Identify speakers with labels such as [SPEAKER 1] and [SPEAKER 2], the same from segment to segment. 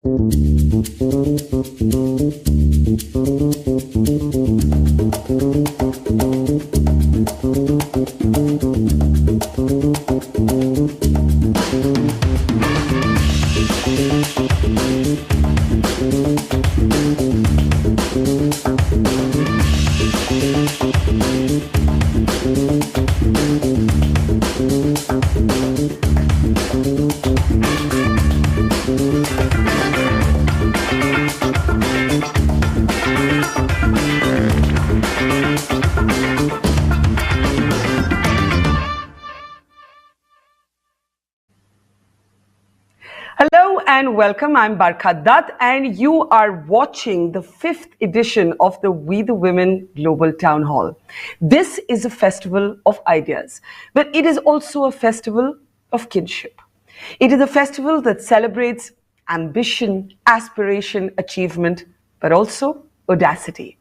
[SPEAKER 1] Hello and welcome. I'm Barkha Dutt, and you are watching the fifth edition of the We the Women Global Town Hall. This is a festival of ideas, but it is also a festival of kinship. It is a festival that celebrates ambition, aspiration, achievement, but also audacity.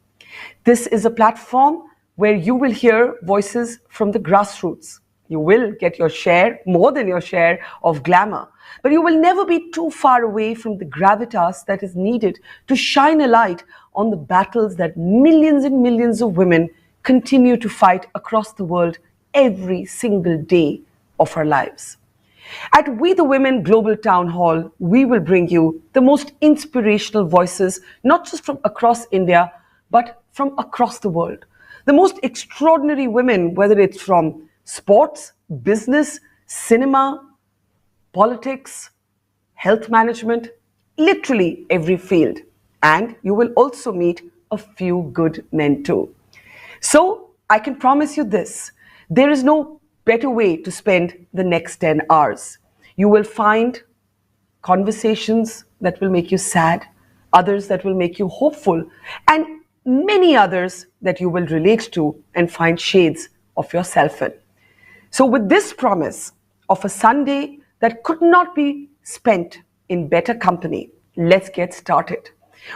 [SPEAKER 1] This is a platform where you will hear voices from the grassroots. You will get your share, more than your share, of glamour, but you will never be too far away from the gravitas that is needed to shine a light on the battles that millions and millions of women continue to fight across the world every single day of our lives. At We the Women Global Town Hall, we will bring you the most inspirational voices, not just from across India, but from across the world. The most extraordinary women, whether it's from sports, business, cinema, politics, health management, literally every field. And you will also meet a few good men too. So I can promise you this, there is no better way to spend the next 10 hours. You will find conversations that will make you sad, others that will make you hopeful, and many others that you will relate to and find shades of yourself in. So, with this promise of a Sunday that could not be spent in better company, let's get started.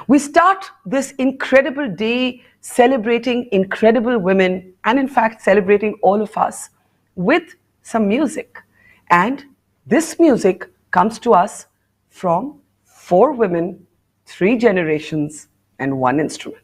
[SPEAKER 1] We start this incredible day celebrating incredible women and, in fact, celebrating all of us with some music. And this music comes to us from 4 women, 3 generations, and 1 instrument.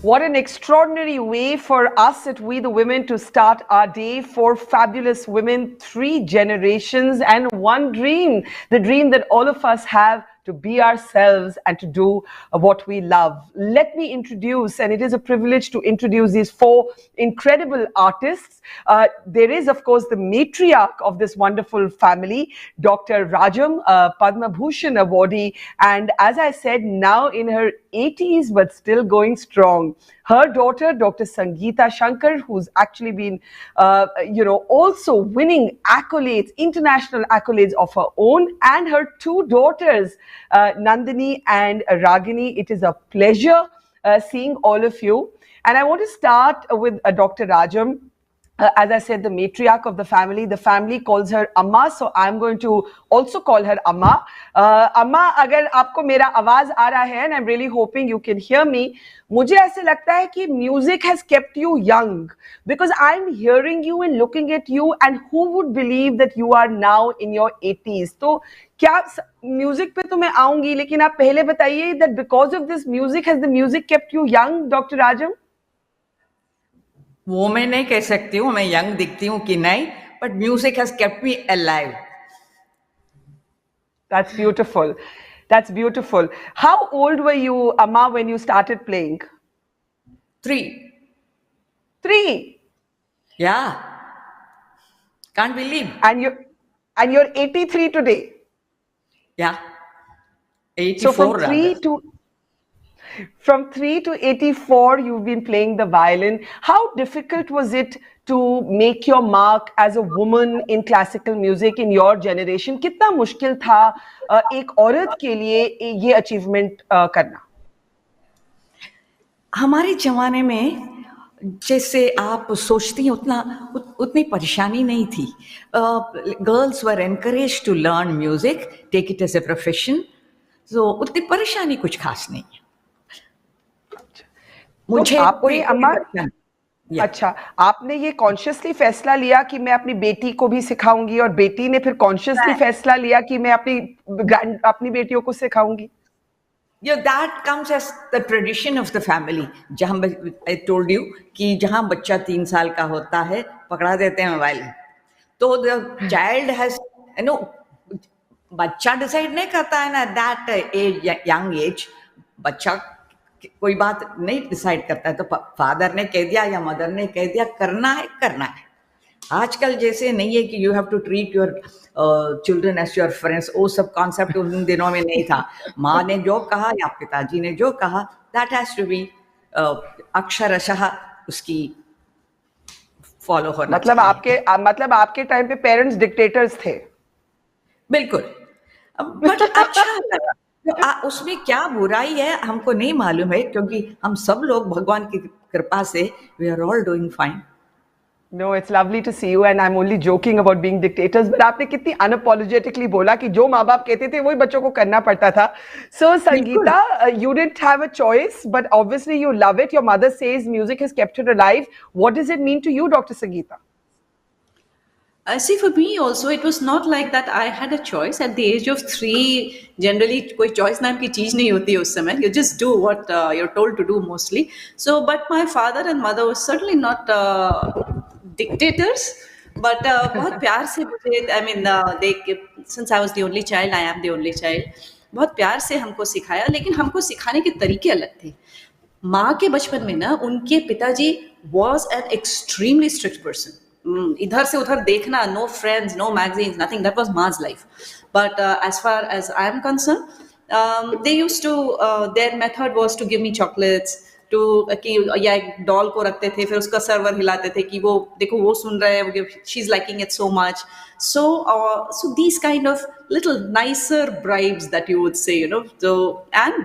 [SPEAKER 1] What an extraordinary way for us at We the Women to start our day. Four fabulous women, three generations, and one dream. The dream that all of us have to be ourselves and to do what we love. Let me introduce, and it is a privilege to introduce these four incredible artists. There is, of course, the matriarch of this wonderful family, Dr. Rajam, Padma Bhushan awardee, and as I said, now in her 80s, but still going strong. Her daughter, Dr. Sangeeta Shankar, who's actually been, also winning accolades, international accolades of her own, and her two daughters, Nandini and Ragini. It is a pleasure seeing all of you. And I want to start with Dr. Rajam. As I said, the matriarch of the family calls her Amma, so I'm going to also call her Amma. Amma, अगर आपको मेरा आवाज आ रहा है, and I'm really hoping you can hear me, मुझे ऐसे लगता है कि music has kept you young, because I'm hearing you and looking at you, and who would believe that you are now in your 80s? तो क्या music पे तो मैं आऊंगी, लेकिन आप पहले बताइए that because of this music, has the music kept you young, Dr. Rajam?
[SPEAKER 2] वो मैं नहीं कह सकती हूँ मैं यंग दिखती हूँ कि नहीं, but music has kept me alive.
[SPEAKER 1] That's beautiful. That's beautiful. How old were you, Amma, when you started playing?
[SPEAKER 2] 3.
[SPEAKER 1] 3.
[SPEAKER 2] Yeah. Can't believe.
[SPEAKER 1] And you're 83 today.
[SPEAKER 2] Yeah. 84.
[SPEAKER 1] So from 3 to 84, you've been playing the violin. How difficult was it to make your mark as a woman in classical music in your generation? कितना मुश्किल था एक औरत के लिए ये achievement करना?
[SPEAKER 2] हमारे जमाने में जैसे आप सोचती हैं उतनी परेशानी नहीं थी. Girls were encourage to learn music, take it as a profession. तो उतनी परेशानी कुछ खास नहीं है. मुझे
[SPEAKER 1] आपके अम्मा
[SPEAKER 2] Yeah.
[SPEAKER 1] अच्छा, आपने ये कॉन्शियसली फैसला लिया कि मैं अपनी बेटी को भी सिखाऊंगी और बेटी ने फिर कॉन्शियसली फैसला लिया कि मैं अपनी बेटियों को सिखाऊंगी?
[SPEAKER 2] Yeah, that comes as the tradition of the family. जहाँ I told you कि जहाँ बच्चा 3 साल का होता है पकड़ा देते हैं मोबाइल. तो the child has, you know, बच्चा डिसाइड नहीं करता है ना that age, young age. बच्चा कोई बात नहीं डिसाइड करता है, तो फादर ने कह दिया या मदर ने कह दिया करना है करना है. आजकल जैसे नहीं है कि you have to treat your children as your friends, वो सब कॉन्सेप्ट उन दिनों में नहीं था. माँ ने जो कहा या पिताजी ने जो कहा, दैट हैज टू बी अक्षरशः उसकी फॉलो होना चाहिए.
[SPEAKER 1] मतलब आपके टाइम पे पेरेंट्स डिक्टेटर्स थे?
[SPEAKER 2] बिल्कुल. बट अच्छा लगा. तो उसमें क्या बुराई है हमको नहीं मालूम है, क्योंकि हम सब लोग भगवान की कृपा से we are all doing fine.
[SPEAKER 1] No, it's lovely to see you, and I'm only joking about being dictators. But आपने कितनी unapologetically बोला कि जो माँ बाप कहते थे वही बच्चों को करना पड़ता था. So Sangeeta, you didn't have a choice, but obviously you love it. Your mother says music has kept her alive. What does it mean to you, Dr. Sangeeta?
[SPEAKER 3] See, for me also, it was not like that I had a choice. At the age of 3, generally, कोई choice नाम की चीज नहीं होती है उस समय. You just do what you're told to do mostly. So, but my father and mother was certainly not dictators. But बहुत प्यार से मुझे, I mean, since I was the only child, I am the only child. बहुत प्यार से हमको सिखाया, लेकिन हमको सिखाने के तरीके अलग थे. माँ के बचपन में ना उनके पिताजी was an extremely strict person. इधर से उधर देखना, no friends, no magazines, nothing. That was Ma's life. But as far as I am concerned, they used to, their method was to give me chocolates, to कि या एक doll को रखते थे, फिर उसका सर्वर हिलाते थे कि वो देखो वो सुन रहा है, she's liking it so much. So these kind of little nicer bribes that you would say, you know.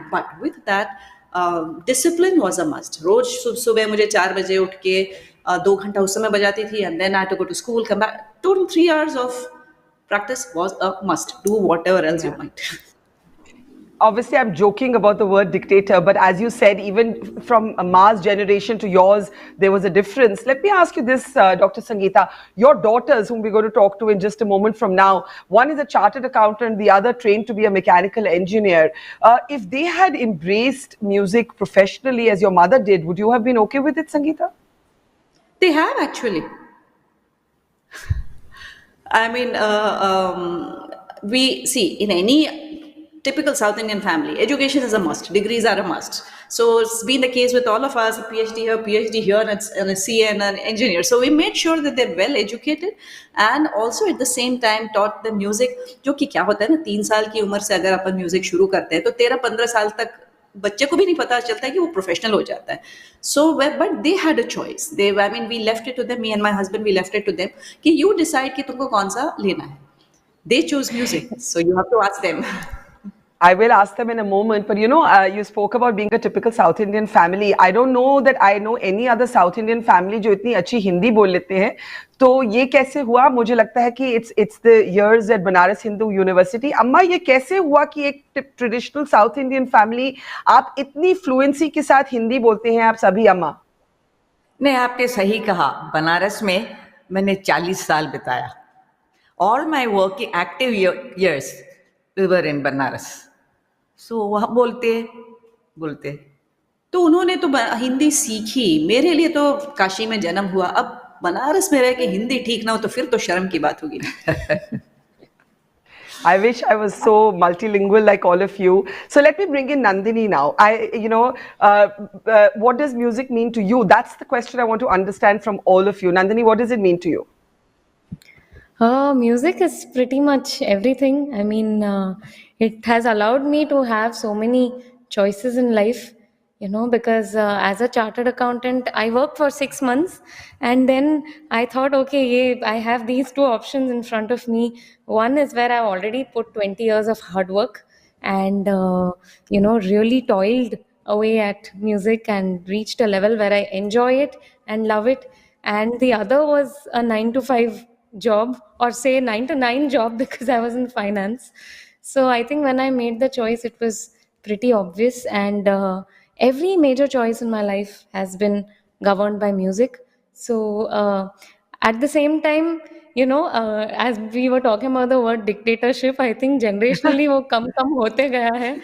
[SPEAKER 3] But with that, discipline was a must. रोज सुबह मुझे 4 बजे उठ के 2 घंटा उस समय बजाती थी, and then I had to go to school, come back. Total 3 hours of practice was a must. Do whatever else you might.
[SPEAKER 1] Obviously, I'm joking about the word dictator, but as you said, even from Ma's generation to yours, there was a difference. Let me ask you this, Dr. Sangeeta. Your daughters, whom we're going to talk to in just a moment from now, one is a chartered accountant, the other trained to be a mechanical engineer. If they had embraced music professionally as your mother did, would you have been okay with it, Sangeeta?
[SPEAKER 3] They have actually. I mean, we see in any typical South Indian family, education is a must. Degrees are a must. So it's been the case with all of us, a PhD here, and a CA and an engineer. So we made sure that they're well educated, and also at the same time taught them music. जो कि क्या होता है ना, 3 साल की उम्र से अगर अपन म्यूजिक शुरू करते हैं तो 13-15 साल तक बच्चे को भी नहीं पता चलता है कि वो प्रोफेशनल हो जाता है. So, but they had a choice. We left it to them. Me and my husband, we left it to them. कि you decide कि तुमको कौन सा लेना है. They choose music, so you have to ask them.
[SPEAKER 1] I will ask them in a moment, but you know, you spoke about being a typical South Indian family. I don't know that I know any other South Indian family जो इतनी अच्छी हिंदी बोल लेते हैं. तो ये कैसे हुआ? मुझे लगता है कि it's the years at Banaras Hindu University. अम्मा, ये कैसे हुआ कि एक ट्रेडिशनल साउथ इंडियन फैमिली आप इतनी फ्लुएंसी के साथ हिंदी बोलते हैं आप सभी अम्मा?
[SPEAKER 2] नहीं, आपने सही कहा. बनारस में मैंने 40 साल बिताया. All my working active years we were in Banaras. So वहाँ बोलते.
[SPEAKER 3] तो उन्होंने तो हिंदी सीखी. मेरे लिए तो काशी में जन्म हुआ. अब बनारस में रह के हिंदी ठीक ना हो तो फिर तो शर्म की बात होगी.
[SPEAKER 1] I wish I was so multilingual like all of you. So let me bring in Nandini now. What does music mean to you? That's the question I want to understand from all of you. Nandini, what does it mean to you?
[SPEAKER 4] Music is pretty much everything. I mean, it has allowed me to have so many choices in life, because as a chartered accountant, I worked for 6 months, and then I thought, okay, I have these 2 options in front of me. One is where I've already put 20 years of hard work and, really toiled away at music and reached a level where I enjoy it and love it. And the other was a 9 to 5 job, or say 9 to 9 job, because I was in finance. So I think when I made the choice, it was pretty obvious, and every major choice in my life has been governed by music. So at the same time, as we were talking about the word dictatorship, I think generationally वो कम होते गया है.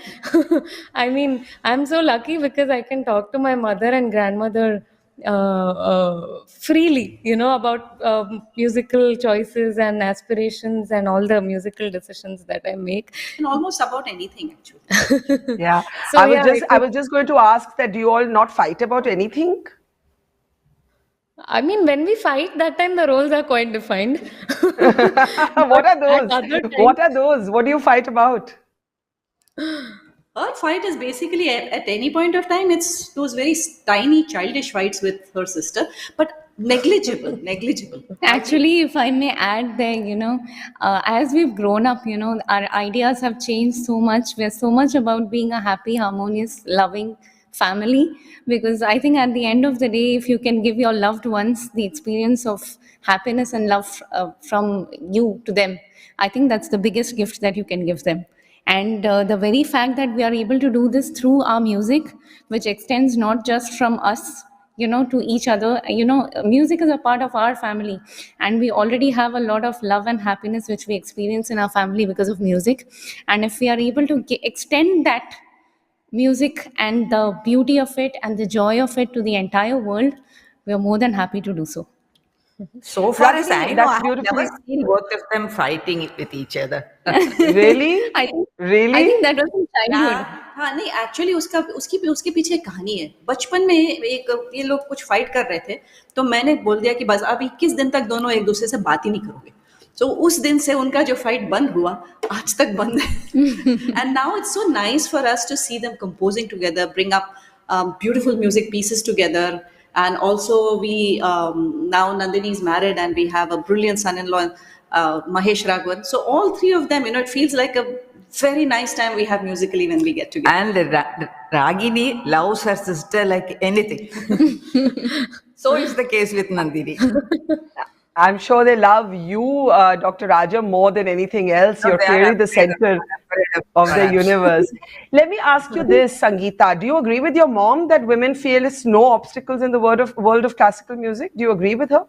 [SPEAKER 4] I mean, I'm so lucky because I can talk to my mother and grandmother freely, about musical choices and aspirations and all the musical decisions that I make.
[SPEAKER 3] And almost about anything, actually.
[SPEAKER 1] Yeah.
[SPEAKER 4] So
[SPEAKER 1] I was
[SPEAKER 4] yeah,
[SPEAKER 1] just going to ask that do you all not fight about anything?
[SPEAKER 4] I mean, when we fight, that time the roles are quite defined.
[SPEAKER 1] What
[SPEAKER 4] But
[SPEAKER 1] are
[SPEAKER 4] at
[SPEAKER 1] those?
[SPEAKER 4] other
[SPEAKER 1] What
[SPEAKER 4] times,
[SPEAKER 1] are those? What do you fight about?
[SPEAKER 3] Her fight is basically at any point of time, it's those very tiny childish fights with her sister, but negligible, negligible.
[SPEAKER 5] Actually, if I may add there, as we've grown up, our ideas have changed so much. We're so much about being a happy, harmonious, loving family. Because I think at the end of the day, if you can give your loved ones the experience of happiness and love from you to them, I think that's the biggest gift that you can give them. And the very fact that we are able to do this through our music, which extends not just from us, to each other. Music is a part of our family, and we already have a lot of love and happiness which we experience in our family because of music. And if we are able to extend that music and the beauty of it and the joy of it to the entire world, we are more than happy to do so.
[SPEAKER 2] So far as
[SPEAKER 1] Ragini,
[SPEAKER 2] I know,
[SPEAKER 1] that's
[SPEAKER 2] I have
[SPEAKER 1] beautifully.
[SPEAKER 2] never seen both of them fighting with each other.
[SPEAKER 1] Really?
[SPEAKER 5] I think
[SPEAKER 1] Really?
[SPEAKER 5] that was in childhood.
[SPEAKER 3] हाँ नहीं actually उसके पीछे एक कहानी है. बचपन में एक ये लोग कुछ फाइट कर रहे थे, तो मैंने बोल दिया कि बस अब 21 दिन तक दोनों एक दूसरे से बात ही नहीं करोगे. तो उस दिन से उनका जो फाइट बंद हुआ आज तक बंद है. And now it's so nice for us to see them composing together, bring up beautiful music pieces together. And also we now Nandini is married and we have a brilliant son-in-law, Mahesh Raghavan. So all three of them, it feels like a very nice time we have musically when we get together.
[SPEAKER 2] And Ragini loves her sister like anything. So is the case with Nandini.
[SPEAKER 1] I'm sure they love you, Dr. Raja, more than anything else.
[SPEAKER 2] No,
[SPEAKER 1] You're
[SPEAKER 2] they are
[SPEAKER 1] clearly the
[SPEAKER 2] afraid
[SPEAKER 1] center of the
[SPEAKER 2] perhaps.
[SPEAKER 1] universe. Let me ask you this, Sangeeta. Do you agree with your mom that women fearless no obstacles in the world of classical music? Do you agree with her?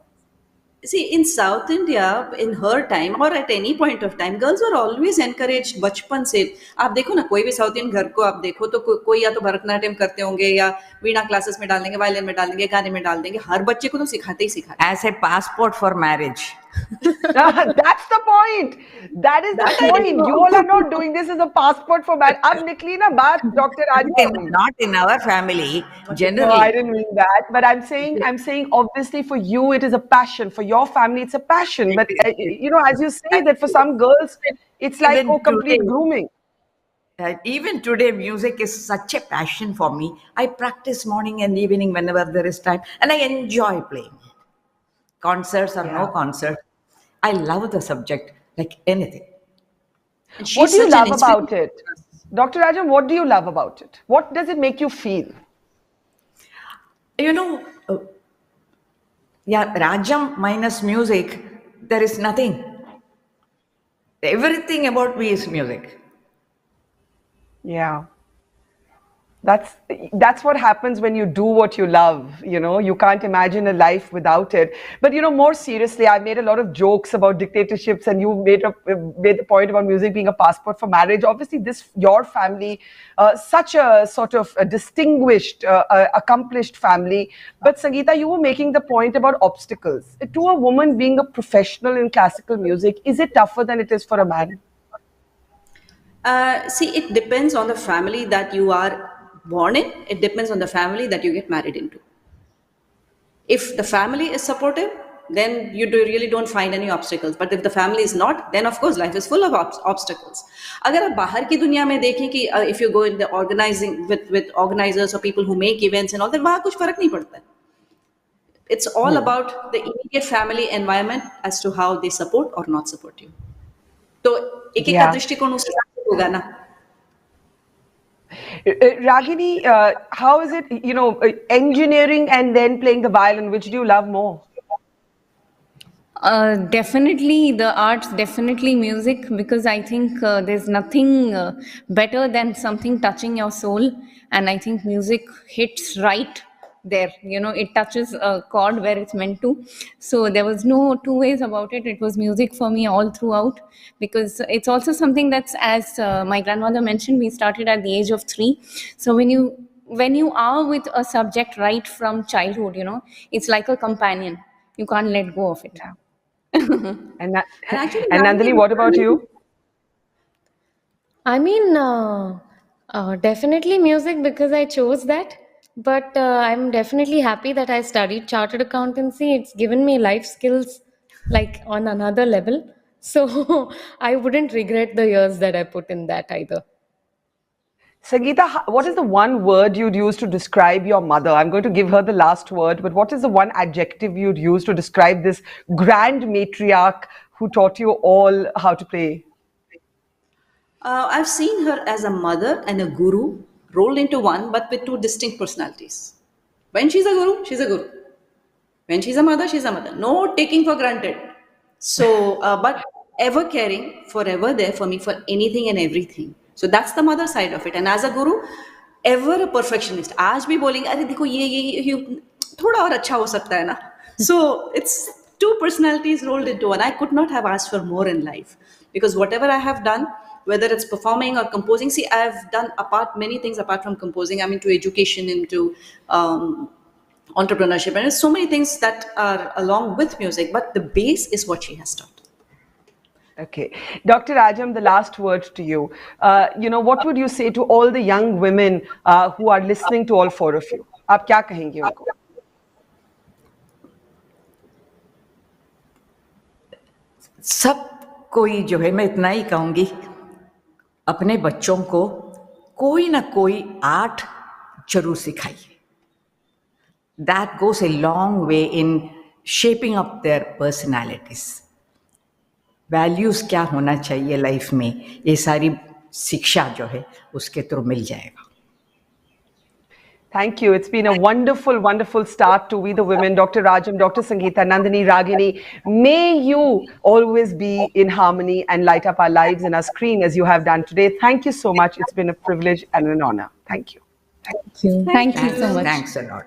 [SPEAKER 3] See, in South India, in her time or at any point of time, girls were always encouraged बचपन से. आप देखो ना, कोई भी south Indian घर को आप देखो तो कोई या तो भरतनाट्यम करते होंगे या वीणा क्लासेस में डाल देंगे, वायलिन में डाल देंगे, गाने में डाल देंगे. हर बच्चे को तो सिखाते ही सिखाते.
[SPEAKER 2] As a passport for marriage.
[SPEAKER 1] That's the point. That is the point. You all are not doing this as a passport for marriage. Ab nikli na baat, Dr. Raja.
[SPEAKER 2] Not in our family, generally.
[SPEAKER 1] No, I didn't mean that. But I'm saying, obviously, for you, it is a passion. For your family, it's a passion. But as you say that for some girls, it's like
[SPEAKER 2] Even
[SPEAKER 1] complete
[SPEAKER 2] today.
[SPEAKER 1] grooming.
[SPEAKER 2] Even today, music is such a passion for me. I practice morning and evening whenever there is time, and I enjoy playing. Concerts or no concerts, I love the subject like anything.
[SPEAKER 3] And
[SPEAKER 1] What
[SPEAKER 3] she's
[SPEAKER 1] do you
[SPEAKER 3] such an
[SPEAKER 1] love about
[SPEAKER 3] inspiration.
[SPEAKER 1] it? Dr. Rajan, what do you love about it? What does it make you feel?
[SPEAKER 2] Rajam minus music, there is nothing. Everything about me is music.
[SPEAKER 1] Yeah. That's what happens when you do what you love. You can't imagine a life without it. But more seriously, I made a lot of jokes about dictatorships, and you made the point about music being a passport for marriage. Obviously, your family, such a sort of a distinguished, accomplished family. But Sangeeta, you were making the point about obstacles. To a woman being a professional in classical music, is it tougher than it is for a man?
[SPEAKER 3] See, it depends on the family that you are born in. It depends on the family that you get married into. If the family is supportive, then you really don't find any obstacles. But if the family is not, then of course life is full of obstacles. अगर आप बाहर की दुनिया में देखें कि if you go in the organizing with organizers or people who make events and all that, वहाँ कुछ फर्क नहीं पड़ता. It's all about the immediate family environment as to how they support or not support you. तो एक एक का दृष्टिकोण उस हिसाब से होगा ना.
[SPEAKER 1] Ragini, how is it, engineering and then playing the violin, which do you love more?
[SPEAKER 5] Definitely the arts, definitely music, because I think there's nothing better than something touching your soul. And I think music hits right there. It touches a chord where it's meant to. So there was no two ways about it. It was music for me all throughout, because it's also something that's, as my grandmother mentioned, we started at the age of 3. So when you are with a subject right from childhood, it's like a companion. You can't let go of it.
[SPEAKER 1] And, Na-
[SPEAKER 3] And actually,
[SPEAKER 1] and Nandini, what about you?
[SPEAKER 4] I mean, definitely music because I chose that. But I'm definitely happy that I studied chartered accountancy. It's given me life skills like on another level. So I wouldn't regret the years that I put in that either.
[SPEAKER 1] Sangeeta, what is the one word you'd use to describe your mother? I'm going to give her the last word, but what is the one adjective you'd use to describe this grand matriarch who taught you all how to play?
[SPEAKER 3] I've seen her as a mother and a guru rolled into one, but with two distinct personalities. When she's a guru, she's a guru. When she's a mother, she's a mother. No taking for granted. So, but ever caring, forever there for me for anything and everything. So that's the mother side of it. And as a guru, ever a perfectionist. आज भी बोलेंगे अरे देखो ये थोड़ा और अच्छा हो सकता है ना. So it's two personalities rolled into one. I could not have asked for more in life, because whatever I have done, whether it's performing or composing, see, I've done many things apart from composing. I'm into education, into entrepreneurship, and there's so many things that are along with music, but the base is what she has taught.
[SPEAKER 1] Okay. Dr. Rajam, the last word to you. What would you say to all the young women who are listening to all four of you? आप क्या कहेंगे उनको?
[SPEAKER 2] सब कोई जो है, मैं इतना ही कहूँगी, अपने बच्चों को कोई ना कोई आर्ट जरूर सिखाइए. That goes a long way in shaping up their personalities. Values क्या होना चाहिए लाइफ में, ये सारी शिक्षा जो है उसके थ्रू मिल जाएगा.
[SPEAKER 1] Thank you. It's been a wonderful, wonderful start to We the Women. Dr. Rajam, Dr. Sangeeta, Nandini, Ragini. May you always be in harmony and light up our lives and our screen as you have done today. Thank you so much. It's been a privilege and an honor. Thank you.
[SPEAKER 5] Thank you so much.
[SPEAKER 2] Thanks a lot.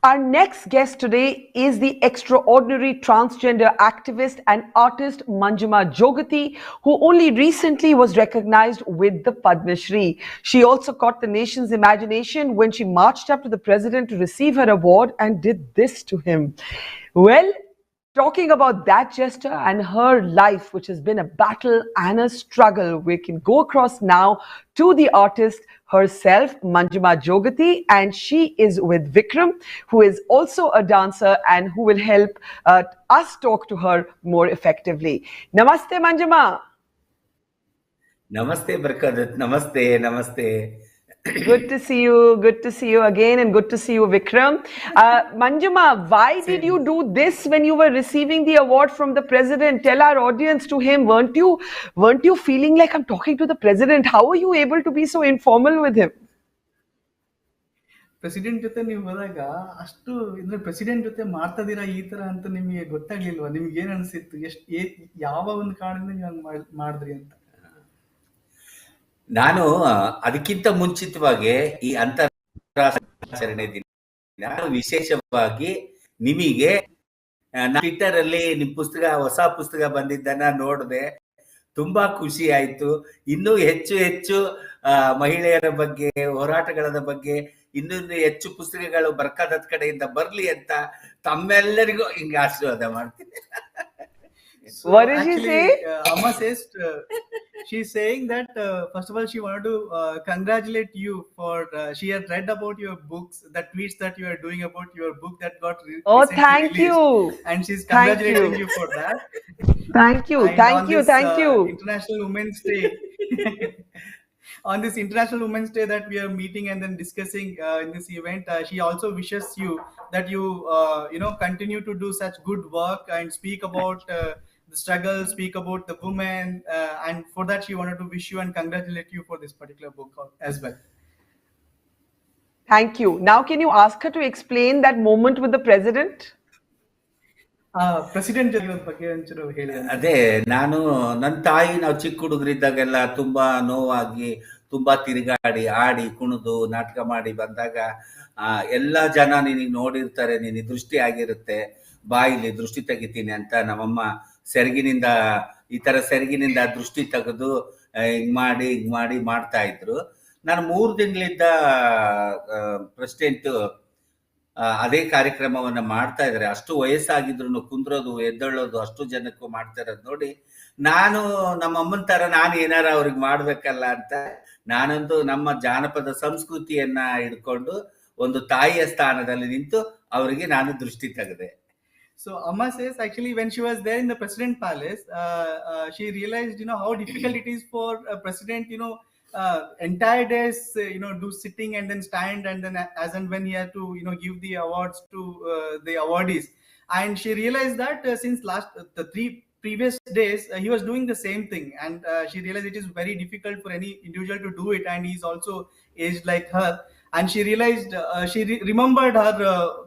[SPEAKER 1] Our next guest today is the extraordinary transgender activist and artist Manjamma Jogathi, who only recently was recognized with the Padma Shri. She also caught the nation's imagination when she marched up to the president to receive her award and did this to him. Well, talking about that gesture and her life, which has been a battle and a struggle, we can go across now to the artist herself, Manjamma Jogathi, and she is with Vikram, who is also a dancer and who will help us talk to her more effectively. Namaste, Manjamma.
[SPEAKER 6] Namaste, Barkadat. Namaste, namaste.
[SPEAKER 1] Good to see you. Good to see you again, and good to see you, Vikram. Manjamma, why did you do this when you were receiving the award from the president? Tell our audience to him. Weren't you feeling like I'm talking to the president? How are you able to be so informal with him?
[SPEAKER 7] President ಜೊತೆ ನೀವು ಹೋದಾಗ ಅಷ್ಟು ಅಂದ್ರೆ president ಜೊತೆ ಮಾಡ್ತಾ ಇದೀರಾ ಈ ತರ ಅಂತ ನಿಮಗೆ ಗೊತ್ತಾಗ್ಲಿಲ್ವಾ? ನಿಮ್ಗೆ ಏನ್ ಅನ್ಸಿತ್ತು? ಯಾವ ಒಂದು ಕಾರಣದಿಂದ ನೀವು ಹಂಗ್ ಮಾಡಿದ್ರಿ ಅಂತ?
[SPEAKER 6] ನಾನು ಅದಕ್ಕಿಂತ ಮುಂಚಿತವಾಗಿ ಈ ಅಂತಾರಾಷ್ಟ್ರೀಯ ದಿನ ನಾನು ವಿಶೇಷವಾಗಿ ನಿಮಗೆ ಟ್ವಿಟರ್ ಅಲ್ಲಿ ನಿಮ್ ಹೊಸ ಪುಸ್ತಕ ಬಂದಿದ್ದನ್ನ ನೋಡಿದೆ. ತುಂಬಾ ಖುಷಿ ಆಯ್ತು. ಇನ್ನೂ ಹೆಚ್ಚು ಹೆಚ್ಚು ಮಹಿಳೆಯರ ಬಗ್ಗೆ, ಹೋರಾಟಗಳ ಬಗ್ಗೆ ಇನ್ನೂ ಹೆಚ್ಚು ಪುಸ್ತಕಗಳು ಬರ್ಕಾದತ್ ಕಡೆಯಿಂದ ಬರ್ಲಿ ಅಂತ ತಮ್ಮೆಲ್ಲರಿಗೂ ಹಿಂಗೆ ಆಶೀರ್ವಾದ ಮಾಡ್ತೀನಿ.
[SPEAKER 1] What did she say?
[SPEAKER 7] Amma says she's saying that first of all she wanted to congratulate you for she had read about your books, the tweets that you are doing about your book that got
[SPEAKER 1] thank
[SPEAKER 7] released,
[SPEAKER 1] you,
[SPEAKER 7] and she's congratulating you for that.
[SPEAKER 1] Thank you, thank you, thank you.
[SPEAKER 7] International Women's Day. On this International Women's Day that we are meeting and then discussing in this event, she also wishes you that you continue to do such good work and speak about the struggle, speak about the women, and for that she wanted to wish you and congratulate you for this particular book as well.
[SPEAKER 1] Thank you. Now, can you ask her to explain that moment with the president?
[SPEAKER 7] President ಬಗ್ಗೆ ಒಂಚೂರು ಹೇಳಿ.
[SPEAKER 6] ಅದೇ ನಾನು ನನ್ನ ತಾಯಿ ನಾವು ಚಿಕ್ಕ ಹುಡುಗರಿದ್ದಾಗೆಲ್ಲ ತುಂಬಾ ನೋವಾಗಿ ತುಂಬಾ ತಿರುಗಾಡಿ ಆಡಿ ಕುಣಿದು ನಾಟಕ ಮಾಡಿ ಬಂದಾಗ ಎಲ್ಲ ಜನ ನಿನಗೆ ನೋಡಿರ್ತಾರೆ, ನಿನಗೆ ದೃಷ್ಟಿ ಆಗಿರುತ್ತೆ, ಬಾಯಿಲಿ ದೃಷ್ಟಿ ತೆಗಿತೀನಿ ಅಂತ ನಮ್ಮಮ್ಮ ಸೆರಗಿನಿಂದ ಈ ತರ ಸೆರಗಿನಿಂದ ದೃಷ್ಟಿ ತೆಗೆದು ಹಿಂಗ್ ಮಾಡಿ ಮಾಡ್ತಾ ಇದ್ರು. ನಾನು 3 ತಿಂಗಳಿದ್ದ ಪ್ರೆಸಿಡೆಂಟ್ ಅದೇ ಕಾರ್ಯಕ್ರಮವನ್ನ ಮಾಡ್ತಾ ಇದ್ದಾರೆ. ಅಷ್ಟು ವಯಸ್ಸಾಗಿದ್ರು ಕುಂದ್ರೋದು ಎದ್ದೇಳೋದು ಅಷ್ಟು ಜನಕ್ಕೂ ಮಾಡ್ತಾ ಇರೋದು ನೋಡಿ ನಾನು ನಮ್ಮ ಅಮ್ಮನ ತರ ನಾನು ಏನಾರ ಅವ್ರಿಗೆ ಮಾಡ್ಬೇಕಲ್ಲ ಅಂತ ನಾನೊಂದು ನಮ್ಮ ಜಾನಪದ ಸಂಸ್ಕೃತಿಯನ್ನ ಹಿಡ್ಕೊಂಡು ಒಂದು ತಾಯಿಯ ಸ್ಥಾನದಲ್ಲಿ ನಿಂತು ಅವರಿಗೆ ನಾನು ದೃಷ್ಟಿ ತೆಗೆದೆ.
[SPEAKER 7] So Amma says actually when she was there in the President Palace, she realized how difficult it is for a president, entire days, do sitting and then stand and then as and when he had to, give the awards to the awardees. And she realized that since the 3 previous days, he was doing the same thing. And she realized it is very difficult for any individual to do it. And he's also aged like her. And she realized, remembered her,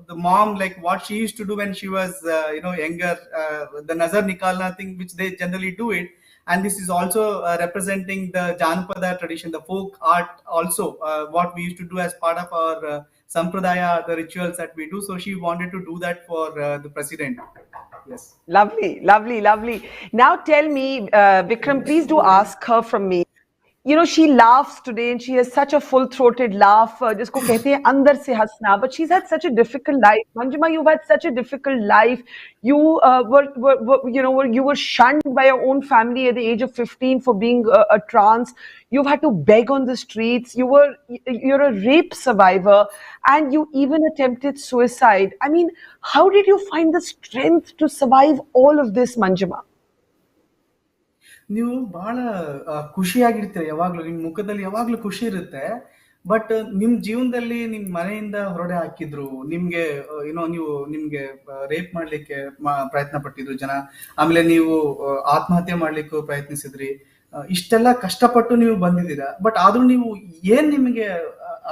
[SPEAKER 7] the mom, like what she used to do when she was, younger, the Nazar Nikalna thing, which they generally do it. And this is also representing the Janapada tradition, the folk art also, what we used to do as part of our Sampradaya, the rituals that we do. So she wanted to do that for the president. Yes.
[SPEAKER 1] Lovely, lovely, lovely. Now tell me, Vikram, please do ask her from me. She laughs today and she has such a full-throated laugh. Jisko kehte hain andar se hasna. But she's had such a difficult life. Manjamma, you've had such a difficult life. You you were shunned by your own family at the age of 15 for being a trans. You've had to beg on the streets. You're a rape survivor, and you even attempted suicide. I mean, how did you find the strength to survive all of this, Manjamma?
[SPEAKER 7] ನೀವು ಬಹಳ ಖುಷಿಯಾಗಿರ್ತೀರ, ಯಾವಾಗ್ಲೂ ನಿಮ್ ಮುಖದಲ್ಲಿ ಯಾವಾಗ್ಲೂ ಖುಷಿ ಇರುತ್ತೆ. But ನಿಮ್ ಜೀವನದಲ್ಲಿ ನಿಮ್ ಮನೆಯಿಂದ ಹೊರಡೆ ಹಾಕಿದ್ರು, ನಿಮ್ಗೆ ನಿಮ್ಗೆ ರೇಪ್ ಮಾಡ್ಲಿಕ್ಕೆ ಪ್ರಯತ್ನ ಪಟ್ಟಿದ್ರು ಜನ, ಆಮೇಲೆ ನೀವು ಆತ್ಮಹತ್ಯೆ ಮಾಡ್ಲಿಕ್ಕೂ ಪ್ರಯತ್ನಿಸಿದ್ರಿ. ಇಷ್ಟೆಲ್ಲ ಕಷ್ಟಪಟ್ಟು ನೀವು ಬಂದಿದ್ದೀರಾ. ಬಟ್ ಆದ್ರೂ ನೀವು ನಿಮ್ಗೆ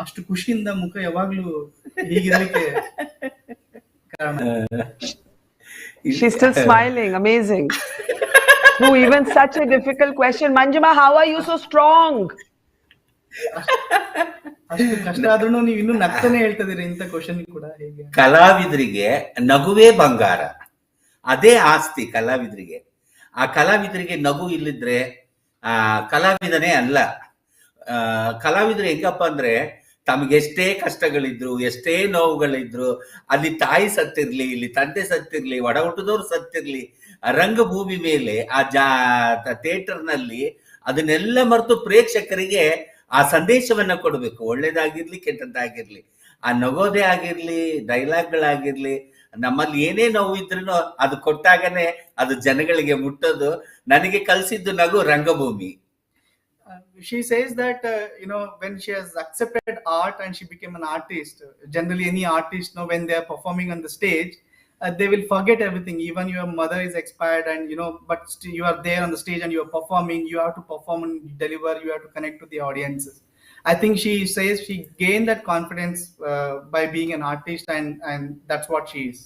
[SPEAKER 7] ಅಷ್ಟು ಖುಷಿಯಿಂದ ಮುಖ ಯಾವಾಗ್ಲೂ ಹೀಗಿರ್ಲಿಕ್ಕೆ ಕಾರಣ?
[SPEAKER 1] She's still smiling. Amazing. No, even such a difficult question. Manjamma, how are you so strong?
[SPEAKER 7] ಅಷ್ಟು ಕಷ್ಟ ಆದ್ರೂ ನೀವು ಇನ್ನೂ ನಗ್ತಾನೆ ಹೇಳ್ತಾ ಇದೀರಿ ಇಂಥ ಕ್ವಶನ್ ಕೂಡ. ಹೇಗೆ?
[SPEAKER 6] ಕಲಾವಿದರಿಗೆ ನಗುವೇ ಬಂಗಾರ, ಅದೇ ಆಸ್ತಿ ಕಲಾವಿದರಿಗೆ. ಆ ಕಲಾವಿದರಿಗೆ ನಗು ಇಲ್ಲಿದ್ರೆ ಕಲಾವಿದನೇ ಅಲ್ಲ. ಕಲಾವಿದರು ಹೆಂಗಪ್ಪ ಅಂದ್ರೆ ತಮಗೆಷ್ಟೇ ಕಷ್ಟಗಳಿದ್ರು, ಎಷ್ಟೇ ನೋವುಗಳಿದ್ರು, ಅಲ್ಲಿ ತಾಯಿ ಸತ್ತಿರ್ಲಿ, ಇಲ್ಲಿ ತಂದೆ ಸತ್ತಿರ್ಲಿ, ಒಡ ಹುಟ್ಟಿದವ್ರು ಸತ್ತಿರ್ಲಿ, ರಂಗಭೂಮಿ ಮೇಲೆ ಥಿಯೇಟರ್ ನಲ್ಲಿ ಅದನ್ನೆಲ್ಲ ಮರೆತು ಪ್ರೇಕ್ಷಕರಿಗೆ ಆ ಸಂದೇಶವನ್ನ ಕೊಡಬೇಕು. ಒಳ್ಳೇದಾಗಿರ್ಲಿ ಕೆಟ್ಟದ್ದಾಗಿರ್ಲಿ, ಆ ನಗೋದೇ ಆಗಿರ್ಲಿ, ಡೈಲಾಗ್ಗಳಾಗಿರ್ಲಿ, ನಮ್ಮಲ್ಲಿ ಏನೇ ನೋವು ಇದ್ರೂ ಅದು ಕೊಟ್ಟಾಗನೇ ಅದು ಜನಗಳಿಗೆ ಮುಟ್ಟೋದು. ನನಗೆ ಕಲಿಸಿದ್ದು ನಗು ರಂಗಭೂಮಿ.
[SPEAKER 7] She says that when she has accepted art and she became an artist, generally any artist when they are performing on the stage, they will forget everything. Even your mother is expired and but still you are there on the stage and you are performing. You have to perform and deliver. You have to connect with the audiences. I think she says she gained that confidence by being an artist, and that's what she is.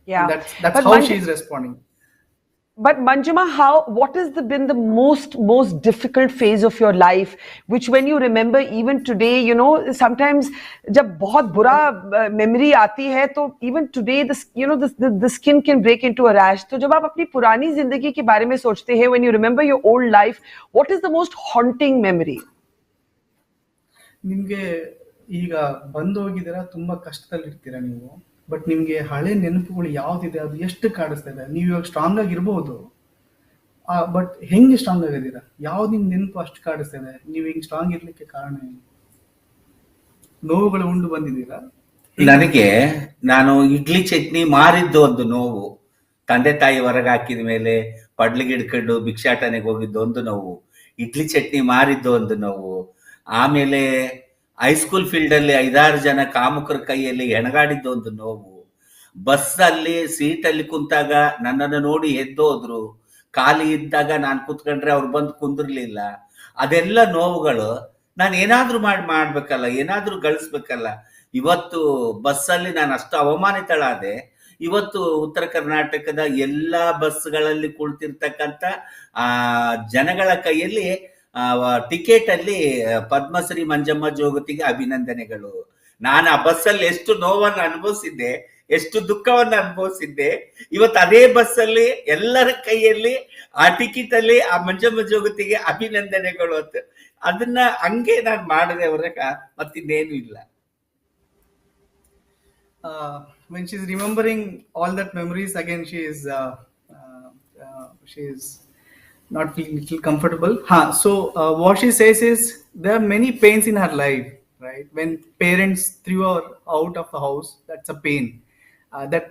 [SPEAKER 1] Yeah,
[SPEAKER 7] and that's how she is responding.
[SPEAKER 1] But Manjamma, what has been the most difficult phase of your life, which when you remember even today, sometimes जब बहुत बुरा memory आती है, तो even today the skin can break into a rash. तो जब आप अपनी पुरानी जिंदगी के बारे में सोचते हैं, when you remember your old life, what is the most haunting memory?
[SPEAKER 7] ನಿಮ್ಗೆ ಈಗ ಬಂದೋಗಿದ್ದೀರಾ, ತುಂಬಾ ಕಷ್ಟದಲ್ಲಿ ಇರ್ತೀರಾ ನೀವು. ಬಟ್ ನಿಮ್ಗೆ ಹಳೆ ನೆನಪುಗಳು ಯಾವ್ದಿದೆ, ಅದು ಎಷ್ಟು ಕಾಡಿಸ್ತಾ ಇದೆ. ನೀವು ಇವಾಗ ಸ್ಟ್ರಾಂಗ್ ಆಗಿರ್ಬೋದು, ಬಟ್ ಹೆಂಗೆ ಸ್ಟ್ರಾಂಗ್ ಆಗಿದ್ದೀರಾ? ಯಾವ್ದು ನಿಮ್ ನೆನಪು ಅಷ್ಟು ಕಾಡಿಸ್ತಾ ಇದೆ? ನೀವು ಹಿಂಗ್ ಸ್ಟ್ರಾಂಗ್ ಇರ್ಲಿಕ್ಕೆ ಕಾರಣ ಏನು? ನೋವುಗಳು ಉಂಡು ಬಂದಿದ್ದೀರಾ?
[SPEAKER 6] ನನಗೆ ನಾನು ಇಡ್ಲಿ ಚಟ್ನಿ ಮಾರಿದ್ದು ಒಂದು ನೋವು, ತಂದೆ ತಾಯಿ ಹೊರಗೆ ಹಾಕಿದ ಮೇಲೆ ಪಡ್ಲಿಗೆ ಹಿಡ್ಕೊಂಡು ಭಿಕ್ಷಾಟನೆಗೆ ಹೋಗಿದ್ದು ಒಂದು ನೋವು, ಇಡ್ಲಿ ಚಟ್ನಿ ಮಾರಿದ್ದು ಒಂದು ನೋವು, ಆಮೇಲೆ ಹೈಸ್ಕೂಲ್ ಫೀಲ್ಡ್ ಅಲ್ಲಿ 5-6 ಜನ ಕಾಮುಕರ ಕೈಯಲ್ಲಿ ಹೆಣಗಾಡಿದ್ದು ಒಂದು ನೋವು, ಬಸ್ಸಲ್ಲಿ ಸೀಟಲ್ಲಿ ಕುಂತಾಗ ನನ್ನನ್ನು ನೋಡಿ ಎದ್ದೋದ್ರು, ಖಾಲಿ ಇದ್ದಾಗ ನಾನು ಕೂತ್ಕೊಂಡ್ರೆ ಅವ್ರು ಬಂದು ಕುಂದಿರ್ಲಿಲ್ಲ. ಅದೆಲ್ಲ ನೋವುಗಳು. ನಾನು ಏನಾದ್ರೂ ಮಾಡ್ಬೇಕಲ್ಲ, ಏನಾದ್ರೂ ಗಳಿಸ್ಬೇಕಲ್ಲ. ಇವತ್ತು ಬಸ್ಸಲ್ಲಿ ನಾನು ಅಷ್ಟು ಅವಮಾನಿತಳಾದೆ. ಇವತ್ತು ಉತ್ತರ ಕರ್ನಾಟಕದ ಎಲ್ಲಾ ಬಸ್ಗಳಲ್ಲಿ ಕುಳಿತಿರ್ತಕ್ಕಂಥ ಜನಗಳ ಕೈಯಲ್ಲಿ ಟಿಕೆಟ್ ಅಲ್ಲಿ ಪದ್ಮಶ್ರೀ ಮಂಜಮ್ಮ ಜೋಗತಿಗೆ ಅಭಿನಂದನೆಗಳು. ನಾನು ಆ ಬಸ್ಸಲ್ಲಿ ಎಷ್ಟು ನೋವನ್ನು ಅನುಭವಿಸಿದ್ದೆ, ಎಷ್ಟು ದುಃಖವನ್ನು ಅನುಭವಿಸಿದ್ದೆ. ಇವತ್ತು ಅದೇ ಬಸ್ಸಲ್ಲಿ ಎಲ್ಲರ ಕೈಯಲ್ಲಿ ಆ ಟಿಕೆಟ್ ಅಲ್ಲಿ ಆ ಮಂಜಮ್ಮ ಜೋಗತಿಗೆ ಅಭಿನಂದನೆಗಳು ಅಂತ, ಅದನ್ನ ಹಂಗೆ ನಾನು ಮಾಡಿದೆ ಹೊರಗ ಮತ್ತಿನ್ನೇನು ಇಲ್ಲ.
[SPEAKER 7] When she's remembering all that memories again, she is not feeling little comfortable. So what she says is there are many pains in her life, right? When parents threw her out of the house, that's a pain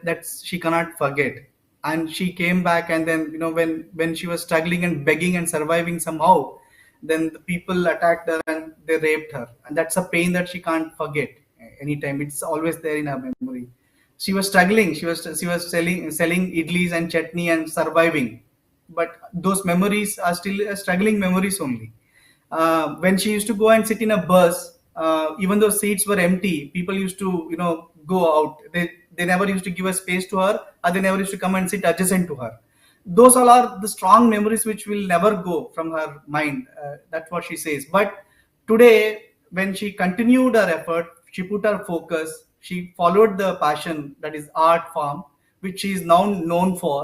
[SPEAKER 7] that's she cannot forget. And she came back, and then when she was struggling and begging and surviving somehow, then the people attacked her and they raped her, and that's a pain that she can't forget anytime. It's always there in her memory. She was struggling. She was selling idlis and chutney and surviving, but those memories are still struggling memories only. When she used to go and sit in a bus, even though seats were empty, people used to go out. They never used to give a space to her, or they never used to come and sit adjacent to her. Those all are the strong memories which will never go from her mind. That's what she says. But today, when she continued her effort, she put her focus, she followed the passion, that is art form, which she is now known for.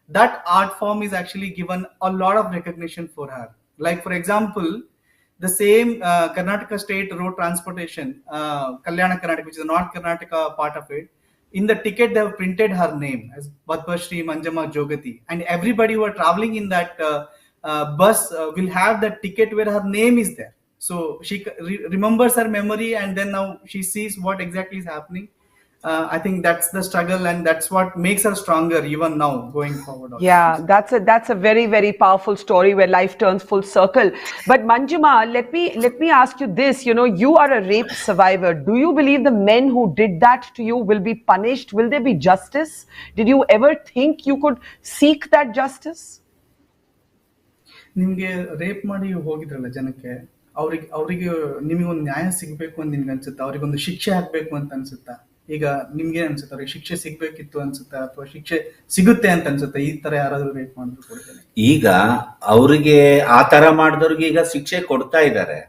[SPEAKER 7] That art form is actually given a lot of recognition for her. Like, for example, the same Karnataka state road transportation, Kalyana Karnataka, which is the North Karnataka part of it, in the ticket they have printed her name as Padma Shri Manjamma Jogathi, and everybody who are traveling in that bus will have that ticket where her name is there. So she remembers her memory, and then now she sees what exactly is happening. I think that's the struggle, and that's what makes her stronger even now going forward also.
[SPEAKER 1] Yeah, that's a very, very powerful story where life turns full circle. But Manjamma, let me ask you this. You are a rape survivor. Do you believe the men who did that to you will be punished? Will there be justice? Did you ever think you could seek that justice?
[SPEAKER 7] ನಿಮ್ಗೆ rape ಮಾಡಿ ಹೋಗಿದ್ರಲ್ಲ ಜನಕ್ಕೆ, ಅವ್ರಿಗೆ ನಿಮಗೊಂದು ನ್ಯಾಯ ಸಿಗ್ಬೇಕು ಅಂತ ನಿಮ್ಗೆ ಅನ್ಸುತ್ತಾ? ಅವ್ರಿಗೊಂದು ಶಿಕ್ಷೆ ಹಾಕ್ಬೇಕು ಅಂತ ಅನ್ಸುತ್ತಾ? ಈಗ ನಿಮ್ಗೆ ಅನ್ಸುತ್ತೆ ಅವ್ರಿಗೆ ಶಿಕ್ಷೆ ಸಿಗ್ಬೇಕಿತ್ತು ಅನ್ಸುತ್ತಾ, ಅಥವಾ ಶಿಕ್ಷೆ ಸಿಗುತ್ತೆ ಅಂತ ಅನ್ಸುತ್ತಾ ಈ ತರ ಯಾರಾದ್ರೂ ರೇಪ್ ಮಾಡಿದ್ರು ಕೊಡ್ತೇನೆ?
[SPEAKER 6] ಈಗ ಅವ್ರಿಗೆ ಆ ತರ ಮಾಡಿದವ್ರಿಗೆ ಈಗ ಶಿಕ್ಷೆ ಕೊಡ್ತಾ ಇದ್ದಾರೆ.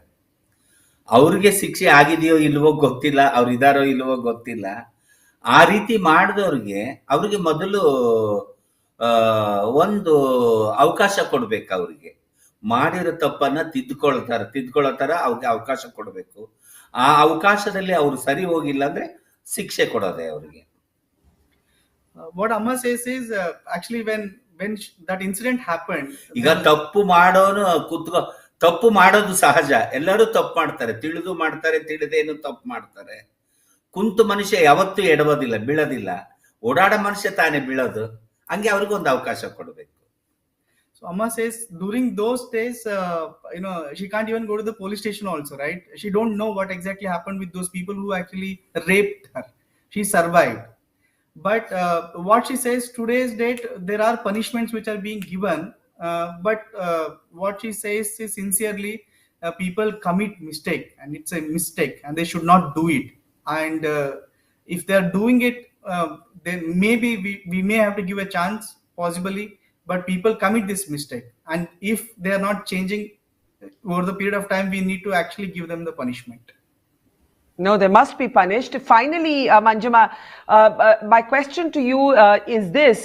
[SPEAKER 6] ಅವ್ರಿಗೆ ಶಿಕ್ಷೆ ಆಗಿದೆಯೋ ಇಲ್ವೋ ಗೊತ್ತಿಲ್ಲ, ಅವ್ರು ಇದಾರೋ ಇಲ್ವೋ ಗೊತ್ತಿಲ್ಲ. ಆ ರೀತಿ ಮಾಡಿದವ್ರಿಗೆ ಅವ್ರಿಗೆ ಮೊದಲು ಒಂದು ಅವಕಾಶ ಕೊಡ್ಬೇಕು. ಅವ್ರಿಗೆ ಮಾಡಿರೋ ತಪ್ಪನ್ನ ತಿದ್ಕೊಳ್ಳೋ ತರ ಅವ್ರಿಗೆ ಅವಕಾಶ ಕೊಡ್ಬೇಕು. ಆ ಅವಕಾಶದಲ್ಲಿ ಅವ್ರು ಸರಿ ಹೋಗಿಲ್ಲ ಅಂದ್ರೆ ಶಿಕ್ಷೆ ಕೊಡೋದೆ ಅವ್ರಿಗೆ.
[SPEAKER 7] What Amma says is actually when that incident happened,
[SPEAKER 6] ಈಗ ತಪ್ಪು ಮಾಡೋದು ಸಹಜ. ಎಲ್ಲರೂ ತಪ್ಪು ಮಾಡ್ತಾರೆ, ತಿಳಿದು ಮಾಡ್ತಾರೆ, ತಿಳಿದೇನು ತಪ್ಪು ಮಾಡ್ತಾರೆ. ಕುಂತು ಮನುಷ್ಯ ಯಾವತ್ತೂ ಎಡಬೋದಿಲ್ಲ, ಬೀಳೋದಿಲ್ಲ. ಓಡಾಡೋ ಮನುಷ್ಯ ತಾನೇ ಬೀಳೋದು. ಹಂಗೆ ಅವ್ರಿಗೊಂದು ಅವಕಾಶ ಕೊಡ್ಬೇಕು.
[SPEAKER 7] So Amma says during those days, she can't even go to the police station also, right? She don't know what exactly happened with those people who actually raped her. She survived. But what she says, today's date, there are punishments which are being given. But what she says is sincerely, people commit mistake, and it's a mistake, and they should not do it. And if they're doing it, then maybe we may have to give a chance, possibly. But people commit this mistake, and if they are not changing over the period of time, we need to actually give them the punishment.
[SPEAKER 1] No, they must be punished. Finally, Manjamma, my question to you is this.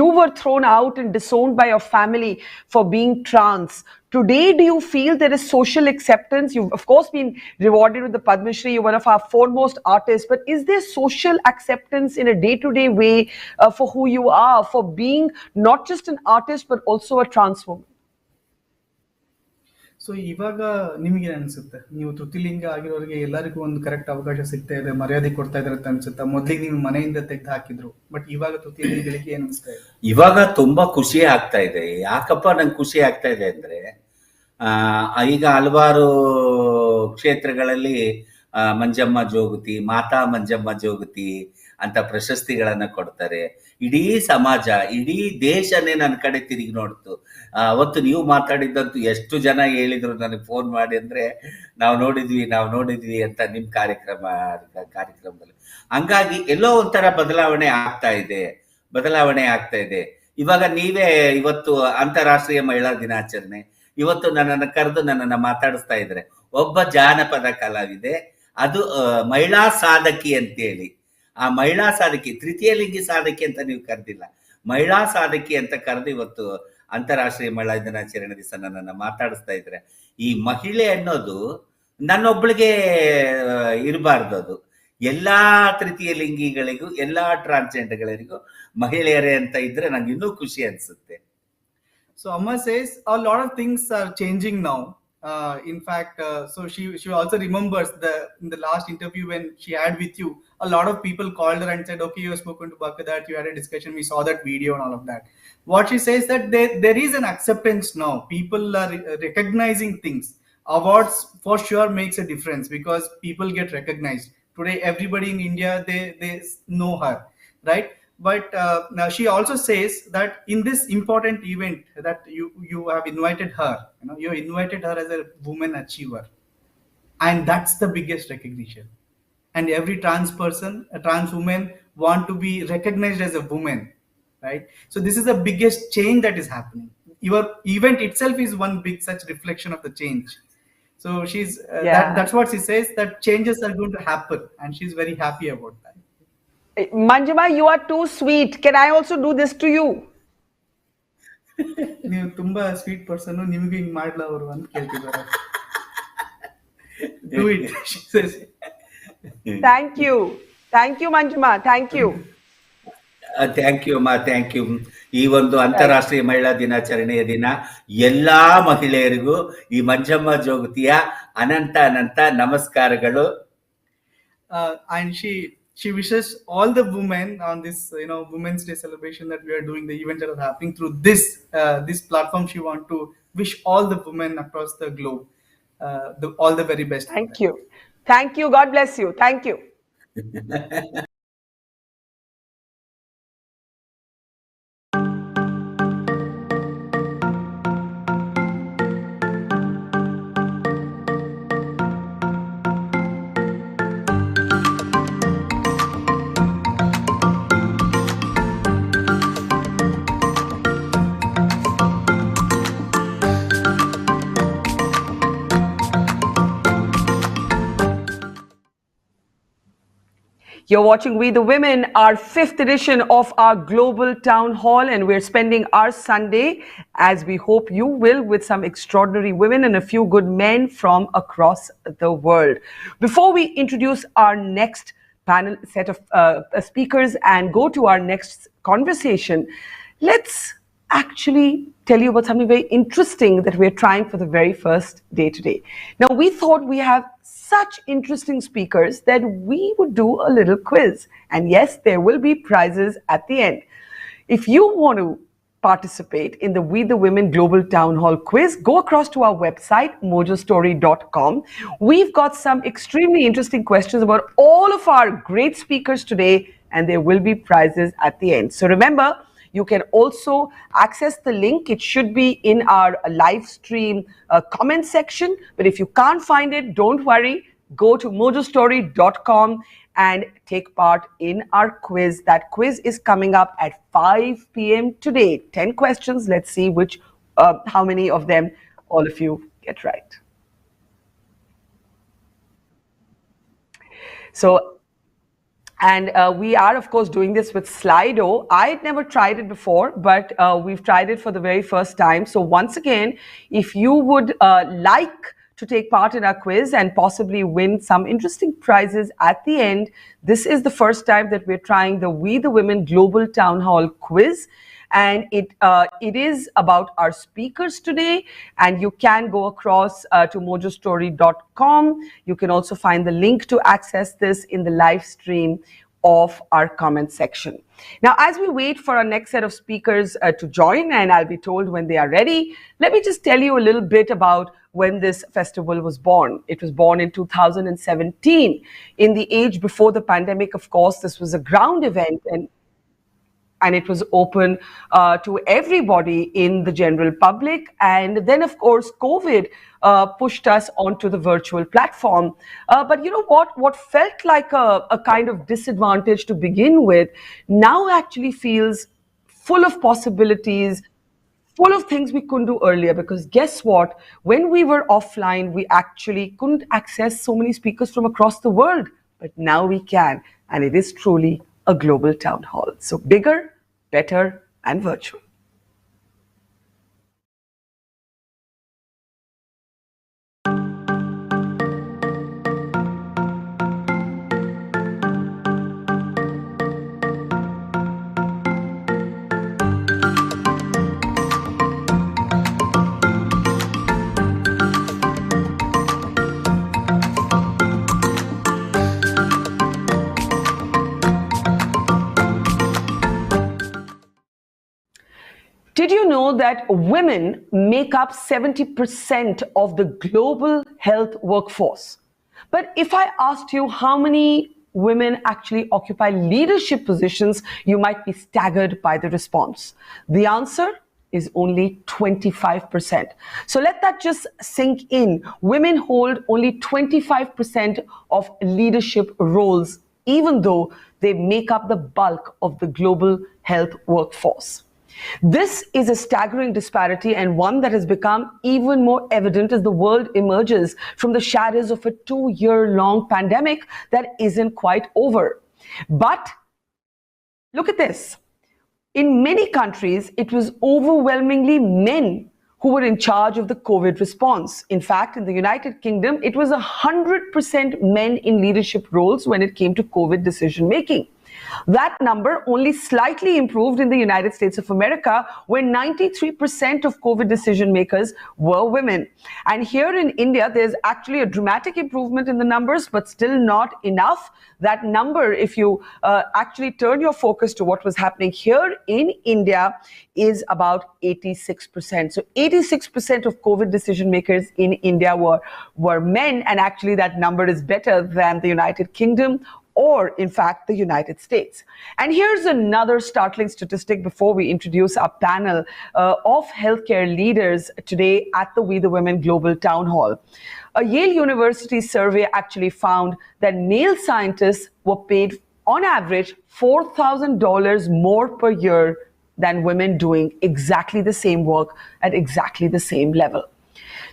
[SPEAKER 1] You were thrown out and disowned by your family for being trans. Today, do you feel there is social acceptance? You've, of course, been rewarded with the Padma Shri. You're one of our foremost artists. But is there social acceptance in a day-to-day way for who you are, for being not just an artist, but also a trans woman?
[SPEAKER 7] So ಇವಾಗ ನಿಮಗೆ ಅನ್ಸುತ್ತೆ, ನೀವು ತೃತೀಲಿಂಗ ಆಗಿರೋರಿಗೆ ಎಲ್ಲರಿಗೂ ಒಂದು correct ಅವಕಾಶ ಸಿಗ್ತಾ ಇದೆ, ಮರ್ಯಾದೆ ಕೊಡ್ತಾ ಇದಾರೆ ಅಂತ ಅನ್ಸುತ್ತಾ? ಮೊದ್ಲಿಗೆ ನೀವು ಮನೆಯಿಂದ ತೆಗೆದು ಹಾಕಿದ್ರು, ಬಟ್ ಇವಾಗ ತೃತೀಲಿಂಗಗಳಿಗೆ ಏನ್ ಅನ್ಸ್ತಾ ಇದೆ?
[SPEAKER 6] ಇವಾಗ ತುಂಬಾ ಖುಷಿ ಆಗ್ತಾ ಇದೆ. ಯಾಕಪ್ಪ ನಂಗೆ ಖುಷಿ ಆಗ್ತಾ ಇದೆ ಅಂದ್ರೆ, ಈಗ ಹಲವಾರು ಕ್ಷೇತ್ರಗಳಲ್ಲಿ ಮಂಜಮ್ಮ ಜೋಗತಿ, ಮಾತಾ ಮಂಜಮ್ಮ ಜೋಗತಿ ಅಂತ ಪ್ರಶಸ್ತಿಗಳನ್ನ ಕೊಡ್ತಾರೆ. ಇಡೀ ಸಮಾಜ, ಇಡೀ ದೇಶನೇ ನನ್ನ ಕಡೆ ತಿರುಗಿ ನೋಡ್ತು. ಅವತ್ತು ನೀವು ಮಾತಾಡಿದ್ದಂತೂ ಎಷ್ಟು ಜನ ಹೇಳಿದ್ರು ನನಗೆ ಫೋನ್ ಮಾಡಿ, ಅಂದ್ರೆ ನಾವು ನೋಡಿದ್ವಿ ಅಂತ ನಿಮ್ಮ ಕಾರ್ಯಕ್ರಮದಲ್ಲಿ. ಹಂಗಾಗಿ ಎಲ್ಲೋ ಒಂಥರ ಬದಲಾವಣೆ ಆಗ್ತಾ ಇದೆ. ಇವಾಗ ನೀವೇ ಇವತ್ತು ಅಂತಾರಾಷ್ಟ್ರೀಯ ಮಹಿಳಾ ದಿನಾಚರಣೆ, ಇವತ್ತು ನನ್ನನ್ನು ಮಾತಾಡಿಸ್ತಾ ಇದ್ರೆ ಒಬ್ಬ ಜಾನಪದ ಕಲಾವಿದೆ, ಅದು ಮಹಿಳಾ ಸಾಧಕಿ ಅಂತೇಳಿ. ಆ ಮಹಿಳಾ ಸಾಧಕಿ, ತೃತೀಯ ಲಿಂಗಿ ಸಾಧಕಿ ಅಂತ ನೀವು ಕರೆದಿಲ್ಲ, ಮಹಿಳಾ ಸಾಧಕಿ ಅಂತ ಕರೆದು ಇವತ್ತು ಅಂತಾರಾಷ್ಟ್ರೀಯ ಮಹಿಳಾ ದಿನಾಚರಣೆ ದಿವಸ ನನ್ನನ್ನು ಮಾತಾಡಿಸ್ತಾ ಇದ್ರೆ, ಈ ಮಹಿಳೆ ಅನ್ನೋದು ನನ್ನೊಬ್ಳಿಗೆ ಇರಬಾರ್ದು. ಅದು ಎಲ್ಲಾ ತೃತೀಯ ಲಿಂಗಿಗಳಿಗೂ, ಎಲ್ಲಾ ಟ್ರಾನ್ಸ್ಜೆಂಡರ್ಗಳಿಗೂ ಮಹಿಳೆಯರೇ ಅಂತ ಇದ್ರೆ ನಂಗೆ ಇನ್ನೂ ಖುಷಿ ಅನ್ಸುತ್ತೆ.
[SPEAKER 7] So Amma says a lot of things are changing now. In fact, so she also remembers in the last interview when she had with you, a lot of people called her and said, okay, you have spoken to Bakadat, you had a discussion, we saw that video and all of that. What she says that there is an acceptance now. People are recognizing things. Awards for sure makes a difference because people get recognized. Today, everybody in India, they know her, right? But now she also says that in this important event that you have invited her, you invited her as a woman achiever, and that's the biggest recognition. And every trans person, a trans woman, want to be recognized as a woman, right? So this is the biggest change that is happening. Your event itself is one big such reflection of the change. So she's that's what she says, that changes are going to happen, and she's very happy about that.
[SPEAKER 1] Manjamma, you are too sweet. Can I also do this to you?
[SPEAKER 7] ನೀವು ತುಂಬಾ sweet person, ನಿಮಗೆ ಹಿಂಗ್ ಮಾಡ್ಲಾ ಅವರು ಅಂತ ಕೇಳ್ತಿದ್ದಾರೆ. Do it, she says.
[SPEAKER 1] Thank you, Manjamma. Thank you.
[SPEAKER 6] ಅಮ್ಮ, thank you. ಈ ಒಂದು ಅಂತಾರಾಷ್ಟ್ರೀಯ ಮಹಿಳಾ ದಿನಾಚರಣೆಯ ದಿನ ಎಲ್ಲಾ ಮಹಿಳೆಯರಿಗೂ ಈ ಮಂಜಮ್ಮ ಜೋಗತಿಯ ಅನಂತ ನಮಸ್ಕಾರಗಳು.
[SPEAKER 7] And she wishes all the women on this Women's Day celebration that we are doing, the events that are happening through this platform, she want to wish all the women across the globe all the very best.
[SPEAKER 1] Thank you, God bless you. Thank you. You're watching We the Women, our 5th edition of our Global Town Hall, and we're spending our Sunday, as we hope you will, with some extraordinary women and a few good men from across the world. Before we introduce our next panel set of speakers and go to our next conversation, let's actually tell you about something very interesting that we're trying for the very first day today. Now, we thought we have such interesting speakers that we would do a little quiz. And yes, there will be prizes at the end. If you want to participate in the We the Women Global Town Hall quiz, go across to our website, mojostory.com. We've got some extremely interesting questions about all of our great speakers today, and there will be prizes at the end. So remember, you can also access the link. It should be in our live stream comment section. But if you can't find it, don't worry. Go to mojostory.com and take part in our quiz. That quiz is coming up at 5 p.m. today. 10 questions. Let's see how many of them all of you get right. And we are, of course, doing this with Slido. I'd never tried it before, but we've tried it for the very first time. So once again, if you would like to take part in our quiz and possibly win some interesting prizes at the end, this is the first time that we're trying the We the Women Global Town Hall quiz. And it is about our speakers today, and you can go across to mojostory.com. You can also find the link to access this in the live stream of our comment section. Now, as we wait for our next set of speakers to join, and I'll be told when they are ready, let me just tell you a little bit about when this festival was born. It was born in 2017. In the age before the pandemic, of course, this was a ground event, and it was open to everybody in the general public. And then, of course, COVID pushed us onto the virtual platform. But you know what felt like a kind of disadvantage to begin with now actually feels full of possibilities, full of things we couldn't do earlier. Because guess what? When we were offline, we actually couldn't access so many speakers from across the world. But now we can. And it is truly a global town hall. So bigger, better, and virtual. Did you know that women make up 70% of the global health workforce? But if I asked you how many women actually occupy leadership positions, you might be staggered by the response. The answer is only 25%. So let that just sink in. Women hold only 25% of leadership roles, even though they make up the bulk of the global health workforce. This is a staggering disparity, and one that has become even more evident as the world emerges from the shadows of a 2-year-long pandemic that isn't quite over. But look at this. In many countries, it was overwhelmingly men who were in charge of the COVID response. In fact, in the United Kingdom, it was 100% men in leadership roles when it came to COVID decision making. That number only slightly improved in the United States of America, where 93% of COVID decision makers were women. And here in India, there's actually a dramatic improvement in the numbers, but still not enough. That number, if you actually turn your focus to what was happening here in India, is about 86%. So 86% of COVID decision makers in India were men, and actually that number is better than the United Kingdom, or in fact, the United States. And here's another startling statistic before we introduce our panel of healthcare leaders today at the We the Women Global Town Hall. A Yale University survey actually found that male scientists were paid on average $4,000 more per year than women doing exactly the same work at exactly the same level.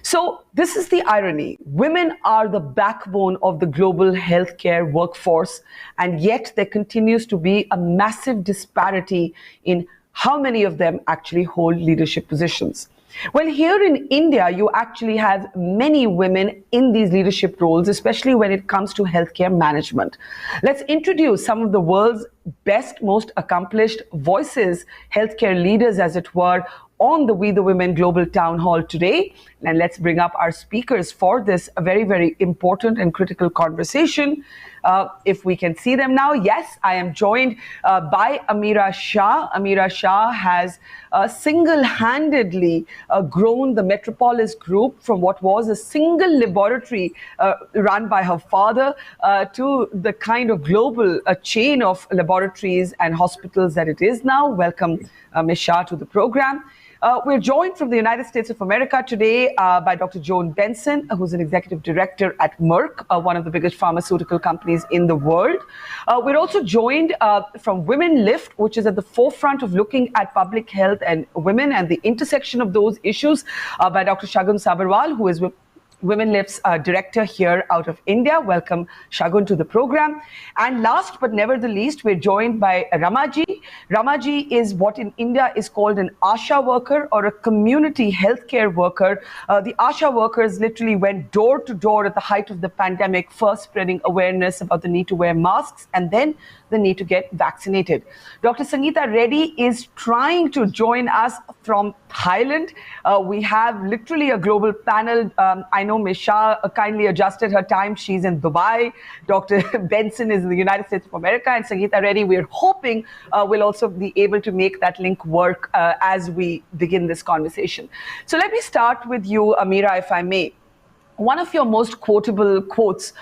[SPEAKER 1] So this is the irony. Women are the backbone of the global healthcare workforce, and yet there continues to be a massive disparity in how many of them actually hold leadership positions. Well, here in India, you actually have many women in these leadership roles, especially when it comes to healthcare management. Let's introduce some of the world's best, most accomplished voices, healthcare leaders, as it were, on the We the Women Global Town Hall today. And let's bring up our speakers for this very, very important and critical conversation. If we can see them now, yes, I am joined by Meera Shah. Meera Shah has single-handedly grown the Metropolis Group from what was a single laboratory run by her father to the kind of global chain of laboratories and hospitals that it is now. Welcome, Ms. Shah, to the program. We're joined from the United States of America today by Dr. Joan Benson, who's an executive director at Merck, one of the biggest pharmaceutical companies in the world. We're also joined from Women Lift, which is at the forefront of looking at public health and women and the intersection of those issues, by Dr. Shagun Sabharwal, who is Women Lift's director here out of India. Welcome, Shagun, to the program. And last but never the least, we're joined by Ramaji. Ramaji is what in India is called an ASHA worker, or a community healthcare worker. The ASHA workers literally went door to door at the height of the pandemic, first spreading awareness about the need to wear masks and then the need to get vaccinated. Dr. Sangeeta Reddy is trying to join us from Thailand. We have literally a global panel. I know Ms. Shah kindly adjusted her time. She's in Dubai. Dr. Benson is in the United States of America. And Sangeeta Reddy, we're hoping will also be able to make that link work as we begin this conversation. So let me start with you, Meera, if I may. One of your most quotable quotes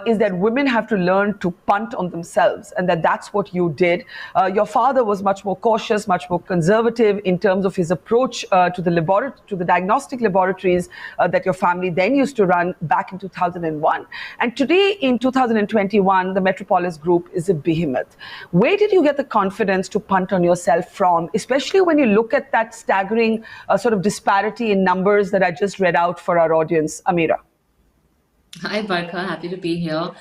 [SPEAKER 1] is that women have to learn to punt on themselves, and that's what you did. Your father was much more cautious, much more conservative in terms of his approach to the diagnostic laboratories that your family then used to run back in 2001. And today, in 2021, the Metropolis Group is a behemoth. Where did you get the confidence to punt on yourself from, especially when you look at that staggering sort of disparity in numbers that I just read out for our audience, Meera?
[SPEAKER 8] Hi, Barkha. Happy to be here.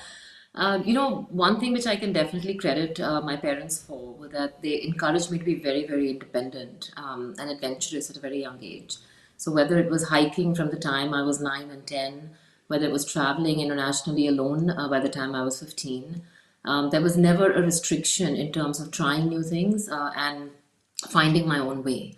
[SPEAKER 8] One thing which I can definitely credit my parents for was that they encouraged me to be very, very independent and adventurous at a very young age. So whether it was hiking from the time I was 9 and 10, whether it was traveling internationally alone by the time I was 15, there was never a restriction in terms of trying new things and finding my own way.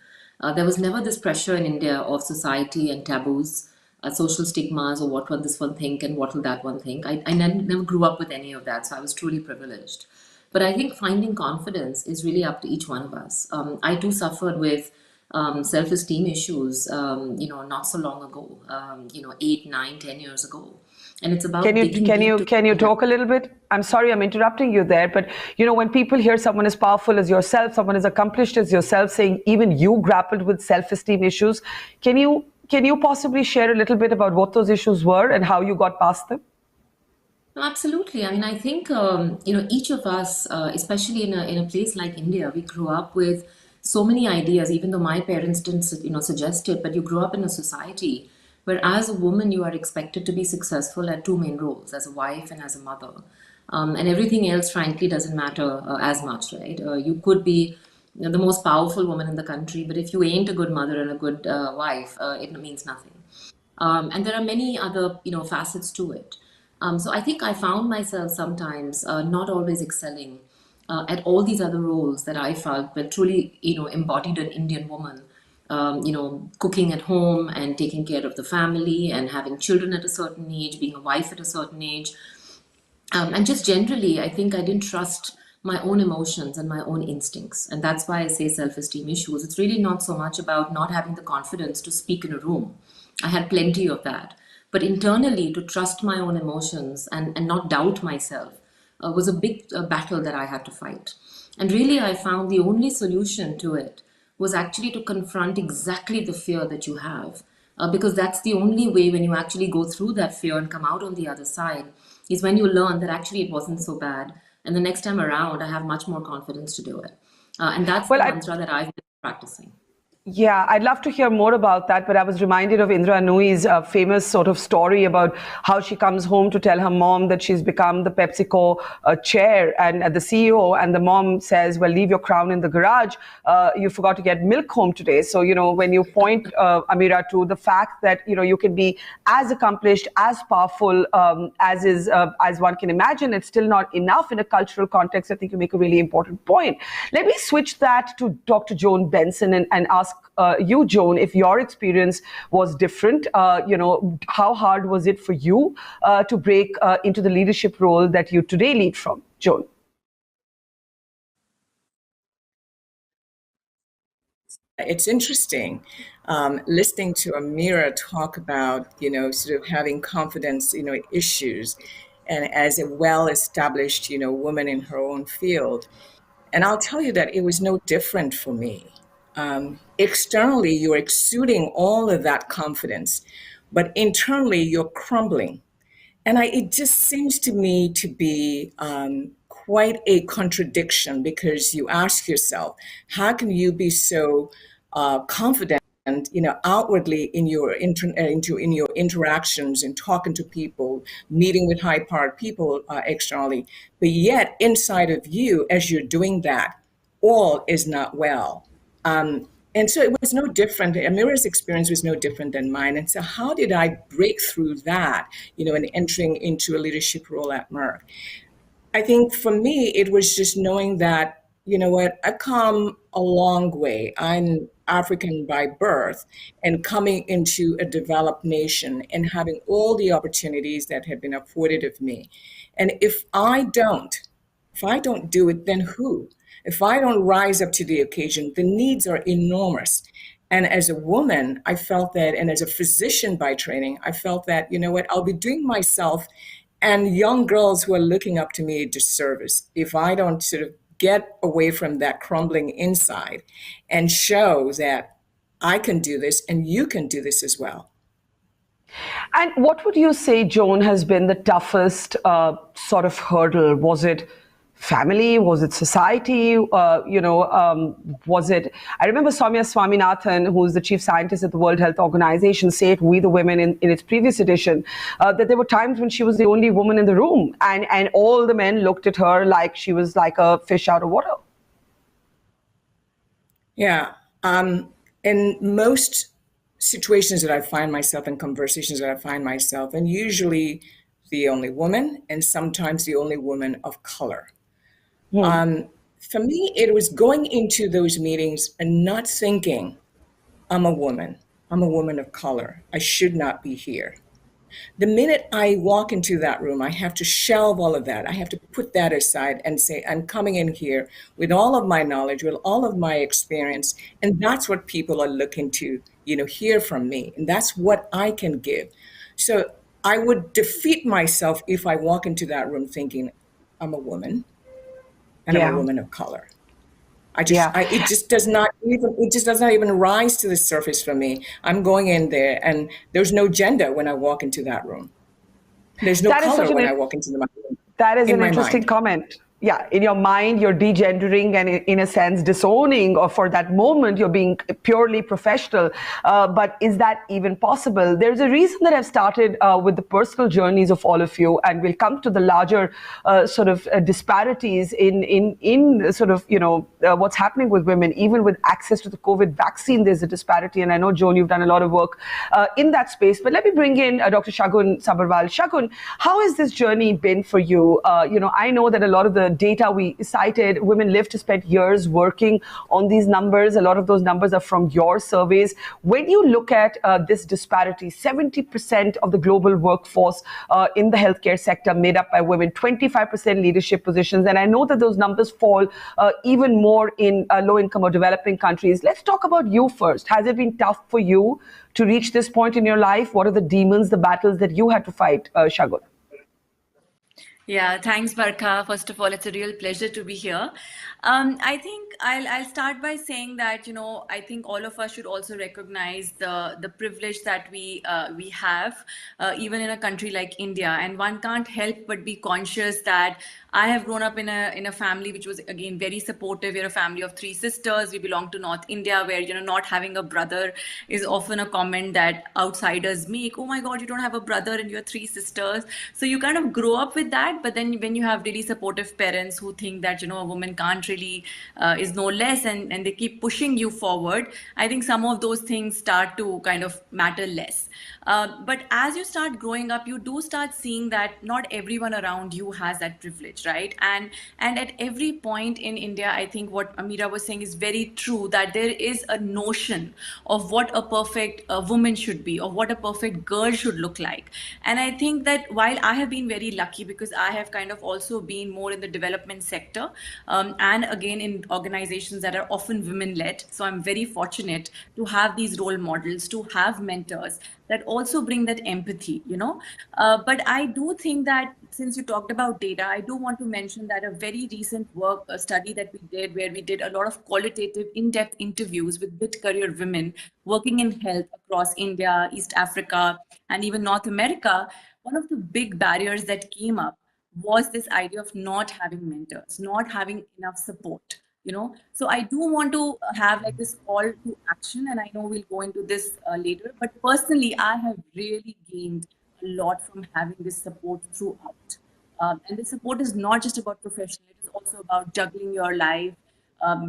[SPEAKER 8] There was never this pressure in India of society and taboos, social stigmas, or what will this one think and what will that one think. I never grew up with any of that, so I was truly privileged. But I think finding confidence is really up to each one of us. I too suffered with self-esteem issues, not so long ago, 8, 9, 10 years ago. And it's about
[SPEAKER 1] can you talk a little bit? I'm sorry, I'm interrupting you there, but when people hear someone as powerful as yourself, someone as accomplished as yourself, saying even you grappled with self-esteem issues, can you possibly share a little bit about what those issues were and how you got past them?
[SPEAKER 8] No, absolutely. I mean, I think each of us, especially in a place like India, we grew up with so many ideas. Even though my parents didn't suggest it, but you grew up in a society where, as a woman, you are expected to be successful at two main roles: as a wife and as a mother. And everything else, frankly, doesn't matter as much, right? You could be the most powerful woman in the country, but if you ain't a good mother and a good wife, it means nothing. And there are many other facets to it. So I think I found myself sometimes not always excelling at all these other roles that I felt were truly embodied an Indian woman. Cooking at home and taking care of the family and having children at a certain age, being a wife at a certain age. And just generally, I think I didn't trust my own emotions and my own instincts. And that's why I say self-esteem issues. It's really not so much about not having the confidence to speak in a room. I had plenty of that. But internally, to trust my own emotions and not doubt myself was a big battle that I had to fight. And really, I found the only solution to it was actually to confront exactly the fear that you have. Because that's the only way, when you actually go through that fear and come out on the other side, is when you learn that actually it wasn't so bad. And the next time around, I have much more confidence to do it. And that's the mantra that I've been practicing.
[SPEAKER 1] Yeah, I'd love to hear more about that, but I was reminded of Indra Nooyi's famous sort of story about how she comes home to tell her mom that she's become the PepsiCo chair and the CEO, and the mom says, well, leave your crown in the garage. You forgot to get milk home today. So, when you point, Meera, to the fact that, you can be as accomplished, as powerful as one can imagine, it's still not enough in a cultural context. I think you make a really important point. Let me switch that to Dr. Joan Benson and ask you, Joan, if your experience was different. How hard was it for you to break into the leadership role that you today lead from, Joan?
[SPEAKER 9] It's interesting listening to Meera talk about, sort of having confidence, issues, and as a well-established, woman in her own field. And I'll tell you that it was no different for me. Externally, you're exuding all of that confidence, but internally, you're crumbling. And it just seems to me to be quite a contradiction, because you ask yourself, how can you be so confident, outwardly in your interactions and talking to people, meeting with high-powered people externally, but yet inside of you, as you're doing that, all is not well. And so it was no different. Meera's experience was no different than mine. And so how did I break through that, and entering into a leadership role at Merck? I think for me, it was just knowing that, I've come a long way. I African by birth and coming into a developed nation and having all the opportunities that have been afforded of me. And if I don't do it, then who? If I don't rise up to the occasion, the needs are enormous. And as a woman, I felt that, and as a physician by training, I felt that, you know what, I'll be doing myself and young girls who are looking up to me a disservice if I don't sort of get away from that crumbling inside and show that I can do this and you can do this as well.
[SPEAKER 1] And what would you say, Joan, has been the toughest sort of hurdle? Was it family? Was it society? Was it... I remember Soumya Swaminathan, who's the chief scientist at the World Health Organization, said, We the Women, in its previous edition, that there were times when she was the only woman in the room and all the men looked at her like she was like a fish out of water.
[SPEAKER 9] Yeah. In most situations that I find myself in, conversations that I find myself, and usually the only woman and sometimes the only woman of color. For me, it was going into those meetings and not thinking, I'm a woman of color, I should not be here. The minute I walk into that room, I have to shelve all of that. I have to put that aside and say, I'm coming in here with all of my knowledge, with all of my experience. And that's what people are looking to, hear from me. And that's what I can give. So I would defeat myself if I walk into that room thinking I'm a woman and I'm a woman of color. It just does not even rise to the surface for me. I'm going in there and there's no gender when I walk into that room. There's no color when I walk into the room.
[SPEAKER 1] That is an interesting comment. Yeah, in your mind, you're degendering and in a sense disowning, or for that moment, you're being purely professional. But is that even possible? There's a reason that I've started with the personal journeys of all of you, and we'll come to the larger disparities in sort of, what's happening with women. Even with access to the COVID vaccine, there's a disparity. And I know, Joan, you've done a lot of work in that space. But let me bring in Dr. Shagun Sabarwal. Shagun, how has this journey been for you? I know that a lot of the data we cited, women live to spend years working on these numbers. A lot of those numbers are from your surveys. When you look at this disparity, 70% of the global workforce in the healthcare sector made up by women, 25% leadership positions. And I know that those numbers fall even more in low-income or developing countries. Let's talk about you first. Has it been tough for you to reach this point in your life? What are the demons, the battles that you had to fight, Shagun?
[SPEAKER 10] Yeah, thanks, Barkha. First of all, it's a real pleasure to be here. I think I'll start by saying that, I think all of us should also recognize the privilege that we have, even in a country like India. And one can't help but be conscious that I have grown up in a family which was, again, very supportive. We're a family of 3 sisters. We belong to North India, where, not having a brother is often a comment that outsiders make. Oh my God, you don't have a brother and you're 3 sisters. So you kind of grow up with that. But then when you have really supportive parents who think that, a woman can't really, is no less, and they keep pushing you forward, I think some of those things start to kind of matter less. But as you start growing up, you do start seeing that not everyone around you has that privilege, right? And at every point in India, I think what Meera was saying is very true, that there is a notion of what a perfect woman should be, or what a perfect girl should look like. And I think that while I have been very lucky, because I have kind of also been more in the development sector, and again in organizations that are often women-led. So I'm very fortunate to have these role models, to have mentors that also bring that empathy, But I do think that since you talked about data, I do want to mention that a very recent study that we did, where we did a lot of qualitative, in-depth interviews with mid-career women working in health across India, East Africa, and even North America. One of the big barriers that came up was this idea of not having mentors, not having enough support. So I do want to have like this call to action, and I know we'll go into this later, but personally, I have really gained a lot from having this support throughout. And this support is not just about professional, it is also about juggling your life,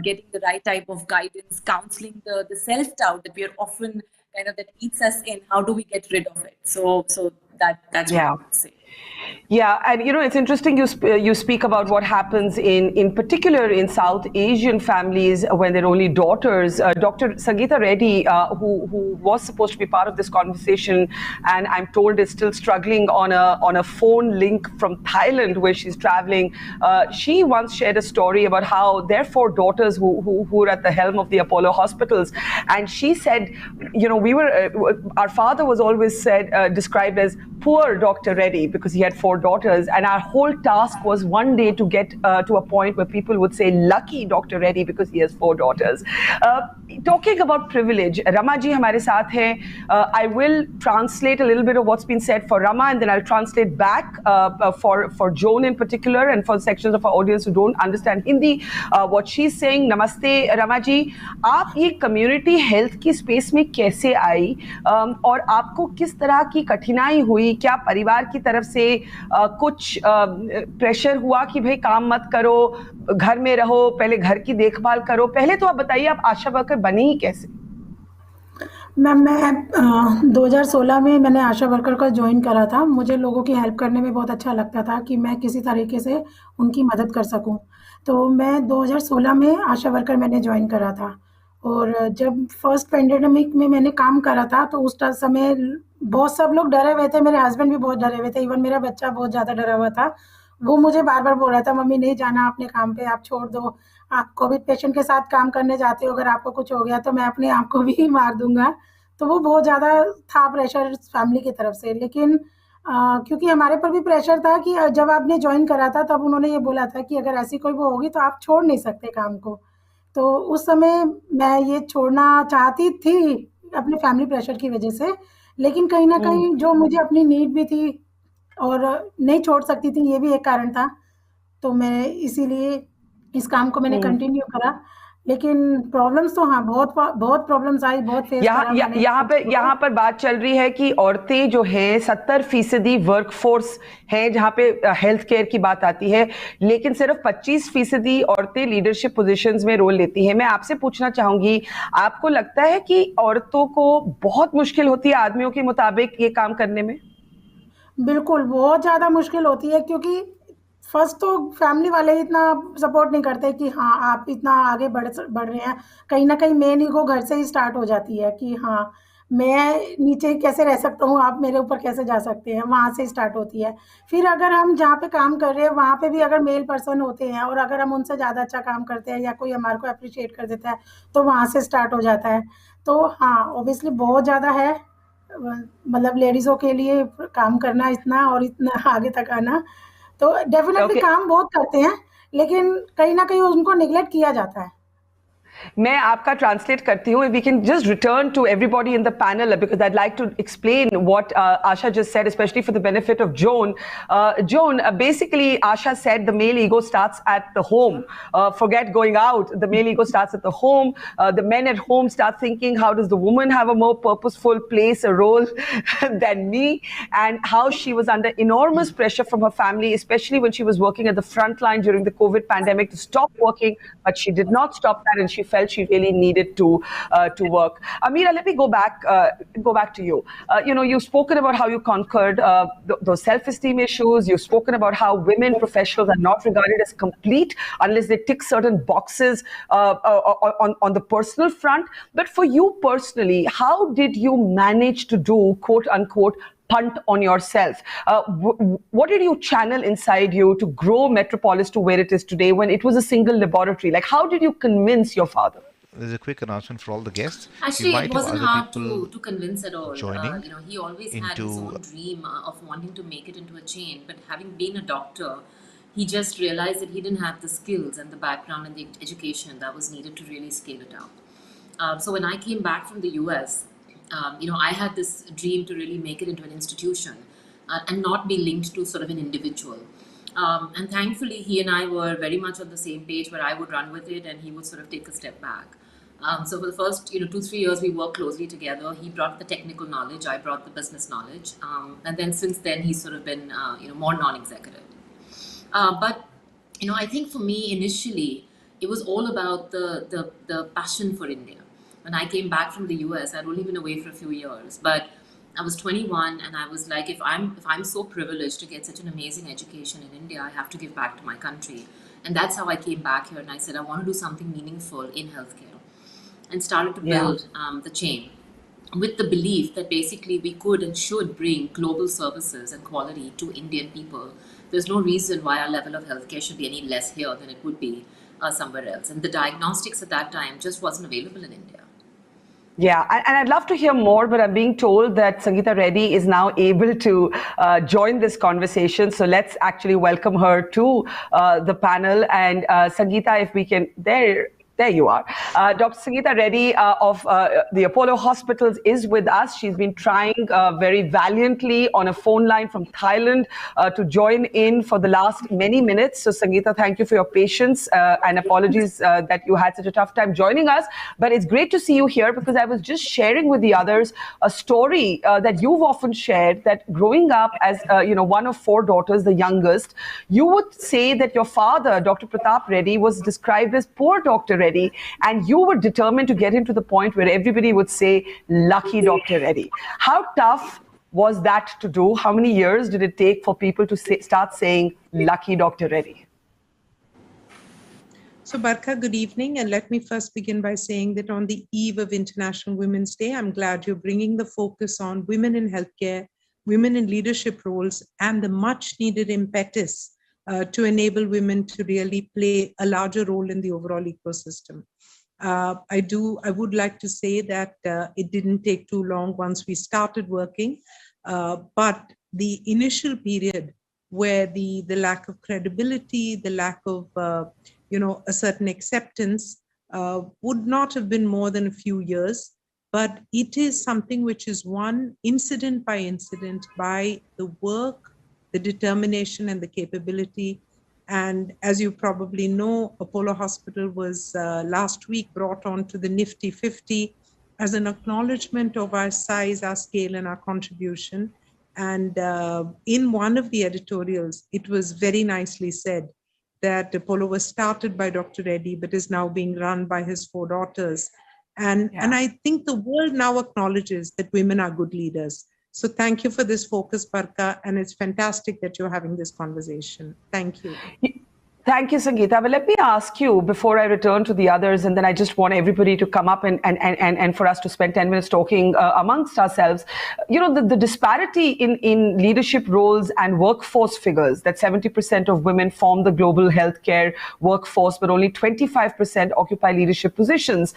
[SPEAKER 10] getting the right type of guidance, counseling the self-doubt that we are often that eats us in. How do we get rid of it? So that's what I would say.
[SPEAKER 1] Yeah, and it's interesting you speak about what happens in particular in South Asian families when they're only daughters. Dr. Sangeeta Reddy, who was supposed to be part of this conversation, and I'm told is still struggling on a phone link from Thailand where she's traveling. She once shared a story about how their four daughters who were at the helm of the Apollo hospitals, and she said, we were our father was always described as poor Dr. Reddy because he had four daughters, and our whole task was one day to get to a point where people would say lucky Dr. Reddy because he has four daughters. Talking about privilege, Rama ji hamare saath hai. I will translate a little bit of what's been said for Rama, and then I'll translate back for Joan in particular, and for sections of our audience who don't understand Hindi. What she's saying, Namaste Rama ji, आप ये community health की space में कैसे आई, और आपको किस तरह की कठिनाई हुई? क्या परिवार की तरफ से कुछ प्रेशर हुआ कि भाई काम मत करो, घर में रहो, पहले घर की देखभाल करो? पहले तो आप बताइए, आप आशा वर्कर बनी ही कैसे?
[SPEAKER 11] मैम, मैं 2016 में मैंने आशा वर्कर का ज्वाइन करा था। मुझे लोगों की हेल्प करने में बहुत अच्छा लगता था कि मैं किसी तरीके से उनकी मदद कर सकूं। तो मैं 2016 में आशा वर्कर मैंने ज्वाइन करा था, और जब फर्स्ट पैंडेमिक में मैंने काम करा था तो उस समय बहुत सब लोग डरे हुए थे। मेरे हस्बैंड भी बहुत डरे हुए थे, इवन मेरा बच्चा बहुत ज़्यादा डरा हुआ था। वो मुझे बार-बार बोल रहा था, मम्मी नहीं जाना अपने काम पे, आप छोड़ दो, आप कोविड पेशेंट के साथ काम करने जाते हो, अगर आपको कुछ हो गया तो मैं अपने आप को भी मार दूँगा। तो वो बहुत ज़्यादा था प्रेशर फैमिली की तरफ से। लेकिन क्योंकि हमारे पर भी प्रेशर था कि जब आपने ज्वाइन करा था तब उन्होंने ये बोला था कि अगर ऐसी कोई वो होगी तो आप छोड़ नहीं सकते काम को। तो उस समय मैं ये छोड़ना चाहती थी अपने फैमिली प्रेशर की वजह से, लेकिन कहीं न कहीं जो मुझे अपनी नीड भी थी और नहीं छोड़ सकती थी, ये भी एक कारण था। तो मैं इसीलिए इस काम को मैंने कंटिन्यू करा। लेकिन प्रॉब्लम्स तो हाँ, बहुत प्रॉब्लम्स आई, बहुत फेस करा मैंने।
[SPEAKER 1] यहाँ पर बात चल रही है कि औरतें जो है 70% वर्कफोर्स है जहाँ पे हेल्थ केयर की बात आती है, लेकिन सिर्फ 25% औरतें लीडरशिप पोजीशंस में रोल लेती हैं। मैं आपसे पूछना चाहूंगी, आपको लगता है कि औरतों को बहुत मुश्किल होती है आदमियों के मुताबिक ये काम करने में?
[SPEAKER 11] बिल्कुल, बहुत ज़्यादा मुश्किल होती है, क्योंकि फर्स्ट तो फैमिली वाले इतना सपोर्ट नहीं करते कि हाँ, आप इतना आगे बढ़ रहे हैं। कहीं न कहीं मेन ईगो घर से ही स्टार्ट हो जाती है कि हाँ, मैं नीचे कैसे रह सकता हूँ, आप मेरे ऊपर कैसे जा सकते हैं, वहाँ से स्टार्ट होती है। फिर अगर हम जहाँ पे काम कर रहे हैं, वहाँ पे भी अगर मेल पर्सन होते हैं और अगर हम उनसे ज़्यादा अच्छा काम करते हैं या कोई हमारे को एप्रिशिएट कर देता है, तो वहाँ से स्टार्ट हो जाता है। तो हाँ, ऑब्वियसली बहुत ज़्यादा है, मतलब लेडीज़ों के लिए काम करना इतना और इतना आगे तक आना। तो डेफिनेटली काम बहुत करते हैं, लेकिन कहीं न कहीं उनको नेग्लेक्ट किया जाता है।
[SPEAKER 1] मैं आपका ट्रांसलेट करती हूँ. We can just return to everybody in the panel because I'd like to explain what Asha just said, especially for the benefit of Joan. Joan, basically Asha said the male ego starts at the home. Forget going out. The male ego starts at the home. The men at home start thinking, how does the woman have a more purposeful place, a role than me? And how she was under enormous pressure from her family, especially when she was working at the front line during the COVID pandemic, to stop working, but she did not stop that, and she felt she really needed to work. Meera, let me go back to you. You've spoken about how you conquered those self-esteem issues. You've spoken about how women professionals are not regarded as complete unless they tick certain boxes on the personal front. But for you personally, how did you manage to do, quote unquote, punt on yourself? What did you channel inside you to grow Metropolis to where it is today when it was a single laboratory? Like, how did you convince your father?
[SPEAKER 12] There's a quick announcement for all the guests.
[SPEAKER 8] Actually, it wasn't hard to convince at all.
[SPEAKER 12] Joining
[SPEAKER 8] he always had his own dream of wanting to make it into a chain. But having been a doctor, he just realized that he didn't have the skills and the background and the education that was needed to really scale it out. So when I came back from the US, I had this dream to really make it into an institution and not be linked to sort of an individual. And thankfully, he and I were very much on the same page, where I would run with it and he would sort of take a step back. So for the first 2-3 years, we worked closely together. He brought the technical knowledge, I brought the business knowledge. And then since then, he's sort of been more non-executive. But I think for me, initially, it was all about the passion for India. When I came back from the US, I'd only been away for a few years, but I was 21, and I was like, if I'm so privileged to get such an amazing education in India, I have to give back to my country. And that's how I came back here, and I said I want to do something meaningful in healthcare, and started to
[SPEAKER 1] Yeah.
[SPEAKER 8] build the chain with the belief that basically we could and should bring global services and quality to Indian people. There's no reason why our level of healthcare should be any less here than it would be somewhere else. And the diagnostics at that time just wasn't available in India.
[SPEAKER 1] Yeah, and I'd love to hear more, but I'm being told that Sangeeta Reddy is now able to join this conversation. So let's actually welcome her to the panel. And Sangeeta, if we can, there you are. Dr. Sangeeta Reddy of the Apollo Hospitals is with us. She's been trying very valiantly on a phone line from Thailand to join in for the last many minutes. So Sangeeta, thank you for your patience and apologies that you had such a tough time joining us. But it's great to see you here because I was just sharing with the others a story that you've often shared, that growing up as one of 4 daughters, the youngest, you would say that your father, Dr. Pratap Reddy, was described as poor Dr. Reddy, and you were determined to get him to the point where everybody would say, lucky Dr. Reddy. How tough was that to do? How many years did it take for people to start saying, lucky Dr. Reddy?
[SPEAKER 13] So, Barkha, good evening. And let me first begin by saying that on the eve of International Women's Day, I'm glad you're bringing the focus on women in healthcare, women in leadership roles, and the much needed impetus to enable women to really play a larger role in the overall ecosystem. I would like to say that it didn't take too long once we started working, but the initial period where the lack of credibility, the lack of a certain acceptance would not have been more than a few years, but it is something which is won incident by incident by the work, the determination and the capability. And as you probably know, Apollo Hospital was last week brought on to the Nifty 50 as an acknowledgement of our size, our scale, and our contribution. And in one of the editorials, it was very nicely said that Apollo was started by Dr. Reddy, but is now being run by his 4 daughters. And I think the world now acknowledges that women are good leaders. So thank you for this focus, Barkha, and it's fantastic that you're having this conversation. Thank you.
[SPEAKER 1] Thank you, Sangeeta. But let me ask you before I return to the others, and then I just want everybody to come up and for us to spend 10 minutes talking amongst ourselves. The disparity in leadership roles and workforce figures, that 70% of women form the global healthcare workforce, but only 25% occupy leadership positions.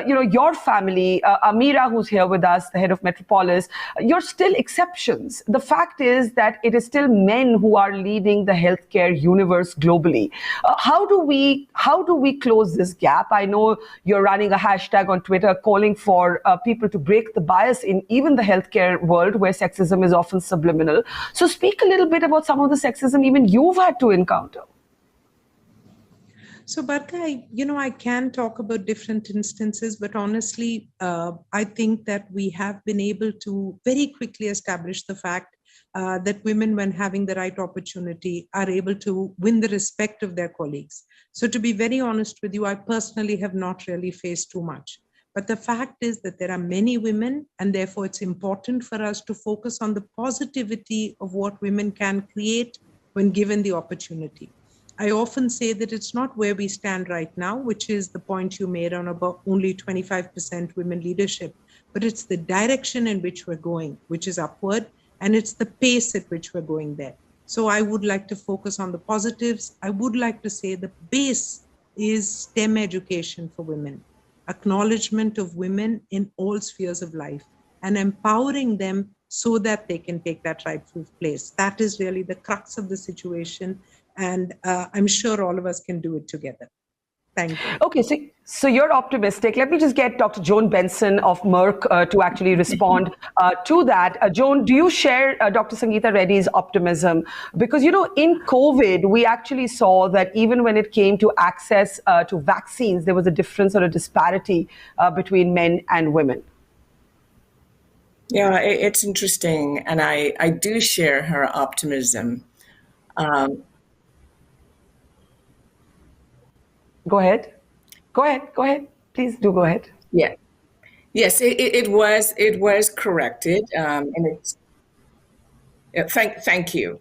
[SPEAKER 1] Your family, Meera, who's here with us, the head of Metropolis, you're still exceptions. The fact is that it is still men who are leading the healthcare universe globally. How do we close this gap? I know you're running a hashtag on Twitter calling for people to break the bias in even the healthcare world where sexism is often subliminal. So speak a little bit about some of the sexism even you've had to encounter.
[SPEAKER 13] So, Barkha, I can talk about different instances, but honestly, I think that we have been able to very quickly establish the fact that women, when having the right opportunity, are able to win the respect of their colleagues. So to be very honest with you, I personally have not really faced too much. But the fact is that there are many women, and therefore it's important for us to focus on the positivity of what women can create when given the opportunity. I often say that it's not where we stand right now, which is the point you made on about only 25% women leadership, but it's the direction in which we're going, which is upward. And it's the pace at which we're going there. So I would like to focus on the positives. I would like to say the base is STEM education for women, acknowledgement of women in all spheres of life, and empowering them so that they can take that rightful place. That is really the crux of the situation. And I'm sure all of us can do it together. Thank you.
[SPEAKER 1] Okay, so you're optimistic. Let me just get Dr. Joan Benson of Merck to actually respond to that. Joan, do you share Dr. Sangeeta Reddy's optimism? Because, in COVID, we actually saw that even when it came to access to vaccines, there was a difference or a disparity between men and women.
[SPEAKER 9] Yeah, it's interesting. And I do share her optimism.
[SPEAKER 1] Go ahead. Please do go ahead.
[SPEAKER 9] Yeah. Yes, it was corrected, and it's thank you.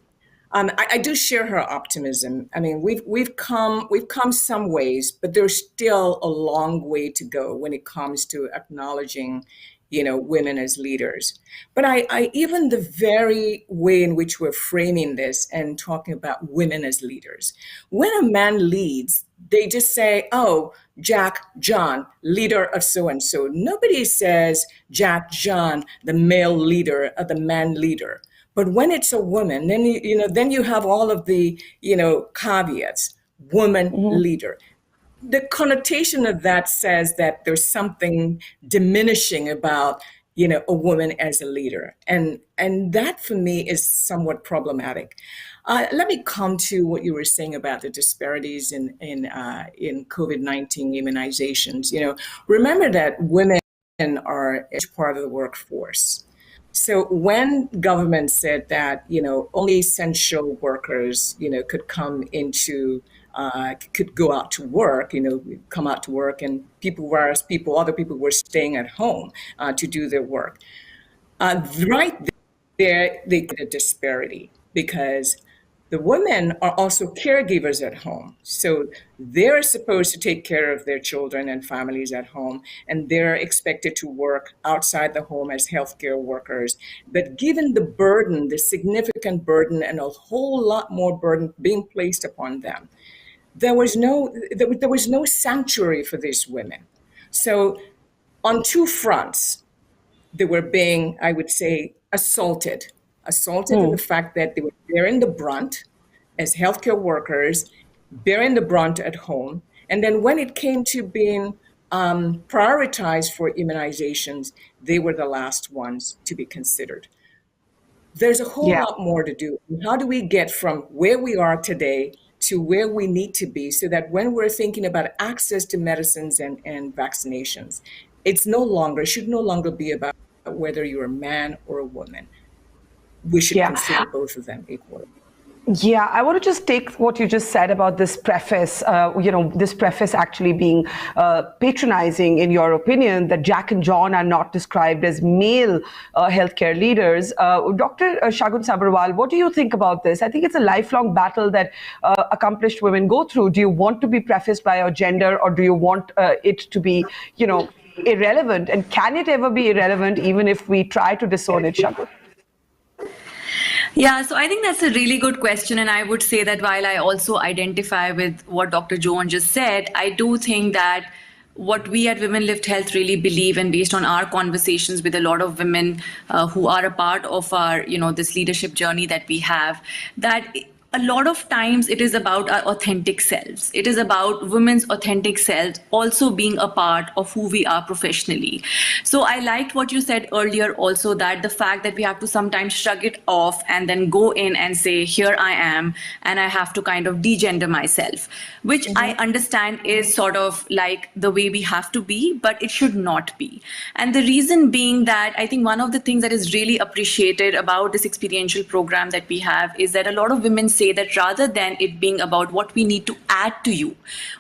[SPEAKER 9] I do share her optimism. I mean, we've come some ways, but there's still a long way to go when it comes to acknowledging, women as leaders. But I even the very way in which we're framing this and talking about women as leaders, when a man leads, they just say, "Oh, Jack John, leader of so and so." Nobody says Jack John, the male leader, or the man leader. But when it's a woman, then then you have all of the caveats. Woman leader. The connotation of that says that there's something diminishing about a woman as a leader, and that for me is somewhat problematic. Let me come to what you were saying about the disparities in COVID-19 immunizations. Remember that women are a part of the workforce. So when government said that only essential workers could come into could go out to work, come out to work, and other people were staying at home to do their work. Right there, they get a disparity because the women are also caregivers at home. So they're supposed to take care of their children and families at home, and they're expected to work outside the home as healthcare workers. But given the burden, the significant burden, and a whole lot more burden being placed upon them, there was no sanctuary for these women. So on two fronts, they were being, I would say, assaulted in the fact that they were bearing the brunt as healthcare workers, bearing the brunt at home. And then when it came to being prioritized for immunizations, they were the last ones to be considered. There's a whole lot more to do. How do we get from where we are today to where we need to be so that when we're thinking about access to medicines and vaccinations, should no longer be about whether you're a man or a woman. We should consider both of them equally.
[SPEAKER 1] Yeah, I want to just take what you just said about this preface, this preface actually being patronizing in your opinion, that Jack and John are not described as male healthcare leaders. Dr. Shagun Sabharwal, what do you think about this? I think it's a lifelong battle that accomplished women go through. Do you want to be prefaced by your gender, or do you want it to be, irrelevant? And can it ever be irrelevant even if we try to disown it, Shagun?
[SPEAKER 10] Yeah, so I think that's a really good question. And I would say that while I also identify with what Dr. Joan just said, I do think that what we at Women Lift Health really believe, and based on our conversations with a lot of women who are a part of our, this leadership journey that we have, that a lot of times it is about our authentic selves. It is about women's authentic selves also being a part of who we are professionally. So I liked what you said earlier also, that the fact that we have to sometimes shrug it off and then go in and say, here I am, and I have to kind of degender myself, which I understand is sort of like the way we have to be, but it should not be. And the reason being that I think one of the things that is really appreciated about this experiential program that we have is that a lot of women say that rather than it being about what we need to add to you,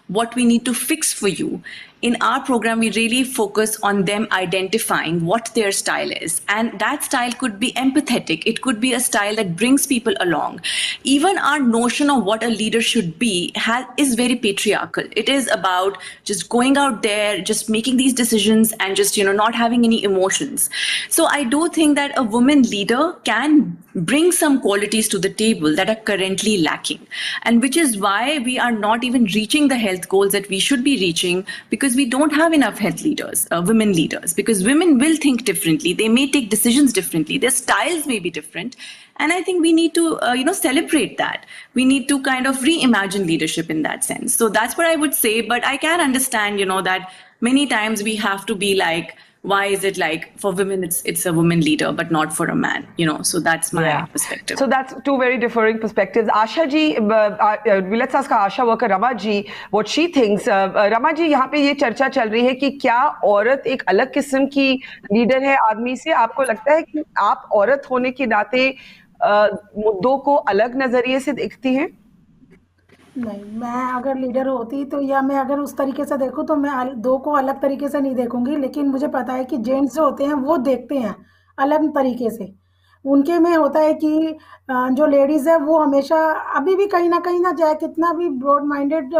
[SPEAKER 10] what we need to fix for you, in our program, we really focus on them identifying what their style is. And that style could be empathetic. It could be a style that brings people along. Even our notion of what a leader should be is very patriarchal. It is about just going out there, just making these decisions and just, not having any emotions. So I do think that a woman leader can bring some qualities to the table that are currently lacking. And which is why we are not even reaching the health goals that we should be reaching, because we don't have enough health leaders, women leaders, because women will think differently. They may take decisions differently. Their styles may be different. And I think we need to, celebrate that. We need to kind of reimagine leadership in that sense. So that's what I would say. But I can understand, that many times we have to be like, why is it like for women it's a woman leader but not for a man, so that's my perspective.
[SPEAKER 1] So that's two very differing perspectives. Asha ji, let's ask Asha worker Rama ji what she thinks. Rama ji, यहाँ पे ये चर्चा चल रही है कि क्या औरत एक अलग किस्म की लीडर है आदमी से? आपको लगता है कि आप औरत होने के नाते मुद्दों को अलग नजरिए से देखती हैं?
[SPEAKER 11] नहीं, मैं अगर लीडर होती तो या मैं अगर उस तरीके से देखूँ तो मैं 2 को अलग तरीके से नहीं देखूँगी, लेकिन मुझे पता है कि जेंट्स जो होते हैं वो देखते हैं अलग तरीके से। उनके में होता है कि जो लेडीज़ है वो हमेशा अभी भी कहीं न कहीं ना चाहे कितना भी ब्रॉड माइंडेड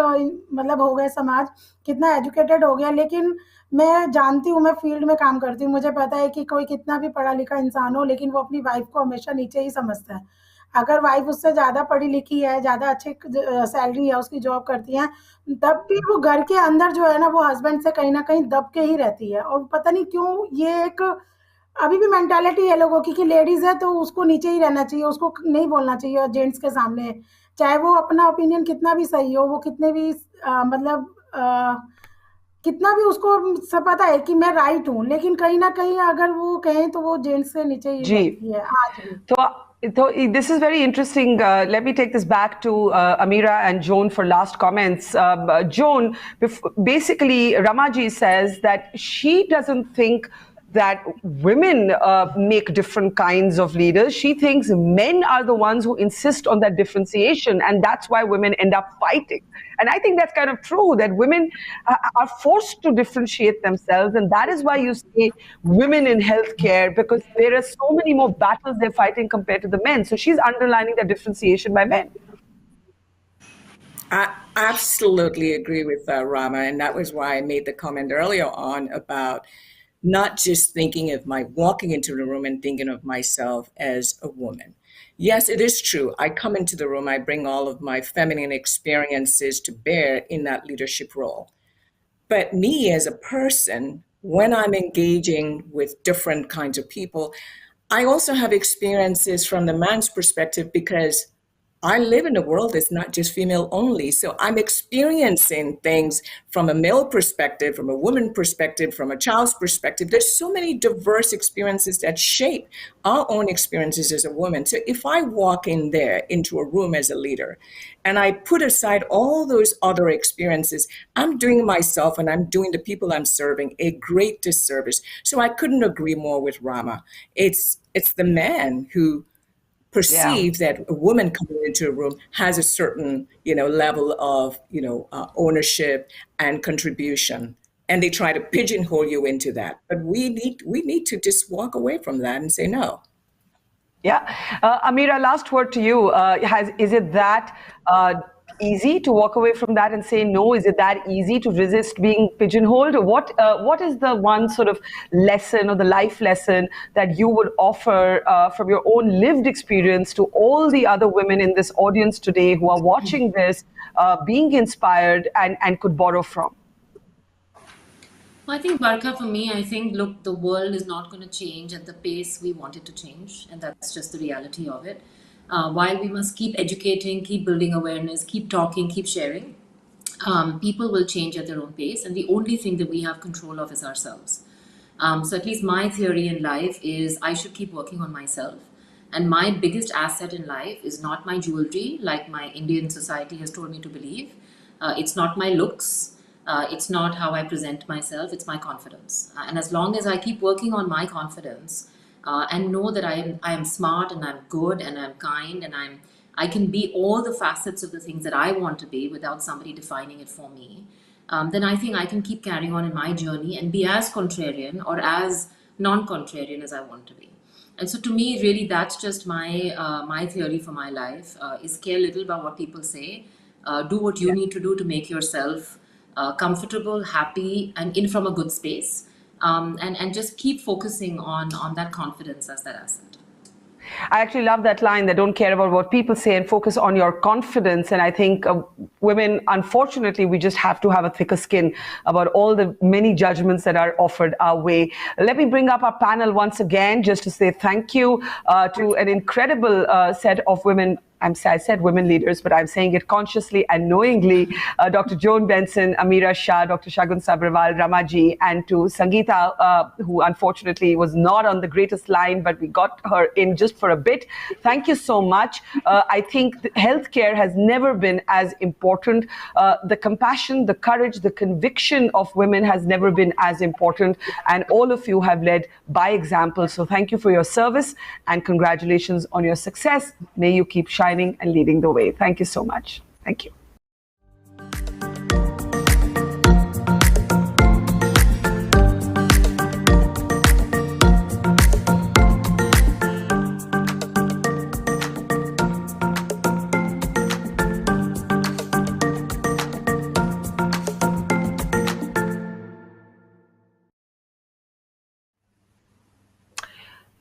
[SPEAKER 11] मतलब हो गए समाज, कितना एजुकेटेड हो गया, लेकिन मैं जानती हूँ, मैं फील्ड में काम करती हूँ, मुझे पता है कि कोई कितना भी पढ़ा-लिखा इंसान हो लेकिन वो अपनी वाइफ़ को हमेशा नीचे ही समझता है। अगर वाइफ उससे ज़्यादा पढ़ी-लिखी है, ज़्यादा अच्छी सैलरी है, उसकी जॉब करती हैं, तब भी वो घर के अंदर जो है ना, वो हस्बैंड से कहीं न कहीं दब के ही रहती है और पता नहीं क्यों ये एक अभी भी मेंटालिटी है लोगों की कि लेडीज़ है तो उसको नीचे ही रहना चाहिए, उसको नहीं बोलना चाहिए जेंट्स के सामने। चाहे वो अपना ओपिनियन कितना भी सही हो, वो कितने भी मतलब कितना भी उसको सब पता है कि मैं राइट हूँ, लेकिन कहीं न कहीं अगर वो कहें तो वो जेंट्स से नीचे ही
[SPEAKER 1] जी।
[SPEAKER 11] रहती है आज भी।
[SPEAKER 1] So this is very interesting. Let me take this back to Ameera and Joan for last comments. Joan, basically, Ramaji says that she doesn't think that women make different kinds of leaders. She thinks men are the ones who insist on that differentiation, and that's why women end up fighting. And I think that's kind of true, that women are forced to differentiate themselves, and that is why you say women in healthcare, because there are so many more battles they're fighting compared to the men. So she's underlining the differentiation by men.
[SPEAKER 9] I absolutely agree with Rama, and that was why I made the comment earlier on about not just thinking of walking into the room and thinking of myself as a woman. Yes, it is true. I come into the room, I bring all of my feminine experiences to bear in that leadership role. But me as a person, when I'm engaging with different kinds of people, I also have experiences from the man's perspective because I live in a world that's not just female only. So I'm experiencing things from a male perspective, from a woman perspective, from a child's perspective. There's so many diverse experiences that shape our own experiences as a woman. So if I walk in there into a room as a leader and I put aside all those other experiences, I'm doing myself and I'm doing the people I'm serving a great disservice. So I couldn't agree more with Rama. It's the man who perceive that a woman coming into a room has a certain, level of, ownership and contribution, and they try to pigeonhole you into that. But we need to just walk away from that and say no.
[SPEAKER 1] Yeah, Ameera, last word to you. Is it that easy to walk away from that and say no? Is it that easy to resist being pigeonholed? What is the one sort of lesson or the life lesson that you would offer from your own lived experience to all the other women in this audience today who are watching this, being inspired and could borrow from?
[SPEAKER 8] I think, Barkha, for me, I think, look, the world is not going to change at the pace we want it to change, and that's just the reality of it. While we must keep educating, keep building awareness, keep talking, keep sharing, people will change at their own pace, and the only thing that we have control of is ourselves. So at least my theory in life is I should keep working on myself. And my biggest asset in life is not my jewelry, like my Indian society has told me to believe. It's not my looks. It's not how I present myself. It's my confidence. And as long as I keep working on my confidence and know that I am smart and I'm good and I'm kind and I can be all the facets of the things that I want to be without somebody defining it for me, then I think I can keep carrying on in my journey and be as contrarian or as non-contrarian as I want to be. And so to me, really, that's just my theory for my life, is care little about what people say. Do what you need to do to make yourself comfortable, happy, and in from a good space. And just keep focusing on that confidence as that asset.
[SPEAKER 1] I actually love that line, that don't care about what people say and focus on your confidence. And I think women, unfortunately, we just have to have a thicker skin about all the many judgments that are offered our way. Let me bring up our panel once again just to say thank you to an incredible set of women. I said women leaders, but I'm saying it consciously and knowingly. Dr. Joan Benson, Ameera Shah, Dr. Shagun Sabharwal, Ramaji, and to Sangeeta, who unfortunately was not on the greatest line, but we got her in just for a bit. Thank you so much. I think healthcare has never been as important. The compassion, the courage, the conviction of women has never been as important. And all of you have led by example. So thank you for your service and congratulations on your success. May you keep shining and leading the way. Thank you so much. Thank you.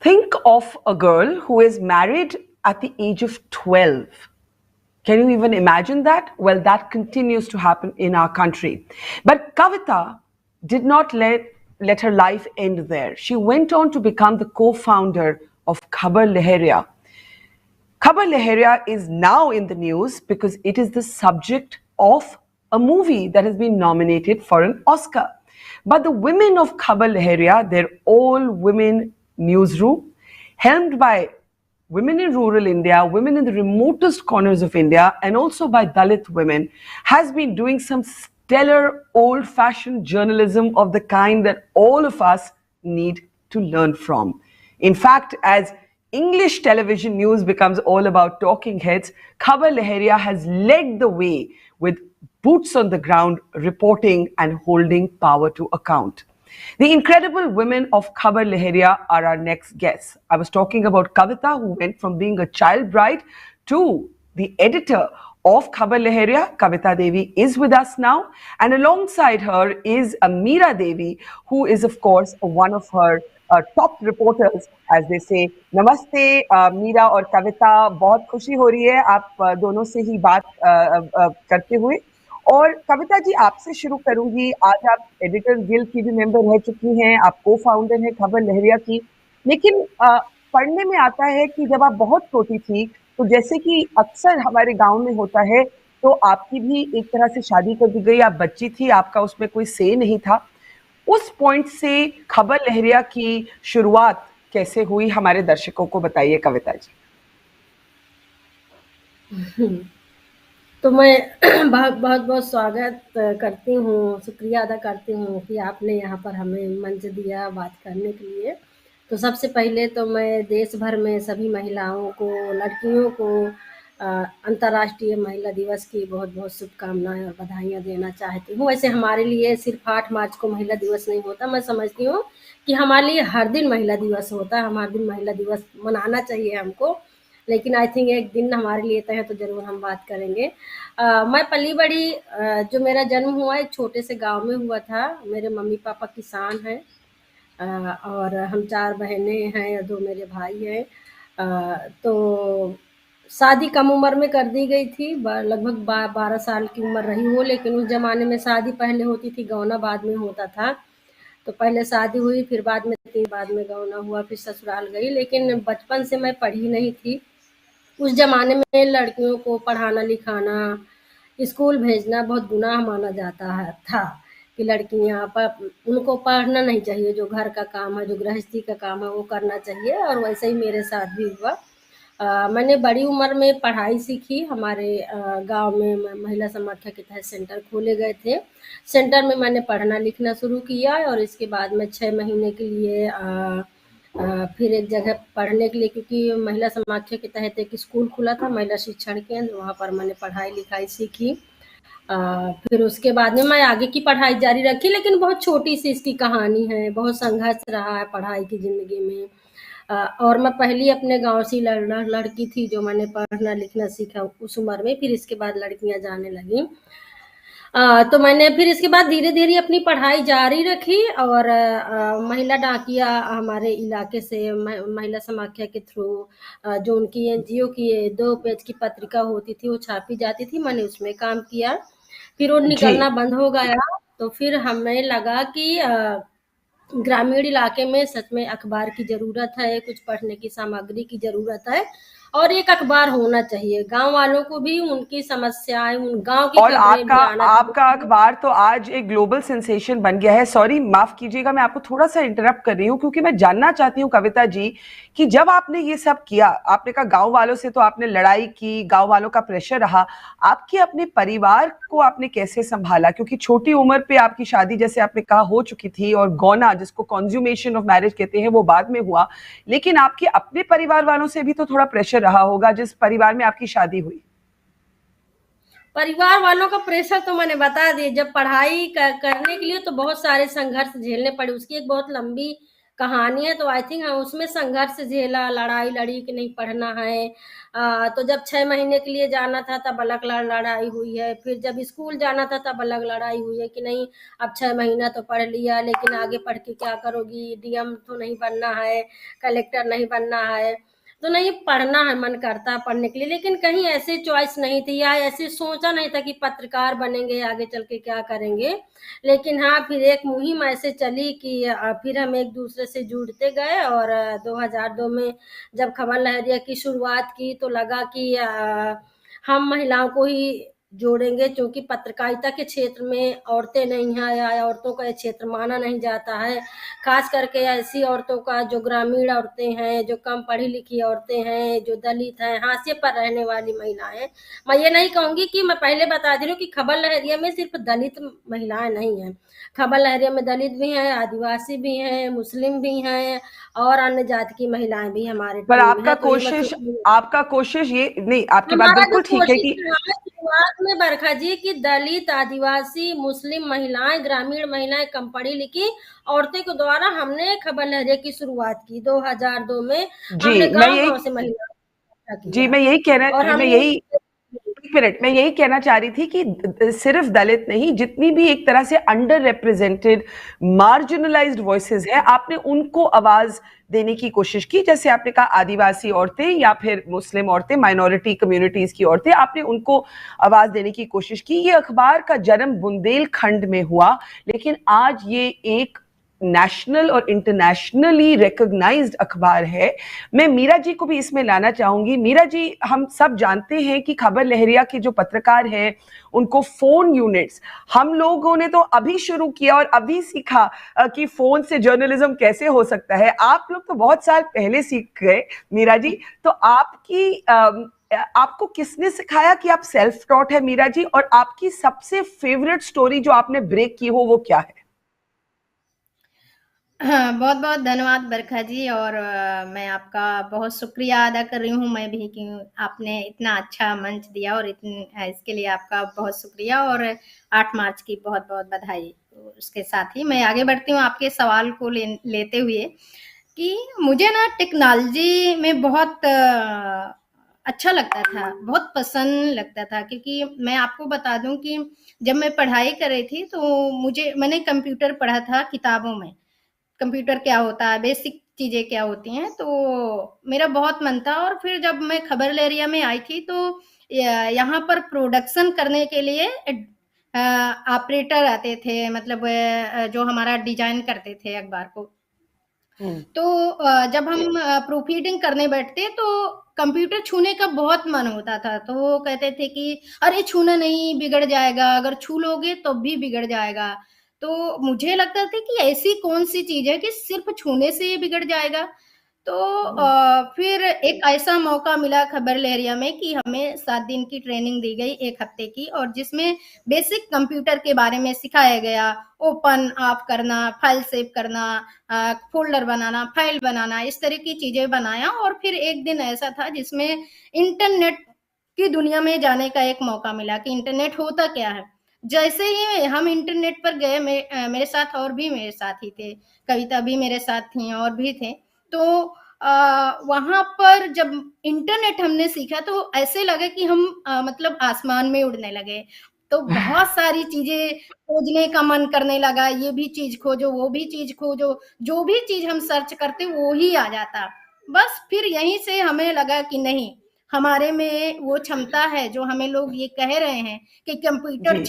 [SPEAKER 1] Think of a girl who is married at the age of 12. Can you even imagine that? Well, that continues to happen in our country. But Kavita did not let her life end there. She went on to become the co-founder of Khabar Lahariya. Khabar Lahariya is now in the news because it is the subject of a movie that has been nominated for an Oscar. But the women of Khabar Lahariya, they're all women newsroom, helmed by women in rural India, women in the remotest corners of India, and also by Dalit women, has been doing some stellar old-fashioned journalism of the kind that all of us need to learn from. In fact, as English television news becomes all about talking heads, Khabar Lahariya has led the way with boots on the ground, reporting and holding power to account. The incredible women of Khabar Lahariya are our next guests. I was talking about Kavita, who went from being a child bride to the editor of Khabar Lahariya. Kavita Devi is with us now, and alongside her is Meera Devi, who is of course one of her top reporters, as they say. नमस्ते मीरा और कविता, बहुत खुशी हो रही है आप दोनों से ही बात करते हुए। और कविता जी, आपसे शुरू करूंगी। आज आप एडिटर्स गिल्ड की भी मेंबर रह चुकी हैं, आप को फाउंडर हैं खबर लहरिया की, लेकिन पढ़ने में आता है कि जब आप बहुत छोटी थी तो जैसे कि अक्सर हमारे गांव में होता है, तो आपकी भी एक तरह से शादी कर दी गई, आप बच्ची थी, आपका उसमें कोई से नहीं था। उस पॉइंट से खबर लहरिया की शुरुआत कैसे हुई, हमारे दर्शकों को बताइए कविता जी।
[SPEAKER 14] तो मैं बहुत बहुत स्वागत करती हूँ, शुक्रिया अदा करती हूँ कि आपने यहाँ पर हमें मंच दिया बात करने के लिए। तो सबसे पहले तो मैं देश भर में सभी महिलाओं को, लड़कियों को अंतर्राष्ट्रीय महिला दिवस की बहुत बहुत शुभकामनाएं और बधाइयाँ देना चाहती हूँ। वैसे हमारे लिए सिर्फ 8 मार्च को महिला दिवस नहीं होता, मैं समझती हूँ कि हमारे लिए हर दिन महिला दिवस होता है, हमारे दिन महिला दिवस मनाना चाहिए हमको, लेकिन आई थिंक एक दिन हमारे लिए तय है तो ज़रूर हम बात करेंगे। मैं पली बड़ी जो मेरा जन्म हुआ एक छोटे से गांव में हुआ था। मेरे मम्मी पापा किसान हैं और हम 4 बहनें हैं और 2 मेरे भाई हैं। तो शादी कम उम्र में कर दी गई थी, लगभग 12 साल की उम्र रही हो, लेकिन उस ज़माने में शादी पहले होती थी, गौना बाद में होता था। तो पहले शादी हुई, फिर बाद में गौना हुआ, फिर ससुराल गई, लेकिन बचपन से मैं पढ़ी नहीं थी। उस ज़माने में लड़कियों को पढ़ाना लिखाना, स्कूल भेजना बहुत गुनाह माना जाता था कि लड़कियां उनको पढ़ना नहीं चाहिए, जो घर का काम है, जो गृहस्थी का काम है वो करना चाहिए, और वैसे ही मेरे साथ भी हुआ। मैंने बड़ी उम्र में पढ़ाई सीखी। हमारे गांव में महिला समाख्या के तहत सेंटर खोले गए थे। सेंटर में मैंने पढ़ना लिखना शुरू किया और इसके बाद में 6 महीने के लिए फिर एक जगह पढ़ने के लिए, क्योंकि महिला समाख्या के तहत एक स्कूल खुला था, महिला शिक्षण केंद्र, वहाँ पर मैंने पढ़ाई लिखाई सीखी। फिर उसके बाद में मैं आगे की पढ़ाई जारी रखी, लेकिन बहुत छोटी सी इसकी कहानी है, बहुत संघर्ष रहा है पढ़ाई की ज़िंदगी में। और मैं पहली अपने गांव से लड़की थी जो मैंने पढ़ना लिखना सीखा उस उम्र में। फिर इसके बाद लड़कियां जाने लगी, तो मैंने फिर इसके बाद धीरे धीरे अपनी पढ़ाई जारी रखी और महिला डाकिया हमारे इलाके से महिला समाख्या के थ्रू जो उनकी एनजीओ की 2 पेज की पत्रिका होती थी वो छापी जाती थी, मैंने उसमें काम किया। फिर वो निकलना बंद हो गया, तो फिर हमें लगा कि ग्रामीण इलाके में सच में अखबार की ज़रूरत है, कुछ पढ़ने की सामग्री की ज़रूरत है और एक अखबार होना चाहिए। गांव वालों को भी उनकी समस्याएं, उन गांव की
[SPEAKER 1] और
[SPEAKER 14] खबरें भी आना
[SPEAKER 1] आपका अखबार तो आज एक ग्लोबल सेंसेशन बन गया है। सॉरी, माफ कीजिएगा, मैं आपको थोड़ा सा इंटरप्ट कर रही हूँ, क्योंकि मैं जानना चाहती हूँ कविता जी कि जब आपने ये सब किया, आपने कहा गांव वालों से तो आपने लड़ाई की, गांव वालों का प्रेशर रहा, आपके अपने परिवार को आपने कैसे संभाला? क्योंकि छोटी उम्र पे आपकी शादी, जैसे आपने कहा, हो चुकी थी और गौना, जिसको कॉन्ज्यूमेशन ऑफ मैरिज कहते हैं, वो बाद में हुआ, लेकिन आपके अपने परिवार वालों से भी तो थोड़ा प्रेशर रहा होगा जिस परिवार में आपकी शादी हुई।
[SPEAKER 14] परिवार वालों का प्रेशर तो मैंने बता दिया। जब पढ़ाई करने के लिए तो बहुत सारे संघर्ष झेलने पड़े, उसकी एक बहुत लंबी कहानी है, तो आई थिंक उसमें संघर्ष झेला, लड़ाई लड़ी कि नहीं पढ़ना है। तो जब 6 महीने के लिए जाना था तब अलग लड़ाई हुई है, फिर जब स्कूल जाना था तब अलग लड़ाई हुई है कि नहीं अब 6 महीना तो पढ़ लिया, लेकिन आगे पढ़ के क्या करोगी, डीएम तो नहीं बनना है, कलेक्टर नहीं बनना है, तो नहीं पढ़ना है, मन करता है पढ़ने के लिए, लेकिन कहीं ऐसी चॉइस नहीं थी या ऐसे सोचा नहीं था कि पत्रकार बनेंगे, आगे चल के क्या करेंगे। लेकिन हाँ, फिर एक मुहिम ऐसे चली कि फिर हम एक दूसरे से जुड़ते गए, और 2002 में जब खबर लहरिया की शुरुआत की तो लगा कि हम महिलाओं को ही जोड़ेंगे, क्योंकि पत्रकारिता के क्षेत्र में औरतें नहीं हैं या औरतों का ये क्षेत्र माना नहीं जाता है, खास करके ऐसी औरतों का जो ग्रामीण औरतें हैं, जो कम पढ़ी लिखी औरतें हैं, जो दलित हैं, हाशिए पर रहने वाली महिलाएं हैं। मैं ये नहीं कहूंगी कि, मैं पहले बता दे रही हूँ कि खबर लहरिया में सिर्फ दलित महिलाएं नहीं हैं, खबर लहरिया में दलित भी हैं, आदिवासी भी हैं, मुस्लिम भी हैं और अन्य जाति की महिलाएं भी हमारे
[SPEAKER 1] पर
[SPEAKER 14] टीम में
[SPEAKER 1] आपका
[SPEAKER 14] है। तो ये
[SPEAKER 1] कोशिश ये नहीं, आपकी बात
[SPEAKER 14] हमारा जो
[SPEAKER 1] बिल्कुल ठीक है
[SPEAKER 14] कोशिश
[SPEAKER 1] कि
[SPEAKER 14] रहा है शुरुआत में बरखा जी की दलित, आदिवासी, मुस्लिम महिलाएं, ग्रामीण महिलाएं, कम पढ़ी लिखी औरतें के द्वारा हमने खबर लहरिया की शुरुआत की 2002 में। हमने
[SPEAKER 1] जी,
[SPEAKER 14] गांव गांव से महिलाओं को इकट्ठा
[SPEAKER 1] जी
[SPEAKER 14] किया,
[SPEAKER 1] मैं यही कहना
[SPEAKER 14] और
[SPEAKER 1] मैं
[SPEAKER 14] हमने
[SPEAKER 1] यही एक मिनट, मैं यही कहना चाह रही थी कि सिर्फ दलित नहीं, जितनी भी एक तरह से अंडर रिप्रेजेंटेड मार्जिनलाइज्ड वॉइसेस हैं, आपने उनको आवाज देने की कोशिश की। जैसे आपने कहा आदिवासी औरतें या फिर मुस्लिम औरतें, माइनॉरिटी कम्युनिटीज की औरतें, आपने उनको आवाज देने की कोशिश की। ये अखबार का जन्म बुंदेलखंड में हुआ, लेकिन आज ये एक नेशनल और इंटरनेशनली रिकॉग्नाइज्ड अखबार है। मैं मीरा जी को भी इसमें लाना चाहूंगी। मीरा जी, हम सब जानते हैं कि खबर लहरिया के जो पत्रकार हैं उनको फोन यूनिट्स, हम लोगों ने तो अभी शुरू किया और अभी सीखा कि फोन से जर्नलिज्म कैसे हो सकता है। आप लोग तो बहुत साल पहले सीख गए। मीरा जी, तो आपको किसने सिखाया कि आप सेल्फ टॉट है मीरा जी, और आपकी सबसे फेवरेट स्टोरी जो आपने ब्रेक की हो वो क्या है?
[SPEAKER 15] हाँ, बहुत-बहुत धन्यवाद बरखा जी, और मैं आपका बहुत शुक्रिया अदा कर रही हूँ मैं भी कि आपने इतना अच्छा मंच दिया, और इसके लिए आपका बहुत शुक्रिया, और 8 मार्च की बहुत-बहुत बधाई। तो उसके साथ ही मैं आगे बढ़ती हूँ आपके सवाल को लेते हुए कि मुझे ना टेक्नोलॉजी में बहुत अच्छा लगता था, बहुत पसंद लगता था, क्योंकि मैं आपको बता दूँ कि जब मैं पढ़ाई कर रही थी तो मैंने कंप्यूटर पढ़ा था किताबों में। कंप्यूटर क्या होता है, बेसिक चीज़ें क्या होती हैं, तो मेरा बहुत मन था। और फिर जब मैं खबर लहरिया में आई थी तो यहाँ पर प्रोडक्शन करने के लिए ऑपरेटर आते थे, मतलब जो हमारा डिजाइन करते थे अखबार को। तो जब हम प्रूफ रीडिंग करने बैठते तो कंप्यूटर छूने का बहुत मन होता था, तो वो कहते थे कि अरे छूना नहीं, बिगड़ जाएगा, अगर छू लोगे तो भी बिगड़ जाएगा। तो मुझे लगता था कि ऐसी कौन सी चीज है कि सिर्फ छूने से ये बिगड़ जाएगा। तो फिर एक ऐसा मौका मिला खबर लहरिया में कि हमें 7 दिन की ट्रेनिंग दी गई, 1 हफ्ते की, और जिसमें बेसिक कंप्यूटर के बारे में सिखाया गया। ओपन ऑफ करना, फाइल सेव करना, फोल्डर बनाना, फाइल बनाना, इस तरह की चीजें बनाया। और फिर एक दिन ऐसा था जिसमें इंटरनेट की दुनिया में जाने का एक मौका मिला कि इंटरनेट होता क्या है। जैसे ही हम इंटरनेट पर गए, मेरे साथ और भी मेरे साथी थे, कविता भी मेरे साथ थी और भी थे। तो वहां पर जब इंटरनेट हमने सीखा तो ऐसे लगे कि हम मतलब आसमान में उड़ने लगे। तो बहुत सारी चीजें खोजने का मन करने लगा, ये भी चीज खोजो, वो भी चीज खोजो, जो भी चीज हम सर्च करते वो ही आ जाता। बस फिर यहीं से हमें लगा कि नहीं, हमारे में वो क्षमता है जो हमें लोग ये कह रहे हैं कि कंप्यूटर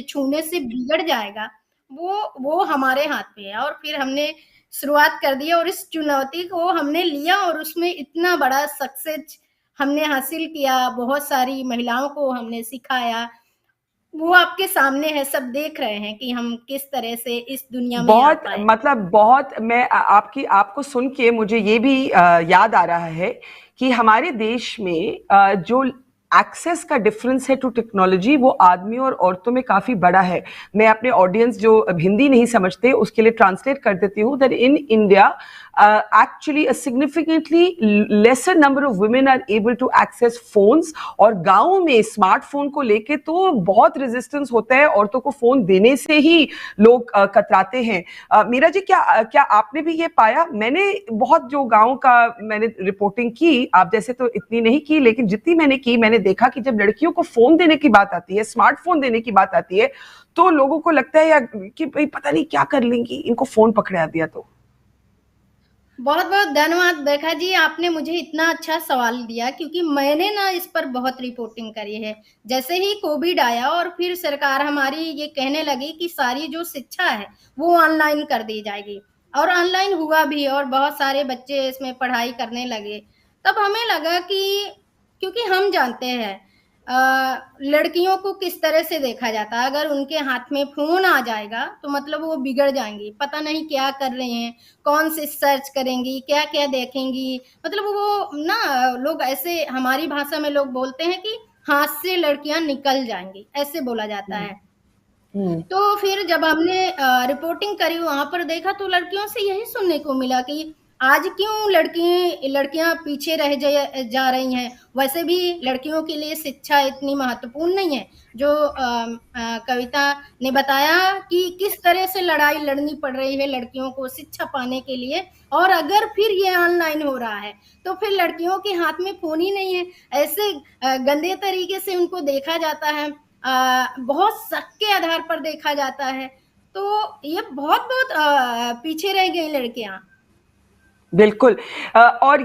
[SPEAKER 15] छूने से बिगड़ जाएगा, वो हमारे हाथ पे है। और फिर हमने शुरुआत कर दी, और इस चुनौती को हमने लिया और उसमें इतना बड़ा सक्सेस हमने हासिल किया। बहुत सारी महिलाओं को हमने सिखाया। वो आपके सामने है, सब देख रहे हैं कि हम किस तरह से इस दुनिया में आ पाए।
[SPEAKER 1] बहुत मैं आपको सुन के मुझे ये भी याद आ रहा है कि हमारे देश में जो एक्सेस का डिफरेंस है टू टेक्नोलॉजी वो आदमी और औरतों में काफी बड़ा है. मैं अपने ऑडियंस जो हिंदी नहीं समझते उसके लिए ट्रांसलेट कर देती हूँ that in India actually a significantly lesser number of women are able to access phones. और गाँव में स्मार्टफोन को लेके तो बहुत रेजिस्टेंस होता है, औरतों को फोन देने से ही लोग कतराते हैं. मीरा जी, क्या आपने भी ये पाया? मैंने बहुत जो गाँव का मैंने रिपोर्टिंग की, आप जैसे तो इतनी नहीं की, लेकिन जितनी मैंने की मैंने देखा कि जब लड़कियों को फोन देने की बात आती है, स्मार्टफोन देने की बात आती है, तो लोगों को लगता है यार कि भाई पता नहीं क्या कर लेंगी, इनको फोन पकड़ा दिया तो.
[SPEAKER 15] बहुत बहुत धन्यवाद बरखा जी, आपने मुझे इतना अच्छा सवाल दिया, क्योंकि मैंने ना इस पर बहुत रिपोर्टिंग करी है. जैसे ही कोविड आया और फिर सरकार हमारी ये कहने लगी कि सारी जो शिक्षा है वो ऑनलाइन कर दी जाएगी, और ऑनलाइन हुआ भी और बहुत सारे बच्चे इसमें पढ़ाई करने लगे. तब हमें लगा कि क्योंकि हम जानते हैं लड़कियों को किस तरह से देखा जाता है, अगर उनके हाथ में फोन आ जाएगा तो मतलब वो बिगड़ जाएंगी, पता नहीं क्या कर रहे हैं, कौन से सर्च करेंगी, क्या क्या देखेंगी. मतलब वो ना लोग ऐसे, हमारी भाषा में लोग बोलते हैं कि हाथ से लड़कियां निकल जाएंगी, ऐसे बोला जाता है. तो फिर जब हमने रिपोर्टिंग करी, वहां पर देखा तो लड़कियों से यही सुनने को मिला कि आज क्यों लड़कियां पीछे रह जा रही हैं. वैसे भी लड़कियों के लिए शिक्षा इतनी महत्वपूर्ण नहीं है. जो कविता ने बताया कि किस तरह से लड़ाई लड़नी पड़ रही है लड़कियों को शिक्षा पाने के लिए, और अगर फिर ये ऑनलाइन हो रहा है तो फिर लड़कियों के हाथ में फोन ही नहीं है. ऐसे गंदे तरीके से उनको देखा जाता है, बहुत शक के आधार पर देखा जाता है. तो ये बहुत बहुत पीछे रह गई लड़कियां.
[SPEAKER 1] बिल्कुल. और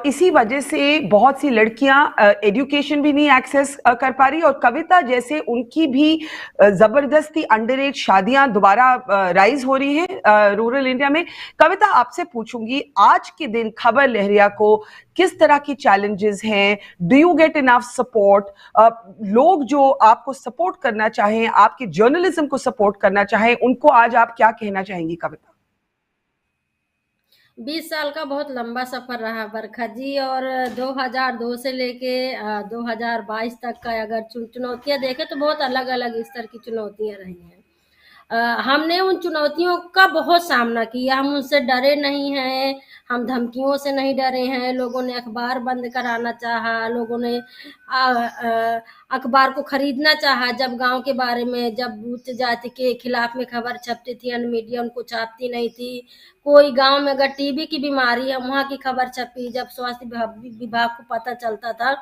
[SPEAKER 1] इसी वजह से बहुत सी लड़कियां एजुकेशन भी नहीं एक्सेस कर पा रही, और कविता जैसे उनकी भी जबरदस्ती अंडर एज शादियां दोबारा राइज हो रही हैं रूरल इंडिया में. कविता, आपसे पूछूंगी, आज के दिन खबर लहरिया को किस तरह की चैलेंजेस हैं? Do you get enough support? लोग जो आपको सपोर्ट करना चाहें, आपके जर्नलिज्म को सपोर्ट करना चाहें, उनको आज आप क्या कहना चाहेंगी कविता?
[SPEAKER 14] 20 साल का बहुत लंबा सफर रहा बरखा जी, और 2002 से लेके 2022 तक का अगर चुनौतियां देखें तो बहुत अलग अलग स्तर की चुनौतियां रही हैं. हमने उन चुनौतियों का बहुत सामना किया, हम उनसे डरे नहीं हैं, हम धमकियों से नहीं डरे हैं. लोगों ने अखबार बंद कराना चाहा, लोगों ने अखबार को खरीदना चाहा. जब गांव के बारे में, जब उच्च जाति के खिलाफ में खबर छपती थी, अन्य मीडिया उनको छापती नहीं थी. कोई गांव में अगर टीबी की बीमारी है, वहां की खबर छपी, जब स्वास्थ्य विभाग को पता चलता था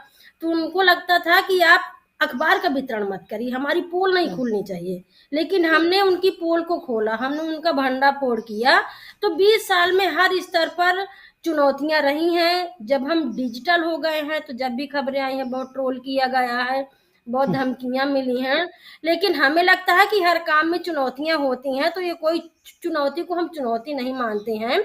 [SPEAKER 14] तो उनको लगता था कि आप अखबार का वितरण मत करिए, हमारी पोल नहीं खुलनी चाहिए. लेकिन हमने उनकी पोल को खोला, हमने उनका भंडा फोड़ किया. तो 20 साल में हर स्तर पर चुनौतियां रही हैं. जब हम डिजिटल हो गए हैं तो जब भी खबरें आई हैं बहुत ट्रोल किया गया है, बहुत धमकियां मिली हैं. लेकिन हमें लगता है कि हर काम में चुनौतियां होती हैं, तो ये कोई चुनौती को हम चुनौती नहीं मानते हैं.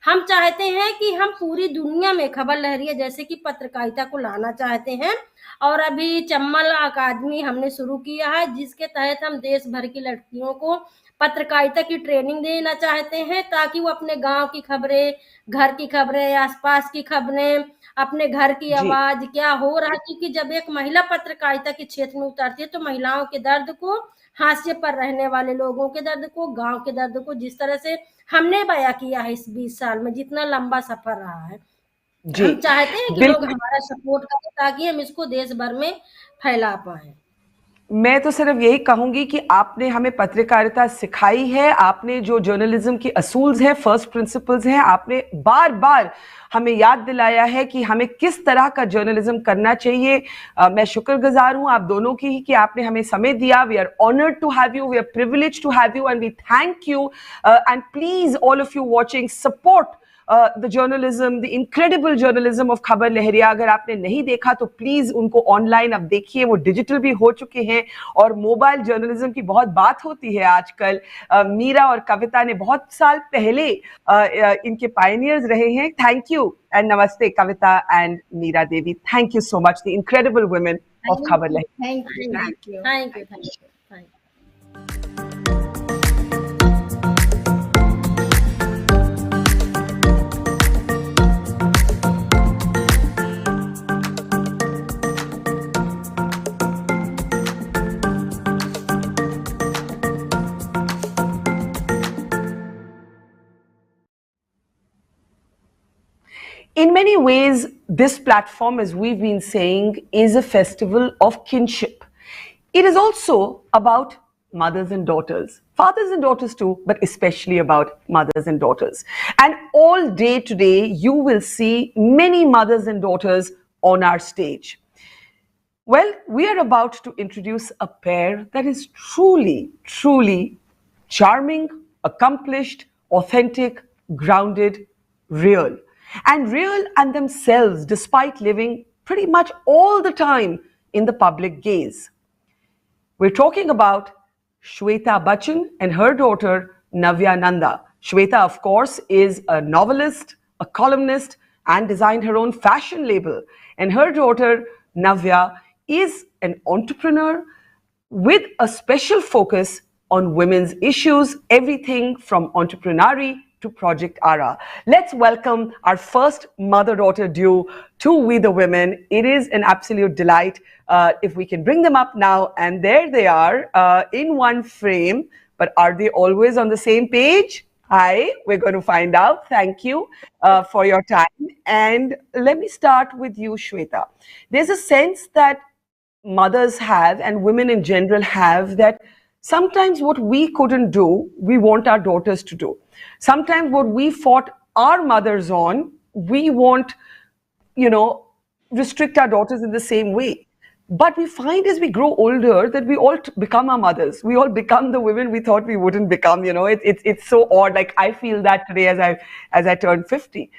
[SPEAKER 14] हम चाहते हैं कि हम पूरी दुनिया में खबर लहरिया जैसे कि पत्रकारिता को लाना चाहते हैं. और अभी चम्मल अकादमी हमने शुरू किया है, जिसके तहत हम देश भर की लड़कियों को पत्रकारिता की ट्रेनिंग देना चाहते हैं, ताकि वो अपने गांव की खबरें, घर की खबरें, आसपास की खबरें, अपने घर की आवाज क्या हो रहा है. क्योंकि जब एक महिला पत्रकारिता के क्षेत्र में उतरती है तो महिलाओं के दर्द को, हाशिए पर रहने वाले लोगों के दर्द को, गांव के दर्द को, जिस तरह से हमने बयां किया है इस 20 साल में, जितना लंबा सफर रहा है, हम चाहते हैं कि लोग हमारा सपोर्ट करें ताकि हम इसको देश भर में फैला पाए.
[SPEAKER 1] मैं तो सिर्फ यही कहूंगी कि आपने हमें पत्रकारिता सिखाई है, आपने जो जर्नलिज्म की असूल्स हैं, फर्स्ट प्रिंसिपल्स हैं, आपने बार बार हमें याद दिलाया है कि हमें किस तरह का जर्नलिज्म करना चाहिए. मैं शुक्रगुजार हूं आप दोनों की ही कि आपने हमें समय दिया. We are honoured to have you, we are privileged to have you, and we thank you. And please all of you watching, support the journalism, the incredible journalism of खबर लहरिया. अगर आपने नहीं देखा तो प्लीज उनको ऑनलाइन अब देखिए, वो डिजिटल भी हो चुके हैं, और मोबाइल जर्नलिज्म की बहुत बात होती है आजकल. मीरा और कविता ने बहुत साल पहले इनके पायनियर्स रहे हैं. Thank you and namaste Kavita and Meera Devi. Thank you so much, the incredible women of Khabar Lahariya.
[SPEAKER 14] Thank you, thank you, thank you.
[SPEAKER 1] In many ways, this platform, as we've been saying, is a festival of kinship. It is also about mothers and daughters, fathers and daughters too, but especially about mothers and daughters. And all day today, you will see many mothers and daughters on our stage. Well, we are about to introduce a pair that is truly, truly charming, accomplished, authentic, grounded, real. And real and themselves, despite living pretty much all the time in the public gaze. We're talking about Shweta Bachchan and her daughter Navya Nanda. Shweta, of course, is a novelist, a columnist, and designed her own fashion label. And her daughter Navya is an entrepreneur with a special focus on women's issues, everything from entrepreneurial to Project Ara. Let's welcome our first mother-daughter duo to We the Women. It is an absolute delight if we can bring them up now. And there they are in one frame. But are they always on the same page? Hi, we're going to find out. Thank you for your time. And let me start with you, Shweta. There's a sense that mothers have and women in general have that sometimes what we couldn't do, we want our daughters to do. Sometimes what we fought our mothers on, we won't, restrict our daughters in the same way. But we find as we grow older that we all become our mothers. We all become the women we thought we wouldn't become. It's so odd. Like I feel that today as I turn 50.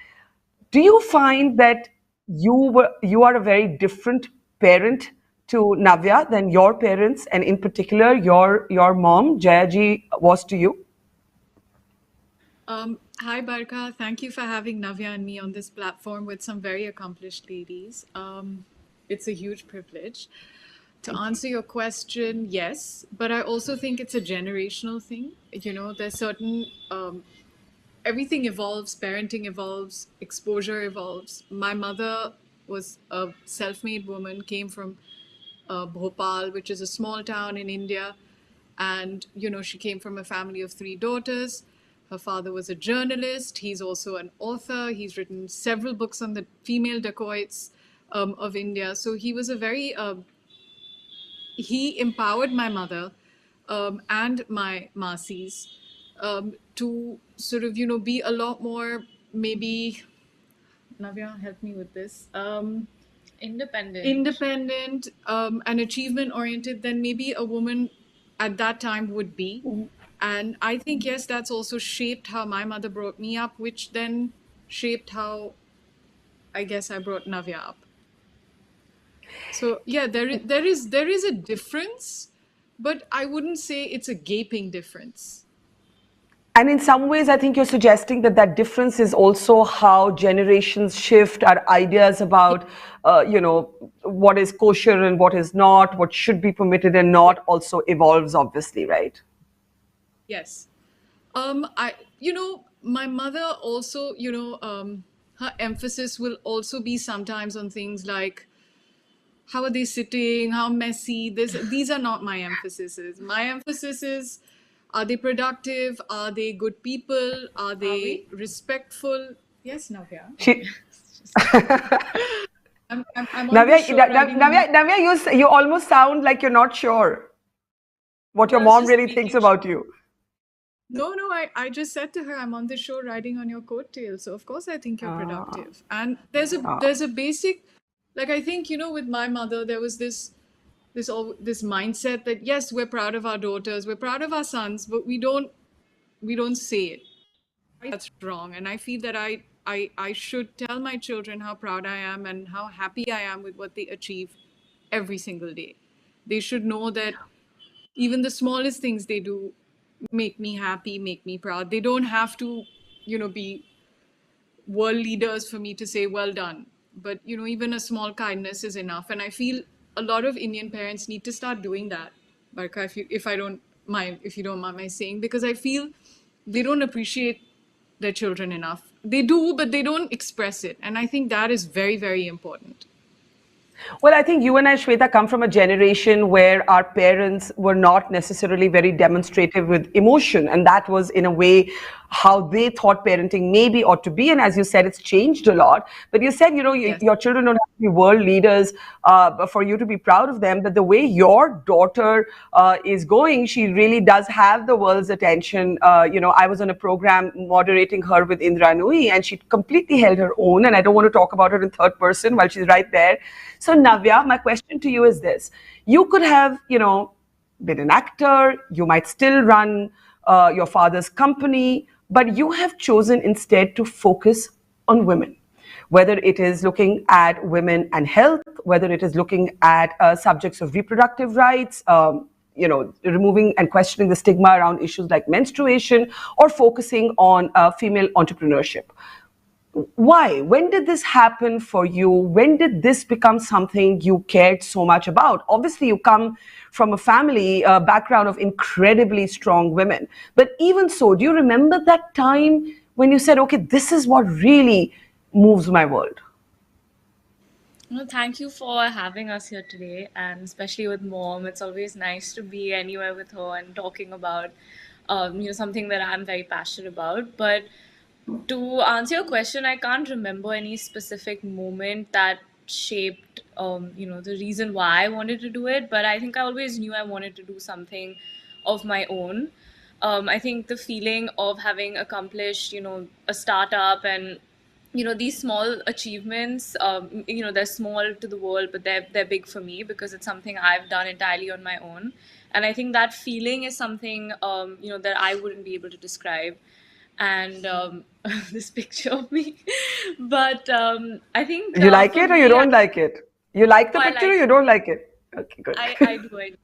[SPEAKER 1] Do you find that you are a very different parent to Navya than your parents, and in particular your mom Jayaji was to you?
[SPEAKER 16] Hi Barka, thank you for having Navya and me on this platform with some very accomplished ladies. It's a huge privilege. To answer your question, yes, but I also think it's a generational thing. There's certain everything evolves, parenting evolves, exposure evolves. My mother was a self-made woman, came from Bhopal, which is a small town in India. And, she came from a family of 3 daughters. Her father was a journalist. He's also an author. He's written several books on the female dacoits of India. So he was a very, he empowered my mother and my Masis to sort of, be a lot more, maybe, Navya, help me with this. Independent and achievement oriented than maybe a woman at that time would be. And I think, yes, that's also shaped how my mother brought me up, which then shaped how I guess I brought Navya up. So yeah, there is a difference, but I wouldn't say it's a gaping difference.
[SPEAKER 1] And in some ways, I think you're suggesting that difference is also how generations shift, our ideas about, what is kosher and what is not, what should be permitted and not also evolves, obviously, right?
[SPEAKER 16] Yes. My mother also, her emphasis will also be sometimes on things like, how are they sitting? How messy? These are not my emphases. My emphasis is, are they productive? Are they good people? Are they respectful? Yes, Navya. I'm on
[SPEAKER 1] Navya, you almost sound like you're not sure what your mom really thinks about you.
[SPEAKER 16] No, I just said to her, I'm on the show riding on your coattails. So of course I think you're productive. And there's a basic, like I think, with my mother, there was this mindset that yes, we're proud of our daughters, we're proud of our sons, but we don't say it. That's wrong. And I feel that I should tell my children how proud I am and how happy I am with what they achieve every single day. They should know that even the smallest things they do make me happy, make me proud. They don't have to, be world leaders for me to say, well done. But, even a small kindness is enough. And I feel a lot of Indian parents need to start doing that, Barka, if you don't mind my saying, because I feel they don't appreciate their children enough. They do, but they don't express it. And I think that is very, very important.
[SPEAKER 1] Well, I think you and I, Shweta, come from a generation where our parents were not necessarily very demonstrative with emotion. And that was, in a way, how they thought parenting maybe ought to be. And as you said, it's changed a lot. But you said, your children don't have to be world leaders for you to be proud of them. But the way your daughter is going, she really does have the world's attention. I was on a program moderating her with Indra Nui, and she completely held her own. And I don't want to talk about her in third person while she's right there. So Navya, my question to you is this. You could have, been an actor, you might still run your father's company, but you have chosen instead to focus on women. Whether it is looking at women and health, whether it is looking at subjects of reproductive rights, removing and questioning the stigma around issues like menstruation, or focusing on female entrepreneurship. Why? When did this happen for you? When did this become something you cared so much about? Obviously, you come from a family background of incredibly strong women. But even so, do you remember that time when you said, okay, this is what really moves my world?
[SPEAKER 17] Well, thank you for having us here today, and especially with Mom. It's always nice to be anywhere with her and talking about something that I'm very passionate about. But to answer your question, I can't remember any specific moment that shaped the reason why I wanted to do it, but I think I always knew I wanted to do something of my own. I think the feeling of having accomplished a startup and these small achievements, they're small to the world, but they're big for me because it's something I've done entirely on my own. And I think that feeling is something that I wouldn't be able to describe. And this picture of me, but I think
[SPEAKER 1] you like it or you don't like it? You like the picture or you don't like it? Okay, good.
[SPEAKER 17] I do.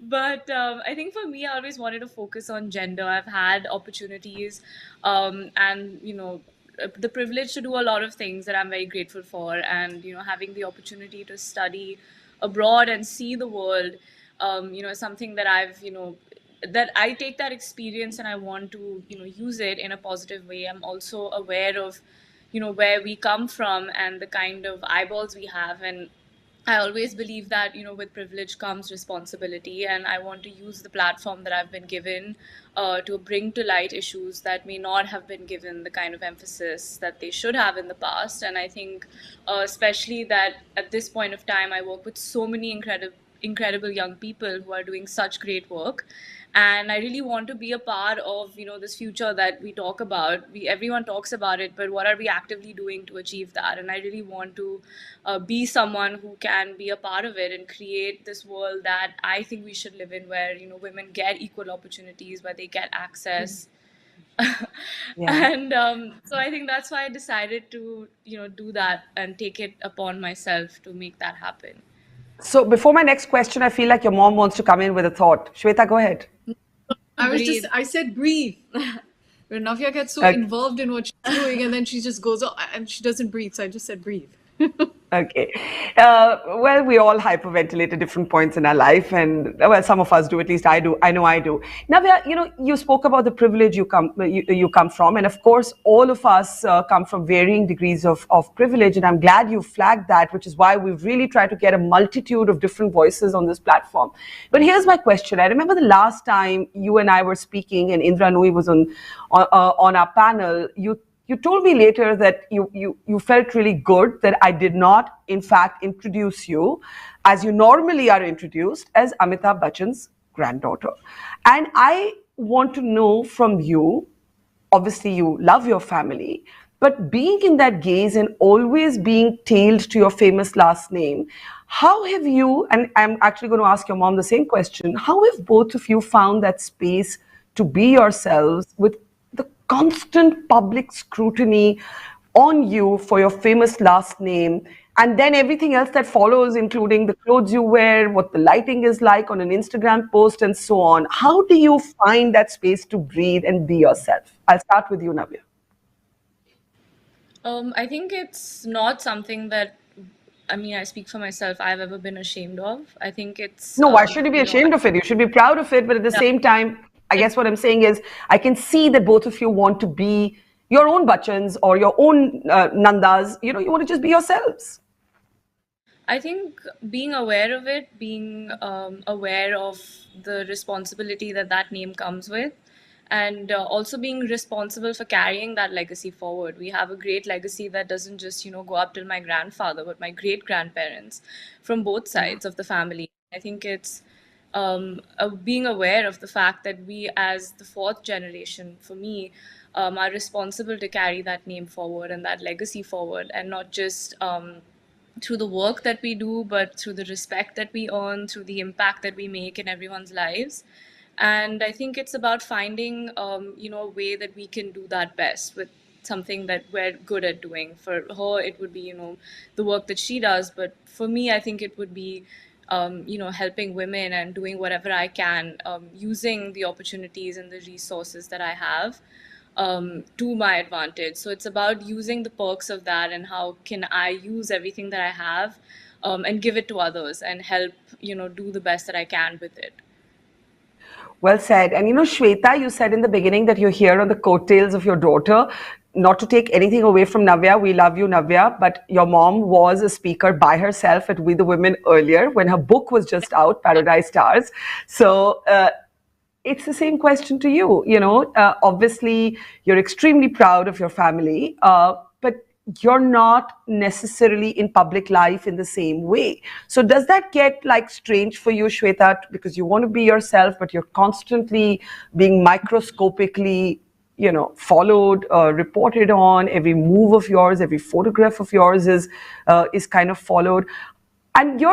[SPEAKER 17] But I think for me, I always wanted to focus on gender. I've had opportunities and the privilege to do a lot of things that I'm very grateful for, and having the opportunity to study abroad and see the world is something that that I take that experience and I want to use it in a positive way. I'm also aware of where we come from and the kind of eyeballs we have, and I always believe that with privilege comes responsibility, and I want to use the platform that I've been given to bring to light issues that may not have been given the kind of emphasis that they should have in the past. And I think especially that at this point of time, I work with so many incredible young people who are doing such great work, and I really want to be a part of this future that we talk about. Everyone talks about it, but what are we actively doing to achieve that? And I really want to be someone who can be a part of it and create this world that I think we should live in, where women get equal opportunities, where they get access. And so I think that's why I decided to do that and take it upon myself to make that happen.
[SPEAKER 1] So before my next question, I feel like your mom wants to come in with a thought. Shweta, go ahead.
[SPEAKER 16] I said breathe. When Navya gets so involved in what she's doing, and then she just goes on and she doesn't breathe. So I just said breathe.
[SPEAKER 1] Okay. Well, we all hyperventilate at different points in our life, and well, some of us do. At least I do. I know I do. Navya, you spoke about the privilege you come from, and of course, all of us come from varying degrees of privilege. And I'm glad you flagged that, which is why we've really tried to get a multitude of different voices on this platform. But here's my question. I remember the last time you and I were speaking, and Indra Nui was on our panel. You told me later that you felt really good that I did not, in fact, introduce you as you normally are introduced, as Amitabh Bachchan's granddaughter. And I want to know from you, obviously you love your family, but being in that gaze and always being tailed to your famous last name, how have you, and I'm actually going to ask your mom the same question, how have both of you found that space to be yourselves with the constant public scrutiny on you for your famous last name, and then everything else that follows, including the clothes you wear, what the lighting is like on an Instagram post, and so on? How do you find that space to breathe and be yourself? I'll start with you, Navya.
[SPEAKER 17] I think it's not something that, I speak for myself, I've ever been ashamed of. I think it's...
[SPEAKER 1] No, why should you be ashamed of it? You should be proud of it, but at the same time, I guess what I'm saying is, I can see that both of you want to be your own Bachchans or your own Nandas. You want to just be yourselves.
[SPEAKER 17] I think being aware of it, being aware of the responsibility that name comes with, and also being responsible for carrying that legacy forward. We have a great legacy that doesn't just, go up till my grandfather, but my great grandparents from both sides of the family. I think it's being aware of the fact that we, as the fourth generation, for me, are responsible to carry that name forward and that legacy forward, and not just through the work that we do, but through the respect that we earn, through the impact that we make in everyone's lives. And I think it's about finding, a way that we can do that best with something that we're good at doing. For her, it would be, the work that she does. But for me, I think it would be, helping women and doing whatever I can, using the opportunities and the resources that I have to my advantage. So it's about using the perks of that and how can I use everything that I have and give it to others and help, do the best that I can with it.
[SPEAKER 1] Well said. And Shweta, you said in the beginning that you're here on the coattails of your daughter. Not to take anything away from Navya, we love you, Navya, but your mom was a speaker by herself at We the Women earlier when her book was just out, Paradise Stars. So it's the same question to you. Obviously, you're extremely proud of your family, but you're not necessarily in public life in the same way. So does that get strange for you, Shweta, because you want to be yourself, but you're constantly being microscopically, followed, reported on, every move of yours, every photograph of yours is kind of followed. And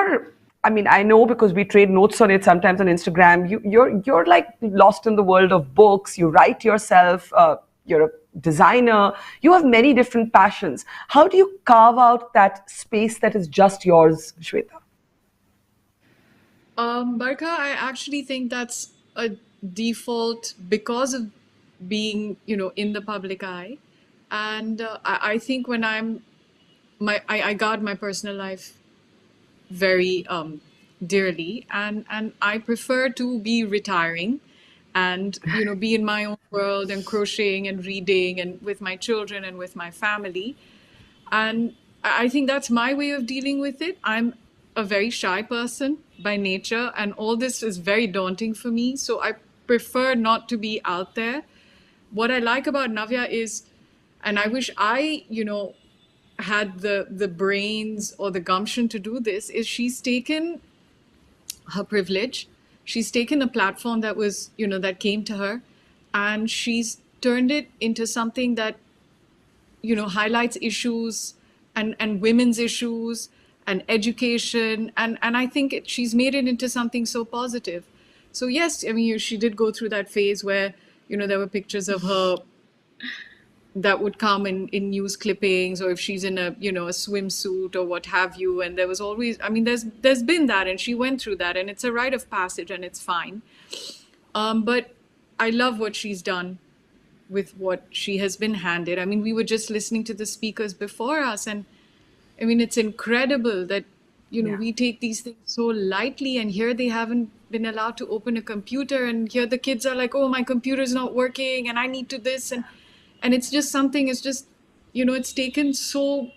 [SPEAKER 1] I know because we trade notes on it sometimes on Instagram, you're lost in the world of books, you write yourself, you're a designer, you have many different passions. How do you carve out that space that is just yours, Shweta?
[SPEAKER 16] Barkha, I actually think that's a default because of being, in the public eye. And I think when I guard my personal life very dearly, and I prefer to be retiring and be in my own world and crocheting and reading and with my children and with my family. And I think that's my way of dealing with it. I'm a very shy person by nature, and all this is very daunting for me. So I prefer not to be out there. What I like about Navya is, and I wish I, had the brains or the gumption to do this, is she's taken her privilege. She's taken a platform that was, that came to her, and she's turned it into something that, highlights issues and women's issues and education. And I think she's made it into something so positive. So yes, she did go through that phase where, there were pictures of her that would come in news clippings, or if she's in a a swimsuit or what have you. And there was always, there's been that, and she went through that, and it's a rite of passage, and it's fine. But I love what she's done with what she has been handed. We were just listening to the speakers before us, and it's incredible that we take these things so lightly, and here they haven't been allowed to open a computer, and here the kids are like, oh, my computer's not working and I need to this, and it's just something, it's just, it's taken so,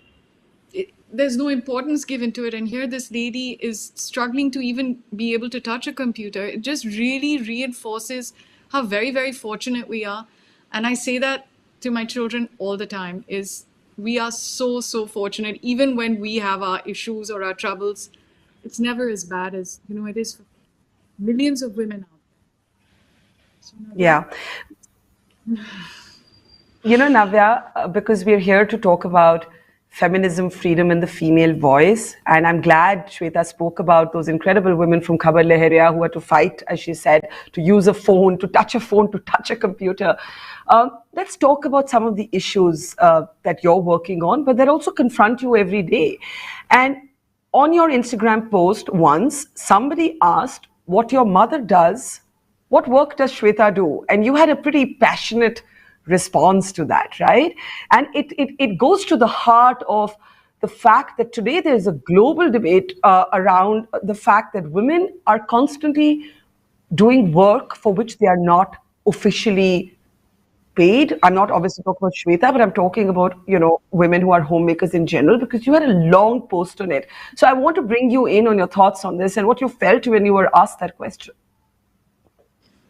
[SPEAKER 16] there's no importance given to it. And here this lady is struggling to even be able to touch a computer. It just really reinforces how very, very fortunate we are. And I say that to my children all the time, is we are so, so fortunate. Even when we have our issues or our troubles, it's never as bad as, it is for millions of women out there. So,
[SPEAKER 1] yeah. Navya, because we're here to talk about feminism, freedom, and the female voice. And I'm glad Shweta spoke about those incredible women from Khabar, Lahariya who had to fight, as she said, to use a phone, to touch a computer. Let's talk about some of the issues that you're working on, but that also confront you every day. And on your Instagram post once, somebody asked what your mother does, what work does Shweta do? And you had a pretty passionate response to that, right? And it goes to the heart of the fact that today there's a global debate around the fact that women are constantly doing work for which they are not officially paid. I'm not obviously talking about Shweta, but I'm talking about, women who are homemakers in general, because you had a long post on it. So I want to bring you in on your thoughts on this and what you felt when you were asked that question.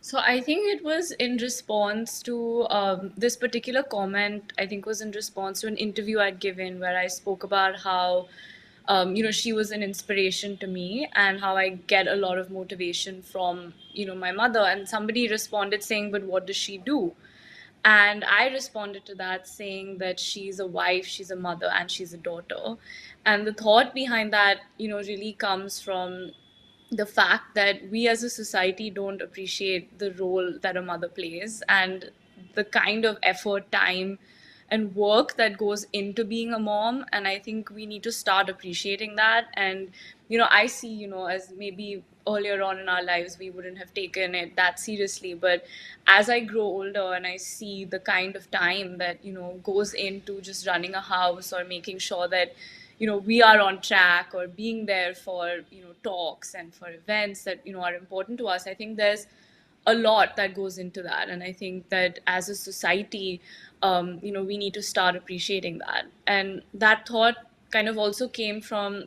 [SPEAKER 17] So I think it was in response to this particular comment. I think was in response to an interview I'd given where I spoke about how, she was an inspiration to me and how I get a lot of motivation from, my mother. And somebody responded saying, "But what does she do?" And I responded to that saying that she's a wife, she's a mother, and she's a daughter. And the thought behind that, really comes from the fact that we as a society don't appreciate the role that a mother plays and the kind of effort, time, and work that goes into being a mom. And I think we need to start appreciating that. And I see, as maybe earlier on in our lives we wouldn't have taken it that seriously, but as I grow older and I see the kind of time that goes into just running a house or making sure that we are on track or being there for talks and for events that are important to us, I think there's a lot that goes into that. And I think that as a society, we need to start appreciating that. And that thought kind of also came from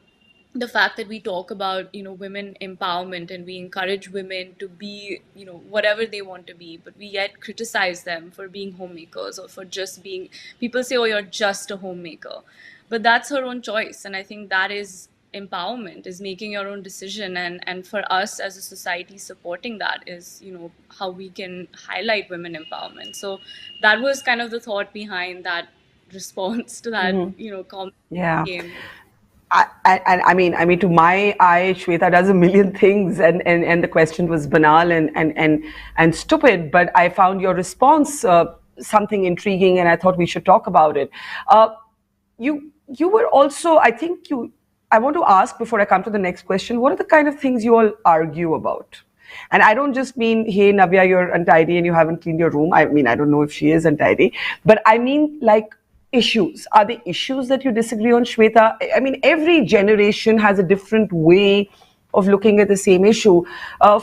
[SPEAKER 17] the fact that we talk about women empowerment and we encourage women to be whatever they want to be, but we yet criticize them for being homemakers or for just being, people say, "Oh, you're just a homemaker," but that's her own choice. And I think that is empowerment, is making your own decision. And for us as a society, supporting that is how we can highlight women empowerment. So that was kind of the thought behind that response to that comment.
[SPEAKER 1] Yeah.
[SPEAKER 17] Came.
[SPEAKER 1] I mean, to my eye, Shweta does a million things, and the question was banal and stupid. But I found your response something intriguing, and I thought we should talk about it. You were also, I think you. I want to ask before I come to the next question. What are the kind of things you all argue about? And I don't just mean, "Hey, Navya, you're untidy and you haven't cleaned your room." I mean, I don't know if she is untidy, but I mean like issues. Are there issues that you disagree on, Shweta? I mean, every generation has a different way of looking at the same issue.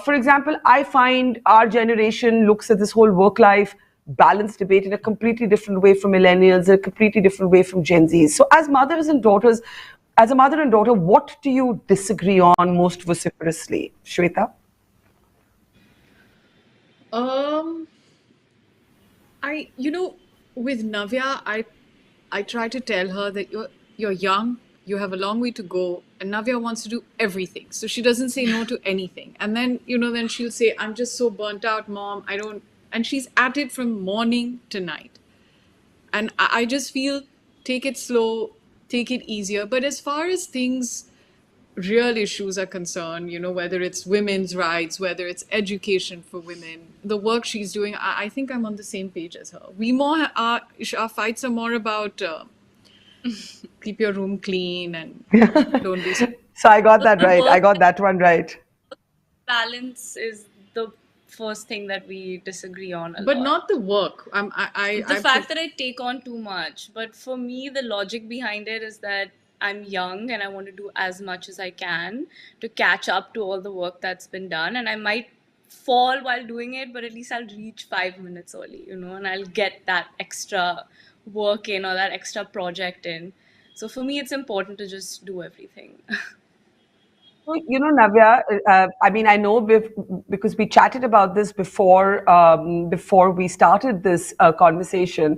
[SPEAKER 1] For example, I find our generation looks at this whole work-life balance debate in a completely different way from millennials, a completely different way from Gen Zs. So as mothers and daughters, as a mother and daughter, what do you disagree on most vociferously, Shweta?
[SPEAKER 16] With Navya, I try to tell her that you're young, you have a long way to go, and Navya wants to do everything. So she doesn't say no to anything. And then, then she'll say, "I'm just so burnt out, Mom. I don't," and she's at it from morning to night. And I just feel, take it slow, take it easier. But as far as things, real issues are concerned, whether it's women's rights, whether it's education for women, the work she's doing, I think I'm on the same page as her. Our fights are more about keep your room clean and don't be.
[SPEAKER 1] So I got that right. I got that one right.
[SPEAKER 17] Balance is the first thing that we disagree on a
[SPEAKER 16] But
[SPEAKER 17] lot.
[SPEAKER 16] not the work.
[SPEAKER 17] The fact that I take on too much. But for me, the logic behind it is that I'm young and I want to do as much as I can to catch up to all the work that's been done. And I might fall while doing it, but at least I'll reach 5 minutes early, and I'll get that extra work in or that extra project in. So for me, it's important to just do everything.
[SPEAKER 1] So, Navya, I mean, I know because we chatted about this before we started this conversation.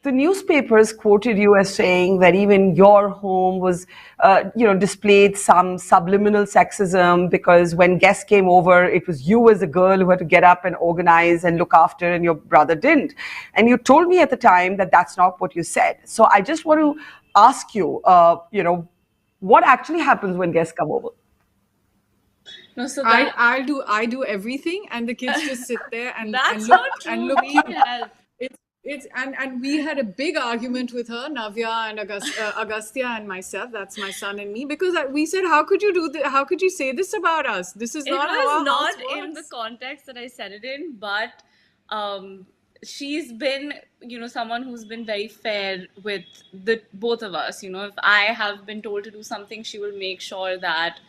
[SPEAKER 1] The newspapers quoted you as saying that even your home was, displayed some subliminal sexism because when guests came over, it was you as a girl who had to get up and organize and look after, and your brother didn't. And you told me at the time that that's not what you said. So I just want to ask you, what actually happens when guests come over?
[SPEAKER 16] No, so I do everything, and the kids just sit there and
[SPEAKER 17] that's
[SPEAKER 16] look
[SPEAKER 17] not true.
[SPEAKER 16] and look.
[SPEAKER 17] We help.
[SPEAKER 16] And we had a big argument with her, Navya and Agastya and myself. That's my son and me, because we said, "How could you do this? How could you say this about us? This is not how our house
[SPEAKER 17] not
[SPEAKER 16] works."
[SPEAKER 17] in the context that I said it in, but she's been, someone who's been very fair with the both of us. If I have been told to do something, she will make sure that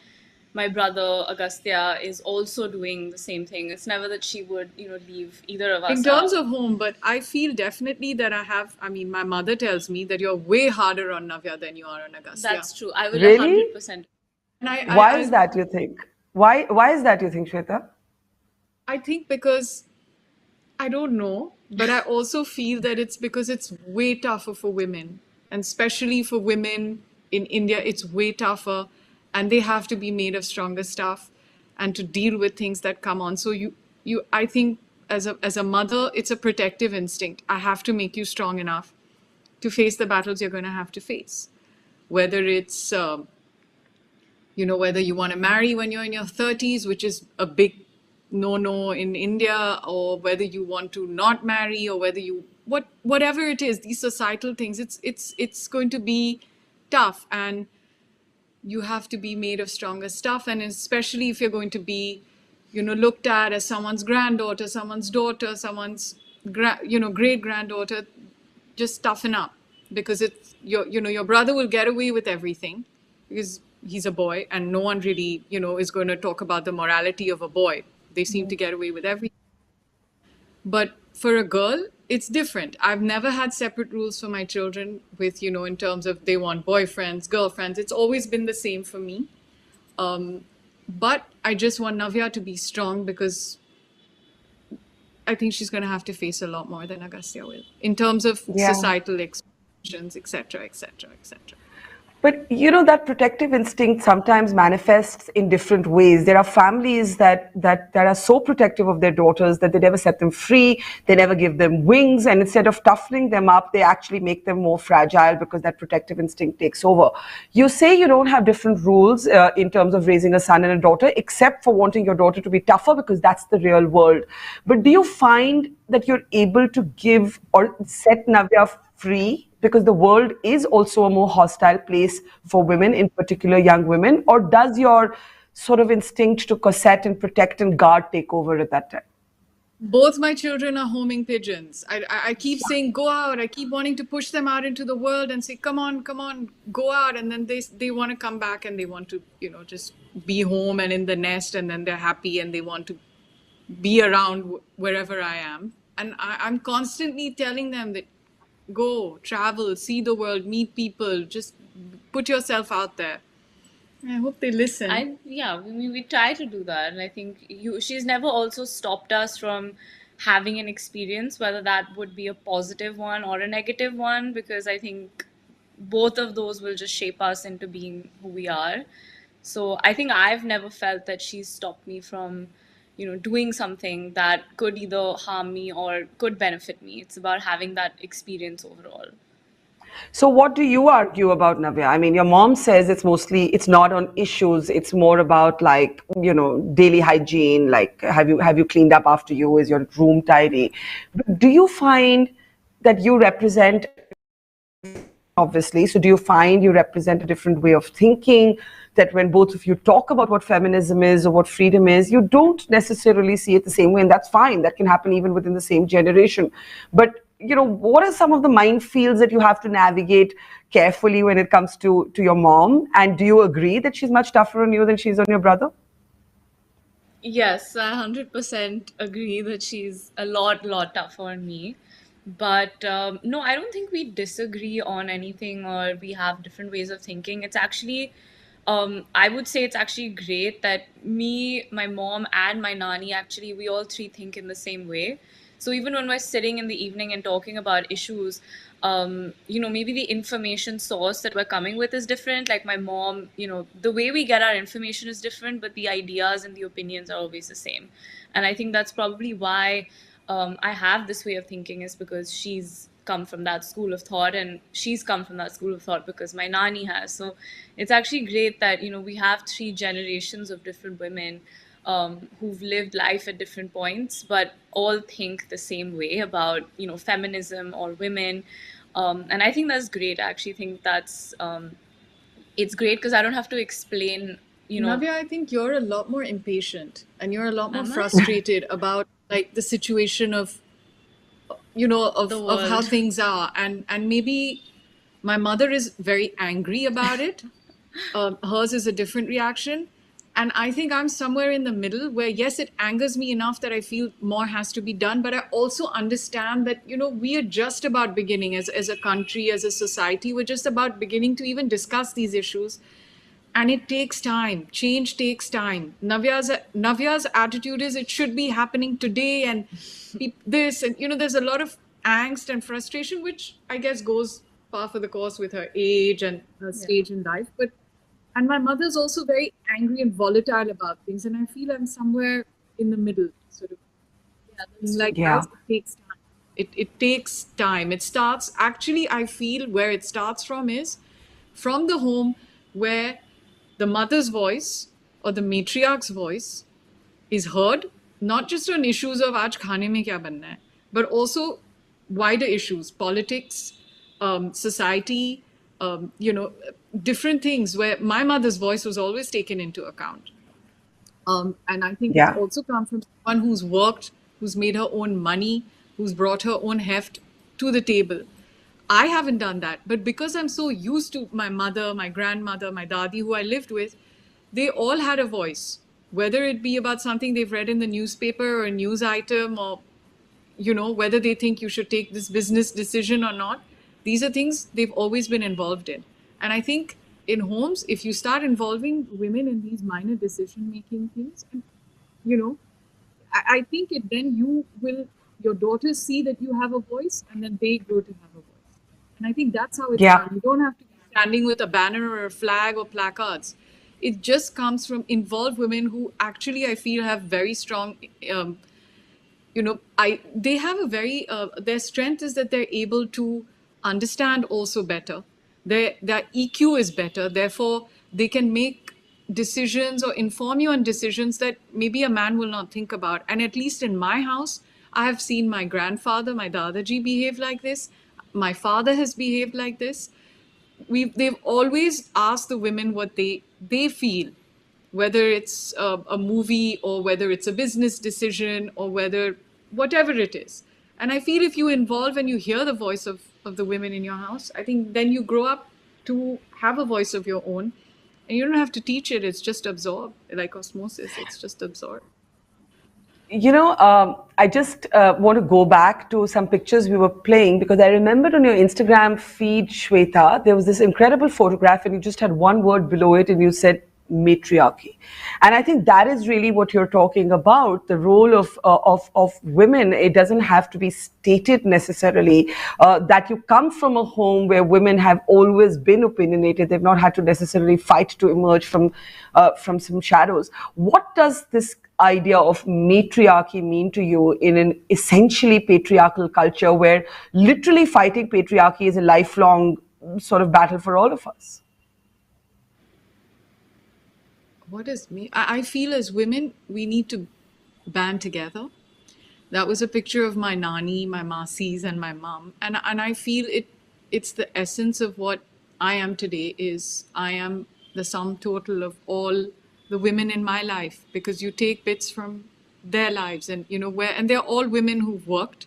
[SPEAKER 17] my brother Agastya is also doing the same thing. It's never that she would, leave either of us
[SPEAKER 16] in terms
[SPEAKER 17] out.
[SPEAKER 16] of home, but I feel definitely that my mother tells me that you're way harder on Navya than you are on Agastya.
[SPEAKER 17] That's true. I will
[SPEAKER 1] Really?
[SPEAKER 17] 100%.
[SPEAKER 1] Why is that, you think? Why is that, you think, Shweta?
[SPEAKER 16] I think because I don't know, but I also feel that it's because it's way tougher for women, and especially for women in India, it's way tougher, and they have to be made of stronger stuff and to deal with things that come on. So I think as a mother, it's a protective instinct. I have to make you strong enough to face the battles you're going to have to face, whether it's whether you want to marry when you're in your 30s, which is a big no in India, or whether you want to not marry, or whether whatever it is, these societal things, it's going to be tough, and you have to be made of stronger stuff. And especially if you're going to be looked at as someone's granddaughter, someone's daughter, someone's great granddaughter, just toughen up, because it's your brother will get away with everything because he's a boy, and no one really is going to talk about the morality of a boy. They seem to get away with everything. But for a girl, it's different. I've never had separate rules for my children with in terms of they want boyfriends, girlfriends. It's always been the same for me. But I just want Navya to be strong, because I think she's going to have to face a lot more than Agastya will in terms of societal expectations, etc., etc., etc.
[SPEAKER 1] But that protective instinct sometimes manifests in different ways. There are families that are so protective of their daughters that they never set them free, they never give them wings, and instead of toughening them up, they actually make them more fragile because that protective instinct takes over. You say you don't have different rules in terms of raising a son and a daughter, except for wanting your daughter to be tougher, because that's the real world. But do you find that you're able to give or set Navya free, because the world is also a more hostile place for women, in particular young women? Or does your sort of instinct to corset and protect and guard take over at that time?
[SPEAKER 16] Both my children are homing pigeons. I keep saying, go out. I keep wanting to push them out into the world and say, come on, go out. And then they want to come back, and they want to, just be home and in the nest, and then they're happy and they want to be around wherever I am. And I'm constantly telling them that go, travel, see the world, meet people, just put yourself out there. I hope they listen.
[SPEAKER 17] We try to do that, and I think she's never also stopped us from having an experience, whether that would be a positive one or a negative one, because I think both of those will just shape us into being who we are. So I think I've never felt that she's stopped me from doing something that could either harm me or could benefit me. It's about having that experience overall.
[SPEAKER 1] So what do you argue about, Navya? I mean, your mom says it's not on issues. It's more about like, daily hygiene, like have you cleaned up after you? Is your room tidy? But do you find that you represent, obviously, so do you find you represent a different way of thinking, that when both of you talk about what feminism is or what freedom is, you don't necessarily see it the same way, and that's fine. That can happen even within the same generation. But what are some of the minefields that you have to navigate carefully when it comes to your mom? And do you agree that she's much tougher on you than she's on your brother?
[SPEAKER 17] Yes, I 100% agree that she's a lot tougher on me. But no, I don't think we disagree on anything or we have different ways of thinking. It's actually, I would say it's actually great that me, my mom, and my nani, actually, we all three think in the same way. So even when we're sitting in the evening and talking about issues, maybe the information source that we're coming with is different. Like my mom, the way we get our information is different, but the ideas and the opinions are always the same. And I think that's probably why I have this way of thinking, is because she's come from that school of thought, and she's come from that school of thought because my nani has. So it's actually great that, we have 3 generations of different women who've lived life at different points, but all think the same way about, feminism or women. And I think that's great. I actually think that's, it's great because I don't have to explain,
[SPEAKER 16] Navya, I think you're a lot more impatient and you're a lot more frustrated about like the situation of, of how things are. And maybe my mother is very angry about it. Hers is a different reaction. And I think I'm somewhere in the middle where, yes, it angers me enough that I feel more has to be done. But I also understand that, we are just about beginning as a country, as a society. We're just about beginning to even discuss these issues. And it takes time. Change takes time. Navya's attitude is it should be happening today, and this, and there's a lot of angst and frustration, which I guess goes par for the course with her age and her stage in life. And my mother's also very angry and volatile about things, and I feel I'm somewhere in the middle, sort of. Like
[SPEAKER 1] Yeah.
[SPEAKER 16] us, it takes time. It takes time. It starts, actually, I feel where it starts from is from the home where the mother's voice or the matriarch's voice is heard, not just on issues of aaj khane mein kya banna hai, but also wider issues, politics, society, different things where my mother's voice was always taken into account. And I think it's
[SPEAKER 1] Yeah.
[SPEAKER 16] also come from someone who's worked, who's made her own money, who's brought her own heft to the table. I haven't done that, but because I'm so used to my mother, my grandmother, my dadi, who I lived with, they all had a voice, whether it be about something they've read in the newspaper or a news item, or whether they think you should take this business decision or not. These are things they've always been involved in. And I think in homes, if you start involving women in these minor decision-making things, I think then your daughters see that you have a voice, and then they grow to have a voice. And I think that's how it's
[SPEAKER 1] Yeah.
[SPEAKER 16] done. You don't have to be standing with a banner or a flag or placards. It just comes from involved women who actually, I feel, have very strong, they have a very, their strength is that they're able to understand also better. Their EQ is better. Therefore, they can make decisions or inform you on decisions that maybe a man will not think about. And at least in my house, I have seen my grandfather, my Dadaji, behave like this. My father has behaved like this. They've always asked the women what they feel, whether it's a movie or whether it's a business decision or whatever it is. And I feel if you involve and you hear the voice of the women in your house, I think then you grow up to have a voice of your own, and you don't have to teach it. It's just absorbed, like osmosis. It's just absorbed.
[SPEAKER 1] I just want to go back to some pictures we were playing, because I remembered on your Instagram feed, Shweta, there was this incredible photograph and you just had one word below it and you said matriarchy. And I think that is really what you're talking about, the role of women. It doesn't have to be stated necessarily that you come from a home where women have always been opinionated. They've not had to necessarily fight to emerge from some shadows. What does this idea of matriarchy mean to you in an essentially patriarchal culture where literally fighting patriarchy is a lifelong sort of battle for all of us?
[SPEAKER 16] What is me? I feel as women, we need to band together. That was a picture of my nani, my masis, and my mom. And I feel it's the essence of what I am today. Is I am the sum total of all the women in my life, because you take bits from their lives, and and they're all women who've worked.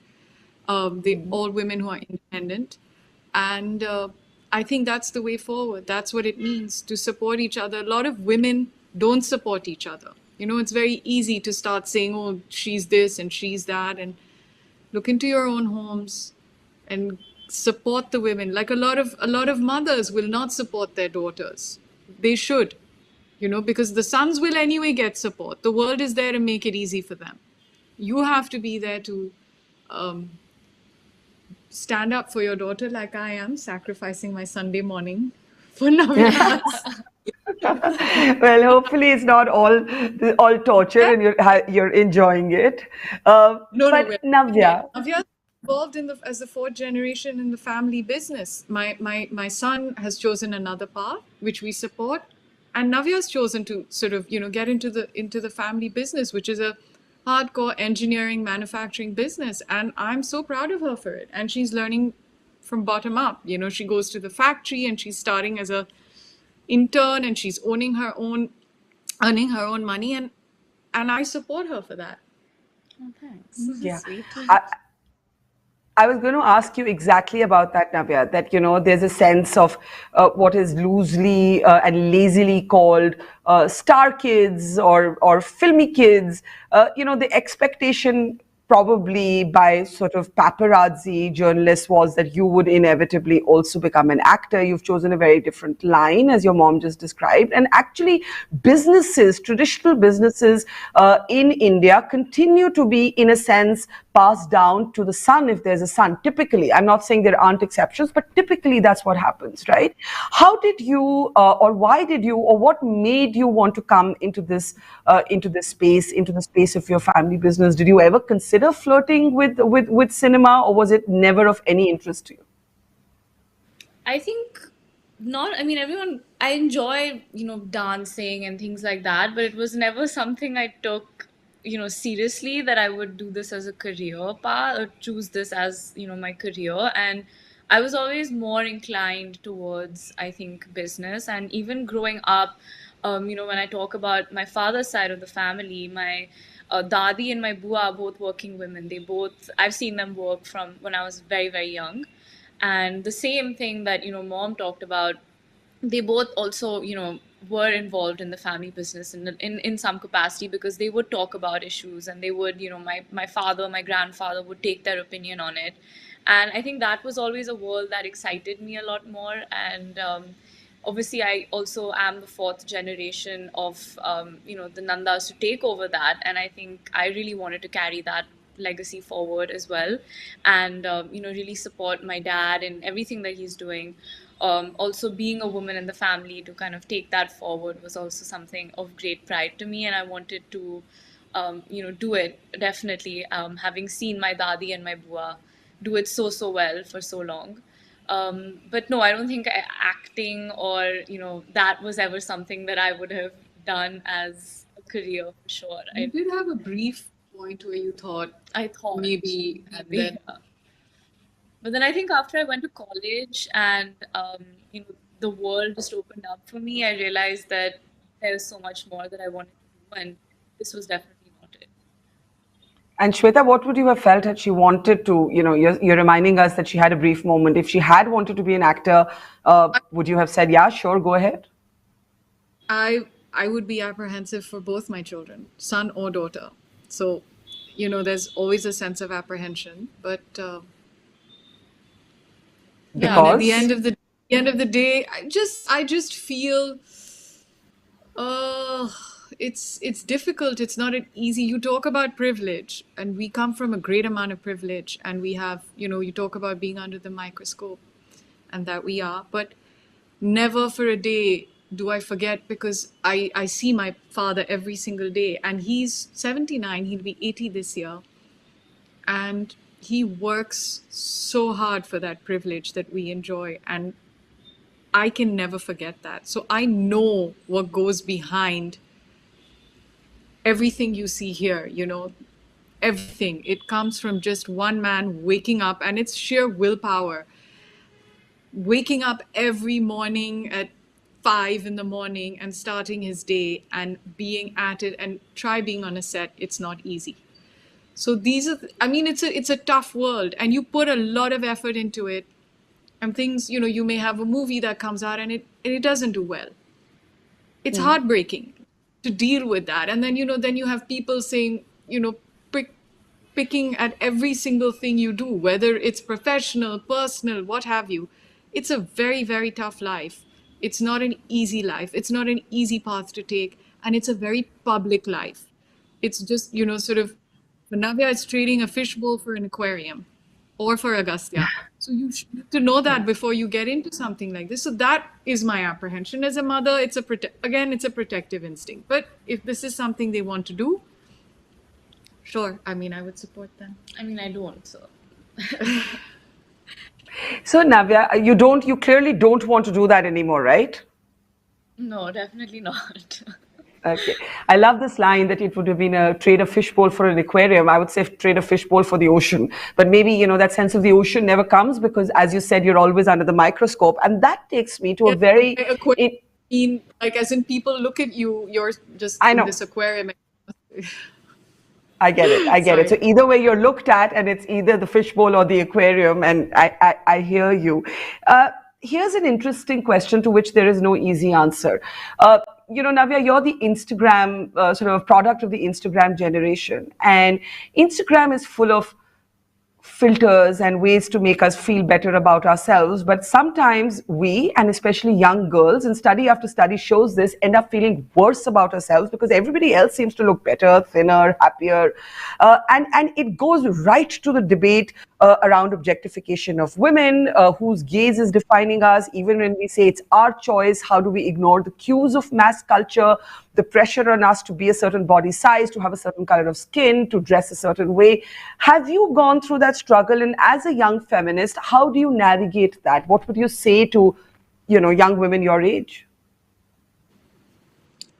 [SPEAKER 16] They're all women who are independent. And I think that's the way forward. That's what it means to support each other. A lot of women don't support each other. It's very easy to start saying, oh, she's this and she's that. And look into your own homes and support the women. Like a lot of mothers will not support their daughters. They should, because the sons will anyway get support. The world is there to make it easy for them. You have to be there to stand up for your daughter, like I am, sacrificing my Sunday morning for Navya.
[SPEAKER 1] Well, hopefully it's not all torture and you're enjoying it. But Navya.
[SPEAKER 16] Navya's involved as the fourth generation in the family business. My son has chosen another path, which we support, and Navya's chosen to sort of get into the family business, which is a hardcore engineering manufacturing business, and I'm so proud of her for it. And she's learning from bottom up. She goes to the factory and she's starting as a intern, and she's earning her own money, and I support her for that.
[SPEAKER 8] Oh, thanks.
[SPEAKER 1] Yeah.
[SPEAKER 8] Sweet.
[SPEAKER 1] I was going to ask you exactly about that, Navya, that, there's a sense of what is loosely and lazily called star kids or filmy kids. The expectation probably by sort of paparazzi journalists was that you would inevitably also become an actor. You've chosen a very different line, as your mom just described. And actually, businesses, traditional businesses in India continue to be, in a sense, passed down to the son if there's a son. Typically, I'm not saying there aren't exceptions, but typically that's what happens, right? How did you, or why did you, or what made you want to come into this space, into the space of your family business? Did you ever consider flirting with cinema, or was it never of any interest to you?
[SPEAKER 17] I think not. I mean, I enjoy, dancing and things like that, but it was never something I took, seriously, that I would do this as a career path or choose this as, my career. And I was always more inclined towards, I think, business. And even growing up, when I talk about my father's side of the family, my dadi and my bua are both working women. I've seen them work from when I was very, very young. And the same thing that, mom talked about, they both also, were involved in the family business in some capacity, because they would talk about issues, and they would, my father, my grandfather would take their opinion on it. And I think that was always a world that excited me a lot more. And obviously, I also am the fourth generation of, the Nandas to take over that. And I think I really wanted to carry that legacy forward as well, and really support my dad in everything that he's doing. Also, being a woman in the family, to kind of take that forward was also something of great pride to me, and I wanted to do it, definitely, having seen my dadi and my bua do it so well for so long. But no, I don't think acting or that was ever something that I would have done as a career, for sure.
[SPEAKER 16] You did have a brief point where you thought maybe, and then
[SPEAKER 17] but then I think after I went to college and the world just opened up for me, I realized that there's so much more that I wanted to do, and this was definitely not it.
[SPEAKER 1] And Shweta, what would you have felt had she wanted to, you're reminding us that she had a brief moment. If she had wanted to be an actor, would you have said, yeah, sure, go ahead?
[SPEAKER 16] I would be apprehensive for both my children, son or daughter. So, there's always a sense of apprehension, but yeah, and at the end of the day, I just feel it's difficult. It's not an easy. You talk about privilege, and we come from a great amount of privilege, and we have, you talk about being under the microscope, and that we are, but never for a day do I forget, because I see my father every single day, and he's 79, he'll be 80 this year, and he works so hard for that privilege that we enjoy, and I can never forget that. So I know what goes behind everything you see here, everything. It comes from just one man waking up, and it's sheer willpower. Waking up every morning at 5 in the morning and starting his day and being at it, and try being on a set. It's not easy. So it's a tough world, and you put a lot of effort into it, and things, you may have a movie that comes out and it doesn't do well. It's heartbreaking to deal with that. And then, then you have people saying, picking at every single thing you do, whether it's professional, personal, what have you. It's a very, very tough life. It's not an easy life. It's not an easy path to take. And it's a very public life. It's just, sort of, for Navya, it's trading a fishbowl for an aquarium, or for Agastya. So you need to know that before you get into something like this. So that is my apprehension as a mother. It's a protective instinct. But if this is something they want to do, sure. I would support them.
[SPEAKER 17] I don't, so.
[SPEAKER 1] So Navya, you clearly don't want to do that anymore, right?
[SPEAKER 17] No, definitely not.
[SPEAKER 1] Okay. I love this line that it would have been a trade a fishbowl for an aquarium. I would say trade a fishbowl for the ocean. But maybe, that sense of the ocean never comes, because, as you said, you're always under the microscope. And that takes me to a very...
[SPEAKER 16] as in people look at you, you're just in this aquarium.
[SPEAKER 1] I get it. So either way you're looked at, and it's either the fishbowl or the aquarium, and I hear you. Here's an interesting question to which there is no easy answer. Navya, you're the Instagram sort of product of the Instagram generation, and Instagram is full of filters and ways to make us feel better about ourselves. But sometimes we, and especially young girls, and study after study shows this, end up feeling worse about ourselves because everybody else seems to look better, thinner, happier. And it goes right to the debate around objectification of women, whose gaze is defining us. Even when we say it's our choice, how do we ignore the cues of mass culture, the pressure on us to be a certain body size, to have a certain color of skin, to dress a certain way? Have you gone through that struggle? And as a young feminist, how do you navigate that? What would you say to, young women your age?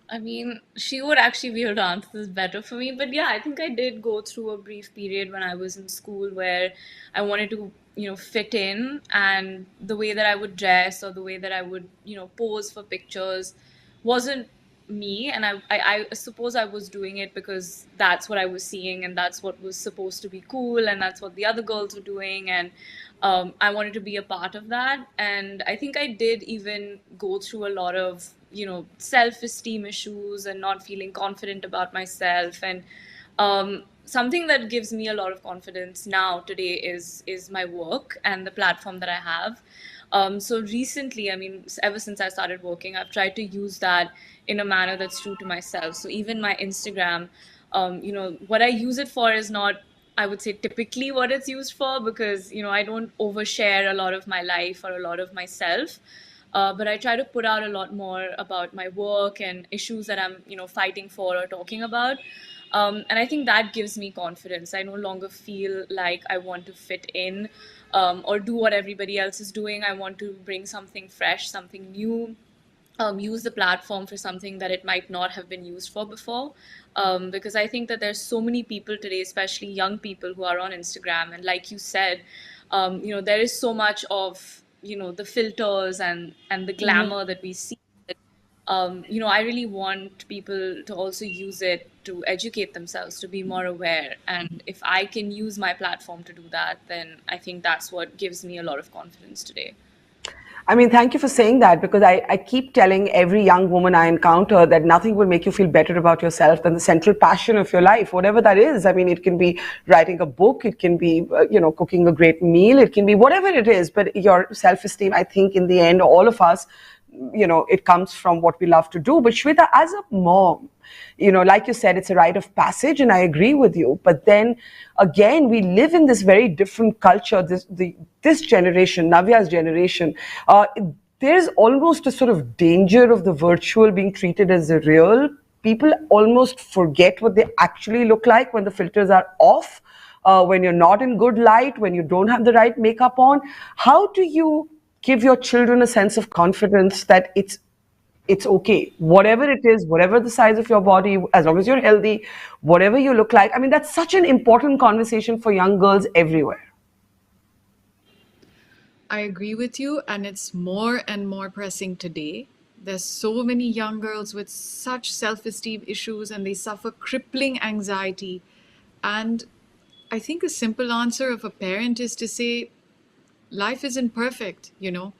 [SPEAKER 17] I mean, she would actually be able to answer this better for me. But yeah, I think I did go through a brief period when I was in school where I wanted to, fit in, and the way that I would dress or the way that I would, pose for pictures wasn't me. And I suppose I was doing it because that's what I was seeing and that's what was supposed to be cool and that's what the other girls were doing. And I wanted to be a part of that. And I think I did even go through a lot of, self-esteem issues and not feeling confident about myself. And something that gives me a lot of confidence now today is my work and the platform that I have. So recently, I mean, ever since I started working, I've tried to use that in a manner that's true to myself. So even my Instagram, what I use it for is not, I would say, typically what it's used for, because, I don't overshare a lot of my life or a lot of myself. But I try to put out a lot more about my work and issues that I'm, fighting for or talking about. And I think that gives me confidence. I no longer feel like I want to fit in or do what everybody else is doing. I want to bring something fresh, something new, use the platform for something that it might not have been used for before. Because I think that there's so many people today, especially young people who are on Instagram. And like you said, there is so much of, the filters and the glamour that we see. I really want people to also use it to educate themselves, to be more aware. And if I can use my platform to do that, then I think that's what gives me a lot of confidence today.
[SPEAKER 1] I mean, thank you for saying that, because I keep telling every young woman I encounter that nothing will make you feel better about yourself than the central passion of your life, whatever that is. I mean, it can be writing a book, it can be, cooking a great meal, it can be whatever it is. But your self-esteem, I think in the end, all of us, it comes from what we love to do. But Shweta, as a mom, like you said, it's a rite of passage, and I agree with you. But then again, we live in this very different culture, this generation, Navya's generation. There's almost a sort of danger of the virtual being treated as the real. People almost forget what they actually look like when the filters are off, when you're not in good light, when you don't have the right makeup on. How do you give your children a sense of confidence that it's okay, whatever it is, whatever the size of your body, as long as you're healthy, whatever you look like? I mean, that's such an important conversation for young girls everywhere.
[SPEAKER 16] I agree with you, and it's more and more pressing today. There's so many young girls with such self-esteem issues, and they suffer crippling anxiety. And I think a simple answer of a parent is to say, life isn't perfect, young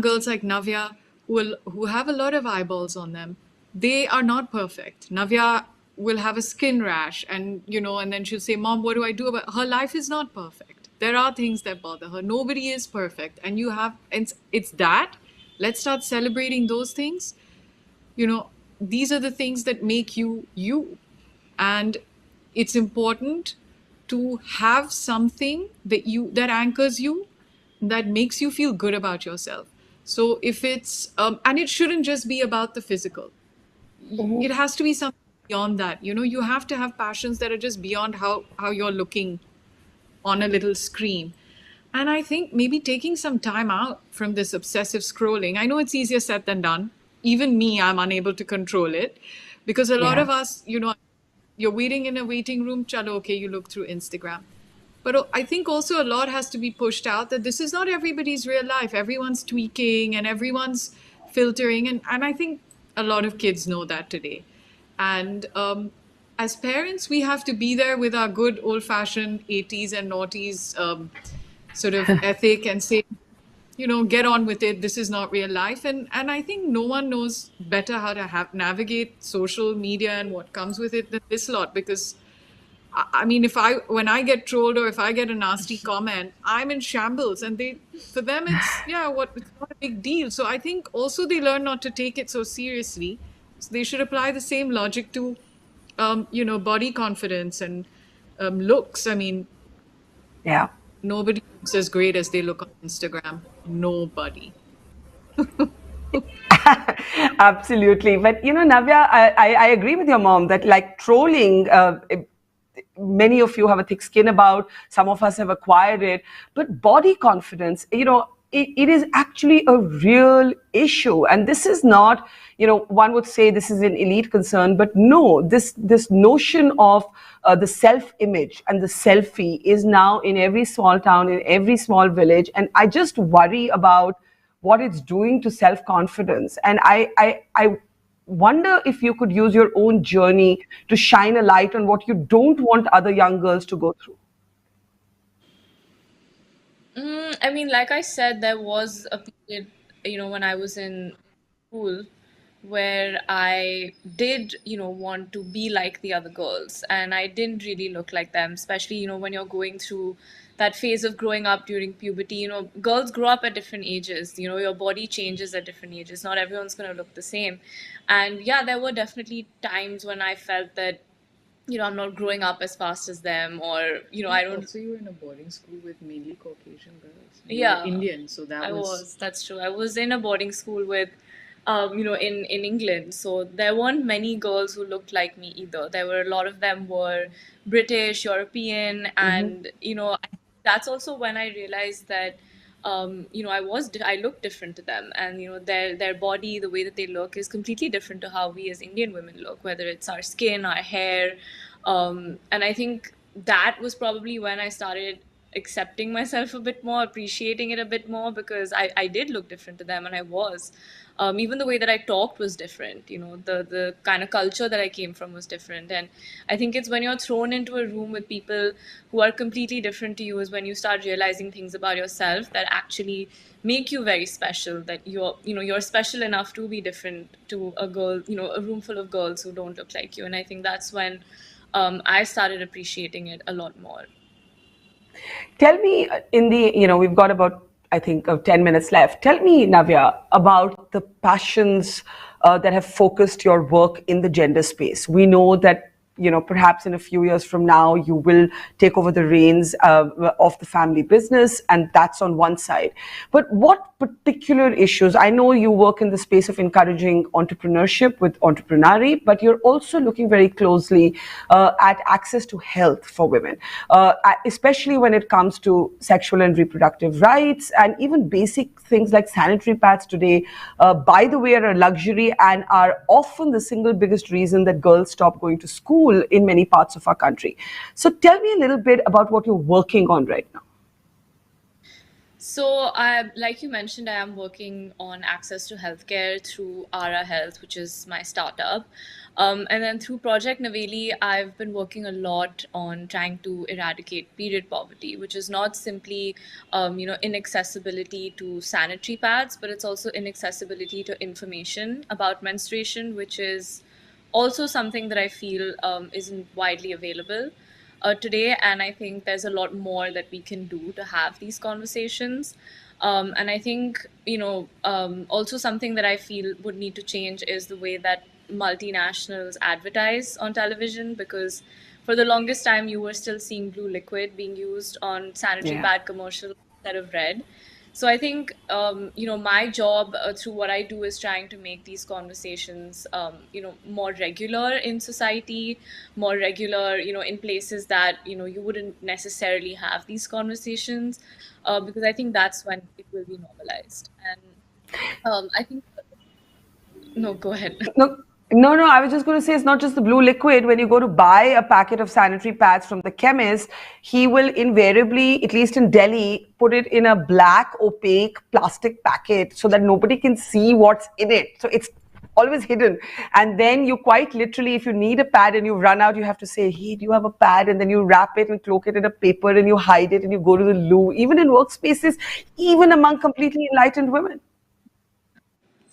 [SPEAKER 16] girls like Navya who have a lot of eyeballs on them, they are not perfect. Navya will have a skin rash, and and then she'll say, Mom, what do I do about her? Life is not perfect. There are things that bother her. Nobody is perfect, and it's that. Let's start celebrating those things. These are the things that make you you, and it's important to have something that anchors you, that makes you feel good about yourself. So if it's and it shouldn't just be about the physical. It has to be something beyond that. You have to have passions that are just beyond how you're looking on a little screen. And I think maybe taking some time out from this obsessive scrolling. I know it's easier said than done. Even me, I'm unable to control it, because a lot of us, you're waiting in a waiting room, chalo, okay, you look through Instagram. But I think also a lot has to be pushed out, that this is not everybody's real life. Everyone's tweaking and everyone's filtering. And I think a lot of kids know that today. And as parents, we have to be there with our good old-fashioned 80s and noughties sort of ethic and say, get on with it. This is not real life. And I think no one knows better how to navigate social media and what comes with it than this lot, because I mean, when I get trolled or if I get a nasty comment, I'm in shambles, and for them it's not a big deal. So I think also they learn not to take it so seriously. So they should apply the same logic to, body confidence and looks. I mean, nobody looks as great as they look on Instagram. Nobody.
[SPEAKER 1] Absolutely. But, Navya, I agree with your mom that like trolling, many of you have a thick skin about, some of us have acquired it, but body confidence, it is actually a real issue. And this is not, one would say this is an elite concern, but no, this notion of the self-image and the selfie is now in every small town, in every small village. And I just worry about what it's doing to self-confidence. And I wonder if you could use your own journey to shine a light on what you don't want other young girls to go through.
[SPEAKER 17] I mean, like I said, there was a period, when I was in school where I did, want to be like the other girls, and I didn't really look like them, especially, when you're going through that phase of growing up during puberty. Girls grow up at different ages, your body changes at different ages. Not everyone's going to look the same. And yeah, there were definitely times when I felt that, I'm not growing up as fast as them, or, I don't.
[SPEAKER 16] Also, you were in a boarding school with mainly Caucasian girls.
[SPEAKER 17] Yeah,
[SPEAKER 16] Indian, so
[SPEAKER 17] that's true. I was in a boarding school with, in England. So there weren't many girls who looked like me either. There were a lot of them were British, European, and, that's also when I realized that, I look different to them, and, their body, the way that they look is completely different to how we as Indian women look, whether it's our skin, our hair. And I think that was probably when I started accepting myself a bit more, appreciating it a bit more, because I did look different to them, and I was. Even the way that I talked was different, the kind of culture that I came from was different. And I think it's when you're thrown into a room with people who are completely different to you is when you start realizing things about yourself that actually make you very special, that you're special enough to be different to a girl, a room full of girls who don't look like you. And I think that's when I started appreciating it a lot more.
[SPEAKER 1] Tell me, we've got about, I think, 10 minutes left. Tell me, Navya, about the passions that have focused your work in the gender space. We know that, perhaps in a few years from now, you will take over the reins of the family business, and that's on one side. But what particular issues? I know you work in the space of encouraging entrepreneurship with Entreprenari, but you're also looking very closely at access to health for women, especially when it comes to sexual and reproductive rights, and even basic things like sanitary pads today, by the way, are a luxury and are often the single biggest reason that girls stop going to school in many parts of our country. So tell me a little bit about what you're working on right now.
[SPEAKER 17] So, like you mentioned, I am working on access to healthcare through Ara Health, which is my startup. And then through Project Naveli, I've been working a lot on trying to eradicate period poverty, which is not simply, inaccessibility to sanitary pads, but it's also inaccessibility to information about menstruation, which is also something that I feel isn't widely available today. And I think there's a lot more that we can do to have these conversations. And I think, also something that I feel would need to change is the way that multinationals advertise on television, because for the longest time you were still seeing blue liquid being used on sanitary pad commercials instead of red. So I think, my job through what I do is trying to make these conversations, more regular in society, more regular, in places that, you wouldn't necessarily have these conversations, because I think that's when it will be normalized. And I think, no, go ahead.
[SPEAKER 1] No, I was just going to say it's not just the blue liquid. When you go to buy a packet of sanitary pads from the chemist, he will invariably, at least in Delhi, put it in a black, opaque plastic packet so that nobody can see what's in it. So it's always hidden. And then you quite literally, if you need a pad and you run out, you have to say, hey, do you have a pad? And then you wrap it and cloak it in a paper and you hide it and you go to the loo, even in workspaces, even among completely enlightened women.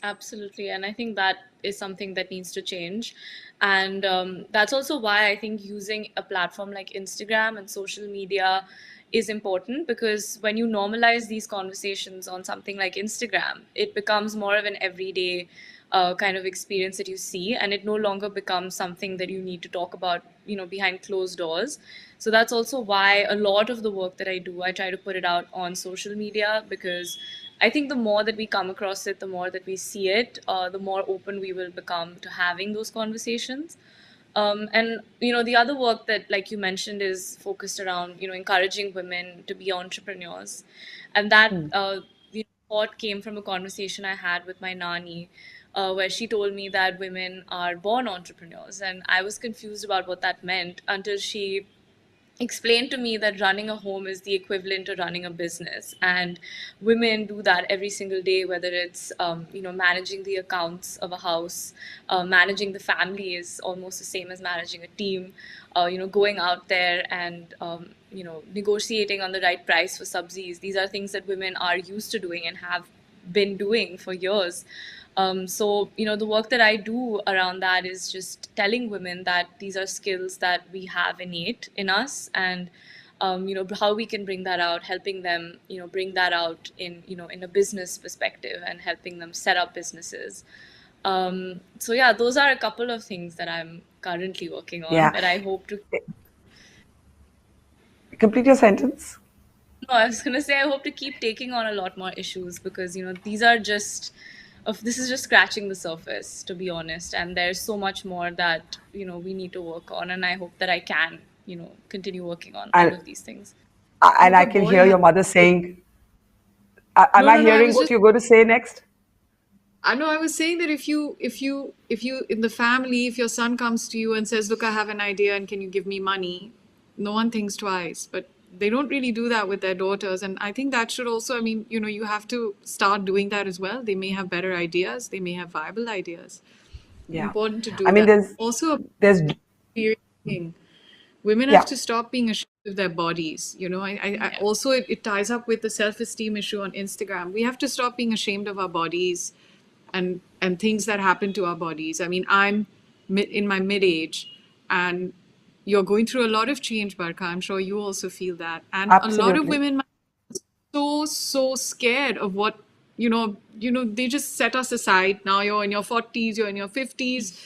[SPEAKER 17] Absolutely. And I think that is something that needs to change. And that's also why I think using a platform like Instagram and social media is important, because when you normalize these conversations on something like Instagram, it becomes more of an everyday kind of experience that you see, and it no longer becomes something that you need to talk about, behind closed doors. So that's also why a lot of the work that I do, I try to put it out on social media, because I think the more that we come across it, the more that we see it, the more open we will become to having those conversations. And the other work that, like you mentioned, is focused around encouraging women to be entrepreneurs, and that thought came from a conversation I had with my nani, where she told me that women are born entrepreneurs, and I was confused about what that meant until she explained to me that running a home is the equivalent to running a business, and women do that every single day, whether it's managing the accounts of a house, managing the family is almost the same as managing a team, going out there and negotiating on the right price for subsidies. These are things that women are used to doing and have been doing for years. So, the work that I do around that is just telling women that these are skills that we have innate in us, and, how we can bring that out, helping them, bring that out in a business perspective, and helping them set up businesses. So yeah, those are a couple of things that I'm currently working on,
[SPEAKER 1] Yeah.
[SPEAKER 17] but I hope to...
[SPEAKER 1] Complete your sentence.
[SPEAKER 17] No, I was going to say I hope to keep taking on a lot more issues, because, these are just... this is just scratching the surface, to be honest, and there's so much more that we need to work on, and I hope that I can continue working on all of these things.
[SPEAKER 1] And I can hear your mother saying, am I hearing what you're going to say next?
[SPEAKER 16] I know, I was saying that if you in the family, if your son comes to you and says, look, I have an idea and can you give me money, no one thinks twice. But they don't really do that with their daughters, and I think that should also, you have to start doing that as well. They may have better ideas, they may have viable ideas.
[SPEAKER 1] Yeah.
[SPEAKER 16] Important to do
[SPEAKER 1] that.
[SPEAKER 16] There's also
[SPEAKER 1] there's
[SPEAKER 16] thing. Women have to stop being ashamed of their bodies. I also, it ties up with the self-esteem issue on Instagram. We have to stop being ashamed of our bodies and things that happen to our bodies. I'm in my mid-age, and you're going through a lot of change, Barkha. I'm sure you also feel that. And
[SPEAKER 1] Absolutely.
[SPEAKER 16] A lot of women are so scared of what, they just set us aside. Now you're in your 40s, you're in your 50s,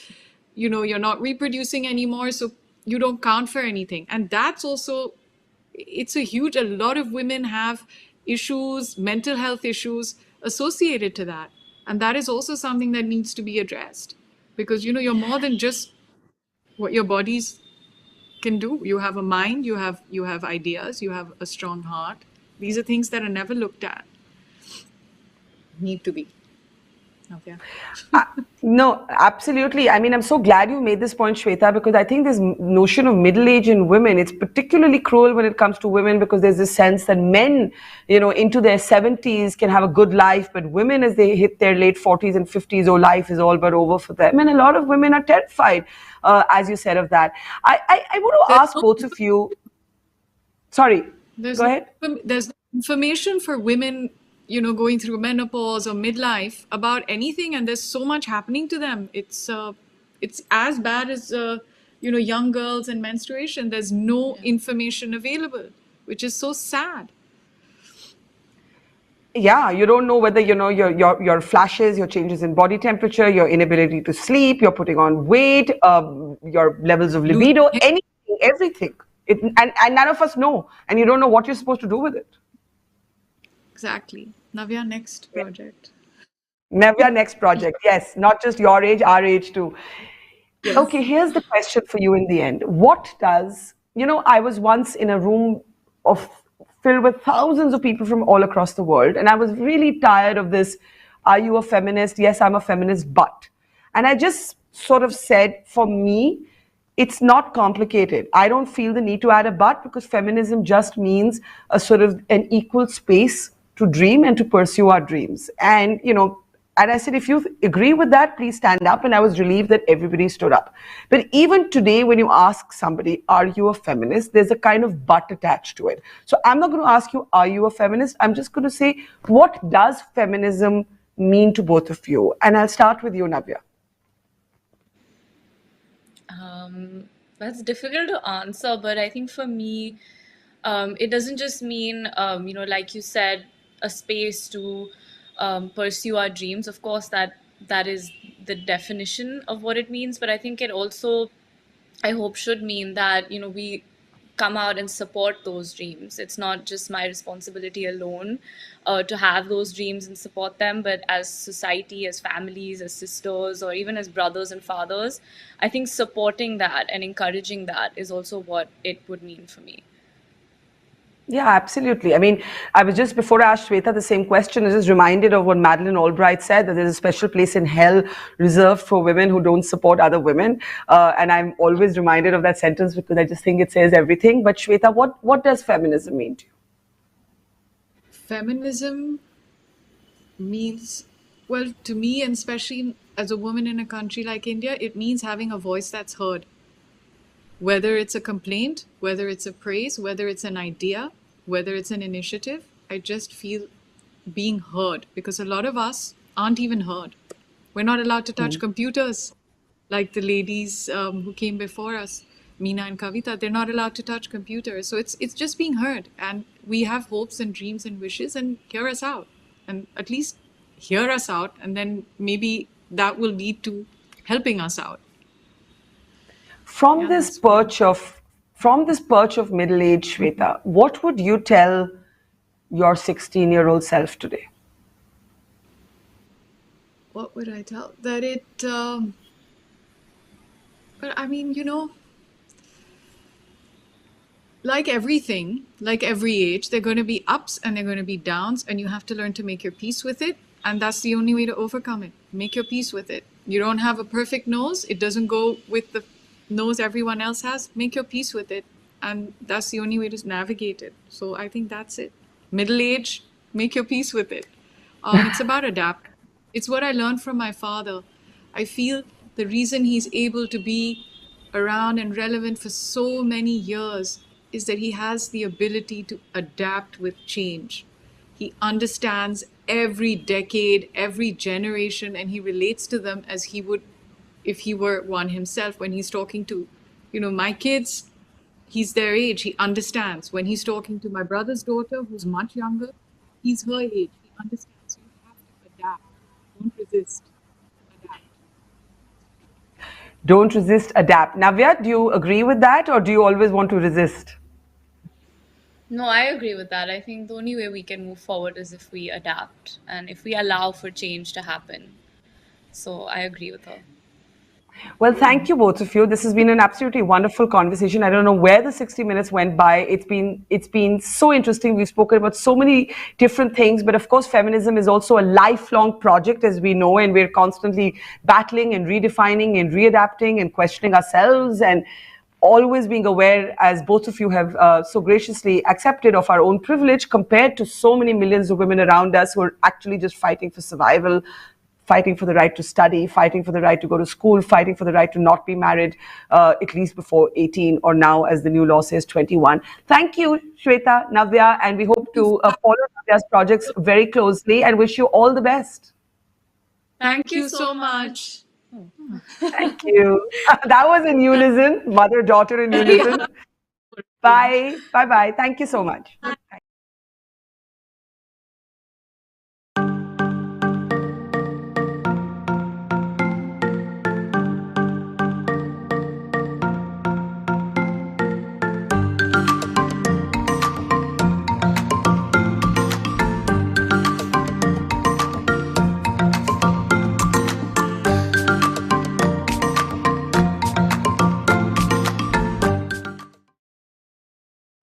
[SPEAKER 16] you're not reproducing anymore, so you don't count for anything. And that's also, a lot of women have issues, mental health issues associated to that. And that is also something that needs to be addressed, because, you're more than just what your bodies can do. You have a mind, you have ideas, you have a strong heart. These are things that are never looked at. Need to be. Okay.
[SPEAKER 1] No, absolutely. I'm so glad you made this point, Shweta, because I think this notion of middle age in women, it's particularly cruel when it comes to women, because there's this sense that men, into their 70s can have a good life, but women, as they hit their late 40s and 50s, life is all but over for them. And a lot of women are terrified, as you said, of that. I want to ask both of you. Sorry, go ahead.
[SPEAKER 16] There's information for women, going through menopause or midlife about anything, and there's so much happening to them. It's as bad as young girls and menstruation. There's no information available, which is so sad.
[SPEAKER 1] Yeah, you don't know whether your flashes, your changes in body temperature, your inability to sleep, you're putting on weight, your levels of libido, anything, everything. And none of us know, and you don't know what you're supposed to do with it.
[SPEAKER 16] Exactly. Navya, next project.
[SPEAKER 1] Navya, next project. Yes, not just your age, our age too. Yes. Okay, here's the question for you in the end. What does, I was once in a room filled with thousands of people from all across the world, and I was really tired of this, are you a feminist? Yes, I'm a feminist, but. And I just sort of said, for me, it's not complicated. I don't feel the need to add a but, because feminism just means a sort of an equal space to dream and to pursue our dreams. And, And I said, if you agree with that, please stand up. And I was relieved that everybody stood up. But even today, when you ask somebody, are you a feminist? There's a kind of but attached to it. So I'm not going to ask you, are you a feminist? I'm just going to say, what does feminism mean to both of you? And I'll start with you, Navya.
[SPEAKER 17] That's difficult to answer, but I think for me, it doesn't just mean, like you said, a space to pursue our dreams. Of course, that is the definition of what it means, but I think it also, I hope, should mean that, we come out and support those dreams. It's not just my responsibility alone to have those dreams and support them, but as society, as families, as sisters, or even as brothers and fathers, I think supporting that and encouraging that is also what it would mean for me.
[SPEAKER 1] Yeah, absolutely. I mean, I was just, before I asked Shweta the same question, I was just reminded of what Madeleine Albright said, that there's a special place in hell reserved for women who don't support other women. And I'm always reminded of that sentence because I just think it says everything. But Shweta, what does feminism mean to you?
[SPEAKER 16] Feminism means, well, to me, and especially as a woman in a country like India, it means having a voice that's heard. Whether it's a complaint, whether it's a praise, whether it's an idea, whether it's an initiative, I just feel being heard, because a lot of us aren't even heard. We're not allowed to touch computers like the ladies who came before us, Meena and Kavita. They're not allowed to touch computers. So it's just being heard. And we have hopes and dreams and wishes, and hear us out. And at least hear us out, and then maybe that will lead to helping us out.
[SPEAKER 1] From this perch of middle age, Shweta, what would you tell your 16-year-old self today?
[SPEAKER 16] What would I tell? That it, but I mean, like everything, like every age, there are going to be ups and there are going to be downs, and you have to learn to make your peace with it. And that's the only way to overcome it. Make your peace with it. You don't have a perfect nose. It doesn't go with the nose everyone else has. Make your peace with it. And that's the only way to navigate it. So I think that's it. Middle age, make your peace with it. It's about adapt. It's what I learned from my father. I feel the reason he's able to be around and relevant for so many years is that he has the ability to adapt with change. He understands every decade, every generation, and he relates to them as he would if he were one himself. When he's talking to, my kids, he's their age, he understands. When he's talking to my brother's daughter, who's much younger, he's her age, he understands. So you have to adapt. Don't resist. Adapt.
[SPEAKER 1] Don't resist, adapt. Navya, do you agree with that, or do you always want to resist?
[SPEAKER 17] No, I agree with that. I think the only way we can move forward is if we adapt and if we allow for change to happen. So I agree with her.
[SPEAKER 1] Well, thank you both of you. This has been an absolutely wonderful conversation. I don't know where the 60 minutes went by. It's been so interesting. We've spoken about so many different things, but of course, feminism is also a lifelong project, as we know, and we're constantly battling and redefining and readapting and questioning ourselves and always being aware, as both of you have so graciously accepted, of our own privilege compared to so many millions of women around us who are actually just fighting for survival, fighting for the right to study, fighting for the right to go to school, fighting for the right to not be married, at least before 18, or now, as the new law says, 21. Thank you, Shweta, Navya, and we hope to follow Navya's projects very closely and wish you all the best.
[SPEAKER 16] Thank you so much.
[SPEAKER 1] Thank you. That was in unison, mother-daughter in unison. Bye. Bye-bye. Thank you so much. Bye.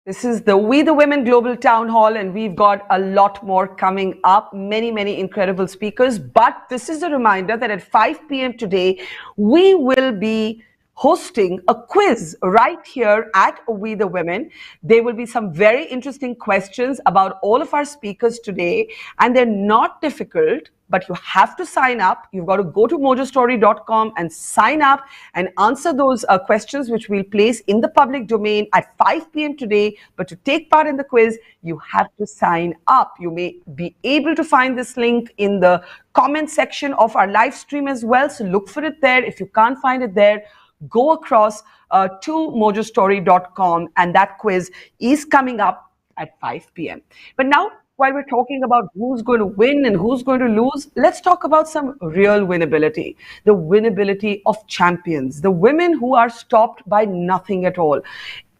[SPEAKER 1] This is the We the Women Global Town Hall, and we've got a lot more coming up. Many, many incredible speakers. But this is a reminder that at 5 p.m. today, we will be hosting a quiz right here at We the Women. There will be some very interesting questions about all of our speakers today, and they're not difficult, but you have to sign up. You've got to go to mojostory.com and sign up and answer those questions, which we'll place in the public domain at 5 p.m. today. But to take part in the quiz, you have to sign up. You may be able to find this link in the comment section of our live stream as well. So look for it there. If you can't find it there, go across to mojostory.com, and that quiz is coming up at 5 p.m. But now, while we're talking about who's going to win and who's going to lose, let's talk about some real winnability. The winnability of champions, the women who are stopped by nothing at all.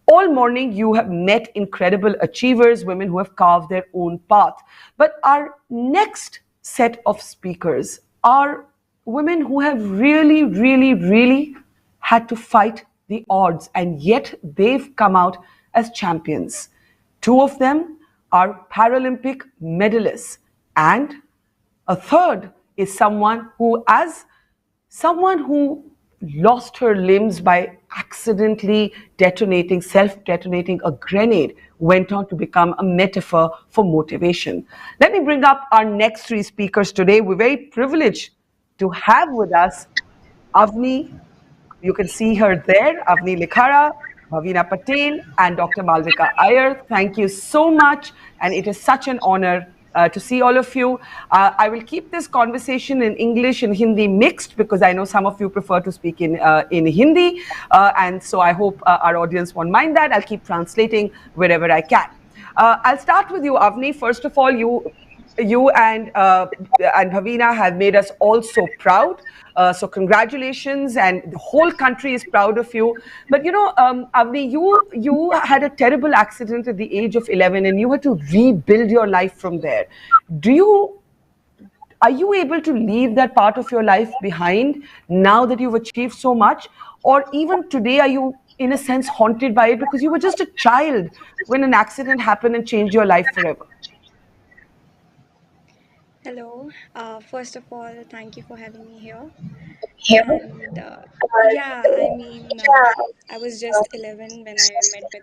[SPEAKER 1] All morning, you have met incredible achievers, women who have carved their own path. But our next set of speakers are women who have really, really, really had to fight the odds, and yet they've come out as champions. Two of them are Paralympic medalists, and a third is someone who lost her limbs by accidentally self-detonating a grenade, went on to become a metaphor for motivation. Let me bring up our next three speakers today. We're very privileged to have with us Avani. You can see her there, Avani Lekhara, Bhavina Patel, and Dr. Malvika Iyer. Thank you so much, and it is such an honor to see all of you. I will keep this conversation in English and Hindi mixed, because I know some of you prefer to speak in Hindi, and so I hope our audience won't mind that. I'll keep translating wherever I can. I'll start with you, Avani. First of all, you and Bhavina have made us all so proud. So congratulations, and the whole country is proud of you. But Avani, you had a terrible accident at the age of 11, and you had to rebuild your life from there. Are you able to leave that part of your life behind now that you've achieved so much? Or even today, are you in a sense haunted by it because you were just a child when an accident happened and changed your life forever?
[SPEAKER 18] Hello. First of all, thank you for having me here. And yeah, I mean, I was just 11 when I met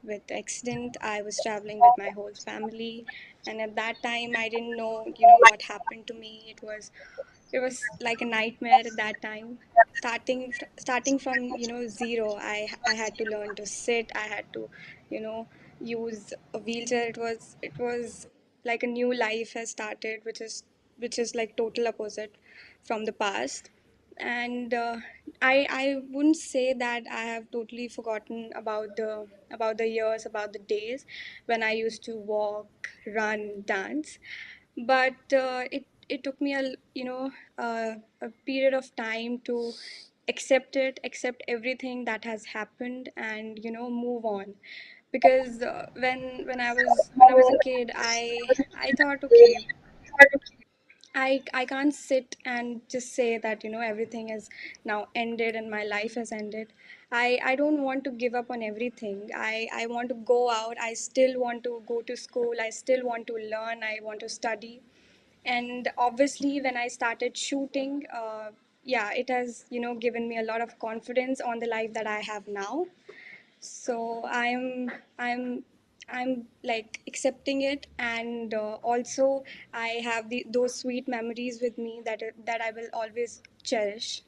[SPEAKER 18] with the accident. I was traveling with my whole family, and at that time, I didn't know, what happened to me. It was like a nightmare at that time. Starting from zero, I had to learn to sit. I had to, you know, use a wheelchair. It was like a new life has started, which is like total opposite from the past. And I wouldn't say that I have totally forgotten about the years, about the days when I used to walk, run, dance, but it took me a period of time to accept everything that has happened, and move on. Because when I was a kid, I thought, okay, I can't sit and just say that everything is now ended and my life has ended. I don't want to give up on everything. I want to go out. I still want to go to school. I still want to learn. I want to study. And obviously, when I started shooting, yeah, it has given me a lot of confidence on the life that I have now. So I'm like accepting it, and also I have those sweet memories with me that I will always cherish.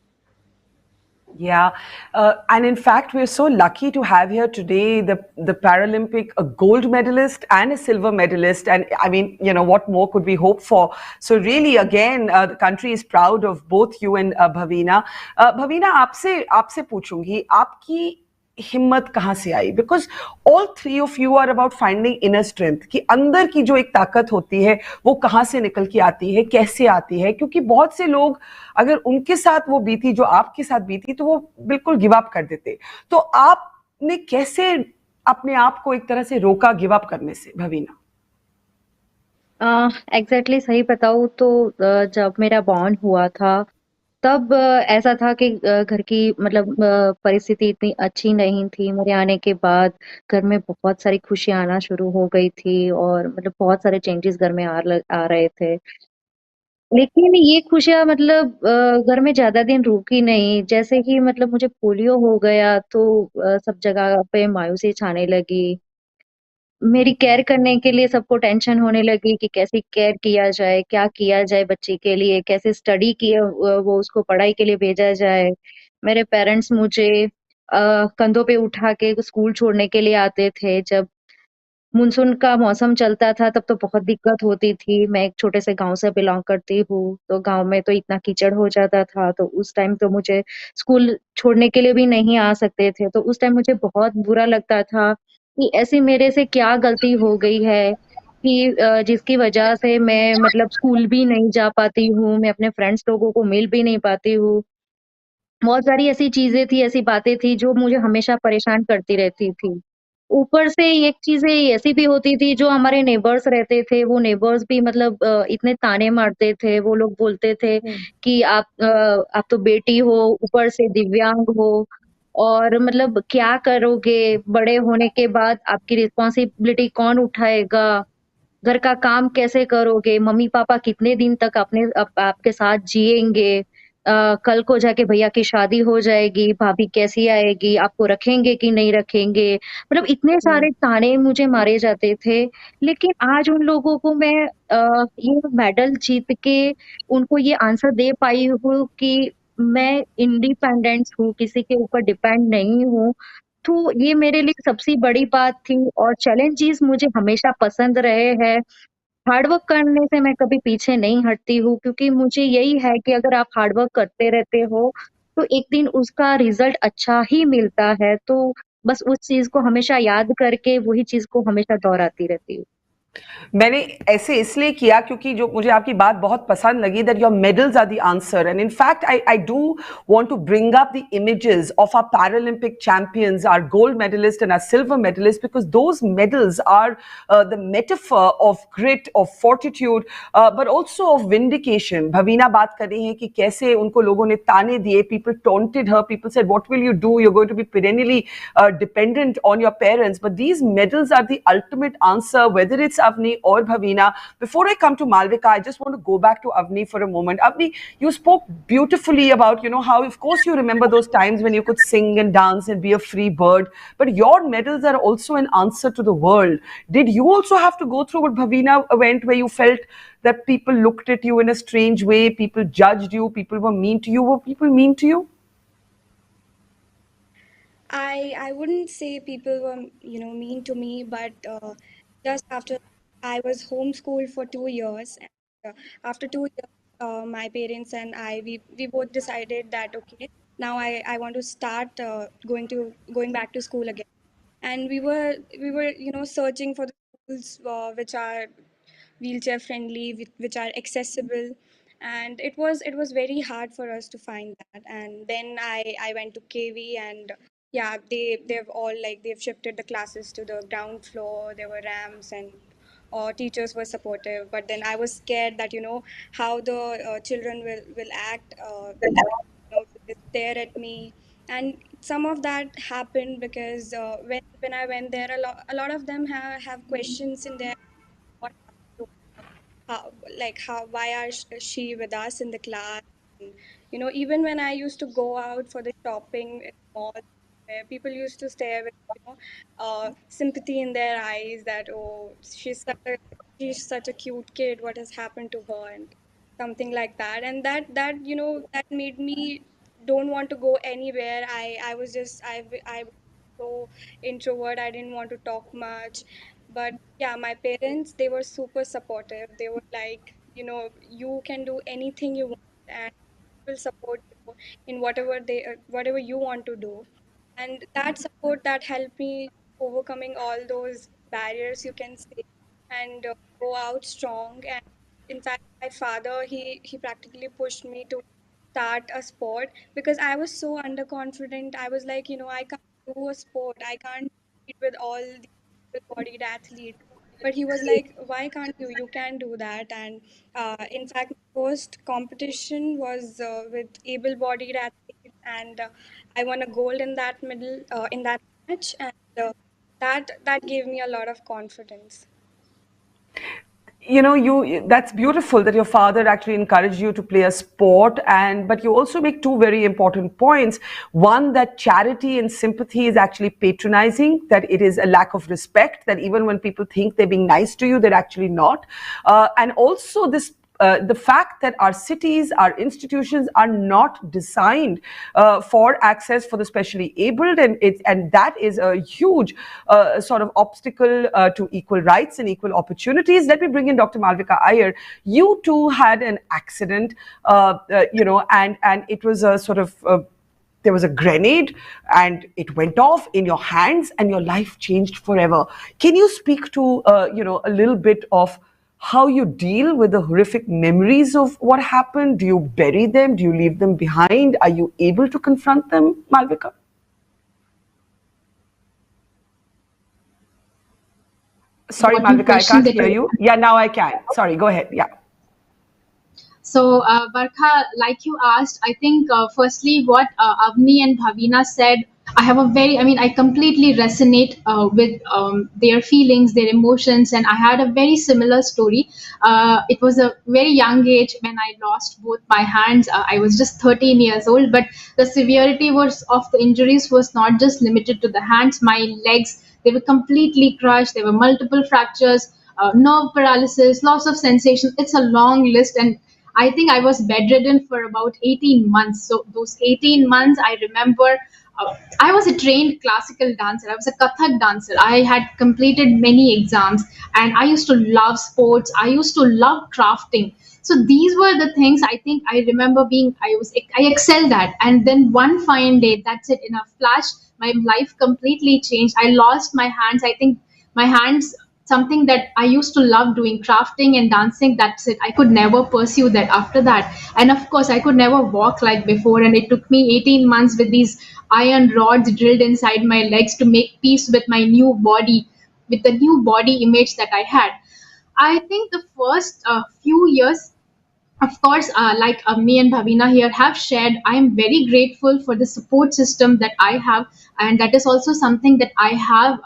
[SPEAKER 1] Yeah, and in fact, we're so lucky to have here today the Paralympic a gold medalist and a silver medalist, and I mean, what more could we hope for? So really, again, the country is proud of both you and Bhavina. Bhavina, आपसे पूछूंगी, आपकी हिम्मत कहाँ से आई? Because all three of you are about finding inner strength, कि अंदर की जो एक ताकत होती है वो कहाँ से निकल के आती है, कैसे आती है? क्योंकि बहुत से लोग, अगर उनके साथ वो बीती जो आपके साथ बीती, तो वो बिल्कुल गिव अप कर देते. तो आपने कैसे अपने आप को एक तरह से रोका गिव अप करने से, भवीना?
[SPEAKER 19] एग्जैक्टली सही बताऊँ तो जब मेरा बॉर्न हुआ था तब ऐसा था कि घर की मतलब परिस्थिति इतनी अच्छी नहीं थी. मेरे आने के बाद घर में बहुत सारी खुशियाँ आना शुरू हो गई थी और मतलब बहुत सारे चेंजेस घर में आ रहे थे. लेकिन ये खुशियाँ मतलब घर में ज़्यादा दिन रुकी नहीं। जैसे ही मतलब मुझे पोलियो हो गया तो सब जगह पे मायूसी छाने लगी। मेरी केयर करने के लिए सबको टेंशन होने लगी कि कैसे केयर किया जाए, क्या किया जाए बच्चे के लिए, कैसे स्टडी किए वो उसको पढ़ाई के लिए भेजा जाए। मेरे पेरेंट्स मुझे कंधों पे उठा के स्कूल छोड़ने के लिए आते थे। जब मानसून का मौसम चलता था तब तो बहुत दिक्कत होती थी। मैं एक छोटे से गाँव से बिलॉन्ग करती हूँ, तो गाँव में तो इतना कीचड़ हो जाता था, तो उस टाइम तो मुझे स्कूल छोड़ने के लिए भी नहीं आ सकते थे। तो उस टाइम मुझे बहुत बुरा लगता था कि ऐसी मेरे से क्या गलती हो गई है कि जिसकी वजह से मैं मतलब स्कूल भी नहीं जा पाती हूँ, मैं अपने फ्रेंड्स लोगों को मिल भी नहीं पाती हूँ। बहुत सारी ऐसी चीज़ें थी, ऐसी बातें थी जो मुझे हमेशा परेशान करती रहती थी। ऊपर से एक चीज़ें ऐसी भी होती थी जो हमारे नेबर्स रहते थे, वो नेबर्स भी मतलब इतने ताने मारते थे, वो लोग बोलते थे कि आप तो बेटी हो, ऊपर से दिव्यांग हो और मतलब क्या करोगे? बड़े होने के बाद आपकी रिस्पॉन्सिबिलिटी कौन उठाएगा? घर का काम कैसे करोगे? मम्मी-पापा कितने दिन तक अपने आपके साथ जिएँगे? कल को जाके भैया की शादी हो जाएगी, भाभी कैसी आएगी? आपको रखेंगे कि नहीं रखेंगे? मतलब इतने सारे ताने मुझे मारे जाते थे, लेकिन आज उन लोगों को मैं ये मेडल जीत के उनको ये आंसर दे पाई हूँ कि मैं इंडिपेंडेंट हूँ, किसी के ऊपर डिपेंड नहीं हूँ। तो ये मेरे लिए सबसे बड़ी बात थी और चैलेंजेस मुझे हमेशा पसंद रहे हैं। हार्ड वर्क करने से मैं कभी पीछे नहीं हटती हूँ क्योंकि मुझे यही है कि अगर आप हार्ड वर्क करते रहते हो, तो एक दिन उसका रिज़ल्ट अच्छा ही मिलता है। तो बस उस चीज़ को हमेशा याद करके वही चीज़ को हमेशा दोहराती रहती हूँ।
[SPEAKER 1] मैंने ऐसे इसलिए किया क्योंकि जो मुझे आपकी बात बहुत पसंद लगी that your medals are the answer and in fact I do want to bring up the images of our Paralympic champions, our gold medalist and our silver medalist, because those medals are the metaphor of grit, of fortitude, but also of vindication. Bhavina बात कर रही है कि कैसे उनको लोगों ने ताने दिए, people taunted her, people said, what will you do? You're going to be perennially dependent on your parents. But these medals are the ultimate answer, whether it's Avani or Bhavina. Before I come to Malvika, I just want to go back to Avani for a moment. Avani, you spoke beautifully about, how, of course, you remember those times when you could sing and dance and be a free bird, but your medals are also an answer to the world. Did you also have to go through what Bhavina went, where you felt that people looked at you in a strange way, people judged you, people were mean to you? Were people mean to you?
[SPEAKER 18] I wouldn't say people were mean to me, but just after I was homeschooled for 2 years, and after 2 years, my parents and we both decided that okay, now I want to start going back to school again, and we were searching for the schools which are wheelchair friendly, which are accessible, and it was very hard for us to find that. And then I went to KV, and yeah, they've all like they've shifted the classes to the ground floor. There were ramps, and teachers were supportive, but then I was scared that how the children will act, they stare at me. And some of that happened because when I went there, a lot of them have questions in their what happened to her, how why are she with us in the class. And, even when I used to go out for the shopping in malls, where people used to stare with sympathy in their eyes that oh, she's such a cute kid, what has happened to her, and something like that. And that made me don't want to go anywhere. I was just I was so introvert. I didn't want to talk much. But yeah, my parents, they were super supportive. They were like, you can do anything you want, and will support you in whatever you want to do. And that support, that helped me overcoming all those barriers, you can say, and go out strong. And in fact, my father, he practically pushed me to start a sport because I was so underconfident. I was like, I can't do a sport, I can't compete with all the bodied athletes. But he was like, why can't you? You can do that. And in fact, my first competition was with able-bodied athletes, and I won a gold in that match, and that gave me a lot of confidence.
[SPEAKER 1] you know, that's beautiful that your father actually encouraged you to play a sport, but you also make two very important points. One, that charity and sympathy is actually patronizing, that it is a lack of respect, that even when people think they're being nice to you, they're actually not. And also this the fact that our cities, our institutions are not designed for access for the specially abled, and that is a huge sort of obstacle to equal rights and equal opportunities. Let me bring in Dr. Malvika Iyer. You too had an accident, and it was a sort of there was a grenade and it went off in your hands and your life changed forever. Can you speak to a little bit of how you deal with the horrific memories of what happened? Do you bury them? Do you leave them behind? Are you able to confront them, Malvika? Sorry, Malvika, I can't hear you. Yeah, now I can. Sorry, go ahead. Yeah.
[SPEAKER 20] So, Barkha, like you asked, I think firstly what Avani and Bhavina said, I completely resonate with their feelings, their emotions, and I had a very similar story. It was a very young age when I lost both my hands. I was just 13 years old, but the severity of the injuries was not just limited to the hands. My legs, they were completely crushed. There were multiple fractures, nerve paralysis, loss of sensation. It's a long list, and I think I was bedridden for about 18 months. So those 18 months, I remember I was a trained classical dancer. I was a Kathak dancer. I had completed many exams, and I used to love sports. I used to love crafting. So these were the things I think I remember I excelled at. And then one fine day, that's it, in a flash, my life completely changed. I lost my hands. I think my hands, something that I used to love doing, crafting and dancing, that's it. I could never pursue that after that. And of course, I could never walk like before. And it took me 18 months with these iron rods drilled inside my legs to make peace with my new body, with the new body image that I had. I think the first few years, of course, like me and Bhavina here have shared, I am very grateful for the support system that I have. And that is also something that I have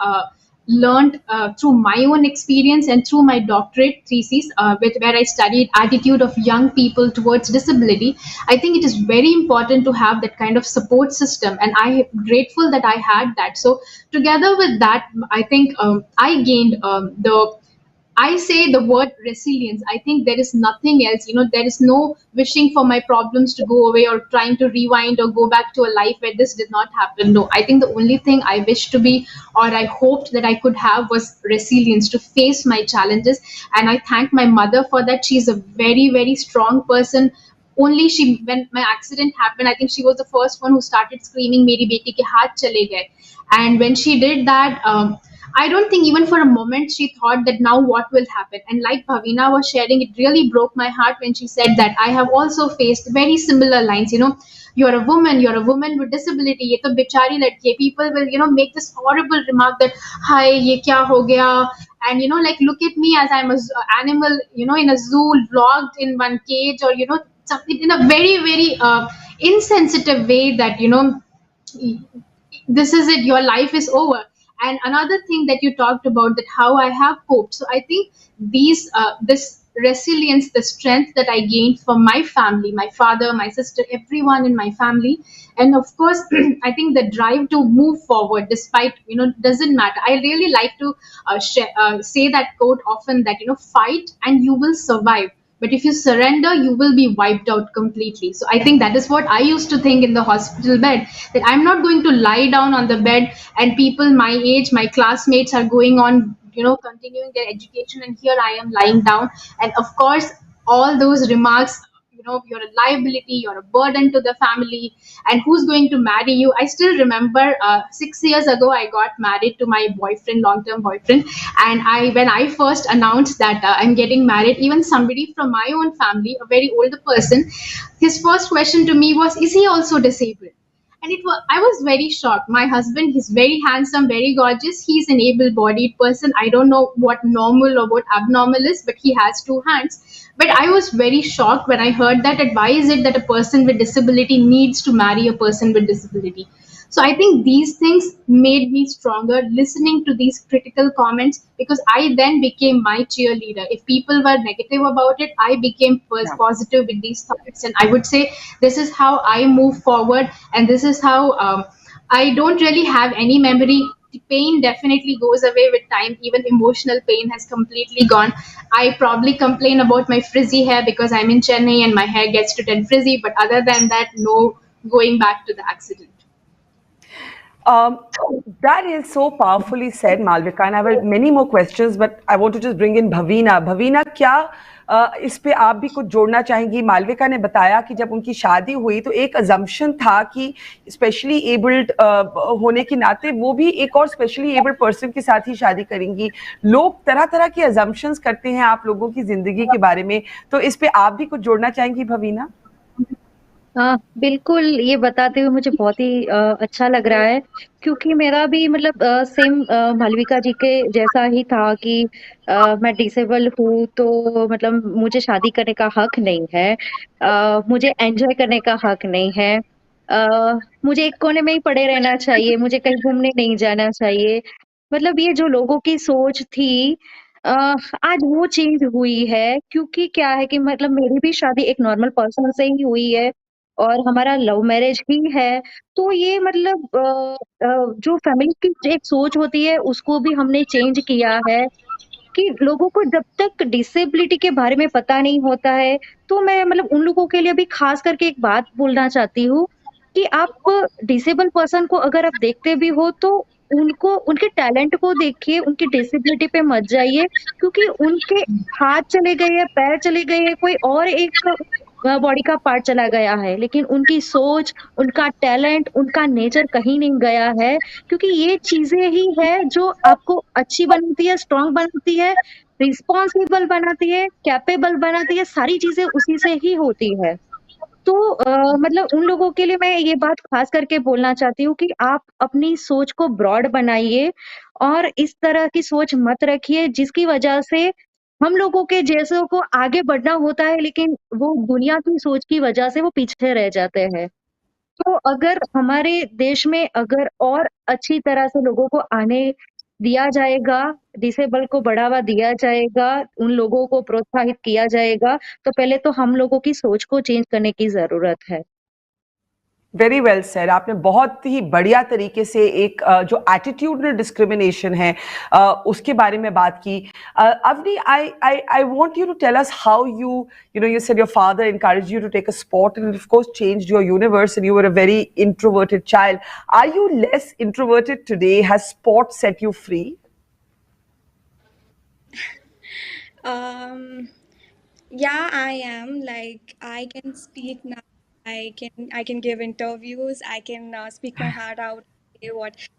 [SPEAKER 20] learned through my own experience and through my doctorate thesis, where I studied attitude of young people towards disability. I think it is very important to have that kind of support system, and I am grateful that I had that. So together with that, I think I gained I say the word resilience. I think there is nothing else. There is no wishing for my problems to go away or trying to rewind or go back to a life where this did not happen. No, I think the only thing I wish to be, or I hoped that I could have, was resilience to face my challenges. And I thank my mother for that. She's a very, very strong person. When my accident happened, I think she was the first one who started screaming, "Meri beti ke haath chale gaye." And when she did that, I don't think even for a moment she thought that now what will happen. And like Bhavina was sharing, it really broke my heart when she said that I have also faced very similar lines. You're a woman with disability. Ye to bichari ladki. People will, make this horrible remark that, "Hi, ye kya ho gaya?" And, like, look at me as I'm an animal, in a zoo, locked in one cage, or, something in a very, very insensitive way that, this is it, your life is over. And another thing that you talked about, that how I have coped. So I think this resilience, the strength that I gained from my family, my father, my sister, everyone in my family, and of course, I think the drive to move forward despite, doesn't matter. I really like to say that quote often, that, fight and you will survive. But if you surrender, you will be wiped out completely. So I think that is what I used to think in the hospital bed, that I'm not going to lie down on the bed and people my age, my classmates, are going on, continuing their education, and here I am lying down. And of course, all those remarks, you're a liability, you're a burden to the family, and who's going to marry you? I still remember 6 years ago, I got married to my boyfriend, long-term boyfriend. And when I first announced that I'm getting married, even somebody from my own family, a very older person, his first question to me was, "Is he also disabled?" And I was very shocked. My husband, he's very handsome, very gorgeous. He's an able-bodied person. I don't know what normal or what abnormal is, but he has 2 hands. But I was very shocked when I heard that. Why is it that a person with disability needs to marry a person with disability? So I think these things made me stronger, listening to these critical comments, because I then became my cheerleader. If people were negative about it, I became first positive with these thoughts, and I would say this is how I move forward, and this is how I don't really have any memory. The pain definitely goes away with time. Even emotional pain has completely gone. I probably complain about my frizzy hair because I'm in Chennai and my hair gets to turn frizzy, but other than that, no going back to the accident.
[SPEAKER 1] Um, that is so powerfully said, Malvika, and I have many more questions, but I want to just bring in Bhavina. Bhavina, क्या इस पे आप भी कुछ जोड़ना चाहेंगी? मालविका ने बताया कि जब उनकी शादी हुई तो एक अजम्पशन था कि स्पेशली एबल्ड होने के नाते वो भी एक और स्पेशली एबल्ड पर्सन के साथ ही शादी करेंगी. लोग तरह तरह के अजम्पशंस करते हैं आप लोगों की जिंदगी के बारे में, तो इस पे आप भी कुछ जोड़ना चाहेंगी भवीना?
[SPEAKER 19] बिल्कुल, ये बताते हुए मुझे बहुत ही अच्छा लग रहा है, क्योंकि मेरा भी मतलब सेम मालविका जी के जैसा ही था कि मैं डिसेबल हूँ, तो मतलब मुझे शादी करने का हक नहीं है। मुझे एन्जॉय करने का हक नहीं है। मुझे एक कोने में ही पड़े रहना चाहिए, मुझे कहीं घूमने नहीं जाना चाहिए। मतलब ये जो लोगों की सोच थी, अ, आज वो चेंज हुई है, क्योंकि क्या है कि मतलब मेरी भी शादी एक नॉर्मल पर्सन से ही हुई है और हमारा लव मैरिज ही है। तो ये मतलब जो फैमिली की जो एक सोच होती है उसको भी हमने चेंज किया है, कि लोगों को जब तक डिसेबिलिटी के बारे में पता नहीं होता है, तो मैं मतलब उन लोगों के लिए भी खास करके एक बात बोलना चाहती हूँ, कि आप डिसेबल पर्सन को अगर आप देखते भी हो तो उनको उनके टैलेंट को देखिए, उनकी डिसेबिलिटी पे मत जाइए, क्योंकि उनके हाथ चले गए हैं, पैर चले गए हैं, कोई और एक बॉडी का पार्ट चला गया है, लेकिन उनकी सोच, उनका टैलेंट, उनका नेचर कहीं नहीं गया है, क्योंकि ये चीज़ें ही है जो आपको अच्छी बनाती है, स्ट्रॉन्ग बनाती है, रिस्पॉन्सिबल बनाती है, कैपेबल बनाती है, सारी चीज़ें उसी से ही होती है। तो मतलब उन लोगों के लिए मैं ये बात खास करके बोलना चाहती हूँ कि आप अपनी सोच को ब्रॉड बनाइए और इस तरह की सोच मत रखिए जिसकी वजह से हम लोगों के जैसों को आगे बढ़ना होता है, लेकिन वो दुनिया की सोच की वजह से वो पीछे रह जाते हैं। तो अगर हमारे देश में अगर और अच्छी तरह से लोगों को आने दिया जाएगा, डिसेबल को बढ़ावा दिया जाएगा, उन लोगों को प्रोत्साहित किया जाएगा, तो पहले तो हम लोगों की सोच को चेंज करने की ज़रूरत है।
[SPEAKER 1] Very well said. आपने बहुत ही बढ़िया तरीके से एक जो एटीट्यूडनल डिस्क्रिमिनेशन है उसके बारे में बात की. Avni, I want you to tell us how you said your father encouraged you to take a sport and of course changed your universe and you were a very introverted child. Are you less introverted today? Has sport set you free?
[SPEAKER 18] Um, yeah, I am. Like, I can speak now. I can give interviews. I can speak my heart out. Say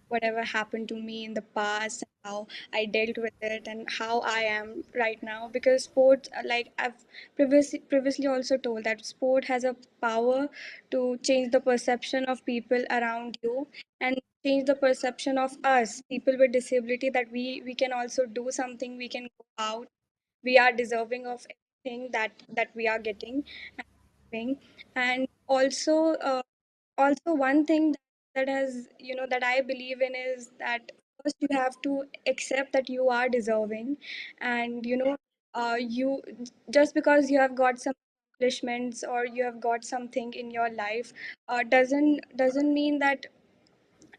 [SPEAKER 18] whatever happened to me in the past, how I dealt with it, and how I am right now. Because sport, like I've previously also told, that sport has a power to change the perception of people around you and change the perception of us, people with disability, that we can also do something. We can go out, we are deserving of everything that we are getting and having. And also one thing that has, that I believe in, is that first you have to accept that you are deserving. And you, just because you have got some accomplishments or you have got something in your life, doesn't mean that,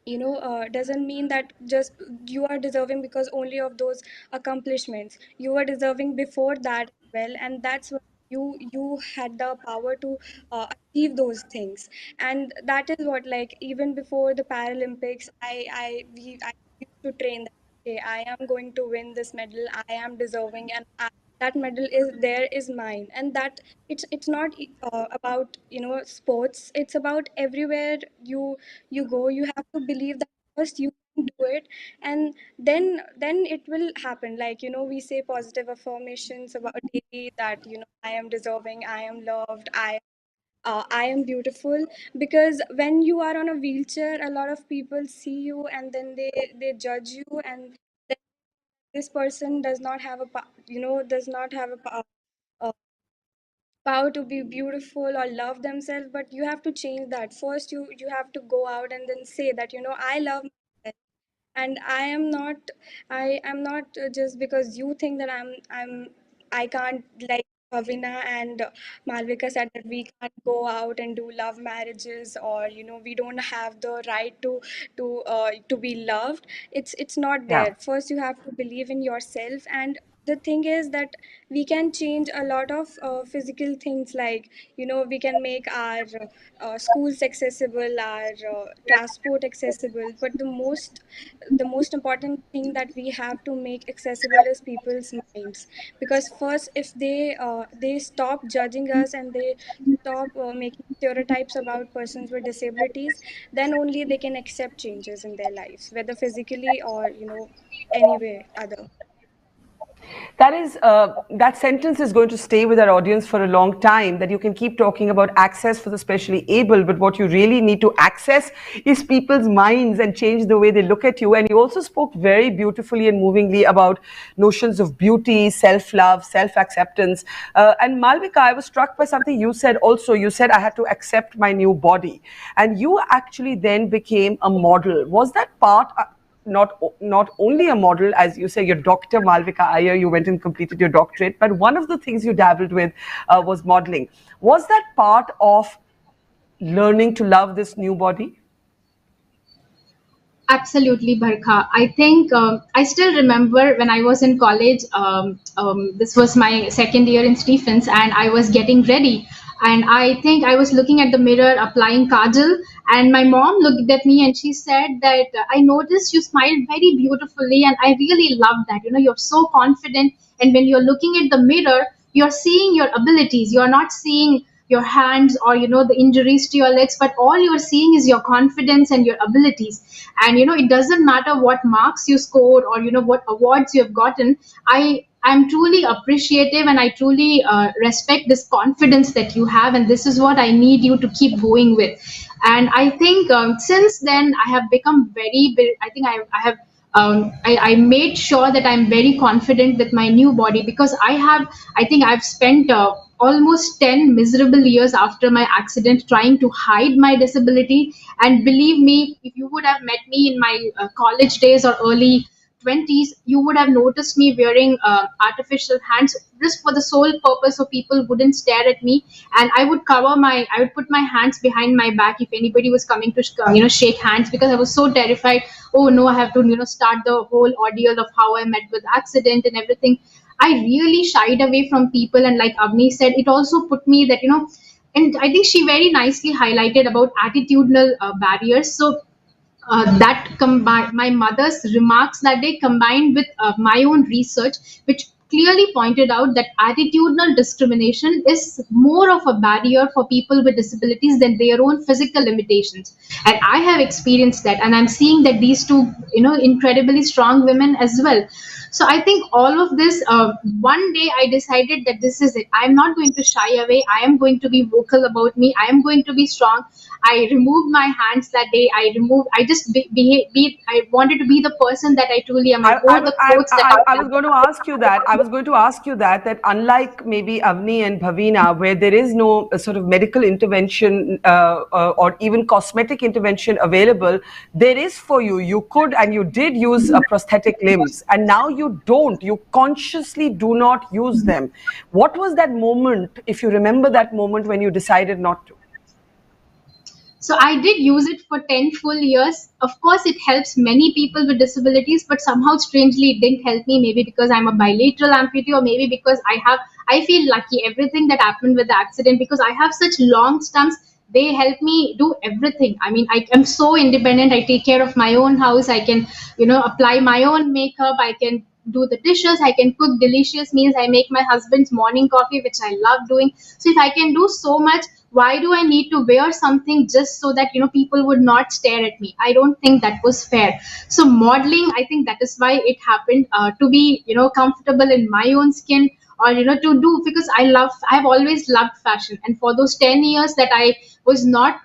[SPEAKER 18] doesn't mean that just you are deserving because only of those accomplishments. You are deserving before that as well, and that's what you had the power to achieve those things. And that is what, like, even before the Paralympics, I used to train that, okay, I am going to win this medal, I am deserving, and that medal is mine. And that it's not about, sports. It's about everywhere you go. You have to believe that first you can do it, and then it will happen. Like, we say positive affirmations about daily, that, I am deserving, I am loved, I am beautiful. Because when you are on a wheelchair, a lot of people see you and then they judge you, and then this person does not have a does not have a
[SPEAKER 21] power to be beautiful or love themselves, but you have to change that. First, you have to go out and then say that, I love myself, and I am not just because you think that I can't, like Bhavina and Malvika said, that we can't go out and do love marriages, or we don't have the right to be loved. It's not
[SPEAKER 1] Yeah.
[SPEAKER 21] there. First, you have to believe in yourself, and the thing is that we can change a lot of physical things, like we can make our schools accessible, our transport accessible, but the most important thing that we have to make accessible is people's minds. Because first, if they stop judging us, and they stop making stereotypes about persons with disabilities, then only they can accept changes in their lives, whether physically or any way other.
[SPEAKER 1] That sentence is going to stay with our audience for a long time, that you can keep talking about access for the specially able, but what you really need to access is people's minds and change the way they look at you. And you also spoke very beautifully and movingly about notions of beauty, self-love, self-acceptance. And Malvika, I was struck by something you said also. You said, I had to accept my new body. And you actually then became a model. Was that part... not only a model, as you say, your doctor Malvika Iyer, you went and completed your doctorate, but one of the things you dabbled with was modeling. Was that part of learning to love this new body?
[SPEAKER 20] Absolutely, Barkha. I think I still remember when I was in college. This was my second year in Stephens, and I was getting ready. And I think I was looking at the mirror, applying kajal, and my mom looked at me and she said that I noticed you smiled very beautifully, and I really loved that. You're so confident, and when you're looking at the mirror, you're seeing your abilities. You're not seeing your hands or the injuries to your legs, but all you're seeing is your confidence and your abilities. And it doesn't matter what marks you scored or what awards you have gotten. I'm truly appreciative, and I truly respect this confidence that you have, and this is what I need you to keep going with. And I think since then I have become I think I have I made sure that I'm very confident with my new body, because I think I've spent almost 10 miserable years after my accident trying to hide my disability. And believe me, if you would have met me in my college days or early 20s, you would have noticed me wearing artificial hands, just for the sole purpose so people wouldn't stare at me. And I would put my hands behind my back if anybody was coming to shake hands, because I was so terrified. Oh no, I have to start the whole ordeal of how I met with accident and everything. I really shied away from people, and like Avani said, it also put me that and I think she very nicely highlighted about attitudinal barriers. So that combined my mother's remarks that day, combined with my own research, which clearly pointed out that attitudinal discrimination is more of a barrier for people with disabilities than their own physical limitations. And I have experienced that, and I'm seeing that these two incredibly strong women as well. So I think all of this, one day I decided that this is it. I'm not going to shy away. I am going to be vocal about me. I am going to be strong. I removed my hands that day. I wanted to be the person that I truly am. I
[SPEAKER 1] was going to ask you that. I was going to ask you that unlike maybe Avani and Bhavina, where there is no sort of medical intervention or even cosmetic intervention available, there is for you. You could and you did use prosthetic limbs, and now you don't. You consciously do not use them. What was that moment, if you remember that moment, when you decided not to?
[SPEAKER 20] So I did use it for 10 full years. Of course, it helps many people with disabilities, but somehow strangely it didn't help me, maybe because I'm a bilateral amputee, or maybe because I feel lucky everything that happened with the accident, because I have such long stumps. They help me do everything. I mean, I am so independent. I take care of my own house. I can, apply my own makeup. I can do the dishes. I can cook delicious meals. I make my husband's morning coffee, which I love doing. So if I can do so much, why do I need to wear something just so that people would not stare at me? I don't think that was fair. So modeling, I think that is why it happened, to be comfortable in my own skin, or to do, because I've always loved fashion. And for those 10 years that I was not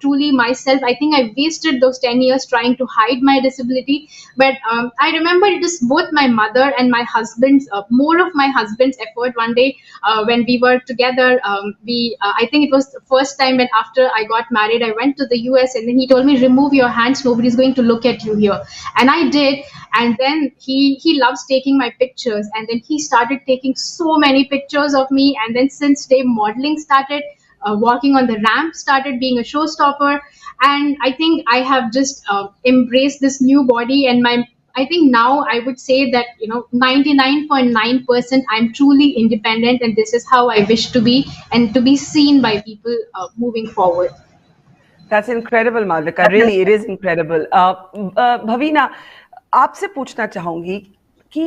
[SPEAKER 20] truly myself, I think I wasted those 10 years trying to hide my disability. But I remember it is both my mother and my husband's, more of my husband's effort. One day when we were together, we I think it was the first time when after I got married, I went to the US, and then he told me, remove your hands, nobody's going to look at you here. And I did. And then he loves taking my pictures, and then he started taking so many pictures of me. And then since day, modeling started, walking on the ramp started, being a showstopper. And I think I have just embraced this new body. And I think now I would say that 99.9% I'm truly independent, and this is how I wish to be, and to be seen by people moving forward.
[SPEAKER 1] That's incredible, Malvika. Really, it is incredible. Bhavina, आपसे पूछना चाहूंगी कि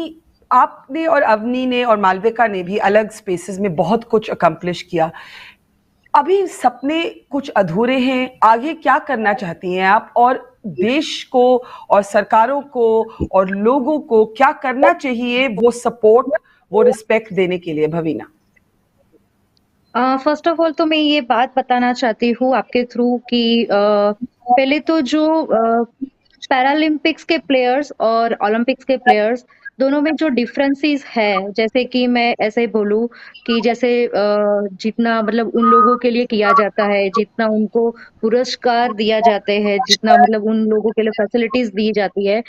[SPEAKER 1] आपने और अवनी ने और मालविका ने भी अलग स्पेसेस में बहुत कुछ अकम्प्लिश किया. अभी सपने कुछ अधूरे हैं. आगे क्या करना चाहती हैं आप, और देश को और सरकारों को और लोगों को क्या करना चाहिए वो सपोर्ट, वो रिस्पेक्ट देने के लिए? भवीना.
[SPEAKER 19] फर्स्ट ऑफ ऑल तो मैं ये बात बताना चाहती हूँ आपके थ्रू कि पहले तो जो पैरालंपिक्स के प्लेयर्स और ओलंपिक्स के प्लेयर्स दोनों में जो डिफरेंसेस है, जैसे कि मैं ऐसे बोलूँ कि जैसे जितना मतलब उन लोगों के लिए किया जाता है, जितना उनको पुरस्कार दिया जाते हैं, जितना मतलब उन लोगों के लिए फैसिलिटीज दी जाती है,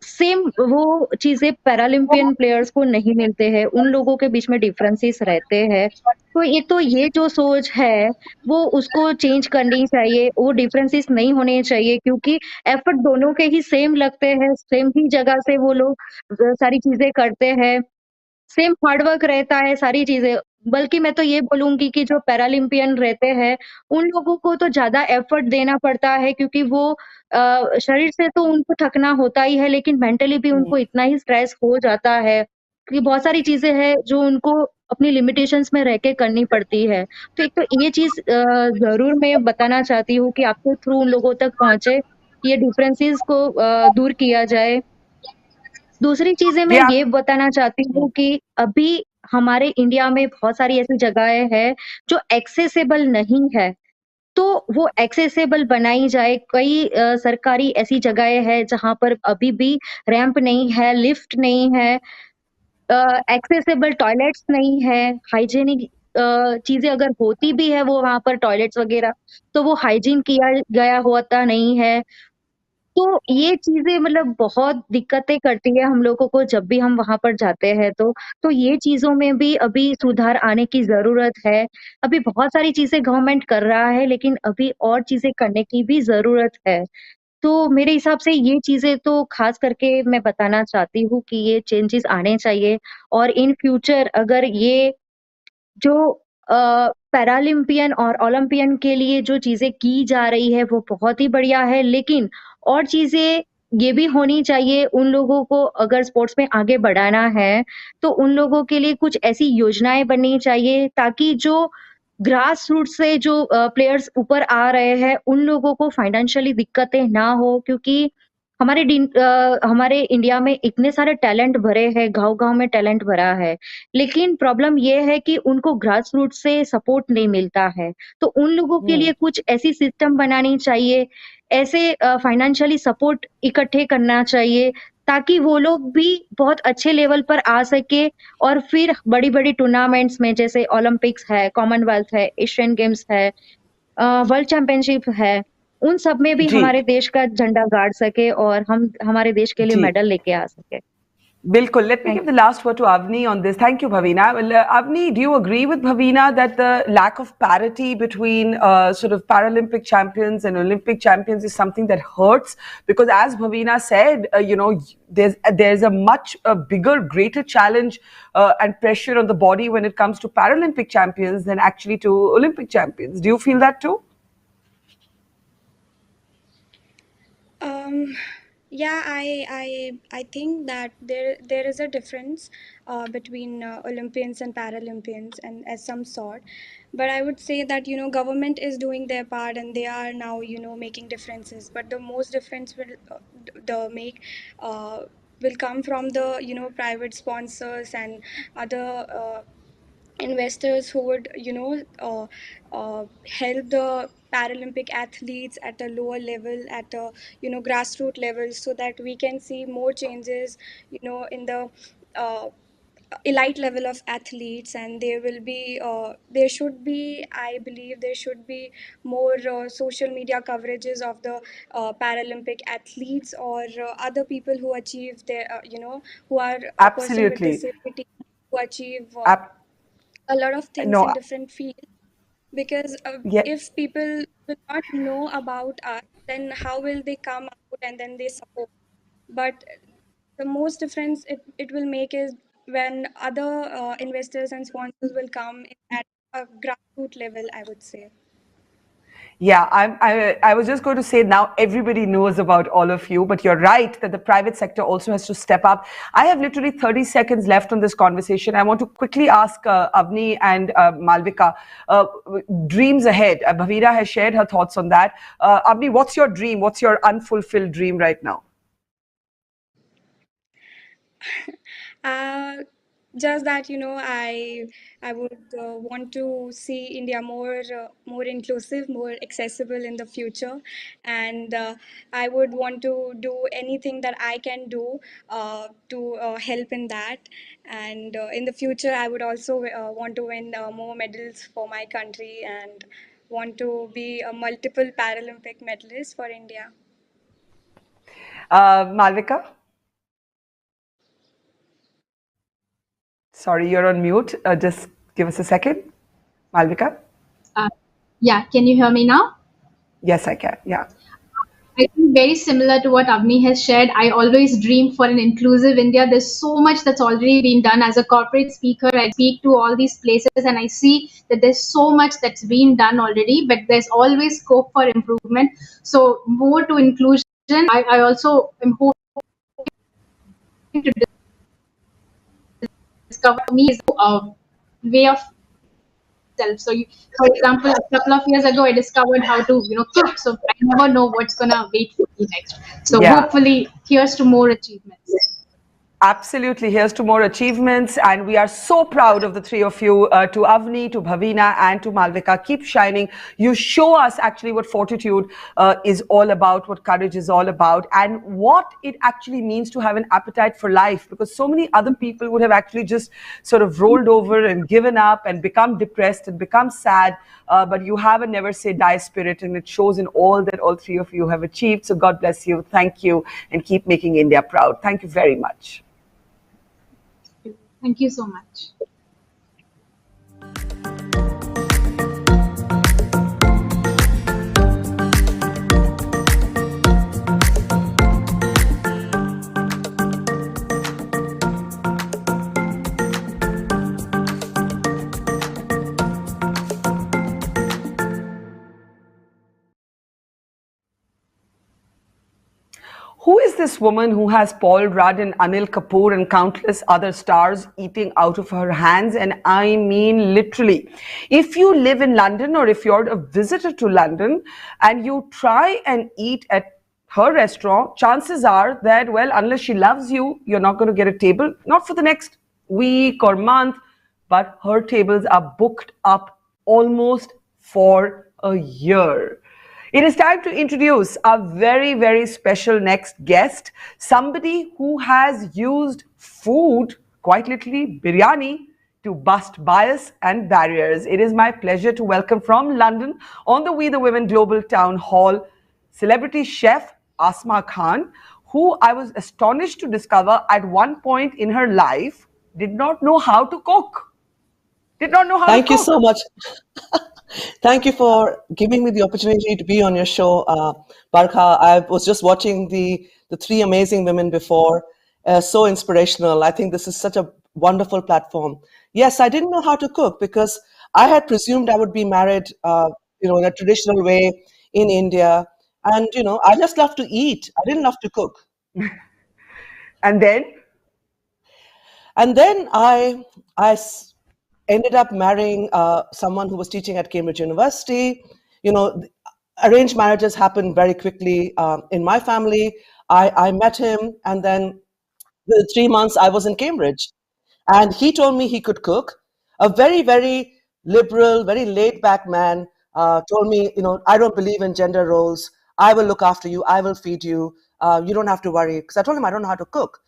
[SPEAKER 19] सेम वो चीजें पैरालंपियन प्लेयर्स को नहीं मिलते हैं. उन लोगों के बीच में डिफरेंसेस रहते हैं. तो ये जो सोच है वो उसको चेंज करनी चाहिए. वो डिफरेंसेस नहीं होने चाहिए, क्योंकि एफर्ट दोनों के ही सेम लगते हैं. सेम ही जगह से वो लोग सारी चीजें करते हैं. सेम हार्डवर्क रहता है, सारी चीजें. बल्कि मैं तो ये बोलूंगी कि जो पैरालंपियन रहते हैं उन लोगों को तो ज्यादा एफर्ट देना पड़ता है, क्योंकि वो शरीर से तो उनको थकना होता ही है, लेकिन मेंटली भी उनको इतना ही स्ट्रेस हो जाता है कि बहुत सारी चीजें हैं जो उनको अपनी लिमिटेशंस में रह के करनी पड़ती है. तो एक तो ये चीज जरूर मैं बताना चाहती हूँ कि आपके थ्रू उन लोगों तक पहुंचे, ये डिफरेंसेस को दूर किया जाए. दूसरी चीजें मैं ये बताना चाहती हूँ कि अभी हमारे इंडिया में बहुत सारी ऐसी जगहें हैं जो एक्सेसिबल नहीं है, तो वो एक्सेसिबल बनाई जाए. कई सरकारी ऐसी जगहें हैं जहाँ पर अभी भी रैंप नहीं है, लिफ्ट नहीं है, एक्सेसिबल टॉयलेट्स नहीं है, हाइजीनिक चीजें अगर होती भी है वो वहां पर टॉयलेट्स वगैरह, तो वो हाइजीन किया गया होता नहीं है. तो ये चीज़ें मतलब बहुत दिक्कतें करती है हम लोगों को जब भी हम वहाँ पर जाते हैं तो. तो ये चीज़ों में भी अभी सुधार आने की ज़रूरत है. अभी बहुत सारी चीज़ें गवर्नमेंट कर रहा है, लेकिन अभी और चीज़ें करने की भी ज़रूरत है. तो मेरे हिसाब से ये चीज़ें तो ख़ास करके मैं बताना चाहती हूँ कि ये चेंजेस आने चाहिए. और इन फ्यूचर अगर ये जो पैरालंपियन और ओलंपियन के लिए जो चीज़ें की जा रही है वो बहुत ही बढ़िया है, लेकिन और चीज़ें ये भी होनी चाहिए. उन लोगों को अगर स्पोर्ट्स में आगे बढ़ाना है, तो उन लोगों के लिए कुछ ऐसी योजनाएँ बननी चाहिए ताकि जो ग्रास रूट से जो प्लेयर्स ऊपर आ रहे हैं, उन लोगों को फाइनेंशियली दिक्कतें ना हो. क्योंकि हमारे इंडिया में इतने सारे टैलेंट भरे हैं, गाँव-गाँव में टैलेंट भरा है, लेकिन प्रॉब्लम ये है कि उनको ग्रास रूट से सपोर्ट नहीं मिलता है. तो उन लोगों के लिए कुछ ऐसी सिस्टम बनानी चाहिए, ऐसे फाइनेंशियली सपोर्ट इकट्ठे करना चाहिए, ताकि वो लोग भी बहुत अच्छे लेवल पर आ सके और फिर बड़ी-बड़ी टूर्नामेंट्स में जैसे ओलंपिक्स है, कॉमनवेल्थ है, एशियन गेम्स है, वर्ल्ड चैंपियनशिप है, उन सब में भी हमारे देश का झंडा गाड़ सके और हम हमारे देश के लिए मेडल लेके आ सके.
[SPEAKER 1] Bilkul. Let me give the last word to Avani on this. Thank you, Bhavina. Well, Avani, do you agree with Bhavina that the lack of parity between sort of Paralympic champions and Olympic champions is something that hurts? Because as Bhavina said, there's a much bigger, greater challenge and pressure on the body when it comes to Paralympic champions than actually to Olympic champions. Do you feel that too?
[SPEAKER 21] Yeah, I think that there is a difference between Olympians and Paralympians, and as some sort. But I would say that government is doing their part, and they are now making differences. But the most difference will the make will come from the private sponsors and other investors who would help the Paralympic athletes at a lower level, at a grassroots level, so that we can see more changes in the uh, elite level of athletes. And there should be, I believe there should be more social media coverages of the Paralympic athletes, or other people who achieve their who are a person with
[SPEAKER 1] Absolutely.
[SPEAKER 21] disability, who achieve
[SPEAKER 1] Ap-
[SPEAKER 21] a lot of things
[SPEAKER 1] no,
[SPEAKER 21] in different fields. Because
[SPEAKER 1] yeah,
[SPEAKER 21] if people will not know about us, then how will they come out and then they support? But the most difference it will make is when other investors and sponsors will come in at a grassroots level, I would say.
[SPEAKER 1] yeah, I was just going to say now everybody knows about all of you, but you're right that the private sector also has to step up. I have literally 30 seconds left on this conversation. I want to quickly ask Avani and Malvika, dreams ahead. Bhavina has shared her thoughts on that. Avani, what's your dream? What's your unfulfilled dream right now?
[SPEAKER 21] uh, just that I would want to see India more inclusive, more accessible in the future. And I would want to do anything that I can do to help in that. And in the future I would also want to win more medals for my country, and want to be a multiple Paralympic medalist for India.
[SPEAKER 1] Malvika? Sorry, you're on mute. Just give us a second. Malvika?
[SPEAKER 20] Yeah, can you hear me now?
[SPEAKER 1] Yes, I can. Yeah.
[SPEAKER 20] I think very similar to what Avni has shared. I always dream for an inclusive India. There's so much that's already been done. As a corporate speaker, I speak to all these places and I see that there's so much that's been done already, but there's always scope for improvement. So more to inclusion. I also am hoping to discover me is a way of self. So, for example, a couple of years ago, I discovered how to, cook. So I never know what's gonna wait for me next. So
[SPEAKER 1] Yeah.
[SPEAKER 20] hopefully, here's to more achievements.
[SPEAKER 1] Absolutely. Here's to more achievements. And we are so proud of the three of you, to Avani, to Bhavina, and to Malvika. Keep shining. You show us actually what fortitude is all about, what courage is all about, and what it actually means to have an appetite for life. Because so many other people would have actually just sort of rolled over and given up and become depressed and become sad. But you have a never say die spirit, and it shows in all that all three of you have achieved. So God bless you. Thank you. And keep making India proud. Thank you very much.
[SPEAKER 20] Thank you so much.
[SPEAKER 1] Who is this woman who has Paul Rudd and Anil Kapoor and countless other stars eating out of her hands? And I mean literally. If you live in London, or if you're a visitor to London and you try and eat at her restaurant, chances are that, well, unless she loves you, you're not going to get a table, not for the next week or month, but her tables are booked up almost for a year. It is time to introduce our very, very special next guest, somebody who has used food, quite literally biryani, to bust bias and barriers. It is my pleasure to welcome from London on the We the Women Global Town Hall, celebrity chef Asma Khan, who I was astonished to discover at one point in her life did not know how to cook.
[SPEAKER 4] Thank you so much. Thank you for giving me the opportunity to be on your show, Barkha. I was just watching the three amazing women before. So inspirational. I think this is such a wonderful platform. Yes, I didn't know how to cook because I had presumed I would be married, in a traditional way in India. And, I just love to eat. I didn't love to cook.
[SPEAKER 1] And then?
[SPEAKER 4] And then I ended up marrying someone who was teaching at Cambridge University. Arranged marriages happen very quickly in my family. I met him, and then the 3 months I was in Cambridge. And he told me he could cook. A very, very liberal, very laid back man told me, I don't believe in gender roles. I will look after you. I will feed you. You don't have to worry. Because I told him I don't know how to cook.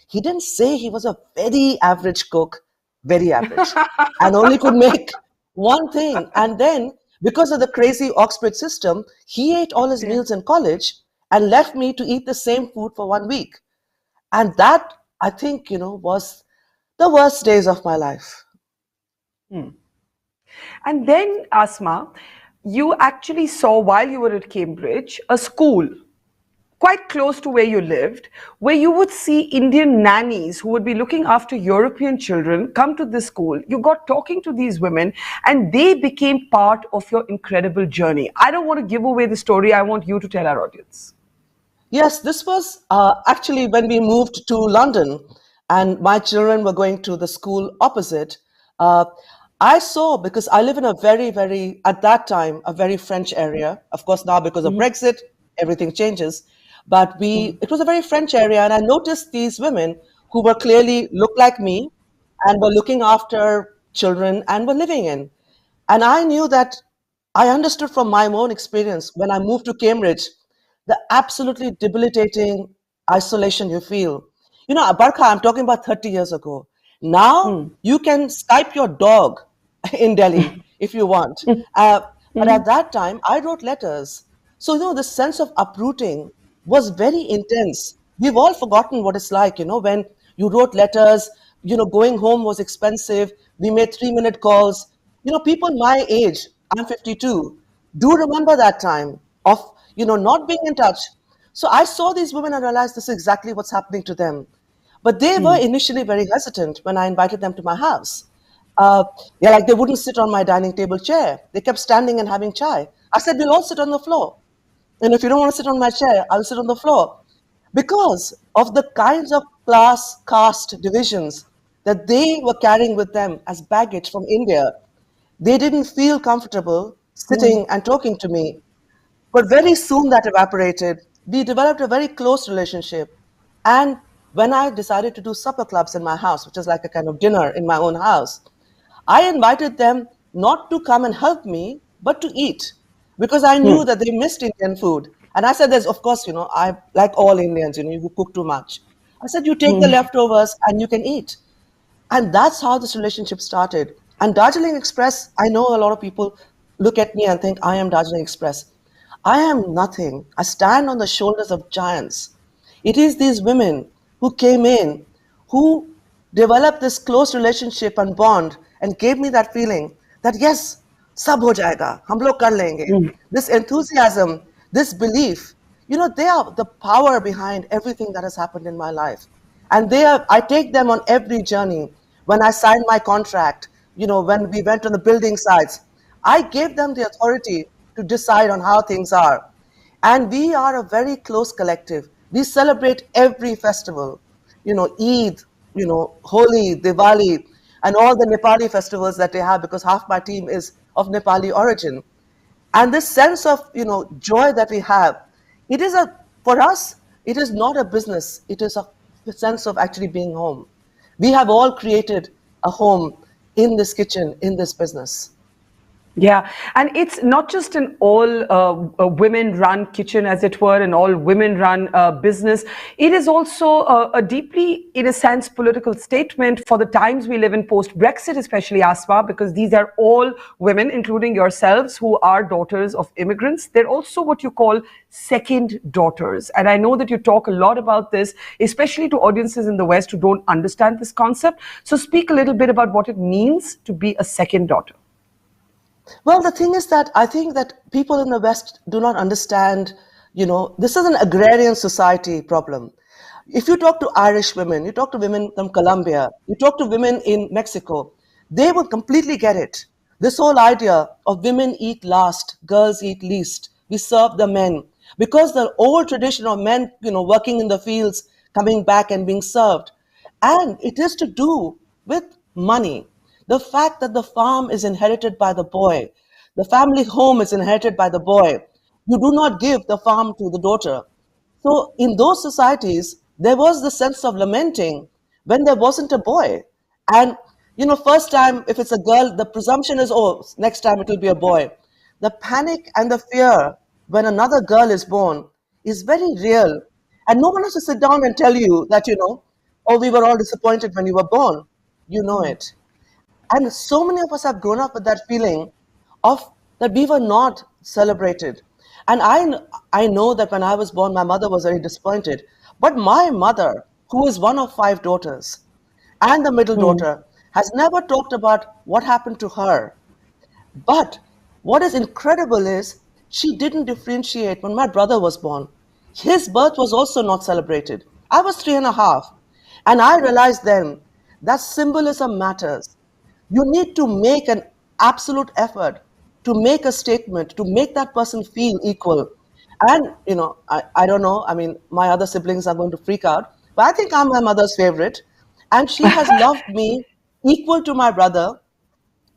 [SPEAKER 4] He didn't say he was a very average cook, very average, and only could make one thing. And then, because of the crazy Oxbridge system, he ate all his meals in college and left me to eat the same food for 1 week. And that, I think, was the worst days of my life.
[SPEAKER 1] And then, Asma, you actually saw, while you were at Cambridge, a school quite close to where you lived, where you would see Indian nannies who would be looking after European children come to this school. You got talking to these women and they became part of your incredible journey. I don't want to give away the story. I want you to tell our audience.
[SPEAKER 4] Yes, this was actually when we moved to London and my children were going to the school opposite. I saw, because I live in a very, very, at that time, a very French area. Of course, now because of Brexit, everything changes. But it was a very French area, and I noticed these women who were clearly looked like me and were looking after children and were living in. And I knew that I understood from my own experience when I moved to Cambridge, the absolutely debilitating isolation you feel. Barkha, I'm talking about 30 years ago. Now you can Skype your dog in Delhi if you want. But at that time, I wrote letters. So, the sense of uprooting was very intense. We've all forgotten what it's like, when you wrote letters, going home was expensive. We made 3-minute calls. People my age, I'm 52, do remember that time of, not being in touch. So I saw these women and realized this is exactly what's happening to them. But they were initially very hesitant when I invited them to my house. Like they wouldn't sit on my dining table chair. They kept standing and having chai. I said, we'll all sit on the floor. And if you don't want to sit on my chair, I'll sit on the floor. Because of the kinds of class, caste divisions that they were carrying with them as baggage from India, they didn't feel comfortable sitting and talking to me. But very soon that evaporated. We developed a very close relationship. And when I decided to do supper clubs in my house, which is like a kind of dinner in my own house, I invited them not to come and help me, but to eat, because I knew that they missed Indian food. And I said, there's, of course, I like all Indians, who cook too much. I said, you take the leftovers and you can eat. And that's how this relationship started. And Darjeeling Express, I know a lot of people look at me and think, I am Darjeeling Express. I am nothing. I stand on the shoulders of giants. It is these women who came in, who developed this close relationship and bond and gave me that feeling that, yes, sab ho jayega, hum log kar lenge. This enthusiasm, this belief, they are the power behind everything that has happened in my life. And I take them on every journey. When I signed my contract, when we went on the building sites, I gave them the authority to decide on how things are. And we are a very close collective. We celebrate every festival, Eid, Holi, Diwali, and all the Nepali festivals that they have, because half my team is of Nepali origin. And this sense of, joy that we have, for us, it is not a business. It is a sense of actually being home. We have all created a home in this kitchen, in this business.
[SPEAKER 1] Yeah, and it's not just an all women-run kitchen, as it were, an all women-run business. It is also a deeply, in a sense, political statement for the times we live in post-Brexit, especially, Asma, because these are all women, including yourselves, who are daughters of immigrants. They're also what you call second daughters. And I know that you talk a lot about this, especially to audiences in the West who don't understand this concept. So speak a little bit about what it means to be a second daughter.
[SPEAKER 4] Well, the thing is that I think that people in the West do not understand, this is an agrarian society problem. If you talk to Irish women, you talk to women from Colombia, you talk to women in Mexico, they will completely get it. This whole idea of women eat last, girls eat least, we serve the men. Because the old tradition of men, working in the fields, coming back and being served. And it is to do with money. The fact that the farm is inherited by the boy, the family home is inherited by the boy. You do not give the farm to the daughter. So in those societies, there was the sense of lamenting when there wasn't a boy. And, first time, if it's a girl, the presumption is, oh, next time it will be a boy. The panic and the fear when another girl is born is very real. And no one has to sit down and tell you that, oh, we were all disappointed when you were born. You know it. And so many of us have grown up with that feeling of that we were not celebrated. And I know that when I was born, my mother was very disappointed. But my mother, who is one of 5 daughters and the middle daughter, has never talked about what happened to her. But what is incredible is she didn't differentiate when my brother was born. His birth was also not celebrated. I was 3.5. And I realized then that symbolism matters. You need to make an absolute effort to make a statement, to make that person feel equal. And, I don't know, I mean, my other siblings are going to freak out, but I think I'm my mother's favorite. And she has loved me equal to my brother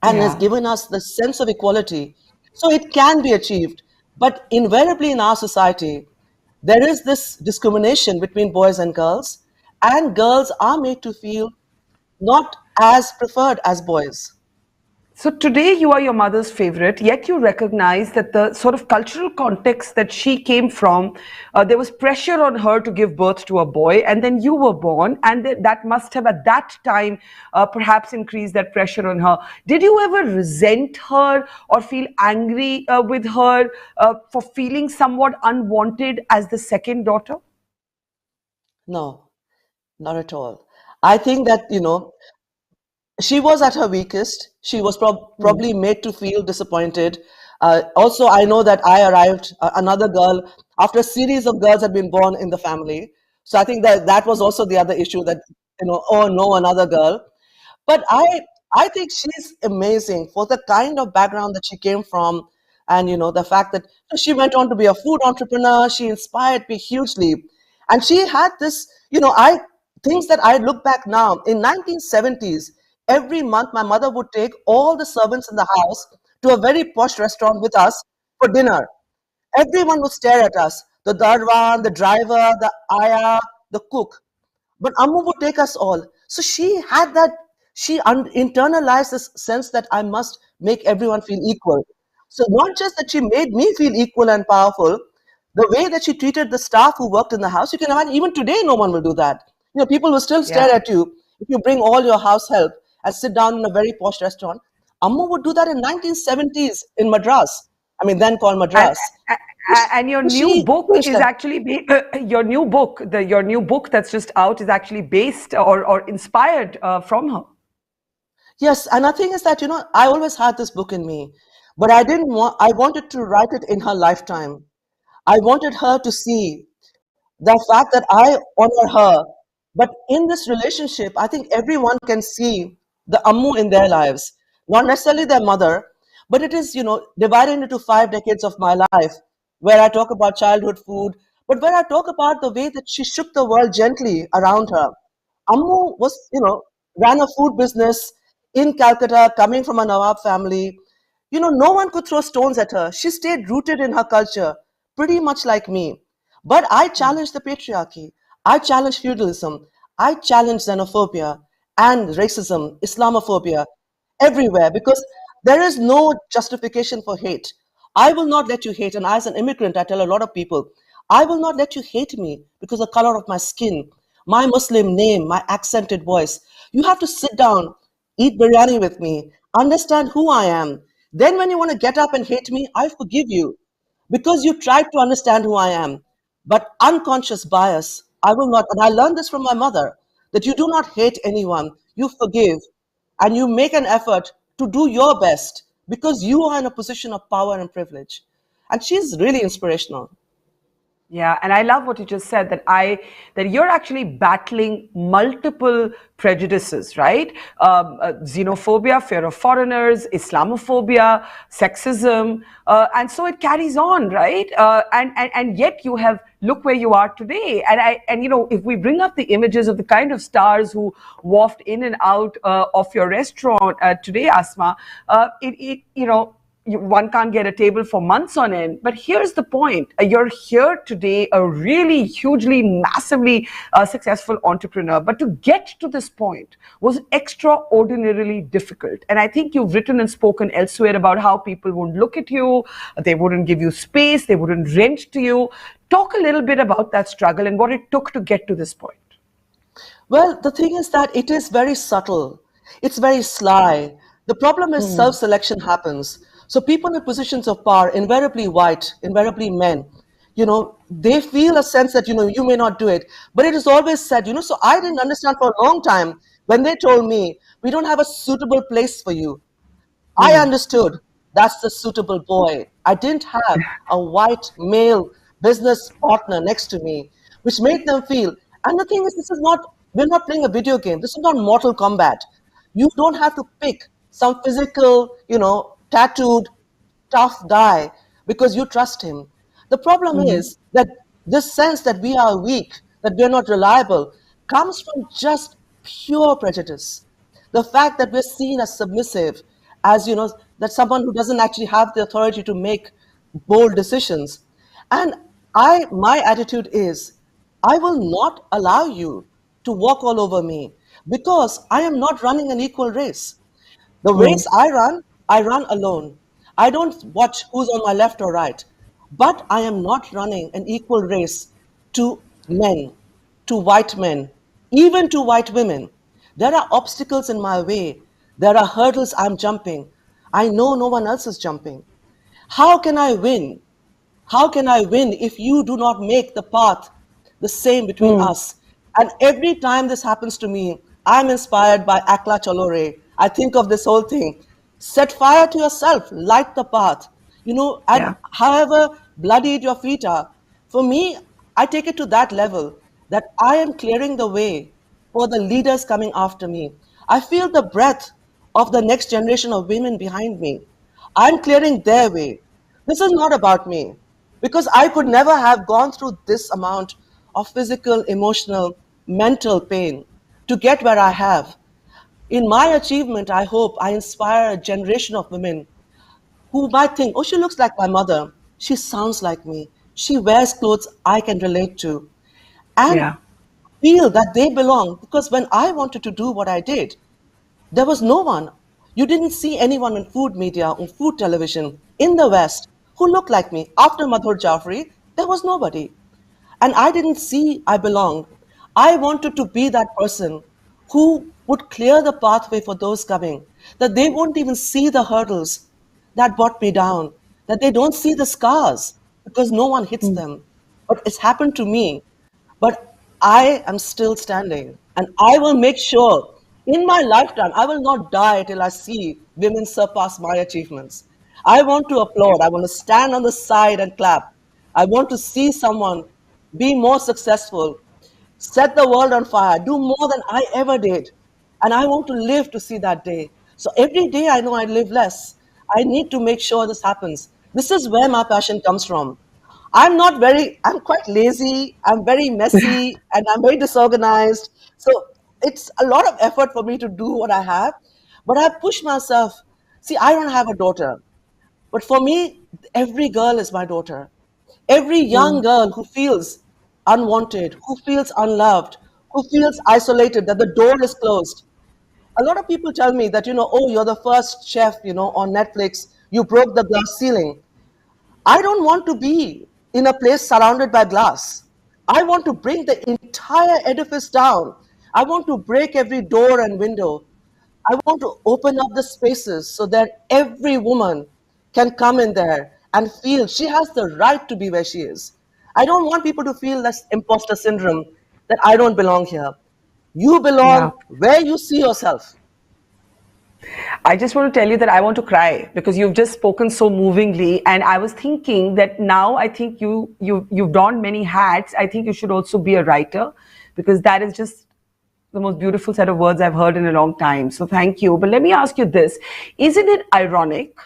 [SPEAKER 4] and has given us the sense of equality. So it can be achieved. But invariably in our society, there is this discrimination between boys and girls are made to feel not as preferred as boys.
[SPEAKER 1] So today you are your mother's favorite, yet you recognize that the sort of cultural context that she came from, there was pressure on her to give birth to a boy, and then you were born, and that must have at that time perhaps increased that pressure on her. Did you ever resent her or feel angry with her for feeling somewhat unwanted as the second daughter?
[SPEAKER 4] No, not at all. I think that, she was at her weakest. She was probably made to feel disappointed. Also, I know that I arrived, another girl, after a series of girls had been born in the family. So I think that was also the other issue that, oh no, another girl. But I think she's amazing for the kind of background that she came from. And, the fact that she went on to be a food entrepreneur, she inspired me hugely. And she had this, things that I look back now, in 1970s, every month my mother would take all the servants in the house to a very posh restaurant with us for dinner. Everyone would stare at us, the darwan, the driver, the ayah, the cook. But Ammu would take us all. So she had that, she internalized this sense that I must make everyone feel equal. So not just that she made me feel equal and powerful, the way that she treated the staff who worked in the house, you can imagine, even today, no one will do that. People will still stare at you if you bring all your house help and sit down in a very posh restaurant. Ammu would do that in 1970s in Madras. I mean, then called Madras.
[SPEAKER 1] And your new book is actually your new book that's just out is actually based or inspired from her.
[SPEAKER 4] Yes, and the thing is that I always had this book in me, but I wanted to write it in her lifetime. I wanted her to see the fact that I honor her, but in this relationship, I think everyone can see the Ammu in their lives, not necessarily their mother, but it is divided into 5 decades of my life, where I talk about childhood food, but where I talk about the way that she shook the world gently around her. Ammu was, ran a food business in Calcutta, coming from a Nawab family. No one could throw stones at her. She stayed rooted in her culture, pretty much like me. But I challenged the patriarchy. I challenged feudalism. I challenged xenophobia and racism, Islamophobia, everywhere, because there is no justification for hate. I will not let you hate. And as an immigrant, I tell a lot of people, I will not let you hate me because of the color of my skin, my Muslim name, my accented voice. You have to sit down, eat biryani with me, understand who I am. Then when you want to get up and hate me, I forgive you because you tried to understand who I am. But unconscious bias, I will not. And I learned this from my mother, that you do not hate anyone, you forgive, and you make an effort to do your best because you are in a position of power and privilege. And she's really inspirational.
[SPEAKER 1] Yeah, and I love what you just said, that you're actually battling multiple prejudices, right? Xenophobia, fear of foreigners, Islamophobia, sexism, and so it carries on, right? And yet you have look where you are today. And if we bring up the images of the kind of stars who waft in and out of your restaurant today, Asma, one can't get a table for months on end. But here's the point. You're here today, a really hugely, massively successful entrepreneur. But to get to this point was extraordinarily difficult. And I think you've written and spoken elsewhere about how people wouldn't look at you, they wouldn't give you space, they wouldn't rent to you. Talk a little bit about that struggle and what it took to get to this point.
[SPEAKER 4] Well, the thing is that it is very subtle. It's very sly. The problem is self-selection happens. So people in positions of power, invariably white, invariably men, they feel a sense that, you may not do it. But it is always said, so I didn't understand for a long time when they told me, we don't have a suitable place for you. I understood that's the suitable boy. I didn't have a white male business partner next to me, which made them feel. And the thing is, we're not playing a video game. This is not Mortal Kombat. You don't have to pick some physical, tattooed, tough guy because you trust him. The problem is that this sense that we are weak, that we're not reliable, comes from just pure prejudice. The fact that we're seen as submissive, as that someone who doesn't actually have the authority to make bold decisions. And my attitude is, I will not allow you to walk all over me because I am not running an equal race. The race I run alone. I don't watch who's on my left or right, but I am not running an equal race to men, to white men, even to white women. There are obstacles in my way. There are hurdles I'm jumping. I know no one else is jumping. How can I win? How can I win if you do not make the path the same between us? And every time this happens to me, I'm inspired by Akla Chalore. I think of this whole thing. Set fire to yourself, light the path. And however bloodied your feet are, for me, I take it to that level that I am clearing the way for the leaders coming after me. I feel the breath of the next generation of women behind me. I'm clearing their way. This is not about me because I could never have gone through this amount of physical, emotional, mental pain to get where I have. In my achievement, I hope I inspire a generation of women who might think, oh, she looks like my mother. She sounds like me. She wears clothes I can relate to. And feel that they belong. Because when I wanted to do what I did, there was no one. You didn't see anyone in food media, on food television, in the West, who looked like me. After Madhur Jaffrey, there was nobody. And I didn't see I belonged. I wanted to be that person who would clear the pathway for those coming, that they won't even see the hurdles that brought me down, that they don't see the scars because no one hits them. But it's happened to me. But I am still standing, and I will make sure in my lifetime, I will not die till I see women surpass my achievements. I want to applaud. I want to stand on the side and clap. I want to see someone be more successful, set the world on fire, do more than I ever did. And I want to live to see that day. So every day I know I live less. I need to make sure this happens. This is where my passion comes from. I'm quite lazy, I'm very messy, and I'm very disorganized. So it's a lot of effort for me to do what I have, but I push myself. See, I don't have a daughter, but for me, every girl is my daughter. Every young girl who feels unwanted, who feels unloved, who feels isolated, that the door is closed. A lot of people tell me that, oh, you're the first chef, on Netflix, you broke the glass ceiling. I don't want to be in a place surrounded by glass. I want to bring the entire edifice down. I want to break every door and window. I want to open up the spaces so that every woman can come in there and feel she has the right to be where she is. I don't want people to feel this imposter syndrome that I don't belong here. You belong where you see yourself.
[SPEAKER 1] I just want to tell you that I want to cry because you've just spoken so movingly, and I was thinking that now I think you've donned many hats. I think you should also be a writer, because that is just the most beautiful set of words I've heard in a long time. So thank you. But let me ask you this. Isn't it ironic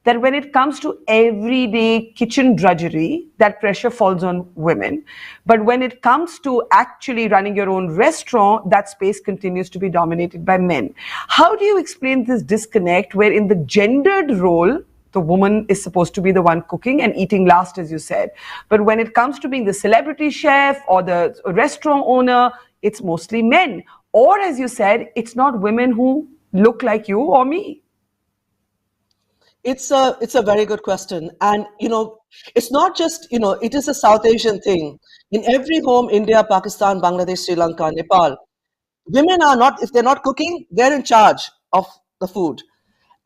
[SPEAKER 1] that when it comes to everyday kitchen drudgery, that pressure falls on women, but when it comes to actually running your own restaurant, that space continues to be dominated by men? How do you explain this disconnect where in the gendered role, the woman is supposed to be the one cooking and eating last, as you said. But when it comes to being the celebrity chef or the restaurant owner, it's mostly men. Or, as you said, it's not women who look like you or me.
[SPEAKER 4] It's a very good question. And, it's not just, it is a South Asian thing. In every home, India, Pakistan, Bangladesh, Sri Lanka, Nepal, women are not, if they're not cooking, they're in charge of the food.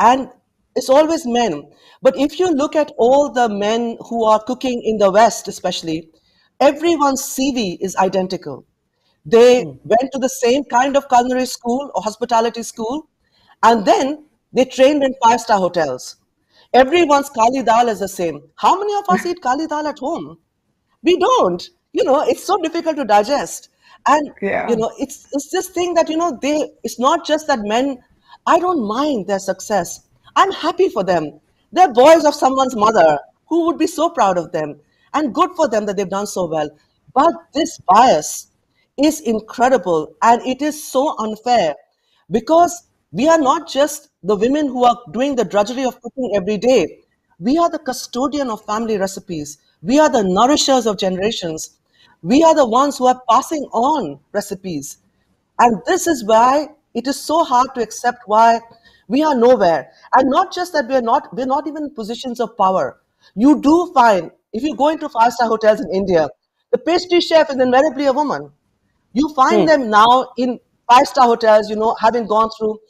[SPEAKER 4] And it's always men. But if you look at all the men who are cooking in the West, especially, everyone's CV is identical. They went to the same kind of culinary school or hospitality school, and then they trained in five-star hotels. Everyone's kali dal is the same. How many of us eat kali dal at home? We don't. It's so difficult to digest. And, it's this thing that, it's not just that men, I don't mind their success. I'm happy for them. They're boys of someone's mother who would be so proud of them, and good for them that they've done so well. But this bias is incredible, and it is so unfair, because we are not just the women who are doing the drudgery of cooking every day. We are the custodian of family recipes. We are the nourishers of generations. We are the ones who are passing on recipes. And this is why it is so hard to accept why we are nowhere. And not just that we're not even in positions of power. You do find, if you go into five-star hotels in India, the pastry chef is invariably a woman. You find them now in five-star hotels, having gone through,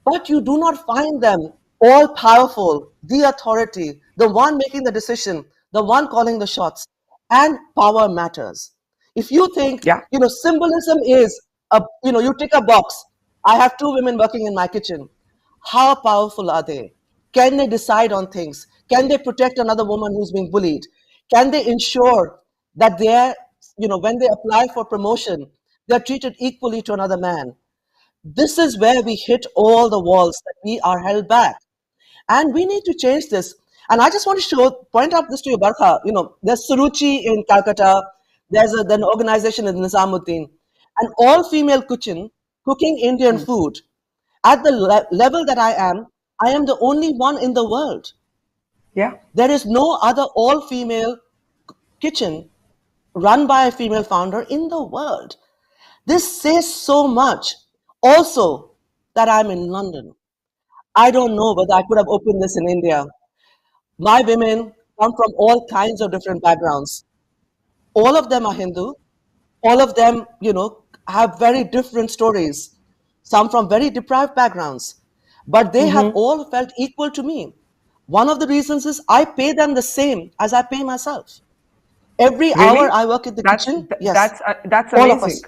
[SPEAKER 4] but you do not find them all powerful, the authority, the one making the decision, the one calling the shots. And power matters. If you think, symbolism is, you tick a box. I have two women working in my kitchen. How powerful are they? Can they decide on things? Can they protect another woman who's being bullied? Can they ensure that they're, when they apply for promotion, they're treated equally to another man? This is where we hit all the walls, that we are held back. And we need to change this. And I just want to point out this to you, Barkha. There's Suruchi in Calcutta. There's an organization in Nizamuddin. An all-female kitchen cooking Indian food. At the level that I am the only one in the world.
[SPEAKER 1] Yeah.
[SPEAKER 4] There is no other all-female kitchen run by a female founder in the world. This says so much. Also, that I'm in London. I don't know whether I could have opened this in India. My women come from all kinds of different backgrounds. All of them are Hindu. All of them, have very different stories. Some from very deprived backgrounds. But they have all felt equal to me. One of the reasons is I pay them the same as I pay myself. Every hour I work in the kitchen, yes.
[SPEAKER 1] That's
[SPEAKER 4] all
[SPEAKER 1] amazing.
[SPEAKER 4] of us.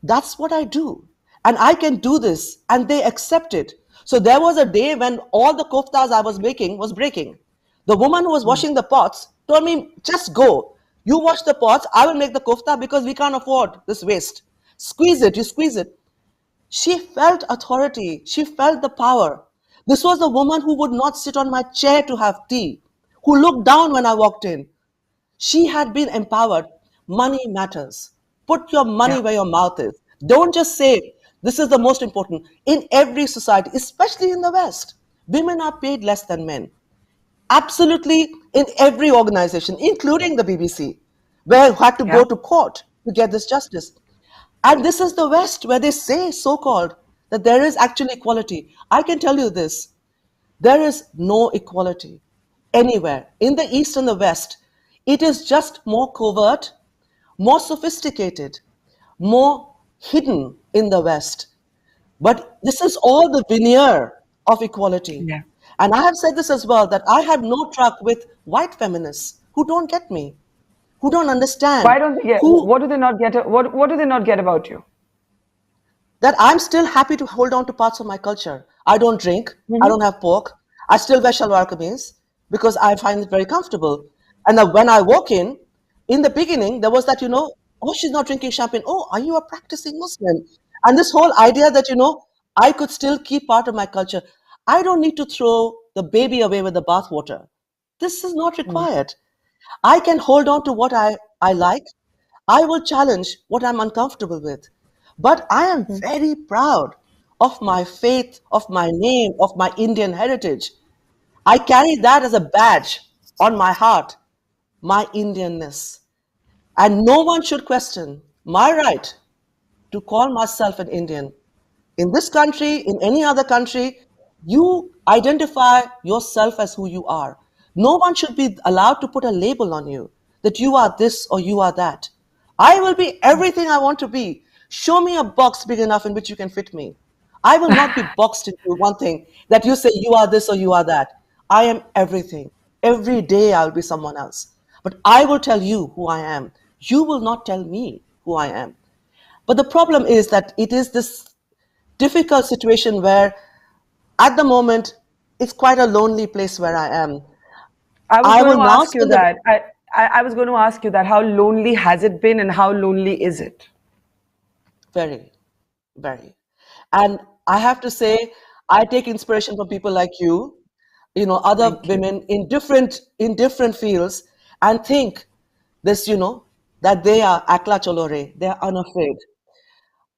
[SPEAKER 4] That's what I do. And I can do this. And they accept it. So there was a day when all the koftas I was making was breaking. The woman who was washing the pots told me, just go. You wash the pots, I will make the kofta, because we can't afford this waste. Squeeze it, you squeeze it. She felt authority. She felt the power. This was the woman who would not sit on my chair to have tea, who looked down when I walked in. She had been empowered. Money matters. Put your money where your mouth is. Don't just say, this is the most important. In every society, especially in the West, women are paid less than men. Absolutely, in every organization, including the BBC, where you had to go to court to get this justice. And this is the West, where they say, so-called, that there is actually equality. I can tell you this. There is no equality anywhere. In the East and the West, it is just more covert, more sophisticated, more hidden in the West. But this is all the veneer of equality.
[SPEAKER 1] Yeah.
[SPEAKER 4] And I have said this as well, that I have no truck with white feminists who don't get me, who don't understand.
[SPEAKER 1] Why don't they get? What do they not get? What do they not get about you?
[SPEAKER 4] That I'm still happy to hold on to parts of my culture. I don't drink. I don't have pork. I still wear shalwar kameez because I find it very comfortable. And when I walk in the beginning, there was that, oh, she's not drinking champagne. Oh, are you a practicing Muslim? And this whole idea that, I could still keep part of my culture. I don't need to throw the baby away with the bathwater. This is not required. I can hold on to what I like. I will challenge what I'm uncomfortable with. But I am very proud of my faith, of my name, of my Indian heritage. I carry that as a badge on my heart, my Indianness. And no one should question my right to call myself an Indian. In this country, in any other country, you identify yourself as who you are. No one should be allowed to put a label on you that you are this or you are that. I will be everything I want to be. Show me a box big enough in which you can fit me. I will not be boxed into one thing that you say you are this or you are that. I am everything. Every day I'll be someone else. But I will tell you who I am. You will not tell me who I am. But the problem is that it is this difficult situation where at the moment it's quite a lonely place where I am.
[SPEAKER 1] I will now ask you that. I was going to ask you that. How lonely has it been and how lonely is it?
[SPEAKER 4] Very, very. And I have to say, I take inspiration from people like you, other women in different fields, and think this, that they are akla cholore, they are unafraid.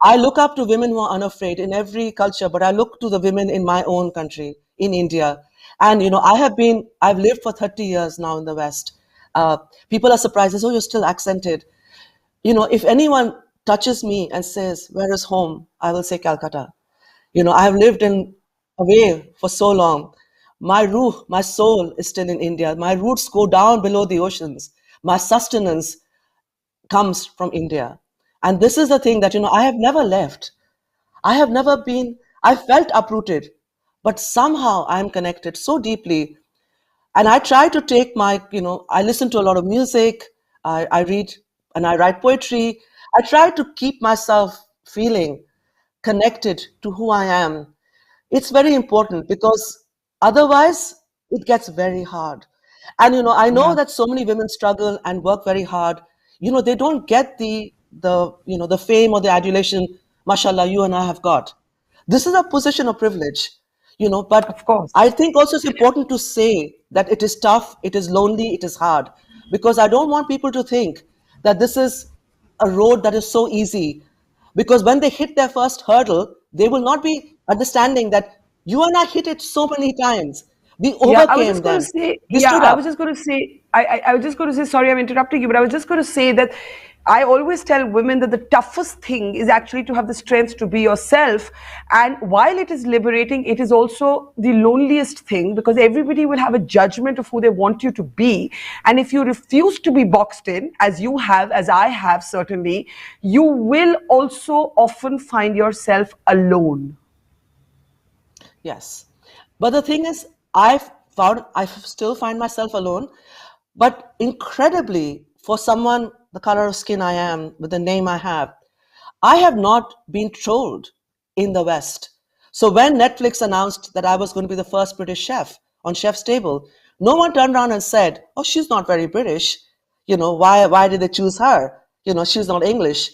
[SPEAKER 4] I look up to women who are unafraid in every culture, but I look to the women in my own country, in India. And, I've lived for 30 years now in the West. People are surprised, oh, you're still accented. If anyone touches me and says, where is home? I will say Calcutta. I have lived away for so long. My ruh, my soul is still in India. My roots go down below the oceans. My sustenance comes from India. And this is the thing that, I have never left. I felt uprooted, but somehow I'm connected so deeply. And I try to take I listen to a lot of music, I read and I write poetry. I try to keep myself feeling connected to who I am. It's very important because otherwise it gets very hard. And I know that so many women struggle and work very hard. They don't get the fame or the adulation, mashallah, you and I have got. This is a position of privilege, but of course, I think also it's important to say that it is tough, it is lonely, it is hard, because I don't want people to think that this is a road that is so easy, because when they hit their first hurdle, they will not be understanding that you and I hit it so many times. We overcame them. We stood up.
[SPEAKER 1] I was just going to say, sorry, I'm interrupting you, but I was just going to say that I always tell women that the toughest thing is actually to have the strength to be yourself. And while it is liberating, it is also the loneliest thing, because everybody will have a judgment of who they want you to be. And if you refuse to be boxed in, as you have, as I have certainly, you will also often find yourself alone.
[SPEAKER 4] Yes. But the thing is, I still find myself alone, but incredibly, for someone the color of skin I am, with the name I have not been trolled in the West. So when Netflix announced that I was going to be the first British chef on Chef's Table, no one turned around and said, oh, she's not very British. Why did they choose her? She's not English.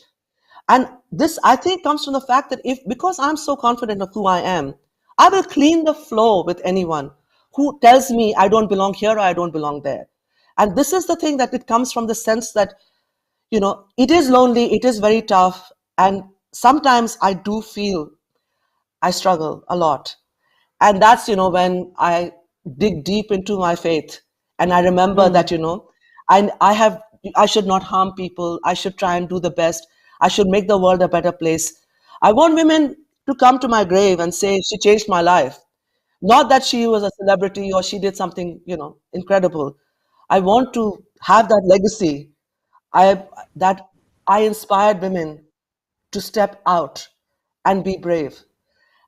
[SPEAKER 4] And this, I think, comes from the fact that because I'm so confident of who I am, I will clean the floor with anyone who tells me I don't belong here or I don't belong there. And this is the thing, that it comes from the sense that, it is lonely, it is very tough. And sometimes I do feel I struggle a lot. And that's, when I dig deep into my faith and I remember that, I should not harm people. I should try and do the best. I should make the world a better place. I want women to come to my grave and say, she changed my life. Not that she was a celebrity or she did something, incredible. I want to have that legacy. That I inspired women to step out and be brave.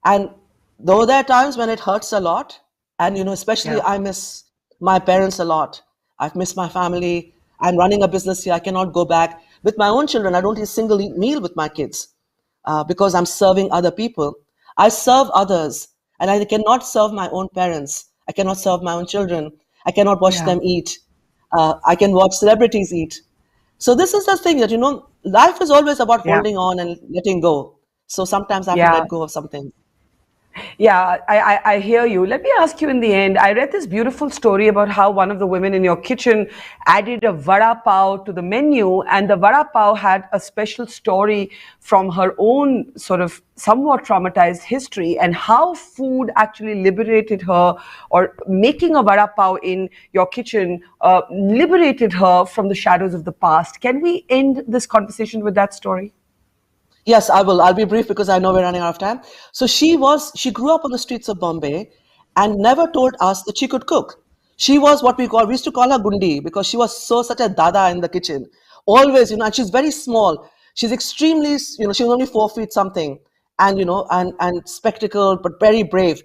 [SPEAKER 4] And though there are times when it hurts a lot, and especially I miss my parents a lot. I've missed my family. I'm running a business here. I cannot go back. With my own children, I don't eat a single meal with my kids because I'm serving other people. I serve others, and I cannot serve my own parents. I cannot serve my own children. I cannot watch them eat. I can watch celebrities eat. So this is the thing that, life is always about holding on and letting go. So sometimes I have to let go of some things.
[SPEAKER 1] Yeah, I hear you. Let me ask you in the end. I read this beautiful story about how one of the women in your kitchen added a vada pav to the menu, and the vada pav had a special story from her own sort of somewhat traumatized history, and how food actually liberated her, or making a vada pav in your kitchen liberated her from the shadows of the past. Can we end this conversation with that story?
[SPEAKER 4] Yes, I will. I'll be brief because I know we're running out of time. So she grew up on the streets of Bombay and never told us that she could cook. She was what we used to call her Gundi because she was such a dada in the kitchen. Always, and she's very small. She's extremely, she was only 4 feet something and, and spectacled, but very brave.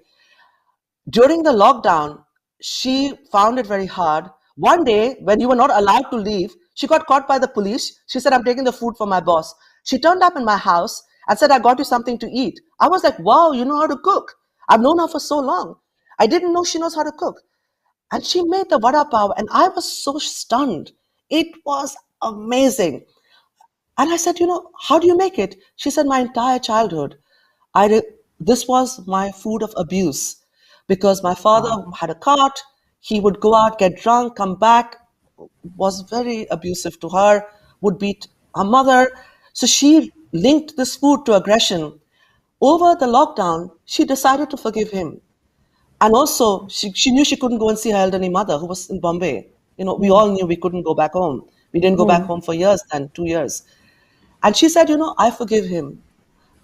[SPEAKER 4] During the lockdown, she found it very hard. One day, when you were not allowed to leave, she got caught by the police. She said, I'm taking the food for my boss. She turned up in my house and said, I got you something to eat. I was like, wow, you know how to cook. I've known her for so long. I didn't know she knows how to cook. And she made the vada pav, and I was so stunned. It was amazing. And I said, how do you make it? She said, my entire childhood, this was my food of abuse because my father had a cart. He would go out, get drunk, come back, was very abusive to her, would beat her mother. So she linked this food to aggression. Over the lockdown, she decided to forgive him. And also, she knew she couldn't go and see her elderly mother who was in Bombay. We all knew we couldn't go back home. We didn't go back home for years then, 2 years. And she said, I forgive him.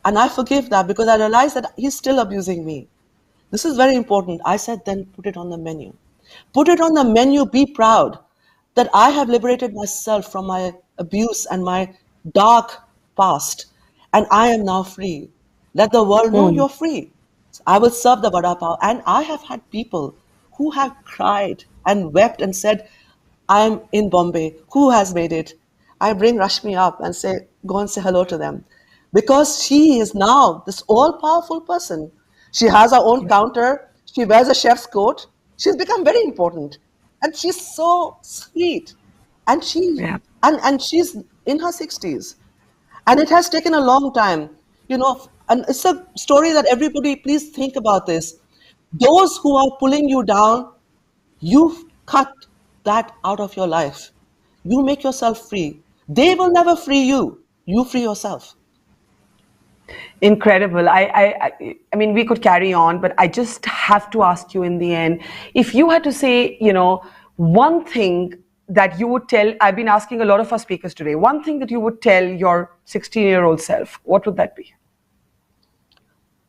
[SPEAKER 4] And I forgive that because I realized that he's still abusing me. This is very important. I said, then put it on the menu. Put it on the menu. Be proud that I have liberated myself from my abuse and my dark past. And I am now free. Let the world know you're free. So I will serve the vada pav. And I have had people who have cried and wept and said, I'm in Bombay. Who has made it? I bring Rashmi up and say, go and say hello to them. Because she is now this all-powerful person. She has her own counter. She wears a chef's coat. She's become very important. And she's so sweet. And and she's in her 60s. And it has taken a long time. And it's a story that everybody, please think about this. Those who are pulling you down, you cut that out of your life. You make yourself free. They will never free you. You free yourself.
[SPEAKER 1] Incredible. I mean, we could carry on, but I just have to ask you in the end, if you had to say, one thing that you would tell, I've been asking a lot of our speakers today, one thing that you would tell your 16-year-old self, what would that be?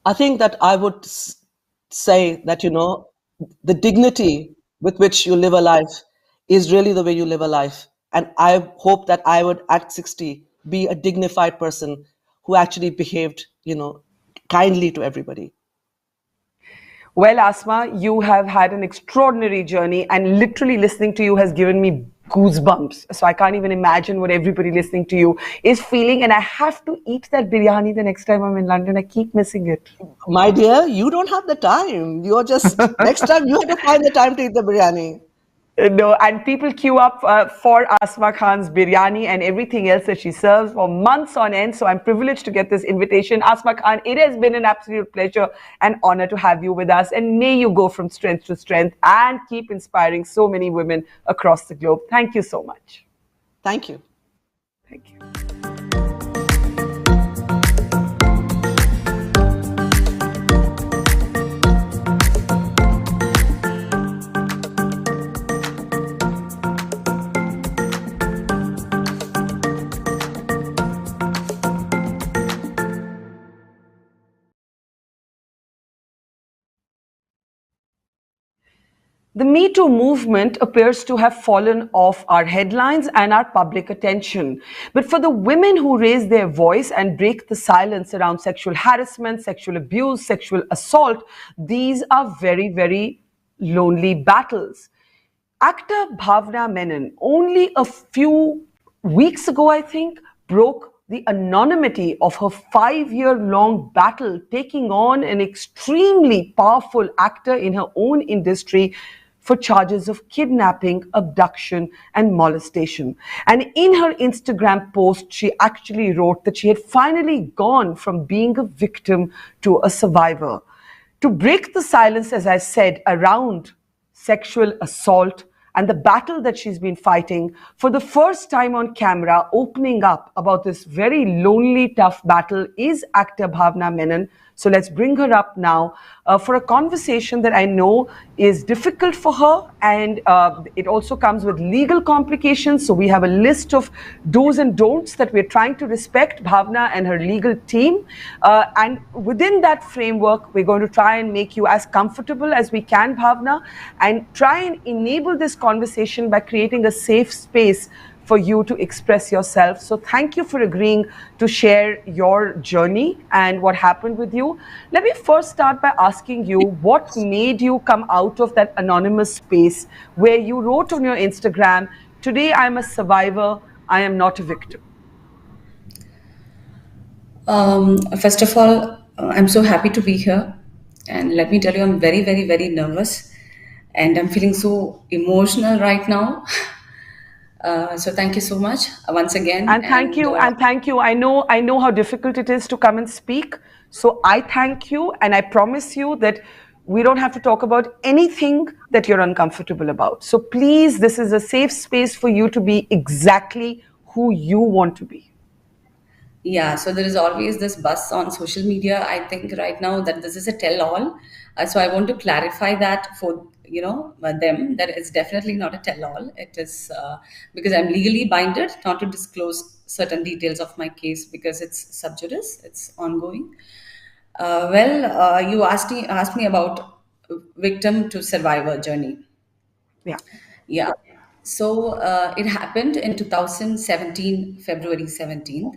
[SPEAKER 4] I think that I would say that, the dignity with which you live a life is really the way you live a life. And I hope that I would, at 60, be a dignified person who actually behaved, kindly to everybody.
[SPEAKER 1] Well, Asma, you have had an extraordinary journey, and literally listening to you has given me goosebumps. So I can't even imagine what everybody listening to you is feeling. And I have to eat that biryani the next time I'm in London. I keep missing it.
[SPEAKER 4] My dear, you don't have the time. You're just, next time you have to find the time to eat the biryani.
[SPEAKER 1] No, and people queue up for Asma Khan's biryani and everything else that she serves for months on end. So I'm privileged to get this invitation. Asma Khan, it has been an absolute pleasure and honor to have you with us. And may you go from strength to strength and keep inspiring so many women across the globe. Thank you so much.
[SPEAKER 4] Thank you.
[SPEAKER 1] Thank you. The Me Too movement appears to have fallen off our headlines and our public attention. But for the women who raise their voice and break the silence around sexual harassment, sexual abuse, sexual assault, these are very, very lonely battles. Actor Bhavana Menon, only a few weeks ago, I think, broke the anonymity of her 5-year-long battle, taking on an extremely powerful actor in her own industry for charges of kidnapping, abduction, and molestation. And in her Instagram post, she actually wrote that she had finally gone from being a victim to a survivor. to break the silence, as I said, around sexual assault and the battle that she's been fighting for the first time on camera, opening up about this very lonely, tough battle, is actor Bhavana Menon. So let's bring her up now for a conversation that I know is difficult for her, and it also comes with legal complications. So we have a list of do's and don'ts that we're trying to respect Bhavana and her legal team. And within that framework, we're going to try and make you as comfortable as we can, Bhavana, and try and enable this conversation by creating a safe space for you to express yourself. So thank you for agreeing to share your journey and what happened with you. Let me first start by asking you, what made you come out of that anonymous space where you wrote on your Instagram, "Today I'm a survivor, I am not a victim"?
[SPEAKER 3] First of all, I'm so happy to be here. And let me tell you, I'm very, very, very nervous. And I'm feeling so emotional right now. So thank you so much once again.
[SPEAKER 1] And thank you. I know how difficult it is to come and speak. So I thank you, and I promise you that we don't have to talk about anything that you're uncomfortable about. So please, this is a safe space for you to be exactly who you want to be.
[SPEAKER 3] Yeah, so there is always this buzz on social media, I think right now, that this is a tell-all. So I want to clarify that for them, that it's definitely not a tell-all. It is because I'm legally binded not to disclose certain details of my case because it's sub judice, it's ongoing. You asked me about victim to survivor journey. Yeah. So it happened in 2017, February 17th.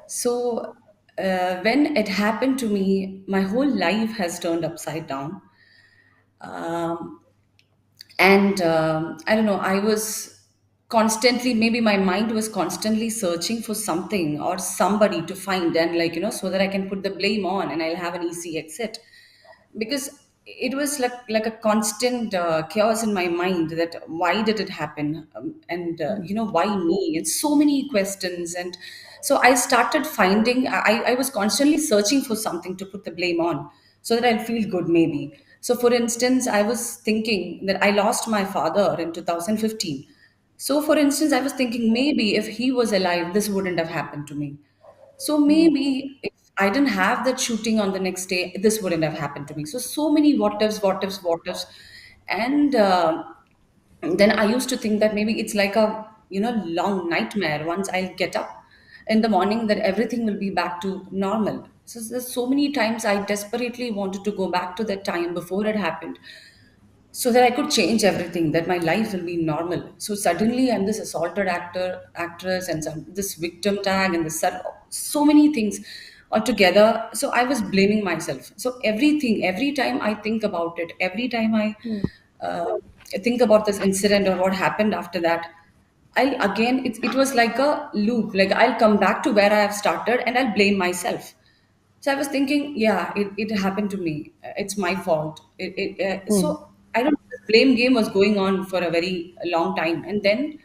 [SPEAKER 3] So when it happened to me, my whole life has turned upside down. And I don't know, I was constantly, maybe my mind was constantly searching for something or somebody to find, and so that I can put the blame on and I'll have an easy exit. Because it was like a constant chaos in my mind, that why did it happen, why me, and so many questions. And so I started finding, I was constantly searching for something to put the blame on so that I'll feel good, maybe. So for instance, I was thinking that I lost my father in 2015. So for instance, I was thinking, maybe if he was alive, this wouldn't have happened to me. So maybe if I didn't have that shooting on the next day, this wouldn't have happened to me. So many what ifs, what ifs, what ifs. And then I used to think that maybe it's like a long nightmare. Once I'll get up in the morning, that everything will be back to normal. So there's so many times I desperately wanted to go back to that time before it happened, so that I could change everything, that my life will be normal. So suddenly I'm this assaulted actress, and this victim tag, and so many things altogether. So I was blaming myself. So every time I think about it, every time I think about this incident or what happened after that, it was like a loop. Like I'll come back to where I have started and I'll blame myself. So I was thinking, yeah, it happened to me. It's my fault. So I don't know, the blame game was going on for a very long time. And then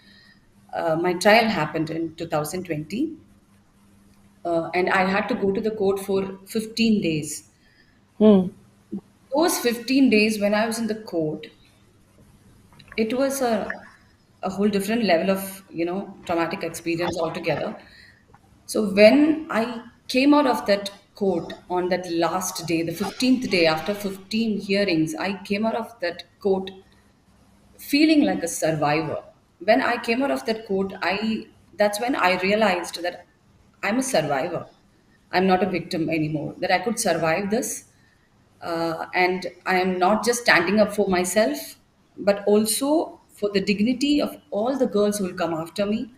[SPEAKER 3] my trial happened in 2020. And I had to go to the court for 15 days. Those 15 days when I was in the court, it was a whole different level of, traumatic experience altogether. So when I came out of that court on that last day, the 15th day after 15 hearings, I came out of that court feeling like a survivor. When I came out of that court, that's when I realized that I'm a survivor. I'm not a victim anymore, that I could survive this. And I am not just standing up for myself, but also for the dignity of all the girls who will come after me.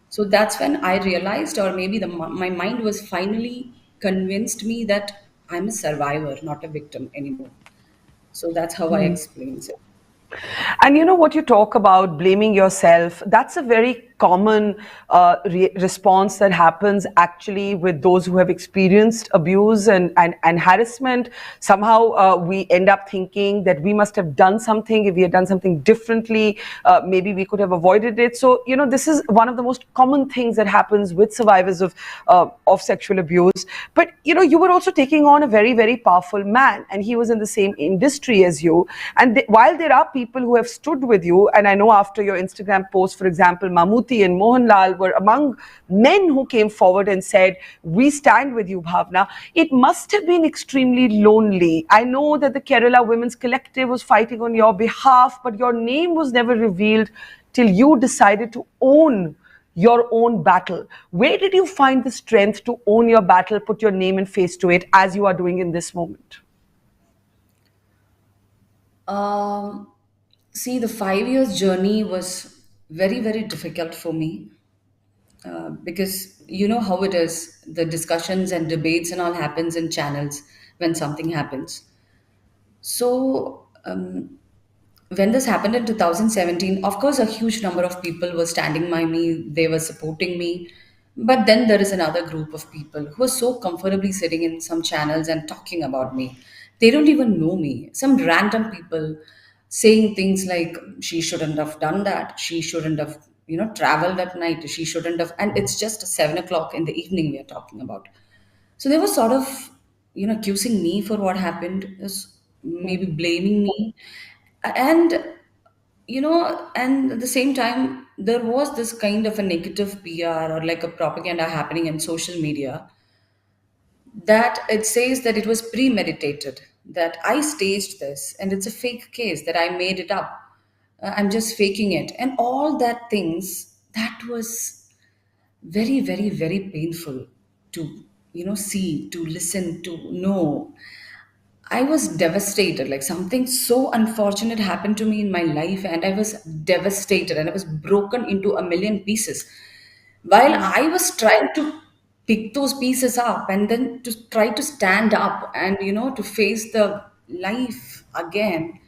[SPEAKER 3] So that's when I realized, or maybe my mind was finally convinced me that I'm a survivor, not a victim anymore. So that's how I explain it.
[SPEAKER 1] And you know what you talk about, blaming yourself, that's a very common response that happens actually with those who have experienced abuse and harassment. Somehow we end up thinking that we must have done something. If we had done something differently, maybe we could have avoided it. So, you know, this is one of the most common things that happens with survivors of sexual abuse. But, you know, you were also taking on a very, very powerful man, and he was in the same industry as you. And while there are people who have stood with you, and I know after your Instagram post, for example, Mamuti and Mohanlal were among men who came forward and said, "We stand with you, Bhavna." It must have been extremely lonely. I know that the Kerala Women's Collective was fighting on your behalf, but your name was never revealed till you decided to own your own battle. Where did you find the strength to own your battle, put your name and face to it, as you are doing in this moment?
[SPEAKER 3] See, the 5 years journey was very, very difficult for me because you know how it is. The discussions and debates and all happens in channels when something happens. So when this happened in 2017, of course, a huge number of people were standing by me. They were supporting me. But then there is another group of people who are so comfortably sitting in some channels and talking about me. They don't even know me. Some random people saying things like, she shouldn't have done that. She shouldn't have, traveled at night. She shouldn't have. And it's just 7 o'clock in the evening we are talking about. So they were sort of, accusing me for what happened, maybe blaming me. And and at the same time, there was this kind of a negative PR or like a propaganda happening in social media that it says that it was premeditated, that I staged this and it's a fake case, that I made it up. I'm just faking it. And all that things, that was very, very, very painful to, see, to listen, to know. I was devastated. Like something so unfortunate happened to me in my life, and I was devastated and I was broken into a million pieces. While I was trying to pick those pieces up and then to try to stand up and, to face the life again,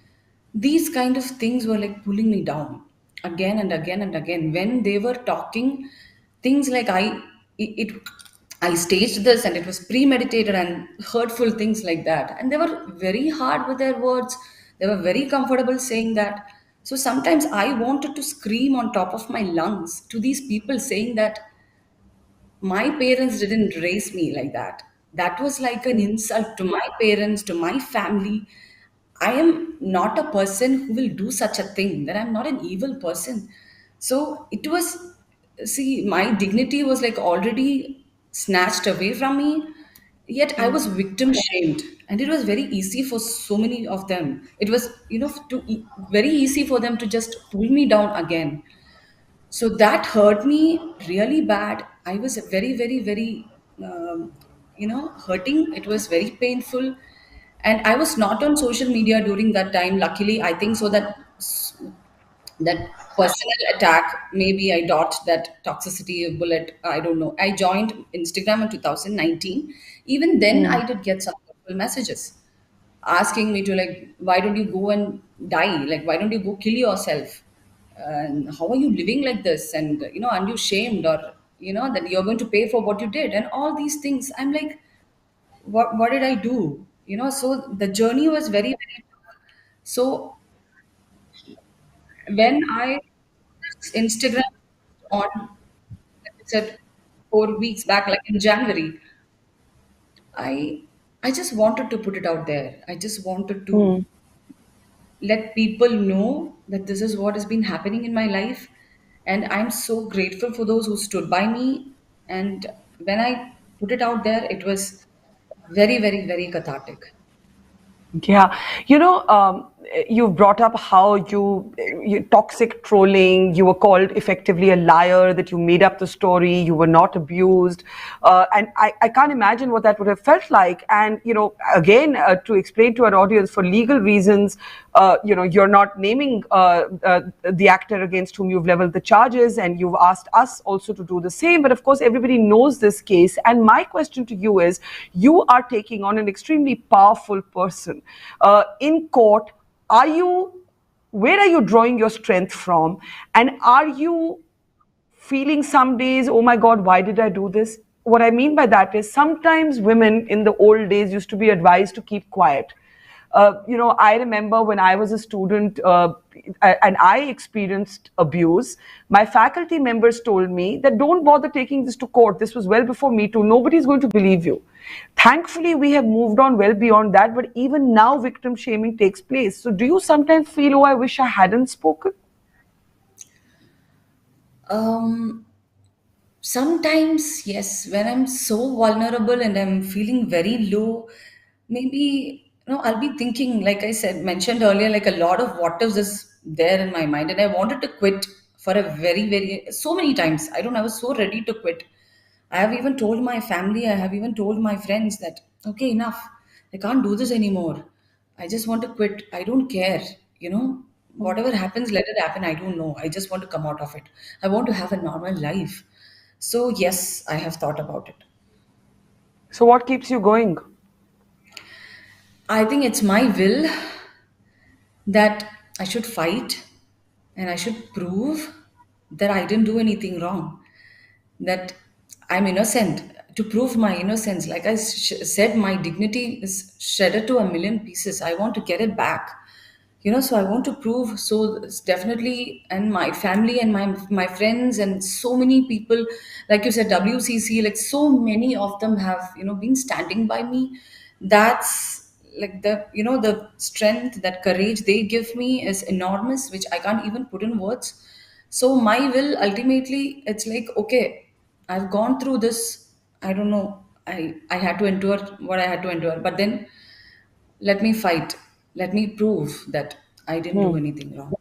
[SPEAKER 3] these kind of things were like pulling me down again and again and again. When they were talking things like I staged this and it was premeditated and hurtful things like that. And they were very hard with their words. They were very comfortable saying that. So sometimes I wanted to scream on top of my lungs to these people saying that my parents didn't raise me like that. That was like an insult to my parents, to my family. I am not a person who will do such a thing, that I'm not an evil person. So it was, see, my dignity was like already snatched away from me, yet I was victim shamed. And it was very easy for so many of them. It was, very easy for them to just pull me down again. So that hurt me really bad. I was very, very, very, hurting. It was very painful. And I was not on social media during that time. Luckily, I think so that personal attack, maybe I dodged that toxicity bullet. I don't know. I joined Instagram in 2019. Even then, I did get some hurtful messages asking me to like, why don't you go and die? Like, why don't you go kill yourself? And how are you living like this? And aren't you shamed, or that you're going to pay for what you did, and all these things. I'm like, what did I do? So the journey was very, very tough. So when I Instagram on, like I said, 4 weeks back, like in January, I I just wanted to put it out there. I just wanted to let people know that this is what has been happening in my life. And I'm so grateful for those who stood by me. And when I put it out there, it was very, very, very cathartic.
[SPEAKER 1] Yeah, you brought up how you toxic trolling. You were called effectively a liar, that you made up the story. You were not abused, and I can't imagine what that would have felt like. And again, to explain to our audience, for legal reasons, you're not naming the actor against whom you've leveled the charges, and you've asked us also to do the same. But of course, everybody knows this case. And my question to you is, you are taking on an extremely powerful person in court. Are you where are you drawing your strength from? And are you feeling some days, oh my God, why did I do this? What I mean by that is sometimes women in the old days used to be advised to keep quiet. I remember when I was a student and I experienced abuse, my faculty members told me that don't bother taking this to court. This was well before Me Too. Nobody's going to believe you. Thankfully, we have moved on well beyond that, but even now, victim shaming takes place. So, do you sometimes feel, oh, I wish I hadn't spoken?
[SPEAKER 3] Sometimes, yes, when I'm so vulnerable and I'm feeling very low, maybe, I'll be thinking, like I said, mentioned earlier, like a lot of what ifs is there in my mind. And I wanted to quit for a so many times. I was so ready to quit. I have even told my family, I have even told my friends that, okay, enough. I can't do this anymore. I just want to quit. I don't care. Whatever happens, let it happen. I don't know. I just want to come out of it. I want to have a normal life. So, yes, I have thought about it.
[SPEAKER 1] So, what keeps you going?
[SPEAKER 3] I think it's my will that I should fight and I should prove that I didn't do anything wrong, that I'm innocent, to prove my innocence. Like I said, my dignity is shredded to a million pieces. I want to get it back. So I want to prove. So it's definitely, and my family and my friends and so many people, like you said, WCC, like so many of them have been standing by me. That's like the strength, that courage they give me is enormous, which I can't even put in words. So my will, ultimately, it's like, okay, I've gone through this. I don't know. I had to endure what I had to endure, but then let me fight. Let me prove that I didn't do anything wrong.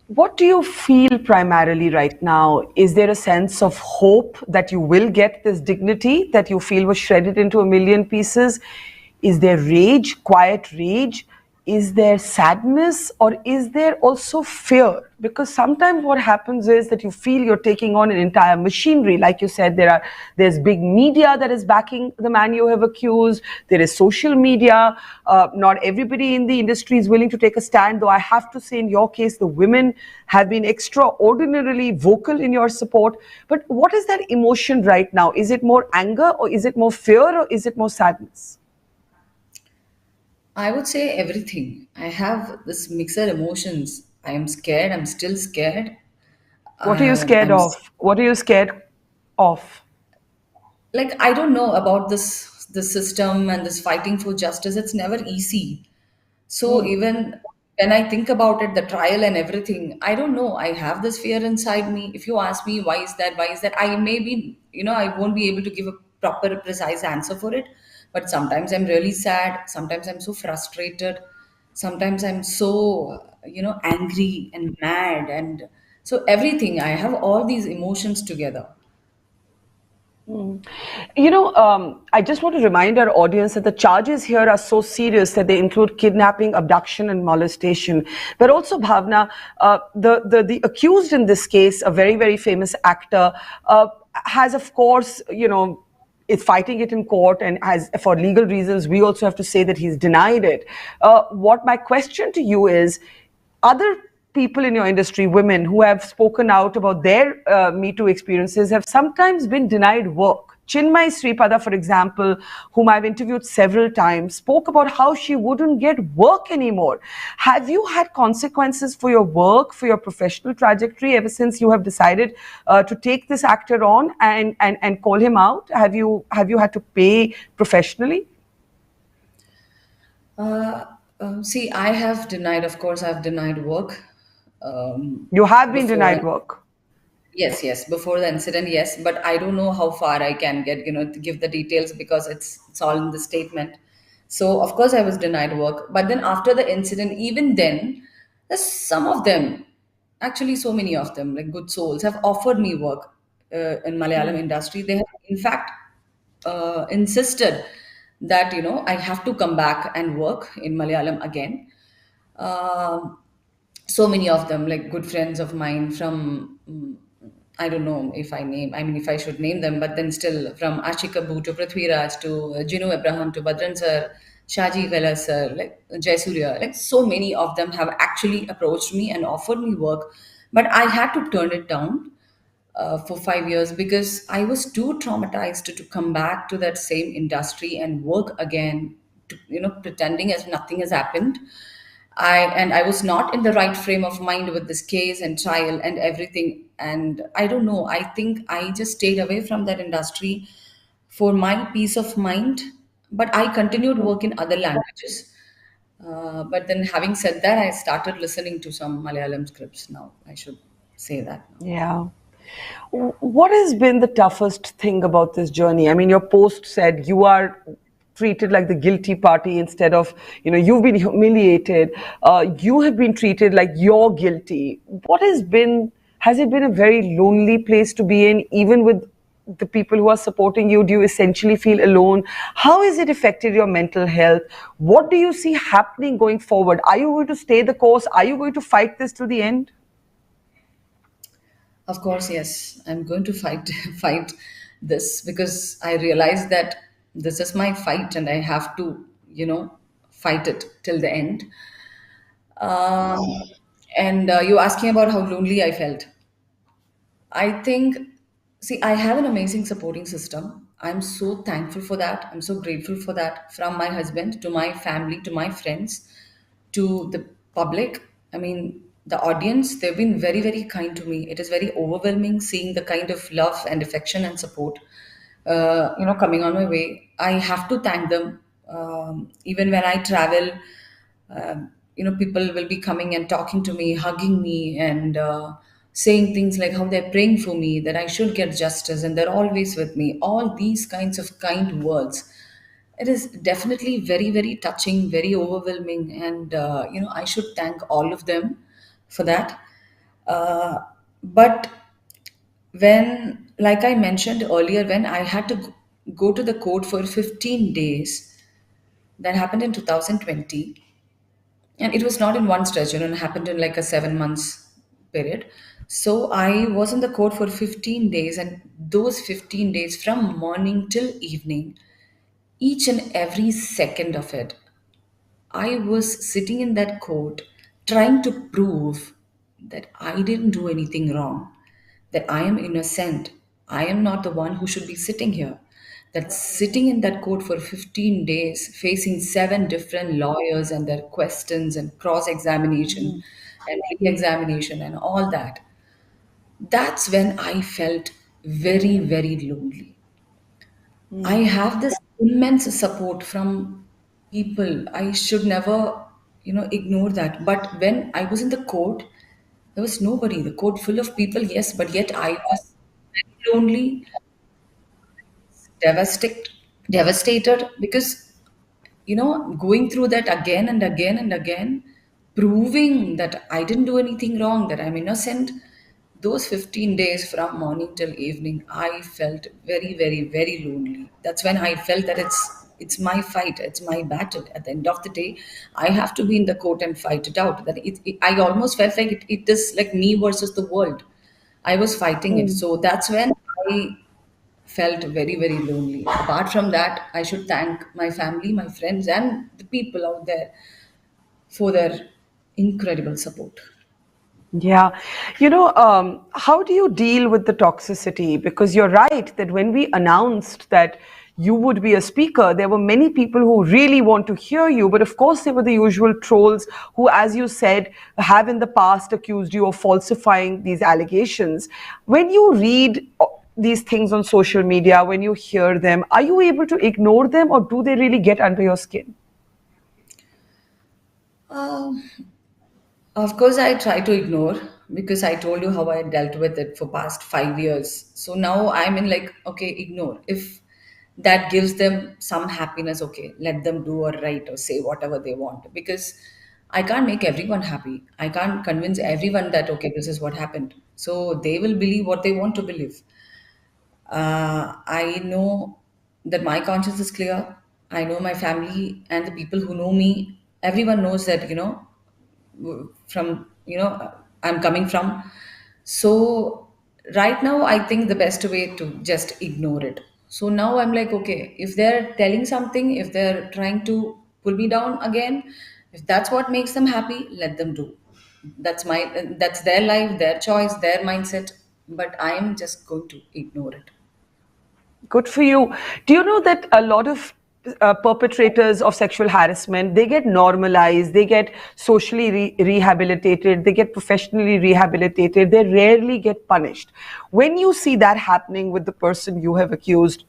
[SPEAKER 1] What do you feel primarily right now? Is there a sense of hope that you will get this dignity that you feel was shredded into a million pieces? Is there rage, quiet rage? Is there sadness, or is there also fear? Because sometimes what happens is that you feel you're taking on an entire machinery. Like you said, there's big media that is backing the man you have accused. There is social media. Not everybody in the industry is willing to take a stand, though I have to say in your case, the women have been extraordinarily vocal in your support. But what is that emotion right now? Is it more anger, or is it more fear, or is it more sadness?
[SPEAKER 3] I would say everything. I have this mixed emotions. I am scared. I'm still scared.
[SPEAKER 1] What are you scared of? What are you scared of?
[SPEAKER 3] Like, I don't know about the system and this fighting for justice. It's never easy. So even when I think about it, the trial and everything, I don't know. I have this fear inside me. If you ask me why is that, I may be, I won't be able to give a proper, precise answer for it. But sometimes I'm really sad. Sometimes I'm so frustrated. Sometimes I'm so, angry and mad. And so everything, I have all these emotions together.
[SPEAKER 1] I just want to remind our audience that the charges here are so serious that they include kidnapping, abduction, and molestation. But also, Bhavana, the accused in this case, a very, very famous actor, has, of course, is fighting it in court, and has, for legal reasons, we also have to say that he's denied it. What my question to you is, other people in your industry, women who have spoken out about their Me Too experiences, have sometimes been denied work. Chinmay Sripada, for example, whom I've interviewed several times, spoke about how she wouldn't get work anymore. Have you had consequences for your work, for your professional trajectory, ever since you have decided to take this actor on and call him out? Have you had to pay professionally?
[SPEAKER 3] See, I have denied, of course, I've denied work.
[SPEAKER 1] You have been denied work?
[SPEAKER 3] Yes, before the incident, yes, but I don't know how far I can get, to give the details, because it's all in the statement. So of course I was denied work, but then after the incident, even then, there's some of them, actually so many of them, like good souls, have offered me work in Malayalam industry. They have in fact insisted that I have to come back and work in Malayalam again. So many of them, like good friends of mine from, I don't know if if I should name them, but then still, from Ashika Bu to Prithviraj to Jinu Abraham to Badran Sir, Shaji Vela sir, like Jaisurya, like so many of them have actually approached me and offered me work, but I had to turn it down for 5 years because I was too traumatized to come back to that same industry and work again, pretending as nothing has happened. I was not in the right frame of mind with this case and trial and everything. And I don't know. I think I just stayed away from that industry for my peace of mind. But I continued work in other languages. But then, having said that, I started listening to some Malayalam scripts now. I should say that.
[SPEAKER 1] Yeah. What has been the toughest thing about this journey? I mean, your post said you are treated like the guilty party instead of, you've been humiliated. You have been treated like you're guilty. Has it been a very lonely place to be in, even with the people who are supporting you? Do you essentially feel alone? How has it affected your mental health? What do you see happening going forward? Are you going to stay the course? Are you going to fight this till the end?
[SPEAKER 3] Of course, yes. I'm going to fight fight this because I realize that this is my fight and I have to, fight it till the end. Um, and you asking about how lonely I felt. I think, see, I have an amazing supporting system. I'm so thankful for that. I'm so grateful for that, from my husband to my family to my friends to the public. I mean, the audience, they've been very, very kind to me. It is very overwhelming seeing the kind of love and affection and support, coming on my way. I have to thank them. Even when I travel, people will be coming and talking to me, hugging me, and saying things like how they're praying for me, that I should get justice, and they're always with me. All these kinds of kind words. It is definitely very, very touching, very overwhelming, and I should thank all of them for that. Uh, but like I mentioned earlier, when I had to go to the court for 15 days, that happened in 2020, and it was not in one stretch, it happened in like a 7 months period. So I was in the court for 15 days, and those 15 days from morning till evening, each and every second of it, I was sitting in that court trying to prove that I didn't do anything wrong, that I am innocent. I am not the one who should be sitting here. That sitting in that court for 15 days, facing 7 different lawyers and their questions and cross examination and re examination and all that, that's when I felt very, very lonely. I have this immense support from people. I should never, ignore that. But when I was in the court, there was nobody. The court full of people, yes, but yet I was very lonely, devastated, devastated because going through that again and again and again, proving that I didn't do anything wrong, that I'm innocent. Those 15 days from morning till evening, I felt very, very, very lonely. That's when I felt that it's my fight, it's my battle. At the end of the day, I have to be in the court and fight it out. That I almost felt like it is like me versus the world. I was fighting it. So that's when I felt very, very lonely. Apart from that, I should thank my family, my friends, and the people out there for their incredible support.
[SPEAKER 1] Yeah. How do you deal with the toxicity? Because you're right that when we announced that you would be a speaker, there were many people who really want to hear you. But of course, there were the usual trolls who, as you said, have in the past accused you of falsifying these allegations. When you read these things on social media, when you hear them, are you able to ignore them, or do they really get under your skin?
[SPEAKER 3] Um, Of course, I try to ignore because I told you how I dealt with it for past 5 years. So now I'm in like, okay, ignore. If that gives them some happiness, okay, let them do or write or say whatever they want. Because I can't make everyone happy. I can't convince everyone that, okay, this is what happened. So they will believe what they want to believe. I know that my conscience is clear. I know my family and the people who know me, everyone knows that, from I'm coming from. So right now I think the best way to just ignore it. So now I'm like, okay, if they're telling something, if they're trying to pull me down again. If that's what makes them happy, let them do. That's their life, their choice, their mindset. But I am just going to ignore it.
[SPEAKER 1] Good for you. Do you know that a lot of perpetrators of sexual harassment, they get normalized, they get socially rehabilitated, they get professionally rehabilitated, they rarely get punished. When you see that happening with the person you have accused,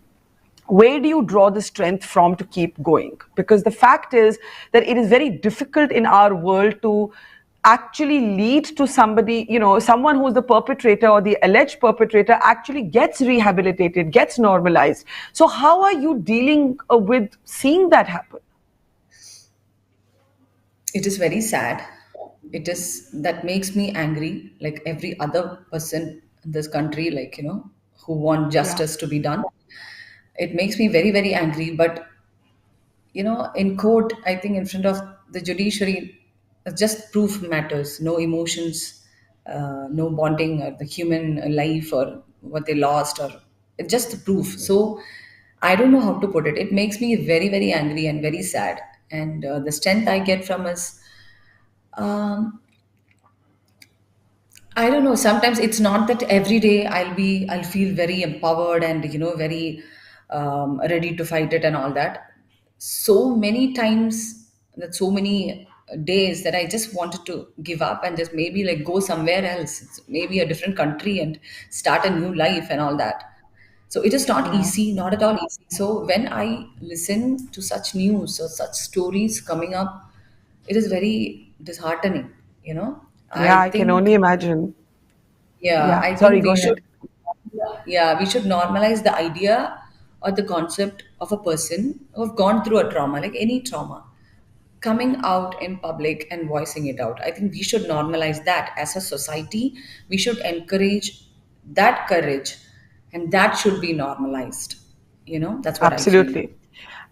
[SPEAKER 1] where do you draw the strength from to keep going? Because the fact is that it is very difficult in our world to actually lead to somebody, someone who's the perpetrator or the alleged perpetrator actually gets rehabilitated, gets normalized. So how are you dealing with seeing that happen?
[SPEAKER 3] It is very sad. That makes me angry, like every other person in this country, who want justice to be done. It makes me very, very angry. But in court, I think in front of the judiciary, just proof matters. No emotions, no bonding, or the human life, or what they lost, or just the proof. So I don't know how to put it. It makes me very, very angry and very sad. And the strength I get from is, um, I don't know. Sometimes it's not that every day I'll feel very empowered and very ready to fight it and all that. So many times, that so many days that I just wanted to give up and just maybe like go somewhere else, maybe a different country and start a new life and all that. So it is not easy, not at all easy. So when I listen to such news or such stories coming up, it is very disheartening.
[SPEAKER 1] Yeah,
[SPEAKER 3] I
[SPEAKER 1] I can
[SPEAKER 3] think
[SPEAKER 1] only imagine.
[SPEAKER 3] yeah,
[SPEAKER 1] Yeah,
[SPEAKER 3] I
[SPEAKER 1] sorry,
[SPEAKER 3] think
[SPEAKER 1] go
[SPEAKER 3] we
[SPEAKER 1] ahead.
[SPEAKER 3] should, yeah, we should normalize the idea or the concept of a person who've gone through a trauma, like any trauma, coming out in public and voicing it out. I think we should normalize that as a society. We should encourage that courage, and that should be normalized. That's what I feel.
[SPEAKER 1] Absolutely.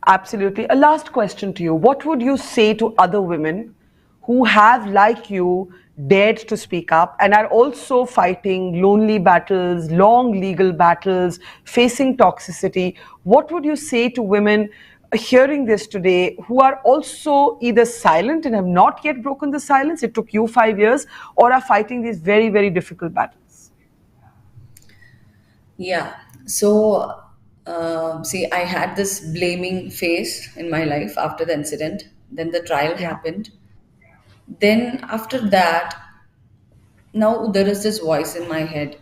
[SPEAKER 1] Absolutely. A last question to you. What would you say to other women who have, like you, dared to speak up and are also fighting lonely battles, long legal battles, facing toxicity? What would you say to women hearing this today who are also either silent and have not yet broken the silence, it took you 5 years, or are fighting these very, very difficult battles?
[SPEAKER 3] Yeah. So, see, I had this blaming phase in my life after the incident. Then the trial
[SPEAKER 1] Yeah.
[SPEAKER 3] happened. Then, after that, now there is this voice in my head.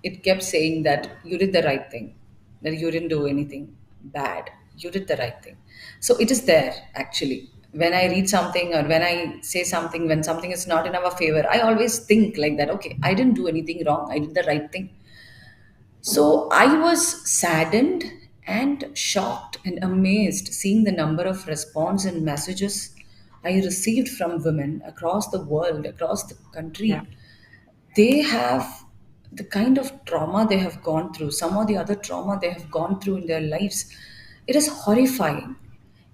[SPEAKER 3] It kept saying that you did the right thing, that you didn't do anything bad. You did the right thing. So, it is there actually. When I read something or when I say something, when something is not in our favor, I always think like that, okay, I didn't do anything wrong. I did the right thing. So I was saddened and shocked and amazed seeing the number of response and messages I received from women across the world, across the
[SPEAKER 1] Yeah.
[SPEAKER 3] country. They have the kind of trauma they have gone through, some or the other trauma they have gone through in their lives. It is horrifying.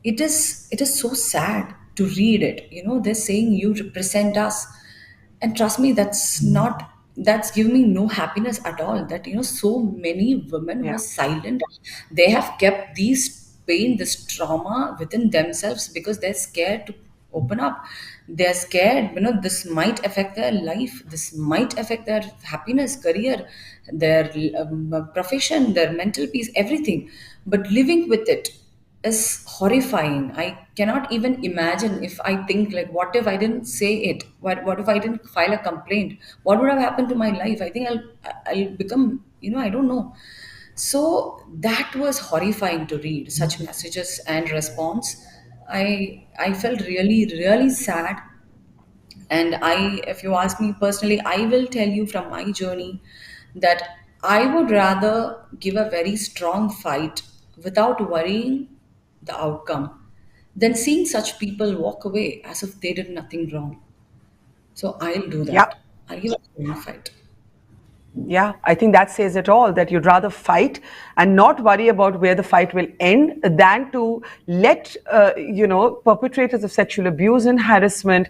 [SPEAKER 3] It is so sad to read it. They're saying you represent us, and trust me, that's giving me no happiness at all, that so many women who are
[SPEAKER 1] Yeah.
[SPEAKER 3] silent, they have kept these pain, this trauma within themselves because they're scared to open up. They're scared, this might affect their life, this might affect their happiness, career, their profession, their mental peace, everything. But living with it is horrifying. I cannot even imagine. If I think like, what if I didn't say it? What if I didn't file a complaint? What would have happened to my life? I think I'll become, I don't know. So that was horrifying to read such messages and response. I felt really, really sad. And if you ask me personally, I will tell you from my journey that I would rather give a very strong fight without worrying the outcome than seeing such people walk away as if they did nothing wrong. So I'll do
[SPEAKER 1] Yeah.
[SPEAKER 3] that. I'll give a strong fight.
[SPEAKER 1] Yeah, I think that says it all, that you'd rather fight and not worry about where the fight will end than to let, perpetrators of sexual abuse and harassment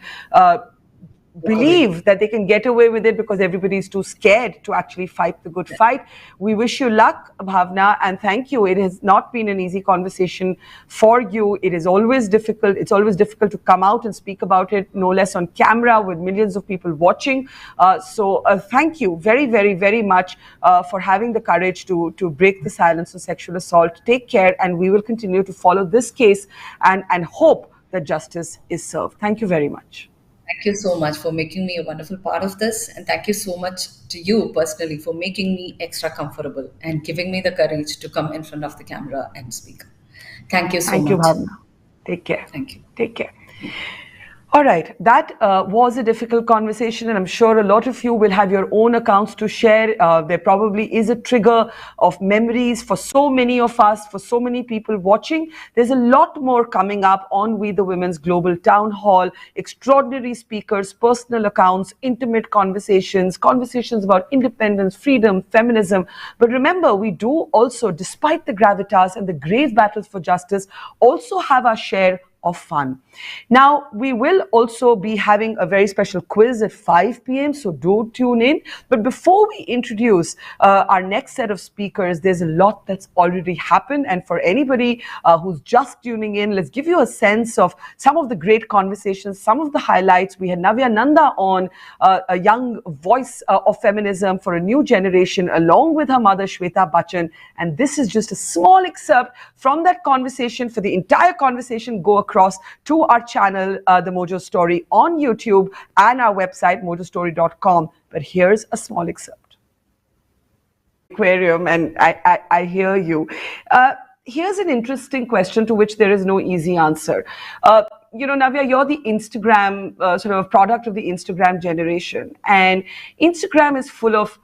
[SPEAKER 1] believe that they can get away with it because everybody is too scared to actually fight the good fight. We wish you luck, Bhavna, and thank you. It has not been an easy conversation for you. It is always difficult. It's always difficult to come out and speak about it, no less on camera with millions of people watching. So thank you very, very, very much for having the courage to break the silence on sexual assault. Take care, and we will continue to follow this case and hope that justice is served. Thank you very much.
[SPEAKER 3] Thank you so much for making me a wonderful part of this. And thank you so much to you personally for making me extra comfortable and giving me the courage to come in front of the camera and speak. Thank you so much.
[SPEAKER 1] Thank you, Bhavna. Take care.
[SPEAKER 3] Thank you.
[SPEAKER 1] Take care. All right, that was a difficult conversation, and I'm sure a lot of you will have your own accounts to share. There probably is a trigger of memories for so many of us, for so many people watching. There's a lot more coming up on We the Women's Global Town Hall, extraordinary speakers, personal accounts, intimate conversations, conversations about independence, freedom, feminism. But remember, we do also, despite the gravitas and the grave battles for justice, also have our share of fun. Now, we will also be having a very special quiz at 5 p.m, so do tune in. But before we introduce our next set of speakers, there's a lot that's already happened. And for anybody who's just tuning in, let's give you a sense of some of the great conversations, some of the highlights. We had Navya Nanda on, a young voice of feminism for a new generation, along with her mother, Shweta Bachchan. And this is just a small excerpt from that conversation. For the entire conversation, go across to our channel, The Mojo Story, on YouTube and our website, mojostory.com. But here's a small excerpt. Aquarium, and I hear you. Here's an interesting question to which there is no easy answer. You know, Navya, you're the Instagram, sort of product of the Instagram generation. And Instagram is full of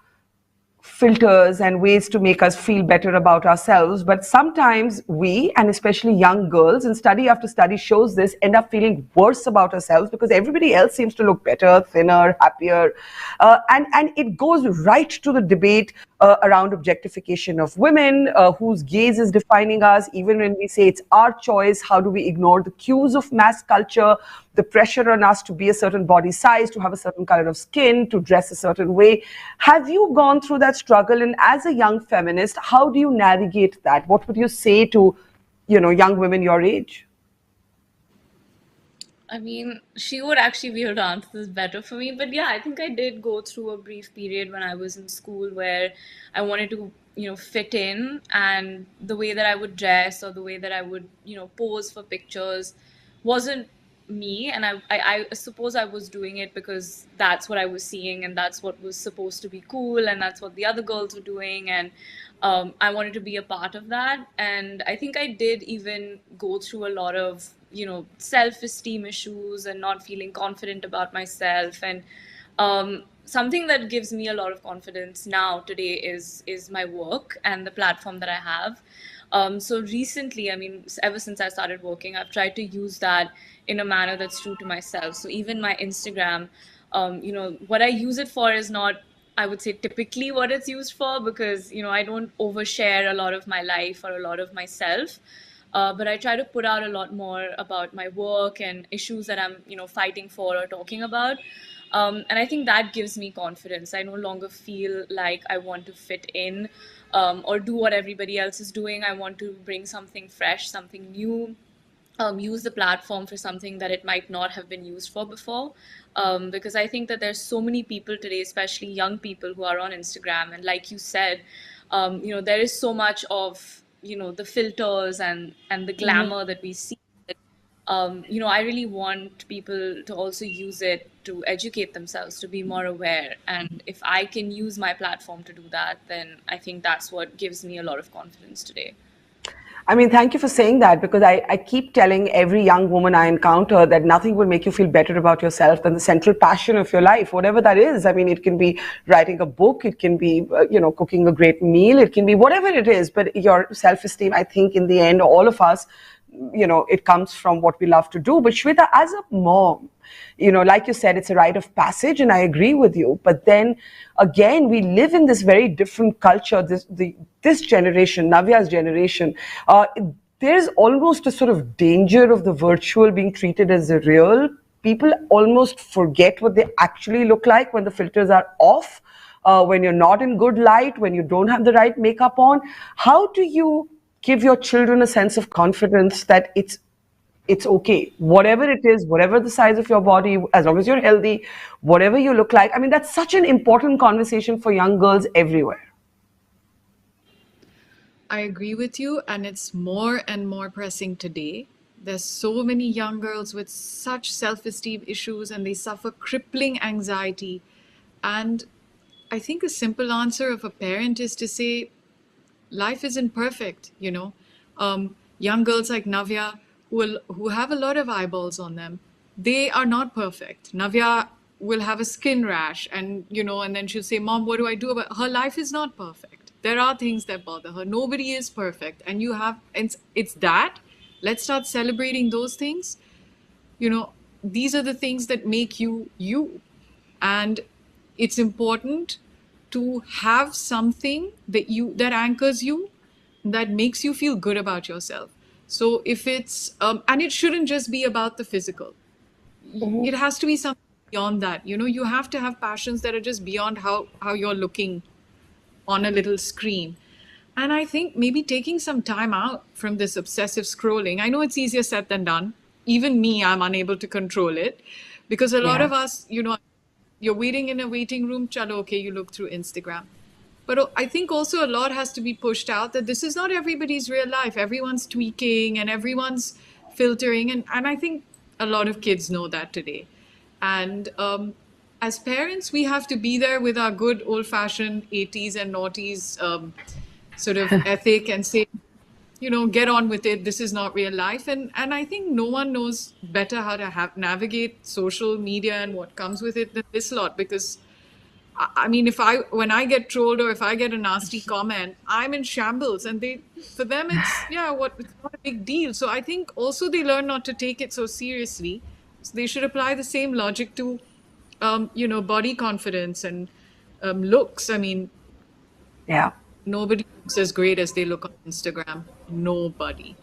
[SPEAKER 1] filters and ways to make us feel better about ourselves. But sometimes we, and especially young girls, and study after study shows this, end up feeling worse about ourselves because everybody else seems to look better, thinner, happier. And it goes right to the debate around objectification of women, whose gaze is defining us. Even when we say it's our choice, how do we ignore the cues of mass culture, the pressure on us to be a certain body size, to have a certain color of skin, to dress a certain way? Have you gone through that struggle? And as a young feminist, how do you navigate that? What would you say to, you know, young women your age?
[SPEAKER 17] I mean, she would actually be able to answer this better for me. But yeah, I think I did go through a brief period when I was in school where I wanted to, fit in, and the way that I would dress or the way that I would, pose for pictures wasn't me. And I suppose I was doing it because that's what I was seeing and that's what was supposed to be cool and that's what the other girls were doing. And I wanted to be a part of that. And I think I did even go through a lot of self-esteem issues and not feeling confident about myself. And something that gives me a lot of confidence now today is my work and the platform that I have. So recently, I mean, ever since I started working, I've tried to use that in a manner that's true to myself. So even my Instagram, what I use it for is not, I would say, typically what it's used for, because I don't overshare a lot of my life or a lot of myself. But I try to put out a lot more about my work and issues that I'm, fighting for or talking about. And I think that gives me confidence. I no longer feel like I want to fit in or do what everybody else is doing. I want to bring something fresh, something new, use the platform for something that it might not have been used for before. Because I think that there's so many people today, especially young people, who are on Instagram. And like you said, there is so much of the filters and the glamour that we see. I really want people to also use it to educate themselves, to be more aware. And if I can use my platform to do that, then I think that's what gives me a lot of confidence today.
[SPEAKER 1] I mean, thank you for saying that, because I keep telling every young woman I encounter that nothing will make you feel better about yourself than the central passion of your life, whatever that is. I mean, it can be writing a book, it can be, cooking a great meal, it can be whatever it is. But your self-esteem, I think in the end, all of us, it comes from what we love to do. But Shweta, as a mom, like you said, it's a rite of passage, and I agree with you. But then again, we live in this very different culture, this generation, Navya's generation. There's almost a sort of danger of the virtual being treated as the real. people almost forget what they actually look like when the filters are off, when you're not in good light, when you don't have the right makeup on. How do you give your children a sense of confidence that it's okay, whatever it is, whatever the size of your body, as long as you're healthy, whatever you look like? I mean, that's such an important conversation for young girls everywhere.
[SPEAKER 16] I agree with you, and it's more and more pressing today. There's so many young girls with such self-esteem issues, and they suffer crippling anxiety. And I think a simple answer of a parent is to say, life isn't perfect, you know. Young girls like Navya, who have a lot of eyeballs on them, they are not perfect. Navya will have a skin rash, and and then she'll say, "Mom, what do I do about?" Her life is not perfect. There are things that bother her. Nobody is perfect, and it's that. Let's start celebrating those things. These are the things that make you you, and it's important to have something that anchors you, that makes you feel good about yourself. So if it's and it shouldn't just be about the physical. It has to be something beyond that. You have to have passions that are just beyond how you're looking on a little screen. And I think maybe taking some time out from this obsessive scrolling. I know it's easier said than done. Even me, I'm unable to control it, because a lot of us, you're waiting in a waiting room, chalo, okay, you look through Instagram. But I think also a lot has to be pushed out, that this is not everybody's real life. Everyone's tweaking and everyone's filtering. And I think a lot of kids know that today. And as parents, we have to be there with our good old-fashioned 80s and noughties sort of ethic and say, get on with it. This is not real life. And I think no one knows better how to navigate social media and what comes with it than this lot. Because I mean, when I get trolled or if I get a nasty comment, I'm in shambles, and for them it's not a big deal. So I think also they learn not to take it so seriously. So they should apply the same logic to, body confidence and looks. I mean, nobody looks as great as they look on Instagram. Nobody.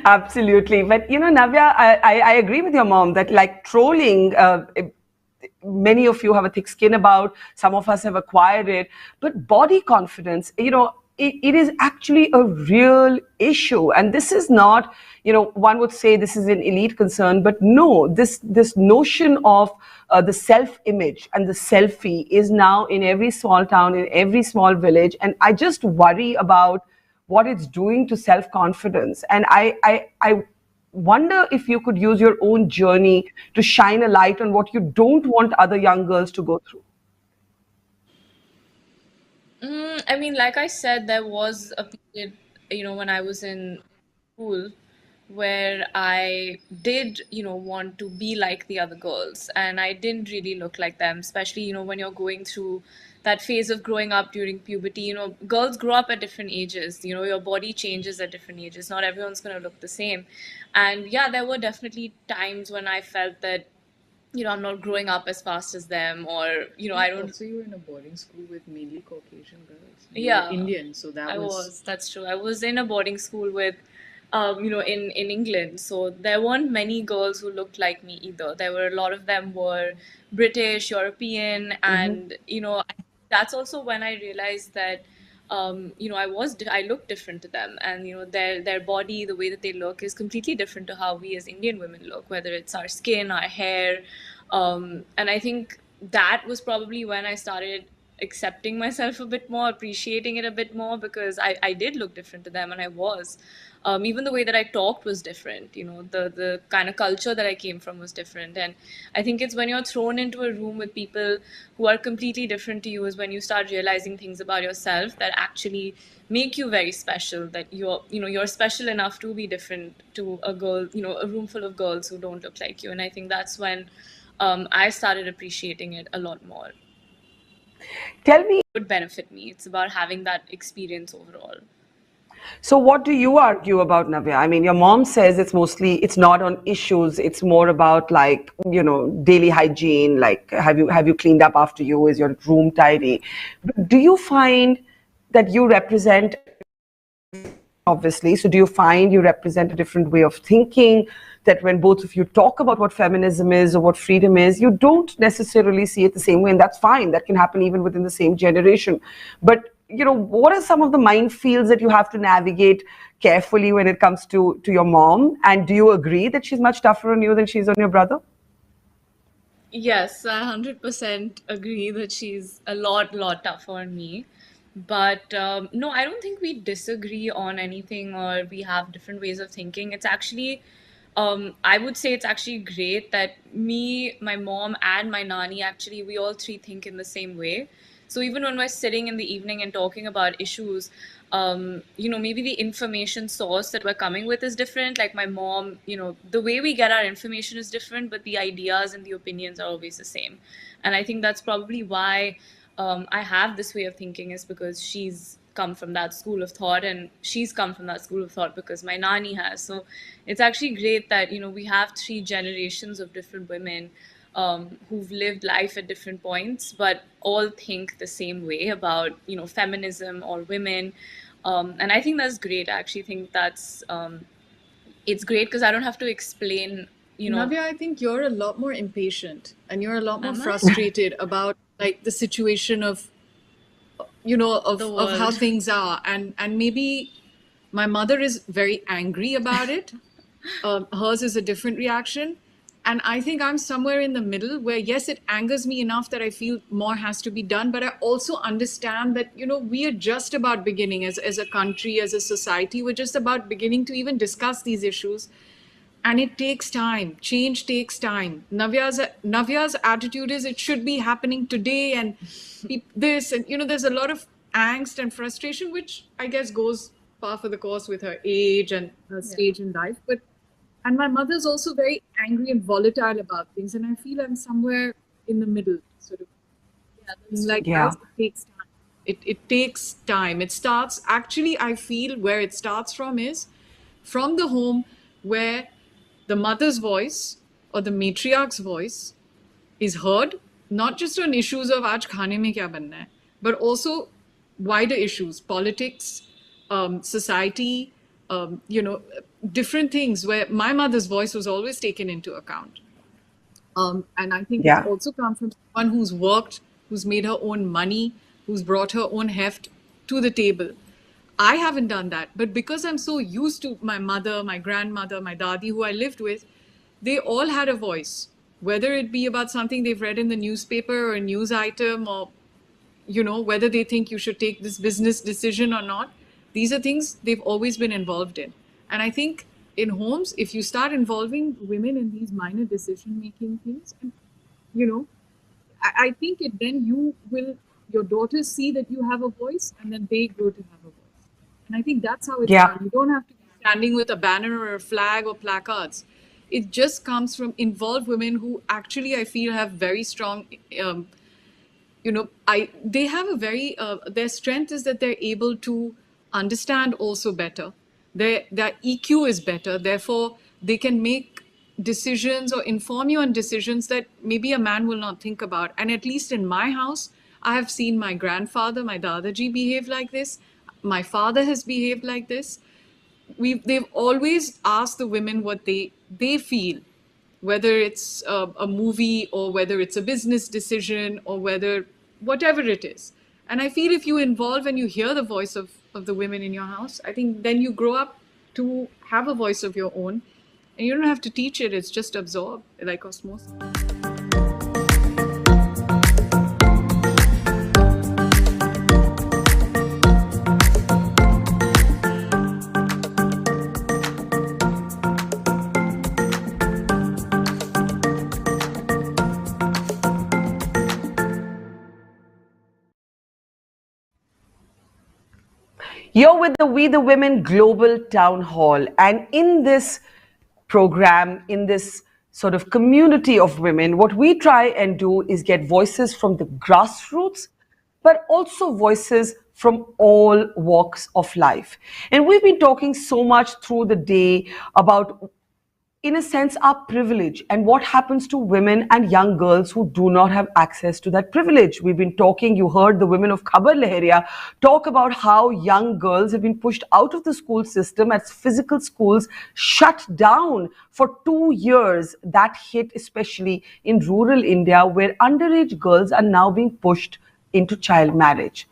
[SPEAKER 1] Absolutely. But Navya, I agree with your mom that like trolling, many of you have a thick skin about, some of us have acquired it, but body confidence, it is actually a real issue. And this is not, one would say this is an elite concern, but no, this notion of the self-image and the selfie is now in every small town, in every small village. And I just worry about what it's doing to self-confidence. And I wonder if you could use your own journey to shine a light on what you don't want other young girls to go through.
[SPEAKER 17] I mean, like I said, there was a period, when I was in school where I did, want to be like the other girls, and I didn't really look like them, especially, when you're going through that phase of growing up during puberty. Girls grow up at different ages, your body changes at different ages. Not everyone's going to look the same. And yeah, there were definitely times when I felt that, I'm not growing up as fast as them, or, I don't.
[SPEAKER 16] Also, you were in a boarding school with mainly Caucasian girls.
[SPEAKER 17] Yeah.
[SPEAKER 16] Indian, so that
[SPEAKER 17] I was. That's true. I was in a boarding school with, in England. So there weren't many girls who looked like me either. There were a lot of them were British, European, and, that's also when I realized that, I look different to them, and, their body, the way that they look is completely different to how we as Indian women look, whether it's our skin, our hair. And I think that was probably when I started accepting myself a bit more, appreciating it a bit more, because I did look different to them, and I was. Even the way that I talked was different, the kind of culture that I came from was different. And I think it's when you're thrown into a room with people who are completely different to you is when you start realizing things about yourself that actually make you very special, that you're special enough to be different to a girl, a room full of girls who don't look like you. And I think that's when I started appreciating it a lot more.
[SPEAKER 1] Tell me,
[SPEAKER 17] it would benefit me. It's about having that experience overall.
[SPEAKER 1] So what do you argue about, Navya? I mean, your mom says it's not on issues. It's more about like, daily hygiene. Like, have you cleaned up after you? Is your room tidy? Do you find that you represent obviously. So do you find you represent a different way of thinking, that when both of you talk about what feminism is or what freedom is, you don't necessarily see it the same way, and that's fine. That can happen even within the same generation. But what are some of the minefields that you have to navigate carefully when it comes to your mom? And do you agree that she's much tougher on you than she's on your brother?
[SPEAKER 17] Yes, I 100% agree that she's a lot tougher on me. But no, I don't think we disagree on anything or we have different ways of thinking. It's actually, I would say it's actually great that me, my mom, and my nani, actually, we all three think in the same way. So even when we're sitting in the evening and talking about issues, maybe the information source that we're coming with is different. Like my mom, the way we get our information is different, but the ideas and the opinions are always the same. And I think that's probably why I have this way of thinking, is because she's come from that school of thought, and she's come from that school of thought because my nani has. So it's actually great that, we have 3 generations of different women who've lived life at different points, but all think the same way about, feminism or women. And I think that's great. I actually think that's, it's great because I don't have to explain,
[SPEAKER 16] Navya, I think you're a lot more impatient and you're a lot more
[SPEAKER 17] Am I?
[SPEAKER 16] frustrated about like the situation of,
[SPEAKER 17] The
[SPEAKER 16] of how
[SPEAKER 17] world.
[SPEAKER 16] things are. And maybe my mother is very angry about it. Hers is a different reaction. And I think I'm somewhere in the middle where, yes, it angers me enough that I feel more has to be done. But I also understand that, we are just about beginning as a country, as a society. We're just about beginning to even discuss these issues. And it takes time. Change takes time. Navya's attitude is it should be happening today, and this, and there's a lot of angst and frustration, which I guess goes par for the course with her age and her stage in life. And my mother's also very angry and volatile about things, and I feel I'm somewhere in the middle, sort of. Like, guys, it takes time. It takes time. It starts, actually, I feel where it starts from is from the home where the mother's voice or the matriarch's voice is heard, not just on issues of aaj khane mein kya banna hai, but also wider issues, politics, society, different things where my mother's voice was always taken into account. And I think it's also come from someone who's worked, who's made her own money, who's brought her own heft to the table. I haven't done that, but because I'm so used to my mother, my grandmother, my dadi, who I lived with, they all had a voice, whether it be about something they've read in the newspaper or a news item, or, whether they think you should take this business decision or not. These are things they've always been involved in. And I think in homes, if you start involving women in these minor decision-making things, and, I think then your daughters see that you have a voice, and then they grow to have a voice. And I think that's how it's done. You don't have to be standing with a banner or a flag or placards. It just comes from involved women who actually, I feel, have very strong, they have a very, their strength is that they're able to understand also better. Their EQ is better. Therefore, they can make decisions or inform you on decisions that maybe a man will not think about. And at least in my house, I have seen my grandfather, my Dadaji, behave like this. My father has behaved like this. They've always asked the women what they feel, whether it's a movie or whether it's a business decision or whatever it is. And I feel if you involve and you hear the voice of the women in your house, I think then you grow up to have a voice of your own. And you don't have to teach it, it's just absorbed, like osmosis.
[SPEAKER 1] You're with the We the Women Global Town Hall, and in this program, in this sort of community of women, what we try and do is get voices from the grassroots, but also voices from all walks of life. And we've been talking so much through the day about in a sense, our privilege and what happens to women and young girls who do not have access to that privilege. We've been talking, you heard the women of Khabar Lahariya talk about how young girls have been pushed out of the school system as physical schools shut down for 2 years. That hit especially in rural India, where underage girls are now being pushed into child marriage.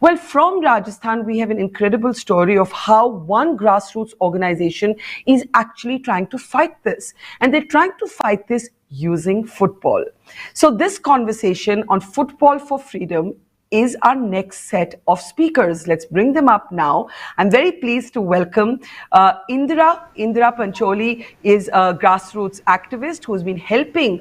[SPEAKER 1] Well, from Rajasthan, we have an incredible story of how one grassroots organization is actually trying to fight this. And they're trying to fight this using football. So, this conversation on football for freedom is our next set of speakers. Let's bring them up now. I'm very pleased to welcome Indira. Indira Pancholi is a grassroots activist who's been helping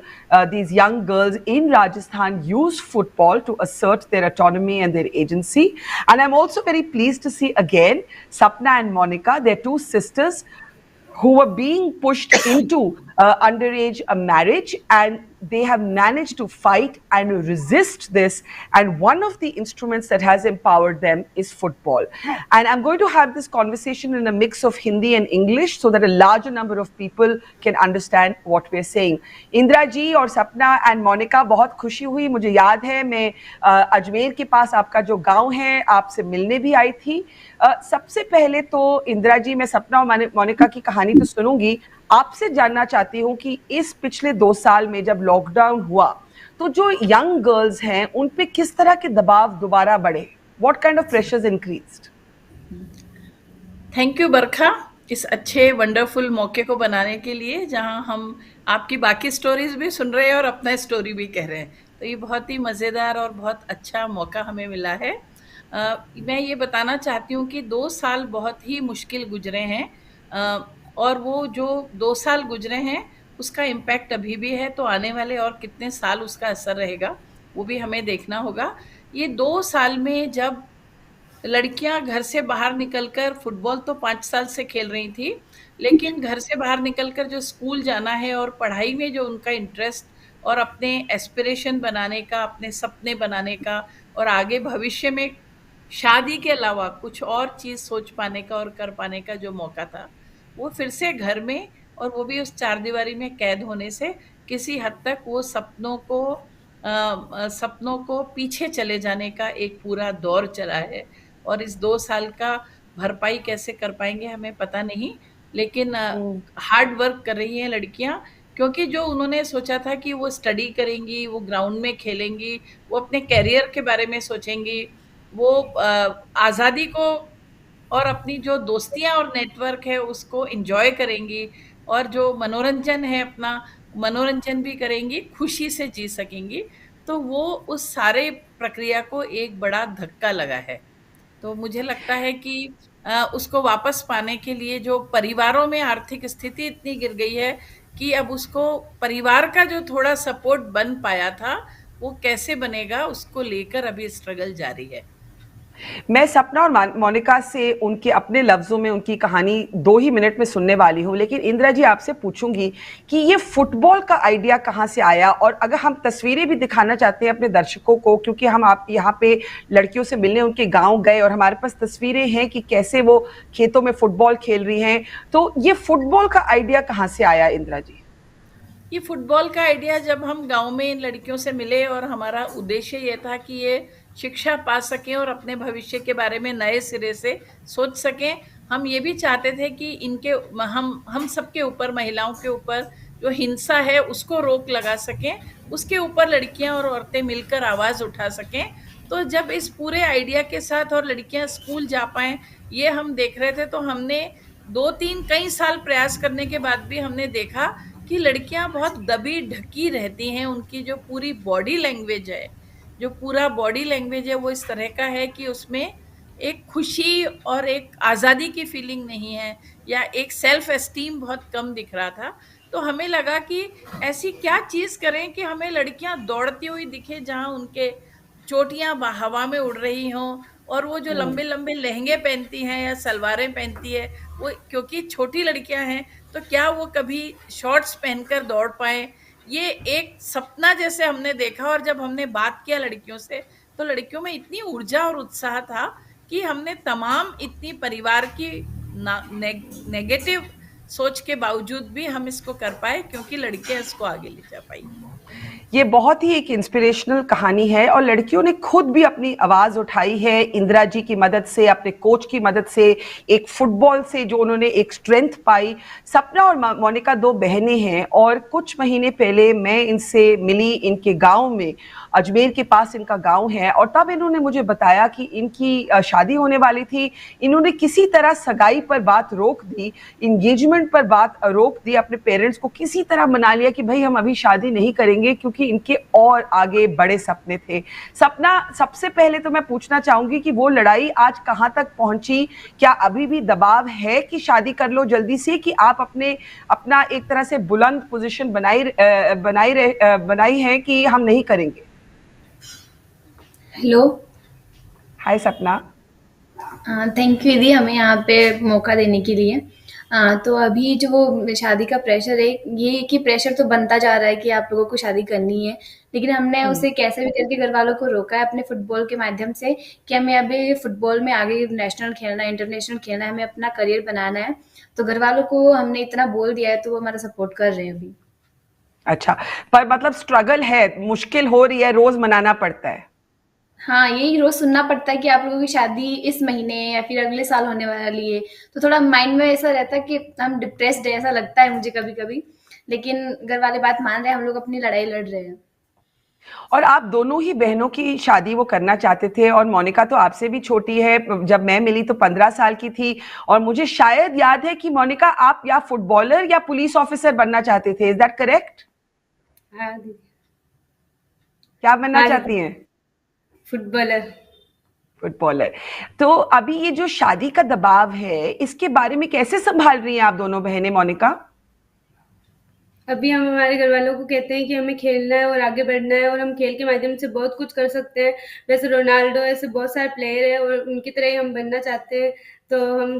[SPEAKER 1] these young girls in Rajasthan use football to assert their autonomy and their agency. And I'm also very pleased to see again Sapna and Monica. They're two sisters who were being pushed into underage marriage, and they have managed to fight and resist this. And one of the instruments that has empowered them is football. And I'm going to have this conversation in a mix of Hindi and English so that a larger number of people can understand what we're saying. Indra ji और सपना and Monica, बहुत खुशी हुई. मुझे याद है मैं अजमेर के पास आपका जो गांव है आपसे मिलने भी आई थी. सबसे पहले तो इंदिरा जी, मैं सपना और मोनिका की कहानी तो सुनूंगी, आपसे जानना चाहती हूँ कि इस पिछले 2 साल में जब लॉकडाउन हुआ तो जो यंग गर्ल्स हैं उन पे किस तरह के दबाव दोबारा बढ़े? What kind of pressures increased?
[SPEAKER 5] Thank you Barkha, इस अच्छे वंडरफुल मौके को बनाने के लिए, जहां हम आपकी बाकी स्टोरीज भी सुन रहे हैं और अपना स्टोरी भी कह रहे हैं. तो ये बहुत ही मज़ेदार और बहुत अच्छा मौका हमें मिला है. मैं ये बताना चाहती हूँ कि 2 साल बहुत ही मुश्किल गुजरे हैं, और वो जो 2 साल गुजरे हैं उसका इम्पैक्ट अभी भी है. तो आने वाले और कितने साल उसका असर रहेगा वो भी हमें देखना होगा. ये 2 साल में जब लड़कियां घर से बाहर निकलकर, फुटबॉल तो 5 साल से खेल रही थी, लेकिन घर से बाहर निकलकर जो स्कूल जाना है और पढ़ाई में जो उनका इंटरेस्ट और अपने एस्पिरेशन बनाने का, अपने सपने बनाने का और आगे भविष्य में शादी के अलावा कुछ और चीज़ सोच पाने का और कर पाने का जो मौका था, वो फिर से घर में, और वो भी उस चारदीवारी में कैद होने से किसी हद तक वो सपनों को पीछे चले जाने का एक पूरा दौर चला है. और इस 2 साल का भरपाई कैसे कर पाएंगे हमें पता नहीं, लेकिन हार्ड वर्क कर रही हैं लड़कियां, क्योंकि जो उन्होंने सोचा था कि वो स्टडी करेंगी, वो ग्राउंड में खेलेंगी, वो अपने कैरियर के बारे में सोचेंगी, वो आज़ादी को और अपनी जो दोस्तियां और नेटवर्क है उसको एंजॉय करेंगी, और जो मनोरंजन है अपना मनोरंजन भी करेंगी, खुशी से जी सकेंगी. तो वो उस सारे प्रक्रिया को एक बड़ा धक्का लगा है. तो मुझे लगता है कि उसको वापस पाने के लिए जो परिवारों में आर्थिक स्थिति इतनी गिर गई है कि अब उसको परिवार का जो थोड़ा सपोर्ट बन पाया था वो कैसे बनेगा, उसको लेकर अभी स्ट्रगल जारी है.
[SPEAKER 1] मैं सपना और मोनिका से उनके अपने लफ्जों में उनकी कहानी 2 ही मिनट में सुनने वाली हूं, लेकिन इंदिरा जी आपसे पूछूंगी कि ये फुटबॉल का आइडिया कहां से आया, और अगर हम तस्वीरें भी दिखाना चाहते हैं अपने दर्शकों को, क्योंकि हम आप यहाँ पे लड़कियों से मिलने उनके गांव गए और हमारे पास तस्वीरें हैं कि कैसे वो खेतों में फुटबॉल खेल रही हैं, तो ये फुटबॉल का आइडिया कहां से आया इंदिरा जी?
[SPEAKER 5] ये फुटबॉल का आइडिया जब हम गांव में इन लड़कियों से मिले, और हमारा उद्देश्य ये था कि ये शिक्षा पा सकें और अपने भविष्य के बारे में नए सिरे से सोच सकें. हम ये भी चाहते थे कि इनके हम सबके ऊपर, महिलाओं के ऊपर जो हिंसा है उसको रोक लगा सकें, उसके ऊपर लड़कियां और औरतें मिलकर आवाज़ उठा सकें. तो जब इस पूरे आइडिया के साथ और लड़कियां स्कूल जा पाएँ ये हम देख रहे थे, तो हमने 2-3 कई साल प्रयास करने के बाद भी हमने देखा कि लड़कियां बहुत दबी ढकी रहती हैं. उनकी जो पूरी बॉडी लैंग्वेज है, जो पूरा बॉडी लैंग्वेज है, वो इस तरह का है कि उसमें एक खुशी और एक आज़ादी की फीलिंग नहीं है, या एक सेल्फ एस्टीम बहुत कम दिख रहा था. तो हमें लगा कि ऐसी क्या चीज़ करें कि हमें लड़कियां दौड़ती हुई दिखे, जहां उनके चोटियां हवा में उड़ रही हों, और वो जो लंबे लंबे लहंगे पहनती हैं या सलवारें पहनती है, वो क्योंकि छोटी लड़कियां हैं तो क्या वो कभी शॉर्ट्स पहनकर दौड़ पाएँ, ये एक सपना जैसे हमने देखा. और जब हमने बात किया लड़कियों से, तो लड़कियों में इतनी ऊर्जा और उत्साह था कि हमने तमाम इतनी परिवार की नेगेटिव सोच के बावजूद भी हम इसको कर पाए, क्योंकि लड़कियां इसको आगे ले जा पाई।
[SPEAKER 1] ये बहुत ही एक इंस्पिरेशनल कहानी है और लड़कियों ने खुद भी अपनी आवाज उठाई है, इंदिरा जी की मदद से, अपने कोच की मदद से, एक फुटबॉल से जो उन्होंने एक स्ट्रेंथ पाई। सपना और मोनिका 2 बहनें हैं और कुछ महीने पहले मैं इनसे मिली इनके गांव में, अजमेर के पास इनका गांव है, और तब इन्होंने मुझे बताया कि इनकी शादी होने वाली थी। इन्होंने किसी तरह सगाई पर बात रोक दी, इंगेजमेंट पर बात रोक दी, अपने पेरेंट्स को किसी तरह मना लिया कि भाई हम अभी शादी नहीं करेंगे, क्योंकि इनके और आगे बड़े सपने थे। सपना, सबसे पहले तो मैं पूछना चाहूंगी कि वो लड़ाई आज कहां तक पहुंची? क्या अभी भी दबाव है कि शादी कर लो जल्दी से, कि आप अपना एक तरह से बुलंद पोजीशन बनाई है कि हम नहीं करेंगे?
[SPEAKER 2] हेलो,
[SPEAKER 1] हाय सपना।
[SPEAKER 2] थैंक यू दीदी हमें यहाँ पे मौका देने के लिए। तो अभी जो शादी का प्रेशर है, ये कि प्रेशर तो बनता जा रहा है कि आप लोगों को शादी करनी है, लेकिन हमने उसे कैसे भी करके घर वालों को रोका है अपने फुटबॉल के माध्यम से कि हमें अभी फुटबॉल में आगे नेशनल खेलना है, इंटरनेशनल खेलना है, हमें अपना करियर बनाना है। तो घर वालों को हमने इतना बोल दिया है, तो वो हमारा सपोर्ट कर रहे हैं अभी।
[SPEAKER 1] अच्छा, पर मतलब स्ट्रगल है, मुश्किल हो रही है, रोज मनाना पड़ता है?
[SPEAKER 2] हाँ, यही रोज सुनना पड़ता है कि आप लोगों की शादी इस महीने या फिर अगले साल होने वाली है, तो थोड़ा माइंड में ऐसा रहता है कि हम डिप्रेस्ड है, ऐसा लगता है मुझे कभी कभी, लेकिन घर वाले बात मान रहे हैं, हम लोग अपनी लड़ाई लड़ रहे हैं।
[SPEAKER 1] और आप दोनों ही बहनों की शादी वो करना चाहते थे, और मोनिका तो आपसे भी छोटी है, जब मैं मिली तो 15 साल की थी, और मुझे शायद याद है कि मोनिका आप या फुटबॉलर या पुलिस ऑफिसर बनना चाहते थे, इज दैट करेक्ट?
[SPEAKER 2] हाँ दीदी।
[SPEAKER 1] क्या बनना चाहती हैं?
[SPEAKER 2] फुटबॉलर।
[SPEAKER 1] फुटबॉलर। तो अभी ये जो शादी का दबाव है, इसके बारे में कैसे संभाल रही हैं आप दोनों बहनें मोनिका?
[SPEAKER 2] अभी हम हमारे घर वालों को कहते हैं कि हमें खेलना है और आगे बढ़ना है, और हम खेल के माध्यम से बहुत कुछ कर सकते हैं। वैसे रोनाल्डो ऐसे बहुत सारे प्लेयर हैं और उनकी तरह ही हम बनना चाहते हैं। तो हम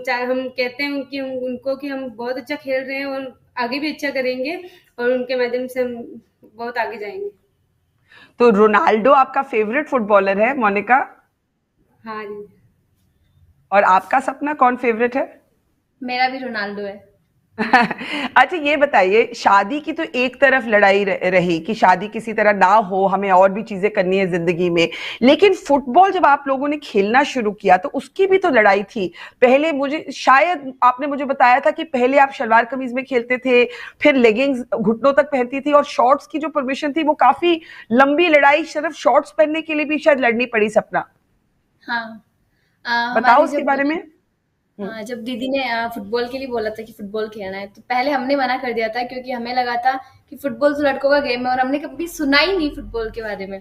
[SPEAKER 2] कहते हैं उनको कि हम बहुत अच्छा खेल रहे हैं और आगे भी अच्छा करेंगे, और उनके माध्यम से हम बहुत आगे जाएंगे।
[SPEAKER 1] तो रोनाल्डो आपका फेवरेट फुटबॉलर है मोनिका?
[SPEAKER 2] हाँ जी।
[SPEAKER 1] और आपका सपना कौन फेवरेट है?
[SPEAKER 2] मेरा भी रोनाल्डो है।
[SPEAKER 1] अच्छा, ये बताइए, शादी की तो एक तरफ लड़ाई रही कि शादी किसी तरह ना हो, हमें और भी चीजें करनी है जिंदगी में, लेकिन फुटबॉल जब आप लोगों ने खेलना शुरू किया तो उसकी भी तो लड़ाई थी। पहले शायद आपने मुझे बताया था कि पहले आप शलवार कमीज में खेलते थे, फिर लेगिंग्स घुटनों तक पहनती थी, और शॉर्ट्स की जो परमिशन थी वो काफी लंबी लड़ाई सिर्फ शॉर्ट्स पहनने के लिए भी शायद लड़नी पड़ी। सपना,
[SPEAKER 2] हाँ,
[SPEAKER 1] बताओ उसके बारे में।
[SPEAKER 2] हाँ, जब दीदी ने फुटबॉल के लिए बोला था कि फुटबॉल खेलना है, तो पहले हमने मना कर दिया था, क्योंकि हमें लगा था कि फुटबॉल तो लड़कों का गेम है, और हमने कभी सुना ही नहीं फुटबॉल के बारे में।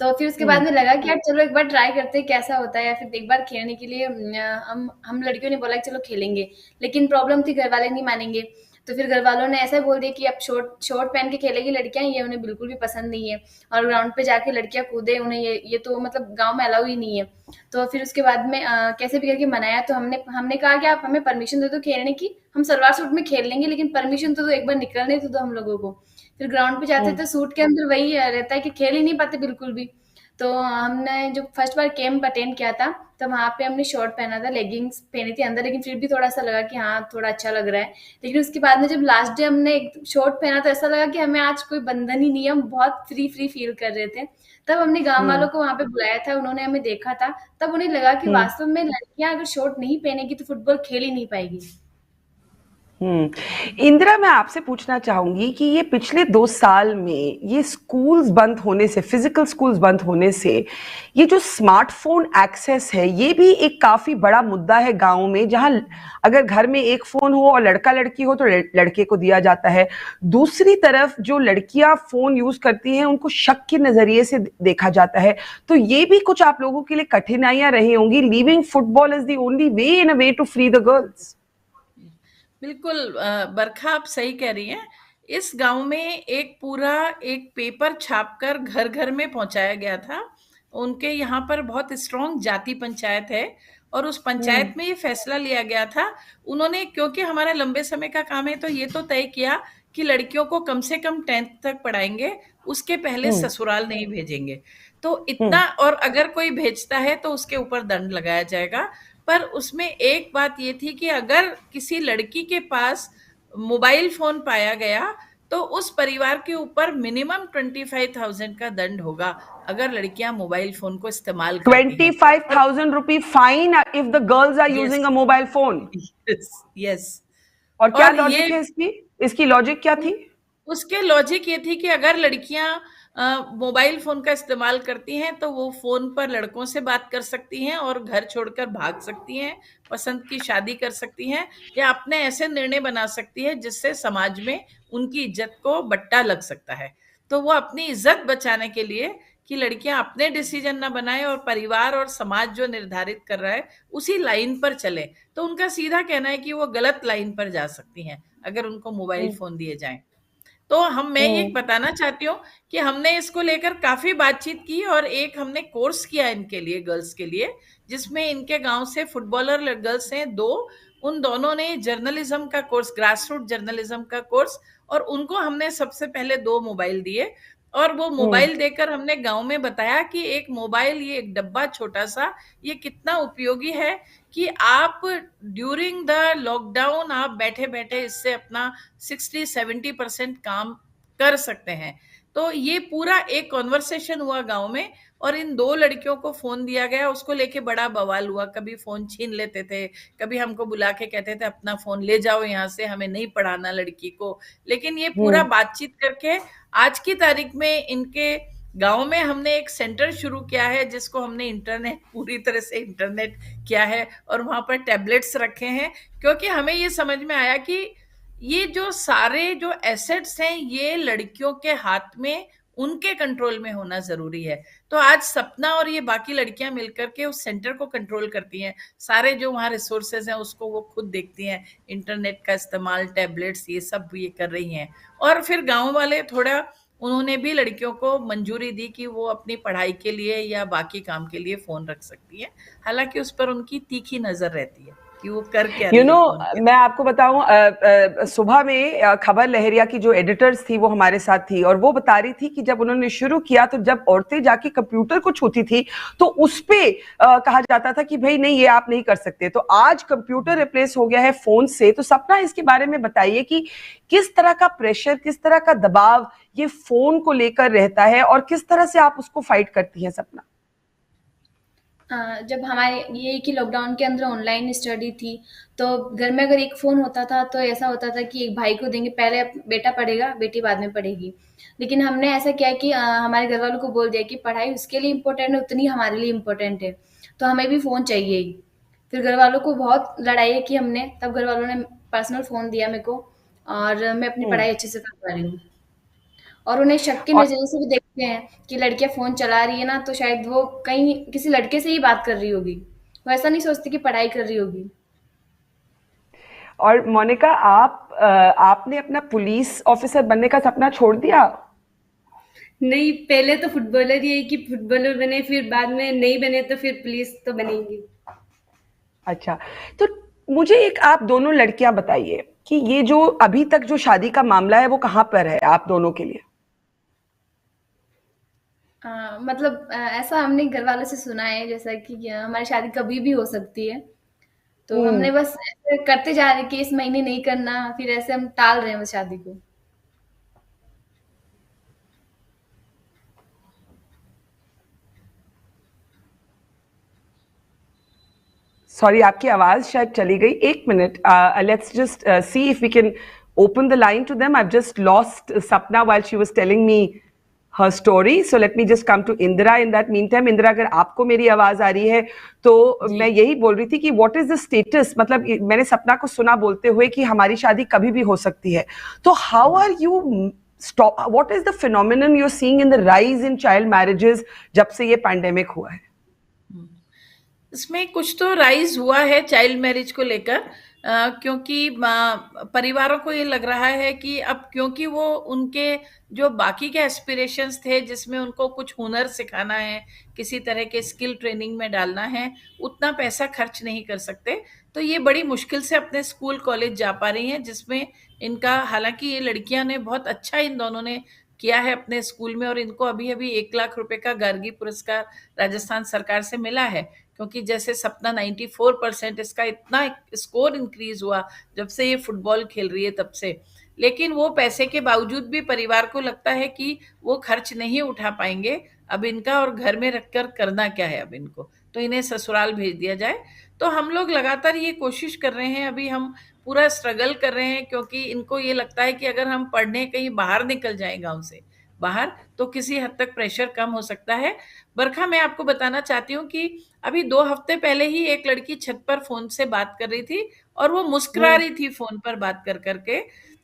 [SPEAKER 2] तो फिर उसके बाद में लगा कि यार चलो एक बार ट्राई करते हैं कैसा होता है, या फिर एक बार खेलने के लिए हम लड़कियों ने बोला कि चलो खेलेंगे, लेकिन प्रॉब्लम थी घर वाले नहीं मानेंगे। तो फिर घर वालों ने ऐसा बोल दिया कि अब शॉर्ट पहन के खेलेगी लड़कियां, ये उन्हें बिल्कुल भी पसंद नहीं है, और ग्राउंड पे जाके लड़कियां कूदे, उन्हें ये तो मतलब गांव में अलाउ ही नहीं है। तो फिर उसके बाद में कैसे भी करके मनाया, तो हमने कहा कि आप हमें परमिशन दे दो खेलने की, हम सलवार सूट में खेल लेंगे, लेकिन परमिशन तो दो, एक बार निकलने तो दो हम लोगों को। फिर ग्राउंड पे जाते थे, सूट के अंदर वही रहता है कि खेल ही नहीं पाते बिल्कुल भी। तो हमने जो फर्स्ट बार कैंप अटेंड किया था, तो वहाँ पे हमने शॉर्ट पहना था, लेगिंग्स पहनी थी अंदर, लेकिन फिर भी थोड़ा सा लगा कि हाँ थोड़ा अच्छा लग रहा है। लेकिन उसके बाद में जब लास्ट डे हमने शॉर्ट पहना, तो ऐसा लगा कि हमें आज कोई बंधन ही नहीं है, हम बहुत फ्री फील कर रहे थे। तब हमने गांव वालों को वहां पे बुलाया था, उन्होंने हमें देखा था, तब उन्हें लगा कि वास्तव में लड़कियां अगर शॉर्ट नहीं पहनेगी तो फुटबॉल खेल ही नहीं पाएगी।
[SPEAKER 1] इंदिरा, मैं आपसे पूछना चाहूंगी कि ये पिछले 2 साल में ये स्कूल्स बंद होने से, फिजिकल स्कूल्स बंद होने से, ये जो स्मार्टफोन एक्सेस है, ये भी एक काफी बड़ा मुद्दा है गांव में, जहां अगर घर में एक फोन हो और लड़का लड़की हो तो लड़के को दिया जाता है। दूसरी तरफ जो लड़कियां फोन यूज करती हैं उनको शक के नजरिए से देखा जाता है। तो ये भी कुछ आप लोगों के लिए कठिनाइयां रही होंगी। Leaving football is the only way in a way to free the girls.
[SPEAKER 5] बिल्कुल बरखा, आप सही कह रही हैं। इस गांव में एक पेपर छापकर घर घर में पहुंचाया गया था। उनके यहाँ पर बहुत स्ट्रॉन्ग जाति पंचायत है, और उस पंचायत में ये फैसला लिया गया था। उन्होंने, क्योंकि हमारा लंबे समय का काम है, तो ये तो तय किया कि लड़कियों को कम से कम 10th तक पढ़ाएंगे, उसके पहले ससुराल नहीं भेजेंगे। तो इतना, और अगर कोई भेजता है तो उसके ऊपर दंड लगाया जाएगा। पर उसमें एक बात ये थी कि अगर किसी लड़की के पास मोबाइल फोन पाया गया तो उस परिवार के ऊपर मिनिमम 25,000 का दंड होगा अगर लड़कियां मोबाइल फोन को इस्तेमाल करती हैं।
[SPEAKER 1] 25,000 rupee fine if the girls are using a mobile phone.
[SPEAKER 5] Yes.
[SPEAKER 1] और क्या
[SPEAKER 5] और
[SPEAKER 1] लॉजिक है इसकी लॉजिक क्या थी?
[SPEAKER 5] उसके लॉजिक ये थी कि अगर लड़कियां मोबाइल फोन का इस्तेमाल करती हैं तो वो फोन पर लड़कों से बात कर सकती हैं और घर छोड़कर भाग सकती हैं, पसंद की शादी कर सकती हैं या अपने ऐसे निर्णय बना सकती है जिससे समाज में उनकी इज्जत को बट्टा लग सकता है। तो वो अपनी इज्जत बचाने के लिए कि लड़कियां अपने डिसीजन ना बनाए और परिवार और समाज जो निर्धारित कर रहा है उसी लाइन पर चले, तो उनका सीधा कहना है कि वो गलत लाइन पर जा सकती हैं अगर उनको मोबाइल फोन दिए जाएं। तो मैं ये बताना चाहती हूँ कि हमने इसको लेकर काफी बातचीत की और एक हमने कोर्स किया इनके लिए, गर्ल्स के लिए, जिसमें इनके गांव से फुटबॉलर गर्ल्स हैं 2, उन दोनों ने जर्नलिज्म का कोर्स, ग्रास रूट जर्नलिज्म का कोर्स, और उनको हमने सबसे पहले 2 मोबाइल दिए और वो मोबाइल देकर हमने गांव में बताया कि एक मोबाइल, ये एक डब्बा छोटा सा, ये कितना उपयोगी है कि आप ड्यूरिंग द लॉकडाउन आप बैठे बैठे इससे अपना 60-70% काम कर सकते हैं। तो ये पूरा एक कॉन्वर्सेशन हुआ गांव में और इन 2 लड़कियों को फोन दिया गया, उसको लेके बड़ा बवाल हुआ। कभी फोन छीन लेते थे, कभी हमको बुला के कहते थे अपना फोन ले जाओ यहाँ से, हमें नहीं पढ़ाना लड़की को। लेकिन ये पूरा बातचीत करके आज की तारीख में इनके गांव में हमने एक सेंटर शुरू किया है जिसको हमने इंटरनेट, पूरी तरह से इंटरनेट किया है और वहां पर टैबलेट्स रखे हैं, क्योंकि हमें ये समझ में आया कि ये जो सारे जो एसेट्स हैं ये लड़कियों के हाथ में, उनके कंट्रोल में होना जरूरी है। तो आज सपना और ये बाकी लड़कियां मिलकर के उस सेंटर को कंट्रोल करती हैं, सारे जो वहाँ रिसोर्सेज हैं उसको वो खुद देखती हैं, इंटरनेट का इस्तेमाल, टैबलेट्स, ये सब ये कर रही हैं। और फिर गांव वाले थोड़ा, उन्होंने भी लड़कियों को मंजूरी दी कि वो अपनी पढ़ाई के लिए या बाकी काम के लिए फोन रख सकती है, हालांकि उस पर उनकी तीखी नजर रहती है कि वो कर क्या रही है।
[SPEAKER 1] मैं आपको बताऊं, सुबह में खबर लहरिया की जो एडिटर्स थी वो हमारे साथ थी और वो बता रही थी कि जब उन्होंने शुरू किया तो जब औरतें जाके कंप्यूटर को छूती थी तो उस पे कहा जाता था कि भाई नहीं, ये आप नहीं कर सकते। तो आज कंप्यूटर रिप्लेस हो गया है फोन से। तो सपना, इसके बारे में बताइए कि किस तरह का प्रेशर, किस तरह का दबाव ये फोन को लेकर रहता है और किस तरह से आप उसको फाइट करती हैं सपना?
[SPEAKER 2] जब हमारे ये कि लॉकडाउन के अंदर ऑनलाइन स्टडी थी तो घर में अगर एक फ़ोन होता था तो ऐसा होता था कि एक भाई को देंगे, पहले बेटा पढ़ेगा, बेटी बाद में पढ़ेगी। लेकिन हमने ऐसा किया कि हमारे घर वालों को बोल दिया कि पढ़ाई उसके लिए इम्पोर्टेंट है उतनी हमारे लिए इम्पोर्टेंट है, तो हमें भी फ़ोन चाहिए ही। फिर घर वालों को बहुत लड़ाई की हमने, तब घर वालों ने पर्सनल फ़ोन दिया मेरे को और मैं अपनी पढ़ाई अच्छे से कर पा रही हूँ। और उन्हें शक की नजरों से भी देखते हैं कि लड़कियां फोन चला रही है ना, तो शायद वो कहीं किसी लड़के से ही बात कर रही होगी, वो ऐसा नहीं सोचती कि पढ़ाई कर रही होगी।
[SPEAKER 1] और मोनिका, आपने अपना पुलिस ऑफिसर बनने का सपना छोड़ दिया?
[SPEAKER 14] नहीं, पहले तो फुटबॉलर ही है कि फुटबॉलर बने, फिर बाद में नहीं बने तो फिर पुलिस तो बनेंगी।
[SPEAKER 1] अच्छा, तो मुझे एक आप दोनों लड़कियां बताइए कि ये जो अभी तक जो शादी का मामला है वो कहाँ पर है आप दोनों के लिए?
[SPEAKER 2] मतलब ऐसा हमने घर वालों से सुना है जैसा कि हमारी शादी कभी भी हो सकती है, तो हमने बस ऐसे करते जा रहे कि इस महीने नहीं करना, फिर ऐसे हम टाल रहे हैं उस शादी को।
[SPEAKER 1] सॉरी, आपकी आवाज शायद चली गई। एक minute, let's just see if we can open the line to them. I've just lost Sapna while she was telling me her story. So let me just come to Indira in that meantime. Indira, अगर आपको मेरी आवाज आ रही है तो मैं यही बोल रही थी कि what is the status, मतलब मैंने सपना को सुना बोलते हुए कि हमारी शादी कभी भी हो सकती है, तो how are you what is the phenomenon you're seeing in the rise in child marriages जब से ये पैंडेमिक हुआ है?
[SPEAKER 5] इसमें कुछ तो राइज हुआ है चाइल्ड मैरिज को लेकर, क्योंकि परिवारों को ये लग रहा है कि अब क्योंकि वो उनके जो बाकी के एस्पिरेशंस थे जिसमें उनको कुछ हुनर सिखाना है, किसी तरह के स्किल ट्रेनिंग में डालना है, उतना पैसा खर्च नहीं कर सकते, तो ये बड़ी मुश्किल से अपने स्कूल कॉलेज जा पा रही हैं, जिसमें इनका, हालांकि ये लड़कियां ने बहुत अच्छा इन दोनों ने किया है अपने स्कूल में, और इनको अभी अभी 1 लाख रुपए का गार्गी पुरस्कार राजस्थान सरकार से मिला है, क्योंकि जैसे सपना 94% इसका इतना स्कोर इंक्रीज हुआ जब से ये फुटबॉल खेल रही है तब से। लेकिन वो पैसे के बावजूद भी परिवार को लगता है कि वो खर्च नहीं उठा पाएंगे अब इनका, और घर में रखकर करना क्या है अब इनको, तो इन्हें ससुराल भेज दिया जाए। तो हम लोग लगातार ये कोशिश कर रहे हैं, अभी हम पूरा स्ट्रगल कर रहे हैं, क्योंकि इनको ये लगता है कि अगर हम पढ़ने कहीं बाहर निकल जाएं गांव से बाहर, तो किसी हद तक प्रेशर कम हो सकता है। बरखा, मैं आपको बताना चाहती हूँ कि अभी 2 हफ्ते पहले ही एक लड़की छत पर फोन से बात कर रही थी, और वो मुस्कुरा रही थी फोन पर बात कर करके।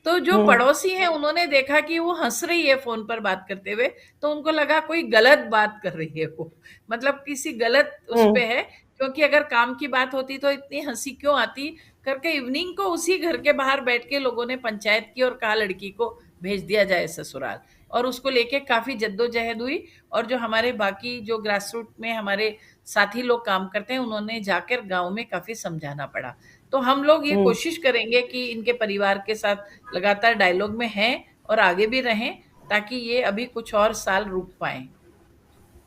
[SPEAKER 5] तो जो पड़ोसी हैं उन्होंने देखा कि वो हंस रही है फोन पर बात करते हुए, तो उनको लगा कोई गलत बात कर रही है वो, मतलब किसी गलत उस पे है, क्योंकि अगर काम की बात होती तो इतनी हंसी क्यों आती करके इवनिंग को उसी घर के बाहर बैठ के लोगों ने पंचायत की और कहा लड़की को भेज दिया जाए ससुराल, और उसको लेके काफी जद्दोजहद हुई। और जो हमारे बाकी जो ग्रास रूट में हमारे साथी लोग काम करते हैं, उन्होंने जाकर गांव में काफी समझाना पड़ा। तो हम लोग ये कोशिश करेंगे कि इनके परिवार के साथ लगातार डायलॉग में हैं और आगे भी रहें, ताकि ये अभी कुछ और साल रुक पाए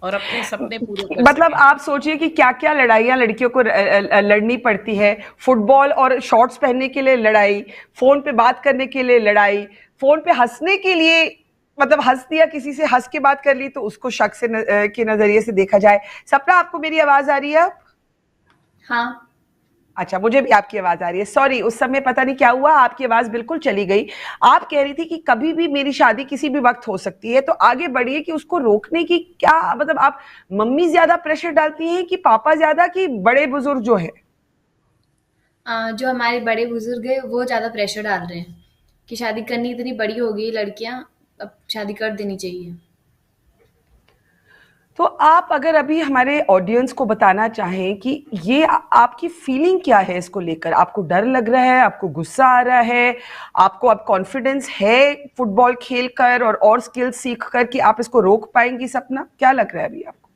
[SPEAKER 5] और अपने सपने पूरे कर
[SPEAKER 1] मतलब
[SPEAKER 5] सकें।
[SPEAKER 1] आप सोचिए कि क्या क्या लड़ाइयाँ लड़कियों को लड़नी पड़ती है। फुटबॉल और शॉर्ट्स पहनने के लिए लड़ाई, फोन पे बात करने के लिए लड़ाई, फोन पे हंसने के लिए, मतलब हंस दिया, किसी से हंस के बात कर ली तो उसको शक से के नजरिए से देखा जाए। सपना, आपको मेरी आवाज आ रही है?
[SPEAKER 2] हाँ,
[SPEAKER 1] अच्छा, मुझे भी आपकी आवाज आ रही है। सॉरी, उस समय पता नहीं क्या हुआ, आपकी आवाज बिल्कुल चली गई। आप कह रही थी कि कभी भी मेरी शादी किसी भी वक्त हो सकती है, तो आगे बढ़िए कि उसको रोकने की क्या, मतलब आप मम्मी ज्यादा प्रेशर डालती हैं कि पापा ज्यादा, कि बड़े बुजुर्ग जो है?
[SPEAKER 2] जो हमारे बड़े बुजुर्ग है वो ज्यादा प्रेशर डाल रहे हैं कि शादी करनी, इतनी बड़ी हो गई लड़कियां, अब शादी कर देनी चाहिए।
[SPEAKER 1] तो आप अगर अभी हमारे ऑडियंस को बताना चाहें कि ये आपकी फीलिंग क्या है इसको लेकर, आपको डर लग रहा है, आपको गुस्सा आ रहा है, आपको अब कॉन्फिडेंस है फुटबॉल खेलकर और स्किल्स सीख कर कि आप इसको रोक पाएंगी? सपना, क्या लग रहा है अभी आपको?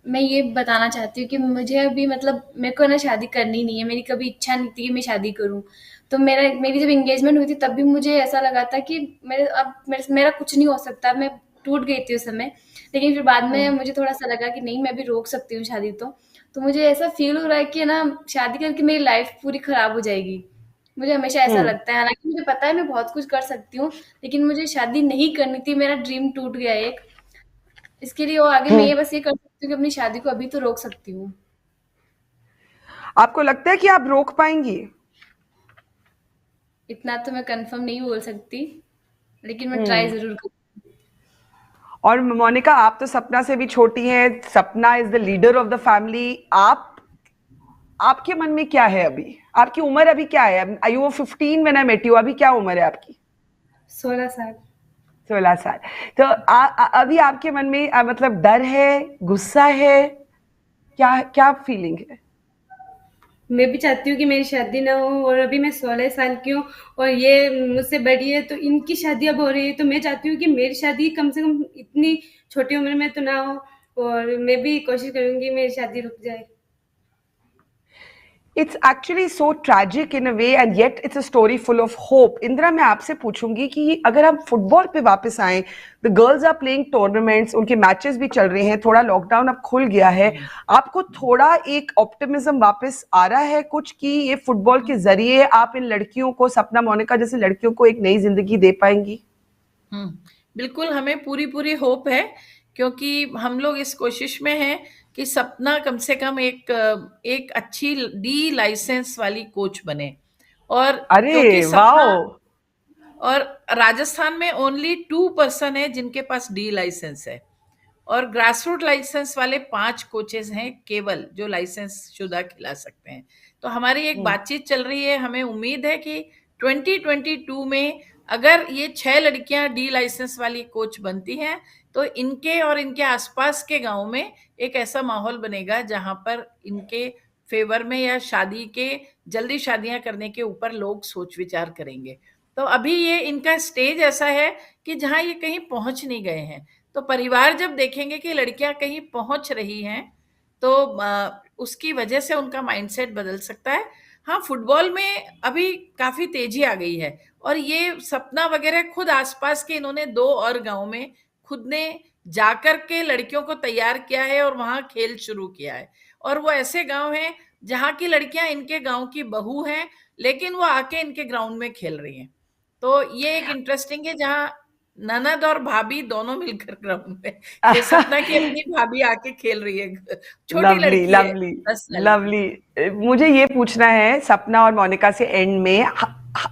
[SPEAKER 2] मैं ये बताना चाहती हूँ कि मुझे अभी, मतलब मेरे को ना शादी करनी नहीं है, मेरी कभी इच्छा नहीं थी कि मैं शादी करूँ। तो मेरी जब एंगेजमेंट हुई थी तब भी मुझे ऐसा लगा था कि मेरा कुछ नहीं हो सकता, मैं टूट गई थी उस समय। लेकिन फिर बाद में मुझे थोड़ा सा लगा कि नहीं, मैं भी रोक सकती हूँ शादी। तो मुझे ऐसा फील हो रहा है कि ना, शादी करके मेरी लाइफ पूरी खराब हो जाएगी। मुझे हमेशा ऐसा लगता है, हालांकि मुझे पता है मैं बहुत कुछ कर सकती हूँ, लेकिन मुझे शादी नहीं करनी थी, मेरा ड्रीम टूट गया एक। इसके लिए वो आगे मैं ये बस ये कर सकती हूँ कि अपनी शादी को अभी तो रोक सकती हूँ।
[SPEAKER 1] आपको लगता है कि आप रोक पाएंगी?
[SPEAKER 2] इतना तो मैं कंफर्म नहीं बोल सकती, लेकिन मैं ट्राई जरूर करूँ।
[SPEAKER 1] और मोनिका, आप तो सपना से भी छोटी हैं, सपना is the leader of the family. आपके मन में क्या है अभी? आपकी उम्र अभी क्या है? You were 15 when I met you, अभी क्या उम्र है आपकी?
[SPEAKER 2] 16 साल।
[SPEAKER 1] 16 साल। तो अभी आपके मन में मतलब डर है, गुस्सा है, क्या क्या फीलिंग है?
[SPEAKER 14] मैं भी चाहती हूँ कि मेरी शादी ना हो, और अभी मैं 16 साल की हूँ और ये मुझसे बड़ी है, तो इनकी शादी अब हो रही है, तो मैं चाहती हूँ कि मेरी शादी कम से कम इतनी छोटी उम्र में तो ना हो, और मैं भी कोशिश करूंगी मेरी शादी रुक जाए।
[SPEAKER 1] It's actually so tragic in a way, and yet it's a story full of hope. Indira, मैं आपसे पूछूंगी कि अगर हम फुटबॉल पे वापस आए, the girls are playing tournaments, उनके मैचेस भी चल रहे हैं, थोड़ा लॉकडाउन अब खुल गया है, आपको थोड़ा एक ऑप्टिमिज्म वापस आ रहा है कुछ, कि ये फुटबॉल के जरिए आप इन लड़कियों को, सपना मोनिका जैसे लड़कियों को एक नई जिंदगी दे पाएंगी?
[SPEAKER 5] बिल्कुल, हमें पूरी पूरी होप है, क्योंकि हम लोग इस कोशिश में हैं कि सपना कम से कम एक अच्छी डी लाइसेंस वाली कोच बने। और क्योंकि
[SPEAKER 1] अरे
[SPEAKER 5] सपना,
[SPEAKER 1] वाओ!
[SPEAKER 5] और राजस्थान में ओनली 2% है जिनके पास डी लाइसेंस है, और ग्रास रूट लाइसेंस वाले 5 कोचेस हैं केवल जो लाइसेंस शुदा खिला सकते हैं। तो हमारी एक बातचीत चल रही है, हमें उम्मीद है कि 2022 में अगर ये 6 लड़कियां डी लाइसेंस वाली कोच बनती हैं, तो इनके और इनके आसपास के गांव में एक ऐसा माहौल बनेगा जहां पर इनके फेवर में या शादी के, जल्दी शादियां करने के ऊपर लोग सोच विचार करेंगे। तो अभी ये इनका स्टेज ऐसा है कि जहां ये कहीं पहुंच नहीं गए हैं, तो परिवार जब देखेंगे कि लड़कियां कहीं पहुंच रही हैं, तो उसकी वजह से उनका माइंडसेट बदल सकता है। हाँ, फुटबॉल में अभी काफी तेजी आ गई है, और ये सपना वगैरह खुद आसपास के इन्होंने 2 और गांव में खुद ने जाकर के लड़कियों को तैयार किया है और वहां खेल शुरू किया है। और वो ऐसे गांव हैं जहां की लड़कियां इनके गांव की बहू हैं, लेकिन वो आके इनके ग्राउंड में खेल रही हैं। तो ये एक इंटरेस्टिंग है, जहां ननद और भाभी दोनों मिलकर ग्राउंड में, ये सपना की अपनी भाभी आके खेल रही है, छोटी
[SPEAKER 1] लवली
[SPEAKER 5] लड़की है,
[SPEAKER 1] लवली
[SPEAKER 5] 10 साल की।
[SPEAKER 1] लवली। मुझे ये पूछना है सपना और मोनिका से एंड में,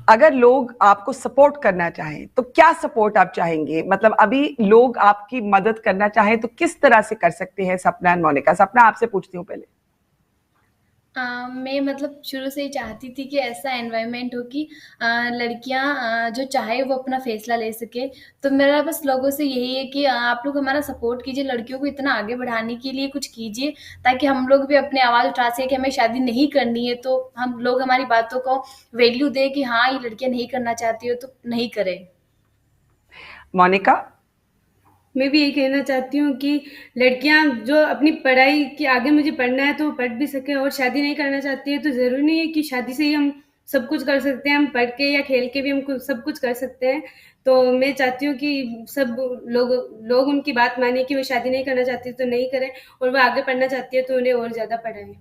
[SPEAKER 1] अगर लोग आपको सपोर्ट करना चाहें तो क्या सपोर्ट आप चाहेंगे? मतलब अभी लोग आपकी मदद करना चाहें तो किस तरह से कर सकते हैं सपना एंड मोनिका? सपना आपसे पूछती हूँ पहले।
[SPEAKER 2] मैं मतलब शुरू से ही चाहती थी कि ऐसा एनवायरनमेंट हो कि लड़कियां जो चाहे वो अपना फैसला ले सके। तो मेरा बस लोगों से यही है कि आप लोग हमारा सपोर्ट कीजिए, लड़कियों को इतना आगे बढ़ाने के लिए कुछ कीजिए, ताकि हम लोग भी अपनी आवाज़ उठा सकें कि हमें शादी नहीं करनी है, तो हम लोग हमारी बातों को वैल्यू दें कि हाँ, ये लड़कियां नहीं करना चाहती हो तो नहीं करें।
[SPEAKER 1] मोनिका?
[SPEAKER 6] मैं भी यही कहना चाहती हूँ कि लड़कियां जो अपनी पढ़ाई के आगे मुझे पढ़ना है तो वो पढ़ भी सके, और शादी नहीं करना चाहती है तो ज़रूरी नहीं है कि शादी से ही हम सब कुछ कर सकते हैं। हम पढ़ के या खेल के भी हम सब कुछ कर सकते हैं। तो मैं चाहती हूँ कि सब लोग उनकी बात माने कि वो शादी नहीं करना चाहती तो नहीं करें, और वो आगे पढ़ना चाहती है तो उन्हें और ज़्यादा पढ़ाएं।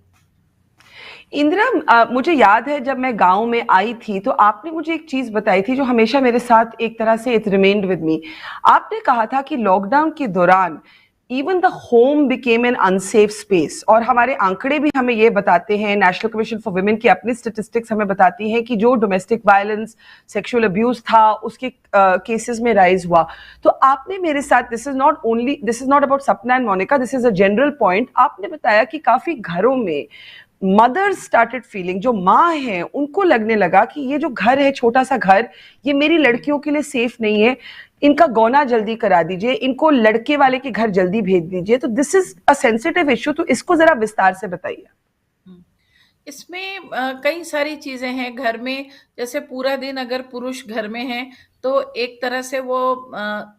[SPEAKER 1] इंदिरा, मुझे याद है जब मैं गांव में आई थी तो आपने मुझे एक चीज बताई थी जो हमेशा मेरे साथ एक तरह से इट रिमेन्ड विद मी। आपने कहा था कि लॉकडाउन के दौरान even the home became an unsafe space, और हमारे आंकड़े भी हमें ये बताते हैं, नेशनल कमीशन फॉर वुमेन की अपनी स्टेटिस्टिक्स हमें बताती हैं कि जो डोमेस्टिक वायलेंस, सेक्सुअल अब्यूज था, उसके केसेस में राइज हुआ। तो आपने मेरे साथ, this is not about Sapna and Monika, this is a general point, आपने बताया कि काफी घरों में मदर्स स्टार्टेड फीलिंग, जो माँ है उनको लगने लगा कि ये जो घर है, छोटा सा घर, ये मेरी लड़कियों के लिए सेफ नहीं है, इनका गौना जल्दी करा दीजिए, इनको लड़के वाले के घर जल्दी भेज दीजिए। तो this is a sensitive issue, तो इसको जरा विस्तार से बताइए।
[SPEAKER 5] इसमें कई सारी चीजें हैं घर में। जैसे पूरा दिन अगर पुरुष घर में हैं तो एक तरह से वो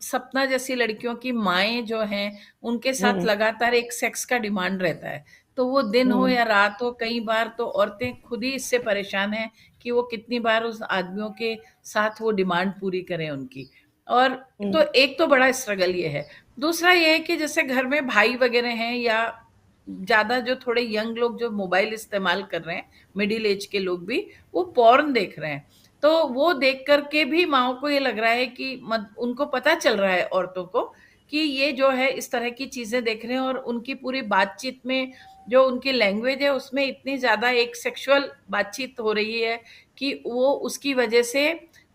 [SPEAKER 5] सपना जैसी लड़कियों की माएँ जो हैं उनके साथ लगातार एक सेक्स का डिमांड रहता है। तो वो दिन हो या रात हो, कई बार तो औरतें खुद ही इससे परेशान हैं कि वो कितनी बार उस आदमियों के साथ वो डिमांड पूरी करें उनकी। और तो एक तो बड़ा स्ट्रगल ये है। दूसरा ये है कि जैसे घर में भाई वगैरह हैं या ज्यादा जो थोड़े यंग लोग जो मोबाइल इस्तेमाल कर रहे हैं, मिडिल एज के लोग भी, वो पॉर्न देख रहे हैं। तो वो देख करके भी माओ को ये लग रहा है कि उनको पता चल रहा है औरतों को कि ये जो है इस तरह की चीजें देख रहे हैं, और उनकी पूरी बातचीत में जो उनकी लैंग्वेज है उसमें इतनी ज्यादा एक सेक्सुअल बातचीत हो रही है कि वो उसकी वजह से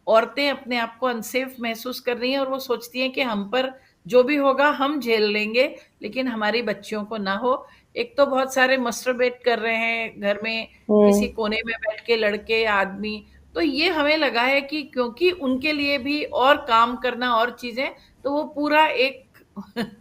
[SPEAKER 5] औरतें अपने आप को अनसेफ महसूस कर रही हैं, और वो सोचती हैं कि हम पर जो भी होगा हम झेल लेंगे, लेकिन हमारी बच्चियों को ना हो। एक तो बहुत सारे मस्टरबेट कर रहे हैं घर में, किसी कोने में बैठ के लड़के या आदमी। तो ये हमें लगा है कि क्योंकि उनके लिए भी और काम करना और चीजें, तो वो पूरा एक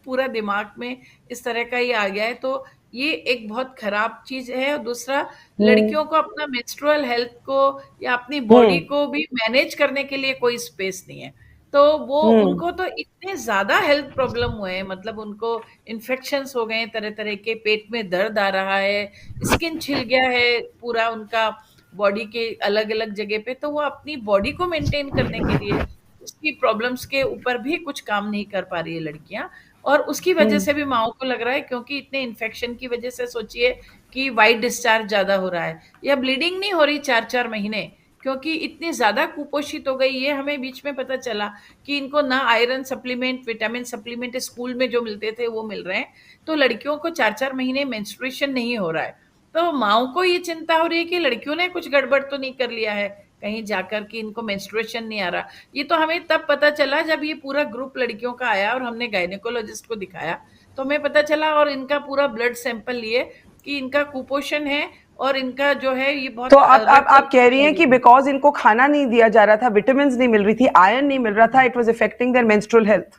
[SPEAKER 5] पूरा दिमाग में इस तरह का ही आ गया है। तो ये एक बहुत खराब चीज है। और दूसरा, लड़कियों को अपना मेंस्ट्रुअल हेल्थ को या अपनी बॉडी को भी मैनेज करने के लिए कोई स्पेस नहीं है। तो वो उनको तो इतने ज्यादा हेल्थ प्रॉब्लम हुए हैं, मतलब उनको इन्फेक्शंस हो गए तरह तरह के, पेट में दर्द आ रहा है, स्किन छिल गया है पूरा उनका बॉडी के अलग अलग जगह पे। तो वो अपनी बॉडी को मेंटेन करने के लिए उसकी प्रॉब्लम्स के ऊपर भी कुछ काम नहीं कर पा रही है लड़कियां। और उसकी वजह से भी माओ को लग रहा है, क्योंकि इतने इन्फेक्शन की वजह से सोचिए कि वाइट डिस्चार्ज ज्यादा हो रहा है या ब्लीडिंग नहीं हो रही 4-4 महीने, क्योंकि इतनी ज्यादा कुपोषित हो गई। ये हमें बीच में पता चला कि इनको ना iron supplement, vitamin supplement school में जो मिलते थे वो मिल रहे हैं, तो लड़कियों को 4-4 महीने मेंस्ट्रुएशन नहीं हो रहा है। तो माओ को ये चिंता हो रही है कि लड़कियों ने कुछ गड़बड़ तो नहीं कर लिया है कहीं जाकर कि इनको मेंस्ट्रुएशन नहीं आ रहा। ये तो हमें तब पता चला जब ये पूरा ग्रुप लड़कियों का आया और हमने गायनेकोलॉजिस्ट को दिखाया, तो हमें पता चला, और इनका पूरा ब्लड सैंपल लिए कि इनका कुपोषण है और इनका जो है ये बहुत।
[SPEAKER 1] तो आप कह रही हैं कि बिकॉज इनको खाना नहीं दिया जा रहा था, विटामिन नहीं मिल रही थी, आयरन नहीं मिल रहा था, it was affecting their menstrual health.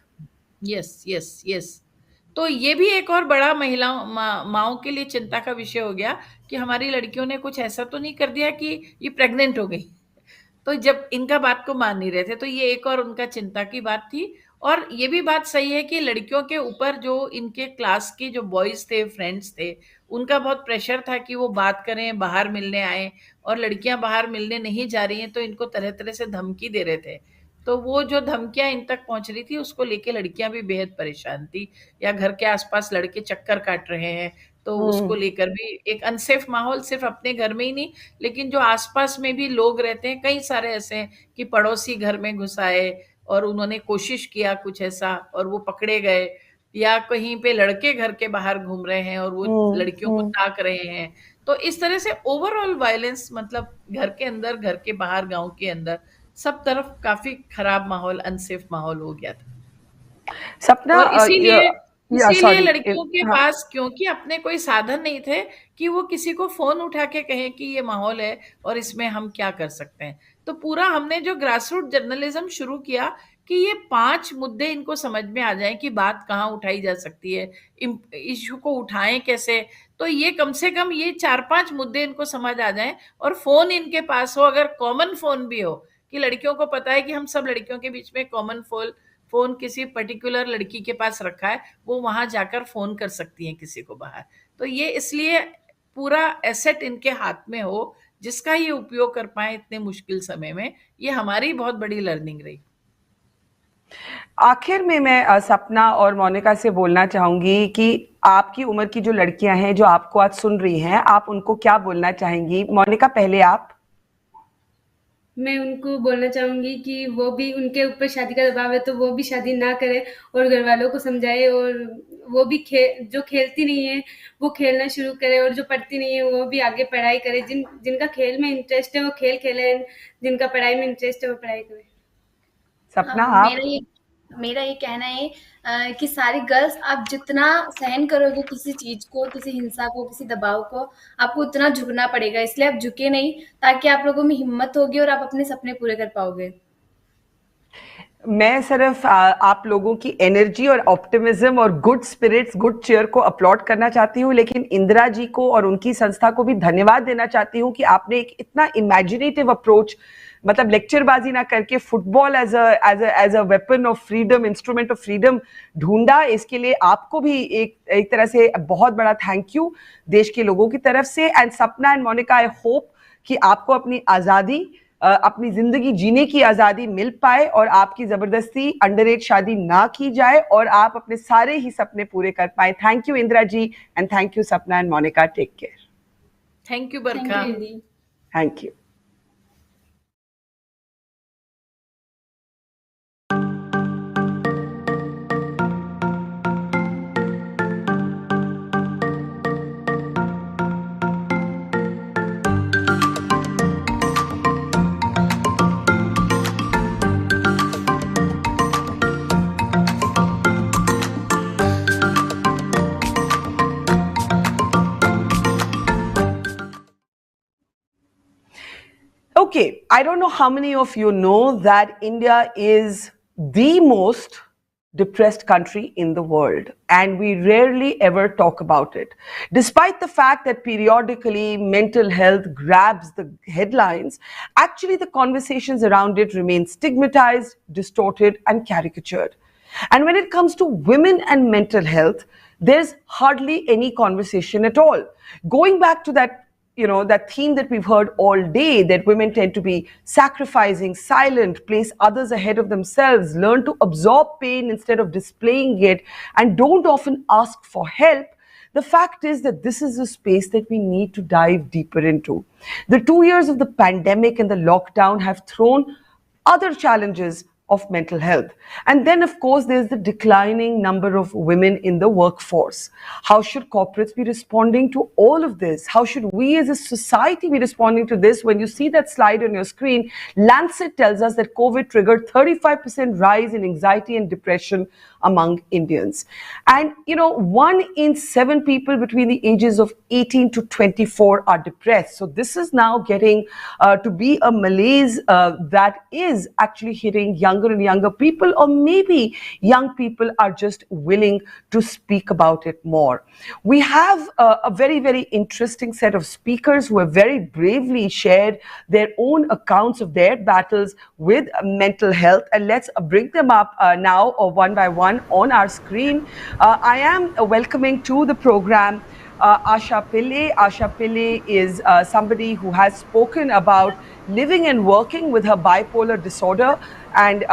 [SPEAKER 5] Yes yes yes. तो ये भी एक और बड़ा महिलाओं माओं के लिए चिंता का विषय हो गया कि हमारी लड़कियों ने कुछ ऐसा तो नहीं कर दिया कि ये प्रेग्नेंट हो गई। तो जब इनका बात को मान नहीं रहे थे, तो ये एक और उनका चिंता की बात थी। और ये भी बात सही है कि लड़कियों के ऊपर जो इनके क्लास के जो बॉयज थे, फ्रेंड्स थे, उनका बहुत प्रेशर था कि वो बात करें, बाहर मिलने आए, और लड़कियां बाहर मिलने नहीं जा रही हैं तो इनको तरह तरह से धमकी दे रहे थे। तो वो जो धमकियां इन तक पहुंच रही थी उसको लेके लड़कियां भी बेहद परेशान थी, या घर के आसपास लड़के चक्कर काट रहे हैं तो उसको लेकर भी एक अनसेफ माहौल, सिर्फ अपने घर में ही नहीं लेकिन जो आसपास में भी लोग रहते हैं, कई सारे ऐसे हैं कि पड़ोसी घर में घुस आए और उन्होंने कोशिश किया कुछ ऐसा और वो पकड़े गए, या कहीं पे लड़के घर के बाहर घूम रहे हैं और वो लड़कियों को ताक रहे हैं। तो इस तरह से ओवरऑल वायलेंस, मतलब घर के अंदर, घर के बाहर, गांव के अंदर, सब तरफ काफी खराब माहौल, अनसेफ माहौल हो गया था।
[SPEAKER 1] सपना,
[SPEAKER 5] और इसीलिए
[SPEAKER 1] सॉरी,
[SPEAKER 5] लड़कियों के पास, क्योंकि अपने कोई साधन नहीं थे कि वो किसी को फोन उठा के कहें कि ये माहौल है और इसमें हम क्या कर सकते हैं, तो पूरा हमने जो ग्रासरूट जर्नलिज्म शुरू किया कि ये 5 मुद्दे इनको समझ में आ जाएं कि बात कहाँ उठाई जा सकती है, इश्यू को उठाएं कैसे, तो ये कम से कम ये 4-5 मुद्दे इनको समझ आ जाएं, और फोन इनके पास हो, अगर कॉमन फोन भी हो, कि लड़कियों को पता है कि हम सब लड़कियों के बीच में कॉमन फोन किसी पर्टिकुलर लड़की के पास रखा है, वो वहां जाकर फोन कर सकती हैं किसी को बाहर। तो ये इसलिए पूरा एसेट इनके हाथ में हो जिसका ये उपयोग कर पाए इतने मुश्किल समय में, ये हमारी बहुत बड़ी लर्निंग रही।
[SPEAKER 1] आखिर में मैं सपना और मोनिका से बोलना चाहूंगी कि आपकी उम्र की जो लड़कियां हैं जो आपको आज सुन रही हैं, आप उनको क्या बोलना चाहेंगी? मोनिका, पहले आप।
[SPEAKER 6] मैं उनको बोलना चाहूंगी कि वो भी, उनके ऊपर शादी का दबाव है तो वो भी शादी ना करे और घर वालों को समझाए, और वो भी जो खेलती नहीं है वो खेलना शुरू करे, और जो पढ़ती नहीं है वो भी आगे पढ़ाई करे। जिनका खेल में इंटरेस्ट है वो खेल खेले, जिनका पढ़ाई में इंटरेस्ट है वो पढ़ाई करे।
[SPEAKER 1] सपना, आप।
[SPEAKER 2] मेरा ये कहना है कि सारी गर्ल्स, आप जितना सहन करोगे किसी चीज को, किसी हिंसा को, किसी दबाव को, आपको उतना झुकना पड़ेगा। इसलिए आप झुके नहीं, ताकि आप लोगों में हिम्मत होगी और आप अपने सपने पूरे कर पाओगे।
[SPEAKER 1] मैं सिर्फ आप लोगों की एनर्जी और ऑप्टिमिज्म और गुड स्पिरिट्स, गुड चेयर को अपलॉड करना चाहती हूँ, लेकिन इंदिरा जी को और उनकी संस्था को भी धन्यवाद देना चाहती हूँ कि आपने एक इतना इमेजिनेटिव अप्रोच, मतलब लेक्चरबाजी ना करके football as a weapon of freedom, instrument of freedom ढूंढा। इसके लिए आपको भी एक तरह से बहुत बड़ा थैंक यू देश के लोगों की तरफ से। एंड सपना एंड मोनिका, आई होप कि आपको अपनी आज़ादी, अपनी जिंदगी जीने की आज़ादी मिल पाए और आपकी जबरदस्ती अंडर एज शादी ना की जाए और आप अपने सारे ही सपने पूरे कर पाए। Thank you Indira ji, and thank you Sapna and Monika. Take care.
[SPEAKER 5] Thank you Barkha.
[SPEAKER 1] Thank you. Okay, I don't know how many of you know that India is the most depressed country in the world, and we rarely ever talk about it. Despite the fact that periodically mental health grabs the headlines, actually the conversations around it remain stigmatized, distorted, and caricatured. And when it comes to women and mental health, there's hardly any conversation at all. Going back to that theme that we've heard all day, that women tend to be sacrificing, silent, place others ahead of themselves, learn to absorb pain instead of displaying it, and don't often ask for help. The fact is that this is a space that we need to dive deeper into. The 2 years of the pandemic and the lockdown have thrown other challenges of mental health. And then, of course, there's the declining number of women in the workforce. How should corporates be responding to all of this? How should we as a society be responding to this? When you see that slide on your screen, Lancet tells us that COVID triggered 35% rise in anxiety and depression among Indians. And, 1 in 7 people between the ages of 18 to 24 are depressed. So this is now getting to be a malaise that is actually hitting young younger and younger people, or maybe young people are just willing to speak about it more. We have a very, very interesting set of speakers who have very bravely shared their own accounts of their battles with mental health, and let's bring them up now one by one on our screen. I am welcoming to the program Asha Pillai. Asha Pillai is somebody who has spoken about living and working with her bipolar disorder. And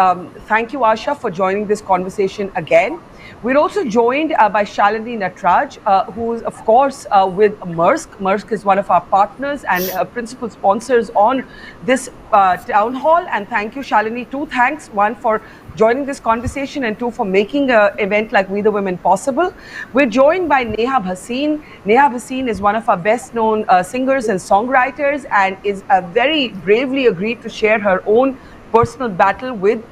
[SPEAKER 1] thank you, Asha, for joining this conversation again. We're also joined by Shalini Natraj, who's, of course, with Maersk. Maersk is one of our partners and principal sponsors on this town hall. And thank you, Shalini. Two thanks. One, for joining this conversation, and two, for making an event like We the Women possible. We're joined by Neha Bhasin. Neha Bhasin is one of our best known singers and songwriters, and is very bravely agreed to share her own personal battle with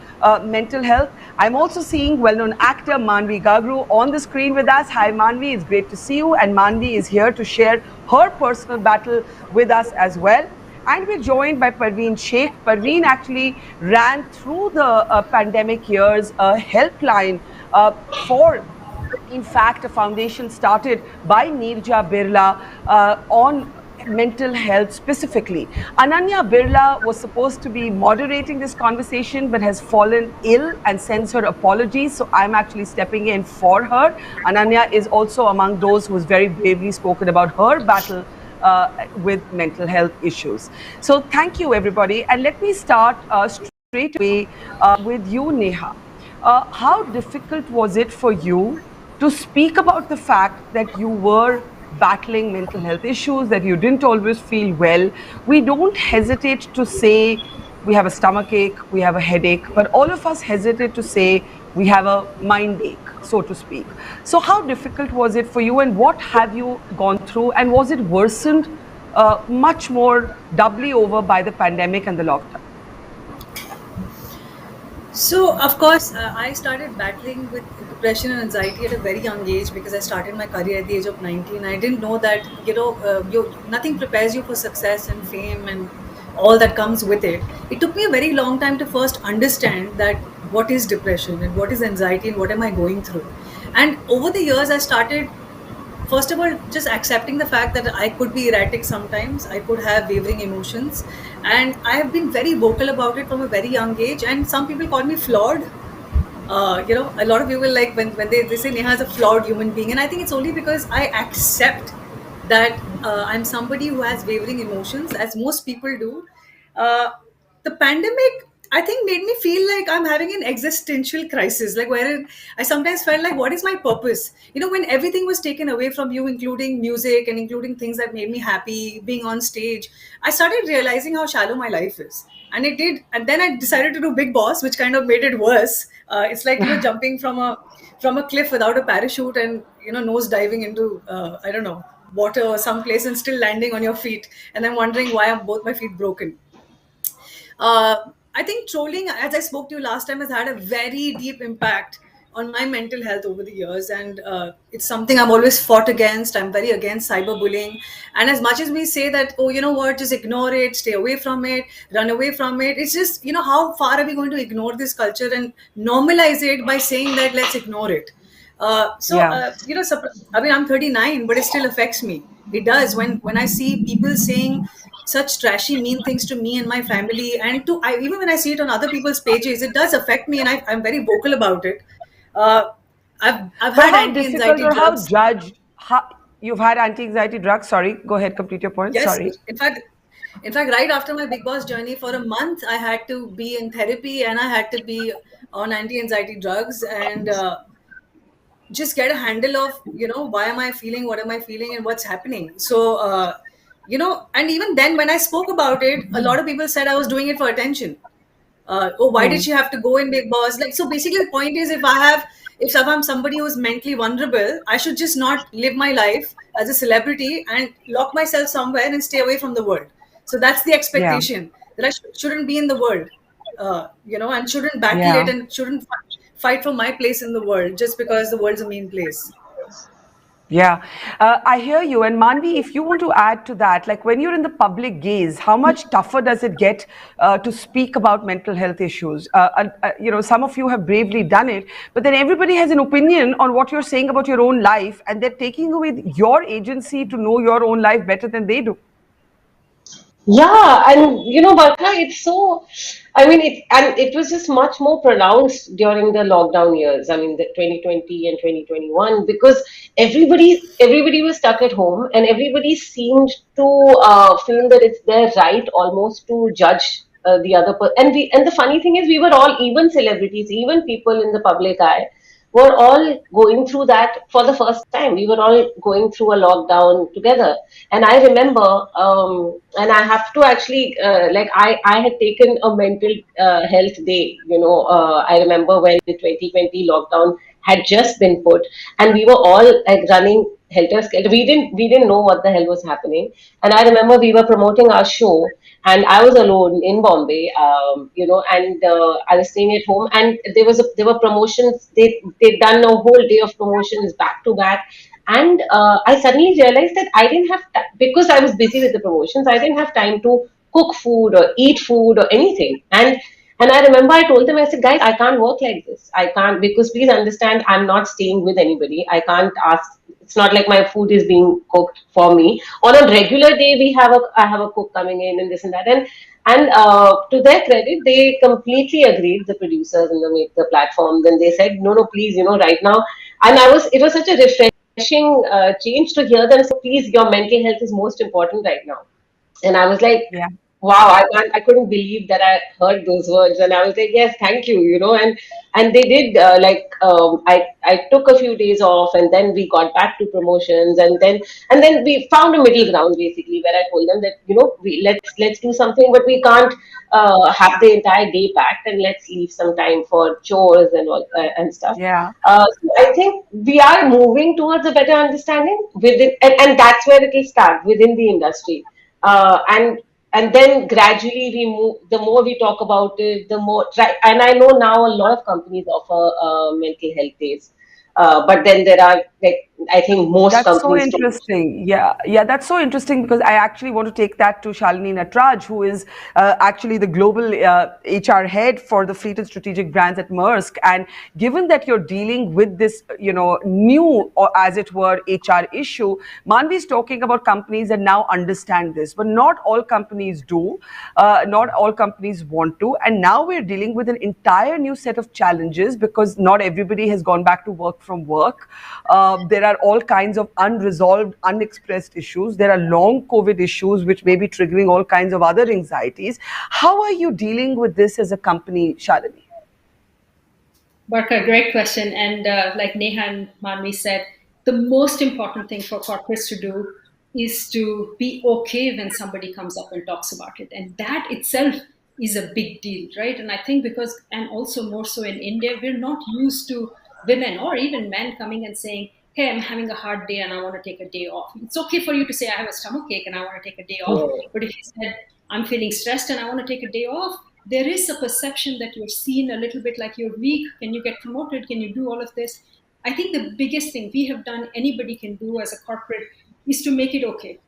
[SPEAKER 1] mental health. I'm also seeing well-known actor Manvi Gagru on the screen with us. Hi Manvi, it's great to see you. And Manvi is here to share her personal battle with us as well. And we're joined by Parveen Sheikh. Parveen actually ran through the pandemic years a helpline for, in fact, a foundation started by Neerja Birla on mental health specifically. Ananya Birla was supposed to be moderating this conversation but has fallen ill and sends her apologies. So I'm actually stepping in for her. Ananya is also among those who has very bravely spoken about her battle with mental health issues. So thank you, everybody. And let me start straight away with you, Neha. How difficult was it for you to speak about the fact that you were battling mental health issues, that you didn't always feel well? We don't hesitate to say we have a stomach ache, we have a headache, but all of us hesitate to say we have a mind ache, so to speak. So how difficult was it for you, and what have you gone through, and was it worsened much more doubly over by the pandemic and the lockdown?
[SPEAKER 7] So, of course, I started battling with depression and anxiety at a very young age, because I started my career at the age of 19. I didn't know that, nothing prepares you for success and fame and all that comes with it. It took me a very long time to first understand that what is depression and what is anxiety and what am I going through. And over the years, I started, first of all, just accepting the fact that I could be erratic sometimes, I could have wavering emotions, and I have been very vocal about it from a very young age. And some people call me flawed. A lot of people, like when they say Neha is a flawed human being, and I think it's only because I accept that I'm somebody who has wavering emotions, as most people do. The pandemic, I think, made me feel like I'm having an existential crisis, like where I sometimes felt like, what is my purpose? When everything was taken away from you, including music and including things that made me happy, being on stage, I started realizing how shallow my life is. And it did. And then I decided to do Big Boss, which kind of made it worse. It's like, jumping from a cliff without a parachute and, nose diving into, I don't know, water or someplace, and still landing on your feet. And then wondering why are both my feet broken. I think trolling, as I spoke to you last time, has had a very deep impact on my mental health over the years, and it's something I've always fought against. I'm very against cyberbullying, and as much as we say that, oh, you know what, just ignore it, stay away from it, run away from it, it's just, how far are we going to ignore this culture and normalize it by saying that let's ignore it? I mean, I'm 39, but it still affects me. It does when I see people saying such trashy, mean things to me and my family, and even when I see it on other people's pages, it does affect me, and I'm very vocal about it. I've had anti-anxiety drugs.
[SPEAKER 1] You've had anti-anxiety drugs? Sorry, go ahead, complete your point.
[SPEAKER 7] Yes,
[SPEAKER 1] sorry.
[SPEAKER 7] In fact, right after my Big Boss journey, for a month, I had to be in therapy and I had to be on anti-anxiety drugs, and just get a handle of, why am I feeling, what am I feeling, and what's happening. So, and even then, when I spoke about it, a lot of people said I was doing it for attention. Why did she have to go in Big Boss? Like, so basically the point is, if I'm somebody who is mentally vulnerable, I should just not live my life as a celebrity and lock myself somewhere and stay away from the world. So that's the expectation, that I shouldn't be in the world, and shouldn't battle it, and shouldn't fight for my place in the world just because the world's a mean place.
[SPEAKER 1] Yeah, I hear you. And Manvi, if you want to add to that, like when you're in the public gaze, how much tougher does it get to speak about mental health issues? Some of you have bravely done it, but then everybody has an opinion on what you're saying about your own life, and they're taking away your agency to know your own life better than they do.
[SPEAKER 12] Yeah, and Barkha, it's so, I mean, it was just much more pronounced during the lockdown years. I mean, the 2020 and 2021, because everybody was stuck at home, and everybody seemed to feel that it's their right almost to judge the other person. And the funny thing is, we were all, even celebrities, even people in the public eye, were all going through that for the first time. We were all going through a lockdown together. And I remember, and I have to actually, I had taken a mental health day. I remember when the 2020 lockdown had just been put, and we were all like running helter skelter. We didn't know what the hell was happening. And I remember we were promoting our show, and I was alone in Bombay, and I was staying at home, and there were promotions. They'd done a whole day of promotions back to back, and I suddenly realized that I didn't have because I was busy with the promotions. I didn't have time to cook food or eat food or anything. And I remember I told them, I said, guys, I can't work like this. I can't, because please understand, I'm not staying with anybody. I can't ask. It's not like my food is being cooked for me. On a regular day, I have a cook coming in and this and that. And to their credit, they completely agreed, the producers and the platforms, and they said, no, no, please, right now. And it was such a refreshing change to hear them say, please, your mental health is most important right now. And I was like,
[SPEAKER 1] yeah.
[SPEAKER 12] Wow, I couldn't believe that I heard those words, and I was like, yes, thank you, and they did I took a few days off, and then we got back to promotions, and then we found a middle ground basically where I told them that let's do something, but we can't have the entire day packed, and let's leave some time for chores and all and stuff.
[SPEAKER 1] Yeah.
[SPEAKER 12] So I think we are moving towards a better understanding within, and that's where it will start within the industry. And then gradually we move. The more we talk about it, the more. And I know now a lot of companies offer mental health days, but then there are, like, I think most
[SPEAKER 1] That's so
[SPEAKER 12] companies don't.
[SPEAKER 1] interesting. Yeah, that's so interesting, because I actually want to take that to Shalini Natraj, who is actually the global HR head for the fleet and strategic brands at Maersk. And given that you're dealing with this, new, or as it were, HR issue, Manvi is talking about companies that now understand this, but not all companies do, not all companies want to. And now we're dealing with an entire new set of challenges, because not everybody has gone back to work from work. There are all kinds of unresolved, unexpressed issues. There are long COVID issues, which may be triggering all kinds of other anxieties. How are you dealing with this as a company, Shalini?
[SPEAKER 22] Barka, great question. And like Neha and Manvi said, the most important thing for corporates to do is to be okay when somebody comes up and talks about it. And that itself is a big deal, right? And I think and also more so in India, we're not used to women or even men coming and saying, hey, I'm having a hard day and I want to take a day off. It's okay for you to say, I have a stomach ache and I want to take a day off. But if you said, I'm feeling stressed and I want to take a day off, there is a perception that you're seen a little bit like you're weak. Can you get promoted? Can you do all of this? I think the biggest thing we have done, anybody can do as a corporate, is to make it okay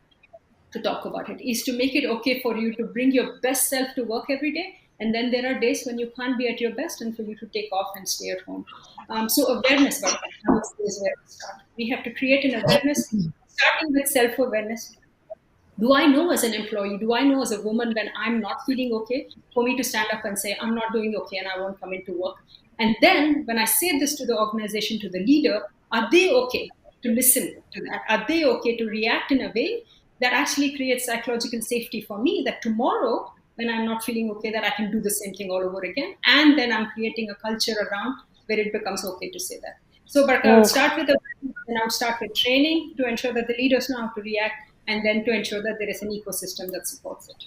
[SPEAKER 22] to talk about it, is to make it okay for you to bring your best self to work every day. And then there are days when you can't be at your best and for you to take off and stay at home. So awareness about that is where we start. We have to create an awareness, starting with self-awareness. Do I know as an employee, do I know as a woman when I'm not feeling okay, for me to stand up and say, I'm not doing okay and I won't come into work? And then when I say this to the organization, to the leader, are they okay to listen to that? Are they okay to react in a way that actually creates psychological safety for me, that tomorrow when I'm not feeling okay, that I can do the same thing all over again? And then I'm creating a culture around where it becomes okay to say that. So Barka, I would start with and I would start with training to ensure that the leaders know how to react, and then to ensure that there is an ecosystem that supports it.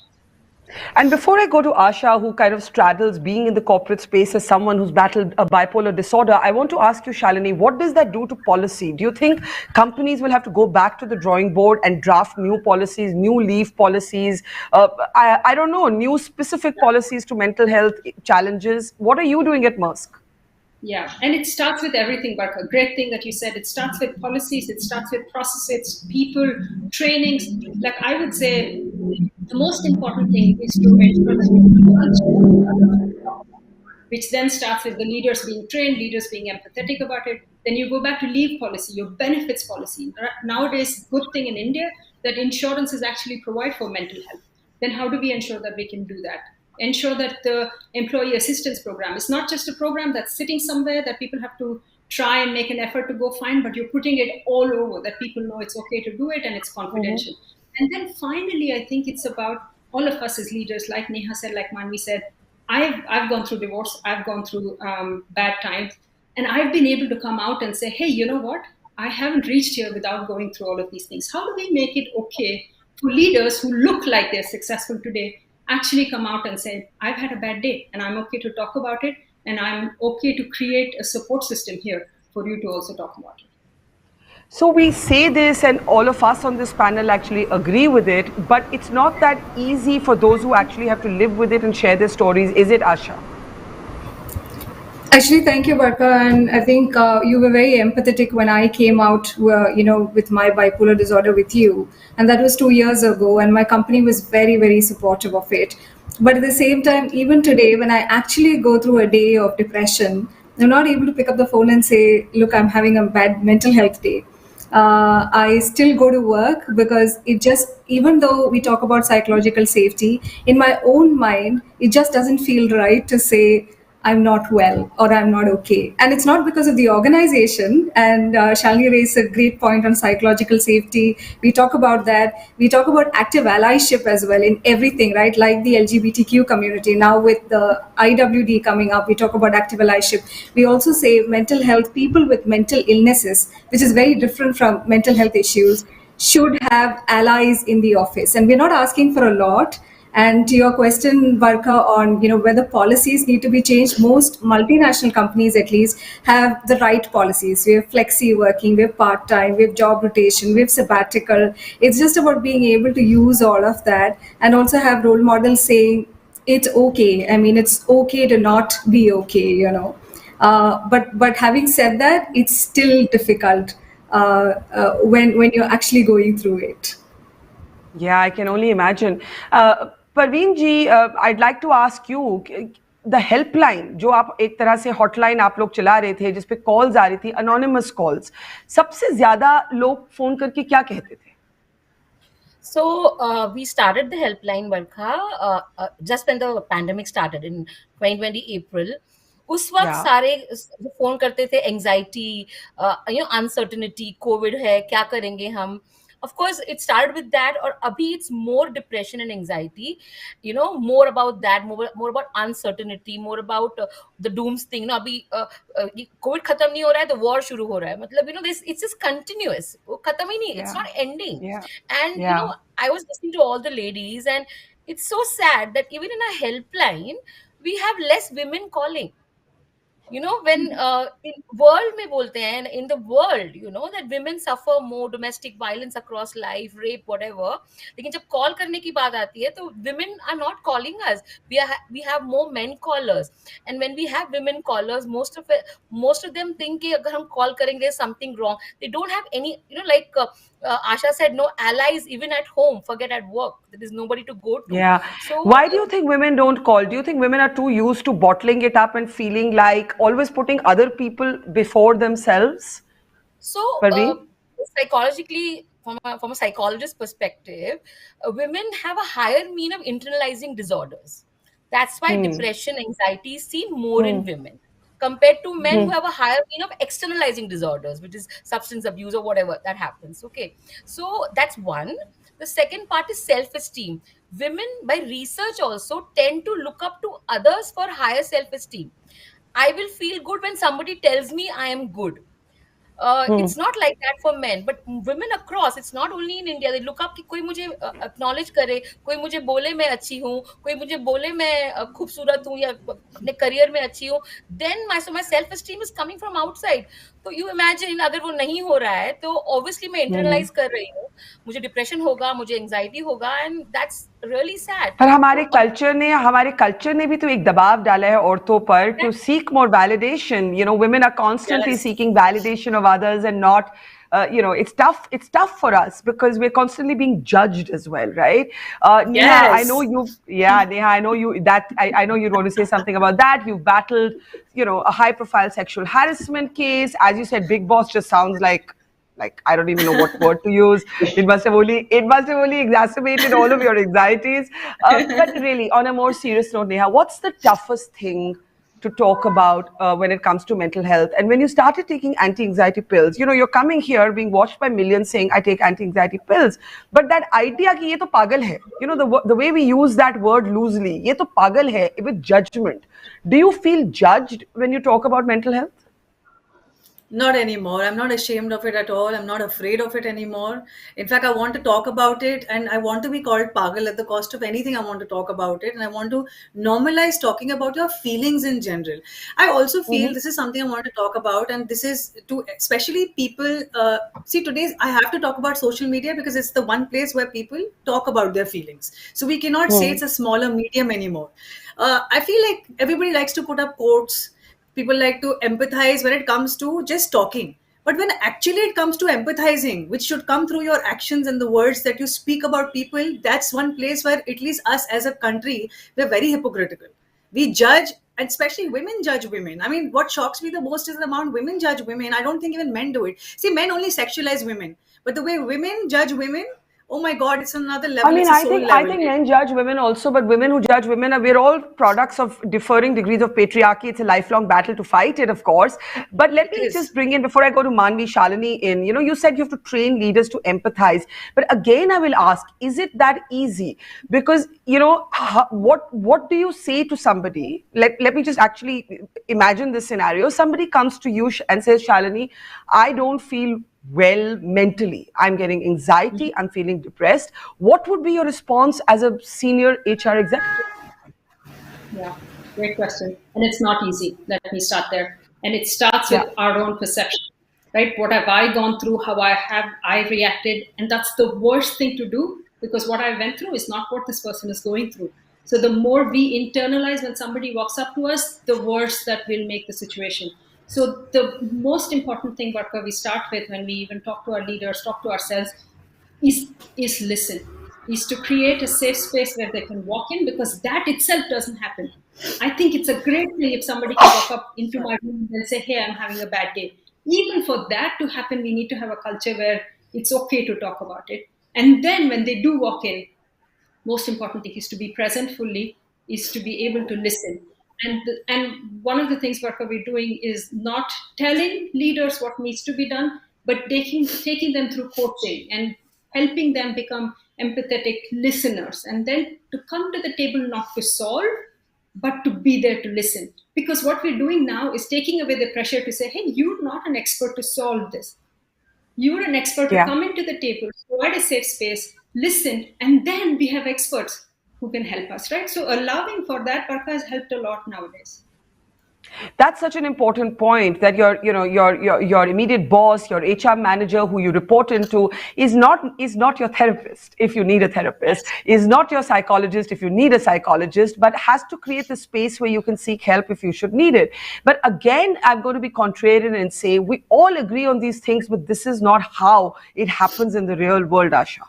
[SPEAKER 1] And before I go to Asha, who kind of straddles being in the corporate space as someone who's battled a bipolar disorder, I want to ask you, Shalini, what does that do to policy? Do you think companies will have to go back to the drawing board and draft new policies, new leave policies, I don't know, new specific policies to mental health challenges? What are you doing at Maersk?
[SPEAKER 22] Yeah, and it starts with everything, Barka. Great thing that you said. It starts with policies, it starts with processes, people, trainings. Like I would say, the most important thing is to ensure that we which then starts with the leaders being trained, leaders being empathetic about it. Then you go back to leave policy, your benefits policy. Nowadays, good thing in India that insurance is actually provide for mental health. Then how do we ensure that we can do that? Ensure that the employee assistance program is not just a program that's sitting somewhere that people have to try and make an effort to go find, but you're putting it all over that people know it's okay to do it and it's confidential. And then finally, I think it's about all of us as leaders, like Neha said, like Manvi said, I've gone through divorce, I've gone through bad times, and I've been able to come out and say, hey, you know what? I haven't reached here without going through all of these things. How do we make it okay for leaders who look like they're successful today actually come out and say, I've had a bad day and I'm okay to talk about it, and I'm okay to create a support system here for you to also talk about it.
[SPEAKER 1] So we say this and all of us on this panel actually agree with it, but it's not that easy for those who actually have to live with it and share their stories. Is it, Asha?
[SPEAKER 10] Actually, thank you, Barka. And I think you were very empathetic when I came out, with my bipolar disorder with you. And that was 2 years ago. And my company was very, very supportive of it. But at the same time, even today, when I actually go through a day of depression, I'm not able to pick up the phone and say, look, I'm having a bad mental health day. I still go to work because even though we talk about psychological safety, in my own mind, it just doesn't feel right to say, I'm not well or I'm not okay. And it's not because of the organization. And Shalini raised a great point on psychological safety. We talk about that. We talk about active allyship as well in everything, right? Like the LGBTQ community. Now with the IWD coming up, we talk about active allyship. We also say mental health, people with mental illnesses, which is very different from mental health issues, should have allies in the office. And we're not asking for a lot. And to your question, Barka, on whether policies need to be changed, most multinational companies at least have the right policies. We have flexi working, we have part-time, we have job rotation, we have sabbatical. It's just about being able to use all of that and also have role models saying it's okay. I mean, it's okay to not be okay, But having said that, it's still difficult when you're actually going through it.
[SPEAKER 1] Yeah, I can only imagine. Parveen ji, I'd like to ask you, the helpline, जो आप एक तरह से hotline आप लोग चला रहे थे, जिस पे calls आ रही थी, anonymous calls, सबसे ज़्यादा लोग phone करके क्या कहते थे?
[SPEAKER 13] So we started the helpline, Barkha, just when the pandemic started in 2020 April. उस वक्त सारे फोन करते थे एंजाइटी, अनसर्टेनिटी, कोविड है, क्या करेंगे हम. Of course, it started with that, or abhi it's more depression and anxiety, more about that, more about uncertainty, more about the dooms thing. Abhi COVID khatam nahi ho raha hai, the war shuru ho raha hai. Matlab, this it's just continuous. वो खत्म ही नहीं, it's not ending. And I was listening to all the ladies, and it's so sad that even in a helpline, we have less women calling. When in world में बोलते हैं, in the world, that women suffer more domestic violence across life, rape, whatever. लेकिन जब call करने की बात आती है, तो women are not calling us. We have more men callers, and when we have women callers, most of them think कि अगर हम call करेंगे, there's something wrong. They don't have any, like Asha said, no allies even at home. Forget at work. There is nobody to go to.
[SPEAKER 1] Yeah. So why do you think women don't call? Do you think women are too used to bottling it up and feeling like always putting other people before themselves?
[SPEAKER 13] So psychologically, from a psychologist perspective, women have a higher mean of internalizing disorders. That's why depression, anxiety is seen more in women compared to men who have a higher mean of externalizing disorders, which is substance abuse or whatever that happens. Okay, so that's one. The second part is self-esteem. Women, by research also, tend to look up to others for higher self-esteem. I will feel good when somebody tells me I am good. It's not like that for men, but women across, it's not only in India, they look up कि कोई मुझे acknowledge करे, कोई मुझे बोले मैं अच्छी हूँ, कोई मुझे बोले मैं खूबसूरत हूँ या अपने career में अच्छी हूँ, then my self-esteem is coming from outside. तो यू इमेजिन अगर वो नहीं हो रहा है तो ऑब्वियसली मैं इंटरनलाइज कर रही हूँ, मुझे डिप्रेशन होगा, मुझे एंजाइटी होगा, एंड दैट्स रियली सैड.
[SPEAKER 1] पर हमारे कल्चर ने भी तो एक दबाव डाला है औरतों पर to seek more validation. Women are constantly seeking validation of others and not. It's tough for us because we're constantly being judged as well, right? Neha, I know you. Yeah, Neha, I know you. I know you want to say something about that. You've battled, a high-profile sexual harassment case. As you said, Big Boss just sounds like I don't even know what word to use. It must have only exacerbated all of your anxieties. But really, on a more serious note, Neha, what's the toughest thing to talk about when it comes to mental health? And when you started taking anti-anxiety pills, you're coming here being watched by millions saying, I take anti-anxiety pills. But that idea ki ye to pagal hai, the way we use that word loosely, ye to pagal hai with judgment. Do you feel judged when you talk about mental health?
[SPEAKER 7] Not anymore. I'm not ashamed of it at all. I'm not afraid of it anymore. In fact, I want to talk about it, and I want to be called pagal at the cost of anything. I want to talk about it, and I want to normalize talking about your feelings in general. I also feel this is something I want to talk about, and this is to especially people. See, today I have to talk about social media because it's the one place where people talk about their feelings. So we cannot say it's a smaller medium anymore. I feel like everybody likes to put up quotes. People like to empathize when it comes to just talking. But when actually it comes to empathizing, which should come through your actions and the words that you speak about people, that's one place where at least us as a country, we're very hypocritical. We judge, and especially women judge women. I mean, what shocks me the most is the amount women judge women. I don't think even men do it. See, men only sexualize women. But the way women judge women, oh my God, it's another level.
[SPEAKER 1] I mean, I think men judge women also, but women who judge women, we're all products of differing degrees of patriarchy. It's a lifelong battle to fight it, of course. But let me just bring in, before I go to Manvi, Shalini in, you said you have to train leaders to empathize. But again, I will ask, is it that easy? Because, what do you say to somebody? Let me just actually imagine this scenario. Somebody comes to you and says, Shalini, I don't feel well mentally. I'm getting anxiety. I'm feeling depressed. What would be your response as a senior HR executive?
[SPEAKER 22] Yeah, great question. And it's not easy. Let me start there. And it starts with our own perception, right? What have I gone through? How I reacted? And that's the worst thing to do, because what I went through is not what this person is going through. So the more we internalize when somebody walks up to us, the worse that will make the situation. So the most important thing, Barka, we start with when we even talk to our leaders, talk to ourselves, is listen, is to create a safe space where they can walk in, because that itself doesn't happen. I think it's a great thing if somebody can walk up into my room and say, hey, I'm having a bad day. Even for that to happen, we need to have a culture where it's okay to talk about it. And then when they do walk in, most important thing is to be present fully, is to be able to listen. And one of the things we're doing is not telling leaders what needs to be done, but taking them through coaching and helping them become empathetic listeners, and then to come to the table not to solve, but to be there to listen. Because what we're doing now is taking away the pressure to say, hey, you're not an expert to solve this. You're an expert to come into the table, provide a safe space, listen, and then we have experts who can help us, right? So allowing for that, Barka, has helped a lot nowadays.
[SPEAKER 1] That's such an important point, that your immediate boss, your HR manager who you report into is not your therapist if you need a therapist, is not your psychologist if you need a psychologist, but has to create the space where you can seek help if you should need it. But again, I'm going to be contrarian and say we all agree on these things, but this is not how it happens in the real world, Asha.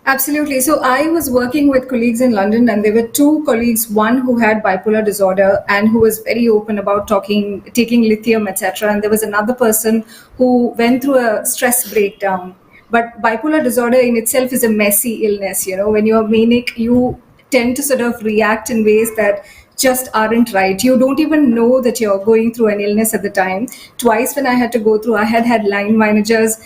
[SPEAKER 10] Absolutely. So I was working with colleagues in London, and there were two colleagues, one who had bipolar disorder and who was very open about taking lithium, etc. And there was another person who went through a stress breakdown. But bipolar disorder in itself is a messy illness. When you're manic, you tend to sort of react in ways that just aren't right. You don't even know that you're going through an illness at the time. Twice when I had to go through, I had line managers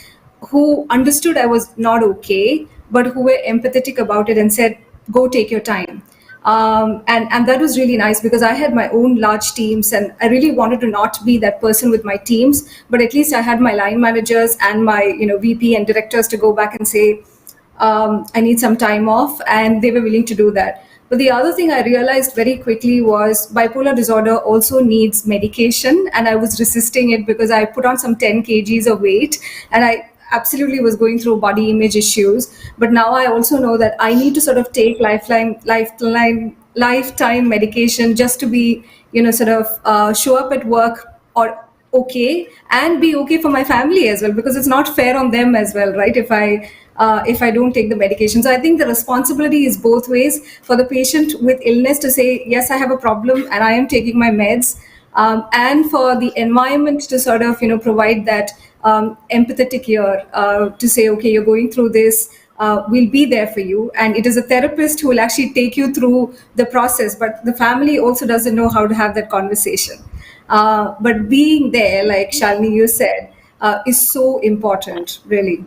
[SPEAKER 10] who understood I was not okay, but who were empathetic about it and said, go take your time. And that was really nice, because I had my own large teams and I really wanted to not be that person with my teams, but at least I had my line managers and my VP and directors to go back and say, I need some time off, and they were willing to do that. But the other thing I realized very quickly was bipolar disorder also needs medication, and I was resisting it because I put on some 10 kgs of weight, and I absolutely was going through body image issues. But now I also know that I need to sort of take lifetime medication just to be, sort of show up at work or okay, and be okay for my family as well, because it's not fair on them as well, right? If I don't take the medication. So I think the responsibility is both ways, for the patient with illness to say, yes, I have a problem and I am taking my meds, and for the environment to sort of, provide that empathetic ear, to say, okay, you're going through this, we'll be there for you. And it is a therapist who will actually take you through the process, but the family also doesn't know how to have that conversation. But being there, like Shalini, you said, is so important, really.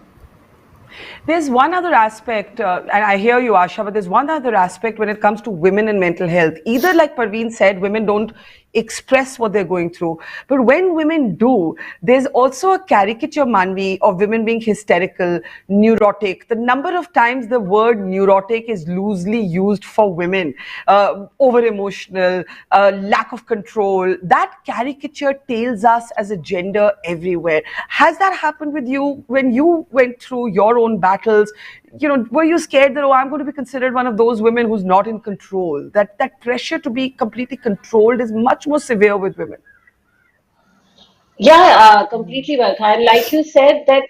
[SPEAKER 1] There's one other aspect, and I hear you, Asha, but there's one other aspect when it comes to women and mental health. Either, like Parveen said, women don't express what they're going through. But when women do, there's also a caricature, Manvi, of women being hysterical, neurotic. The number of times the word neurotic is loosely used for women, over-emotional, lack of control. That caricature tails us as a gender everywhere. Has that happened with you when you went through your own battles? Were you scared that, I'm going to be considered one of those women who's not in control? That pressure to be completely controlled is much more severe with women.
[SPEAKER 12] Yeah, completely, Valka. And like you said, that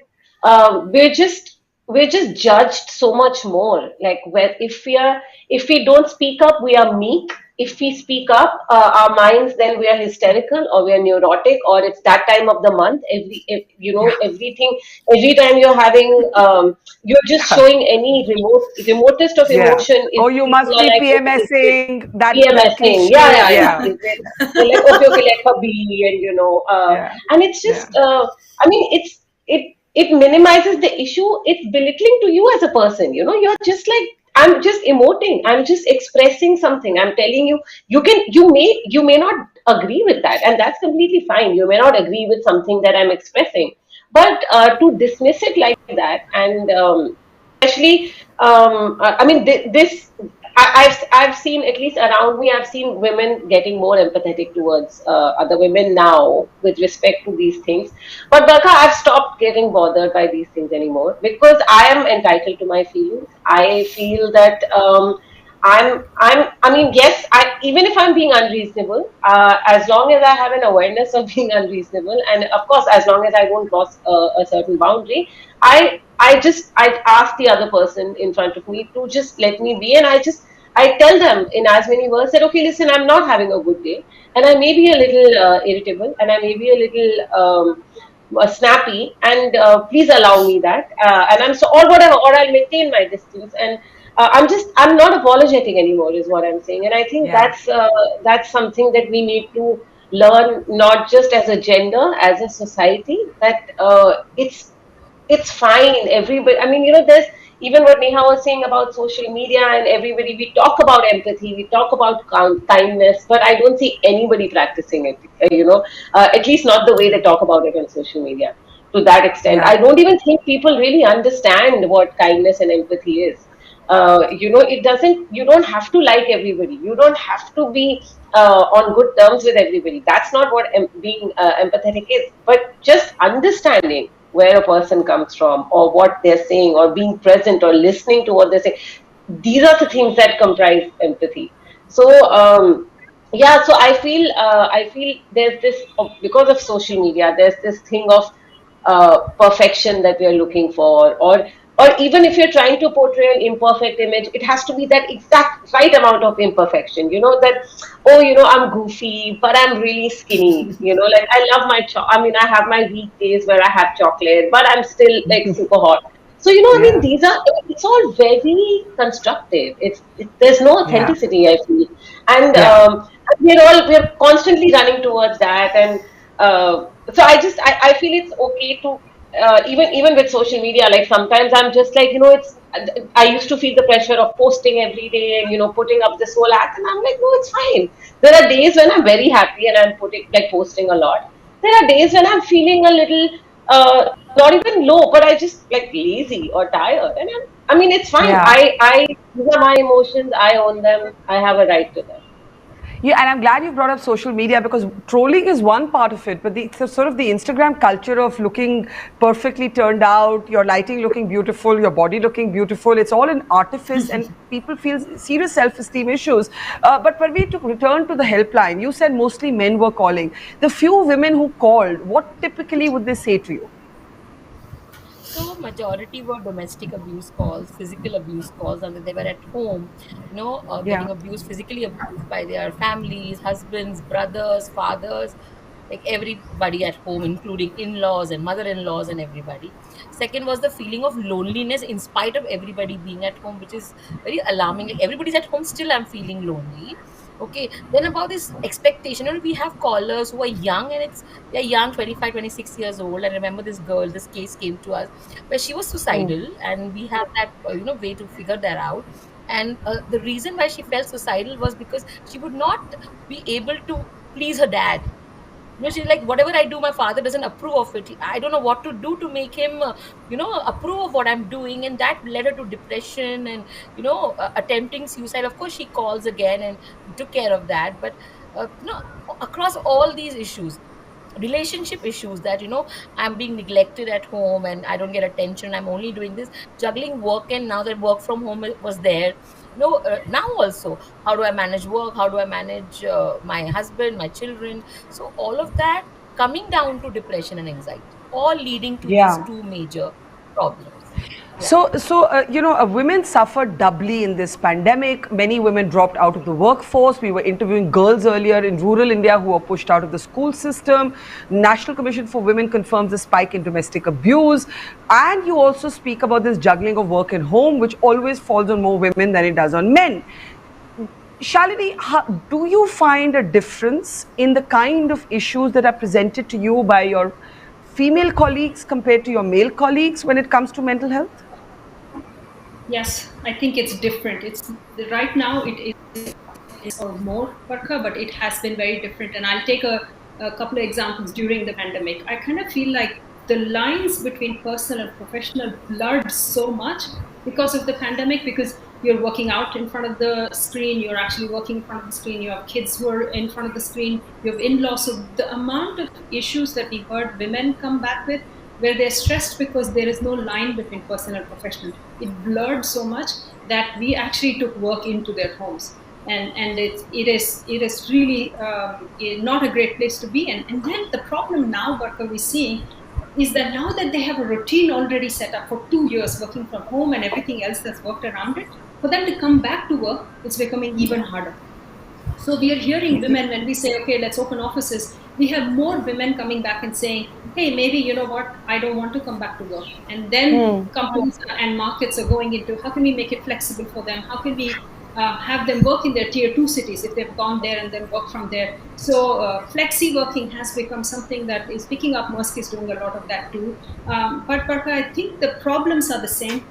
[SPEAKER 12] we're just judged so much more. Like, if we don't speak up, we are meek. If we speak up, our minds, then we are hysterical, or we are neurotic, or it's that time of the month. Everything. Every time you're having, you're just showing any remotest of emotion.
[SPEAKER 1] Oh, you must be
[SPEAKER 12] like,
[SPEAKER 1] PMSing. That
[SPEAKER 12] PMSing. Yeah. They're like, okay, let her be, and and it's just, I mean, it minimizes the issue. It's belittling to you as a person. You're just like, I'm just emoting. I'm just expressing something. I'm telling you, you may not agree with that, and that's completely fine. You may not agree with something that I'm expressing, but to dismiss it like that, and especially, I mean, I've seen, at least around me, I've seen women getting more empathetic towards other women now with respect to these things. But Barkha, I've stopped getting bothered by these things anymore, because I am entitled to my feelings. I feel that I mean, yes, even if I'm being unreasonable, as long as I have an awareness of being unreasonable, and of course, as long as I don't cross a certain boundary, I ask the other person in front of me to just let me be, and I tell them in as many words that, okay, listen, I'm not having a good day, and I may be a little irritable, and I may be a little snappy, and please allow me that, and or whatever, or I'll maintain my distance, and I'm not apologetic anymore, is what I'm saying, and I think that's something that we need to learn, not just as a gender, as a society, that it's fine. Everybody, I mean, there's even what Neha was saying about social media, and everybody, we talk about empathy, we talk about kindness, but I don't see anybody practicing it, at least not the way they talk about it on social media to that extent. I don't even think people really understand what kindness and empathy is. You don't have to like everybody. You don't have to be on good terms with everybody. That's not what being empathetic is. But just understanding where a person comes from, or what they're saying, or being present, or listening to what they're saying. These are the things that comprise empathy. So, so I feel there's this, because of social media, there's this thing of perfection that we are looking for, or even if you're trying to portray an imperfect image, it has to be that exact right amount of imperfection. I'm goofy, but I'm really skinny. Like, I love I mean, I have my weekdays where I have chocolate, but I'm still like super hot. So, I mean, it's all very constructive. There's no authenticity, I feel. And we're constantly running towards that. And so I feel it's okay to, even with social media, like sometimes I'm just like, I used to feel the pressure of posting every day and, putting up this whole act. And I'm like, no, it's fine. There are days when I'm very happy and I'm posting a lot. There are days when I'm feeling a little, not even low, but I just like lazy or tired, and I mean, it's fine.
[SPEAKER 1] Yeah.
[SPEAKER 12] These are my emotions. I own them. I have a right to them.
[SPEAKER 1] Yeah, and I'm glad you brought up social media because trolling is one part of it, but the sort of the Instagram culture of looking perfectly turned out, your lighting looking beautiful, your body looking beautiful, it's all an artifice, and people feel serious self-esteem issues. But Parveer, to return to the helpline, you said mostly men were calling. The few women who called, what typically would they say to you?
[SPEAKER 13] So majority were domestic abuse calls, physical abuse calls, and they were at home,
[SPEAKER 1] Yeah.
[SPEAKER 13] getting abused, physically abused by their families, husbands, brothers, fathers, like everybody at home, including in-laws and mother-in-laws and everybody. Second was the feeling of loneliness in spite of everybody being at home, which is very alarming. Like everybody's at home, still I'm feeling lonely. Okay, then about this expectation, we have callers who are young, and they're young, 25, 26 years old. I remember this girl, this case came to us where she was suicidal, and we have that way to figure that out. And the reason why she felt suicidal was because she would not be able to please her dad. She's like, whatever I do, my father doesn't approve of it. I don't know what to do to make him approve of what I'm doing. And that led her to depression and attempting suicide. Of course, she calls again, and we took care of that. But across all these issues, relationship issues, that I'm being neglected at home and I don't get attention, I'm only doing this, juggling work, and now that work from home was there, now also, how do I manage work, how do I manage my husband, my children? So all of that coming down to depression and anxiety, all leading to these
[SPEAKER 1] Yeah.
[SPEAKER 13] two major problems. Yeah.
[SPEAKER 1] So, women suffered doubly in this pandemic. Many women dropped out of the workforce. We were interviewing girls earlier in rural India who were pushed out of the school system. National Commission for Women confirms a spike in domestic abuse. And you also speak about this juggling of work and home, which always falls on more women than it does on men. Shalini, do you find a difference in the kind of issues that are presented to you by your female colleagues compared to your male colleagues when it comes to mental health?
[SPEAKER 22] Yes, I think it's different. It's right now it is or more, Barkha, but it has been very different. And I'll take a couple of examples during the pandemic. I kind of feel like the lines between personal and professional blurred so much because of the pandemic, because you're working out in front of the screen, you're actually working in front of the screen, you have kids who are in front of the screen, you have in-laws. So the amount of issues that we heard women come back with, where they're stressed because there is no line between personal and professional, it blurred so much that we actually took work into their homes. And it is really not a great place to be. And then the problem now, what we're seeing, is that now that they have a routine already set up for 2 years working from home and everything else that's worked around it, for them to come back to work, it's becoming even harder. So we are hearing women, when we say, okay, let's open offices, we have more women coming back and saying, hey, maybe, you know what, I don't want to come back to work. And then companies and markets are going into, how can we make it flexible for them? How can we have them work in their tier 2 cities if they've gone there and then work from there? So flexi working has become something that is picking up. Musk is doing a lot of that too. But I think the problems are the same.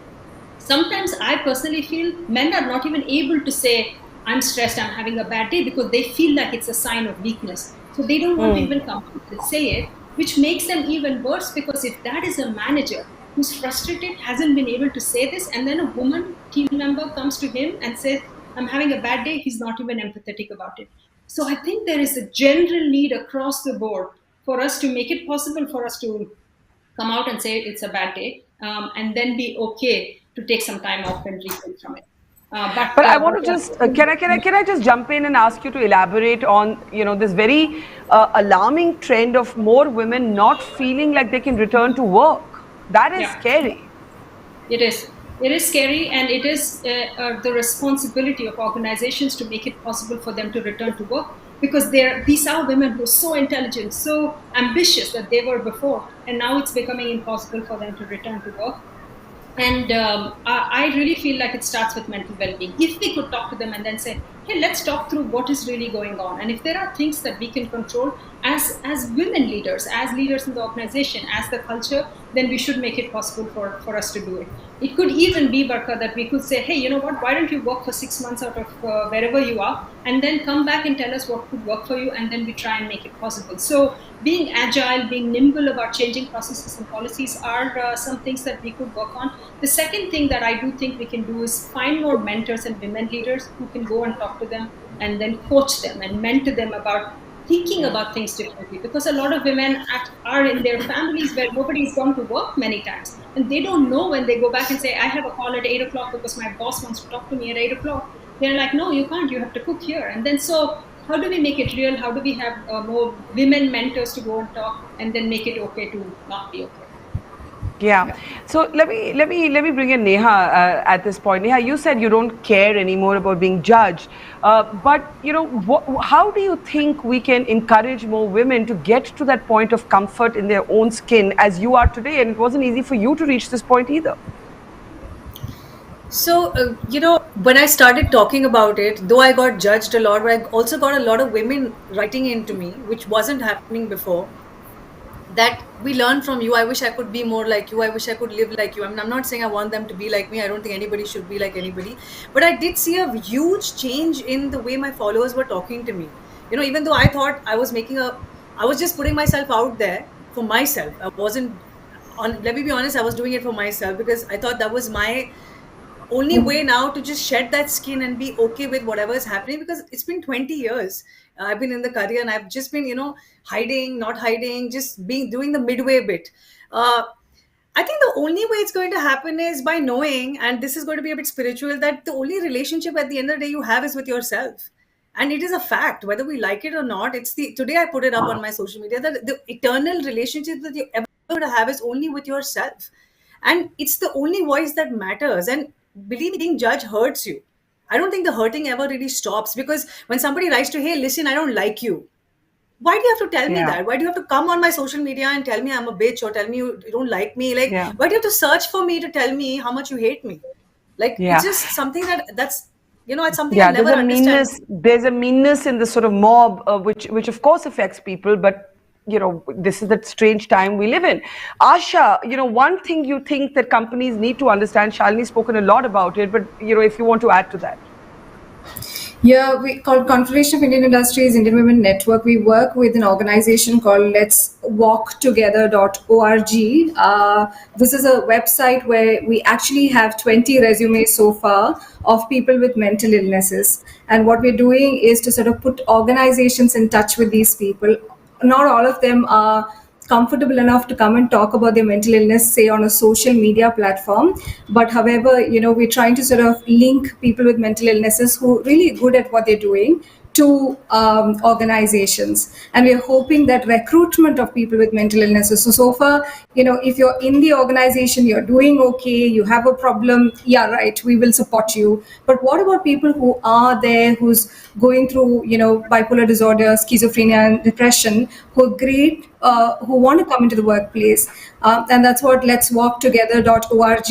[SPEAKER 22] Sometimes I personally feel men are not even able to say, I'm stressed, I'm having a bad day, because they feel like it's a sign of weakness. So they don't want to even come out and say it, which makes them even worse, because if that is a manager who's frustrated, hasn't been able to say this, and then a woman team member comes to him and says, I'm having a bad day, he's not even empathetic about it. So I think there is a general need across the board for us to make it possible for us to come out and say it's a bad day, and then be okay to take some time off and rethink from it.
[SPEAKER 1] But I want to just can I just jump in and ask you to elaborate on this very alarming trend of more women not feeling like they can return to work. That is scary.
[SPEAKER 22] It is. It is scary, and it is the responsibility of organizations to make it possible for them to return to work, because these are women who are so intelligent, so ambitious that they were before, and now it's becoming impossible for them to return to work. And I really feel like it starts with mental well-being. If we could talk to them and then say, hey, let's talk through what is really going on. And if there are things that we can control as women leaders, as leaders in the organization, as the culture, then we should make it possible for us to do it. It could even be, Barka, that we could say, hey, you know what, why don't you work for 6 months out of wherever you are, and then come back and tell us what could work for you, and then we try and make it possible. So being agile, being nimble about changing processes and policies are some things that we could work on. The second thing that I do think we can do is find more mentors and women leaders who can go and talk to them and then coach them and mentor them about thinking about things differently, because a lot of women are in their families where nobody's gone to work many times, and they don't know when they go back and say, I have a call at 8 o'clock because my boss wants to talk to me at 8 o'clock. They're like, no, you can't, you have to cook here. And then so how do we make it real? How do we have more women mentors to go and talk and then make it okay to not be okay?
[SPEAKER 1] Yeah. So let me bring in Neha at this point. Neha, you said you don't care anymore about being judged, but you know, how do you think we can encourage more women to get to that point of comfort in their own skin as you are today? And it wasn't easy for you to reach this point either.
[SPEAKER 7] So, you know, when I started talking about it, though I got judged a lot, but I also got a lot of women writing into me, which wasn't happening before, that we learn from you. I wish I could be more like you. I wish I could live like you. I mean, I'm not saying I want them to be like me. I don't think anybody should be like anybody. But I did see a huge change in the way my followers were talking to me. You know, even though I thought I was I was just putting myself out there for myself. I wasn't, let me be honest, I was doing it for myself because I thought that was my only way now to just shed that skin and be okay with whatever is happening, because it's been 20 years. I've been in the career and I've just been, you know, hiding, not hiding, just doing the midway bit. I think the only way it's going to happen is by knowing, and this is going to be a bit spiritual, that the only relationship at the end of the day you have is with yourself. And it is a fact, whether we like it or not. Today I put it up on my social media that the eternal relationship that you ever going to have is only with yourself. And it's the only voice that matters. And believe me, being judged hurts you. I don't think the hurting ever really stops, because when somebody writes to, hey, listen, I don't like you. Why do you have to tell me that? Why do you have to come on my social media and tell me I'm a bitch, or tell me you don't like me? Like, why do you have to search for me to tell me how much you hate me? Like, it's just something that's, you know, it's something I never understand.
[SPEAKER 1] There's a meanness in the sort of mob, which of course affects people, but you know, this is the strange time we live in. Asha, you know, one thing you think that companies need to understand, Shalini's spoken a lot about it, but you know, if you want to add to that.
[SPEAKER 10] Yeah, we called Confederation of Indian Industries, Indian Women Network. We work with an organization called Let's Walk Together.org. This is a website where we actually have 20 resumes so far of people with mental illnesses. And what we're doing is to sort of put organizations in touch with these people. Not all of them are comfortable enough to come and talk about their mental illness, say on a social media platform. But however, you know, we're trying to sort of link people with mental illnesses who are really good at what they're doing to organizations, and we're hoping that recruitment of people with mental illnesses. So far, you know, if you're in the organization, you're doing okay, you have a problem, yeah, right, we will support you. But what about people who are there, who's going through, you know, bipolar disorder, schizophrenia, and depression, who are great, who want to come into the workplace, and that's what Let's Walk Together.org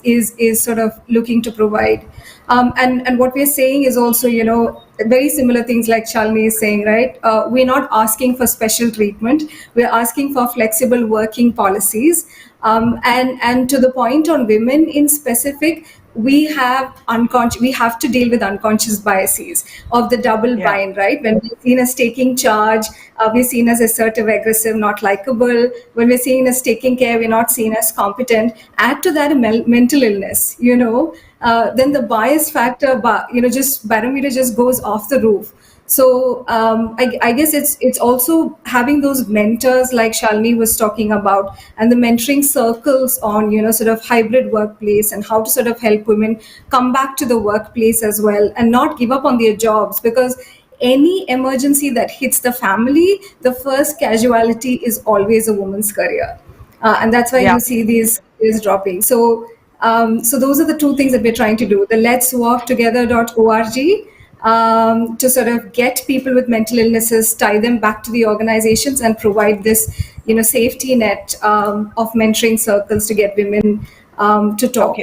[SPEAKER 10] is sort of looking to provide. And what we're saying is also, you know, very similar things like Shalini is saying, right? We're not asking for special treatment. We're asking for flexible working policies. And to the point on women in specific, we have to deal with unconscious biases of the double bind, right? When we're seen as taking charge, we're seen as assertive, aggressive, not likable. When we're seen as taking care, we're not seen as competent. Add to that a mental illness, you know, then the bias factor, you know, just barometer just goes off the roof. So I guess it's also having those mentors like Shalini was talking about, and the mentoring circles on, you know, sort of hybrid workplace, and how to sort of help women come back to the workplace as well and not give up on their jobs, because any emergency that hits the family, the first casualty is always a woman's career. And that's why you see these dropping. So those are the two things that we're trying to do. The Let's Walk Together.org, to sort of get people with mental illnesses, tie them back to the organizations, and provide this, you know, safety net of mentoring circles to get women to talk.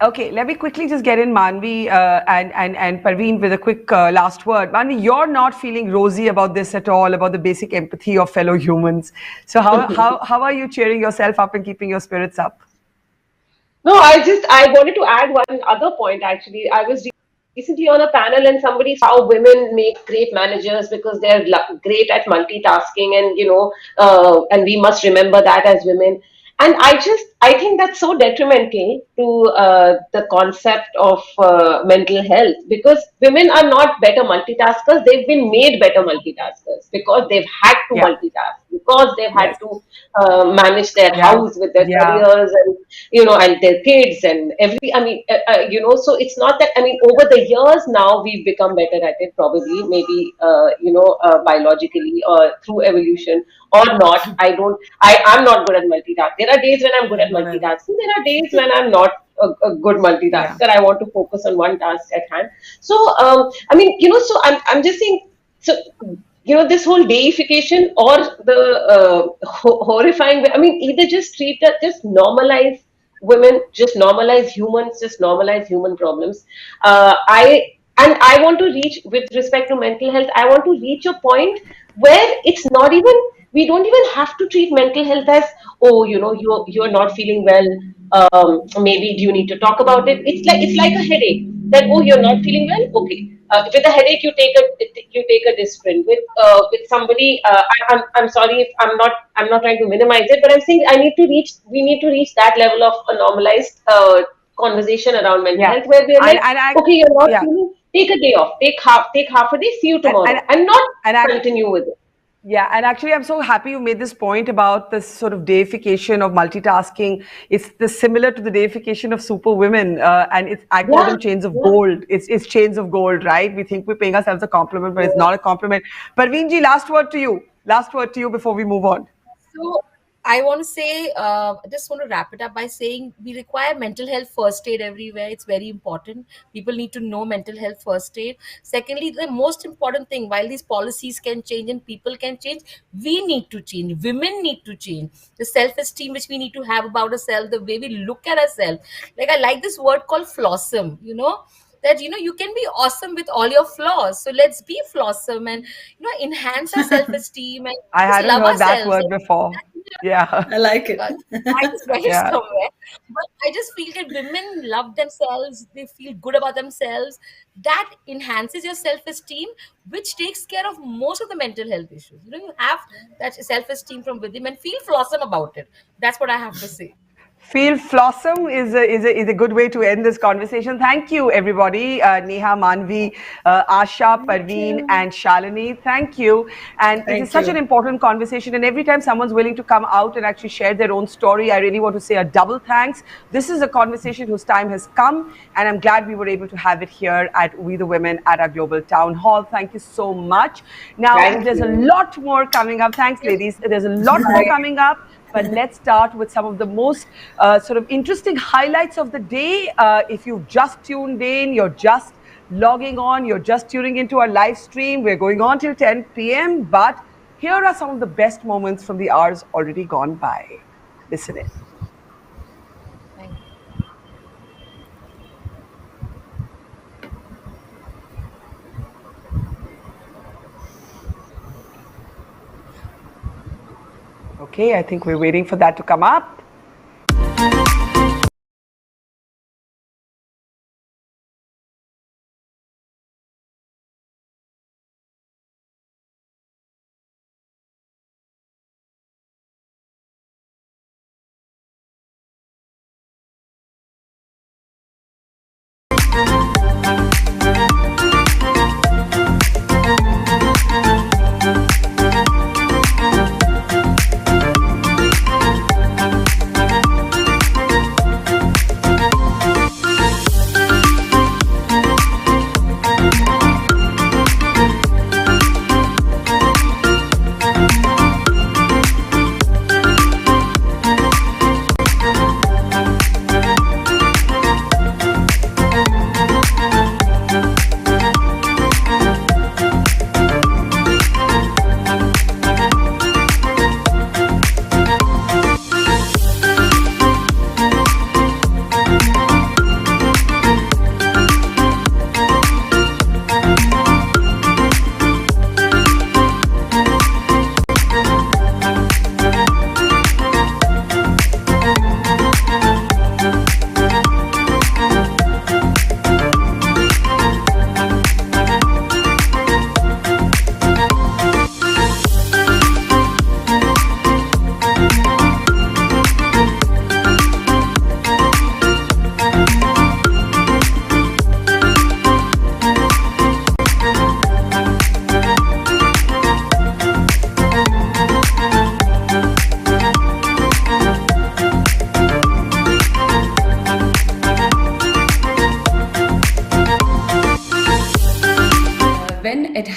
[SPEAKER 1] Okay, let me quickly just get in Manvi and Parveen with a quick last word. Manvi, you're not feeling rosy about this at all, about the basic empathy of fellow humans. So how are you cheering yourself up and keeping your spirits up?
[SPEAKER 12] No, I wanted to add one other point actually. I was recently on a panel and somebody said how women make great managers because they're great at multitasking, and and we must remember that as women. And I think that's so detrimental to the concept of mental health, because women are not better multitaskers. They've been made better multitaskers because they've had to multitask, because they've had to manage their house with their careers, and and their kids and so it's not that, I mean, over the years now we've become better at it, probably, maybe, biologically or through evolution or not. I'm not good at multitasking. There are days when I'm good at multitasking. There are days when I'm not a good multitasker. I want to focus on one task at hand. So, so I'm just saying, so, this whole deification or the horrifying, I mean, either just just normalize women, just normalize humans, just normalize human problems. I want to reach, with respect to mental health, I want to reach a point where it's not even, we don't even have to treat mental health as, oh, you're not feeling well. Maybe do you need to talk about it? It's like a headache. That, oh, you're not feeling well. Okay. With a headache, you take a Disprin. With somebody, I'm sorry if I'm not trying to minimize it, but I'm saying we need to reach that level of a normalized conversation around mental health, where we're like, okay, you're not feeling, take a day off, take half a day, see you tomorrow, and not continue with it.
[SPEAKER 1] Yeah, and actually, I'm so happy you made this point about this sort of deification of multitasking. It's similar to the deification of superwomen, and I call them chains of gold. It's chains of gold, right? We think we're paying ourselves a compliment, but it's not a compliment. Parveen ji, last word to you. Last word to you before we move on.
[SPEAKER 13] So I want to say, I just want to wrap it up by saying we require mental health first aid everywhere. It's very important. People need to know mental health first aid. Secondly, the most important thing, while these policies can change and people can change, we need to change. Women need to change. The self-esteem which we need to have about ourselves, the way we look at ourselves. Like, I like this word called flossom, that you can be awesome with all your flaws. So let's be flossom and enhance our self-esteem and
[SPEAKER 1] I hadn't
[SPEAKER 13] love
[SPEAKER 1] heard that
[SPEAKER 13] ourselves.
[SPEAKER 1] word before. Yeah,
[SPEAKER 7] I like it.
[SPEAKER 13] I just read it somewhere. But I just feel that women love themselves, they feel good about themselves. That enhances your self-esteem, which takes care of most of the mental health issues. You have that self-esteem from within and feel flossom about it. That's what I have to say.
[SPEAKER 1] Feel flossom is a good way to end this conversation. Thank you, everybody. Neha, Manvi, Asha, Parveen, and Shalini. Thank you. And it is such an important conversation. And every time someone's willing to come out and actually share their own story, I really want to say a double thanks. This is a conversation whose time has come, and I'm glad we were able to have it here at We the Women at our Global Town Hall. Thank you so much. Now, there's a lot more coming up. Thanks, ladies. There's a lot more coming up. But let's start with some of the most sort of interesting highlights of the day. If you've just tuned in, you're just logging on, you're just tuning into our live stream. We're going on till 10 p.m. But here are some of the best moments from the hours already gone by. Listen in. Okay, I think we're waiting for that to come up.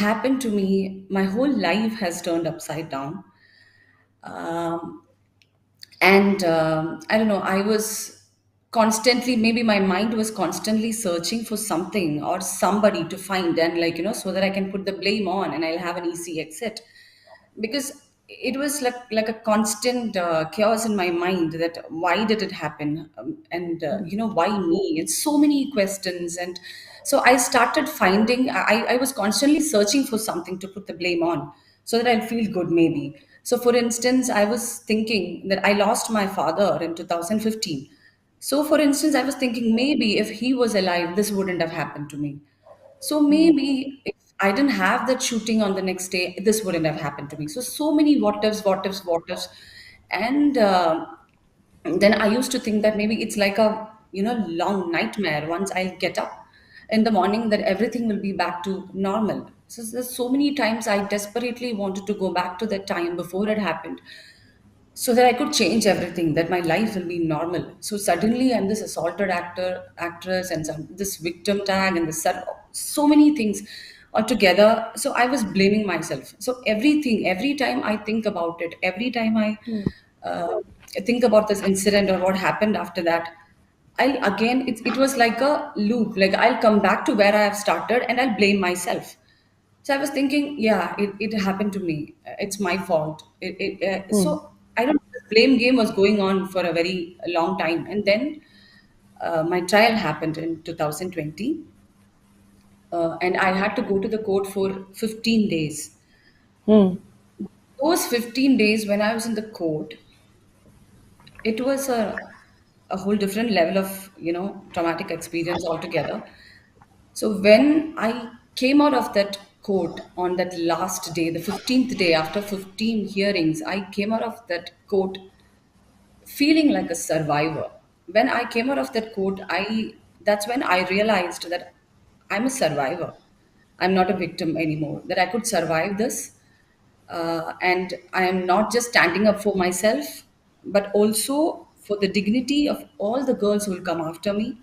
[SPEAKER 3] happened to me, my whole life has turned upside down. Um, and I don't know, I was constantly, maybe my mind was constantly searching for something or somebody to find, and so that I can put the blame on and I'll have an easy exit, because it was like a constant chaos in my mind, that why did it happen, and why me, and so many questions. And so I started finding, I was constantly searching for something to put the blame on, so that I'll feel good maybe. So for instance, I was thinking that I lost my father in 2015. So for instance, I was thinking, maybe if he was alive, this wouldn't have happened to me. So maybe if I didn't have that shooting on the next day, this wouldn't have happened to me. So so many what ifs, what ifs, what ifs, and then I used to think that maybe it's like a long nightmare. Once I'll get up in the morning, that everything will be back to normal. So there's so many times I desperately wanted to go back to that time before it happened, so that I could change everything, that my life will be normal. So suddenly I'm this assaulted actress, and this victim tag, and so many things altogether. So I was blaming myself. So every time I think about it, every time I uh, think about this incident or what happened after that, I'll again, it was like a loop. Like I'll come back to where I have started and I'll blame myself. So I was thinking, yeah, it happened to me. It's my fault. So I don't know, the blame game was going on for a very long time. And then my trial happened in 2020. And I had to go to the court for 15 days. Those 15 days when I was in the court, it was a whole different level of, traumatic experience altogether. So when I came out of that court on that last day, the 15th day after 15 hearings, I came out of that court feeling like a survivor. When I came out of that court, I that's when I realized that I'm a survivor. I'm not a victim anymore. That I could survive this, and I am not just standing up for myself, but also for the dignity of all the girls who will come after me.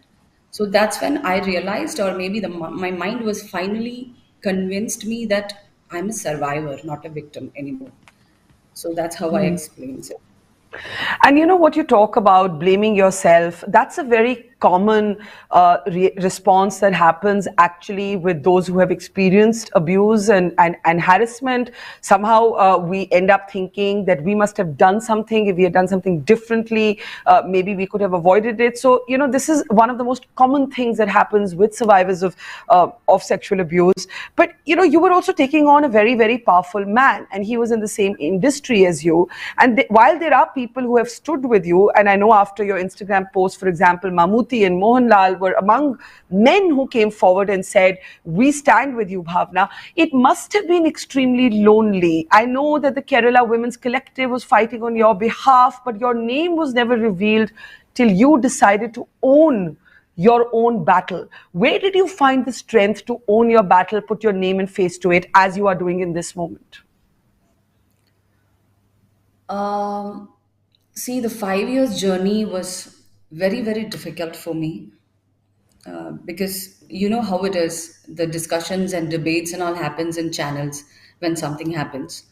[SPEAKER 3] So that's when I realized, or maybe my mind was finally convinced me that I'm a survivor, not a victim anymore. So that's how I explain it.
[SPEAKER 1] And you know what you talk about, blaming yourself, that's a very common response that happens actually with those who have experienced abuse and harassment. Somehow we end up thinking that we must have done something. If we had done something differently, maybe we could have avoided it. So, this is one of the most common things that happens with survivors of sexual abuse. But, you were also taking on a very, very powerful man, and he was in the same industry as you. And while there are people who have stood with you, and I know after your Instagram post, for example, Mammootty and Mohanlal were among men who came forward and said, "We stand with you, Bhavna." It must have been extremely lonely. I know that the Kerala Women's Collective was fighting on your behalf, but your name was never revealed till you decided to own your own battle. Where did you find the strength to own your battle, put your name and face to it, as you are doing in this moment?
[SPEAKER 3] Um, See, the 5 years journey was very, very difficult for me, because you know how it is. The discussions and debates and all happens in channels when something happens.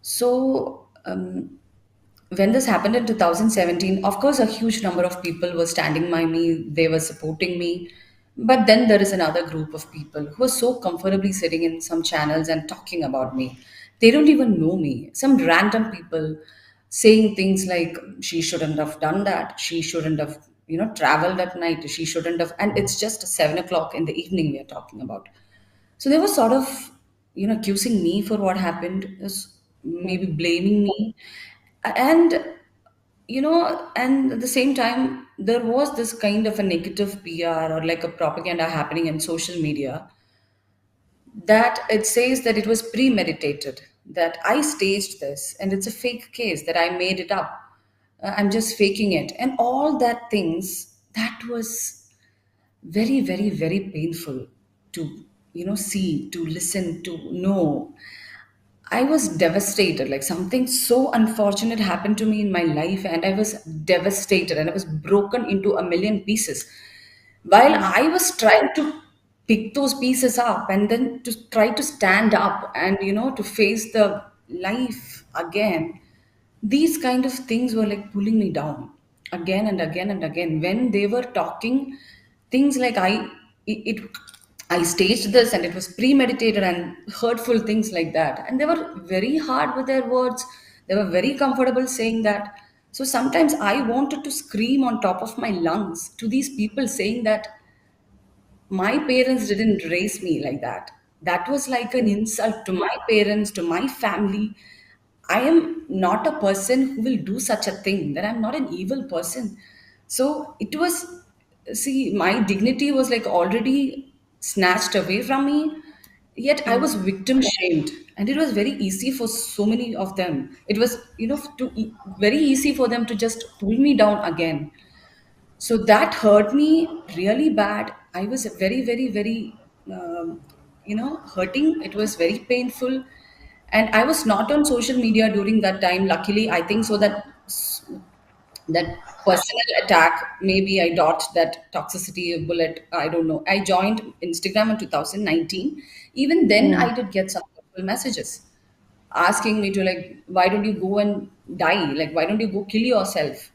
[SPEAKER 3] So when this happened in 2017, of course, a huge number of people were standing by me. They were supporting me. But then there is another group of people who are so comfortably sitting in some channels and talking about me. They don't even know me. Some random people saying things like, she shouldn't have done that. She shouldn't have, traveled at night. She shouldn't have. And it's just 7 o'clock in the evening we are talking about. So they were sort of, accusing me for what happened, maybe blaming me. And, and at the same time, there was this kind of a negative PR or like a propaganda happening in social media, that it says that it was premeditated, that I staged this and it's a fake case, that I made it up. I'm just faking it. And all that things, that was very, very, very painful to, see, to listen, to know. I was devastated. Like something so unfortunate happened to me in my life, and I was devastated and I was broken into a million pieces. While I was trying to pick those pieces up and then to try to stand up and to face the life again. These kind of things were like pulling me down again and again and again when they were talking things like I staged this and it was premeditated and hurtful things like that, and they were very hard with their words. They were very comfortable saying that. So sometimes I wanted to scream on top of my lungs to these people saying that my parents didn't raise me like that. That was like an insult to my parents, to my family. I am not a person who will do such a thing, that I'm not an evil person. So it was, see, my dignity was like already snatched away from me, yet I was victim shamed. And it was very easy for so many of them. It was, very easy for them to just pull me down again. So that hurt me really bad. I was very, very, very, hurting. It was very painful. And I was not on social media during that time. Luckily, I think so that personal attack, maybe I dodged that toxicity bullet. I don't know. I joined Instagram in 2019. Even then, I did get some hurtful messages asking me to like, why don't you go and die? Like, why don't you go kill yourself?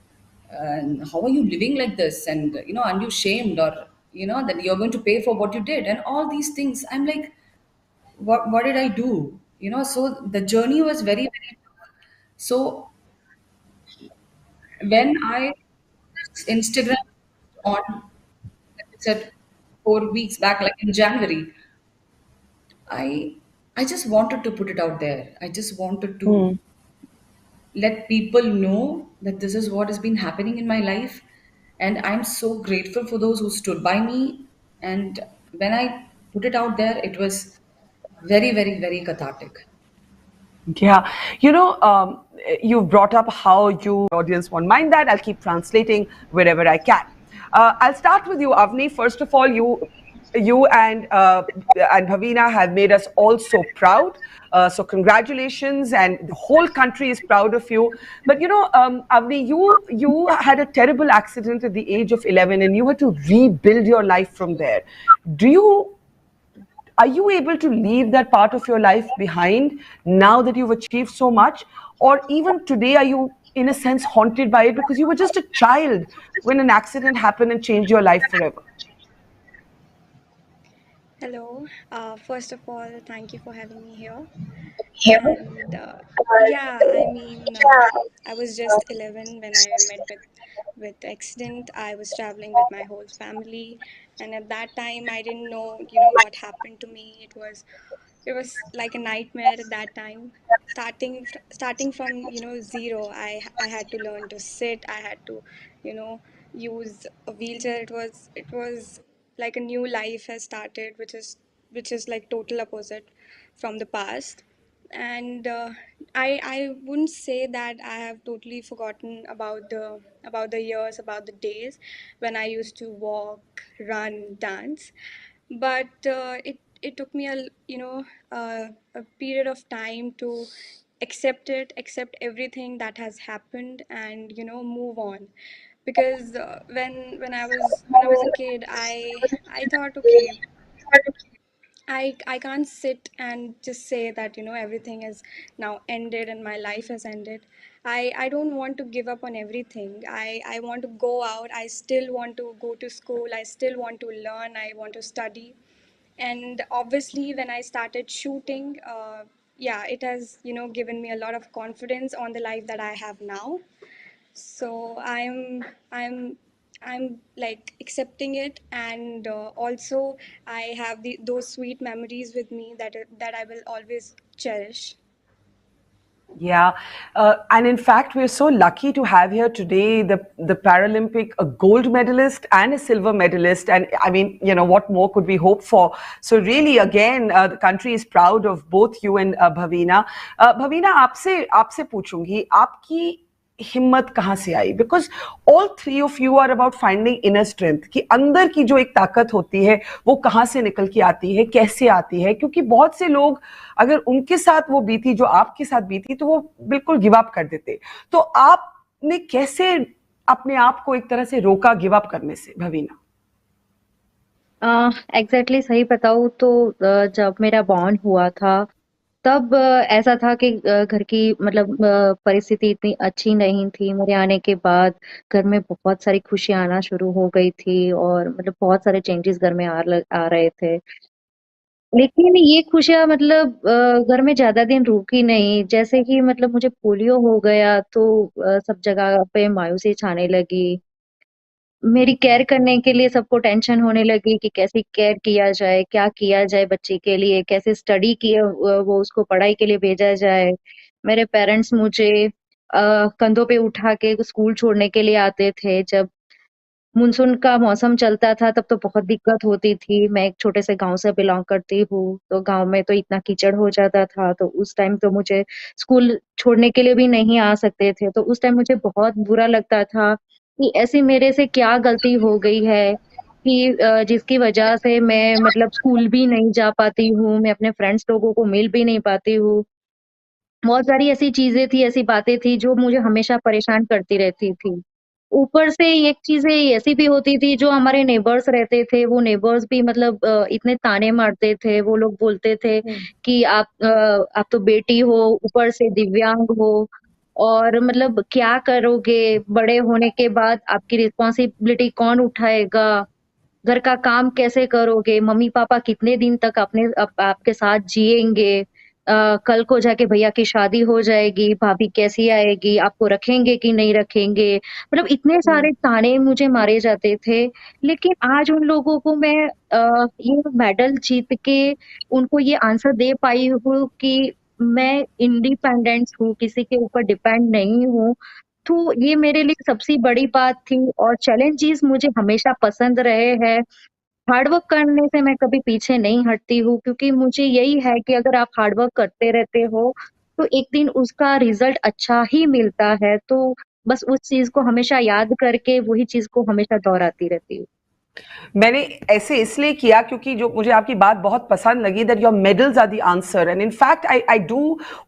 [SPEAKER 3] And how are you living like this? And aren't you shamed, or that you're going to pay for what you did? And all these things. I'm like, what did I do? So the journey was very, very tough. So when I Instagram on, like I said, 4 weeks back, like in January, I I just wanted to put it out there. I just wanted to let people know that this is what has been happening in my life, and I'm so grateful for those who stood by me. And when I put it out there, it was very, very, very cathartic.
[SPEAKER 1] Yeah, you brought up how you audience won't mind that. I'll keep translating wherever I can. I'll start with you, Avani. First of all, you and Bhavina have made us all so proud. So congratulations, and the whole country is proud of you. But Avani, you had a terrible accident at the age of 11, and you had to rebuild your life from there. Are you able to leave that part of your life behind now that you've achieved so much? Or even today, are you, in a sense, haunted by it because you were just a child when an accident happened and changed your life forever?
[SPEAKER 18] Hello. First of all, thank you for having me here. And yeah, I mean, I was just 11 when I met with the accident. I was traveling with my whole family, and at that time, I didn't know, what happened to me. It was like a nightmare at that time. Starting from zero, I had to learn to sit. I had to, you know, use a wheelchair. It was like a new life has started, which is like total opposite from the past. And I wouldn't say that I have totally forgotten about the years, about the days when I used to walk, run, dance, but it took me a period of time to accept everything that has happened, and move on. Because when I was a kid, I thought, okay, I can't sit and just say that everything is now ended and my life has ended. I don't want to give up on everything. I want to go out. I still want to go to school. I still want to learn. I want to study. And obviously, when I started shooting, yeah, it has given me a lot of confidence on the life that I have now. So I'm like accepting it, and also I have those sweet memories with me that I will always cherish.
[SPEAKER 1] Yeah, and in fact, we're so lucky to have here today the Paralympic a gold medalist and a silver medalist, and I mean, what more could we hope for? So really, again, the country is proud of both you and Bhavina. Bhavina, आपसे पूछूंगी आपकी हिम्मत कहाँ से आई? Because all three of you are about finding inner strength कि अंदर की जो एक ताकत होती है वो कहाँ से निकल के आती है, कैसे आती है? क्योंकि बहुत से लोग अगर उनके साथ वो बीती जो आपके साथ बीती तो वो बिल्कुल गिव अप कर देते. तो आपने कैसे अपने आप को एक तरह से रोका गिव अप करने से, भवीना?
[SPEAKER 19] एग्जैक्टली सही बताऊँ तो जब मेरा बॉर्न हुआ था तब ऐसा था कि घर की मतलब परिस्थिति इतनी अच्छी नहीं थी। मेरे आने के बाद घर में बहुत सारी खुशियाँ आना शुरू हो गई थी और मतलब बहुत सारे चेंजेस घर में आ रहे थे। लेकिन ये खुशियाँ मतलब घर में ज़्यादा दिन रुकी नहीं। जैसे ही मतलब मुझे पोलियो हो गया तो सब जगह पे मायूसी छाने लगी। मेरी केयर करने के लिए सबको टेंशन होने लगी कि कैसे केयर किया जाए, क्या किया जाए बच्चे के लिए, कैसे स्टडी किए वो उसको पढ़ाई के लिए भेजा जाए। मेरे पेरेंट्स मुझे कंधों पे उठा के स्कूल छोड़ने के लिए आते थे। जब मानसून का मौसम चलता था तब तो बहुत दिक्कत होती थी। मैं एक छोटे से गाँव से बिलॉन्ग करती हूँ, तो गाँव में तो इतना कीचड़ हो जाता था, तो उस टाइम तो मुझे स्कूल छोड़ने के लिए भी नहीं आ सकते थे। तो उस टाइम मुझे बहुत बुरा लगता था कि ऐसी मेरे से क्या गलती हो गई है कि जिसकी वजह से मैं मतलब स्कूल भी नहीं जा पाती हूँ, मैं अपने फ्रेंड्स लोगों को मिल भी नहीं पाती हूँ। बहुत सारी ऐसी चीज़ें थी, ऐसी बातें थी जो मुझे हमेशा परेशान करती रहती थी। ऊपर से एक चीज़ें ऐसी भी होती थी जो हमारे नेबर्स रहते थे, वो नेबर्स भी मतलब इतने ताने मारते थे, वो लोग बोलते थे कि आप तो बेटी हो, ऊपर से दिव्यांग हो और मतलब क्या करोगे? बड़े होने के बाद आपकी रिस्पॉन्सिबिलिटी कौन उठाएगा? घर का काम कैसे करोगे? मम्मी-पापा कितने दिन तक आपके साथ जिएँगे? कल को जाके भैया की शादी हो जाएगी, भाभी कैसी आएगी? आपको रखेंगे कि नहीं रखेंगे? मतलब इतने सारे ताने मुझे मारे जाते थे, लेकिन आज उन लोगों को मैं ये मेडल जीत के उनको ये आंसर दे पाई हूँ कि मैं इंडिपेंडेंट हूँ, किसी के ऊपर डिपेंड नहीं हूँ। तो ये मेरे लिए सबसे बड़ी बात थी और चैलेंजेस मुझे हमेशा पसंद रहे हैं। हार्ड वर्क करने से मैं कभी पीछे नहीं हटती हूँ क्योंकि मुझे यही है कि अगर आप हार्ड वर्क करते रहते हो, तो एक दिन उसका रिज़ल्ट अच्छा ही मिलता है। तो बस उस चीज़ को हमेशा याद करके वही चीज़ को हमेशा दोहराती रहती हूँ।
[SPEAKER 1] मैंने ऐसे इसलिए किया क्योंकि जो मुझे आपकी बात बहुत पसंद लगी that your medals are the answer and in fact I do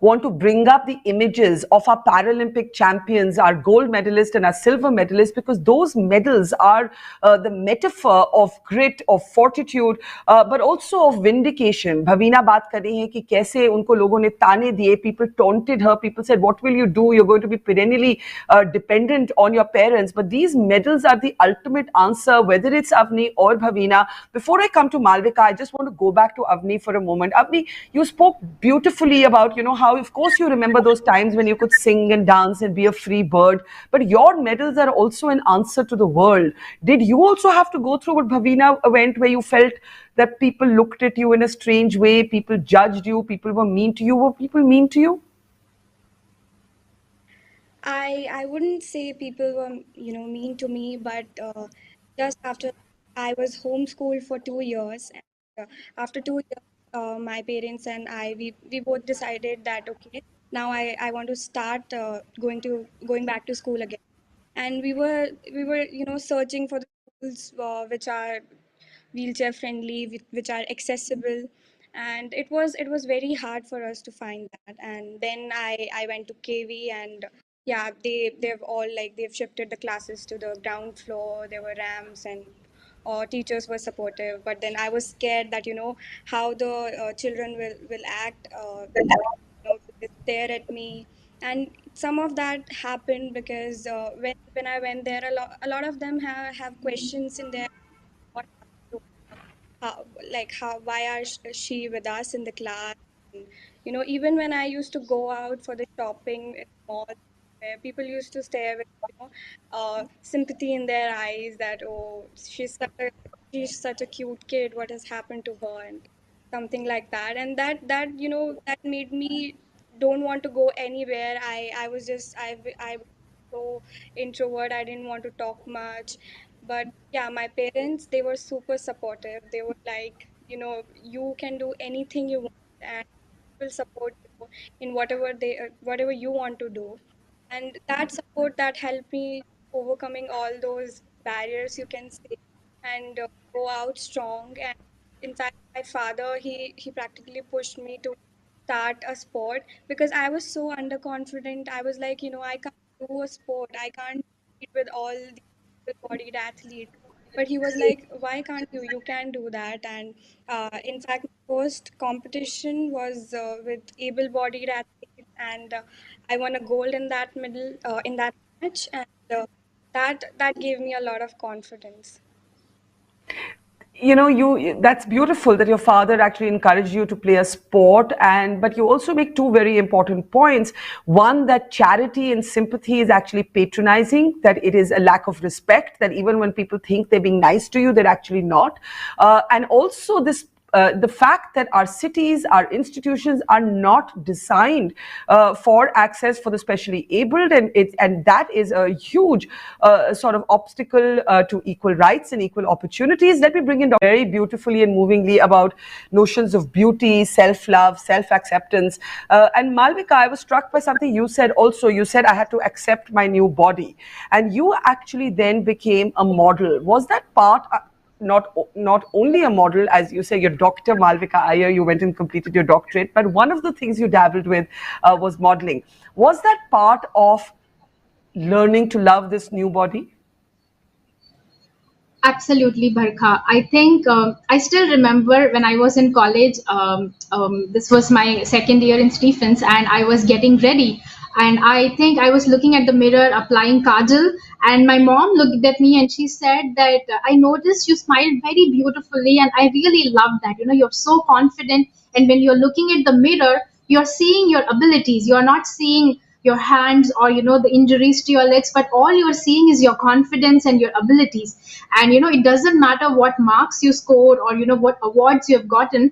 [SPEAKER 1] want to bring up the images of our Paralympic champions, our gold medalist and our silver medalist because those medals are the metaphor of grit, of fortitude, but also of vindication. Bhavina बात कर रही है कि कैसे उनको लोगों ने ताने दिए, people taunted her, people said what will you do, you're going to be perennially dependent on your parents, but these medals are the ultimate answer whether it's Avni or Bhavina. Before I come to Malvika, I just want to go back to Avni for a moment. Avni, you spoke beautifully about, how, of course, you remember those times when you could sing and dance and be a free bird, but your medals are also an answer to the world. Did you also have to go through what Bhavina went, where you felt that people looked at you in a strange way, people judged you, people were mean to you? Were people mean to you?
[SPEAKER 18] I wouldn't say people were mean to me, but just after I was homeschooled for 2 years, and after 2 years, my parents and we both decided that okay, now I want to start going back to school again, and we were searching for the schools which are wheelchair friendly, which are accessible, and it was very hard for us to find that. And then I went to KV, and yeah, they've all like they've shifted the classes to the ground floor. There were ramps, and teachers were supportive. But then I was scared that how the children will act. They stare at me, and some of that happened because when I went there, a lot of them have questions in their what happened to her, how why are she with us in the class, and even when I used to go out for the shopping in malls, where people used to stare with sympathy in their eyes that oh, she's such a cute kid, what has happened to her, and something like that. And that made me don't want to go anywhere. I was just I was so introvert. I didn't want to talk much. But yeah, my parents, they were super supportive. They were like, you can do anything you want, and will support you in whatever you want to do. And that support, that helped me overcoming all those barriers, you can say, and go out strong. And in fact, my father, he practically pushed me to start a sport because I was so underconfident. I was like, I can't do a sport. I can't compete with all these able-bodied athletes.
[SPEAKER 21] but he was like, why can't you? You can do that. And in fact, first competition was with able-bodied athletes, and I won a gold in that in that match, and that gave me a lot of confidence.
[SPEAKER 1] You know, that's beautiful that your father actually encouraged you to play a sport, but you also make two very important points. One, that charity and sympathy is actually patronizing, that it is a lack of respect, that even when people think they're being nice to you, they're actually not. And also this the fact that our cities, our institutions are not designed for access for the specially abled, and that is a huge sort of obstacle to equal rights and equal opportunities. Let me bring in very beautifully and movingly about notions of beauty, self-love, self-acceptance. And Malvika, I was struck by something you said also. You said I had to accept my new body, and you actually then became a model. Was that part? Not only a model, as you say, your doctor Malvika Iyer, you went and completed your doctorate, but one of the things you dabbled with was modeling. Was that part of learning to love this new body?
[SPEAKER 20] Absolutely, Barkha. I think I still remember when I was in college. This was my second year in Stephens, and I was getting ready. And I think I was looking at the mirror, applying kajal, and my mom looked at me and she said that I noticed you smiled very beautifully, and I really love that. You know, you're so confident, and when you're looking at the mirror, you're seeing your abilities. You're not seeing your hands or the injuries to your legs, but all you're seeing is your confidence and your abilities. And it doesn't matter what marks you scored or what awards you have gotten.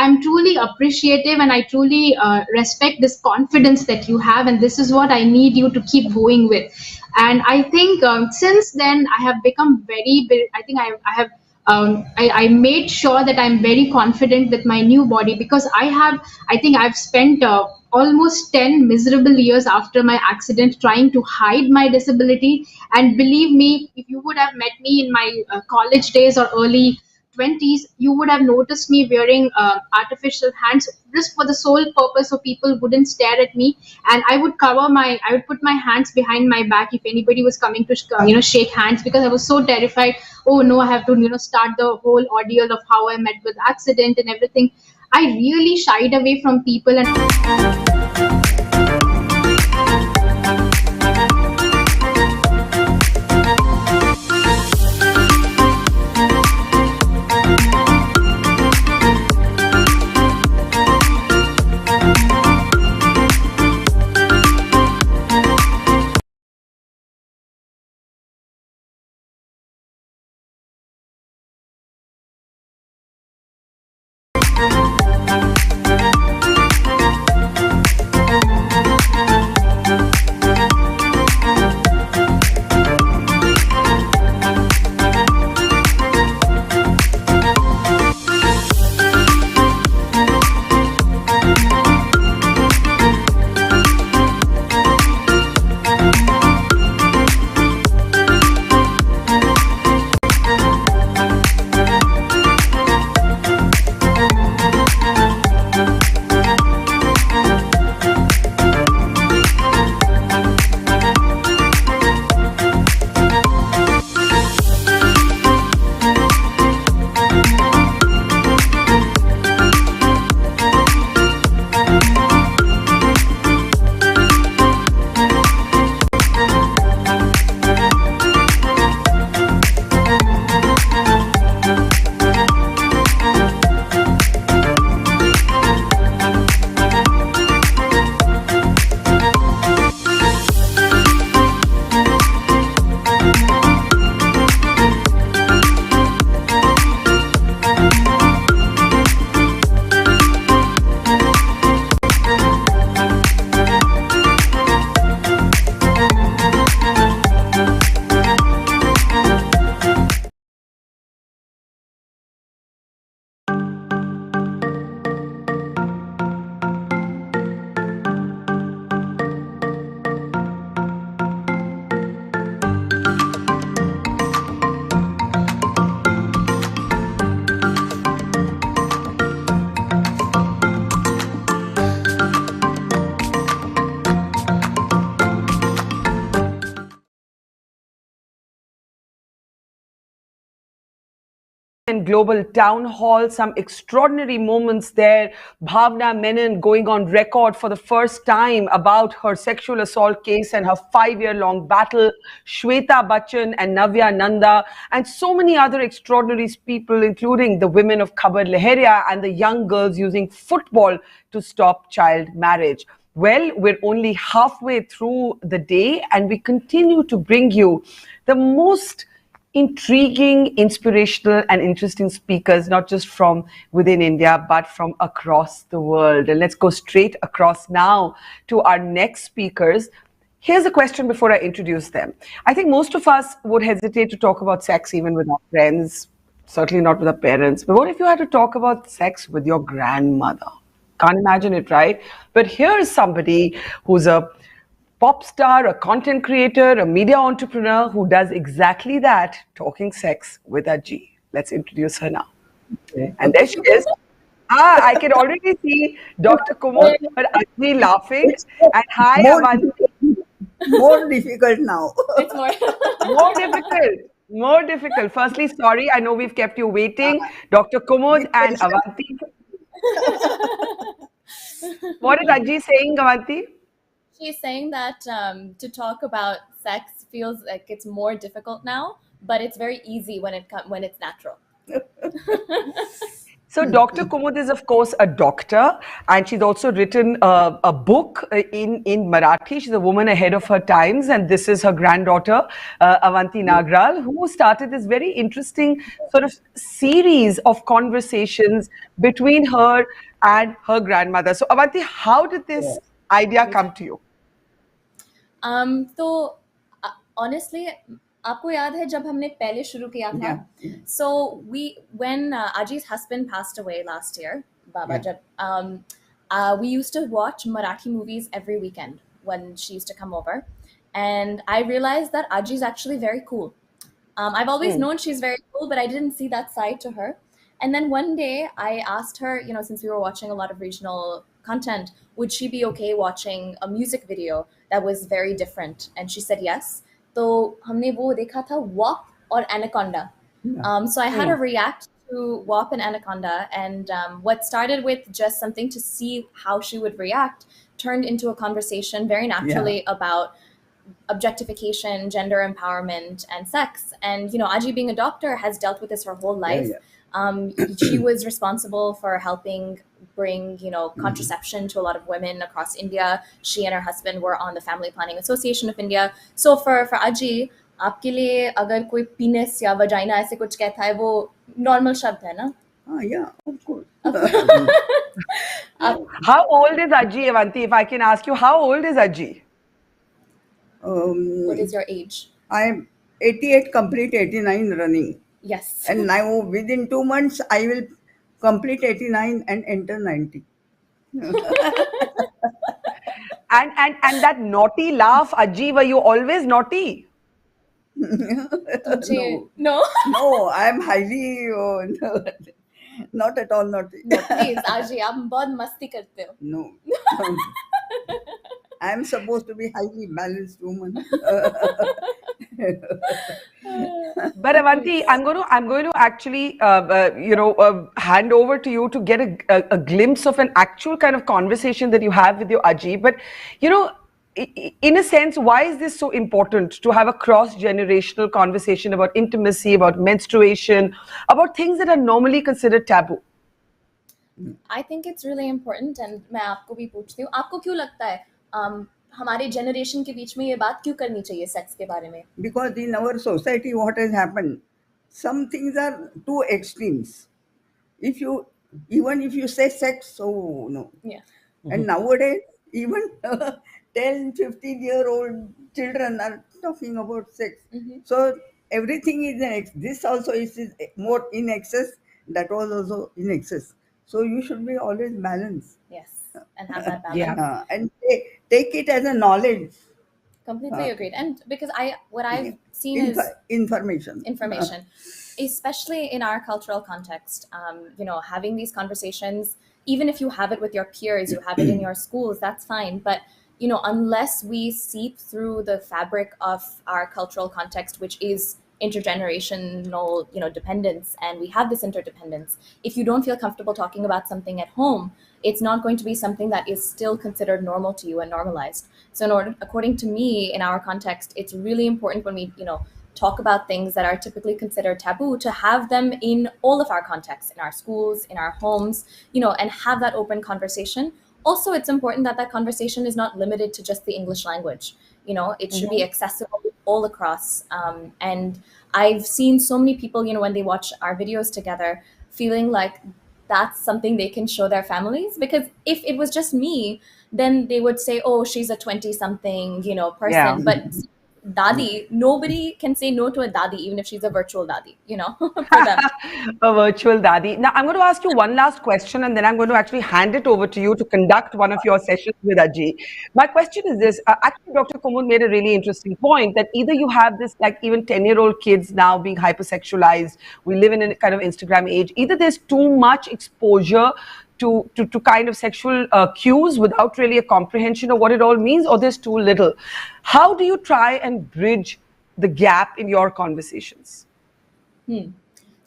[SPEAKER 20] I'm truly appreciative, and I truly respect this confidence that you have, and this is what I need you to keep going with. And I think since then I have become I think I have I made sure that I'm very confident with my new body, because I think I've spent almost 10 miserable years after my accident trying to hide my disability. And believe me, if you would have met me in my college days or early 20s, you would have noticed me wearing artificial hands just for the sole purpose so people wouldn't stare at me. And I would put my hands behind my back if anybody was coming to shake hands, because I was so terrified. Oh no, I have to start the whole ordeal of how I met with accident and everything. I really shied away from people. And
[SPEAKER 1] and Global Townhall, some extraordinary moments there. Bhavana Menon going on record for the first time about her sexual assault case and her 5-year-long battle. Shweta, Bachchan and Navya, Nanda, and so many other extraordinary people, including the women of Khabar, Lahariya, and the young girls using football to stop child marriage. Well, we're only halfway through the day, and we continue to bring you the most intriguing, inspirational, and interesting speakers, not just from within India, but from across the world. And let's go straight across now to our next speakers. Here's a question before I introduce them. I think most of us would hesitate to talk about sex even with our friends, certainly not with our parents. But what if you had to talk about sex with your grandmother? Can't imagine it, right? But here's somebody who's a pop star, a content creator, a media entrepreneur who does exactly that, talking sex with Aji. Let's introduce her now. And there she is. I can already see Dr. Kumar Aji laughing. And hi, Avani.
[SPEAKER 9] More difficult now.
[SPEAKER 2] It's
[SPEAKER 1] more difficult. More difficult. Firstly, sorry, I know we've kept you waiting. Dr. Kumud and Avanti. What is Aji saying, Avanti?
[SPEAKER 2] She's saying that to talk about sex feels like it's more difficult now, but it's very easy when it's natural.
[SPEAKER 1] So Dr. Kumud is, of course, a doctor, and she's also written a book in Marathi. She's a woman ahead of her times, and this is her granddaughter, Avanti Nagral, who started this very interesting sort of series of conversations between her and her grandmother. So Avanti, how did this idea come to you?
[SPEAKER 2] तो honestly, आपको याद है जब हमने पहले शुरू किया था? So when Aji's husband passed away last year, Baba, we used to watch Marathi movies every weekend when she used to come over, and I realized that Aji's actually very cool. I've always known she's very cool, but I didn't see that side to her. And then one day I asked her, since we were watching a lot of regional content, would she be okay watching a music video that was very different? And she said yes. So हमने वो देखा था WAP or Anaconda. So I had her react to WAP and Anaconda, and what started with just something to see how she would react turned into a conversation very naturally about objectification, gender empowerment, and sex. And Aji, being a doctor, has dealt with this her whole life. She was responsible for helping bring contraception to a lot of women across India. She and her husband were on the Family Planning Association of India. So for Aji, आपके लिए अगर कोई penis या vagina ऐसे कुछ कहता है, वो normal शब्द है ना?
[SPEAKER 9] Yeah, of course.
[SPEAKER 1] How old is Aji, Avanti? If I can ask you, how old is Aji?
[SPEAKER 2] What is your age?
[SPEAKER 9] I'm 88, complete 89 running.
[SPEAKER 2] Yes.
[SPEAKER 9] And now within 2 months, I will complete 89 and enter 90.
[SPEAKER 1] And that naughty laugh, Aji, were you always naughty?
[SPEAKER 9] No, I'm highly not at all naughty.
[SPEAKER 2] No, please, Aji, आप बहुत मस्ती करते हो.
[SPEAKER 9] No. I'm supposed to be highly balanced woman.
[SPEAKER 1] But Avanti, I'm going to actually, hand over to you to get a glimpse of an actual kind of conversation that you have with your Aji. But, in a sense, why is this so important to have a cross-generational conversation about intimacy, about menstruation, about things that are normally considered taboo?
[SPEAKER 2] I think it's really important, and मैं आपको भी पूछती हूँ, आपको क्यों लगता है हमारे generation के बीच में ये बात क्यों करनी चाहिए sex के बारे में?
[SPEAKER 9] Because in our society, what has happened, some things are too extremes. Even if you say sex, oh no. Yeah. And nowadays, even 10, 15-year-old children are talking about sex. So everything is this also is more in excess, that was also in excess. So you should be always balanced.
[SPEAKER 2] Yes, and have that balance.
[SPEAKER 9] And take it as a knowledge.
[SPEAKER 2] Completely agreed. And because what I've seen is
[SPEAKER 9] information,
[SPEAKER 2] especially in our cultural context. Having these conversations, even if you have it with your peers, you have it in your schools, that's fine. But unless we seep through the fabric of our cultural context, which is
[SPEAKER 11] intergenerational, dependence, and we have this interdependence. If you don't feel comfortable talking about something at home, it's not going to be something that is still considered normal to you and normalized. So according to me, in our context, it's really important when we, talk about things that are typically considered taboo, to have them in all of our contexts, in our schools, in our homes, and have that open conversation. Also, it's important that that conversation is not limited to just the English language. It should be accessible all across. And I've seen so many people, when they watch our videos together, feeling like that's something they can show their families. Because if it was just me, then they would say, oh, she's a 20-something, person.
[SPEAKER 1] Yeah.
[SPEAKER 11] But Dadi, nobody can say no to a Dadi, even if she's a virtual Dadi, for them.
[SPEAKER 1] A virtual Dadi. Now, I'm going to ask you one last question, and then I'm going to actually hand it over to you to conduct one of your sessions with Aji. My question is this. Actually, Dr. Kumud made a really interesting point that either you have this, like even 10-year-old kids now being hypersexualized. We live in a kind of Instagram age. Either there's too much exposure to kind of sexual cues without really a comprehension of what it all means, or there's too little. How do you try and bridge the gap in your conversations?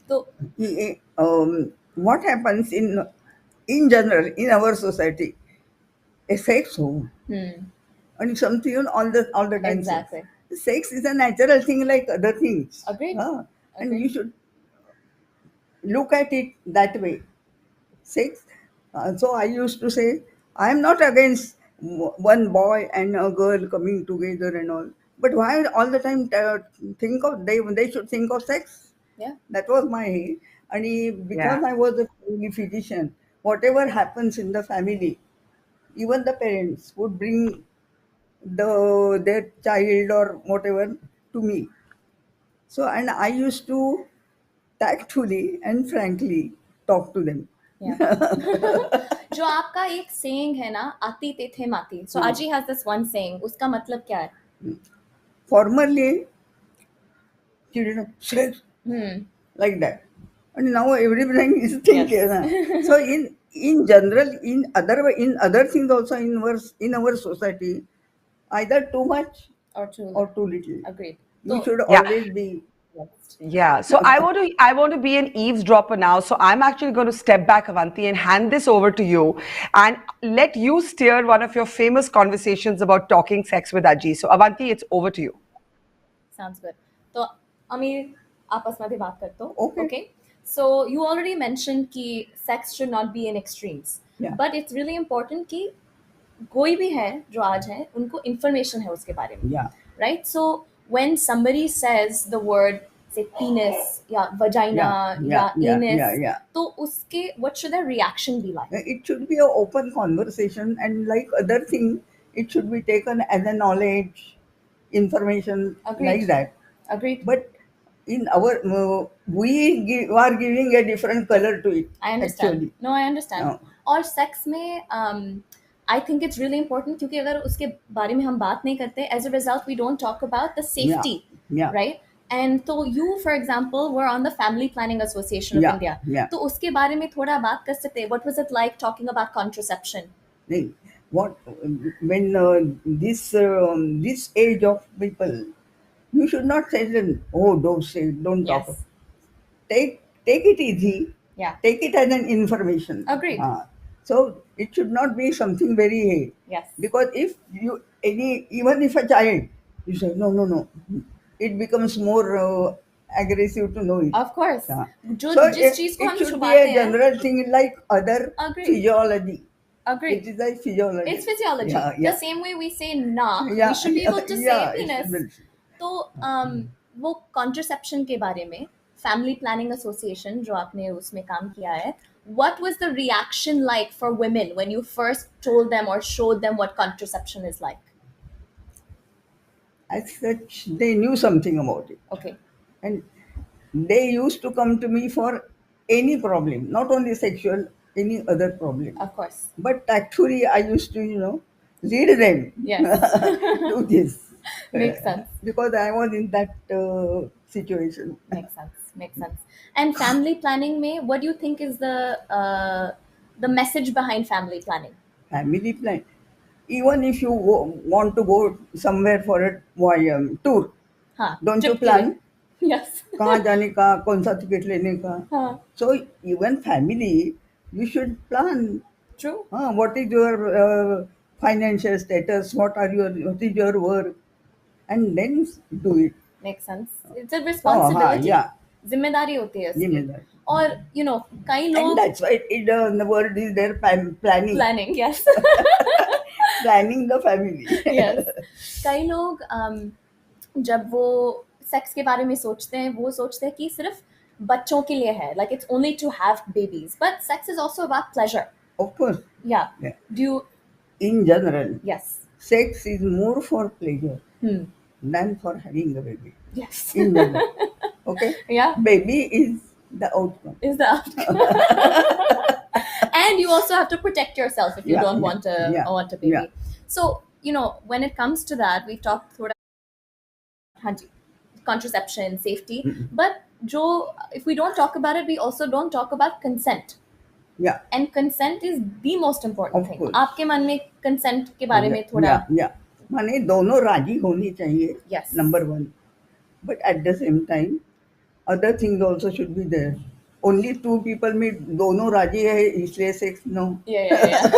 [SPEAKER 11] So,
[SPEAKER 9] what happens in general in our society affects home. And something all the time.
[SPEAKER 11] Exactly.
[SPEAKER 9] Sex is a natural thing like other things.
[SPEAKER 11] Agreed.
[SPEAKER 9] And you should look at it that way. Sex. So I used to say, I am not against one boy and a girl coming together and all. But why all the time think of they should think of sex?
[SPEAKER 11] Yeah.
[SPEAKER 9] That was my. And because I was a family physician, whatever happens in the family, even the parents would bring their child or whatever to me. So, and I used to tactfully and frankly talk to them.
[SPEAKER 11] जो आपका एक saying है ना, आती तेथे माती. So Aji has this one saying. उसका मतलब क्या है?
[SPEAKER 9] Formerly, children sex like that, and now everything is thinking. Yes. So in general, in other things also in our society, either too much
[SPEAKER 11] or too
[SPEAKER 9] little.
[SPEAKER 11] Agreed.
[SPEAKER 9] You should always be.
[SPEAKER 1] Yeah. So I want to be an eavesdropper now. So I'm actually going to step back, Avanti, and hand this over to you and let you steer one of your famous conversations about talking sex with Aji. So Avanti, it's over to you.
[SPEAKER 11] Sounds good. So Amir, आपस में भी बात करते हो. Okay. So you already mentioned कि sex should not be in extremes.
[SPEAKER 9] Yeah.
[SPEAKER 11] But it's really important कि कोई भी है जो आज है उनको information है उसके बारे में.
[SPEAKER 9] Yeah.
[SPEAKER 11] Right. So when somebody says the word, say penis या vagina या anus, तो उसके what should their reaction be like?
[SPEAKER 9] It should be an open conversation, and like other thing, it should be taken as a knowledge, information.
[SPEAKER 11] Agreed.
[SPEAKER 9] Like that.
[SPEAKER 11] Agreed.
[SPEAKER 9] But in our we are giving a different color to it.
[SPEAKER 11] I understand.
[SPEAKER 9] Actually.
[SPEAKER 11] No, I understand. और sex में I think it's really important क्योंकि अगर उसके बारे में हम बात नहीं करते, as a result we don't talk about the safety, right? And so you, for example, were on the Family Planning Association of India. तो उसके बारे में थोड़ा बात कर सकते हैं. What was it like talking about contraception?
[SPEAKER 9] What when this age of people, you should not say them, oh, don't talk. Take it easy.
[SPEAKER 11] Yeah.
[SPEAKER 9] Take it as an information.
[SPEAKER 11] Agreed.
[SPEAKER 9] So it should not be something very.
[SPEAKER 11] Yes.
[SPEAKER 9] Because if even if a child, you say no, it becomes more aggressive to know it.
[SPEAKER 11] Of course.
[SPEAKER 9] So
[SPEAKER 11] it
[SPEAKER 9] should be a general thing like other physiology.
[SPEAKER 11] Agreed.
[SPEAKER 9] It is like physiology.
[SPEAKER 11] It's physiology.
[SPEAKER 9] Yeah.
[SPEAKER 11] The same way we say na, we should be able to say penis. तो वो contraception के बारे में Family Planning Association जो आपने उसमें काम किया है, what was the reaction like for women when you first told them or showed them what contraception is like?
[SPEAKER 9] As such, they knew something about it.
[SPEAKER 11] Okay.
[SPEAKER 9] And they used to come to me for any problem, not only sexual, any other problem.
[SPEAKER 11] Of course.
[SPEAKER 9] But actually, I used to, lead them to this.
[SPEAKER 11] Makes sense.
[SPEAKER 9] Because I was in that situation.
[SPEAKER 11] Makes sense. And family planning mein, what do you think is the message behind family planning?
[SPEAKER 9] Family plan. Even if you want to go somewhere for a tour, don't you plan?
[SPEAKER 11] Yes.
[SPEAKER 9] कहाँ जाने का, कौन सा ticket लेने का. So even family, you should plan.
[SPEAKER 11] True.
[SPEAKER 9] What is your financial status? What is your work? And then do it.
[SPEAKER 11] Makes sense. It's a responsibility.
[SPEAKER 9] Yeah.
[SPEAKER 11] जिम्मेदारी होती है इसकी.
[SPEAKER 9] जिम्मेदारी.
[SPEAKER 11] और कई
[SPEAKER 9] And
[SPEAKER 11] लोग
[SPEAKER 9] that's why the word is there, planning.
[SPEAKER 11] planning, yes.
[SPEAKER 9] Planning the family.
[SPEAKER 11] Yes. कई लोग जब वो सेक्स के बारे में सोचते हैं, वो सोचते हैं कि सिर्फ बच्चों के लिए है, like it's only to have babies, but sex is also about pleasure.
[SPEAKER 9] Of course.
[SPEAKER 11] Yeah. Do you?
[SPEAKER 9] In general.
[SPEAKER 11] Yes.
[SPEAKER 9] Sex is more for pleasure than for having a baby.
[SPEAKER 11] Yes.
[SPEAKER 9] In general. Okay.
[SPEAKER 11] Yeah.
[SPEAKER 9] Baby is the outcome.
[SPEAKER 11] Is the outcome. And you also have to protect yourself if you don't want a baby.
[SPEAKER 9] Yeah.
[SPEAKER 11] So when it comes to that, we've talked through contraception, safety, but if we don't talk about it, we also don't talk about consent.
[SPEAKER 9] Yeah.
[SPEAKER 11] And consent is the most important thing.
[SPEAKER 9] course.
[SPEAKER 11] आपके मन में consent के बारे में थोड़ा.
[SPEAKER 9] Yeah. माने दोनों राजी होनी चाहिए.
[SPEAKER 11] Yes.
[SPEAKER 9] Number one. But at the same time, other things also should be there. Only two people में दोनों राजी है इसलिए sex no.
[SPEAKER 11] Yeah.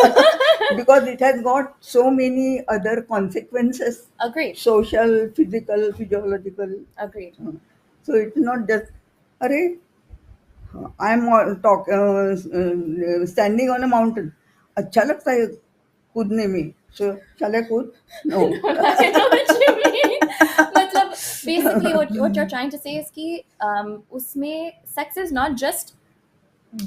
[SPEAKER 9] Because it has got so many other consequences.
[SPEAKER 11] Agreed.
[SPEAKER 9] Social, physical, physiological.
[SPEAKER 11] Agreed.
[SPEAKER 9] So it's not just, अरे, I'm standing on a mountain. अच्छा लगता है कूदने में. So shall I कूद? No.
[SPEAKER 11] I know what you mean. मतलब basically what you're trying to say is कि उसमें sex is not just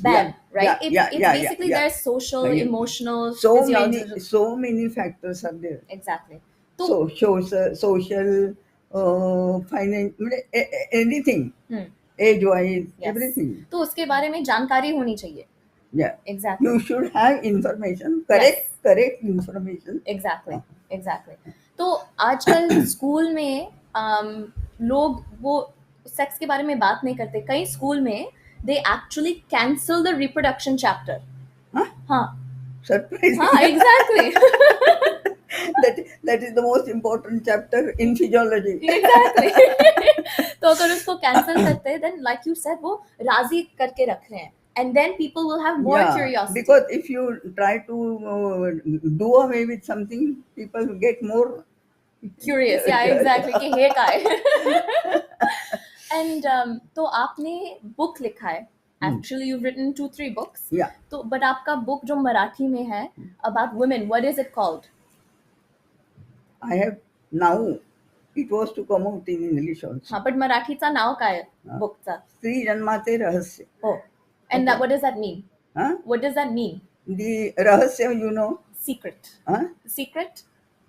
[SPEAKER 11] bam, right? It's basically there's social, emotional, physiological.
[SPEAKER 9] So many factors are there.
[SPEAKER 11] Exactly.
[SPEAKER 9] So social, financial, anything, age-wise, everything.
[SPEAKER 11] तो उसके बारे में जानकारी होनी चाहिए.
[SPEAKER 9] Yeah.
[SPEAKER 11] Exactly.
[SPEAKER 9] You should have information, correct information.
[SPEAKER 11] Exactly. तो आजकल school में लोग वो सेक्स के बारे में बात नहीं करते. कई स्कूल में they actually cancel the reproduction chapter.
[SPEAKER 9] Surprise.
[SPEAKER 11] Exactly.
[SPEAKER 9] that is the most important chapter in physiology.
[SPEAKER 11] Exactly. तो अगर उसको cancel करते हैं, then like you said, वो राजी करके रख रहे हैं. And then people will have more curiosity.
[SPEAKER 9] Because if you try to do away with something, people get more
[SPEAKER 11] curious. Yeah, exactly. कि है क्या है? And तो आपने book लिखा है. Actually, you've written 2-3 books.
[SPEAKER 9] Yeah.
[SPEAKER 11] तो but आपका book जो मराठी में है about women, what is it called?
[SPEAKER 9] I have now. It was to come out in English also.
[SPEAKER 11] हाँ, but मराठीचा नाव काय आहे bookचा?
[SPEAKER 9] स्त्री जन्माचे रहस्य.
[SPEAKER 11] Oh. And that, what does that mean? What does that mean?
[SPEAKER 9] The rahasya,
[SPEAKER 11] Secret. Secret?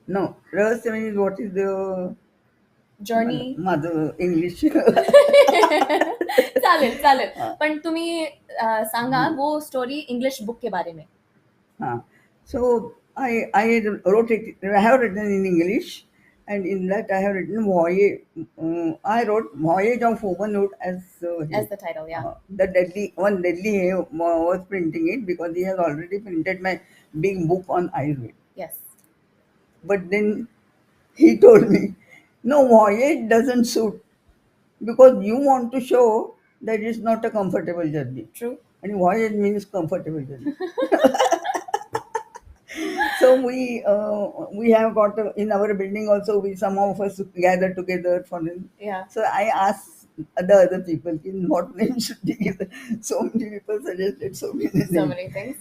[SPEAKER 9] No. Rahasya means what is the
[SPEAKER 11] journey.
[SPEAKER 9] Mother English.
[SPEAKER 11] चालेल. पण तुम्ही सांगा वो story English book के बारे में.
[SPEAKER 9] So I wrote it. I have written in English. And in that I have written voyage. I wrote Voyage of Womanhood as
[SPEAKER 11] the title, yeah.
[SPEAKER 9] The Delhi was printing it because he has already printed my big book on Ayurveda.
[SPEAKER 11] Yes.
[SPEAKER 9] But then he told me, no, voyage doesn't suit because you want to show that it's not a comfortable journey.
[SPEAKER 11] True.
[SPEAKER 9] And voyage means comfortable journey. So we have got in our building also. Some of us gather together for him.
[SPEAKER 11] Yeah.
[SPEAKER 9] So I asked the other people, what name should be given? So many people suggested so many names.
[SPEAKER 11] So many things.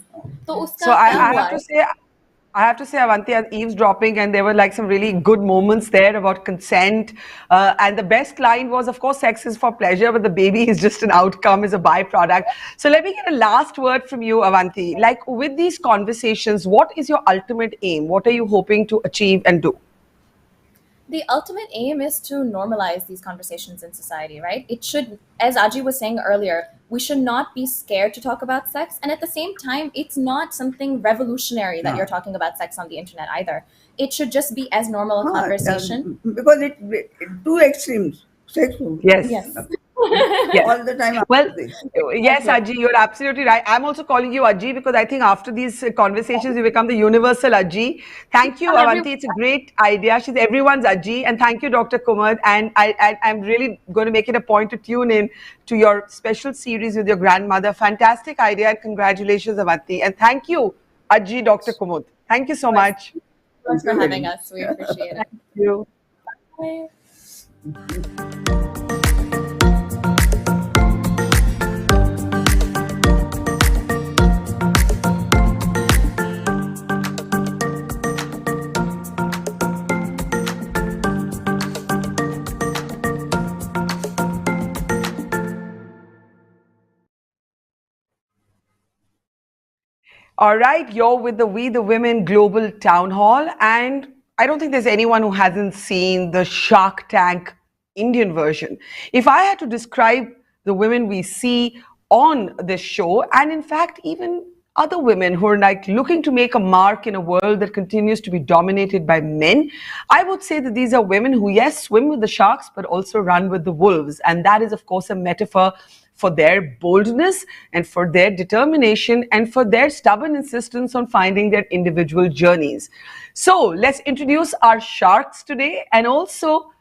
[SPEAKER 1] So I have to say, Avanti, I was eavesdropping, and there were like some really good moments there about consent. And the best line was, of course, sex is for pleasure, but the baby is just an outcome, is a byproduct. So let me get a last word from you, Avanti. Like with these conversations, what is your ultimate aim? What are you hoping to achieve and do?
[SPEAKER 11] The ultimate aim is to normalize these conversations in society, right? It should, as Aji was saying earlier, we should not be scared to talk about sex. And at the same time, it's not something revolutionary that you're talking about sex on the internet either. It should just be as normal a conversation.
[SPEAKER 9] Because it two extremes. Sex.
[SPEAKER 11] Yes.
[SPEAKER 1] Yes.
[SPEAKER 9] all the time
[SPEAKER 1] Well,
[SPEAKER 9] after this.
[SPEAKER 1] yes, Ajji, you're absolutely right. I'm also calling you Ajji because I think after these conversations, you become the universal Ajji. Thank you, Avanti. It's a great idea. She's everyone's Ajji. And thank you, Dr. Kumar. And I'm really going to make it a point to tune in to your special series with your grandmother. Fantastic idea. And congratulations, Avanti. And thank you, Ajji, Dr. Kumar. Thank you so much.
[SPEAKER 11] Thanks for having us. We appreciate it.
[SPEAKER 1] Thank you.
[SPEAKER 11] Bye.
[SPEAKER 1] All right, you're with the We the Women Global Town Hall, and I don't think there's anyone who hasn't seen the Shark Tank Indian version. If I had to describe the women we see on this show, and in fact, even other women who are like looking to make a mark in a world that continues to be dominated by men, I would say that these are women who, yes, swim with the sharks, but also run with the wolves. And that is, of course, a metaphor for their boldness and for their determination and for their stubborn insistence on finding their individual journeys. So let's introduce our sharks today, and also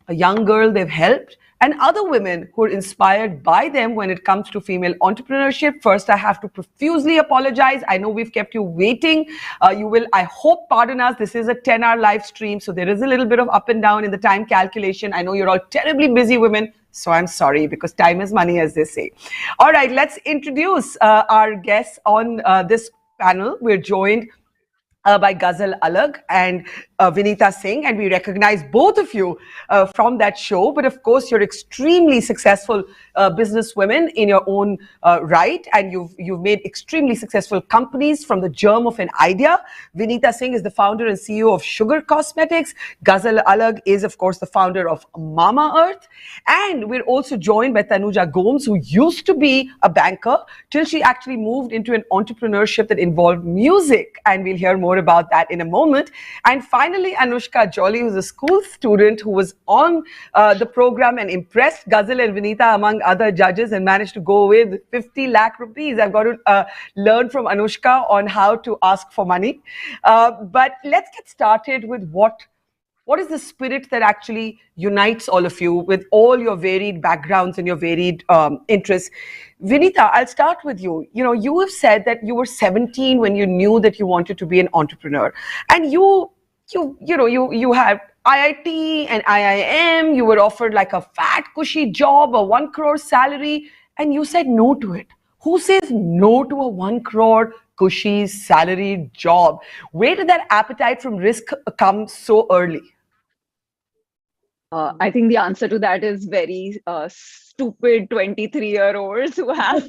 [SPEAKER 1] a young girl they've helped, and other women who are inspired by them when it comes to female entrepreneurship. First, I have to profusely apologize. I know we've kept you waiting. You will, I hope, pardon us. This is a 10-hour live stream, so there is a little bit of up and down in the time calculation. I know you're all terribly busy women, so I'm sorry, because time is money, as they say. All right, let's introduce our guests on this panel. We're joined by Ghazal Alag and Vinita Singh, and we recognize both of you from that show. But of course, you're extremely successful businesswomen in your own right, and you've made extremely successful companies from the germ of an idea. Vinita Singh is the founder and CEO of Sugar Cosmetics. Ghazal Alag is, of course, the founder of Mama Earth. And we're also joined by Tanuja Gomes, who used to be a banker till she actually moved into an entrepreneurship that involved music. And we'll hear more about that in a moment. And finally, Anushka Jolly, who's a school student who was on the program and impressed Ghazal and Vinita among other judges and managed to go away with 50 lakh rupees. I've got to learn from Anushka on how to ask for money. But let's get started with what is the spirit that actually unites all of you with all your varied backgrounds and your varied interests? Vinita, I'll start with you. You know, you have said that you were 17 when you knew that you wanted to be an entrepreneur, and you had IIT and IIM. You were offered like a fat, cushy job, a 1 crore salary, and you said no to it. Who says no to a 1 crore cushy salary job? Where did that appetite from risk come so early?
[SPEAKER 8] I think the answer to that is very stupid 23-year-olds who have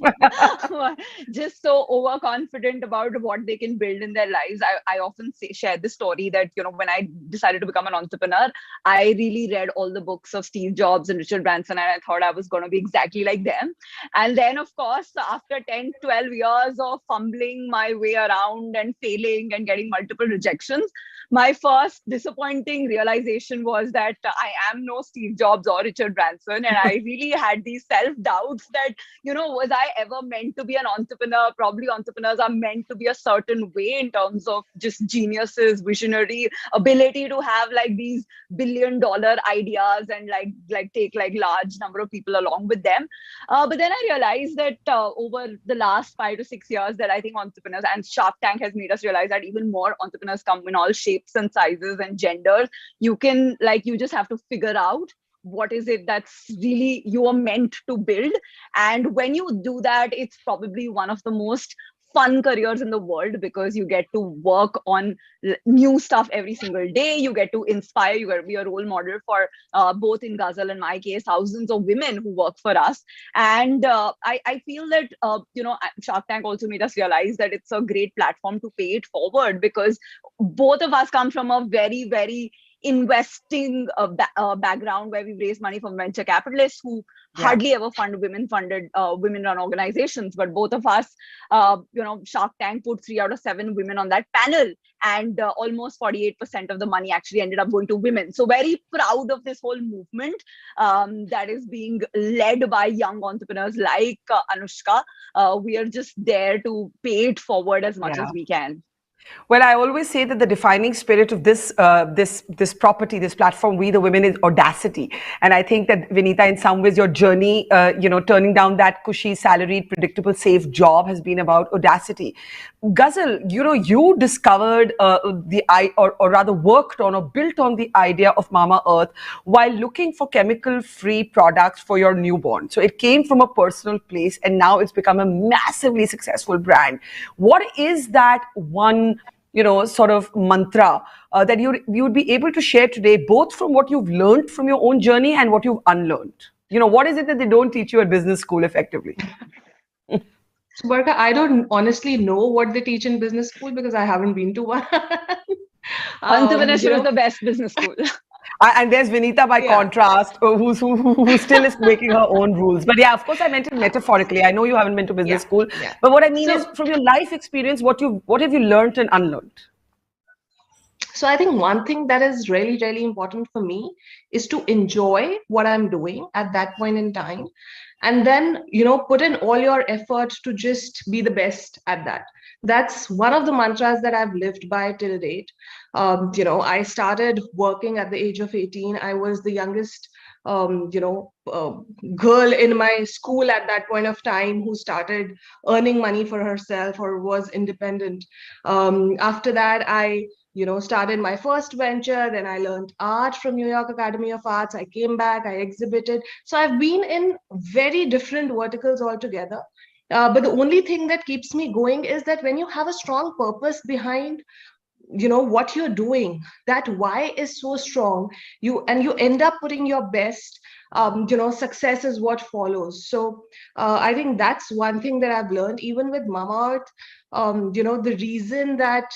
[SPEAKER 8] who are just so overconfident about what they can build in their lives. I often share the story that, you know, when I decided to become an entrepreneur, I really read all the books of Steve Jobs and Richard Branson, and I thought I was going to be exactly like them. And then, of course, after 10, 12 years of fumbling my way around and failing and getting multiple rejections, my first disappointing realization was that I am no Steve Jobs or Richard Branson. And I really had these self-doubts that, you know, was I ever meant to be an entrepreneur? Probably entrepreneurs are meant to be a certain way in terms of just geniuses, visionary, ability to have like these billion-dollar ideas and like take like large number of people along with them. But then I realized that over the last 5 to 6 years that I think entrepreneurs, and Shark Tank has made us realize that even more entrepreneurs come in all shapes and sizes and genders. You just have to figure out what is it that's really you are meant to build. And when you do that, it's probably one of the most fun careers in the world, because you get to work on new stuff every single day. You get to inspire, you get to be a role model for both in Ghazal and my case, thousands of women who work for us. And I feel that, Shark Tank also made us realize that it's a great platform to pay it forward, because both of us come from a very, very investing background where we've raised money from venture capitalists who hardly ever fund women-funded, women-run organizations. But both of us, Shark Tank put 3 out of 7 women on that panel, and almost 48% of the money actually ended up going to women. So very proud of this whole movement that is being led by young entrepreneurs like Anushka. We are just there to pay it forward as much as we can.
[SPEAKER 1] Well, I always say that the defining spirit of this this property, this platform, We the Women, is audacity. And I think that, Vinita, in some ways, your journey, turning down that cushy, salaried, predictable, safe job has been about audacity. Ghazal, you discovered or rather worked on or built on the idea of Mama Earth while looking for chemical-free products for your newborn. So it came from a personal place, and now it's become a massively successful brand. What is that one sort of mantra that you would be able to share today, both from what you've learned from your own journey and what you've unlearned? What is it that they don't teach you at business school effectively?
[SPEAKER 4] So, Barka, I don't honestly know what they teach in business school because I haven't been to one.
[SPEAKER 8] Entrepreneurship is the best business school.
[SPEAKER 1] And there's Vinita by contrast, who still is making her own rules. But yeah, of course, I meant it metaphorically. I know you haven't been to business school, but what I mean is, from your life experience, what have you learned and unlearned?
[SPEAKER 4] So I think one thing that is really, really important for me is to enjoy what I'm doing at that point in time. And then, put in all your effort to just be the best at that. That's one of the mantras that I've lived by till date. I started working at the age of 18. I was the youngest, girl in my school at that point of time who started earning money for herself or was independent. After that, I started my first venture. Then I learned art from New York Academy of Arts. I came back, I exhibited. So I've been in very different verticals altogether. But the only thing that keeps me going is that when you have a strong purpose behind what you're doing, that why is so strong, you end up putting your best, success is what follows. So I think that's one thing that I've learned, even with Mama Earth. The reason that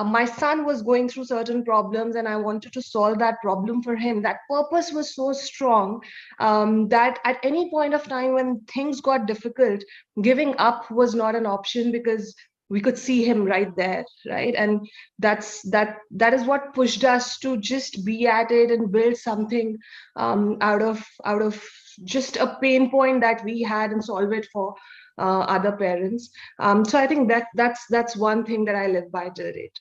[SPEAKER 4] my son was going through certain problems and I wanted to solve that problem for him, that purpose was so strong that at any point of time when things got difficult, giving up was not an option because we could see him right there, right? And that is what pushed us to just be at it and build something out of just a pain point that we had and solve it for other parents. So I think that's one thing that I live by till date.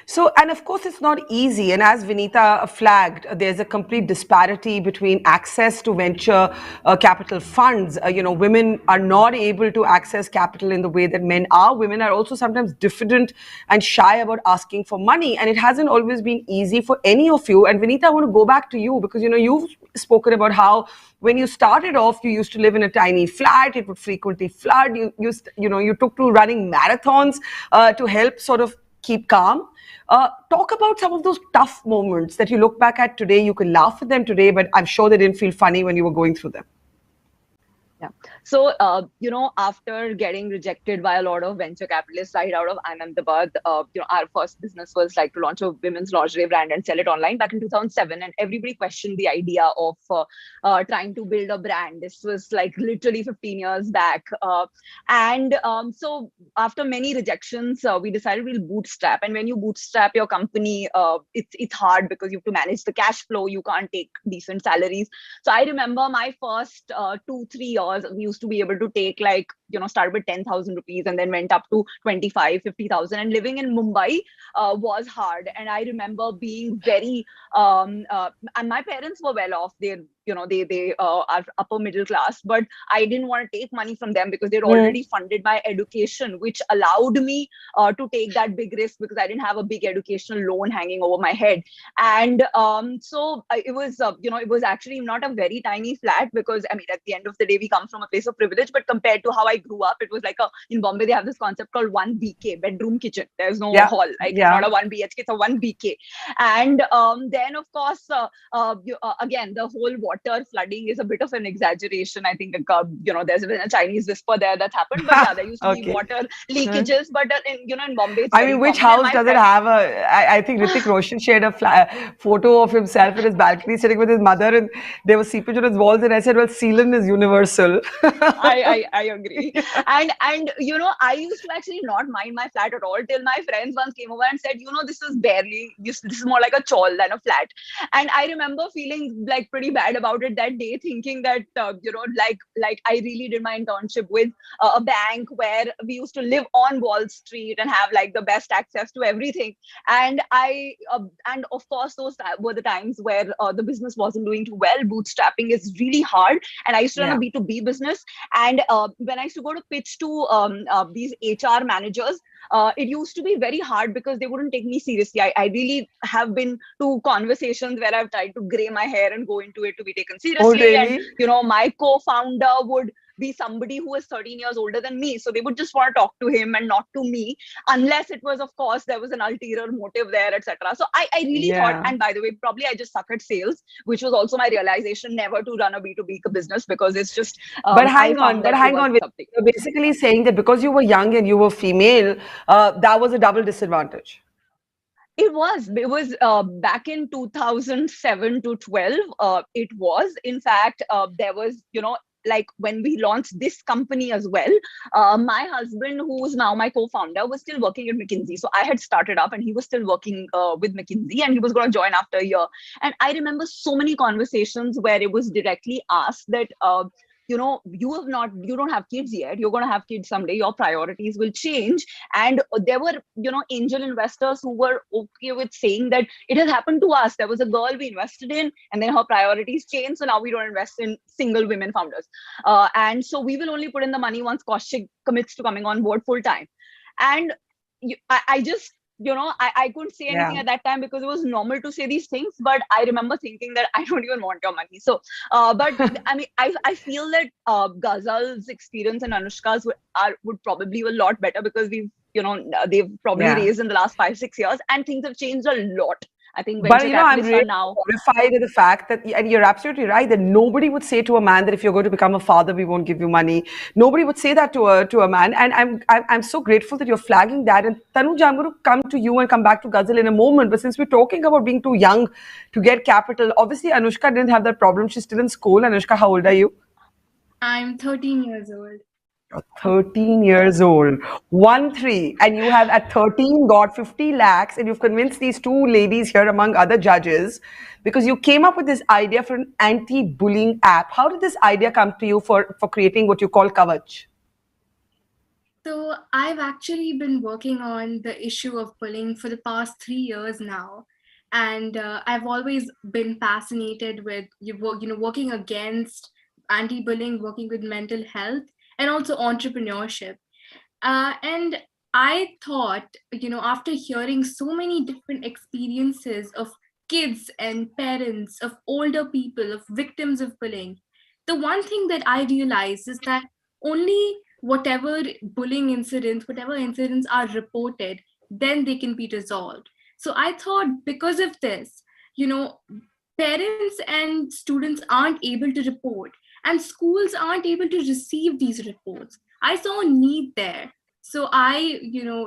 [SPEAKER 1] So, and of course, it's not easy. And as Vinita flagged, there's a complete disparity between access to venture capital funds. Women are not able to access capital in the way that men are. Women are also sometimes diffident and shy about asking for money. And it hasn't always been easy for any of you. And Vinita, I want to go back to you because, you've spoken about how when you started off, you used to live in a tiny flat. It would frequently flood. You took to running marathons to help sort of keep calm. Talk about some of those tough moments that you look back at today. You can laugh at them today, but I'm sure they didn't feel funny when you were going through them.
[SPEAKER 8] Yeah. So, after getting rejected by a lot of venture capitalists right out of Ahmedabad, our first business was like to launch a women's lingerie brand and sell it online back in 2007. And everybody questioned the idea of trying to build a brand. This was like literally 15 years back. So after many rejections, we decided we'll bootstrap. And when you bootstrap your company, it's hard because you have to manage the cash flow. You can't take decent salaries. So I remember my first 2-3 years, we used to be able to take start with 10,000 rupees and then went up to 25, 50,000. And living in Mumbai was hard. And I remember being very, and my parents were well off. They are upper middle class, but I didn't want to take money from them because they'd already funded my education, which allowed me to take that big risk because I didn't have a big educational loan hanging over my head. And so it was, it was actually not a very tiny flat because, at the end of the day, we come from a place of privilege, but compared to how I grew up, it was like in Bombay, they have this concept called 1 BK, bedroom kitchen. There's no
[SPEAKER 1] Yeah.
[SPEAKER 8] hall, like it's not a 1 BHK, it's a 1 BK. And then, of course, again, the whole water flooding is a bit of an exaggeration. I think, there's been a Chinese whisper there that's happened, but yeah, there used to be water leakages. But in Bombay, it's very
[SPEAKER 1] which
[SPEAKER 8] common.
[SPEAKER 1] house does it have I think Hrithik Roshan shared a photo of himself in his balcony sitting with his mother, and there was seepage on his walls, and I said, well, sealant is universal.
[SPEAKER 8] I agree. And I used to actually not mind my flat at all till my friends once came over and said, this is more like a chawl than a flat. And I remember feeling like pretty bad about it that day, thinking that, like I really did my internship with a bank where we used to live on Wall Street and have like the best access to everything. And and of course, those were the times where the business wasn't doing too well. Bootstrapping is really hard. And I used to run a B2B business. And when I used to go to pitch to these HR managers, it used to be very hard because they wouldn't take me seriously. I really have been to conversations where I've tried to gray my hair and go into it to be taken seriously.
[SPEAKER 1] Oh, really?
[SPEAKER 8] And, my co-founder would be somebody who is 13 years older than me. So they would just want to talk to him and not to me, unless it was, of course, there was an ulterior motive there, etc. So I really thought, and by the way, probably I just suck at sales, which was also my realization, never to run a B2B business because it's just...
[SPEAKER 1] But hang on. You're basically saying that because you were young and you were female, that was a double disadvantage.
[SPEAKER 8] It was back in 2007 to 12. It was, in fact, there was, like when we launched this company as well, my husband, who's now my co-founder, was still working at McKinsey. So I had started up and he was still working with McKinsey, and he was going to join after a year. And I remember so many conversations where it was directly asked that, you don't have kids yet, you're going to have kids someday, your priorities will change. And there were, angel investors who were okay with saying that it has happened to us. There was a girl we invested in and then her priorities changed. So now we don't invest in single women founders. And so we will only put in the money once Kaushik commits to coming on board full time. And I just, I couldn't say anything at that time because it was normal to say these things. But I remember thinking that I don't even want your money. So, but I mean, I feel that Ghazal's experience and Anushka's would probably be a lot better because they've probably raised in the last 5-6 years and things have changed a lot. I think venture capitalists
[SPEAKER 1] I'm really
[SPEAKER 8] now
[SPEAKER 1] horrified at the fact that, and you're absolutely right, that nobody would say to a man that if you're going to become a father, we won't give you money. Nobody would say that to a man. And I'm so grateful that you're flagging that. And Tanuja, I'm going to come to you and come back to Ghazal in a moment. But since we're talking about being too young to get capital, obviously Anushka didn't have that problem. She's still in school. Anushka, how old are you?
[SPEAKER 2] I'm 13 years old.
[SPEAKER 1] 13 years old, 1-3, and you have at 13 got 50 lakhs, and you've convinced these two ladies here among other judges because you came up with this idea for an anti-bullying app. How did this idea come to you for creating what you call Kavach?
[SPEAKER 2] So I've actually been working on the issue of bullying for the past 3 years now. And I've always been fascinated with working against anti-bullying, working with mental health, and also entrepreneurship. And I thought, after hearing so many different experiences of kids and parents, of older people, of victims of bullying, the one thing that I realized is that only whatever incidents are reported, then they can be resolved. So I thought because of this, parents and students aren't able to report, and schools aren't able to receive these reports. I saw a need there. So I,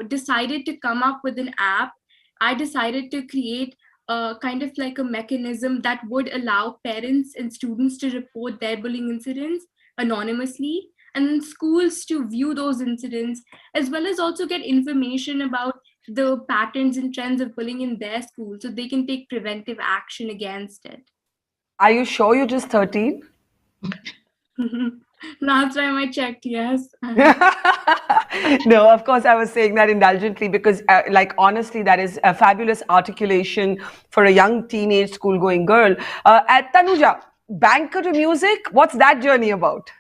[SPEAKER 2] decided to come up with an app. I decided to create a kind of like a mechanism that would allow parents and students to report their bullying incidents anonymously, and then schools to view those incidents, as well as also get information about the patterns and trends of bullying in their school so they can take preventive action against it.
[SPEAKER 1] Are you sure you're just 13?
[SPEAKER 2] Last time I checked, yes.
[SPEAKER 1] No, of course I was saying that indulgently because honestly, that is a fabulous articulation for a young teenage school-going girl. At Tanuja, banker to music, what's that journey about?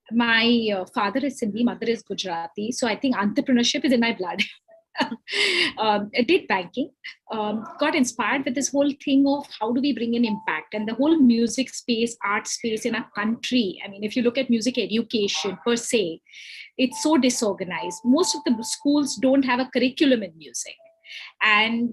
[SPEAKER 22] My father is Sindhi, mother is Gujarati. So I think entrepreneurship is in my blood. I did banking, got inspired with this whole thing of how do we bring in impact.
[SPEAKER 15] impact. And the whole music space, art space in our country, I mean, if you look at music education per se, it's so disorganized. Most of the schools don't have a curriculum in music. And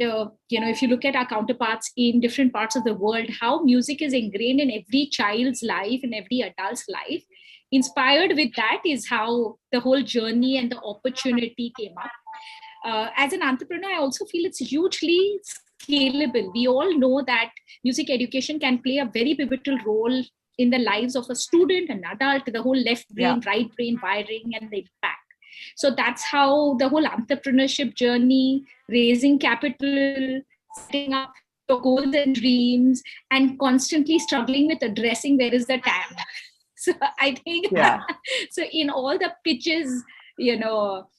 [SPEAKER 15] if you look at our counterparts in different parts of the world, how music is ingrained in every child's life, in every adult's life, inspired with that is how the whole journey and the opportunity came up. As an entrepreneur, I also feel it's hugely scalable. We all know that music education can play a very pivotal role in the lives of a student, an adult, the whole left brain, right brain wiring and the impact. So that's how the whole entrepreneurship journey, raising capital, setting up your goals and dreams, and constantly struggling with addressing where is the TAM. So I think, so in all the pitches,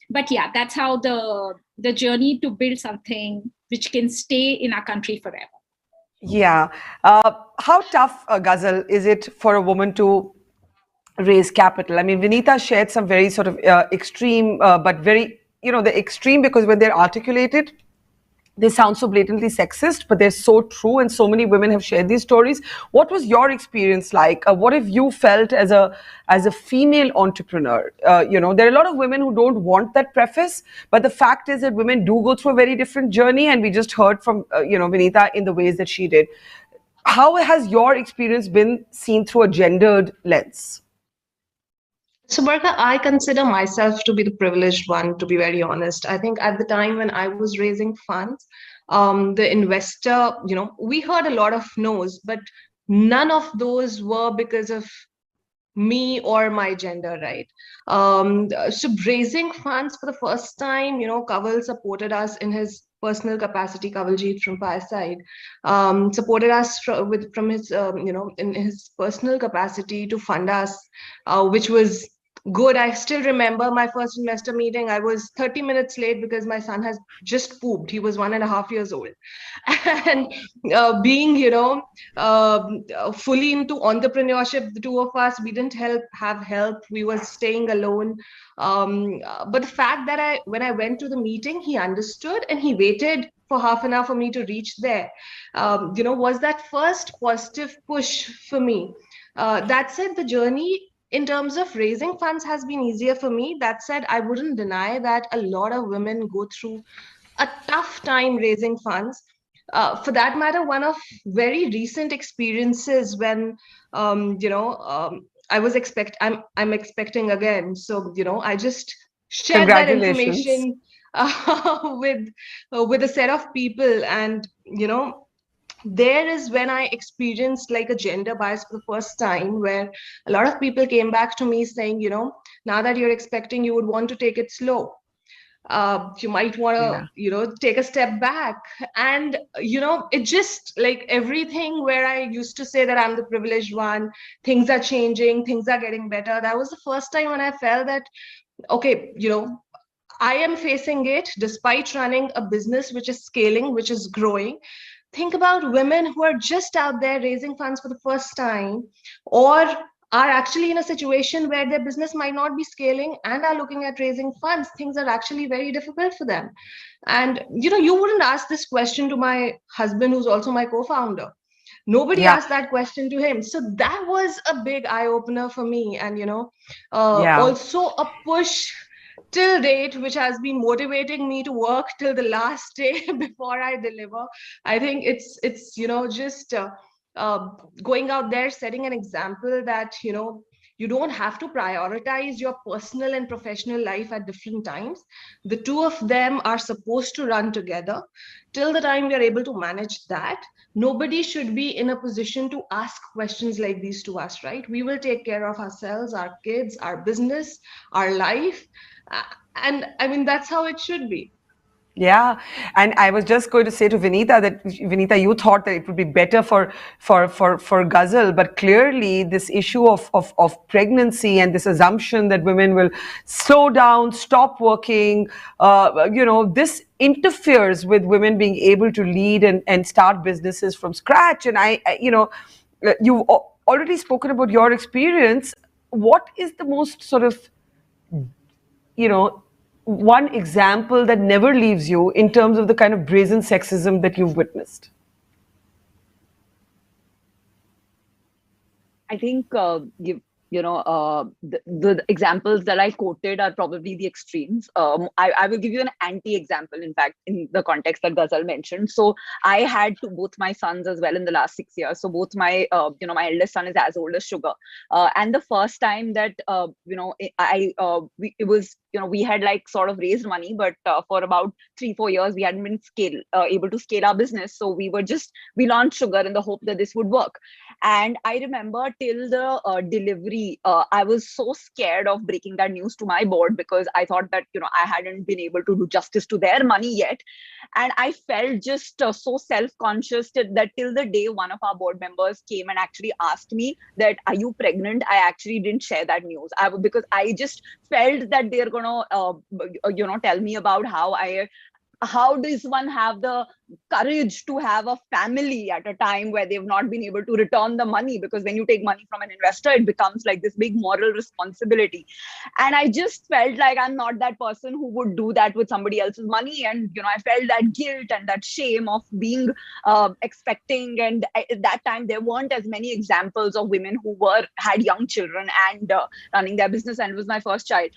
[SPEAKER 15] but yeah, that's how the journey to build something which can stay in our country forever.
[SPEAKER 1] Yeah. How tough, Ghazal, is it for a woman to raise capital? I mean, Vinita shared some very sort of extreme, but very, the extreme, because when they're articulated, they sound so blatantly sexist, but they're so true, and so many women have shared these stories. What was your experience like? What have you felt as a female entrepreneur? There are a lot of women who don't want that preface, but the fact is that women do go through a very different journey, and we just heard from Vinita in the ways that she did. How has your experience been seen through a gendered lens?
[SPEAKER 4] So, Barkha, I consider myself to be the privileged one, to be very honest. I think at the time when I was raising funds, the investor, we heard a lot of no's, but none of those were because of me or my gender, right? So raising funds for the first time, Kaval supported us in his personal capacity. Kavaljeet from Fireside supported us from his, in his personal capacity to fund us, which was good. I still remember my first investor meeting. I was 30 minutes late because my son has just pooped. He was 1.5 years old. And being, fully into entrepreneurship, the two of us, we didn't have help. We were staying alone. But the fact that when I went to the meeting, he understood and he waited for half an hour for me to reach there, was that first positive push for me. That said, the journey in terms of raising funds has been easier for me. That said, I wouldn't deny that a lot of women go through a tough time raising funds. For that matter, one of very recent experiences when, I was I'm expecting again. So, I just shared that information with a set of people, and, there is when I experienced like a gender bias for the first time, where a lot of people came back to me saying, now that you're expecting, you would want to take it slow. You might want to, take a step back. And, it just like everything where I used to say that I'm the privileged one, things are changing, things are getting better. That was the first time when I felt that, okay, I am facing it despite running a business which is scaling, which is growing. Think about women who are just out there raising funds for the first time, or are actually in a situation where their business might not be scaling and are looking at raising funds. Things are actually very difficult for them. And, you wouldn't ask this question to my husband, who's also my co-founder. Nobody asked that question to him. So that was a big eye-opener for me. And, also a push till date, which has been motivating me to work till the last day before I deliver. I think it's just going out there, setting an example that, you don't have to prioritize your personal and professional life at different times. The two of them are supposed to run together. Till the time we are able to manage that, nobody should be in a position to ask questions like these to us, right? We will take care of ourselves, our kids, our business, our life. And I mean, that's how it should be.
[SPEAKER 1] Yeah, and I was just going to say to Vinita that, Vinita, you thought that it would be better for Ghazal, but clearly this issue of pregnancy and this assumption that women will slow down, stop working, this interferes with women being able to lead and start businesses from scratch. And you've already spoken about your experience. What is the most sort of, one example that never leaves you in terms of the kind of brazen sexism that you've witnessed?
[SPEAKER 8] I think the examples that I quoted are probably the extremes. I will give you an anti-example, in fact, in the context that Ghazal mentioned. So I had both my sons as well in the last 6 years. So both my my eldest son is as old as Sugar, and the first time that it was we had like sort of raised money, but for about 3-4 years we hadn't been able to scale our business. So we launched Sugar in the hope that this would work. And I remember till the delivery, I was so scared of breaking that news to my board, because I thought that I hadn't been able to do justice to their money yet. And I felt just so self-conscious that till the day one of our board members came and actually asked me that, are you pregnant? I actually didn't share that news because I just felt that they're gonna tell me about how does one have the courage to have a family at a time where they've not been able to return the money? Because when you take money from an investor, it becomes like this big moral responsibility. And I just felt like I'm not that person who would do that with somebody else's money. And I felt that guilt and that shame of being expecting. And at that time there weren't as many examples of women who had young children and running their business, and it was my first child.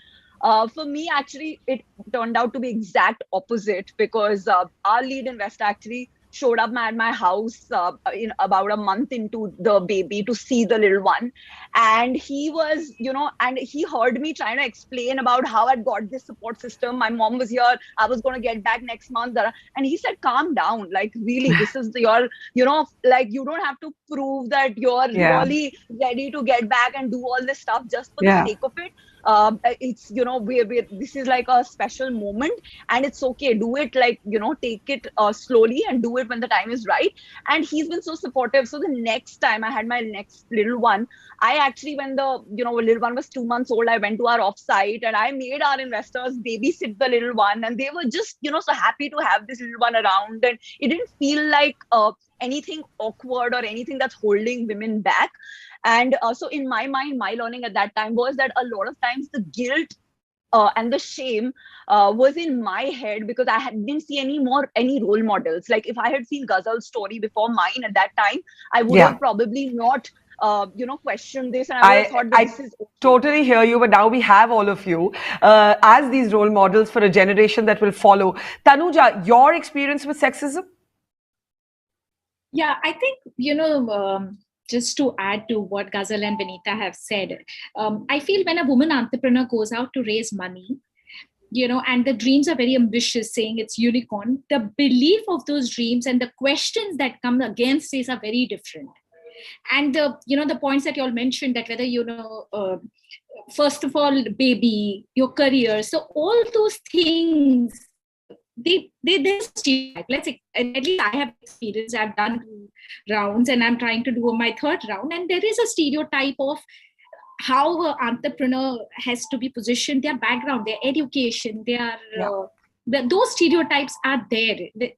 [SPEAKER 8] For me, actually, it turned out to be exact opposite, because our lead investor actually showed up at my house in about a month into the baby to see the little one. And he was, and he heard me trying to explain about how I'd got this support system. My mom was here. I was going to get back next month. And he said, calm down. Like, really, this is like, you don't have to prove that you're really ready to get back and do all this stuff just for the sake of it. It's this is like a special moment, and it's okay. Do it like take it slowly and do it when the time is right. And he's been so supportive. So the next time I had my next little one, I actually, when the little one was 2 months old, I went to our offsite and I made our investors babysit the little one, and they were just so happy to have this little one around, and it didn't feel like anything awkward or anything that's holding women back. And so in my mind, my learning at that time was that a lot of times the guilt and the shame was in my head, because I didn't see any role models. Like, if I had seen Ghazal's story before mine at that time, I would have probably not questioned this, and I would have thought that this is okay.
[SPEAKER 1] Totally hear you, but now we have all of you as these role models for a generation that will follow. Tanuja, your experience with sexism?
[SPEAKER 15] Yeah, I think, just to add to what Ghazal and Vinita have said, I feel when a woman entrepreneur goes out to raise money, and the dreams are very ambitious, saying it's unicorn, the belief of those dreams and the questions that come against this are very different. And the points that you all mentioned, that whether first of all, baby, your career, so all those things, there's stereotype. Let's say, and at least I have experience. I've done rounds and I'm trying to do my third round, and there is a stereotype of how an entrepreneur has to be positioned, their background, their education, those stereotypes are there. They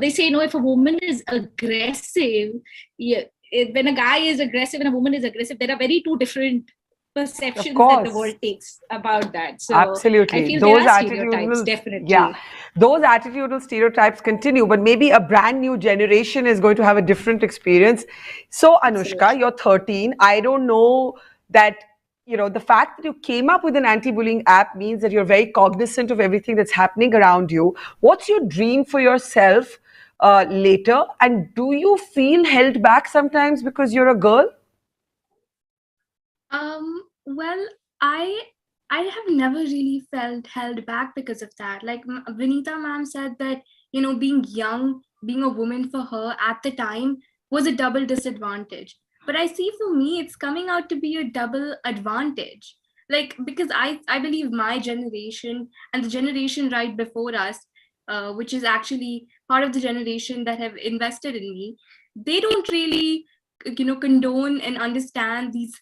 [SPEAKER 15] say, if a woman is aggressive, when a guy is aggressive and a woman is aggressive, there are very two different perceptions that the world takes about that. So
[SPEAKER 1] absolutely,
[SPEAKER 15] I feel
[SPEAKER 1] those
[SPEAKER 15] there are stereotypes, definitely.
[SPEAKER 1] Yeah, those attitudinal stereotypes continue, but maybe a brand new generation is going to have a different experience. So Anushka, you're 13. I don't know that the fact that you came up with an anti-bullying app means that you're very cognizant of everything that's happening around you. What's your dream for yourself later? And do you feel held back sometimes because you're a girl?
[SPEAKER 2] Well, I have never really felt held back because of that. Like Vinita ma'am said that, being young, being a woman for her at the time was a double disadvantage. But I see for me, it's coming out to be a double advantage. Like, because I believe my generation and the generation right before us, which is actually part of the generation that have invested in me, they don't really, condone and understand these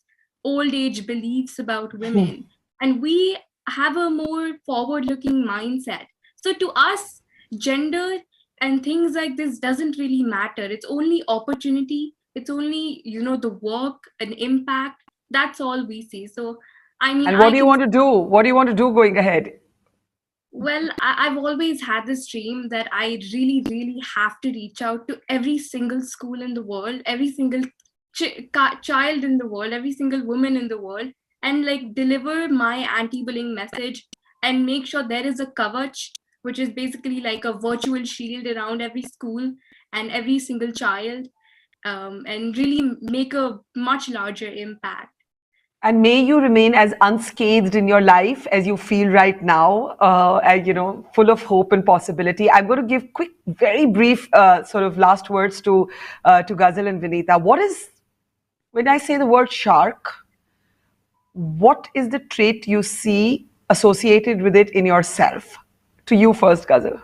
[SPEAKER 2] old age beliefs about women. And we have a more forward looking mindset. So to us, gender and things like this doesn't really matter. It's only opportunity. It's only, the work and impact. That's all we see. So, I mean,
[SPEAKER 1] and what do you want to do? What do you want to do going ahead?
[SPEAKER 2] Well, I've always had this dream that I really, really have to reach out to every single school in the world, every single
[SPEAKER 16] child in the world, every single woman in the world, and like deliver my anti-bullying message and make sure there is a kavach, which is basically like a virtual shield around every school and every single child, and really make a much larger impact.
[SPEAKER 1] And may you remain as unscathed in your life as you feel right now, and, full of hope and possibility. I'm going to give quick, very brief sort of last words to Ghazal and Vinita. When I say the word shark, what is the trait you see associated with it in yourself? To you first, Ghazal.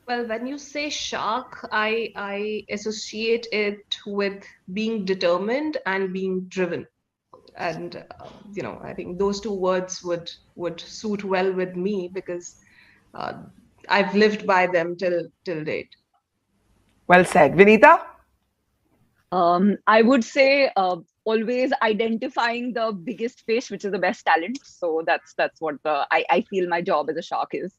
[SPEAKER 4] Well, when you say shark, I associate it with being determined and being driven. And, I think those two words would suit well with me because I've lived by them till date.
[SPEAKER 1] Well said. Vinita?
[SPEAKER 8] I would say always identifying the biggest fish, which is the best talent. So that's what I feel my job as a shark is.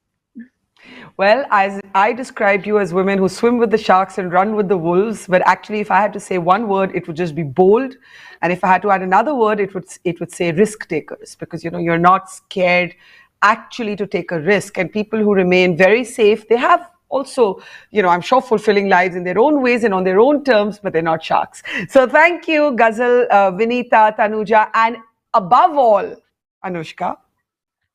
[SPEAKER 1] Well, as I described you as women who swim with the sharks and run with the wolves, but actually if I had to say one word, it would just be bold. And if I had to add another word, it would say risk takers, because you're not scared actually to take a risk. And people who remain very safe, they have also, I'm sure, fulfilling lives in their own ways and on their own terms, but they're not sharks. So thank you, Ghazal, Vinita, Tanuja, and above all, Anushka,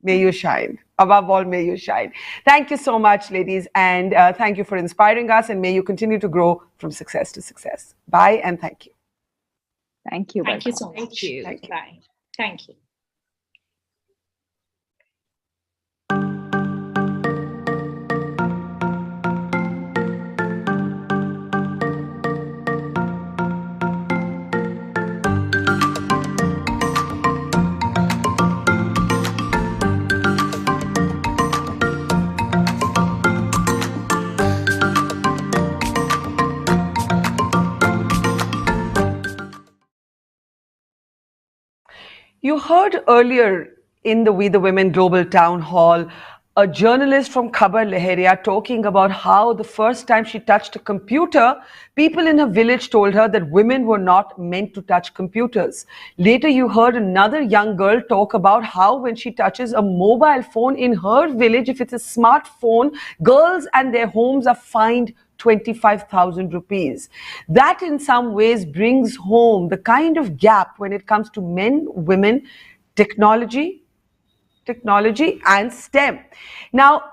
[SPEAKER 1] may you shine. Above all, may you shine. Thank you so much, ladies, and thank you for inspiring us, and may you continue to grow from success to success. Bye, and thank you.
[SPEAKER 8] Thank you.
[SPEAKER 15] Thank you so much.
[SPEAKER 4] Thank you.
[SPEAKER 15] Bye. Thank you.
[SPEAKER 1] You heard earlier in the We the Women Global Town Hall a journalist from Khabar, Lahariya, talking about how the first time she touched a computer, people in her village told her that women were not meant to touch computers. Later, you heard another young girl talk about how when she touches a mobile phone in her village, if it's a smartphone, girls and their homes are fined 25,000 rupees. That in some ways brings home the kind of gap when it comes to men, women, technology and STEM. Now,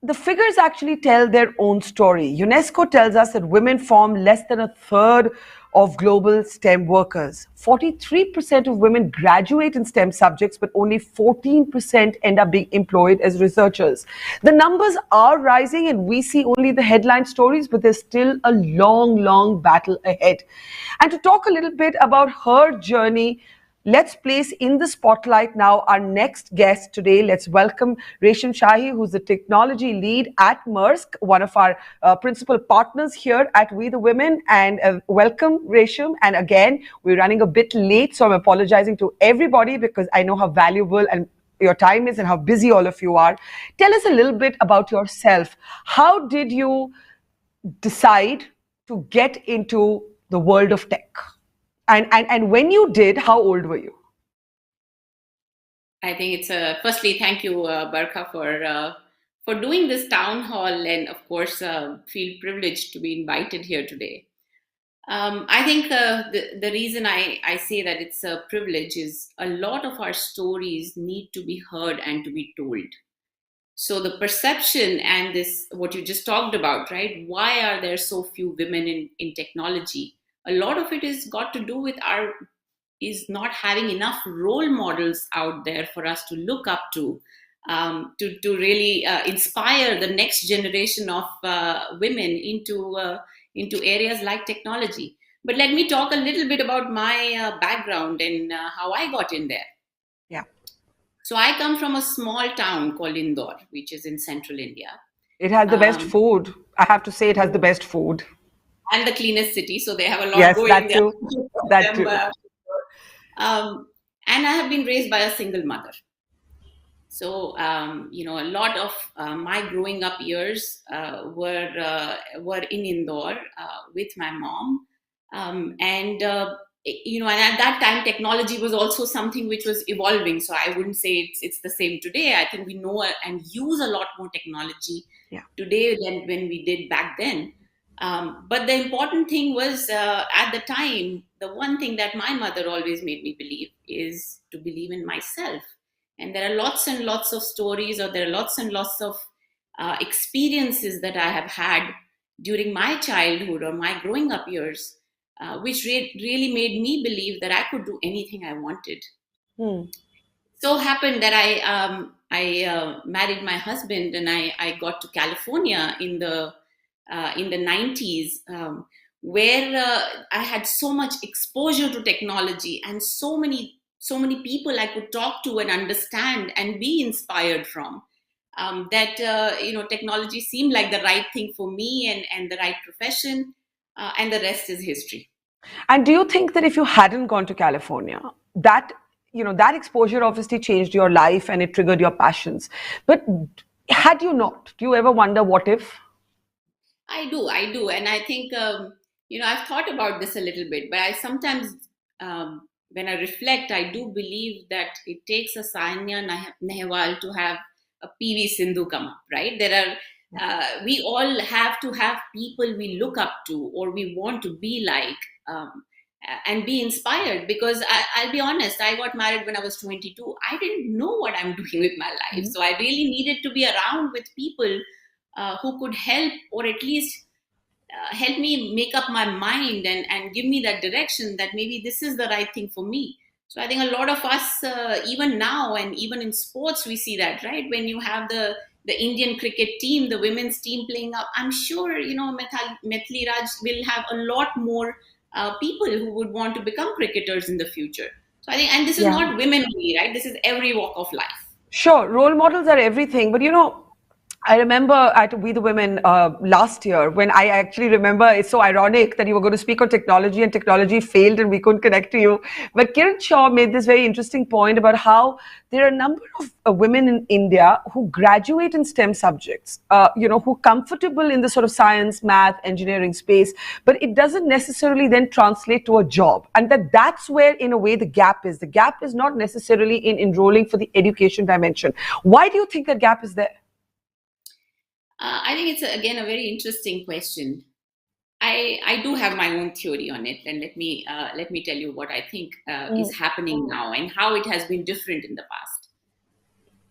[SPEAKER 1] the figures actually tell their own story. UNESCO tells us that women form less than a third of global STEM workers. 43% of women graduate in STEM subjects, but only 14% end up being employed as researchers. The numbers are rising and we see only the headline stories, but there's still a long, long battle ahead. And to talk a little bit about her journey, let's place in the spotlight now our next guest today. Let's welcome Resham Shahi, who's the technology lead at Maersk, one of our principal partners here at We the Women. And welcome, Resham. And again, we're running a bit late, so I'm apologizing to everybody because I know how valuable and your time is and how busy all of you are. Tell us a little bit about yourself. How did you decide to get into the world of tech? And when you did, how old were you?
[SPEAKER 17] I think it's firstly, thank you, Barkha, for doing this town hall, and of course, feel privileged to be invited here today. I think the reason I say that it's a privilege is a lot of our stories need to be heard and to be told. So the perception and this, what you just talked about, right? Why are there so few women in technology? A lot of it is got to do with is not having enough role models out there for us to look up to really inspire the next generation of women into areas like technology. But let me talk a little bit about my background and how I got in there.
[SPEAKER 1] Yeah.
[SPEAKER 17] So I come from a small town called Indore, which is in central India.
[SPEAKER 1] It has the best food. I have to say it has the best food.
[SPEAKER 17] And the cleanest city, so they have a lot
[SPEAKER 1] yes,
[SPEAKER 17] going
[SPEAKER 1] that
[SPEAKER 17] there.
[SPEAKER 1] too. That too.
[SPEAKER 17] And I have been raised by a single mother. So, a lot of my growing up years were in Indore with my mom, and at that time, technology was also something which was evolving. So I wouldn't say it's the same today. I think we know and use a lot more technology today than when we did back then. But the important thing was at the time, the one thing that my mother always made me believe is to believe in myself. And there are lots and lots of stories, or there are lots and lots of experiences that I have had during my childhood or my growing up years, which really made me believe that I could do anything I wanted. So happened that I married my husband, and I got to California in the 90s, where I had so much exposure to technology and so many people I could talk to and understand and be inspired from. That technology seemed like the right thing for me and the right profession, and the rest is history.
[SPEAKER 1] And do you think that if you hadn't gone to California, that that exposure obviously changed your life and it triggered your passions, but had you not, do you ever wonder what if?
[SPEAKER 17] I do, and I think I've thought about this a little bit, but I sometimes, when I reflect, I do believe that it takes a Sainya Nehwal to have a PV Sindhu come up, right? We all have to have people we look up to or we want to be like, and be inspired. Because I'll be honest, I got married when I was 22. I didn't know what I'm doing with my life, so I really needed to be around with people who could help, or at least help me make up my mind and give me that direction that maybe this is the right thing for me. So I think a lot of us, even now and even in sports, we see that, right? When you have the Indian cricket team, the women's team playing up, I'm sure, Methali Raj will have a lot more people who would want to become cricketers in the future. So I think, and this is not women only, right? This is every walk of life.
[SPEAKER 1] Sure, role models are everything, but I remember at We the Women last year, when I actually remember, it's so ironic that you were going to speak on technology and technology failed and we couldn't connect to you. But Kiran Shaw made this very interesting point about how there are a number of women in India who graduate in STEM subjects, who are comfortable in the sort of science, math, engineering space, but it doesn't necessarily then translate to a job. And that's where, in a way, the gap is. The gap is not necessarily in enrolling for the education dimension. Why do you think that gap is there?
[SPEAKER 17] I think it's, again, a very interesting question. I do have my own theory on it, and let me tell you what I think is happening now and how it has been different in the past.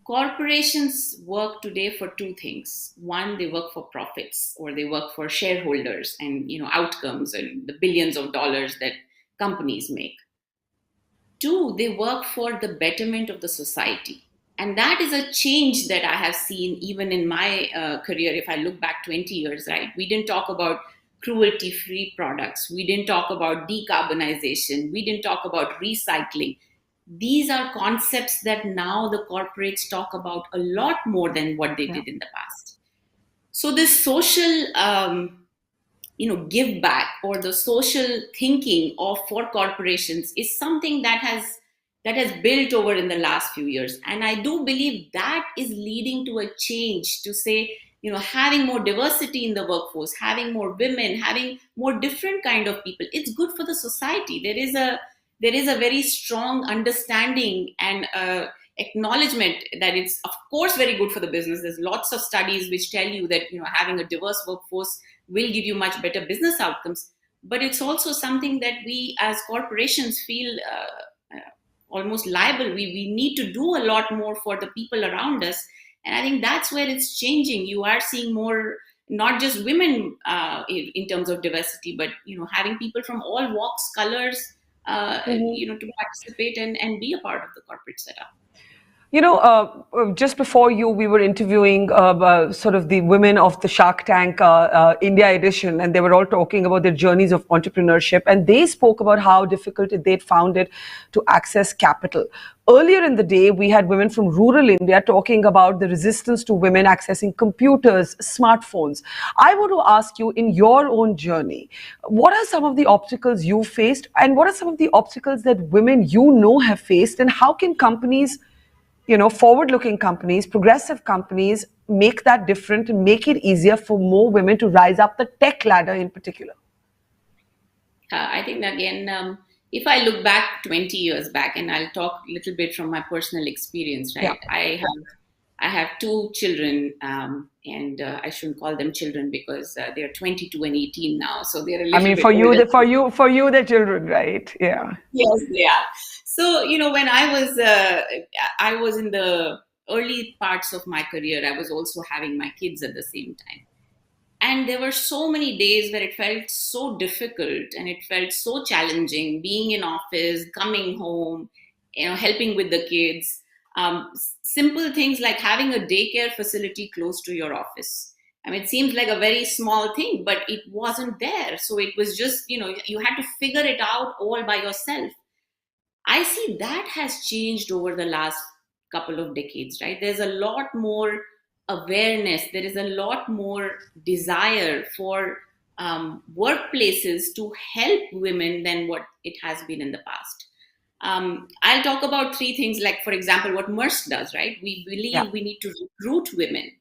[SPEAKER 17] Corporations work today for two things. One, they work for profits, or they work for shareholders and outcomes and the billions of dollars that companies make. Two, they work for the betterment of the society. And that is a change that I have seen even in my career. If I look back 20 years, right? We didn't talk about cruelty-free products. We didn't talk about decarbonization. We didn't talk about recycling. These are concepts that now the corporates talk about a lot more than what they did in the past. So this social, give back, or the social thinking for corporations is something that has built over in the last few years. And I do believe that is leading to a change to say, having more diversity in the workforce, having more women, having more different kind of people, it's good for the society. There is a very strong understanding and acknowledgement that it's, of course, very good for the business. There's lots of studies which tell you that, having a diverse workforce will give you much better business outcomes. But it's also something that we as corporations feel almost liable. We need to do a lot more for the people around us. And I think that's where it's changing. You are seeing more, not just women in terms of diversity, but, having people from all walks, colors, to participate and be a part of the corporate setup.
[SPEAKER 1] Just before we were interviewing sort of the women of the Shark Tank India edition, and they were all talking about their journeys of entrepreneurship, and they spoke about how difficult they'd found it to access capital. Earlier in the day, we had women from rural India talking about the resistance to women accessing computers, smartphones. I want to ask you, in your own journey, what are some of the obstacles you faced, and what are some of the obstacles that women have faced, and how can companies forward-looking companies, progressive companies make that different and make it easier for more women to rise up the tech ladder in particular?
[SPEAKER 17] I think again, if I look back 20 years back, and I'll talk a little bit from my personal experience, right?
[SPEAKER 1] Yeah.
[SPEAKER 17] I have two children, and I shouldn't call them children because they're 22 and 18 now, so they're a little bit
[SPEAKER 1] for you,
[SPEAKER 17] older.
[SPEAKER 1] for you, they're children, right? Yeah.
[SPEAKER 17] Yes, they are. So when I was in the early parts of my career, I was also having my kids at the same time. And there were so many days where it felt so difficult and it felt so challenging being in office, coming home, helping with the kids. Simple things like having a daycare facility close to your office. I mean, it seems like a very small thing, but it wasn't there. So it was just, you had to figure it out all by yourself. I see that has changed over the last couple of decades, right? There's a lot more awareness. There is a lot more desire for workplaces to help women than what it has been in the past. I'll talk about three things, like, for example, what Maersk does, right? We believe we need to recruit women,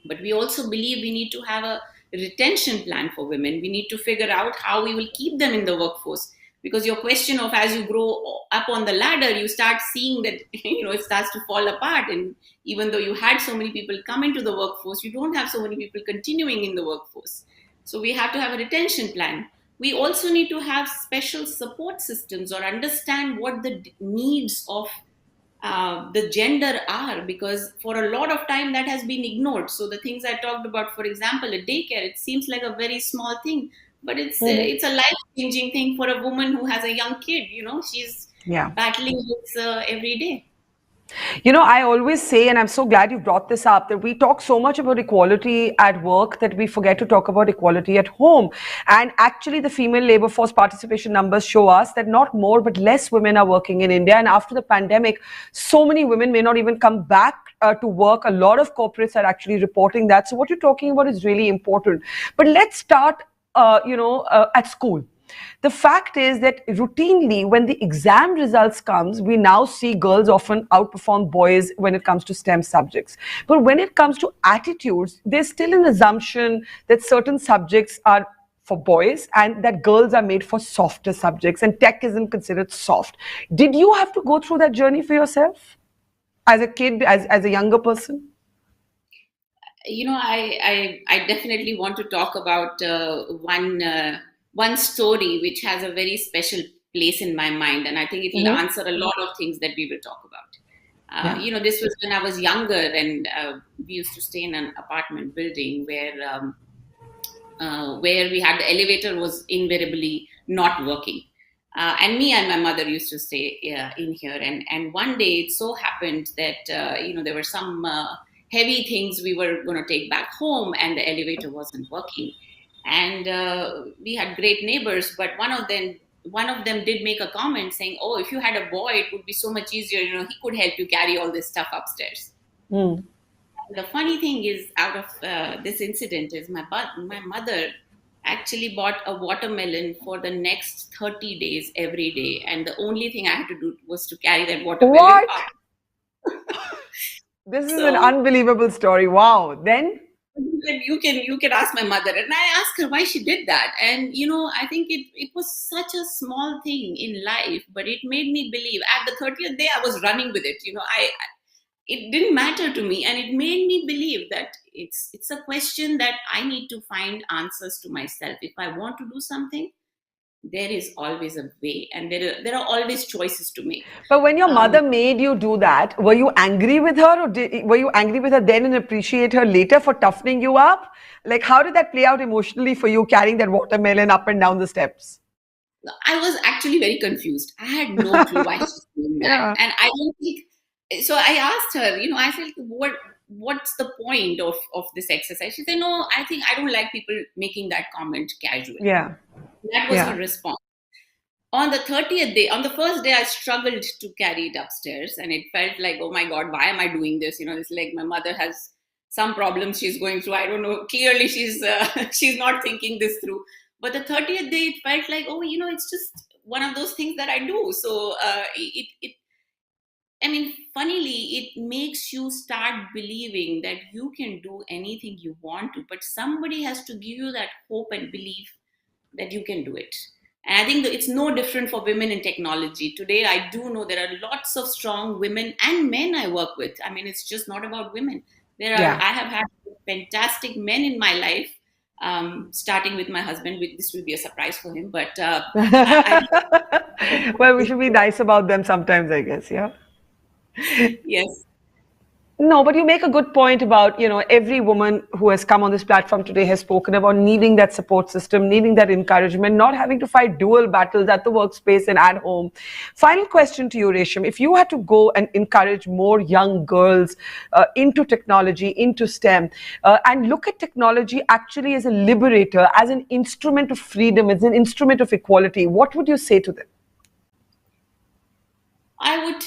[SPEAKER 17] but we also believe we need to have a retention plan for women. We need to figure out how we will keep them in the workforce. Because your question of as you grow up on the ladder, you start seeing that it starts to fall apart. And even though you had so many people come into the workforce, you don't have so many people continuing in the workforce. So we have to have a retention plan. We also need to have special support systems or understand what the needs of the gender are, because for a lot of time that has been ignored. So the things I talked about, for example, a daycare, it seems like a very small thing, but it's a life-changing thing for a woman who has a young kid. She's battling this every day.
[SPEAKER 1] I always say, and I'm so glad you brought this up, that we talk so much about equality at work that we forget to talk about equality at home. And actually, the female labor force participation numbers show us that not more, but less women are working in India. And after the pandemic, so many women may not even come back to work. A lot of corporates are actually reporting that. So what you're talking about is really important. But let's start, at school. The fact is that routinely when the exam results comes, we now see girls often outperform boys when it comes to STEM subjects. But when it comes to attitudes, there's still an assumption that certain subjects are for boys and that girls are made for softer subjects and tech isn't considered soft. Did you have to go through that journey for yourself as a kid, as a younger person?
[SPEAKER 17] I definitely want to talk about one story which has a very special place in my mind, and I think it will answer a lot of things that we will talk about. This was when I was younger, and we used to stay in an apartment building where we had the elevator was invariably not working. And me and my mother used to stay in here. And one day it so happened that, there were some heavy things we were going to take back home and the elevator wasn't working. And we had great neighbors, but one of them did make a comment saying, "Oh, if you had a boy, it would be so much easier. He could help you carry all this stuff upstairs." The funny thing is, out of this incident, is my mother actually bought a watermelon for the next 30 days every day, and the only thing I had to do was to carry that watermelon up.
[SPEAKER 1] This is an unbelievable story. Wow. Then
[SPEAKER 17] you can ask my mother, and I asked her why she did that. And I think it was such a small thing in life, but it made me believe. At the 30th day, I was running with it. It didn't matter to me, and it made me believe that it's a question that I need to find answers to myself. If I want to do something, there is always a way, and there are always choices to make.
[SPEAKER 1] But when your mother made you do that, were you angry with her, or were you angry with her then and appreciate her later for toughening you up? Like, how did that play out emotionally for you, carrying that watermelon up and down the steps?
[SPEAKER 17] I was actually very confused. I had no clue why she was doing that. And I don't think so. I asked her, I said, what's the point of this exercise? She said, "No, I don't like people making that comment casually."
[SPEAKER 1] Yeah.
[SPEAKER 17] That was her response. On the 30th day, on the first day, I struggled to carry it upstairs, and it felt like, oh my God, why am I doing this? It's like my mother has some problems she's going through. I don't know. Clearly, she's not thinking this through. But the 30th day, it felt like, oh, it's just one of those things that I do. So I mean, funnily, it makes you start believing that you can do anything you want to, but somebody has to give you that hope and belief that you can do it. And I think that it's no different for women in technology. Today, I do know there are lots of strong women and men I work with. I mean, it's just not about women. I have had fantastic men in my life, starting with my husband. This will be a surprise for him, but
[SPEAKER 1] well, we should be nice about them sometimes, I guess. Yeah.
[SPEAKER 17] Yes.
[SPEAKER 1] No, but you make a good point about, every woman who has come on this platform today has spoken about needing that support system, needing that encouragement, not having to fight dual battles at the workspace and at home. Final question to you, Resham. If you had to go and encourage more young girls into technology, into STEM, and look at technology actually as a liberator, as an instrument of freedom, as an instrument of equality, what would you say to them?
[SPEAKER 17] I would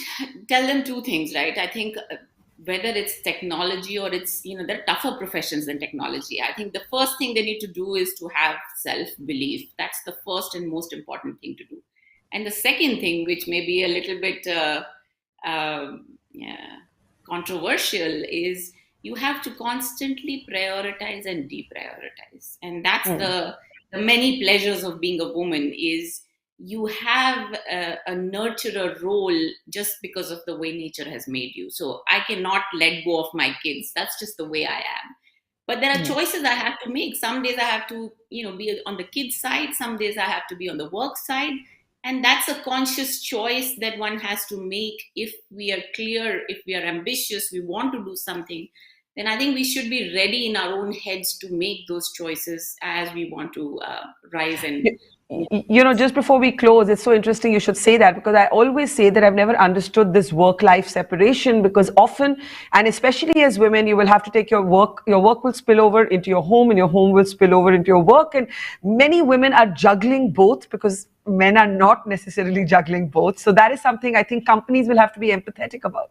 [SPEAKER 17] tell them two things, right? I think whether it's technology or it's, there are tougher professions than technology. I think the first thing they need to do is to have self-belief. That's the first and most important thing to do. And the second thing, which may be a little bit controversial, is you have to constantly prioritize and deprioritize. And that's the many pleasures of being a woman is you have a nurturer role just because of the way nature has made you. So I cannot let go of my kids. That's just the way I am. But there are choices I have to make. Some days I have to, be on the kids' side. Some days I have to be on the work side. And that's a conscious choice that one has to make. If we are clear, if we are ambitious, we want to do something, then I think we should be ready in our own heads to make those choices as we want to rise and...
[SPEAKER 1] Just before we close, it's so interesting you should say that, because I always say that I've never understood this work-life separation, because often, and especially as women, you will have to take your work will spill over into your home, and your home will spill over into your work. And many women are juggling both because men are not necessarily juggling both. So that is something I think companies will have to be empathetic about.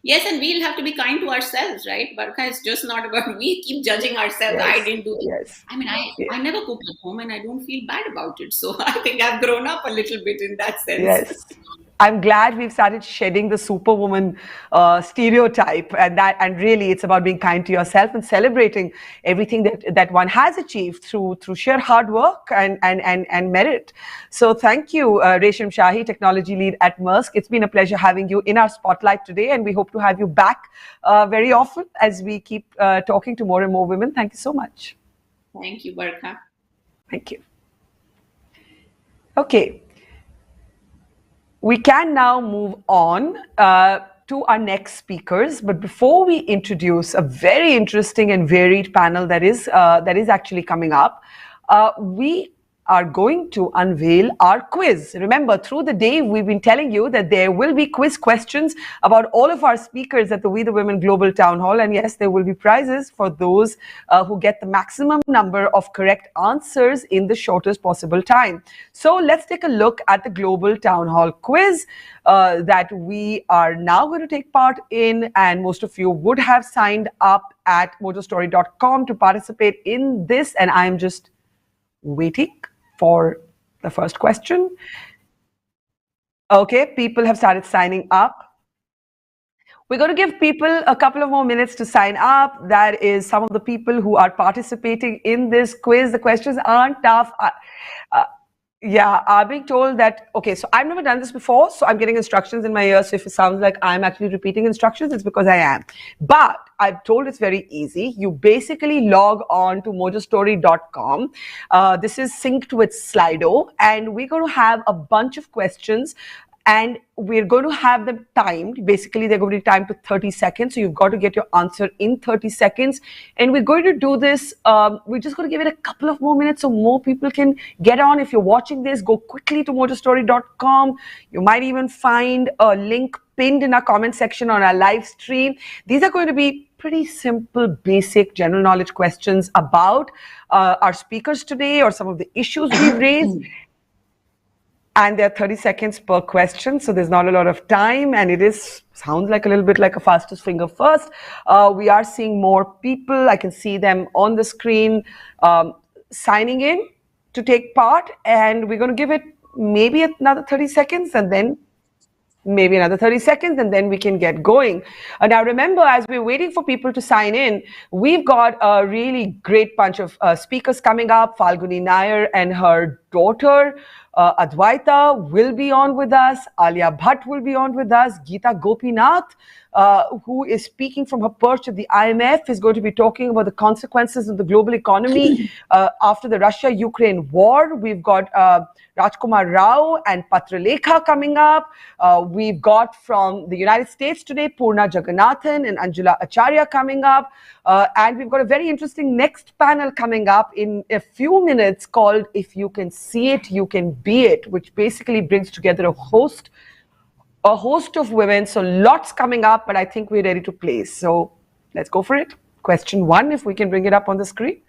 [SPEAKER 17] Yes, and we'll have to be kind to ourselves, right? Barkha, it's just not about we keep judging ourselves. Yes. I didn't do this. Yes. I mean, I never cook at home and I don't feel bad about it. So I think I've grown up a little bit in that sense.
[SPEAKER 1] Yes. I'm glad we've started shedding the superwoman stereotype, and really it's about being kind to yourself and celebrating everything that one has achieved through sheer hard work and merit. So thank you, Resham Shahi, technology lead at Maersk. It's been a pleasure having you in our spotlight today, and we hope to have you back very often as we keep talking to more and more women. Thank you so much.
[SPEAKER 17] Thank you, Barkha.
[SPEAKER 1] Thank you. Okay. We can now move on to our next speakers, but before we introduce a very interesting and varied panel that is actually coming up, we are going to unveil our quiz. Remember, through the day, we've been telling you that there will be quiz questions about all of our speakers at the We the Women Global Town Hall. And yes, there will be prizes for those who get the maximum number of correct answers in the shortest possible time. So let's take a look at the Global Town Hall quiz that we are now going to take part in. And most of you would have signed up at mojostory.com to participate in this. And I'm just waiting for the first question. Okay, people have started signing up. We're going to give people a couple of more minutes to sign up. That is some of the people who are participating in this quiz. The questions aren't tough. I'm being told that, okay, so I've never done this before, so I'm getting instructions in my ear. So if it sounds like I'm actually repeating instructions, it's because I am. But I'm told it's very easy. You basically log on to mojostory.com. This is synced with Slido, and we're going to have a bunch of questions. And we're going to have them timed. Basically, they're going to be timed to 30 seconds. So you've got to get your answer in 30 seconds. And we're going to do this. We're just going to give it a couple of more minutes so more people can get on. If you're watching this, go quickly to mojostory.com. You might even find a link pinned in our comment section on our live stream. These are going to be pretty simple, basic general knowledge questions about our speakers today or some of the issues we've raised. And there are 30 seconds per question, so there's not a lot of time, and it sounds like a little bit like a fastest finger first. We are seeing more people. I can see them on the screen signing in to take part, and we're going to give it maybe another 30 seconds, and then maybe another 30 seconds, and then we can get going. Now, remember, as we're waiting for people to sign in, we've got a really great bunch of speakers coming up. Falguni Nayar and her daughter, Advaita, will be on with us. Alia Bhatt will be on with us. Gita Gopinath, who is speaking from her perch at the IMF, is going to be talking about the consequences of the global economy after the Russia-Ukraine war. We've got Rajkumar Rao and Patra Lekha coming up. We've got from the United States today, Purna Jagannathan and Anjula Acharya coming up. And we've got a very interesting next panel coming up in a few minutes called If You Can See It, You Can Be It, which basically brings together a host of women. So lots coming up, but I think we're ready to play. So let's go for it. Question 1, if we can bring it up on the screen.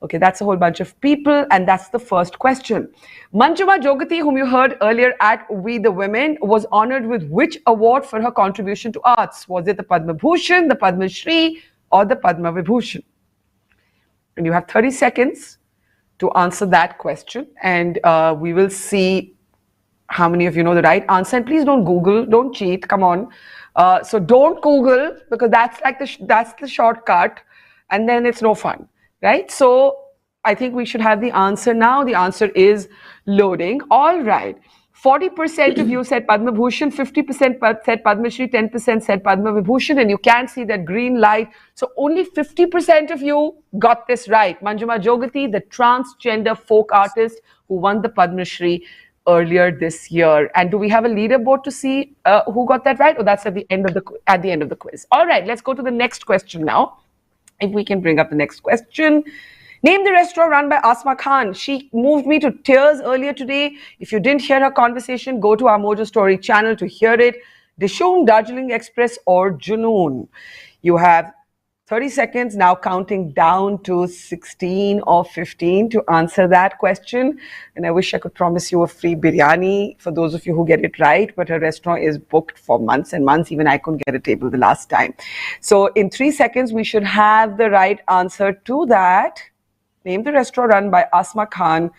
[SPEAKER 1] Okay, that's a whole bunch of people, and that's the first question. Manjamma Jogathi, whom you heard earlier at We the Women, was honored with which award for her contribution to arts? Was it the Padma Bhushan, the Padma Shri, or the Padma Vibhushan? And you have 30 seconds to answer that question, and we will see how many of you know the right answer. And please don't Google, don't cheat, come on. So don't Google, because that's like that's the shortcut, and then it's no fun. Right? So I think we should have the answer now. The answer is loading. All right. 40% of you said Padma Bhushan, 50% said Padma Shri, 10% said Padma Vibhushan, and you can see that green light. So only 50% of you got this right. Manjamma Jogathi, the transgender folk artist who won the Padma Shri earlier this year. And do we have a leaderboard to see who got that right? Or that's at the end of the quiz. All right, let's go to the next question now. If we can bring up the next question. Name the restaurant run by Asma Khan. She moved me to tears earlier today. If you didn't hear her conversation, go to our Mojo Story channel to hear it. Dishoom, Darjeeling Express, or Junoon. You have 30 seconds now, counting down to 16 or 15 to answer that question. And I wish I could promise you a free biryani for those of you who get it right, but her restaurant is booked for months and months. Even I couldn't get a table the last time. So in 3 seconds, we should have the right answer to that. Name the restaurant run by Asma Khan.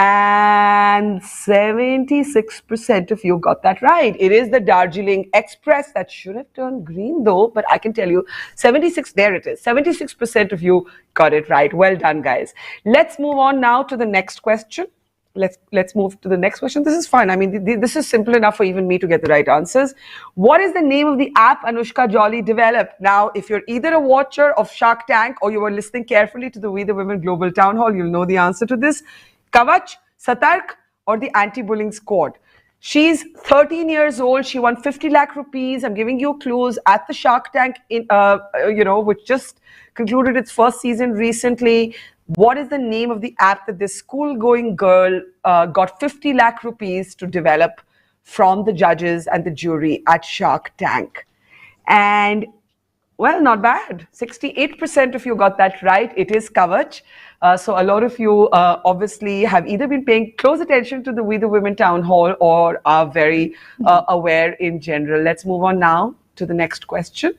[SPEAKER 1] And 76% of you got that right. It is the Darjeeling Express. That should have turned green though, but I can tell you, 76% of you got it right. Well done, guys. Let's move on now to the next question. Let's move to the next question. This is fun. I mean, this is simple enough for even me to get the right answers. What is the name of the app Anushka Jolly developed? Now, if you're either a watcher of Shark Tank or you were listening carefully to the We the Women Global Town Hall, you'll know the answer to this. Kavach, Satark, or the anti-bullying squad. She's 13 years old. She won 50 lakh rupees. I'm giving you clues at the Shark Tank, which just concluded its first season recently. What is the name of the app that this school-going girl got 50 lakh rupees to develop from the judges and the jury at Shark Tank? And well, not bad. 68% of you got that right. It is Kavach. So a lot of you obviously have either been paying close attention to the We the Women Town Hall or are very aware in general. Let's move on now to the next question.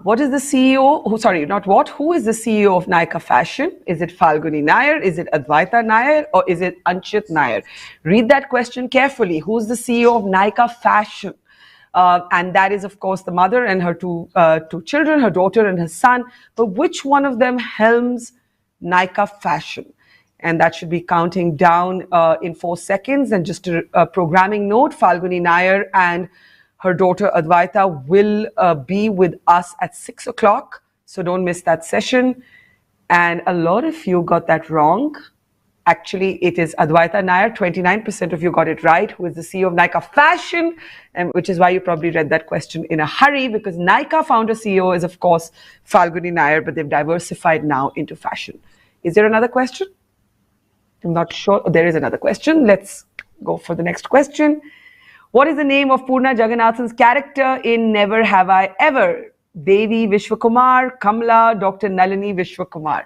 [SPEAKER 1] What is the CEO? Who is the CEO of Nykaa Fashion? Is it Falguni Nayar? Is it Advaita Nayar? Or is it Anchit Nayar? Read that question carefully. Who's the CEO of Nykaa Fashion? And that is, of course, the mother and her two children, her daughter and her son. But which one of them helms Nykaa Fashion? And that should be counting down in 4 seconds. And just a programming note, Falguni Nayar and her daughter Advaita will be with us at 6 o'clock. So don't miss that session. And a lot of you got that wrong. Actually, it is Advaita Nayar. 29% of you got it right, who is the CEO of Nykaa Fashion, and which is why you probably read that question in a hurry, because Nykaa founder CEO is, of course, Falguni Nayar, but they've diversified now into fashion. Is there another question? I'm not sure. There is another question. Let's go for the next question. What is the name of Purna Jagannathan's character in Never Have I Ever? Devi Vishwakumar, Kamla, Dr. Nalini Vishwakumar.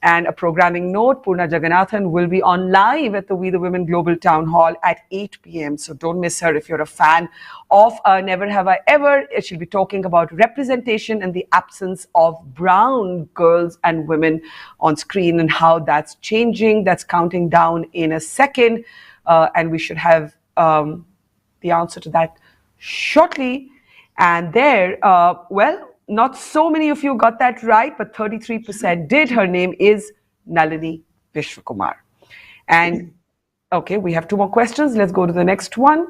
[SPEAKER 1] And a programming note, Purna Jagannathan will be on live at the We the Women Global Town Hall at 8 p.m. So don't miss her if you're a fan of Never Have I Ever. She'll be talking about representation and the absence of brown girls and women on screen and how that's changing. That's counting down in a second. And we should have the answer to that shortly. And there, well, not so many of you got that right, but 33% did. Her name is Nalini Vishwakumar. And okay, we have 2 more questions. Let's go to the next one.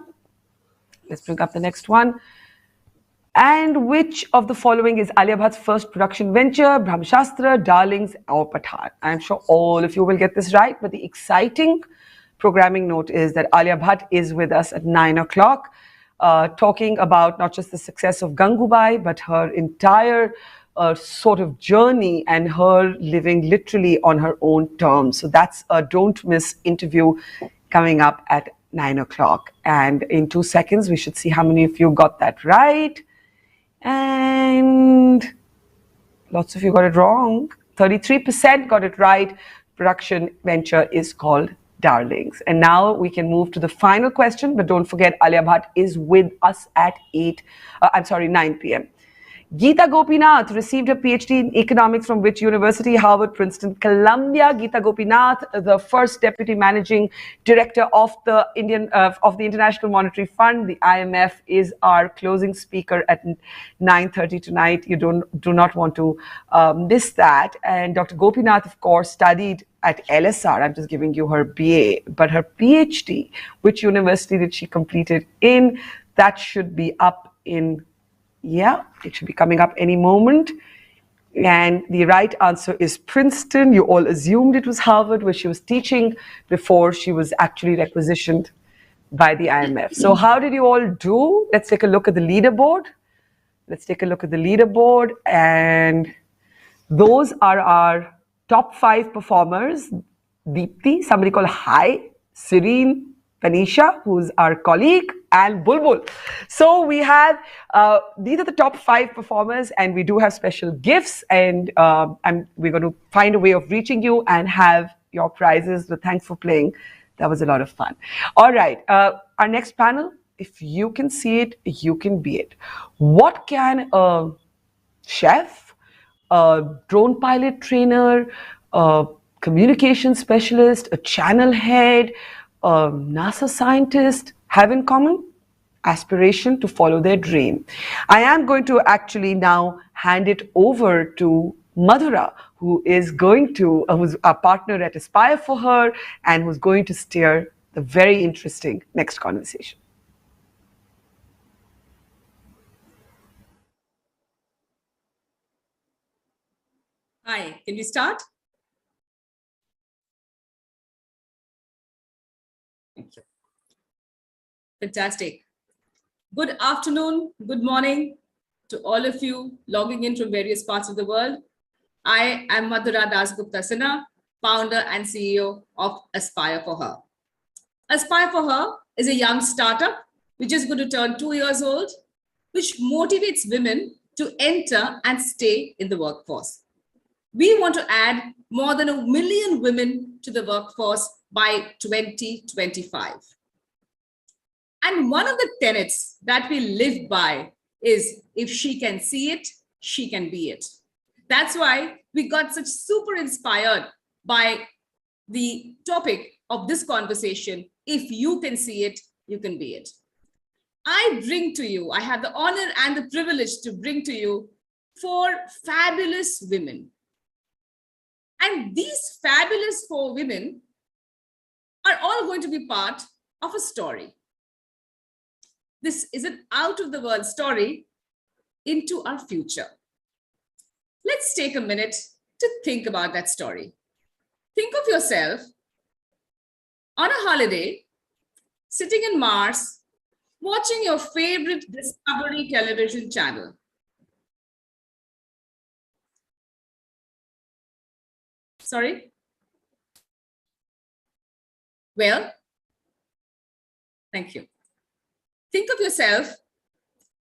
[SPEAKER 1] Let's bring up the next one. And which of the following is Alia Bhatt's first production venture? Brahmashastra, Darlings, or Pathaan? I'm sure all of you will get this right, but the exciting programming note is that Alia Bhatt is with us at 9 o'clock, talking about not just the success of Gangubai, but her entire sort of journey and her living literally on her own terms. So that's a don't miss interview coming up at 9 o'clock. And in 2 seconds, we should see how many of you got that right. And lots of you got it wrong. 33% got it right. Production venture is called Darlings. And now we can move to the final question, but don't forget Alia Bhatt is with us at 9 p.m. Gita Gopinath received her PhD in economics from which university? Harvard, Princeton, Columbia. Gita Gopinath, the first deputy managing director of the International Monetary Fund, the IMF, is our closing speaker at 9:30 tonight. You do not want to miss that. And Dr. Gopinath, of course, studied at LSR. I'm just giving you her BA, but her PhD, which university did she complete it in? That should be up in. Yeah, it should be coming up any moment. And the right answer is Princeton. You all assumed it was Harvard, where she was teaching before she was actually requisitioned by the IMF. So how did you all do? Let's take a look at the leaderboard. And those are our top 5 performers. Deepthi, somebody called Hi, Serene, Tanisha, who's our colleague, and Bulbul. So we have, these are the top 5 performers, and we do have special gifts, and we're going to find a way of reaching you and have your prizes. So thanks for playing. That was a lot of fun. All right, our next panel, if you can see it, you can be it. What can a chef, a drone pilot trainer, a communication specialist, a channel head, a NASA scientist have in common? Aspiration to follow their dream. I am going to actually now hand it over to Madhura, who's our partner at Aspire for Her, and who's going to steer the very interesting next conversation.
[SPEAKER 6] Hi, can we start? Thank you. Fantastic. Good afternoon, good morning to all of you logging in from various parts of the world. I am Madhura Dasgupta Sinha, founder and CEO of Aspire for Her. Aspire for Her is a young startup which is going to turn 2 years old, which motivates women to enter and stay in the workforce. We want to add more than 1 million women to the workforce by 2025. And one of the tenets that we live by is if she can see it, she can be it. That's why we got such super inspired by the topic of this conversation. If you can see it, you can be it. I have the honor and the privilege to bring to you 4 fabulous women. And these fabulous 4 women are all going to be part of a story. This is an out-of-the-world story into our future. Let's take a minute to think about that story. Think of yourself on a holiday, sitting in Mars, watching your favorite Discovery television channel. Sorry? Well, thank you. Think of yourself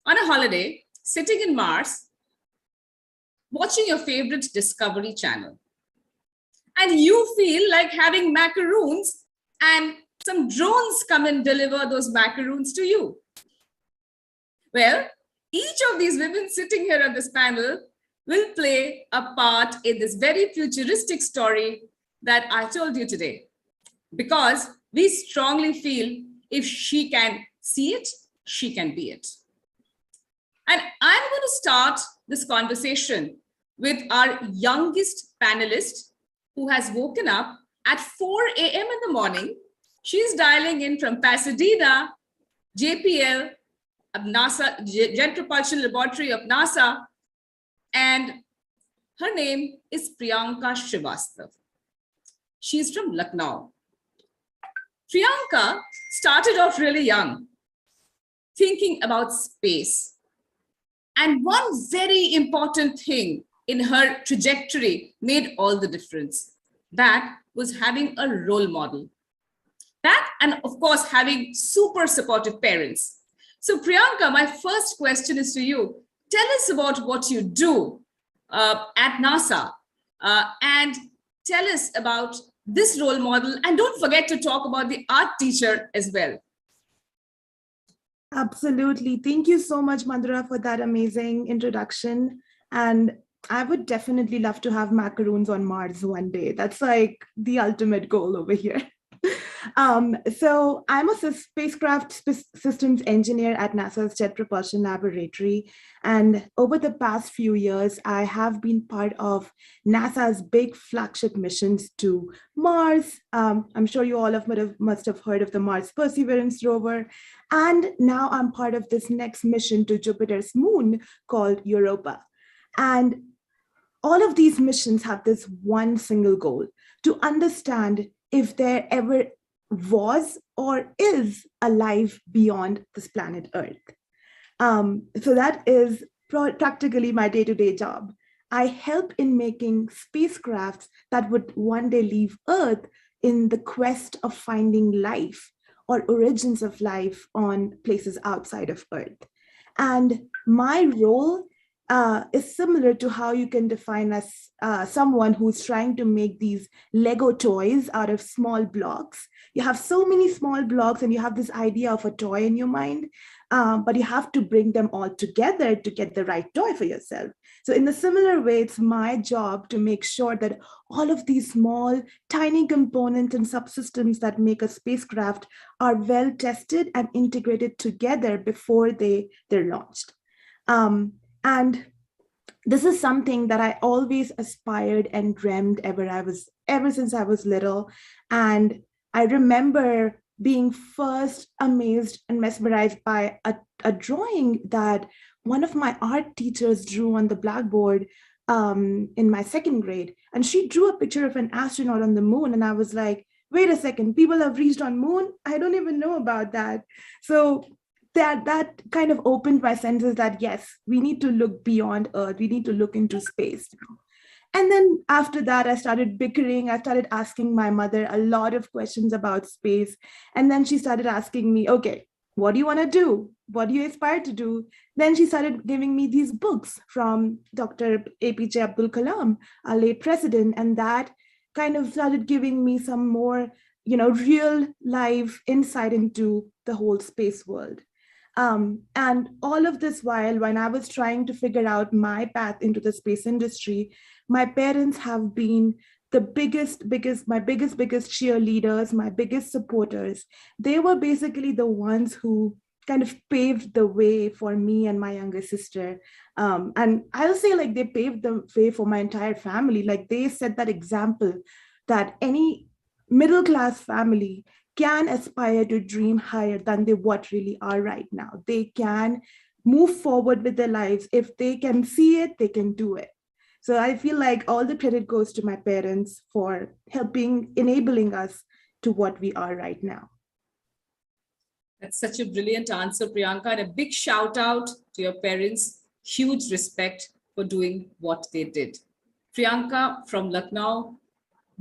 [SPEAKER 6] on a holiday, sitting in Mars, watching your favorite Discovery channel. And you feel like having macaroons, and some drones come and deliver those macaroons to you. Well, each of these women sitting here on this panel will play a part in this very futuristic story that I told you today. Because we strongly feel if she can see it, she can be it. And I'm going to start this conversation with our youngest panelist who has woken up at 4 a.m. in the morning. She's dialing in from Pasadena, JPL, of NASA, Jet Propulsion Laboratory of NASA. And her name is Priyanka Srivastav. She's from Lucknow. Priyanka started off really young, thinking about space. And one very important thing in her trajectory made all the difference. That was having a role model. That, and of course, having super supportive parents. So Priyanka, my first question is to you. Tell us about what you do at NASA and tell us about this role model. And don't forget to talk about the art teacher as well.
[SPEAKER 5] Absolutely. Thank you so much, Madhura, for that amazing introduction. And I would definitely love to have macaroons on Mars one day. That's like the ultimate goal over here. So I'm a spacecraft systems engineer at NASA's Jet Propulsion Laboratory. And over the past few years, I have been part of NASA's big flagship missions to Mars. I'm sure you all must have heard of the Mars Perseverance rover. And now I'm part of this next mission to Jupiter's moon called Europa. And all of these missions have this one single goal: to understand if there ever was or is a life beyond this planet Earth. So that is practically my day-to-day job. I help in making spacecrafts that would one day leave Earth in the quest of finding life or origins of life on places outside of Earth. And my role is similar to how you can define as someone who's trying to make these Lego toys out of small blocks. You have so many small blocks and you have this idea of a toy in your mind, but you have to bring them all together to get the right toy for yourself. So in a similar way, it's my job to make sure that all of these small, tiny components and subsystems that make a spacecraft are well tested and integrated together before they're launched. And this is something that I always aspired and dreamed ever since I was little. And I remember being first amazed and mesmerized by a drawing that one of my art teachers drew on the blackboard in my second grade. And she drew a picture of an astronaut on the moon. And I was like, wait a second, people have reached on moon? I don't even know about that. So that kind of opened my senses that, yes, we need to look beyond Earth. We need to look into space. And then after that, I started bickering. I started asking my mother a lot of questions about space. And then she started asking me, okay, what do you want to do? What do you aspire to do? Then she started giving me these books from Dr. APJ Abdul Kalam, our late president. And that kind of started giving me some more, real life insight into the whole space world. And all of this while, when I was trying to figure out my path into the space industry, my parents have been my biggest cheerleaders, my biggest supporters. They were basically the ones who kind of paved the way for me and my younger sister. And I'll say, like, they paved the way for my entire family. Like, they set that example that any middle-class family can aspire to dream higher than they what really are right now. They can move forward with their lives. If they can see it, they can do it. So I feel like all the credit goes to my parents for enabling us to what we are right now.
[SPEAKER 6] That's such a brilliant answer, Priyanka, and a big shout out to your parents. Huge respect for doing what they did. Priyanka from Lucknow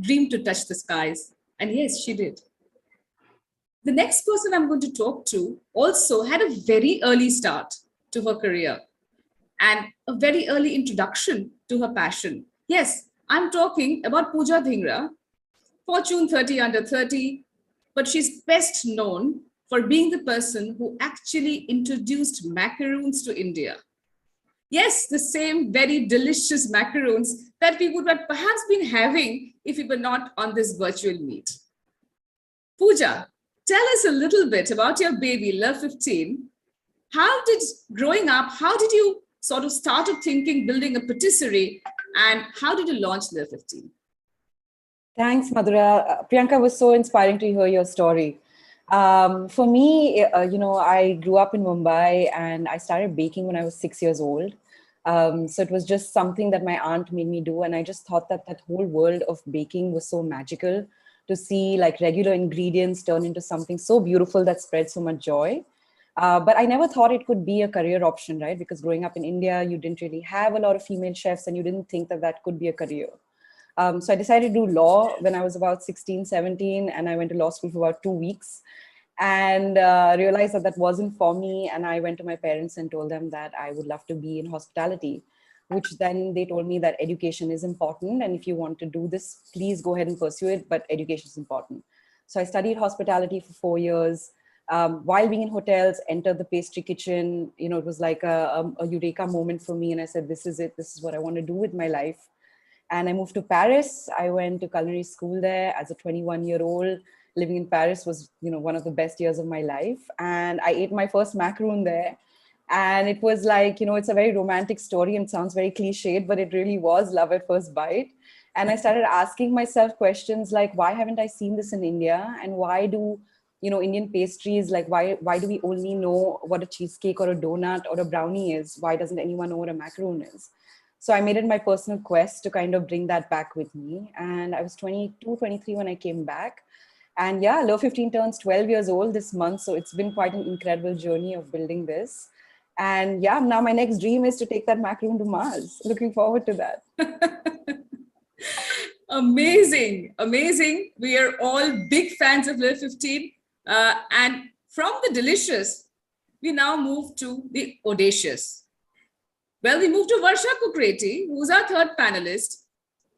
[SPEAKER 6] dreamed to touch the skies, and yes, she did. The next person I'm going to talk to also had a very early start to her career and a very early introduction to her passion. Yes, I'm talking about Pooja Dhingra, Fortune 30 under 30, but she's best known for being the person who actually introduced macaroons to India. Yes, the same very delicious macaroons that we would have perhaps been having if we were not on this virtual meet. Pooja, tell us a little bit about your baby, Love 15. Growing up, how did you sort of started thinking building a patisserie, and how did you launch Love 15?
[SPEAKER 10] Thanks, Madhura. Priyanka, was so inspiring to hear your story. For me, I grew up in Mumbai and I started baking when I was 6 years old. So it was just something that my aunt made me do. And I just thought that that whole world of baking was so magical to see like regular ingredients turn into something so beautiful that spread so much joy. But I never thought it could be a career option, right? Because growing up in India, you didn't really have a lot of female chefs and you didn't think that that could be a career. So I decided to do law when I was about 16, 17, and I went to law school for about 2 weeks and realized that that wasn't for me. And I went to my parents and told them that I would love to be in hospitality, which then they told me that education is important. And if you want to do this, please go ahead and pursue it, but education is important. So I studied hospitality for 4 years. While being in hotels, entered the pastry kitchen. You know, it was like a eureka moment for me. And I said, this is it. This is what I want to do with my life. And I moved to Paris. I went to culinary school there as a 21-year-old. Living in Paris was, one of the best years of my life. And I ate my first macaroon there. And it was like, it's a very romantic story and sounds very cliched, but it really was love at first bite. And I started asking myself questions like, why haven't I seen this in India? And why do, Indian pastries, like why do we only know what a cheesecake or a donut or a brownie is? Why doesn't anyone know what a macaroon is? So I made it my personal quest to kind of bring that back with me. And I was 22, 23 when I came back. And yeah, Love 15 turns 12 years old this month. So it's been quite an incredible journey of building this. And yeah, now my next dream is to take that macaroon to Mars. Looking forward to that.
[SPEAKER 6] Amazing, amazing. We are all big fans of Love 15. And from the delicious, we now move to the audacious. Well, we moved to Varsha Kukreti, who's our third panelist,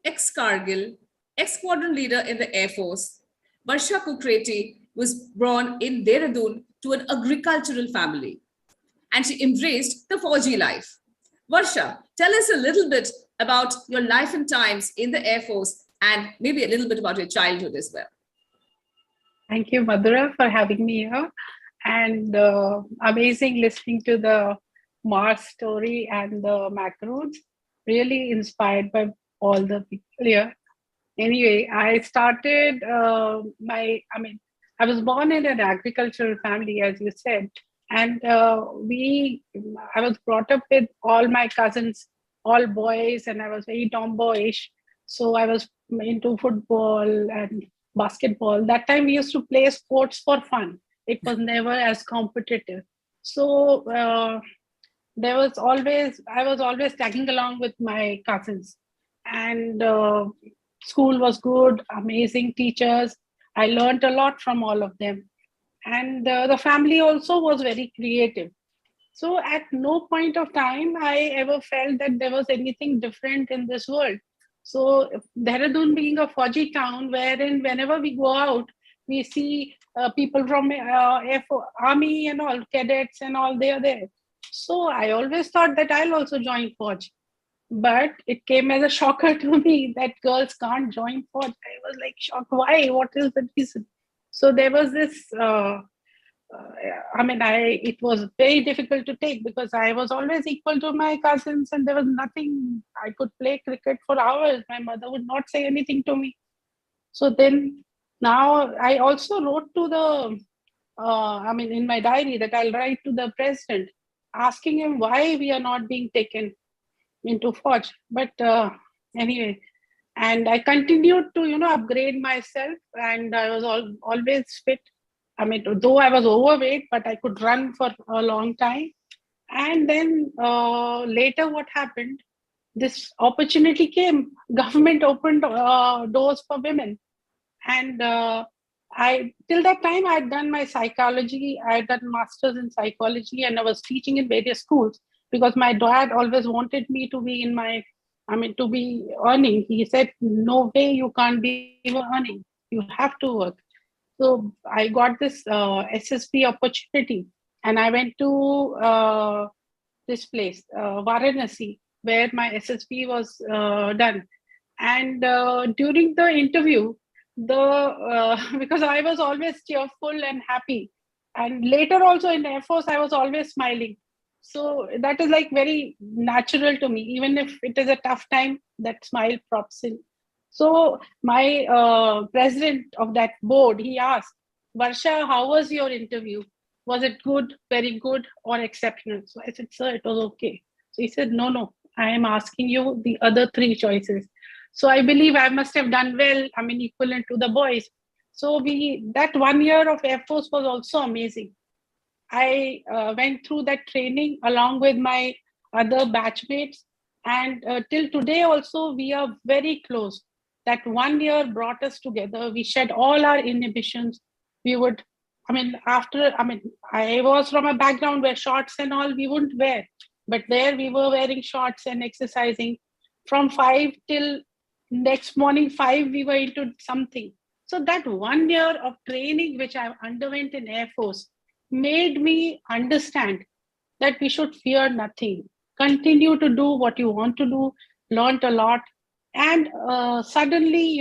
[SPEAKER 6] ex-Kargil, ex-squadron leader in the Air Force. Varsha Kukreti was born in Dehradun to an agricultural family, and she embraced the Fauji life. Varsha, tell us a little bit about your life and times in the Air Force and maybe a little bit about your childhood as well.
[SPEAKER 14] Thank you, Madhura, for having me here. And amazing listening to the Mars story and the macaroons. Really inspired by all the people here. Anyway, I started I was born in an agricultural family, as you said. And I was brought up with all my cousins, all boys, and I was very tomboyish. So I was into football and basketball. That time we used to play sports for fun. It was never as competitive. So I was always tagging along with my cousins. And school was good, amazing teachers. I learned a lot from all of them. And the family also was very creative. So at no point of time I ever felt that there was anything different in this world. So Dehradun being a Fauji town, wherein whenever we go out, we see people from army and all, cadets and all, they are there. So I always thought that I'll also join Fauji. But it came as a shocker to me that girls can't join Fauji. I was like shocked. Why? What is the reason? So there was this, it was very difficult to take because I was always equal to my cousins and there was nothing. I could play cricket for hours. My mother would not say anything to me. So then now I also wrote to in my diary that I'll write to the president asking him why we are not being taken into Fauji. But anyway, and I continued to, upgrade myself, and I was always fit. Though I was overweight, but I could run for a long time. And then later what happened, this opportunity came. Government opened doors for women. And till that time, I had done my psychology. I had done masters in psychology, and I was teaching in various schools because my dad always wanted me to be to be earning. He said, no way, you can't be earning. You have to work. So I got this SSP opportunity, and I went to this place, Varanasi, where my SSP was done. And during the interview, because I was always cheerful and happy. And later also in Air Force, I was always smiling. So that is like very natural to me. Even if it is a tough time, that smile props in. So my president of that board, he asked, Varsha, how was your interview? Was it good, very good, or exceptional? So I said, sir, it was okay. So he said, no, I am asking you the other three choices. So I believe I must have done well. I mean, equivalent to the boys. So that 1 year of Air Force was also amazing. I went through that training along with my other batchmates. And till today also, we are very close. That 1 year brought us together. We shed all our inhibitions. I was from a background where shorts and all we wouldn't wear. But there we were wearing shorts and exercising. From 5 till next morning 5, we were into something. So that 1 year of training which I underwent in Air Force made me understand that we should fear nothing. Continue to do what you want to do, learned a lot. And suddenly,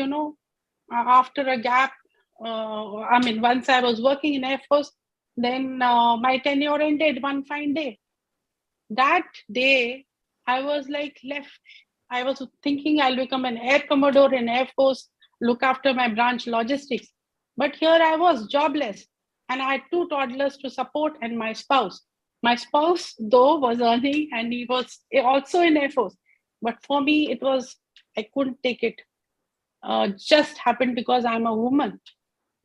[SPEAKER 14] after a gap, once I was working in Air Force, then my tenure ended one fine day. That day, I was like left. I was thinking I'll become an Air Commodore in Air Force, look after my branch logistics. But here I was jobless and I had 2 toddlers to support and my spouse. My spouse, though, was earning and he was also in Air Force. But for me, I couldn't take it. Just happened because I'm a woman.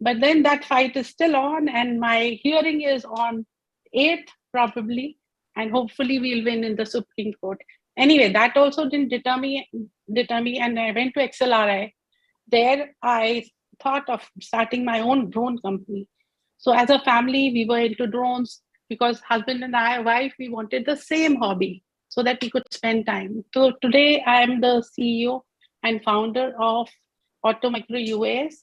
[SPEAKER 14] But then that fight is still on and my hearing is on 8th probably. And hopefully we'll win in the Supreme Court. Anyway, that also didn't deter me, and I went to XLRI. There, I thought of starting my own drone company. So as a family, we were into drones because husband and wife, we wanted the same hobby so that we could spend time. So today, I am the CEO and founder of Automicro UAS,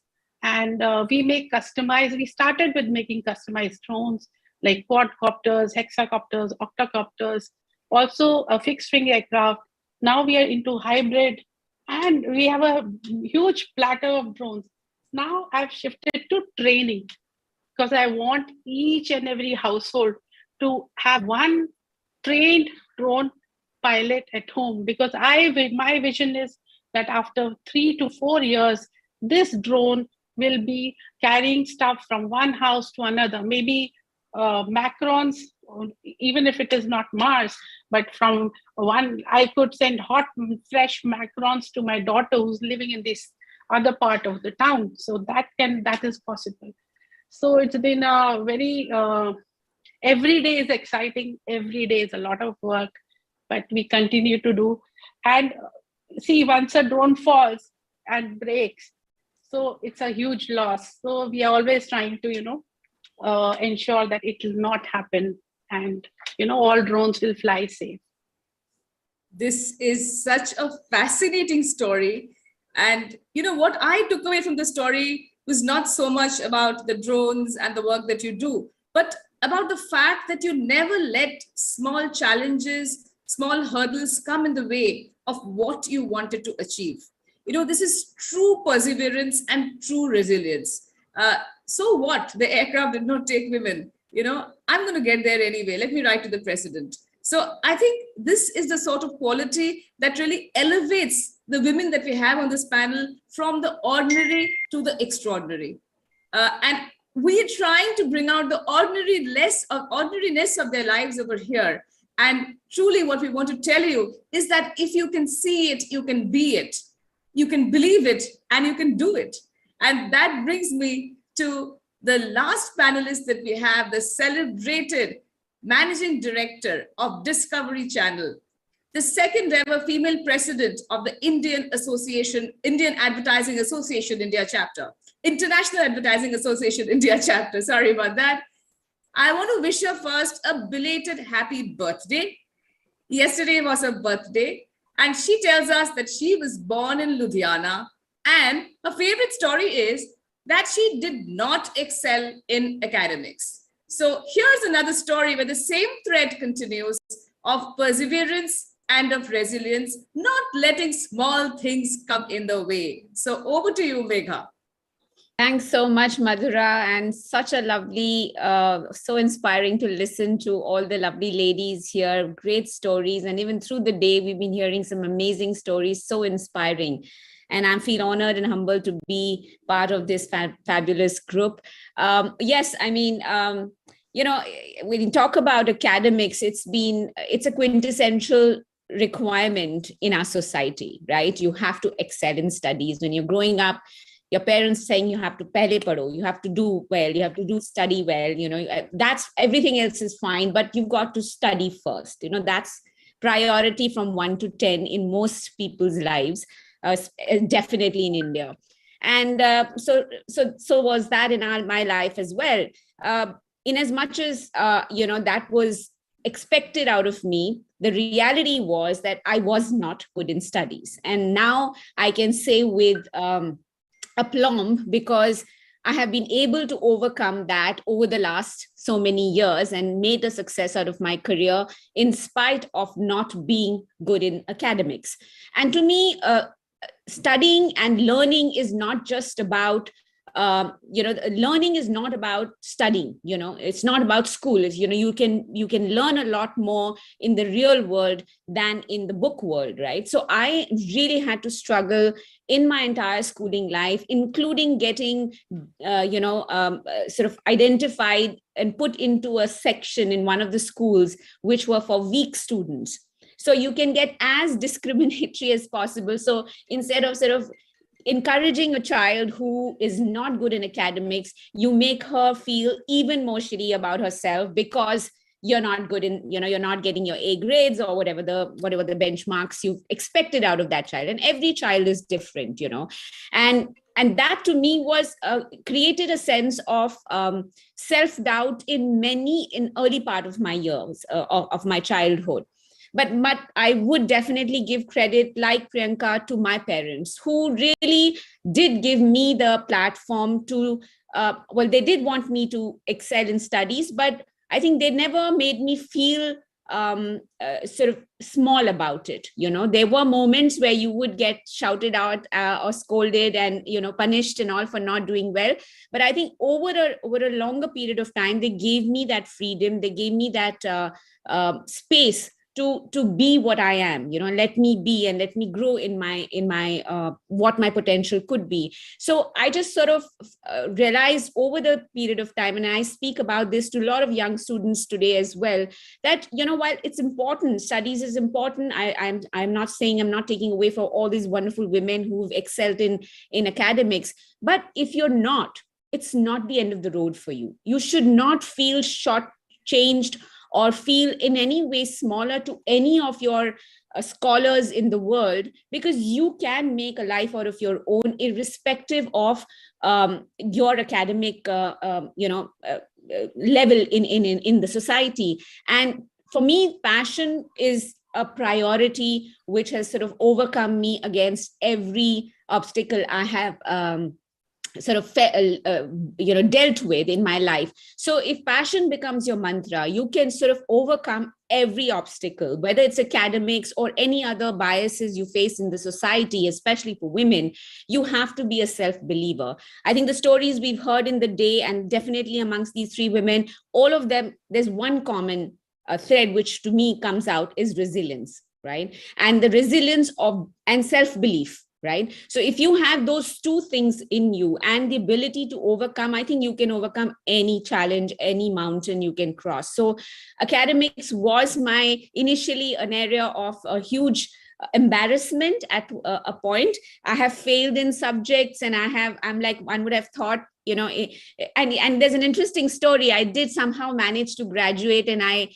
[SPEAKER 14] and we started with making customized drones like quadcopters, hexacopters, octocopters, also a fixed wing aircraft. Now we are into hybrid and we have a huge platter of drones. Now I've shifted to training because I want each and every household to have one trained drone pilot at home, because my vision is that after 3 to 4 years, this drone will be carrying stuff from one house to another, maybe macarons, even if it is not Mars, but from one, I could send hot, fresh macarons to my daughter who's living in this other part of the town. So that is possible. So it's been a very, every day is exciting. Every day is a lot of work, but we continue to do. And see, once a drone falls and breaks, so it's a huge loss. So we are always trying to, ensure that it will not happen and, all drones will fly safe.
[SPEAKER 6] This is such a fascinating story. And what I took away from the story was not so much about the drones and the work that you do, but about the fact that you never let small challenges, small hurdles come in the way of what you wanted to achieve. This is true perseverance and true resilience. So what? The aircraft did not take women. I'm going to get there anyway. Let me write to the president. So I think this is the sort of quality that really elevates the women that we have on this panel from the ordinary to the extraordinary. And we are trying to bring out the ordinariness of their lives over here. And truly what we want to tell you is that if you can see it, you can be it. You can believe it and you can do it. And that brings me to the last panelist that we have, the celebrated Managing Director of Discovery Channel, the second ever female president of the Indian Advertising Association India chapter, International Advertising Association India chapter, sorry about that. I want to wish her first a belated happy birthday. Yesterday was her birthday, and she tells us that she was born in Ludhiana, and her favorite story is that she did not excel in academics. So here's another story where the same thread continues of perseverance and of resilience, not letting small things come in the way. So over to you, Megha.
[SPEAKER 7] Thanks so much, Madhura, and such a lovely, so inspiring to listen to all the lovely ladies here. Great stories, and even through the day, we've been hearing some amazing stories, so inspiring. And I feel honored and humbled to be part of this fabulous group. Yes, I mean, you know, when you talk about academics, it's a quintessential requirement in our society, right? You have to excel in studies. When you're growing up, your parents saying you have to pehle pado, you have to do well, you have to study well, you know, that's everything else is fine, but you've got to study first. You know, that's priority from 1 to 10 in most people's lives, definitely in India. And so was that in my life as well. In as much as, you know, that was expected out of me, the reality was that I was not good in studies. And now I can say with aplomb, because I have been able to overcome that over the last so many years and made a success out of my career in spite of not being good in academics. And to me, studying and learning is not just about you know, learning is not about studying. You know, it's not about school. It's, you know, you can learn a lot more in the real world than in the book world, right? So I really had to struggle in my entire schooling life, including getting you know, sort of identified and put into a section in one of the schools which were for weak students. So you can get as discriminatory as possible. So instead of sort of encouraging a child who is not good in academics, you make her feel even more shitty about herself because you're not good in, you know, you're not getting your A grades or whatever the benchmarks you expected out of that child. And every child is different, you know, and that to me was created a sense of self-doubt in early part of my years of my childhood. But I would definitely give credit, like Priyanka, to my parents, who really did give me the platform to, well, they did want me to excel in studies, but I think they never made me feel sort of small about it. You know, there were moments where you would get shouted out or scolded and, you know, punished and all for not doing well. But I think over a longer period of time, they gave me that freedom. They gave me that space to be what I am, you know, let me be and let me grow in my what my potential could be. So I just sort of realized over the period of time, and I speak about this to a lot of young students today as well, that, you know, while it's important, studies is important, I'm not saying, I'm not taking away from all these wonderful women who've excelled in academics, but if you're not, it's not the end of the road for you. You should not feel shortchanged or feel in any way smaller to any of your scholars in the world, because you can make a life out of your own, irrespective of your academic, you know, level in the society. And for me, passion is a priority which has sort of overcome me against every obstacle I have sort of you know, dealt with in my life. So if passion becomes your mantra, you can sort of overcome every obstacle, whether it's academics or any other biases you face in the society, especially for women. You have to be a self-believer. I think the stories we've heard in the day, and definitely amongst these three women, all of them, there's one common thread which to me comes out, is resilience, right? And the resilience and self-belief. Right. So if you have those two things in you and the ability to overcome, I think you can overcome any challenge, any mountain you can cross. So academics was initially an area of a huge embarrassment at a point. I have failed in subjects, and I'm like, one would have thought, you know, and there's an interesting story. I did somehow manage to graduate, and I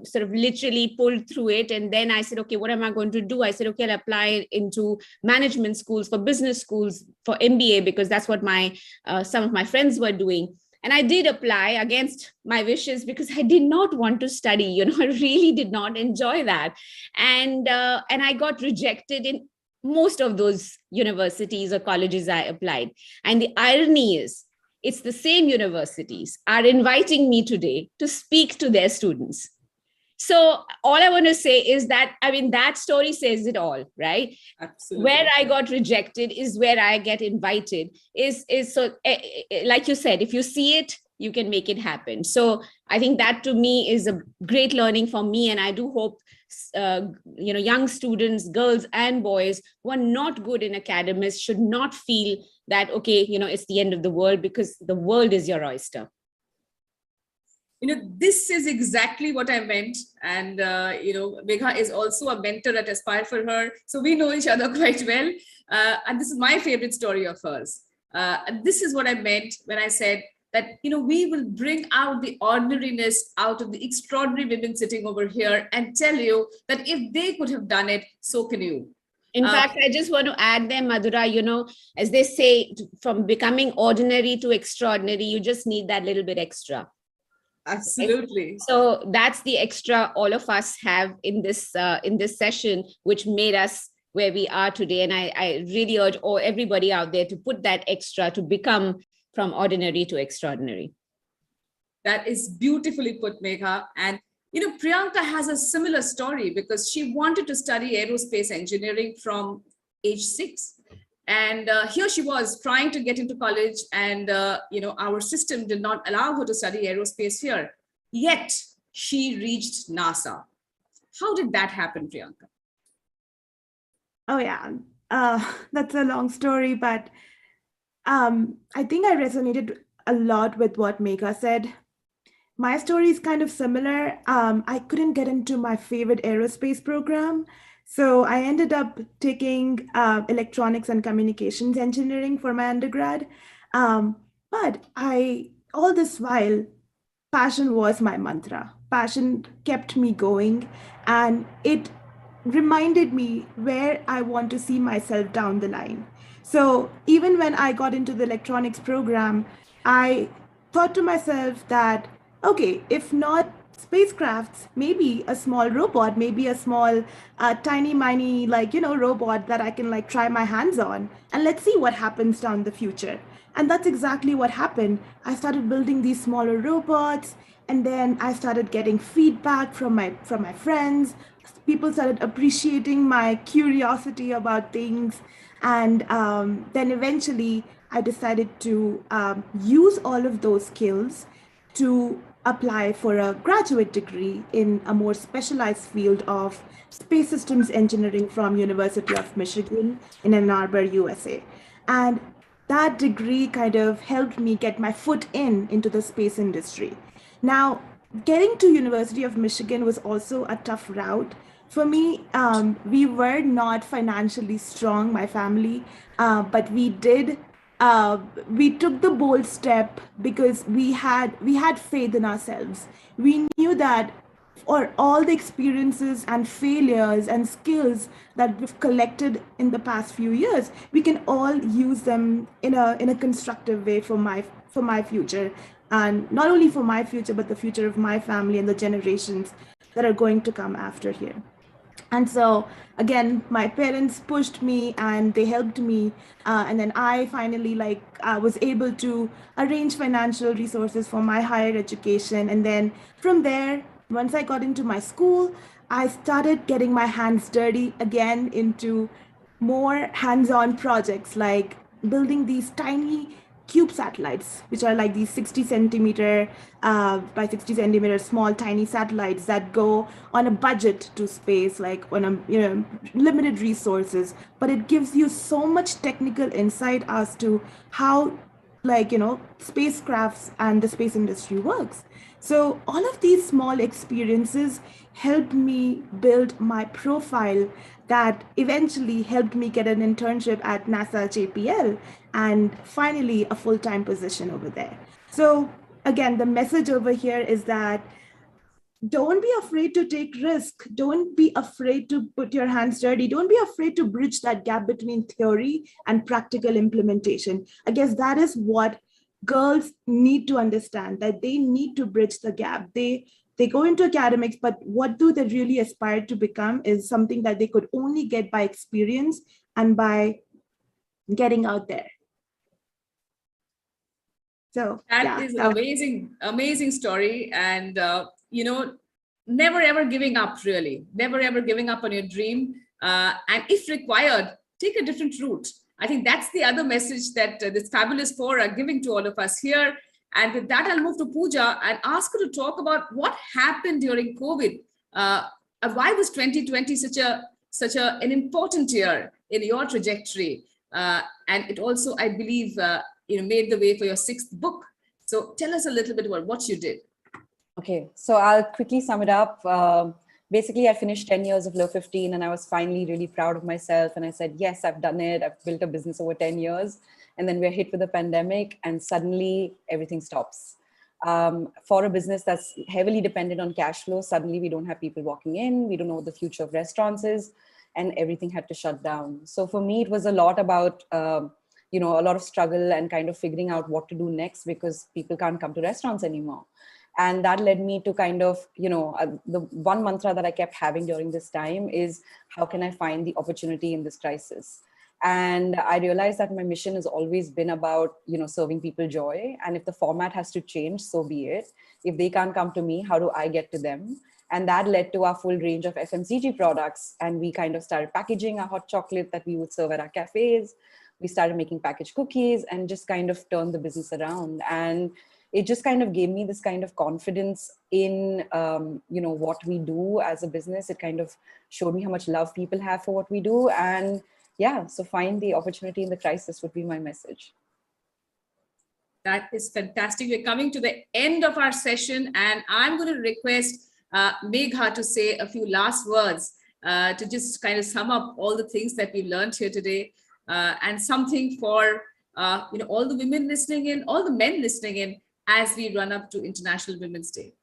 [SPEAKER 7] sort of literally pulled through it. And then I said, okay, what am I going to do? I said, okay, I'll apply into management schools, for business schools, for MBA, because that's what some of my friends were doing. And I did apply against my wishes because I did not want to study. You know, I really did not enjoy that. And I got rejected in most of those universities or colleges I applied. And the irony is, it's the same universities are inviting me today to speak to their students. So all I want to say is that, I mean, that story says it all, right?
[SPEAKER 6] Absolutely.
[SPEAKER 7] Where I got rejected is where I get invited. Is so, like you said, if you see it, you can make it happen. So I think that to me is a great learning for me. And I do hope, young students, girls and boys who are not good in academics should not feel that, okay, it's the end of the world, because the world is your oyster.
[SPEAKER 6] This is exactly what I meant. And, Megha is also a mentor at Aspire for Her. So we know each other quite well. And this is my favorite story of hers. And this is what I meant when I said that, we will bring out the ordinariness out of the extraordinary women sitting over here and tell you that if they could have done it, so can you.
[SPEAKER 7] In fact, I just want to add there, Madhura, as they say, from becoming ordinary to extraordinary, you just need that little bit extra.
[SPEAKER 6] Absolutely.
[SPEAKER 7] Okay? So that's the extra all of us have in this session, which made us where we are today. And I really urge everybody out there to put that extra to become from ordinary to extraordinary.
[SPEAKER 6] That is beautifully put, Megha. And Priyanka has a similar story, because she wanted to study aerospace engineering from age 6. And here she was trying to get into college, and our system did not allow her to study aerospace here. Yet she reached NASA. How did that happen, Priyanka?
[SPEAKER 5] Oh yeah, that's a long story, but I think I resonated a lot with what Megha said. My story is kind of similar. I couldn't get into my favorite aerospace program, so I ended up taking electronics and communications engineering for my undergrad. But all this while, passion was my mantra. Passion kept me going, and it reminded me where I want to see myself down the line. So even when I got into the electronics program, I thought to myself that, okay, if not spacecrafts, maybe a small robot, maybe a small tiny miny robot that I can try my hands on, and let's see what happens down the future. And that's exactly what happened. I started building these smaller robots, and then I started getting feedback from my friends. People started appreciating my curiosity about things, and then eventually I decided to use all of those skills to apply for a graduate degree in a more specialized field of space systems engineering from University of Michigan in Ann Arbor, USA. And that degree kind of helped me get my foot into the space industry. Now, getting to University of Michigan was also a tough route. For me, we were not financially strong, my family, but we took the bold step because we had faith in ourselves. We knew that for all the experiences and failures and skills that we've collected in the past few years, we can all use them in a constructive way for my future, and not only for my future, but the future of my family and the generations that are going to come after here. And so again, my parents pushed me and they helped me, and then I finally was able to arrange financial resources for my higher education. And then from there, once I got into my school, I started getting my hands dirty again into more hands-on projects, like building these tiny cube satellites, which are like these 60 centimeter by 60 centimeter small tiny satellites that go on a budget to space, like on a limited resources, but it gives you so much technical insight as to how spacecrafts and the space industry works. So all of these small experiences helped me build my profile that eventually helped me get an internship at NASA JPL and finally a full-time position over there. So again, the message over here is that don't be afraid to take risk. Don't be afraid to put your hands dirty. Don't be afraid to bridge that gap between theory and practical implementation. I guess that is what girls need to understand, that they need to bridge the gap. They go into academics, but what do they really aspire to become is something that they could only get by experience and by getting out there. So
[SPEAKER 6] that is an amazing story. And never ever giving up, really. Never ever giving up on your dream. And if required, take a different route. I think that's the other message that this fabulous four are giving to all of us here. And with that, I'll move to Pooja and ask her to talk about what happened during COVID. Why was 2020 such an important year in your trajectory? And it also, I believe, made the way for your 6th book. So tell us a little bit about what you did.
[SPEAKER 10] Okay, so I'll quickly sum it up. Basically, I finished 10 years of Low 15 and I was finally really proud of myself. And I said, yes, I've done it. I've built a business over 10 years. And then we're hit with a pandemic and suddenly everything stops. For a business that's heavily dependent on cash flow, suddenly we don't have people walking in. We don't know what the future of restaurants is, and everything had to shut down. So for me, it was a lot about, a lot of struggle and kind of figuring out what to do next because people can't come to restaurants anymore. And that led me to kind of, the one mantra that I kept having during this time is, how can I find the opportunity in this crisis? And I realized that my mission has always been about, serving people joy. And if the format has to change, so be it. If they can't come to me, how do I get to them? And that led to our full range of FMCG products. And we kind of started packaging our hot chocolate that we would serve at our cafes. We started making packaged cookies and just kind of turned the business around. And it just kind of gave me this kind of confidence in, what we do as a business. It kind of showed me how much love people have for what we do. And yeah, so find the opportunity in the crisis would be my message.
[SPEAKER 6] That is fantastic. We're coming to the end of our session and I'm going to request Megha to say a few last words to just kind of sum up all the things that we learned here today and something for all the women listening in, all the men listening in as we run up to International Women's Day.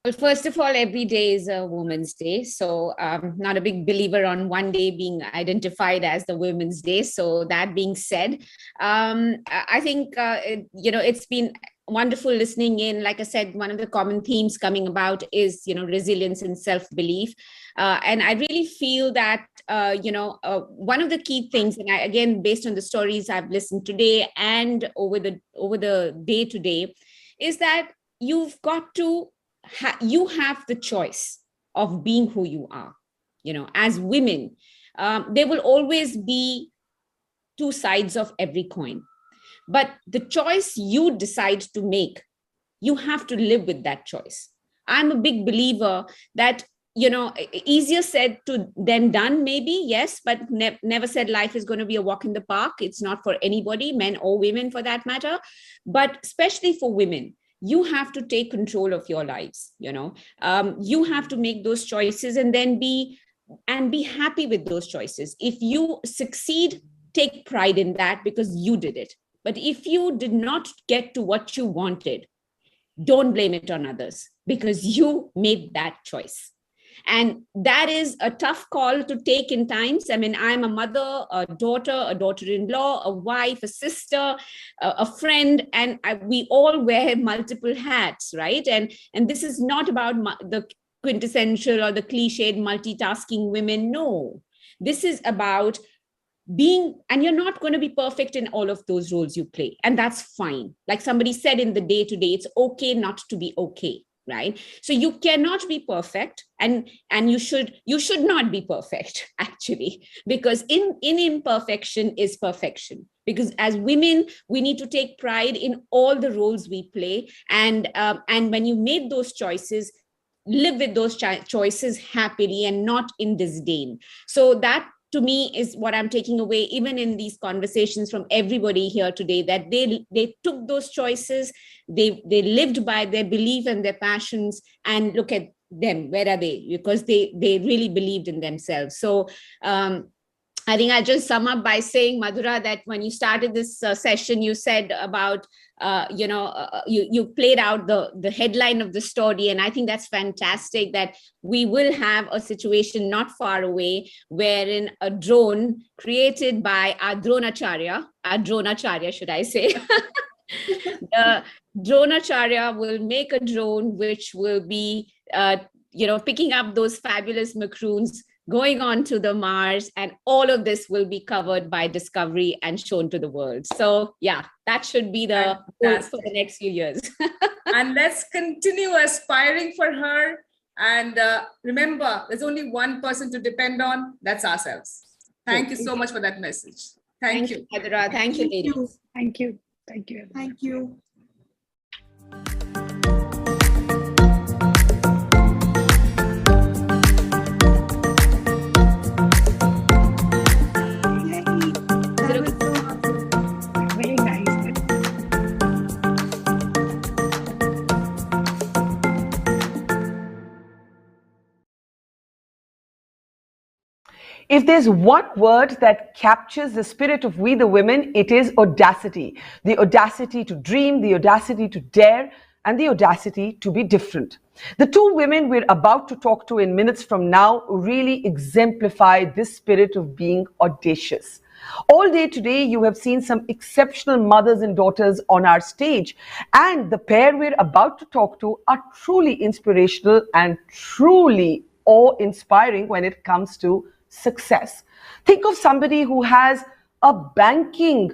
[SPEAKER 7] Well, first of all, every day is a Women's Day. So I'm not a big believer on one day being identified as the Women's Day. So that being said, I think, it's been wonderful listening in. Like I said, one of the common themes coming about is, resilience and self-belief. And I really feel that, one of the key things, and again, based on the stories I've listened today and over the day today, is that you've got to you have the choice of being who you are. As women, there will always be two sides of every coin, but the choice you decide to make, you have to live with that choice. I'm a big believer that, easier said than done, maybe, yes, but never said life is going to be a walk in the park. It's not for anybody, men or women for that matter, but especially for women. You have to take control of your lives, you have to make those choices and then be happy with those choices. If you succeed, take pride in that because you did it. But if you did not get to what you wanted, don't blame it on others because you made that choice. And that is a tough call to take in times. I mean, I'm a mother, a daughter-in-law, a wife, a sister, a friend, and we all wear multiple hats, right? And this is not about the quintessential or the cliched multitasking women. No, this is about being, and you're not going to be perfect in all of those roles you play. And that's fine. Like somebody said in the day today, it's okay not to be okay. Right? So you cannot be perfect and you should not be perfect actually, because in imperfection is perfection. Because as women, we need to take pride in all the roles we play. And when you made those choices, live with those choices happily and not in disdain. So that to me is what I'm taking away, even in these conversations from everybody here today, that they took those choices, they lived by their belief and their passions, and look at them, where are they? Because they really believed in themselves. So I think I'll just sum up by saying, Madhura, that when you started this session, you said about, you played out the headline of the story. And I think that's fantastic that we will have a situation not far away wherein a drone created by our dronacharya, should I say, the dronacharya will make a drone which will be, picking up those fabulous macaroons, going on to the Mars, and all of this will be covered by Discovery and shown to the world. So yeah, that should be the goal for the next few years.
[SPEAKER 6] And let's continue aspiring for her And remember, there's only one person to depend on, that's ourselves. Thank you so much for that message. Thank you.
[SPEAKER 7] Madhura. Thank you, ladies.
[SPEAKER 14] Thank you. Thank you.
[SPEAKER 5] Thank you.
[SPEAKER 14] Very nice.
[SPEAKER 1] If there's one word that captures the spirit of We the Women, it is audacity. The audacity to dream, the audacity to dare, and the audacity to be different. The two women we're about to talk to in minutes from now really exemplify this spirit of being audacious. All day today, you have seen some exceptional mothers and daughters on our stage, and the pair we're about to talk to are truly inspirational and truly awe-inspiring when it comes to success. Think of somebody who has a banking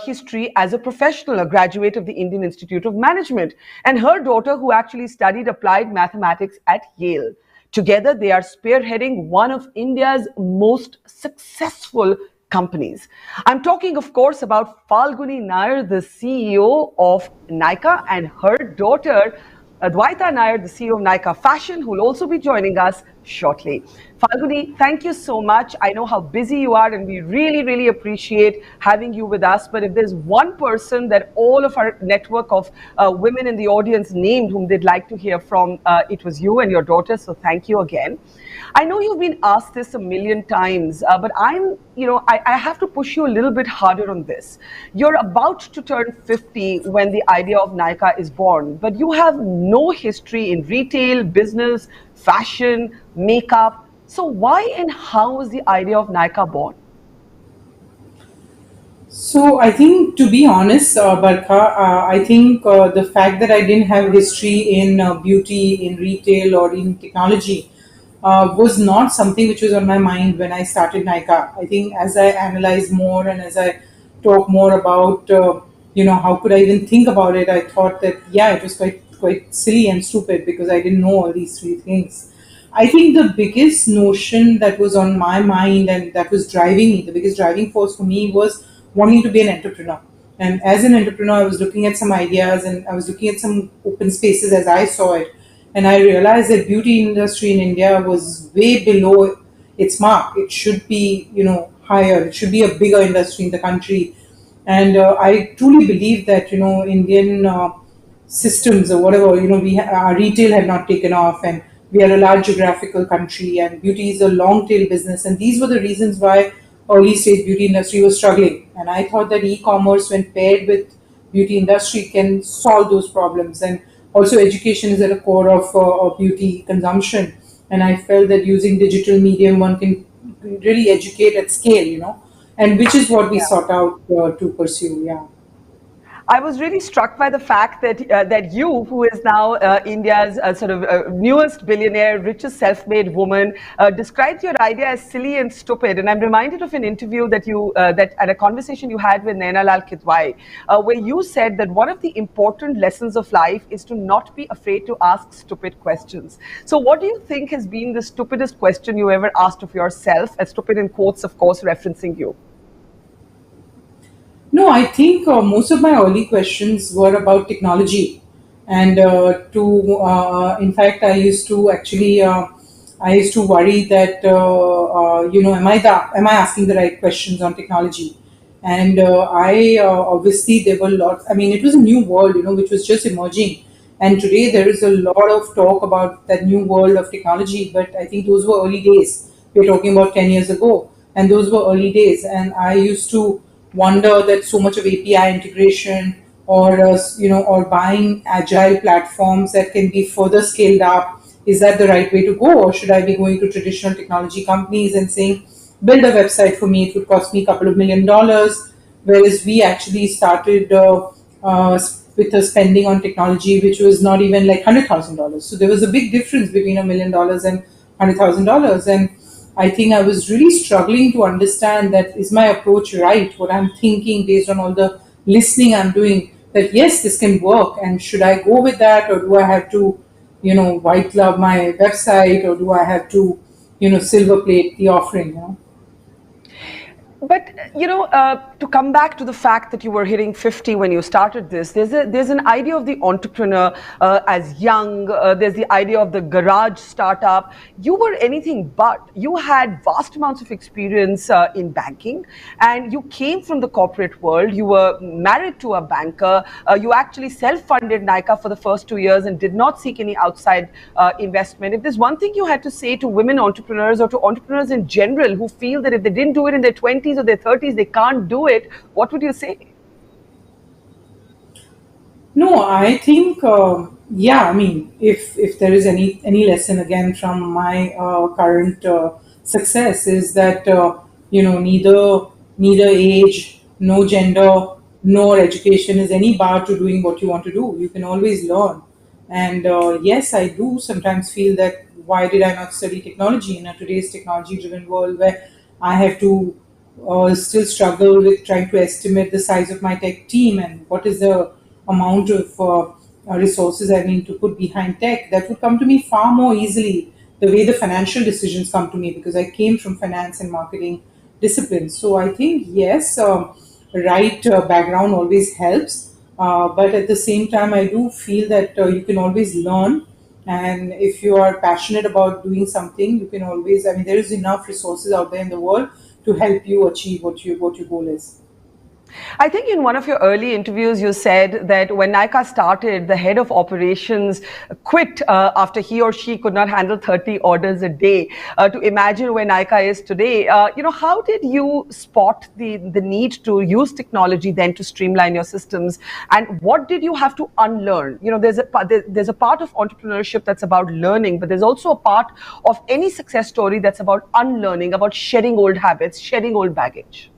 [SPEAKER 1] history as a professional, a graduate of the Indian Institute of Management, and her daughter who actually studied applied mathematics at Yale. Together, they are spearheading one of India's most successful companies. I'm talking, of course, about Falguni Nayar, the CEO of Nykaa, and her daughter, Adwaita Nayar, the CEO of Nykaa Fashion, who will also be joining us shortly. Falguni, thank you so much. I know how busy you are, and we really, really appreciate having you with us. But if there's one person that all of our network of women in the audience named whom they'd like to hear from, it was you and your daughter. So thank you again. I know you've been asked this a million times, but I have to push you a little bit harder on this. You're about to turn 50 when the idea of Nykaa is born, but you have no history in retail, business, fashion, makeup. So why and how was the idea of Nykaa born?
[SPEAKER 12] So I think, to be honest, Barkha, I think the fact that I didn't have history in beauty, in retail, or in technology was not something which was on my mind when I started Nykaa. I think as I analyze more and as I talk more about, how could I even think about it, I thought that, it was quite silly and stupid because I didn't know all these three things. I think the biggest notion that was on my mind and that was driving me, the biggest driving force for me was wanting to be an entrepreneur. And as an entrepreneur, I was looking at some ideas and I was looking at some open spaces as I saw it. And I realized that beauty industry in India was way below its mark. It should be, higher. It should be a bigger industry in the country. And I truly believe that, Indian systems or whatever, our retail had not taken off, and we are a large geographical country, and beauty is a long tail business. And these were the reasons why early stage beauty industry was struggling. And I thought that e-commerce, when paired with beauty industry, can solve those problems. And also education is at the core of beauty consumption. And I felt that using digital medium, one can really educate at scale, and which is what we sought out to pursue. Yeah.
[SPEAKER 1] I was really struck by the fact that you, who is now India's newest billionaire, richest self-made woman, described your idea as silly and stupid. And I'm reminded of an interview that a conversation you had with Naina Lal Kidwai, where you said that one of the important lessons of life is to not be afraid to ask stupid questions. So what do you think has been the stupidest question you ever asked of yourself? Stupid in quotes, of course, referencing you.
[SPEAKER 12] No, I think most of my early questions were about technology, and in fact, I used to worry that am I asking the right questions on technology? And obviously there were lots. I mean, it was a new world, which was just emerging, and today there is a lot of talk about that new world of technology. But I think those were early days. We're talking about 10 years ago, and those were early days, and I used to wonder that so much of API integration or buying agile platforms that can be further scaled up, is that the right way to go? Or should I be going to traditional technology companies and saying, build a website for me, it would cost me a couple of $1 million, whereas we actually started with a spending on technology which was not even like $100,000. So there was a big difference between $1 million and $100,000. And I think I was really struggling to understand that, is my approach right? What I'm thinking based on all the listening I'm doing, that yes, this can work, and should I go with that, or do I have to white glove my website, or do I have to, silver plate the offering?
[SPEAKER 1] But to come back to the fact that you were hitting 50 when you started this, there's an idea of the entrepreneur as young. There's the idea of the garage startup. You were anything but. You had vast amounts of experience in banking, and you came from the corporate world. You were married to a banker. You actually self-funded Nykaa for the first 2 years and did not seek any outside investment. If there's one thing you had to say to women entrepreneurs or to entrepreneurs in general who feel that if they didn't do it in their 20s or their 30s, they can't do it, what would you say?
[SPEAKER 12] No, I think, I mean, if there is any lesson again from my current success, is that neither age, no gender, nor education is any bar to doing what you want to do. You can always learn. And yes, I do sometimes feel that why did I not study technology in a today's technology-driven world where I have to still struggle with trying to estimate the size of my tech team and what is the amount of resources I need to put behind tech. That would come to me far more easily the way the financial decisions come to me, because I came from finance and marketing disciplines. So I think, yes, right background always helps. But at the same time, I do feel that you can always learn. And if you are passionate about doing something, you can always, I mean, there is enough resources out there in the world to help you achieve what your goal is.
[SPEAKER 1] I think in one of your early interviews, you said that when Nykaa started, the head of operations quit after he or she could not handle 30 orders a day. To imagine where Nykaa is today, how did you spot the need to use technology then to streamline your systems? And what did you have to unlearn? There's a part of entrepreneurship that's about learning, but there's also a part of any success story that's about unlearning, about shedding old habits, shedding old baggage.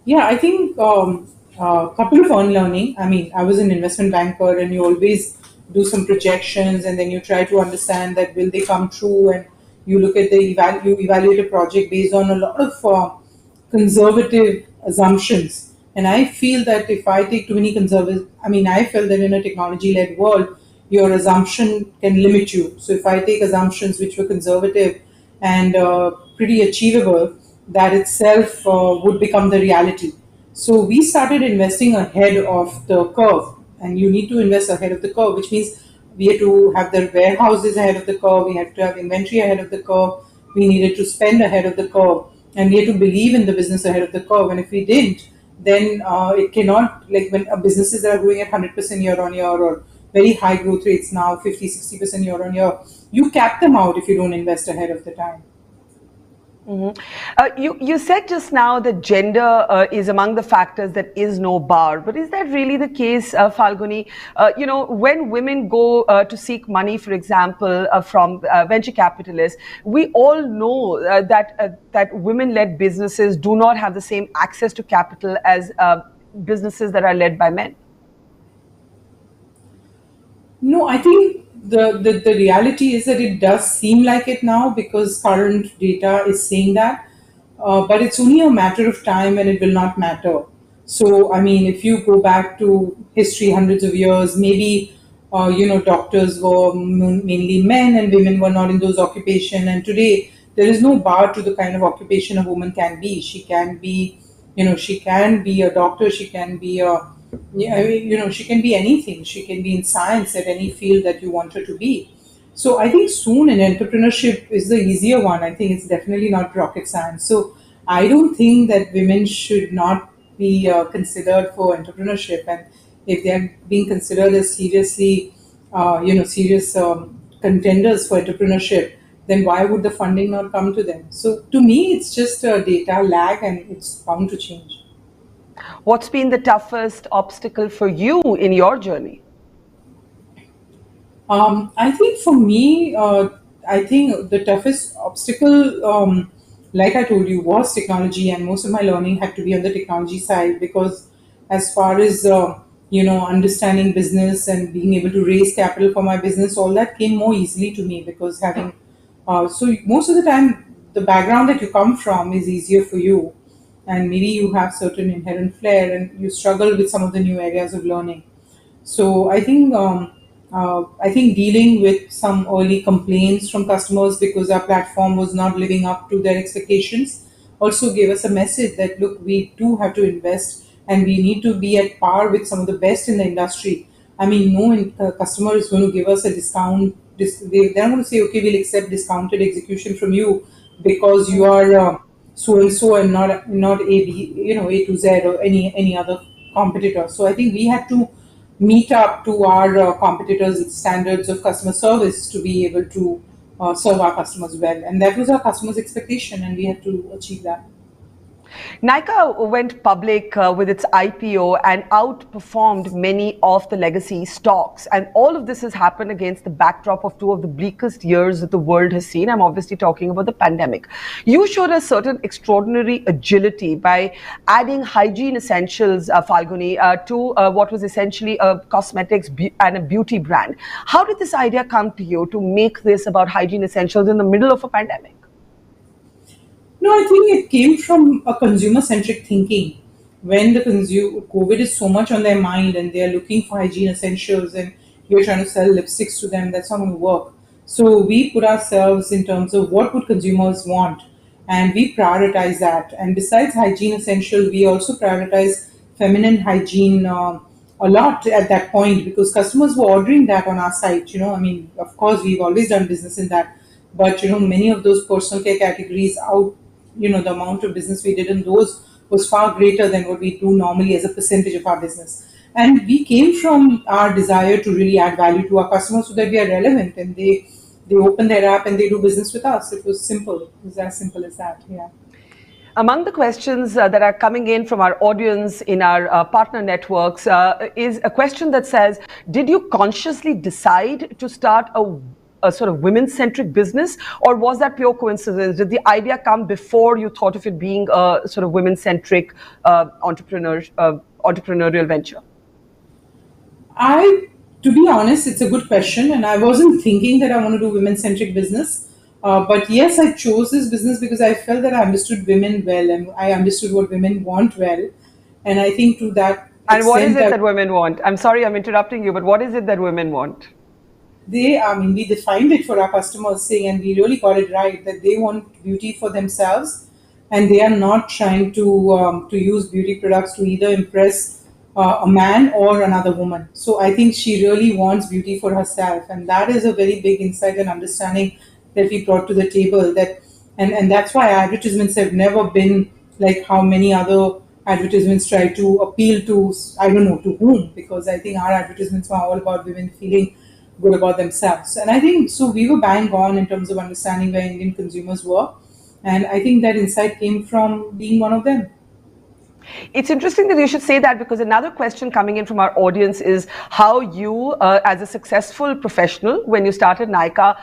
[SPEAKER 12] Yeah, I think couple of unlearning. I mean, I was an investment banker, and you always do some projections, and then you try to understand that will they come true, and you look at you evaluate a project based on a lot of conservative assumptions. And I feel that if I take too many conservative, I mean, I feel that in a technology-led world, your assumption can limit you. So if I take assumptions which were conservative and pretty achievable, that itself would become the reality. So we started investing ahead of the curve, and you need to invest ahead of the curve, which means we had to have the warehouses ahead of the curve, we had to have inventory ahead of the curve, we needed to spend ahead of the curve, and we had to believe in the business ahead of the curve. And if we didn't, then it cannot, like when businesses that are growing at 100% year on year or very high growth rates now, 50-60% year on year, you cap them out if you don't invest ahead of the time.
[SPEAKER 1] Mm-hmm. You said just now that gender is among the factors that is no bar, but is that really the case, Falguni? When women go to seek money, for example, from venture capitalists, we all know that women-led businesses do not have the same access to capital as businesses that are led by men.
[SPEAKER 12] No, I think the reality is that it does seem like it now because current data is saying that, but it's only a matter of time and it will not matter. So, I mean, if you go back to history, hundreds of years, maybe, doctors were mainly men and women were not in those occupations. And today, there is no bar to the kind of occupation a woman can be. She can be, she can be a doctor, she can be she can be anything. She can be in science at any field that you want her to be. So I think soon in entrepreneurship is the easier one. I think it's definitely not rocket science. So I don't think that women should not be considered for entrepreneurship. And if they're being considered as seriously, serious contenders for entrepreneurship, then why would the funding not come to them? So to me, it's just a data lag and it's bound to change.
[SPEAKER 1] What's been the toughest obstacle for you in your journey?
[SPEAKER 12] I think for me, I think the toughest obstacle, like I told you, was technology, and most of my learning had to be on the technology side because, as far as understanding business and being able to raise capital for my business, all that came more easily to me because having. So most of the time, the background that you come from is easier for you, and maybe you have certain inherent flair, and you struggle with some of the new areas of learning. So I think. I think dealing with some early complaints from customers because our platform was not living up to their expectations also gave us a message that look, we do have to invest and we need to be at par with some of the best in the industry. I mean, no customer is going to give us a discount. They're not going to say, okay, we'll accept discounted execution from you because you are so and so and not A B, A to Z or any other competitor. So I think we had to meet up to our competitors' standards of customer service to be able to serve our customers well. And that was our customers' expectation, and we had to achieve that.
[SPEAKER 1] Nykaa went public with its IPO and outperformed many of the legacy stocks. And all of this has happened against the backdrop of two of the bleakest years that the world has seen. I'm obviously talking about the pandemic. You showed a certain extraordinary agility by adding hygiene essentials, Falguni, to what was essentially a cosmetics and a beauty brand. How did this idea come to you to make this about hygiene essentials in the middle of a pandemic?
[SPEAKER 12] No, I think it came from a consumer-centric thinking. When the COVID is so much on their mind and they are looking for hygiene essentials and you're trying to sell lipsticks to them, that's not going to work. So we put ourselves in terms of what would consumers want, and we prioritize that. And besides hygiene essential, we also prioritize feminine hygiene a lot at that point because customers were ordering that on our site. I mean, of course, we've always done business in that, but many of those personal care categories the amount of business we did in those was far greater than what we do normally as a percentage of our business. And we came from our desire to really add value to our customers so that we are relevant and they open their app and they do business with us. It was simple. It was as simple as that. Yeah.
[SPEAKER 1] Among the questions that are coming in from our audience in our partner networks is a question that says, did you consciously decide to start a sort of women-centric business, or was that pure coincidence? Did the idea come before you thought of it being a sort of women-centric entrepreneurial venture?
[SPEAKER 12] To be honest, it's a good question, and I wasn't thinking that I want to do women-centric business. But yes, I chose this business because I felt that I understood women well, and I understood what women want well. And I think to that
[SPEAKER 1] And what is it that women want? I'm sorry, I'm interrupting you, but what is it that women want?
[SPEAKER 12] We defined it for our customers saying, and we really got it right, that they want beauty for themselves and they are not trying to use beauty products to either impress a man or another woman. So I think she really wants beauty for herself, and that is a very big insight and understanding that we brought to the table. And that's why advertisements have never been like how many other advertisements try to appeal to, I don't know to whom, because I think our advertisements are all about women feeling good about themselves. And I think so we were bang on in terms of understanding where Indian consumers were. And I think that insight came from being one of them.
[SPEAKER 1] It's interesting that you should say that, because another question coming in from our audience is how you, as a successful professional, when you started Nykaa,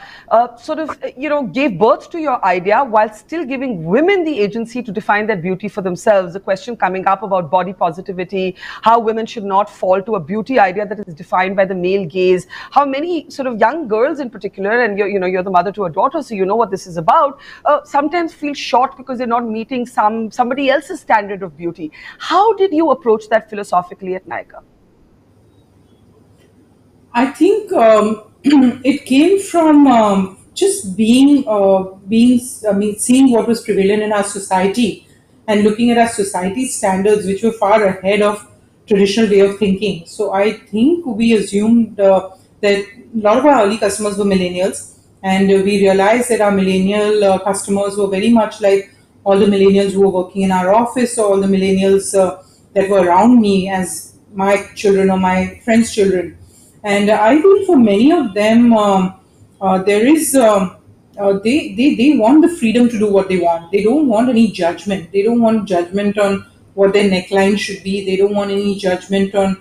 [SPEAKER 1] gave birth to your idea while still giving women the agency to define their beauty for themselves. The question coming up about body positivity, how women should not fall to a beauty idea that is defined by the male gaze, how many sort of young girls in particular, and you're the mother to a daughter, so you know what this is about, sometimes feel short because they're not meeting somebody else's standard of beauty. How did you approach that philosophically at Nykaa?
[SPEAKER 12] I think it came from just seeing what was prevalent in our society and looking at our society's standards, which were far ahead of traditional way of thinking. So I think we assumed that a lot of our early customers were millennials, and we realized that our millennial customers were very much like all the millennials who were working in our office, or all the millennials that were around me as my children or my friends' children. And I think for many of them, there is they want the freedom to do what they want. They don't want any judgment. They don't want judgment on what their neckline should be. They don't want any judgment on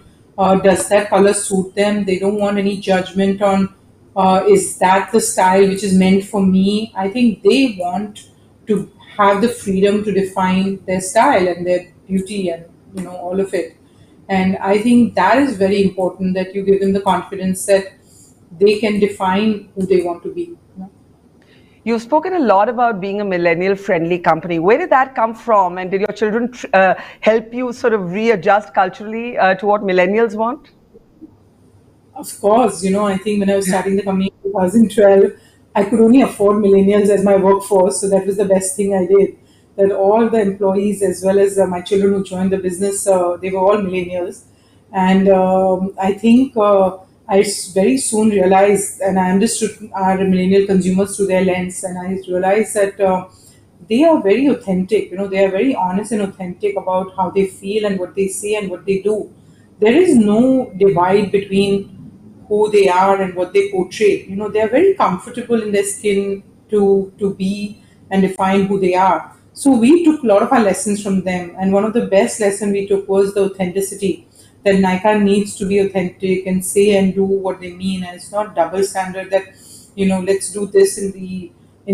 [SPEAKER 12] does that color suit them. They don't want any judgment on is that the style which is meant for me. I think they want to have the freedom to define their style and their beauty and all of it. And I think that is very important, that you give them the confidence that they can define who they want to be.
[SPEAKER 1] You've spoken a lot about being a millennial-friendly company. Where did that come from? And did your children help you sort of readjust culturally to what millennials want?
[SPEAKER 12] Of course, I think when I was starting the company in 2012, I could only afford millennials as my workforce. So that was the best thing I did. That all the employees, as well as my children who joined the business, they were all millennials. And I think very soon realized, and I understood our millennial consumers through their lens, and I realized that they are very authentic. They are very honest and authentic about how they feel and what they say and what they do. There is no divide between who they are and what they portray. They are very comfortable in their skin to be and define who they are. So we took a lot of our lessons from them, and one of the best lessons we took was the authenticity. That Nykaa needs to be authentic and say and do what they mean, and it's not double standard that let's do this in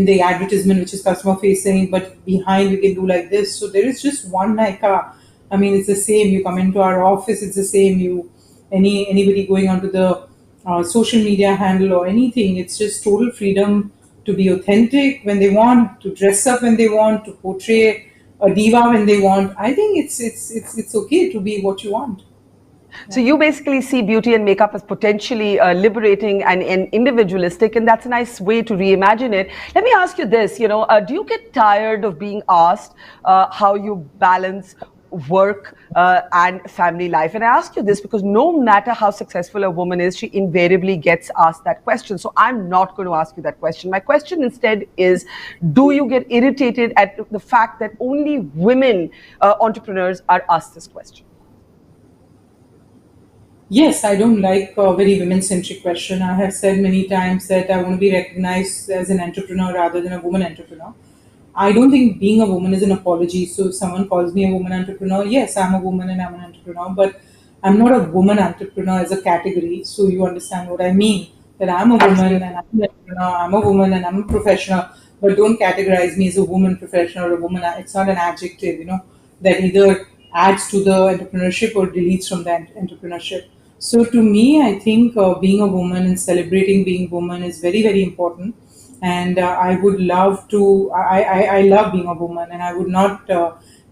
[SPEAKER 12] the advertisement which is customer facing, but behind we can do like this. So there is just one Nykaa. I mean, it's the same. You come into our office, it's the same. Anybody going onto the social media handle or anything, it's just total freedom to be authentic when they want, to dress up when they want, to portray a diva when they want. I think it's okay to be what you want.
[SPEAKER 1] So you basically see beauty and makeup as potentially liberating and individualistic, and that's a nice way to reimagine it. Let me ask you this, do you get tired of being asked how you balance work and family life? And I ask you this because no matter how successful a woman is, she invariably gets asked that question. So I'm not going to ask you that question. My question instead is, do you get irritated at the fact that only women entrepreneurs are asked this question?
[SPEAKER 12] Yes, I don't like a very women-centric question. I have said many times that I want to be recognized as an entrepreneur rather than a woman entrepreneur. I don't think being a woman is an apology. So if someone calls me a woman entrepreneur, yes, I'm a woman and I'm an entrepreneur, but I'm not a woman entrepreneur as a category. So you understand what I mean, that I'm a woman and I'm an entrepreneur, I'm a woman and I'm a professional, but don't categorize me as a woman professional or a woman. It's not an adjective, that either adds to the entrepreneurship or deletes from the entrepreneurship. So to me, I think being a woman and celebrating being a woman is very, very important. And I would love to, I love being a woman, and I would not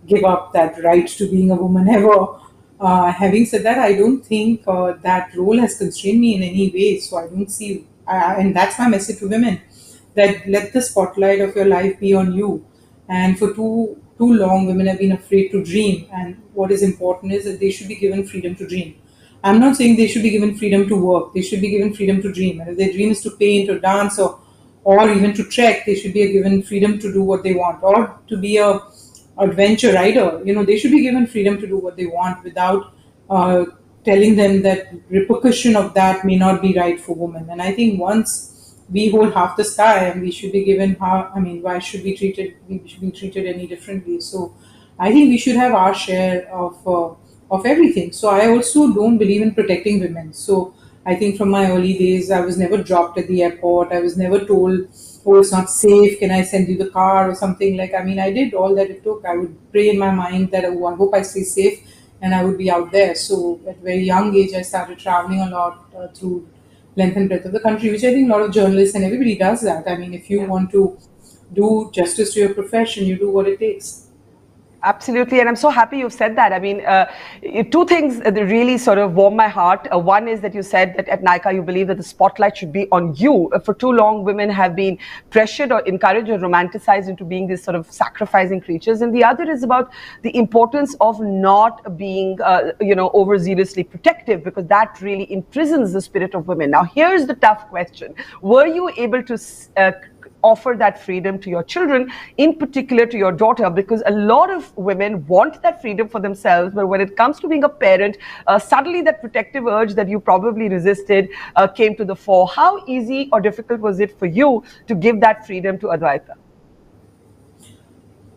[SPEAKER 12] give up that right to being a woman ever. Having said that, I don't think that role has constrained me in any way. So I don't see, and that's my message to women, that let the spotlight of your life be on you. And for too long, women have been afraid to dream. And what is important is that they should be given freedom to dream. I'm not saying they should be given freedom to work. They should be given freedom to dream. And if their dream is to paint or dance or even to trek, they should be given freedom to do what they want, or to be a adventure rider. They should be given freedom to do what they want without telling them that repercussion of that may not be right for women. And I think once we hold half the sky, and we should be given why should we be treated any differently? So I think we should have our share of everything. So I also don't believe in protecting women. So I think from my early days, I was never dropped at the airport. I was never told, oh, it's not safe. Can I send you the car or something? I did all that it took. I would pray in my mind that, oh, I hope I stay safe, and I would be out there. So at a very young age, I started traveling a lot through length and breadth of the country, which I think a lot of journalists and everybody does that. If you want to do justice to your profession, you do what it takes.
[SPEAKER 1] Absolutely, and I'm so happy you've said that. Two things that really sort of warm my heart. One is that you said that at Nykaa you believe that the spotlight should be on you. For too long, women have been pressured or encouraged or romanticized into being these sort of sacrificing creatures. And the other is about the importance of not being, overzealously protective, because that really imprisons the spirit of women. Now, here's the tough question. Were you able to offer that freedom to your children, in particular to your daughter? Because a lot of women want that freedom for themselves, but when it comes to being a parent, suddenly that protective urge that you probably resisted came to the fore. How easy or difficult was it for you to give that freedom to Advaita?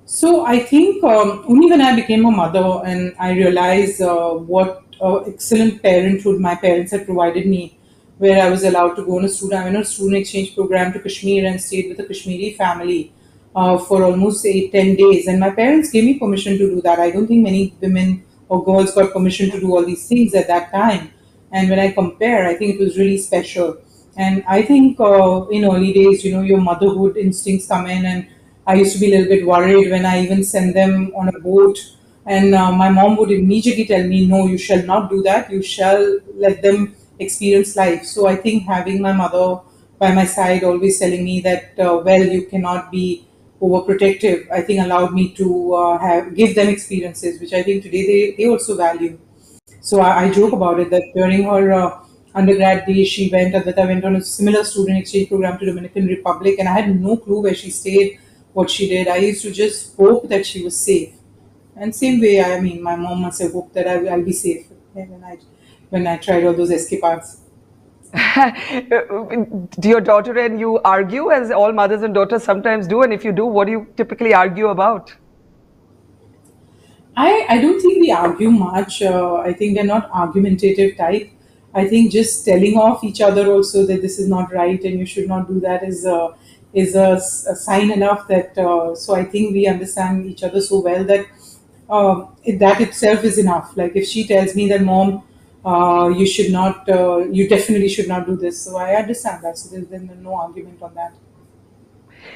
[SPEAKER 12] So I think only when I became a mother and I realized what excellent parenthood my parents had provided me, where I was allowed to go on a student exchange program to Kashmir and stayed with a Kashmiri family for almost 8-10 days. And my parents gave me permission to do that. I don't think many women or girls got permission to do all these things at that time. And when I compare, I think it was really special. And I think in early days, your motherhood instincts come in, and I used to be a little bit worried when I even sent them on a boat. And my mom would immediately tell me, no, you shall not do that. You shall let them experienced life. So I think having my mother by my side, always telling me that, well, you cannot be overprotective, I think allowed me to give them experiences, which I think today they also value. So I joke about it that during her undergrad days, Advaita went on a similar student exchange program to Dominican Republic, and I had no clue where she stayed, what she did. I used to just hope that she was safe. And same way, I mean, my mom must have hoped that I'll be safe when I tried all those escapades.
[SPEAKER 1] Do your daughter and you argue, as all mothers and daughters sometimes do? And if you do, what do you typically argue about?
[SPEAKER 12] I don't think we argue much. I think they're not argumentative type. I think just telling off each other also that this is not right and you should not do that is a sign enough that. So I think we understand each other so well that that itself is enough. Like if she tells me that, Mom, you should not, you definitely should not do this. So I understand that. So there's then no argument on that.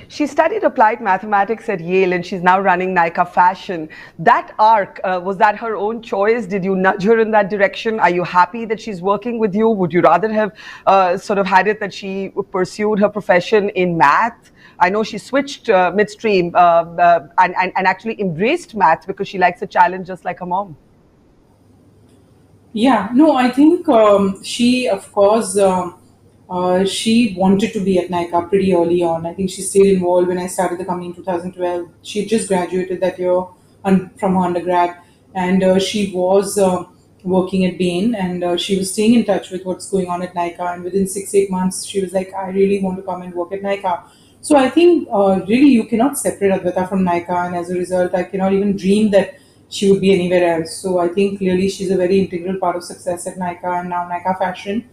[SPEAKER 1] She studied applied mathematics at Yale and she's now running Nykaa Fashion. That arc, was that her own choice? Did you nudge her in that direction? Are you happy that she's working with you? Would you rather have sort of had it that she pursued her profession in math? I know she switched midstream and actually embraced math because she likes a challenge just like her mom.
[SPEAKER 12] Yeah, no, I think she, of course, she wanted to be at Nykaa pretty early on. I think she stayed involved when I started the company in 2012. She had just graduated that year from her undergrad, and she was working at Bain, and she was staying in touch with what's going on at Nykaa. And within 6-8 months, she was like, I really want to come and work at Nykaa. So I think really you cannot separate Advaita from Nykaa, and as a result, I cannot even dream that she would be anywhere else. So I think clearly she's a very integral part of success at Nykaa and now Nykaa Fashion,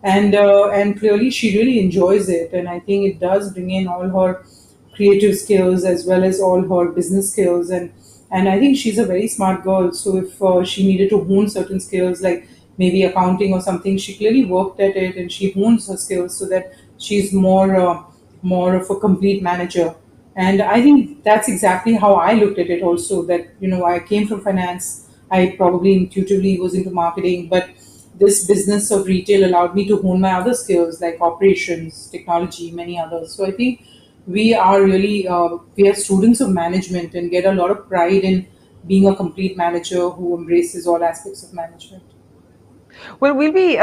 [SPEAKER 12] and clearly she really enjoys it. And I think it does bring in all her creative skills as well as all her business skills. And I think she's a very smart girl. So if she needed to hone certain skills like maybe accounting or something, she clearly worked at it and she hones her skills so that she's more of a complete manager. And I think that's exactly how I looked at it also, that, I came from finance. I probably intuitively was into marketing, but this business of retail allowed me to hone my other skills like operations, technology, many others. So I think we are really, we are students of management and get a lot of pride in being a complete manager who embraces all aspects of management.
[SPEAKER 1] Well, we'll be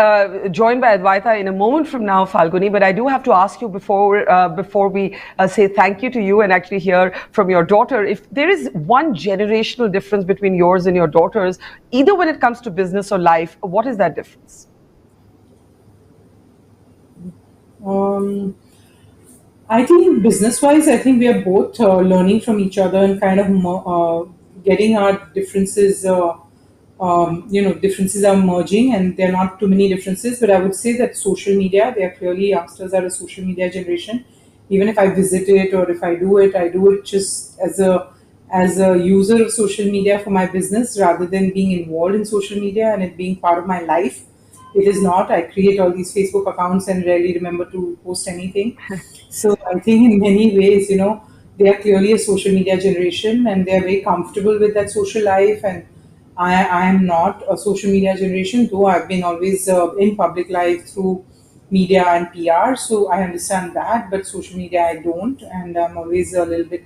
[SPEAKER 1] joined by Advaita in a moment from now, Falguni, but I do have to ask you before we say thank you to you and actually hear from your daughter, if there is one generational difference between yours and your daughters, either when it comes to business or life, what is that difference?
[SPEAKER 12] I think business-wise, I think we are both learning from each other and kind of getting our differences differences are merging, and there are not too many differences. But I would say that social media, they are clearly, youngsters are a social media generation. Even if I visit it or if I do it just as a user of social media for my business rather than being involved in social media and it being part of my life. It is not. I create all these Facebook accounts and rarely remember to post anything. So I think in many ways, they are clearly a social media generation and they are very comfortable with that social life. And I am not a social media generation, though I've been always in public life through media and PR. So I understand that, but social media I don't, and I'm always a little bit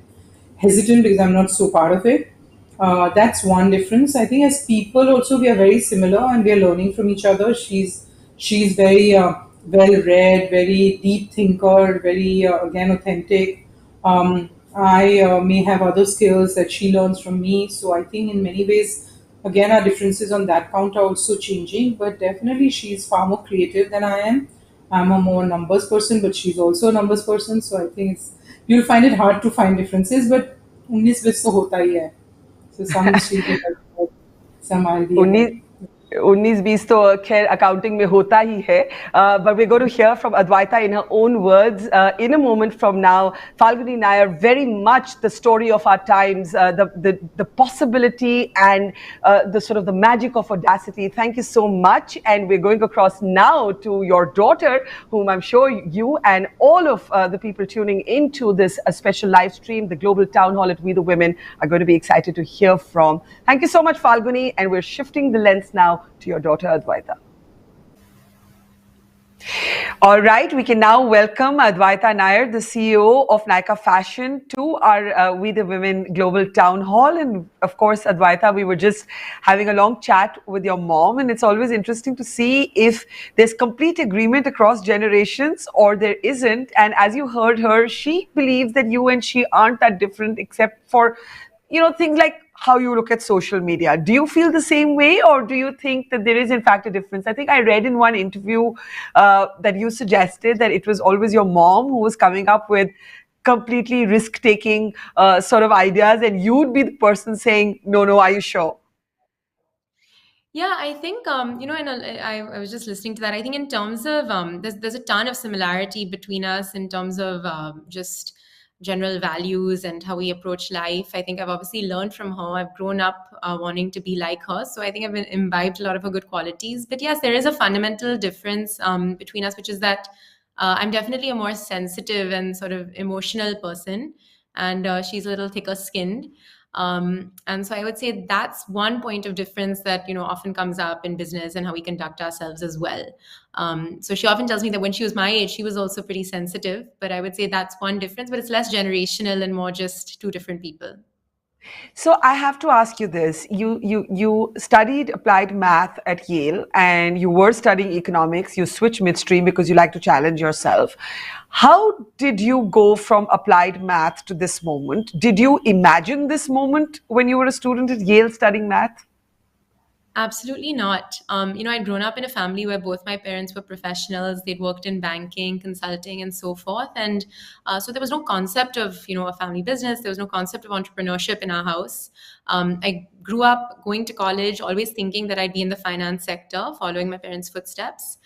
[SPEAKER 12] hesitant because I'm not so part of it. That's one difference. I think as people also we are very similar and we are learning from each other. She's very well read, very deep thinker, very again authentic. I may have other skills that she learns from me. So I think in many ways, again, our differences on that count are also changing. But definitely, she's far more creative than I am. I'm a more numbers person, but she's also a numbers person. So I think you'll find it hard to find differences. But 19-20 तो होता ही है. So some she will help, some I'll be.
[SPEAKER 1] 19-20 तो खैर accounting में होता ही है, but we're going to hear from Advaita in her own words in a moment from now. Falguni Nayar, very much the story of our times, the possibility and the sort of the magic of audacity. Thank you so much, and we're going across now to your daughter, whom I'm sure you and all of the people tuning into this special live stream, the Global Town Hall at We the Women, are going to be excited to hear from. Thank you so much, Falguni, and we're shifting the lens now to your daughter Advaita. All right, we can now welcome Advaita Nair, the CEO of Nykaa Fashion, to our We the Women Global Town Hall. And of course, Advaita, we were just having a long chat with your mom, and it's always interesting to see if there's complete agreement across generations or there isn't. And as you heard her, she believes that you and she aren't that different, except for, things like how you look at social media. Do you feel the same way, or do you think that there is in fact a difference? I think I read in one interview that you suggested that it was always your mom who was coming up with completely risk-taking sort of ideas, and you'd be the person saying, no, are you sure?
[SPEAKER 3] Yeah, I think I was just listening to that. I think in terms of there's a ton of similarity between us in terms of just general values and how we approach life. I think I've obviously learned from her. I've grown up wanting to be like her, so I think I've imbibed a lot of her good qualities. But yes, there is a fundamental difference between us, which is that I'm definitely a more sensitive and sort of emotional person, and she's a little thicker skinned. And so I would say that's one point of difference that often comes up in business and how we conduct ourselves as well. So she often tells me that when she was my age, she was also pretty sensitive, but I would say that's one difference, but it's less generational and more just two different people.
[SPEAKER 1] So I have to ask you this. You studied applied math at Yale, and you were studying economics. You switched midstream because you like to challenge yourself. How did you go from applied math to this moment? Did you imagine this moment when you were a student at Yale studying math?
[SPEAKER 3] Absolutely not. I'd grown up in a family where both my parents were professionals. They'd worked in banking, consulting, and so forth. And so there was no concept of, a family business. There was no concept of entrepreneurship in our house. I grew up going to college, always thinking that I'd be in the finance sector, following my parents' footsteps.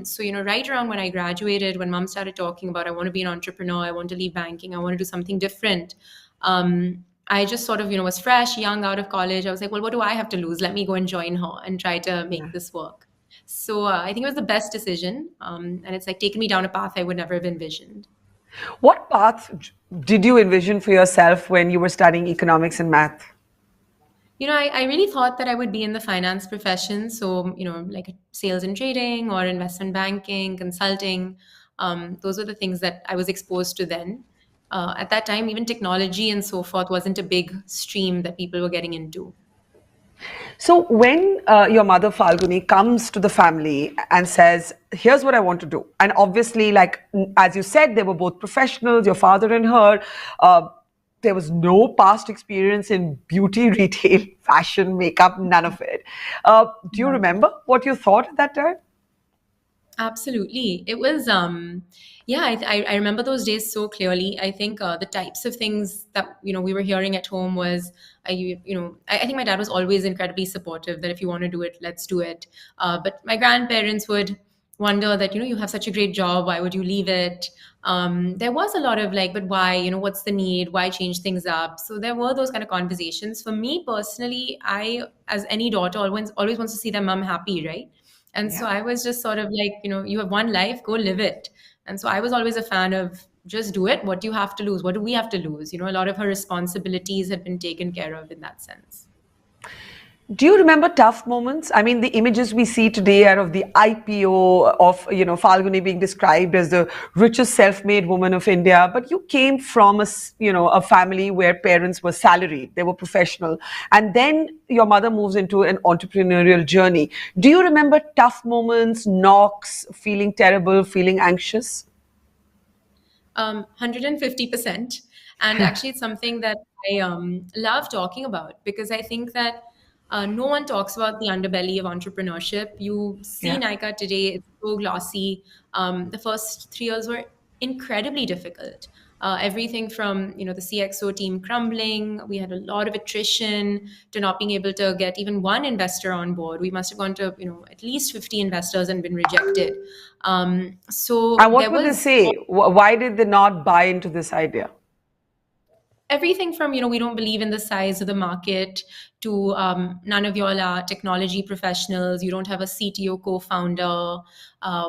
[SPEAKER 3] So, right around when I graduated, when mom started talking about, I want to be an entrepreneur, I want to leave banking, I want to do something different. I just sort of, was fresh, young, out of college. I was like, well, what do I have to lose? Let me go and join her and try to make this work. So I think it was the best decision. And it's like taken me down a path I would never have envisioned.
[SPEAKER 1] What path did you envision for yourself when you were studying economics and math?
[SPEAKER 3] I really thought that I would be in the finance profession. So, like sales and trading or investment banking, consulting. Those were the things that I was exposed to then. At that time, even technology and so forth wasn't a big stream that people were getting into.
[SPEAKER 1] So when your mother Falguni comes to the family and says, here's what I want to do. And obviously, like, as you said, they were both professionals, your father and her. There was no past experience in beauty, retail, fashion, makeup, none of it. Do you remember what you thought at that time?
[SPEAKER 3] Absolutely. It was, I remember those days so clearly. I think the types of things that, we were hearing at home was, I think my dad was always incredibly supportive that if you want to do it, let's do it. But my grandparents would wonder that, you have such a great job, why would you leave it? There was a lot of like, but why, what's the need? Why change things up? So there were those kind of conversations. For me personally, I, as any daughter, always wants to see their mom happy, right? And so I was just sort of like, you have one life, go live it. And so I was always a fan of just do it. What do you have to lose? What do we have to lose? A lot of her responsibilities had been taken care of in that sense.
[SPEAKER 1] Do you remember tough moments? I mean, the images we see today are of the IPO of, Falguni being described as the richest self-made woman of India. But you came from a family where parents were salaried, they were professional. And then your mother moves into an entrepreneurial journey. Do you remember tough moments, knocks, feeling terrible, feeling anxious?
[SPEAKER 3] 150%. And actually, it's something that I love talking about because I think that no one talks about the underbelly of entrepreneurship. You see Nykaa today, it's so glossy. The first 3 years were incredibly difficult. Everything from, the CXO team crumbling, we had a lot of attrition, to not being able to get even one investor on board. We must have gone to, at least 50 investors and been rejected.
[SPEAKER 1] And what would they say? Why did they not buy into this idea?
[SPEAKER 3] Everything from, we don't believe in the size of the market to none of y'all are technology professionals. You don't have a CTO co-founder.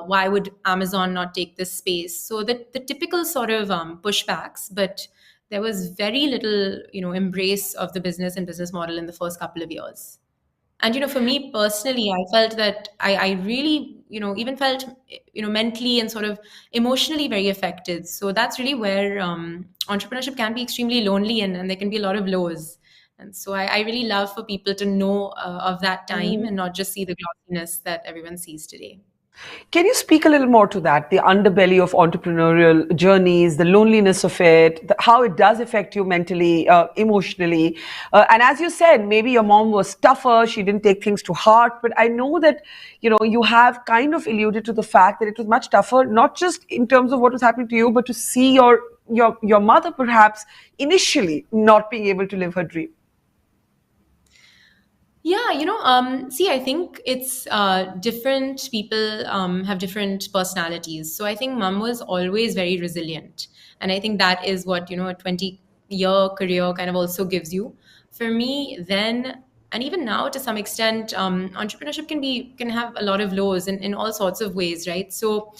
[SPEAKER 3] Why would Amazon not take this space? So the typical sort of pushbacks, but there was very little, embrace of the business and business model in the first couple of years. And for me personally, I felt that I really even felt mentally and sort of emotionally very affected. So that's really where entrepreneurship can be extremely lonely, and there can be a lot of lows. And so I really love for people to know of that time and not just see the glossiness that everyone sees today.
[SPEAKER 1] Can you speak a little more to that, the underbelly of entrepreneurial journeys, the loneliness of it, how it does affect you mentally, emotionally? And as you said, maybe your mom was tougher, she didn't take things to heart, but I know that, you have kind of alluded to the fact that it was much tougher, not just in terms of what was happening to you, but to see your mother perhaps initially not being able to live her dream.
[SPEAKER 3] Yeah, see, I think it's different people have different personalities. So I think mom was always very resilient. And I think that is what, a 20-year career kind of also gives you. For me, then, and even now to some extent, entrepreneurship can have a lot of lows in all sorts of ways, right? So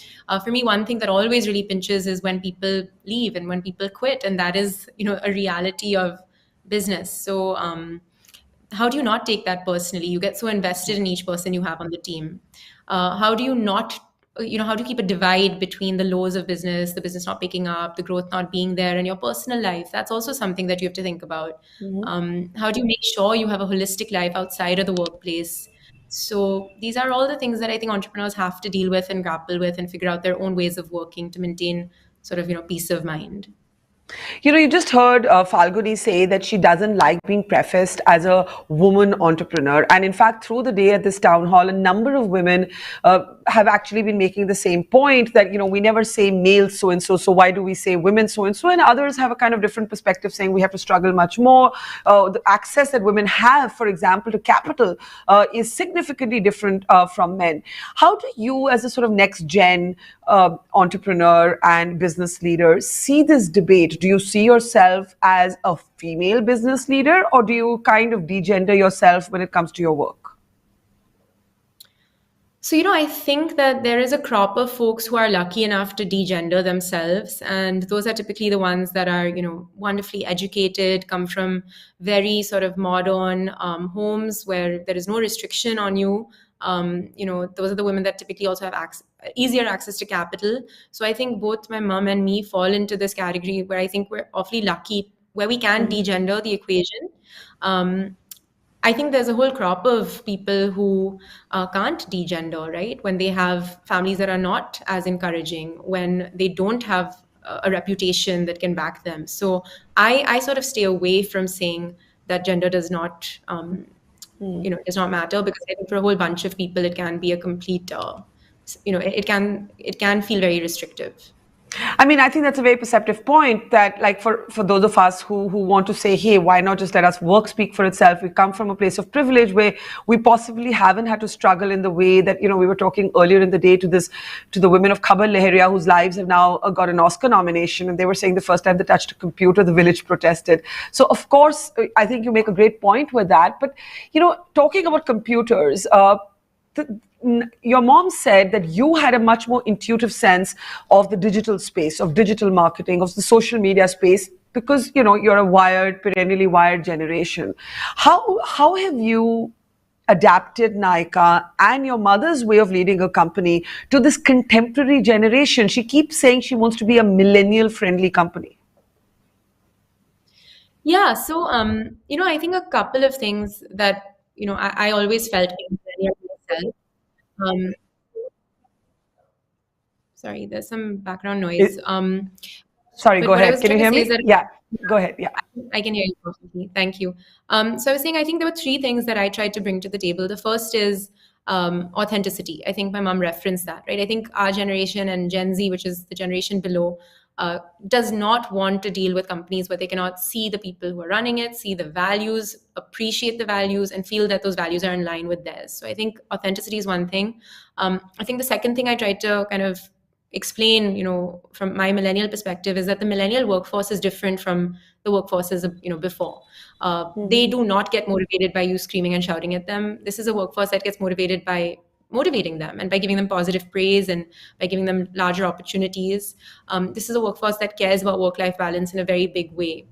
[SPEAKER 3] for me, one thing that always really pinches is when people leave and when people quit. And that is, a reality of business. So how do you not take that personally? You get so invested in each person you have on the team. How do you not, how do you keep a divide between the lows of business, the business not picking up, the growth not being there, and your personal life? That's also something that you have to think about. How do you make sure you have a holistic life outside of the workplace? So these are all the things that I think entrepreneurs have to deal with and grapple with and figure out their own ways of working to maintain sort of, peace of mind.
[SPEAKER 1] You just heard Falguni say that she doesn't like being prefaced as a woman entrepreneur. And in fact, through the day at this town hall, a number of women have actually been making the same point that, we never say male so-and-so, so why do we say women so-and-so? And others have a kind of different perspective saying we have to struggle much more. The access that women have, for example, to capital is significantly different from men. How do you, as a sort of next-gen entrepreneur and business leader, see this debate? Do you see yourself as a female business leader, or do you kind of degender yourself when it comes to your work?
[SPEAKER 3] So, I think that there is a crop of folks who are lucky enough to degender themselves. And those are typically the ones that are, wonderfully educated, come from very sort of modern homes where there is no restriction on you. Those are the women that typically also have easier access to capital. So I think both my mom and me fall into this category where I think we're awfully lucky where we can degender the equation. I think there's a whole crop of people who can't degender, right? When they have families that are not as encouraging, when they don't have a reputation that can back them. So I sort of stay away from saying that gender does not does not matter, because I think for a whole bunch of people it can be a complete it can feel very restrictive.
[SPEAKER 1] I mean, I think that's a very perceptive point that, like, for those of us who want to say, hey, why not just let us work speak for itself? We come from a place of privilege where we possibly haven't had to struggle in the way that, we were talking earlier in the day to the women of Khabar, Lahariya, whose lives have now got an Oscar nomination. And they were saying the first time they touched a computer, the village protested. So, of course, I think you make a great point with that. But, talking about computers, your mom said that you had a much more intuitive sense of the digital space, of digital marketing, of the social media space, because you're a perennially wired generation. How have you adapted, Naika, and your mother's way of leading a company to this contemporary generation? She keeps saying she wants to be a millennial friendly company.
[SPEAKER 3] Yeah, so I think a couple of things that I always felt being myself. Sorry, there's some background noise.
[SPEAKER 1] Sorry, go ahead. Can you hear me? Yeah, go ahead. Yeah,
[SPEAKER 3] I can hear you perfectly. Thank you. So I was saying, I think there were three things that I tried to bring to the table. The first is authenticity. I think my mom referenced that, right? I think our generation and Gen Z, which is the generation below, does not want to deal with companies where they cannot see the people who are running it, see the values, appreciate the values, and feel that those values are in line with theirs. So I think authenticity is one thing. I think the second thing I tried to kind of explain, from my millennial perspective, is that the millennial workforce is different from the workforces, before. They do not get motivated by you screaming and shouting at them. This is a workforce that gets motivated by motivating them and by giving them positive praise and by giving them larger opportunities. This is a workforce that cares about work-life balance in a very big way.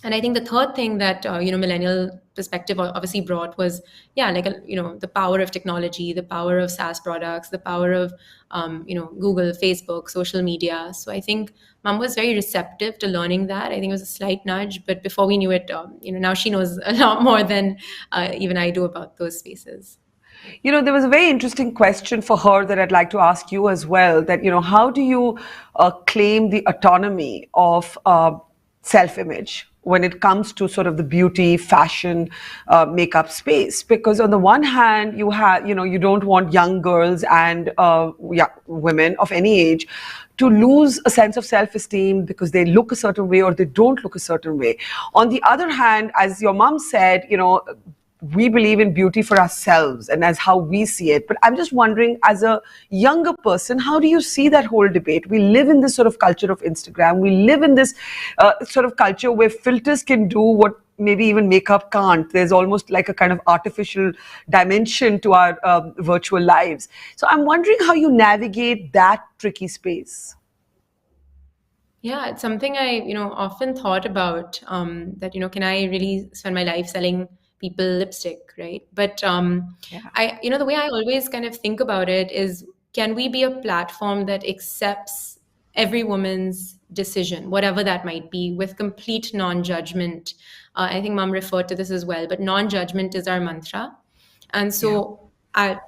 [SPEAKER 3] And I think the third thing that millennial perspective obviously brought was the power of technology, the power of SaaS products, the power of Google, Facebook, social media. So I think Mom was very receptive to learning that. I think it was a slight nudge, but before we knew it, now she knows a lot more than even I do about those spaces.
[SPEAKER 1] There was a very interesting question for her that I'd like to ask you as well, that, how do you claim the autonomy of self-image when it comes to sort of the beauty, fashion, makeup space? Because on the one hand, you have, you don't want young girls and women of any age to lose a sense of self-esteem because they look a certain way or they don't look a certain way. On the other hand, as your mom said, we believe in beauty for ourselves and as how we see it. But I'm just wondering, as a younger person, how do you see that whole debate? We live in this sort of culture of Instagram. We live in this sort of culture where filters can do what maybe even makeup can't. There's almost like a kind of artificial dimension to our virtual lives. So I'm wondering how you navigate that tricky space.
[SPEAKER 3] Yeah, it's something I, often thought about, that, can I really spend my life selling people lipstick, right? But the way I always kind of think about it is, can we be a platform that accepts every woman's decision, whatever that might be, with complete non-judgment? I think Mom referred to this as well, but non-judgment is our mantra. And so I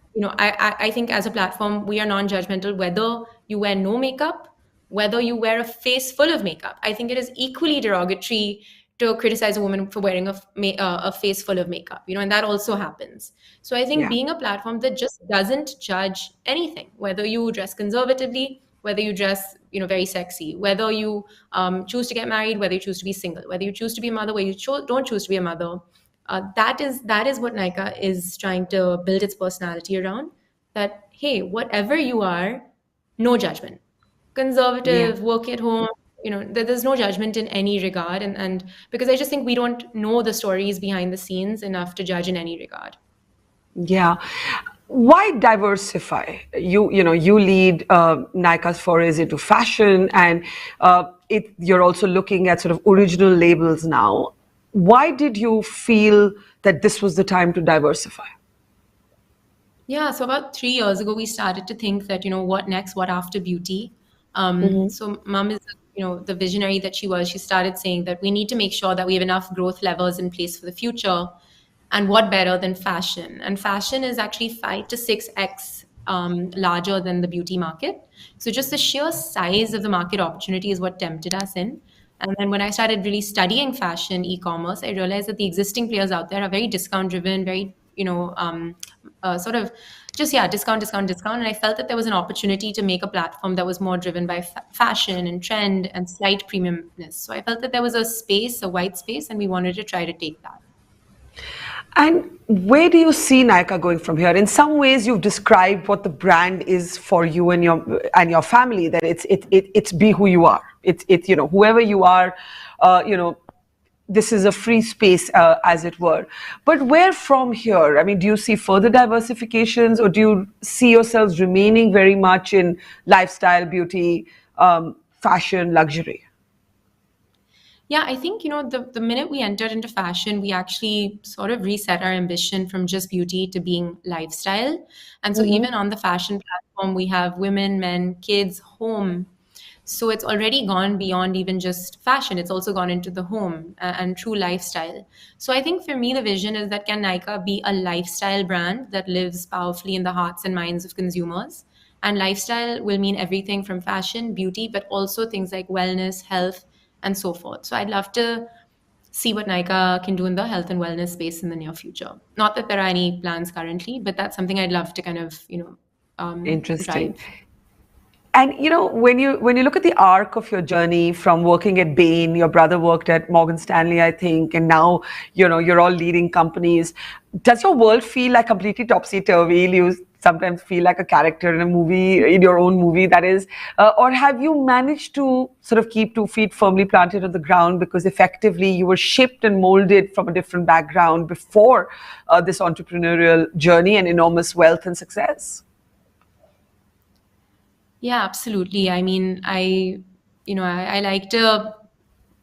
[SPEAKER 3] think as a platform, we are non-judgmental, whether you wear no makeup, whether you wear a face full of makeup. I think it is equally derogatory to criticize a woman for wearing a face full of makeup, and that also happens. So I think being a platform that just doesn't judge anything, whether you dress conservatively, whether you dress, very sexy, whether you choose to get married, whether you choose to be single, whether you choose to be a mother, whether you don't choose to be a mother, that is what Nykaa is trying to build its personality around. That, hey, whatever you are, no judgment. Conservative, work at home, there's no judgment in any regard. And because I just think we don't know the stories behind the scenes enough to judge in any regard.
[SPEAKER 1] Yeah. Why diversify? You lead Nykaa's forays into fashion, and you're also looking at sort of original labels now. Why did you feel that this was the time to diversify?
[SPEAKER 3] Yeah, so about 3 years ago, we started to think that, what next, what after beauty? So Mom is, the visionary that she was. She started saying that we need to make sure that we have enough growth levers in place for the future. And what better than fashion? And fashion is actually 5 to 6x larger than the beauty market. So just the sheer size of the market opportunity is what tempted us in. And then when I started really studying fashion e-commerce, I realized that the existing players out there are very discount driven, very, sort of just, discount. And I felt that there was an opportunity to make a platform that was more driven by fashion and trend and slight premiumness. So I felt that there was a white space, and we wanted to try to take that.
[SPEAKER 1] And where do you see Nykaa going from here? In some ways, you've described what the brand is for you and your family. That it's be who you are. It's whoever you are. This is a free space, as it were. But where from here? I mean, do you see further diversifications, or do you see yourselves remaining very much in lifestyle, beauty, fashion, luxury?
[SPEAKER 3] Yeah, I think, the minute we entered into fashion, we actually sort of reset our ambition from just beauty to being lifestyle. And so even on the fashion platform, we have women, men, kids, home. So it's already gone beyond even just fashion. It's also gone into the home and true lifestyle. So I think for me, the vision is that can Nykaa be a lifestyle brand that lives powerfully in the hearts and minds of consumers? And lifestyle will mean everything from fashion, beauty, but also things like wellness, health, and so forth. So I'd love to see what Nykaa can do in the health and wellness space in the near future. Not that there are any plans currently, but that's something I'd love to kind of,
[SPEAKER 1] Interesting.
[SPEAKER 3] drive.
[SPEAKER 1] And when you look at the arc of your journey from working at Bain, your brother worked at Morgan Stanley, I think, and now you're all leading companies. Does your world feel like completely topsy-turvy? You sometimes feel like a character in a movie, in your own movie, that is, or have you managed to sort of keep 2 feet firmly planted on the ground because effectively you were shaped and molded from a different background before this entrepreneurial journey and enormous wealth and success?
[SPEAKER 3] Yeah, absolutely. I mean, I like to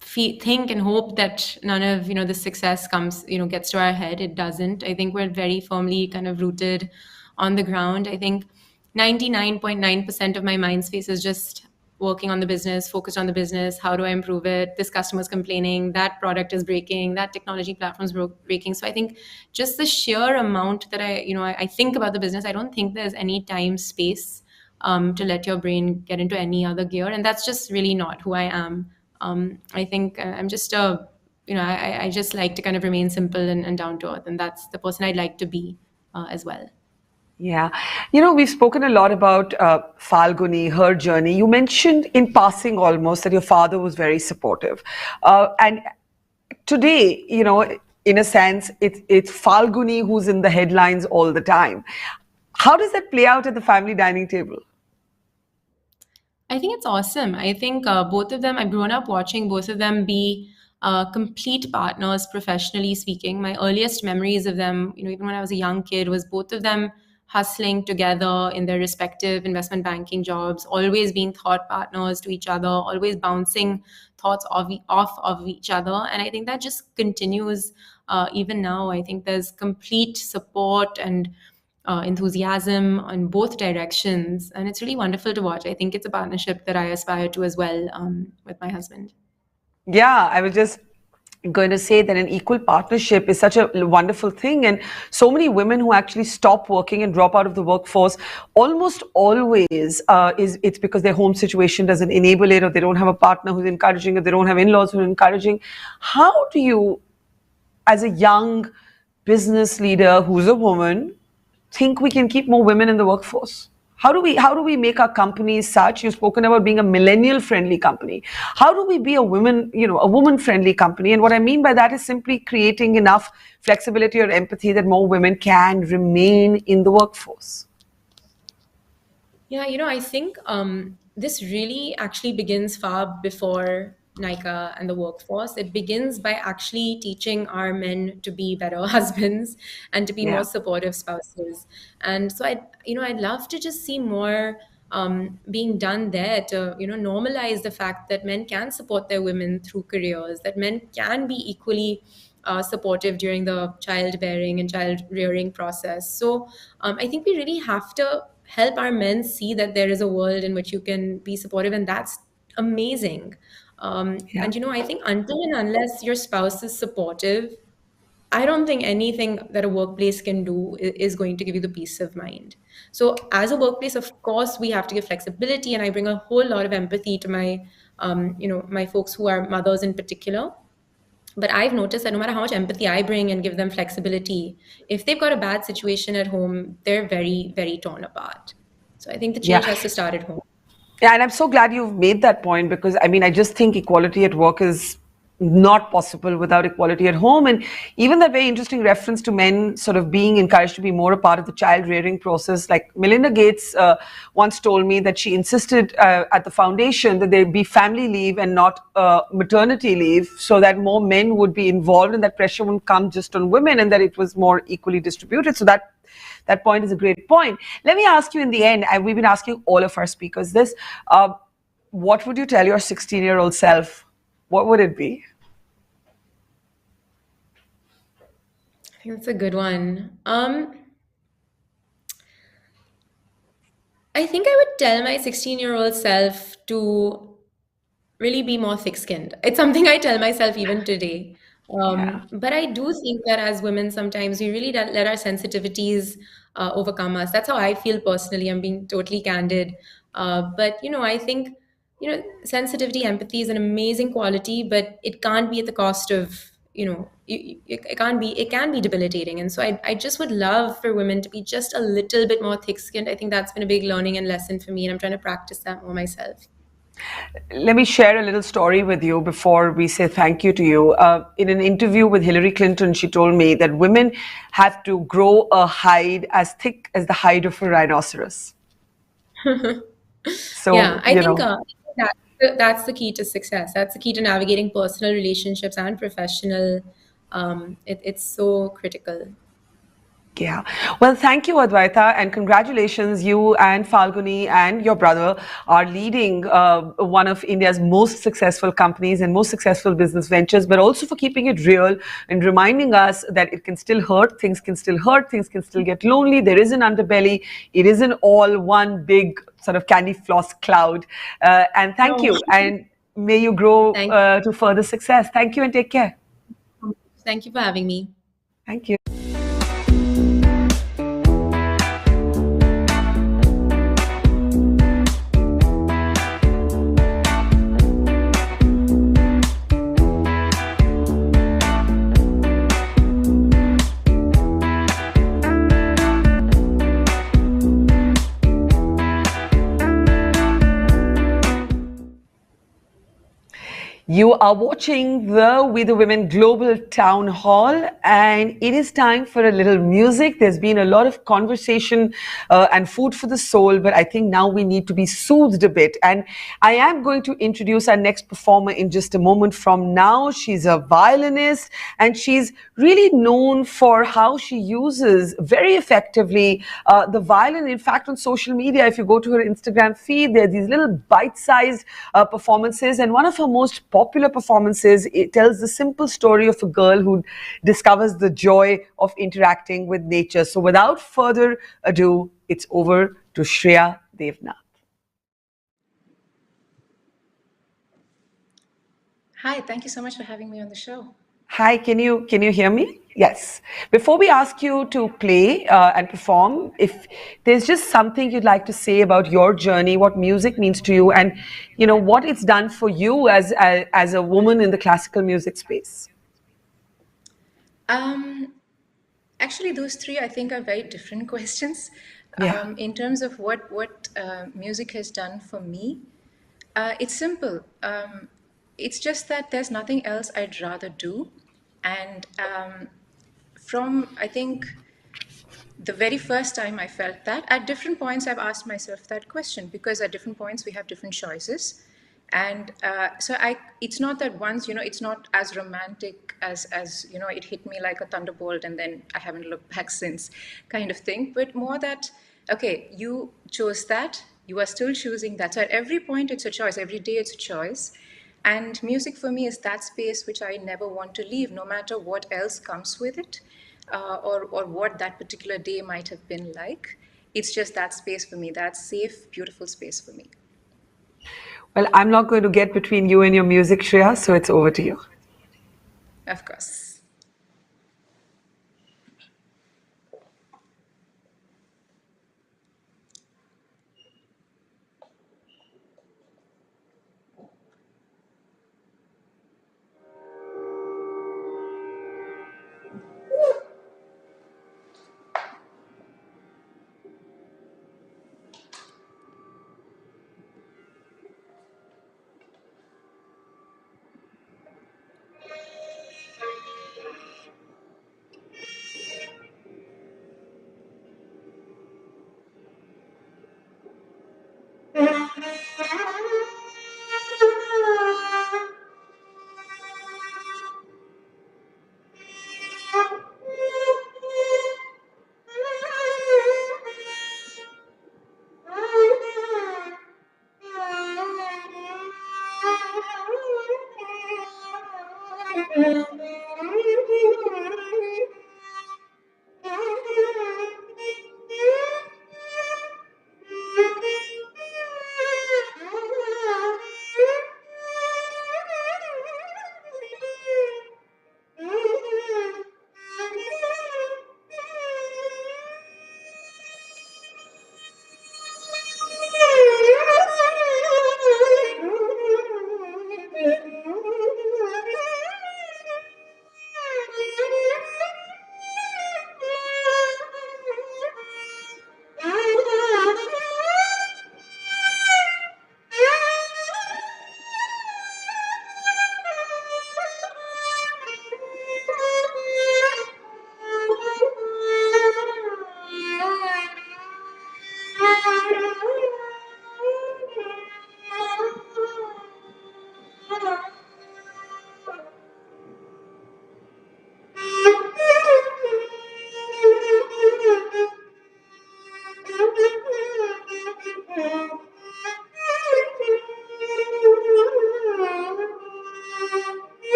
[SPEAKER 3] think and hope that none of the success comes gets to our head. It doesn't. I think we're very firmly kind of rooted on the ground. I think 99.9% of my mind space is just working on the business, focused on the business. How do I improve it? This customer's complaining, that product is breaking, that technology platform's breaking. So I think just the sheer amount that I think about the business, I don't think there's any time space to let your brain get into any other gear, and that's just really not who I am. I think I'm just I just like to kind of remain simple and down to earth, and that's the person I'd like to be as well.
[SPEAKER 1] Yeah. We've spoken a lot about Falguni, her journey. You mentioned in passing almost that your father was very supportive. And today, in a sense, it's Falguni who's in the headlines all the time. How does that play out at the family dining table?
[SPEAKER 3] I think it's awesome. I think both of them, I've grown up watching both of them be complete partners, professionally speaking. My earliest memories of them, even when I was a young kid, was both of them hustling together in their respective investment banking jobs, always being thought partners to each other, always bouncing thoughts off of each other. And I think that just continues even now. I think there's complete support and enthusiasm on both directions, and it's really wonderful to watch. I think it's a partnership that I aspire to as well with my husband.
[SPEAKER 1] Yeah, I was just going to say that an equal partnership is such a wonderful thing, and so many women who actually stop working and drop out of the workforce, almost always it's because their home situation doesn't enable it, or they don't have a partner who's encouraging, or they don't have in-laws who are encouraging. How do you, as a young business leader who's a woman, think we can keep more women in the workforce? How do we make our companies such? You've spoken about being a millennial friendly company. How do we be a woman friendly company? And what I mean by that is simply creating enough flexibility or empathy that more women can remain in the workforce.
[SPEAKER 3] Yeah, I think this really actually begins far before Nika and the workforce. It begins by actually teaching our men to be better husbands and to be more supportive spouses. And so I'd love to just see more being done there to normalize the fact that men can support their women through careers, that men can be equally supportive during the childbearing and child rearing process. So I think we really have to help our men see that there is a world in which you can be supportive, and that's amazing. And I think until and unless your spouse is supportive, I don't think anything that a workplace can do is going to give you the peace of mind. So as a workplace, of course, we have to give flexibility, and I bring a whole lot of empathy to my my folks who are mothers in particular. But I've noticed that no matter how much empathy I bring and give them flexibility, if they've got a bad situation at home, they're very, very torn apart. So I think the change has to start at home.
[SPEAKER 1] Yeah, and I'm so glad you've made that point, because I just think equality at work is not possible without equality at home. And even that very interesting reference to men sort of being encouraged to be more a part of the child rearing process. Like Melinda Gates once told me that she insisted at the foundation that there be family leave and not maternity leave, so that more men would be involved and that pressure wouldn't come just on women, and that it was more equally distributed. So that point is a great point. Let me ask you in the end, we've been asking all of our speakers this, what would you tell your 16-year-old self? What would it be?
[SPEAKER 3] I think that's a good one. I think I would tell my 16-year-old self to really be more thick-skinned. It's something I tell myself even today. But I do think that as women, sometimes we really let our sensitivities overcome us. That's how I feel personally. I'm being totally candid. But, I think, sensitivity, empathy is an amazing quality, but it can't be at the cost of, it can be debilitating. And so I just would love for women to be just a little bit more thick-skinned. I think that's been a big learning and lesson for me, and I'm trying to practice that more myself.
[SPEAKER 1] Let me share a little story with you before we say thank you to you. In an interview with Hillary Clinton, she told me that women have to grow a hide as thick as the hide of a rhinoceros. So,
[SPEAKER 3] yeah, I think that's the key to success. That's the key to navigating personal relationships and professional. It's so critical.
[SPEAKER 1] Yeah. Well, thank you, Advaita, and congratulations. You and Falguni and your brother are leading one of India's most successful companies and most successful business ventures, but also for keeping it real and reminding us that it can still hurt, things can still hurt, things can still get lonely. There is an underbelly. It isn't all one big sort of candy floss cloud. And thank you. And may you grow to further success. Thank you and take care.
[SPEAKER 3] Thank you for having me.
[SPEAKER 1] Thank you. You are watching the We the Women Global Town Hall, and it is time for a little music. There's been a lot of conversation and food for the soul, but I think now we need to be soothed a bit. And I am going to introduce our next performer in just a moment from now. She's a violinist, and she's really known for how she uses very effectively the violin. In fact, on social media, if you go to her Instagram feed, there are these little bite-sized performances, and one of her most popular performances, it tells the simple story of a girl who discovers the joy of interacting with nature. So without further ado, it's over to Shreya Devnath.
[SPEAKER 13] Hi, thank you so much for having me on the show.
[SPEAKER 1] Hi, can you hear me? Yes. Before we ask you to play and perform, if there's just something you'd like to say about your journey, what music means to you, and what it's done for you as a woman in the classical music space.
[SPEAKER 13] Actually, those three I think are very different questions.
[SPEAKER 1] Yeah.
[SPEAKER 13] In terms of what music has done for me, it's simple. It's just that there's nothing else I'd rather do, and from I think the very first time I felt that, at different points I've asked myself that question, because at different points we have different choices. And so it's not that once, it's not as romantic as it hit me like a thunderbolt and then I haven't looked back since, kind of thing, but more that, okay, you chose that, you are still choosing that. So at every point it's a choice, every day it's a choice. And music for me is that space which I never want to leave, no matter what else comes with it. Or what that particular day might have been like. It's just that space for me, that safe, beautiful space for me.
[SPEAKER 1] Well, I'm not going to get between you and your music, Shreya, so it's over to you.
[SPEAKER 13] Of course.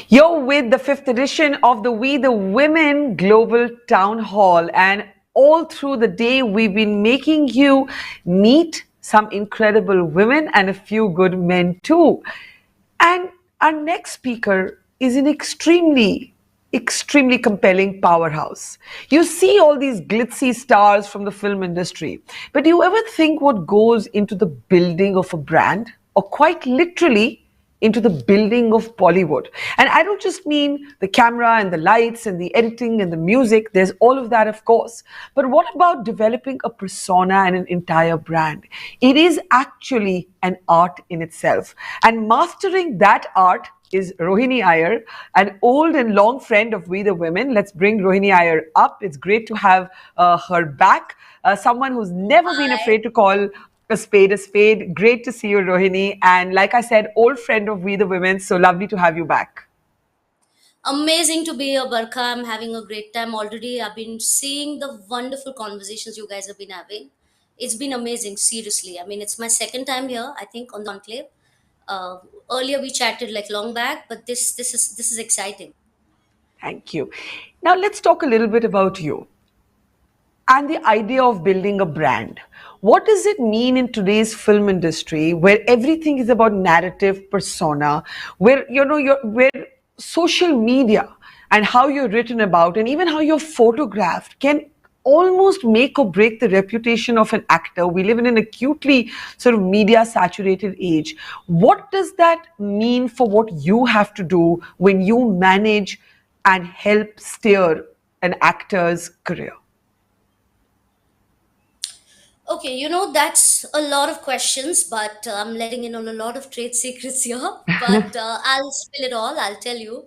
[SPEAKER 1] You're with the fifth edition of the We the Women Global Town Hall, and all through the day we've been making you meet some incredible women and a few good men too. And our next speaker is an extremely compelling powerhouse. You see all these glitzy stars from the film industry, but do you ever think what goes into the building of a brand, or quite literally into the building of Bollywood? And I don't just mean the camera and the lights and the editing and the music. There's all of that, of course. But what about developing a persona and an entire brand? It is actually an art in itself. And mastering that art is Rohini Iyer, an old and long friend of We the Women. Let's bring Rohini Iyer up. It's great to have her back. Someone who's never been afraid to call a spade a spade. Great to see you, Rohini. And like I said, old friend of We the Women. So lovely to have you back.
[SPEAKER 18] Amazing to be here, Barkha. I'm having a great time already. I've been seeing the wonderful conversations you guys have been having. It's been amazing, seriously. I mean, it's my second time here, I think, on the conclave. Uh, Earlier we chatted like long back, but this is exciting.
[SPEAKER 1] Thank you. Now let's talk a little bit about you. and the idea of building a brand. What does it mean in today's film industry where everything is about narrative persona, where where social media and how you're written about and even how you're photographed can almost make or break the reputation of an actor. We live in an acutely sort of media saturated age. What does that mean for what you have to do when you manage and help steer an actor's career?
[SPEAKER 18] Okay, that's a lot of questions, but I'm letting in on a lot of trade secrets here. But I'll spill it all. I'll tell you.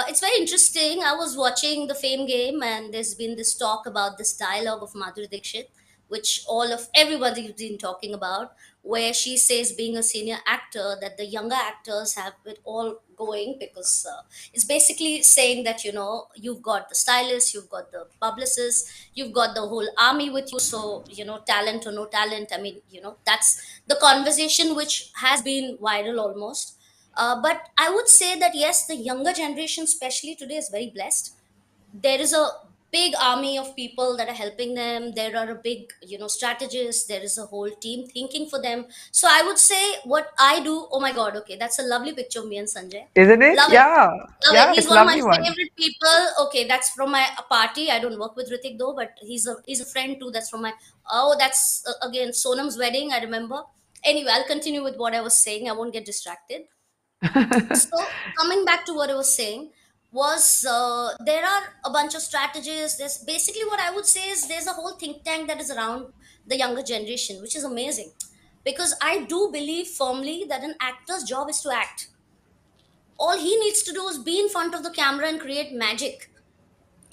[SPEAKER 18] It's very interesting. I was watching the Fame Game, and there's been this talk about this dialogue of Madhuri Dixit, which all of everybody's been talking about, where she says, being a senior actor, that the younger actors have it all going because it's basically saying that you've got the stylist, you've got the publicist, you've got the whole army with you. So talent or no talent, I mean, that's the conversation which has been viral almost. But I would say that yes, the younger generation especially today is very blessed. There is a big army of people that are helping them. There are a big strategists. There is a whole team thinking for them. So I would say what I do, oh my god, okay, that's a lovely picture of me and Sanjay.
[SPEAKER 1] Isn't it?
[SPEAKER 18] Love it.
[SPEAKER 1] Yeah.
[SPEAKER 18] Love
[SPEAKER 1] Yeah,
[SPEAKER 18] it. He's
[SPEAKER 1] it's a
[SPEAKER 18] one of my
[SPEAKER 1] lovely one.
[SPEAKER 18] favorite people. Okay, that's from my party. I don't work with Ritik though, but he's a friend too. That's from my, oh, that's again Sonam's wedding, I remember. Anyway, I'll continue with what I was saying. I won't get distracted. So coming back to what I was saying was there are a bunch of strategies. There's basically, what I would say is, there's a whole think tank that is around the younger generation, which is amazing, because I do believe firmly that an actor's job is to act. All he needs to do is be in front of the camera and create magic.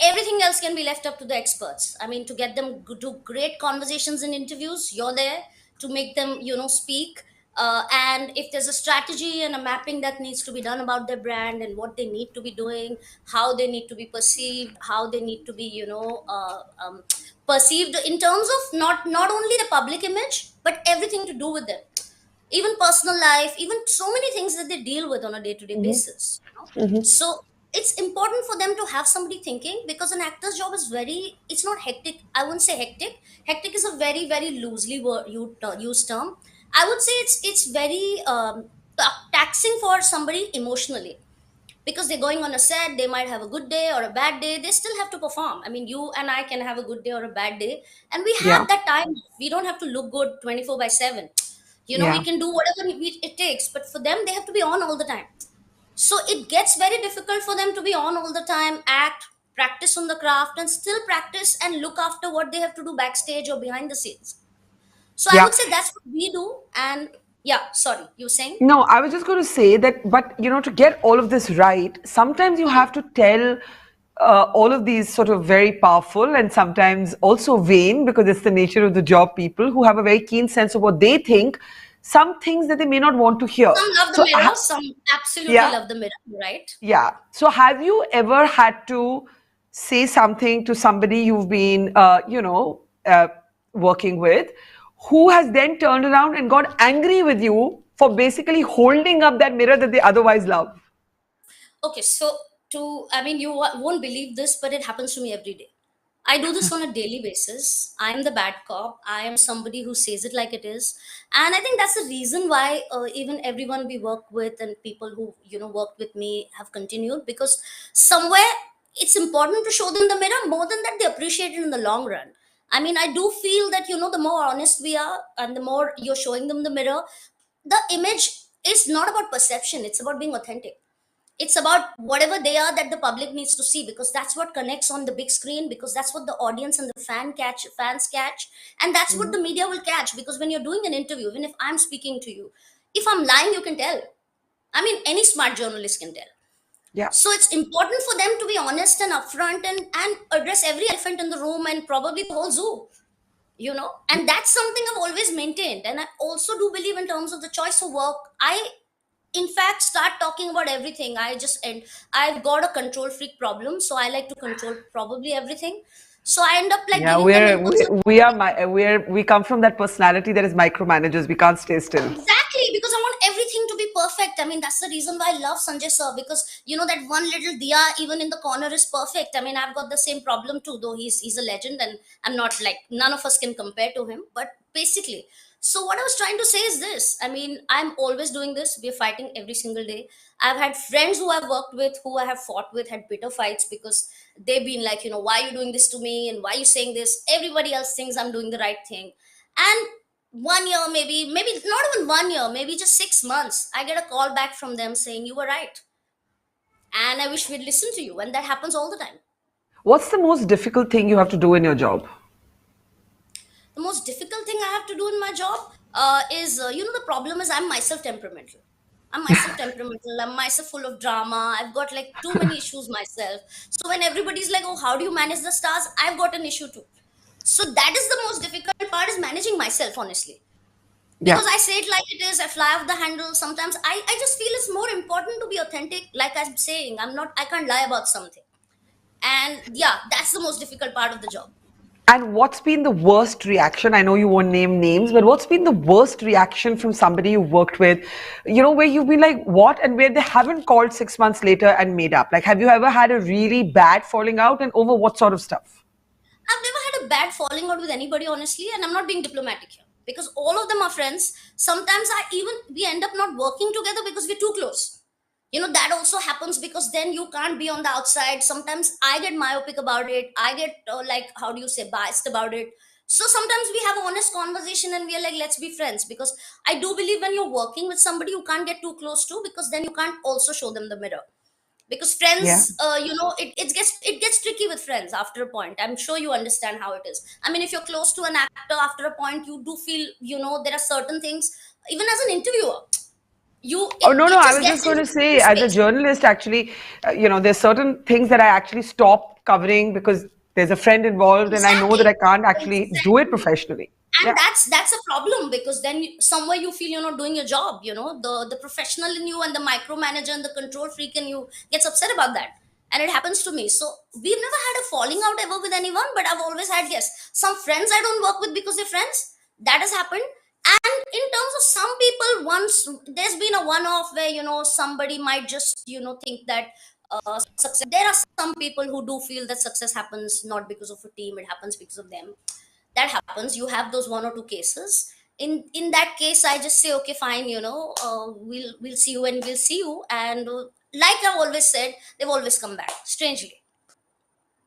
[SPEAKER 18] Everything else can be left up to the experts. I mean, to get them to great conversations and interviews, you're there to make them speak. And if there's a strategy and a mapping that needs to be done about their brand and what they need to be doing, how they need to be perceived, how they need to be perceived in terms of not only the public image but everything to do with them, even personal life, even so many things that they deal with on a day-to-day basis. So it's important for them to have somebody thinking, because an actor's job is it's not hectic. I wouldn't say hectic. Hectic is a very, very loosely used term. I would say it's very taxing for somebody emotionally, because they're going on a set. They might have a good day or a bad day. They still have to perform. I mean, you and I can have a good day or a bad day, and we have
[SPEAKER 1] Yeah.
[SPEAKER 18] that time. We don't have to look good 24/7.
[SPEAKER 1] Yeah.
[SPEAKER 18] We can do whatever it takes, but for them, they have to be on all the time. So it gets very difficult for them to be on all the time, act, practice on the craft, and still practice and look after what they have to do backstage or behind the scenes. So I
[SPEAKER 1] Yeah.
[SPEAKER 18] would say that's what we do. And yeah, sorry, you were saying?
[SPEAKER 1] No, I was just going to say that, but to get all of this right, sometimes you have to tell all of these sort of very powerful and sometimes also vain, because it's the nature of the job, people who have a very keen sense of what they think, some things that they may not want to hear.
[SPEAKER 18] Some love the
[SPEAKER 1] So
[SPEAKER 18] mirror, some absolutely
[SPEAKER 1] Yeah.
[SPEAKER 18] love the mirror, right?
[SPEAKER 1] Yeah. So have you ever had to say something to somebody you've been, working with, who has then turned around and got angry with you for basically holding up that mirror that they otherwise love?
[SPEAKER 18] Okay, so you won't believe this, but it happens to me every day. I do this on a daily basis. I am the bad cop. I am somebody who says it like it is. And I think that's the reason why even everyone we work with and people who, worked with me have continued, because somewhere it's important to show them the mirror. More than that, they appreciate it in the long run. I mean, I do feel that, the more honest we are and the more you're showing them the mirror, the image is not about perception. It's about being authentic. It's about whatever they are that the public needs to see, because that's what connects on the big screen, because that's what the audience and the fans catch, and that's what the media will catch. Because when you're doing an interview, even if I'm speaking to you, if I'm lying, you can tell. I mean, any smart journalist can tell.
[SPEAKER 1] Yeah.
[SPEAKER 18] So it's important for them to be honest and upfront and address every elephant in the room and probably the whole zoo. And that's something I've always maintained. And I also do believe in terms of the choice of work. I in fact start talking about everything. I've got a control freak problem, so I like to control probably everything. So I end up like
[SPEAKER 1] Yeah,
[SPEAKER 18] giving them
[SPEAKER 1] we come from that personality that is micromanagers. We can't stay still.
[SPEAKER 18] exactly, because I want everything to be perfect perfect. I mean, that's the reason why I love Sanjay sir, because you know that one little diya even in the corner is perfect. I mean, I've got the same problem too, though he's a legend, and I'm not like, none of us can compare to him. But basically, so what I was trying to say is this. I mean, I'm always doing this. We're fighting every single day. I've had friends who I've worked with, who I have fought with, had bitter fights because they've been like, you know, why are you doing this to me? And why are you saying this? Everybody else thinks I'm doing the right thing. And 1 year, maybe not even 1 year, maybe just 6 months, I get a call back from them saying, you were right. And I wish we'd listen to you. And that happens all the time.
[SPEAKER 1] What's the most difficult thing you have to do in your job?
[SPEAKER 18] The most difficult thing I have to do in my job is, you know, the problem is I'm myself temperamental. I'm myself full of drama. I've got like too many issues myself. So when everybody's like, oh, how do you manage the stars? I've got an issue too. So that is the most difficult part, is managing myself, honestly. Because I say it like it is, I fly off the handle. Sometimes I just feel it's more important to be authentic. Like I'm saying, I can't lie about something. And yeah, that's the most difficult part of the job.
[SPEAKER 1] And what's been the worst reaction? I know you won't name names, but what's been the worst reaction from somebody you've worked with, you know, where you've been like, what? And where they haven't called 6 months later and made up? Like, have you ever had a really bad falling out, and over what sort of stuff?
[SPEAKER 18] I've never had a bad falling out with anybody, honestly, and I'm not being diplomatic here because all of them are friends. Sometimes we end up not working together because we're too close. You know, that also happens because then you can't be on the outside. Sometimes I get myopic about it. I get like, how do you say, biased about it. So sometimes we have an honest conversation and we are like, let's be friends, because I do believe when you're working with somebody, you can't get too close to, because then you can't also show them the mirror. Because friends, you know, it gets tricky with friends after a point. I'm sure you understand how it is. I mean, if you're close to an actor, after a point you do feel, you know, there are certain things, even as an interviewer,
[SPEAKER 1] I was just going to say, as a journalist, actually, you know, there's certain things that I actually stop covering because there's a friend involved, and I know that I can't actually do it professionally.
[SPEAKER 18] And that's a problem, because then somewhere you feel you're not doing your job. You know, the professional in you and the micromanager and the control freak in you gets upset about that. And it happens to me. So we've never had a falling out ever with anyone, but I've always had, yes, some friends I don't work with because they're friends. That has happened. And in terms of some people, once there's been a one-off where, you know, somebody might just, you know, think that success. There are some people who do feel that success happens not because of a team, it happens because of them. That happens. You have those 1 or 2 cases. In that case, I just say, okay, fine, you know, we'll see you when we'll see you. And like I've always said, they've always come back, strangely.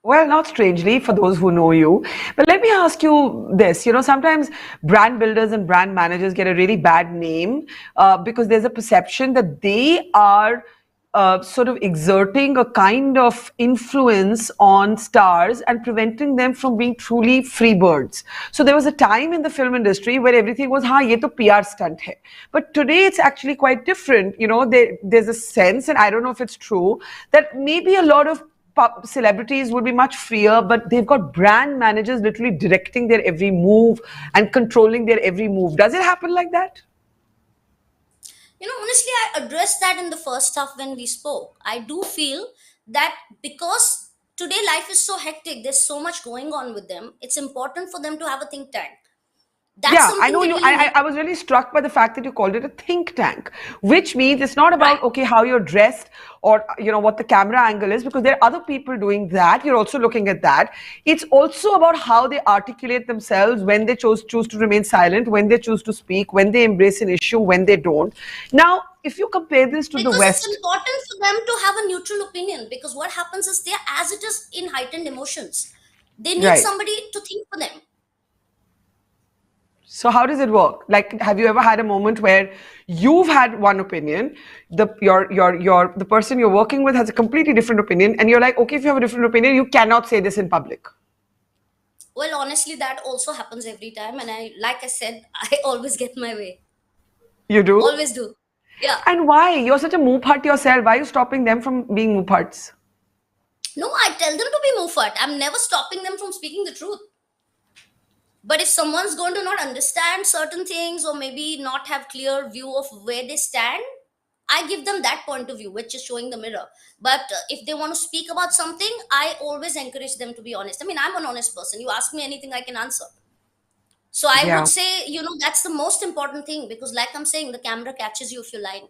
[SPEAKER 1] Well, not strangely for those who know you. But let me ask you this. You know, sometimes brand builders and brand managers get a really bad name because there's a perception that they are sort of exerting a kind of influence on stars and preventing them from being truly free birds. So there was a time in the film industry where everything was, हाँ ये तो PR stunt है. But today it's actually quite different. You know, there's a sense, and I don't know if it's true, that maybe a lot of celebrities would be much freer, but they've got brand managers literally directing their every move and controlling their every move. Does it happen like that?
[SPEAKER 18] You know, honestly, I addressed that in the first half when we spoke. I do feel that because today life is so hectic, there's so much going on with them, it's important for them to have a think tank.
[SPEAKER 1] That's I know you. I was really struck by the fact that you called it a think tank, which means it's not about, okay, how you're dressed or, you know, what the camera angle is, because there are other people doing that. You're also looking at that. It's also about how they articulate themselves, when they choose to remain silent, when they choose to speak, when they embrace an issue, when they don't. Now, if you compare this to the West,
[SPEAKER 18] it's important for them to have a neutral opinion, because what happens is they're as it is in heightened emotions. They need somebody to think for them.
[SPEAKER 1] So how does it work? Like, have you ever had a moment where you've had one opinion, the person you're working with has a completely different opinion, and you're like, okay, if you have a different opinion, you cannot say this in public?
[SPEAKER 18] Well, honestly, that also happens every time, and like I said, I always get my way.
[SPEAKER 1] You do?
[SPEAKER 18] Always do. Yeah.
[SPEAKER 1] And why? You're such a moopart yourself. Why are you stopping them from being mooparts?
[SPEAKER 18] No, I tell them to be moopart. I'm never stopping them from speaking the truth. But if someone's going to not understand certain things, or maybe not have clear view of where they stand, I give them that point of view, which is showing the mirror. But if they want to speak about something, I always encourage them to be honest. I mean, I'm an honest person. You ask me anything, I can answer. So I would say, you know, that's the most important thing, because like I'm saying, the camera catches you if you're lying.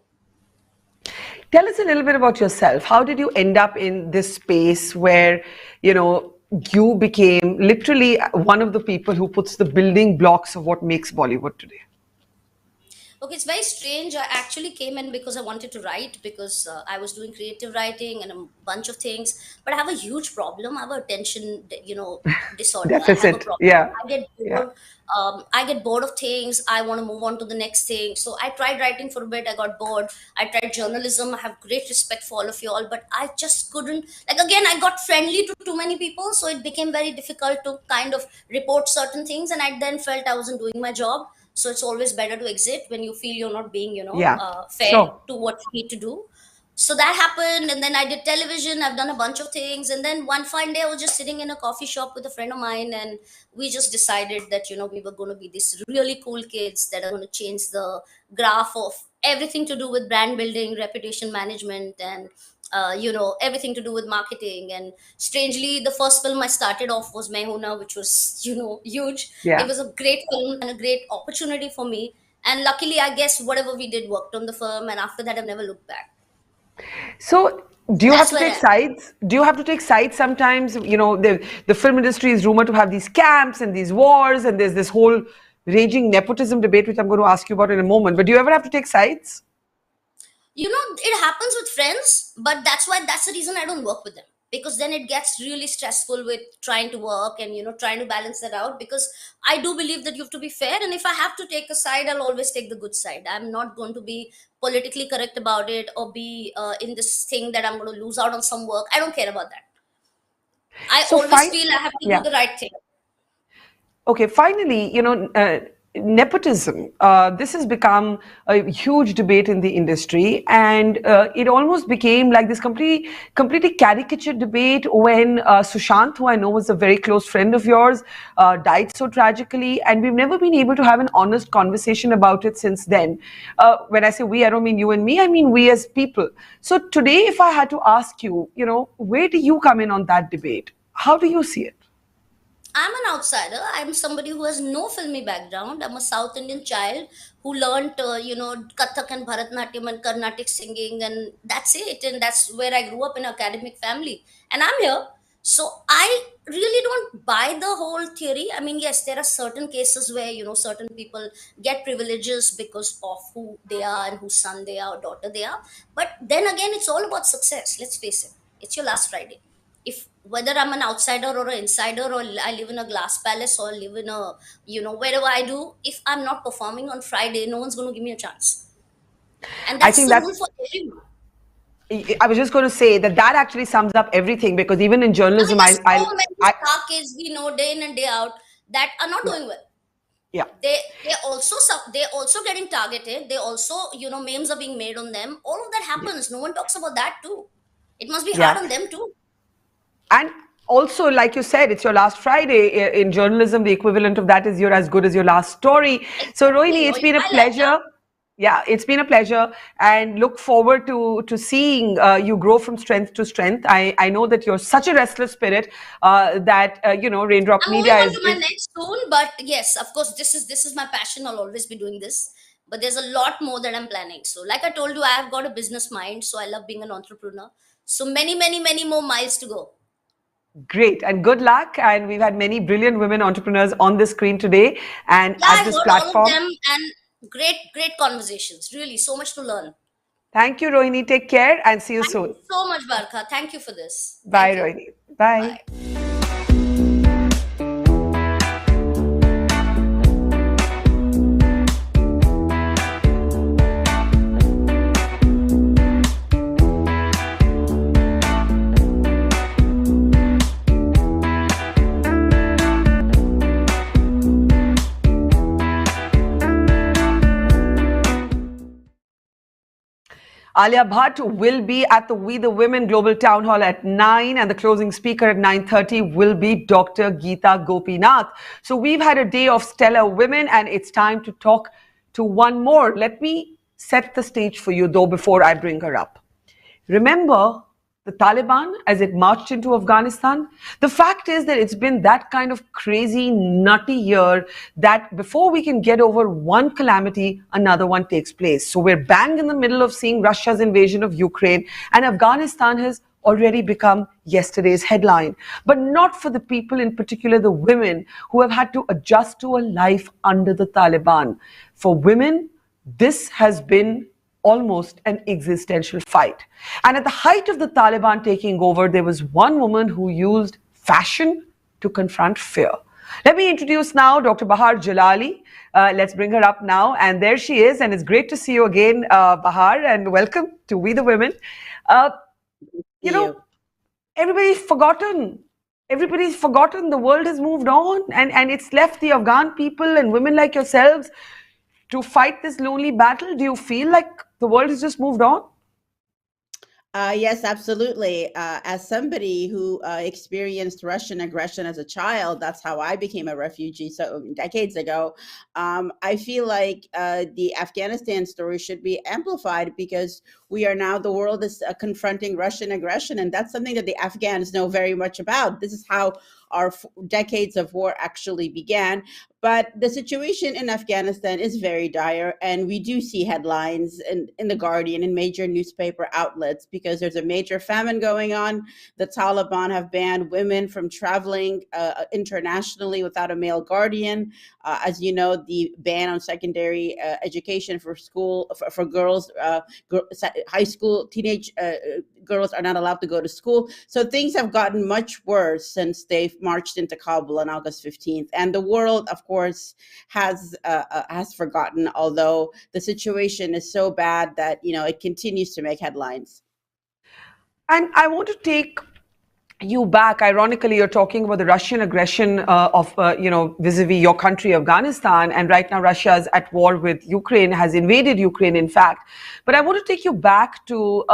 [SPEAKER 1] Tell us a little bit about yourself. How did you end up in this space where, you became literally one of the people who puts the building blocks of what makes Bollywood today?
[SPEAKER 18] Okay, it's very strange. I actually came in because I wanted to write, because I was doing creative writing and a bunch of things. But I have a huge problem. I have a attention, disorder. I have a
[SPEAKER 1] Deficit.
[SPEAKER 18] problem.
[SPEAKER 1] Yeah.
[SPEAKER 18] I get
[SPEAKER 1] Yeah.
[SPEAKER 18] bored. I get bored of things. I want to move on to the next thing. So I tried writing for a bit. I got bored. I tried journalism. I have great respect for all of you all, but I just couldn't. Like, again, I got friendly to too many people, so it became very difficult to kind of report certain things, and I then felt I wasn't doing my job. So it's always better to exit when you feel you're not being
[SPEAKER 1] Yeah.
[SPEAKER 18] fair
[SPEAKER 1] Sure.
[SPEAKER 18] to what you need to do. So that happened, and then I did television. I've done a bunch of things, and then one fine day I was just sitting in a coffee shop with a friend of mine, and we just decided that we were going to be these really cool kids that are going to change the graph of everything to do with brand building, reputation management, and everything to do with marketing. And strangely, the first film I started off was Mehuna, which was huge.
[SPEAKER 1] Yeah.
[SPEAKER 18] It was a great film and a great opportunity for me, and luckily, I guess whatever we did worked on the film, and after that I've never looked back.
[SPEAKER 1] So, do you have
[SPEAKER 18] That's
[SPEAKER 1] to
[SPEAKER 18] where
[SPEAKER 1] take sides? Do you have to take sides sometimes? The film industry is rumored to have these camps and these wars, and there's this whole raging nepotism debate, which I'm going to ask you about in a moment. But do you ever have to take sides?
[SPEAKER 18] It happens with friends, but that's the reason I don't work with them, because then it gets really stressful with trying to work and trying to balance that out, because I do believe that you have to be fair, and if I have to take a side, I'll always take the good side. I'm not going to be politically correct about it, or be in this thing that I'm going to lose out on some work. I don't care about that. I always feel I have to do the right thing.
[SPEAKER 1] Okay, finally, nepotism. This has become a huge debate in the industry, and it almost became like this completely caricatured debate when Sushant, who I know was a very close friend of yours, died so tragically, and we've never been able to have an honest conversation about it since then. When I say we, I don't mean you and me, I mean we as people. So today, if I had to ask you, where do you come in on that debate? How do you see it?
[SPEAKER 18] I'm an outsider. I'm somebody who has no filmy background. I'm a South Indian child who learned, Kathak and Bharatnatyam and Carnatic singing, and that's it. And that's where I grew up, in an academic family. And I'm here. So I really don't buy the whole theory. I mean, yes, there are certain cases where, certain people get privileges because of who they are and whose son they are or daughter they are. But then again, it's all about success. Let's face it. It's your last Friday. If whether I'm an outsider or an insider, or I live in a glass palace, or live in a, wherever I do, if I'm not performing on Friday, no one's going to give me a chance. And that's the rule for everyone.
[SPEAKER 1] I was just going to say that actually sums up everything, because even in journalism,
[SPEAKER 18] I mean, there's so many star kids we know day in and day out that are not doing well.
[SPEAKER 1] Yeah.
[SPEAKER 18] They're also getting targeted. They also, memes are being made on them. All of that happens. No one talks about that too. It must be hard on them too.
[SPEAKER 1] And also, like you said, it's your last Friday. In journalism, the equivalent of that is you're as good as your last story. So, Rohini, it's been a pleasure. Yeah, it's been a pleasure, and look forward to seeing you grow from strength to strength. I know that you're such a restless spirit that Raindrop
[SPEAKER 18] I'm
[SPEAKER 1] Media
[SPEAKER 18] moving on to my next soon, but yes, of course, this is my passion. I'll always be doing this, but there's a lot more that I'm planning. So, like I told you, I have got a business mind, so I love being an entrepreneur. So many more miles to go.
[SPEAKER 1] Great, and good luck. And we've had many brilliant women entrepreneurs on the screen today, and at this platform.
[SPEAKER 18] All of them, and great conversations. Really, so much to learn.
[SPEAKER 1] Thank you, Rohini. Take care and see you soon.
[SPEAKER 18] Thank you so much, Barkha. Thank you for this.
[SPEAKER 1] Bye, Rohini. Bye. Alia Bhatt will be at the We the Women Global Townhall at 9, and the closing speaker at 9:30 will be Dr. Gita Gopinath. So we've had a day of stellar women, and it's time to talk to one more. Let me set the stage for you, though, before I bring her up. Remember the Taliban as it marched into Afghanistan? The fact is that it's been that kind of crazy, nutty year that before we can get over one calamity, another one takes place. So we're bang in the middle of seeing Russia's invasion of Ukraine, and Afghanistan has already become yesterday's headline. But not for the people, in particular the women, who have had to adjust to a life under the Taliban. For women, this has been almost an existential fight. And at the height of the Taliban taking over, there was one woman who used fashion to confront fear. Let me introduce now Dr. Bahar Jalali. Let's bring her up now. And there she is. And it's great to see you again, Bahar, and welcome to We the Women. You know, everybody's forgotten. Everybody's forgotten. The world has moved on. And it's left the Afghan people and women like yourselves to fight this lonely battle. Do you feel like the world has just moved on?
[SPEAKER 19] Yes, absolutely. As somebody who experienced Russian aggression as a child, that's how I became a refugee so decades ago. I feel like the Afghanistan story should be amplified because we are now, the world is confronting Russian aggression, and that's something that the Afghans know very much about. This is how our decades of war actually began. But the situation in Afghanistan is very dire, and we do see headlines in The Guardian and major newspaper outlets because there's a major famine going on. The Taliban have banned women from traveling internationally without a male guardian. As you know, the ban on secondary education for girls, high school, teenage girls are not allowed to go to school. So things have gotten much worse since they've marched into Kabul on August 15th. And the world, of course, has forgotten, although the situation is so bad that, it continues to make headlines.
[SPEAKER 1] And I want to take you back. Ironically, you're talking about the Russian aggression vis-a-vis your country, Afghanistan, and right now Russia is at war with Ukraine, has invaded Ukraine, in fact. But I want to take you back to,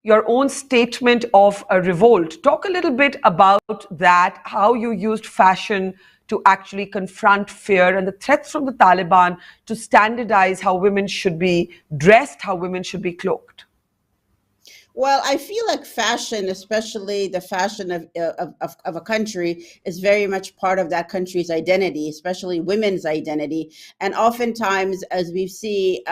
[SPEAKER 1] your own statement of a revolt. Talk a little bit about that, how you used fashion to actually confront fear and the threats from the Taliban to standardize how women should be dressed, how women should be cloaked.
[SPEAKER 19] Well, I feel like fashion, especially the fashion of a country, is very much part of that country's identity, especially women's identity. And oftentimes, as we see,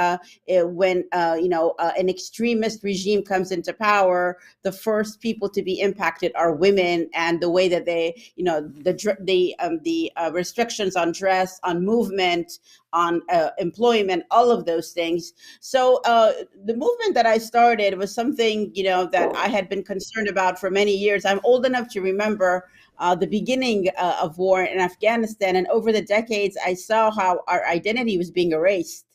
[SPEAKER 19] when an extremist regime comes into power, the first people to be impacted are women, and the way that they, the restrictions on dress, on movement, on employment, all of those things. So the movement that I started was something, that I had been concerned about for many years. I'm old enough to remember the beginning of war in Afghanistan. And over the decades, I saw how our identity was being erased.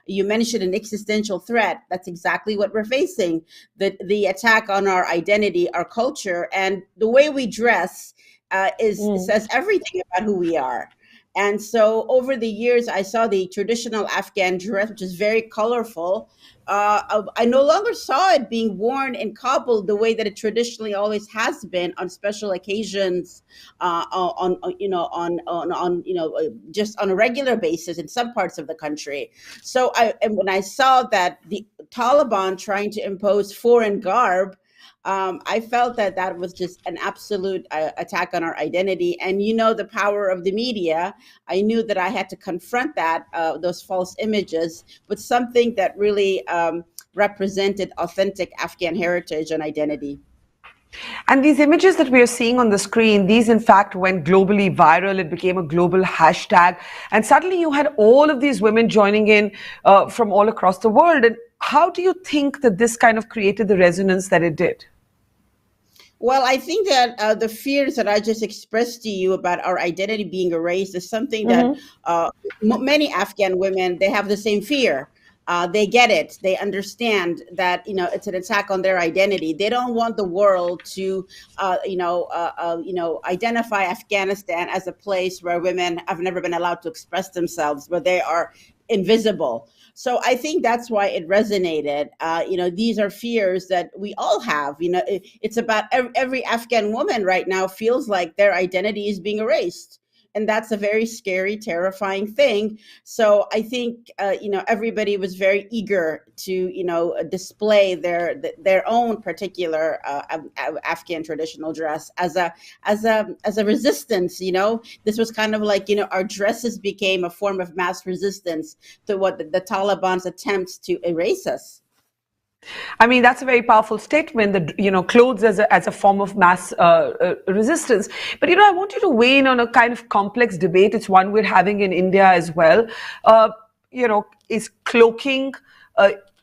[SPEAKER 19] You mentioned an existential threat. That's exactly what we're facing. The attack on our identity, our culture, and the way we dress says everything about who we are. And so over the years, I saw the traditional Afghan dress, which is very colorful. I no longer saw it being worn in Kabul the way that it traditionally always has been on special occasions, just on a regular basis in some parts of the country. So when I saw that the Taliban trying to impose foreign garb, I felt that was just an absolute attack on our identity. And the power of the media, I knew that I had to confront those false images with something that really represented authentic Afghan heritage and identity.
[SPEAKER 1] And these images that we are seeing on the screen, these in fact went globally viral. It became a global hashtag. And suddenly you had all of these women joining in from all across the world. And how do you think that this kind of created the resonance that it did?
[SPEAKER 19] Well, I think that the fears that I just expressed to you about our identity being erased is something that many Afghan women, they have the same fear. They get it. They understand that, it's an attack on their identity. They don't want the world to, identify Afghanistan as a place where women have never been allowed to express themselves, where they are invisible. So I think that's why it resonated. These are fears that we all have. It's about every Afghan woman right now feels like their identity is being erased. and that's a very scary, terrifying thing. So I think everybody was very eager to display their own particular Afghan traditional dress as a resistance. This was kind of like our dresses became a form of mass resistance to what the Taliban's attempts to erase us.
[SPEAKER 1] I mean, that's a very powerful statement that, clothes as a form of mass resistance. But, I want you to weigh in on a kind of complex debate. It's one we're having in India as well. Is cloaking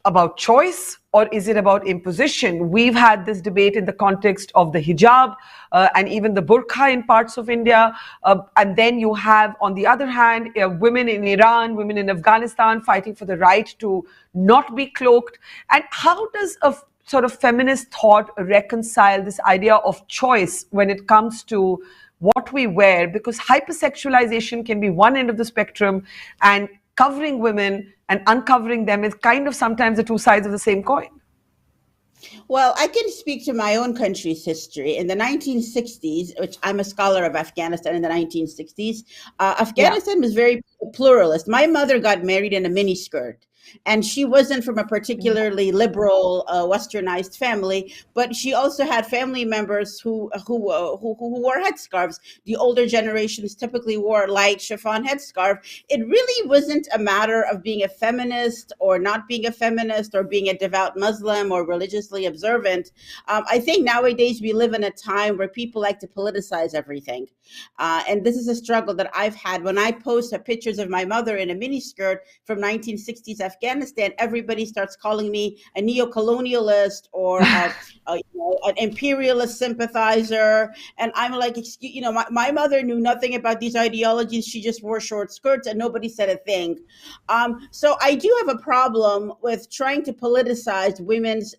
[SPEAKER 1] about choice, or is it about imposition? We've had this debate in the context of the hijab and even the burqa in parts of India. And then you have, on the other hand, women in Iran, women in Afghanistan fighting for the right to not be cloaked. And how does a sort of feminist thought reconcile this idea of choice when it comes to what we wear? Because hypersexualization can be one end of the spectrum, and covering women and uncovering them is kind of sometimes the two sides of the same coin.
[SPEAKER 19] Well, I can speak to my own country's history. In the 1960s, which I'm a scholar of Afghanistan in the 1960s, Afghanistan was very pluralist. My mother got married in a miniskirt, and she wasn't from a particularly liberal, westernized family, but she also had family members who wore headscarves. The older generations typically wore light chiffon headscarf. It really wasn't a matter of being a feminist or not being a feminist, or being a devout Muslim or religiously observant. I think nowadays we live in a time where people like to politicize everything. And this is a struggle that I've had. When I post pictures of my mother in a miniskirt from 1960s Afghanistan, everybody starts calling me a neo-colonialist or an imperialist sympathizer. And I'm like, my mother knew nothing about these ideologies. She just wore short skirts and nobody said a thing. So I do have a problem with trying to politicize women's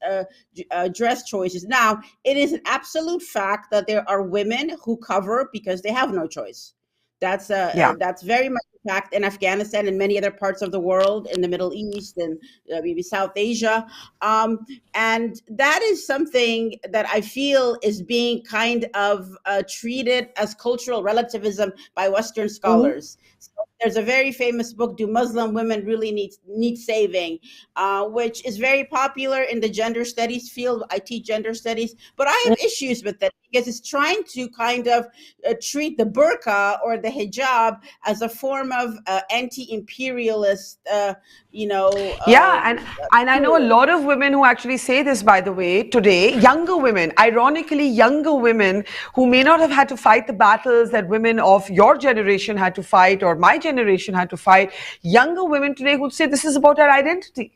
[SPEAKER 19] dress choices. Now, it is an absolute fact that there are women who cover because they have no choice. That's very much a fact in Afghanistan and many other parts of the world, in the Middle East and maybe South Asia. And that is something that I feel is being kind of treated as cultural relativism by Western scholars. So there's a very famous book, Do Muslim Women Really Need Saving, which is very popular in the gender studies field. I teach gender studies, but I have issues with that because it's trying to kind of treat the burqa or the hijab as a form of anti-imperialist,
[SPEAKER 1] and I know a lot of women who actually say this, by the way, today, younger women, ironically younger women who may not have had to fight the battles that women of your generation had to fight or my generation had to fight, younger women today who say this is about our identity.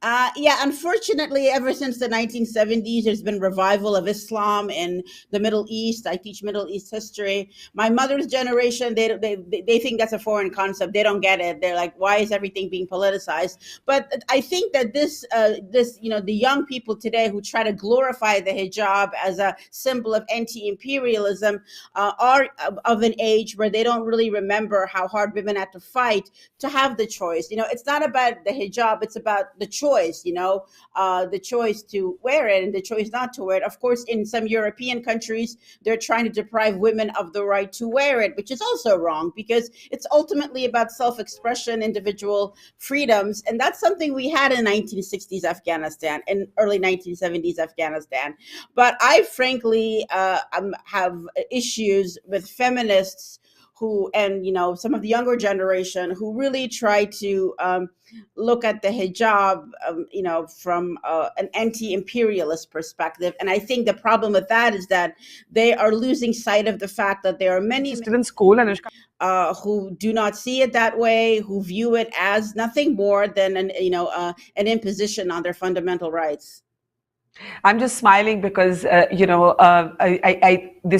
[SPEAKER 19] Unfortunately, ever since the 1970s, there's been revival of Islam in the Middle East. I teach Middle East history. My mother's generation, they think that's a foreign concept. They don't get it. They're like, why is everything being politicized? But I think that the young people today who try to glorify the hijab as a symbol of anti-imperialism are of an age where they don't really remember how hard women had to fight to have the choice. It's not about the hijab. It's about the choice, the choice to wear it and the choice not to wear it. Of course, in some European countries, they're trying to deprive women of the right to wear it, which is also wrong because it's ultimately about self-expression, individual freedoms. And that's something we had in 1960s Afghanistan and early 1970s Afghanistan. But I frankly have issues with feminists who, and some of the younger generation who really try to look at the hijab, from an anti-imperialist perspective. And I think the problem with that is that they are losing sight of the fact that there are many
[SPEAKER 1] still in school,
[SPEAKER 19] who do not see it that way, who view it as nothing more than an imposition on their fundamental rights.
[SPEAKER 1] I'm just smiling because this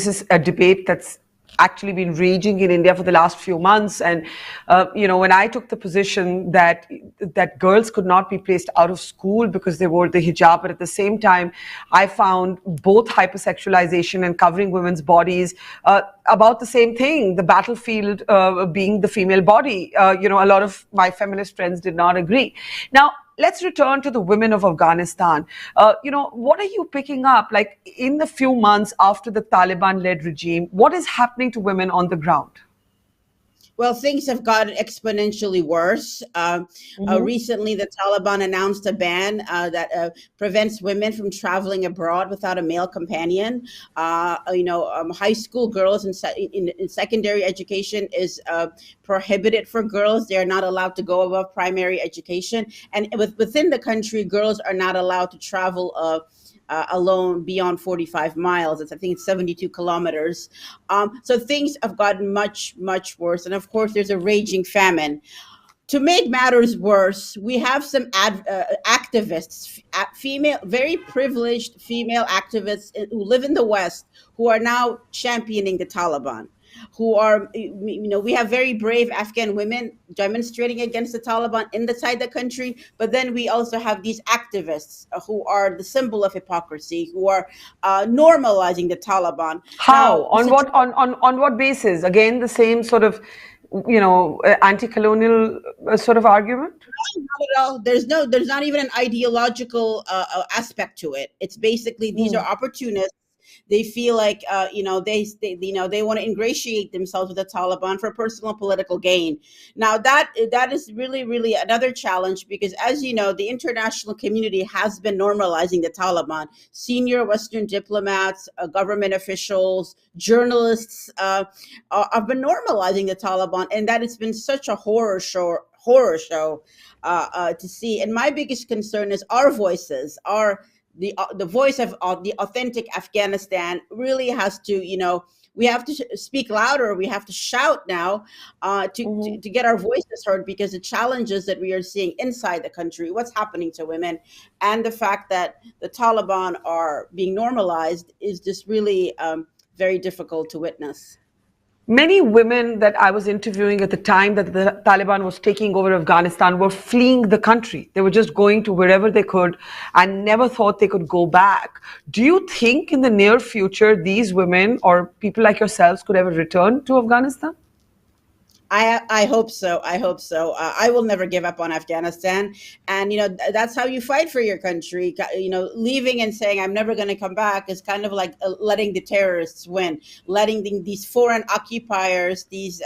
[SPEAKER 1] is a debate that's actually been raging in India for the last few months. And, when I took the position that girls could not be placed out of school because they wore the hijab, but at the same time, I found both hypersexualization and covering women's bodies about the same thing, the battlefield being the female body. A lot of my feminist friends did not agree. Now, let's return to the women of Afghanistan. What are you picking up, like in the few months after the Taliban-led regime? What is happening to women on the ground?
[SPEAKER 19] Well, things have gotten exponentially worse. Recently, the Taliban announced a ban that prevents women from traveling abroad without a male companion. High school girls in secondary education is prohibited for girls. They are not allowed to go above primary education. And within the country, girls are not allowed to travel alone beyond 45 miles. I think it's 72 kilometers. So things have gotten much, much worse. And of course, there's a raging famine. To make matters worse, we have some activists, very privileged female activists who live in the West, who are now championing the Taliban. We have very brave Afghan women demonstrating against the Taliban inside the country, but then we also have these activists who are the symbol of hypocrisy, who are normalizing the Taliban.
[SPEAKER 1] How? On what basis? Again, the same sort of, anti-colonial sort of argument?
[SPEAKER 19] No, not at all. There's not even an ideological aspect to it. It's basically these are opportunists. They feel like they want to ingratiate themselves with the Taliban for personal political gain. Now that is really, really another challenge, because as you know, the international community has been normalizing the Taliban. Senior Western diplomats, government officials, journalists have been normalizing the Taliban, and that has been such a horror show to see. And my biggest concern is our voices are the voice of the authentic Afghanistan really has to, we have to speak louder. We have to shout now to get our voices heard, because the challenges that we are seeing inside the country, what's happening to women, and the fact that the Taliban are being normalized is just really very difficult to witness.
[SPEAKER 1] Many women that I was interviewing at the time that the Taliban was taking over Afghanistan were fleeing the country. They were just going to wherever they could and never thought they could go back. Do you think in the near future these women or people like yourselves could ever return to Afghanistan?
[SPEAKER 19] I hope so. I hope so. I will never give up on Afghanistan. And, that's how you fight for your country. Leaving and saying, I'm never going to come back is kind of like letting the terrorists win, letting these foreign occupiers, these,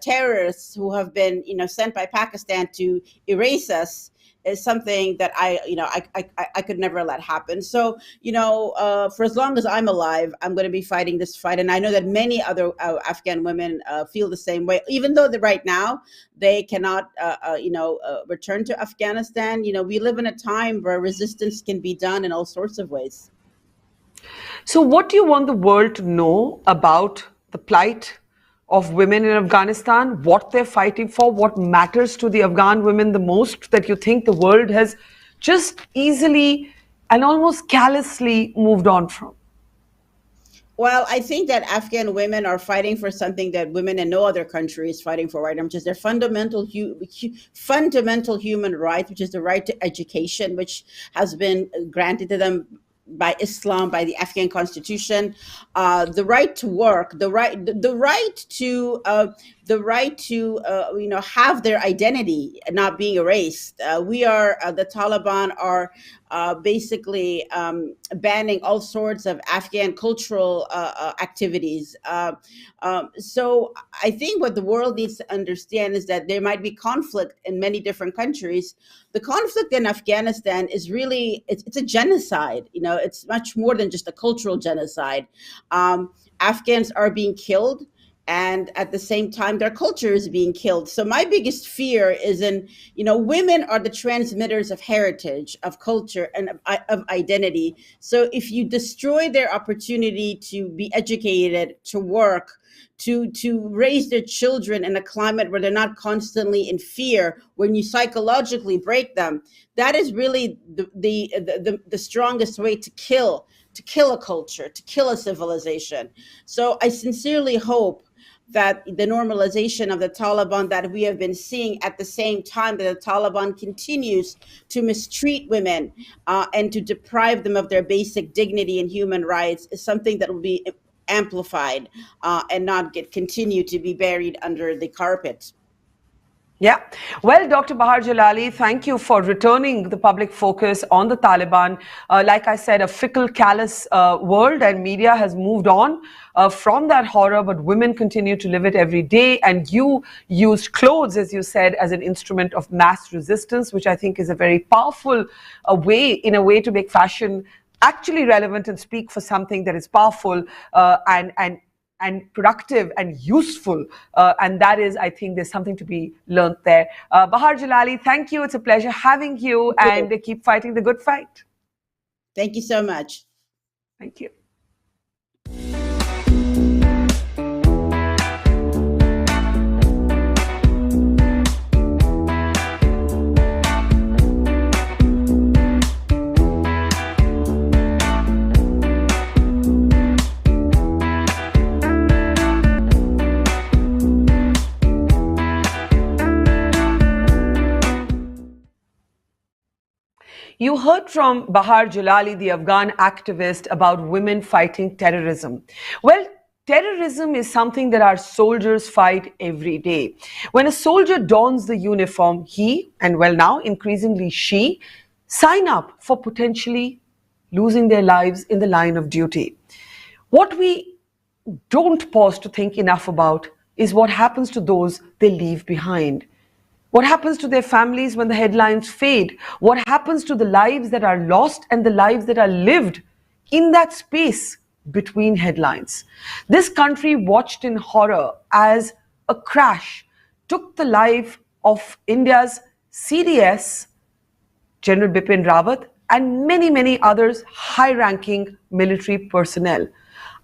[SPEAKER 19] terrorists who have been, sent by Pakistan to erase us, is something that I could never let happen. So, for as long as I'm alive, I'm going to be fighting this fight. And I know that many other Afghan women feel the same way, even though right now they cannot, return to Afghanistan. We live in a time where resistance can be done in all sorts of ways.
[SPEAKER 1] So what do you want the world to know about the plight of women in Afghanistan, what they're fighting for, what matters to the Afghan women the most, that you think the world has just easily and almost callously moved on from?
[SPEAKER 19] Well, I think that Afghan women are fighting for something that women in no other country is fighting for right now, which is their fundamental human right, which is the right to education, which has been granted to them by Islam, by the Afghan constitution, the right to work, the right to have their identity not being erased. The Taliban are basically banning all sorts of Afghan cultural activities. So I think what the world needs to understand is that there might be conflict in many different countries. The conflict in Afghanistan is really, it's a genocide. It's much more than just a cultural genocide. Afghans are being killed, and at the same time their culture is being killed. So my biggest fear is women are the transmitters of heritage, of culture, and of identity. So if you destroy their opportunity to be educated, to work, to raise their children in a climate where they're not constantly in fear, when you psychologically break them, that is really the strongest way to kill a culture, to kill a civilization. So I sincerely hope that the normalization of the Taliban that we have been seeing at the same time that the Taliban continues to mistreat women and to deprive them of their basic dignity and human rights is something that will be amplified and not continue to be buried under the carpet.
[SPEAKER 1] Yeah. Well, Dr. Bahar Jalali, thank you for returning the public focus on the Taliban. Like I said, a fickle, callous world, and media has moved on from that horror, but women continue to live it every day. And you used clothes, as you said, as an instrument of mass resistance, which I think is a very powerful way to make fashion actually relevant and speak for something that is powerful and productive and useful. And that is, I think there's something to be learned there. Bahar Jalali, thank you. It's a pleasure having you, and keep fighting the good fight.
[SPEAKER 19] Thank you so much.
[SPEAKER 1] Thank you. You heard from Bahar Jalali, the Afghan activist, about women fighting terrorism. Well, terrorism is something that our soldiers fight every day. When a soldier dons the uniform, he, and well now increasingly she, sign up for potentially losing their lives in the line of duty. What we don't pause to think enough about is what happens to those they leave behind. What happens to their families when the headlines fade? What happens to the lives that are lost and the lives that are lived in that space between headlines? This country watched in horror as a crash took the life of India's CDS, General Bipin Rawat, and many, many others high-ranking military personnel.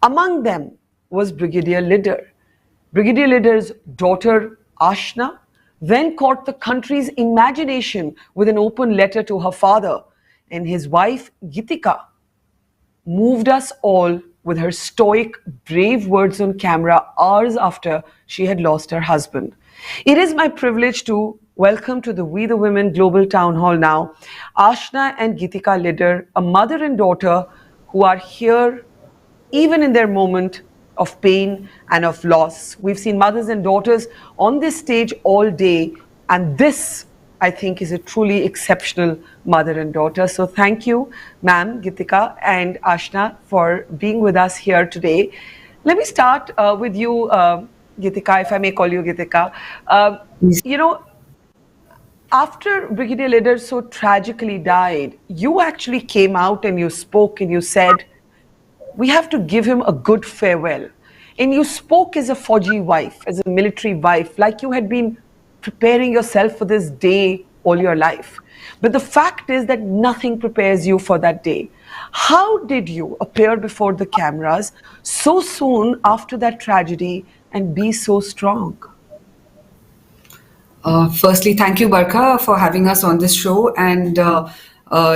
[SPEAKER 1] Among them was Brigadier Leader. Brigadier Leader's daughter, Ashna, then caught the country's imagination with an open letter to her father, and his wife, Gitika, moved us all with her stoic, brave words on camera hours after she had lost her husband. It is my privilege to welcome to the We the Women Global Town Hall now, Ashna and Gitika Leader, a mother and daughter who are here even in their moment of pain and of loss. We've seen mothers and daughters on this stage all day, and this, I think, is a truly exceptional mother and daughter. So thank you, ma'am, Gitika and Ashna, for being with us here today. Let me start with you, Gitika, if I may call you Gitika. You know, after Brigadier Leader so tragically died, you actually came out and you spoke and you said, we have to give him a good farewell. And you spoke as a Fauji wife, as a military wife, like you had been preparing yourself for this day all your life. But the fact is that nothing prepares you for that day. How did you appear before the cameras so soon after that tragedy and be so strong?
[SPEAKER 20] Firstly, thank you, Barkha, for having us on this show. And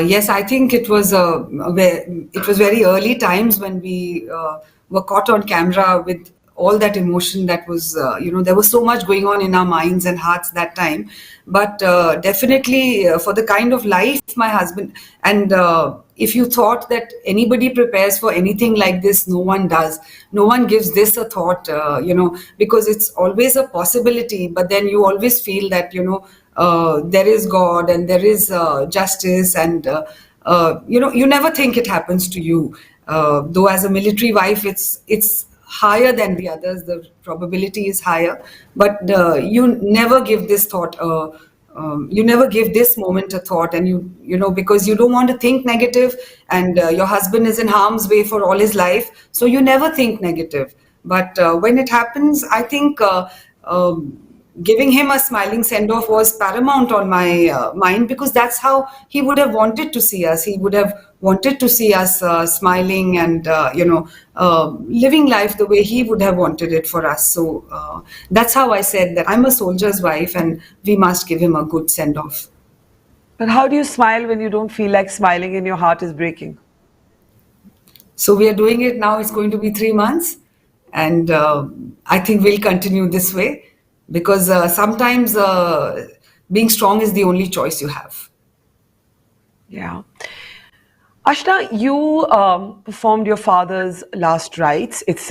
[SPEAKER 20] yes, I think it was very early times when we were caught on camera with all that emotion that was, there was so much going on in our minds and hearts that time. But definitely for the kind of life my husband, and if you thought that anybody prepares for anything like this, no one does. No one gives this a thought, because it's always a possibility, but then you always feel that, there is God and there is justice, and you never think it happens to you. Though as a military wife, it's higher than the others. The probability is higher, but you never give this thought. You never give this moment a thought, and because you don't want to think negative, and your husband is in harm's way for all his life, so you never think negative. But when it happens, I think giving him a smiling send-off was paramount on my mind, because that's how he would have wanted to see us. He would have wanted to see us smiling and, living life the way he would have wanted it for us. So that's how I said that I'm a soldier's wife and we must give him a good send-off.
[SPEAKER 1] But how do you smile when you don't feel like smiling and your heart is breaking?
[SPEAKER 20] So we are doing it now. It's going to be 3 months. And I think we'll continue this way. Because sometimes being strong is the only choice you have.
[SPEAKER 1] Yeah. Ashna, you performed your father's last rites. It's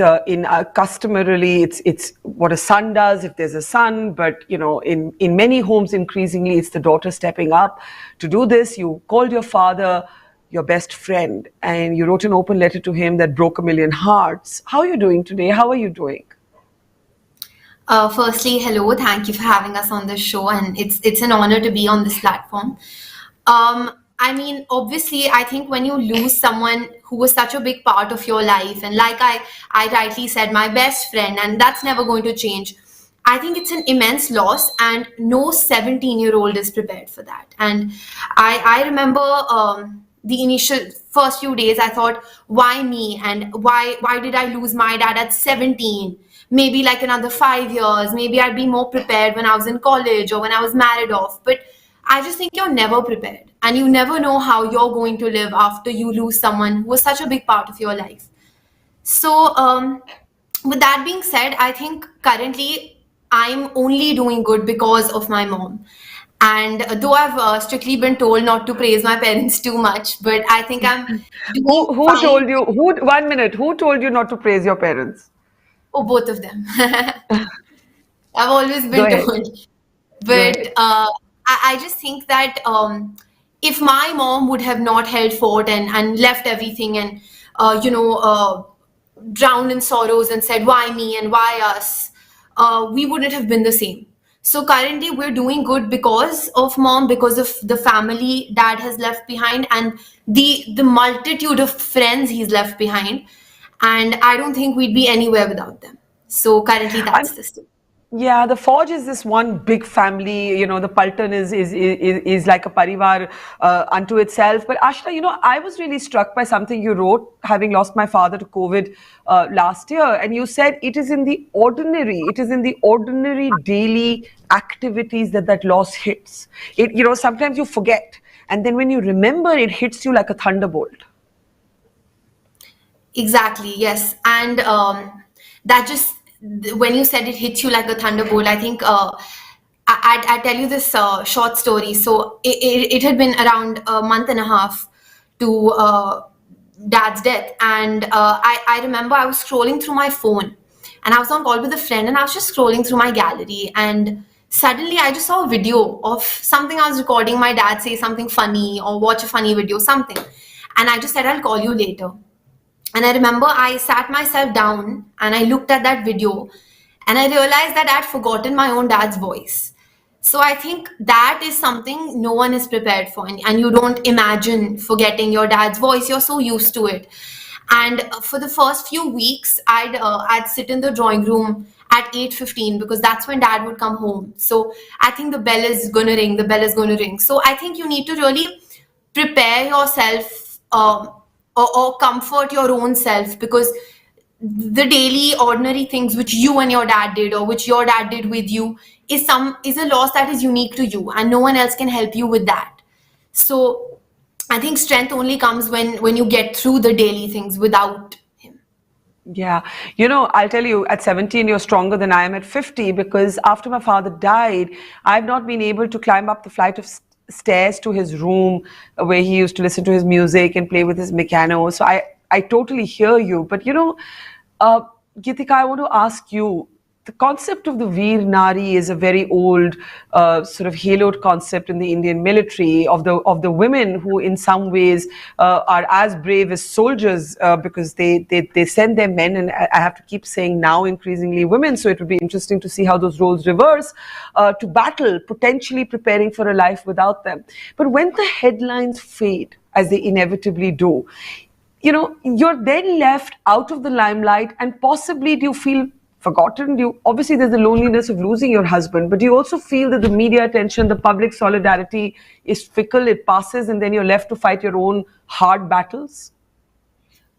[SPEAKER 1] customarily it's what a son does if there's a son, but in many homes increasingly it's the daughter stepping up to do this. You called your father your best friend, and you wrote an open letter to him that broke a million hearts. How are you doing today? How are you doing?
[SPEAKER 9] Firstly, hello. Thank you for having us on this show, and it's an honor to be on this platform. I mean, obviously, I think when you lose someone who was such a big part of your life, and like I rightly said, my best friend, and that's never going to change. I think it's an immense loss, and no 17-year-old is prepared for that. And I remember the initial first few days, I thought, why me? And why did I lose my dad at 17? Maybe like another 5 years, maybe I'd be more prepared when I was in college or when I was married off. But I just think you're never prepared, and you never know how you're going to live after you lose someone who was such a big part of your life. So, with that being said, I think currently I'm only doing good because of my mom. And though I've strictly been told not to praise my parents too much, but I think I'm doing
[SPEAKER 1] Who
[SPEAKER 9] fine.
[SPEAKER 1] told you? 1 minute. Who told you not to praise your parents?
[SPEAKER 9] Oh, both of them. I've always
[SPEAKER 1] Go
[SPEAKER 9] been
[SPEAKER 1] ahead.
[SPEAKER 9] told.
[SPEAKER 1] Go ahead.
[SPEAKER 9] But I just think that if my mom would have not held fort and left everything and, drowned in sorrows and said, why me and why us, we wouldn't have been the same. So currently we're doing good because of mom, because of the family dad has left behind, and the multitude of friends he's left behind. And I don't think we'd be anywhere without them. So currently that's the state.
[SPEAKER 1] Yeah, the Forge is this one big family. The Paltan is like a parivar unto itself. But Ashna, I was really struck by something you wrote, having lost my father to COVID last year, and you said it is in the ordinary daily activities that loss hits. Sometimes you forget, and then when you remember, it hits you like a thunderbolt.
[SPEAKER 9] Exactly, yes. And that just, when you said it hits you like a thunderbolt, I think I tell you this short story. So it had been around a month and a half to dad's death. And I remember I was scrolling through my phone, and I was on call with a friend, and I was just scrolling through my gallery. And suddenly I just saw a video of something I was recording, my dad say something funny or watch a funny video, something. And I just said, I'll call you later. And I remember I sat myself down and I looked at that video, and I realized that I'd forgotten my own dad's voice. So I think that is something no one is prepared for, and you don't imagine forgetting your dad's voice. You're so used to it. And for the first few weeks, I'd sit in the drawing room at 8:15 because that's when dad would come home. So I think the bell is going to ring, the bell is going to ring. So I think you need to really prepare yourself or comfort your own self, because the daily ordinary things which you and your dad did, or which your dad did with you, is a loss that is unique to you, and no one else can help you with that. So I think strength only comes when you get through the daily things without him.
[SPEAKER 1] Yeah. I'll tell you, at 17, you're stronger than I am at 50, because after my father died, I've not been able to climb up the flight of stairs to his room where he used to listen to his music and play with his mechano. So I totally hear you. But, Gitika, I want to ask you, the concept of the Veer Nari is a very old sort of haloed concept in the Indian military of the women who in some ways are as brave as soldiers because they send their men, and I have to keep saying now increasingly women, so it would be interesting to see how those roles reverse to battle, potentially preparing for a life without them. But when the headlines fade, as they inevitably do, you're then left out of the limelight, and possibly do you feel forgotten? Obviously there's the loneliness of losing your husband, but do you also feel that the media attention, the public solidarity is fickle, it passes, and then you're left to fight your own hard battles?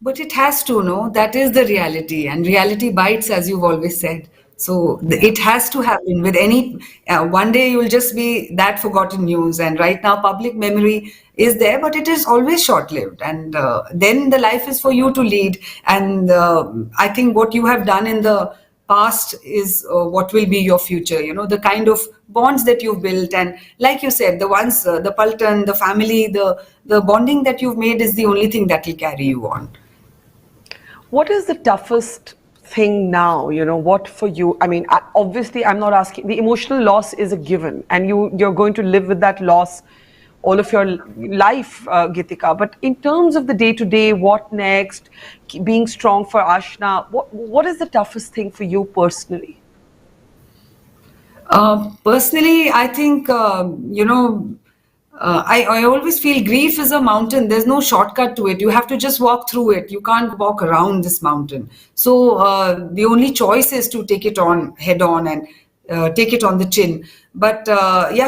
[SPEAKER 20] But it has to, no? That is the reality, and reality bites, as you've always said. So it has to happen with any, one day you'll just be that forgotten news, and right now public memory is there, but it is always short-lived, and then the life is for you to lead. And I think what you have done in the past is what will be your future, the kind of bonds that you've built. And like you said, the ones, the Paltan, the family, the bonding that you've made is the only thing that will carry you on.
[SPEAKER 1] What is the toughest thing now? What for you? I mean, obviously, I'm not asking. The emotional loss is a given, and you're going to live with that loss all of your life, Gitika. But in terms of the day-to-day, what next? Being strong for Ashna, what is the toughest thing for you personally?
[SPEAKER 20] Personally, I think, I always feel grief is a mountain. There's no shortcut to it. You have to just walk through it. You can't walk around this mountain. So the only choice is to take it on head on and take it on the chin. But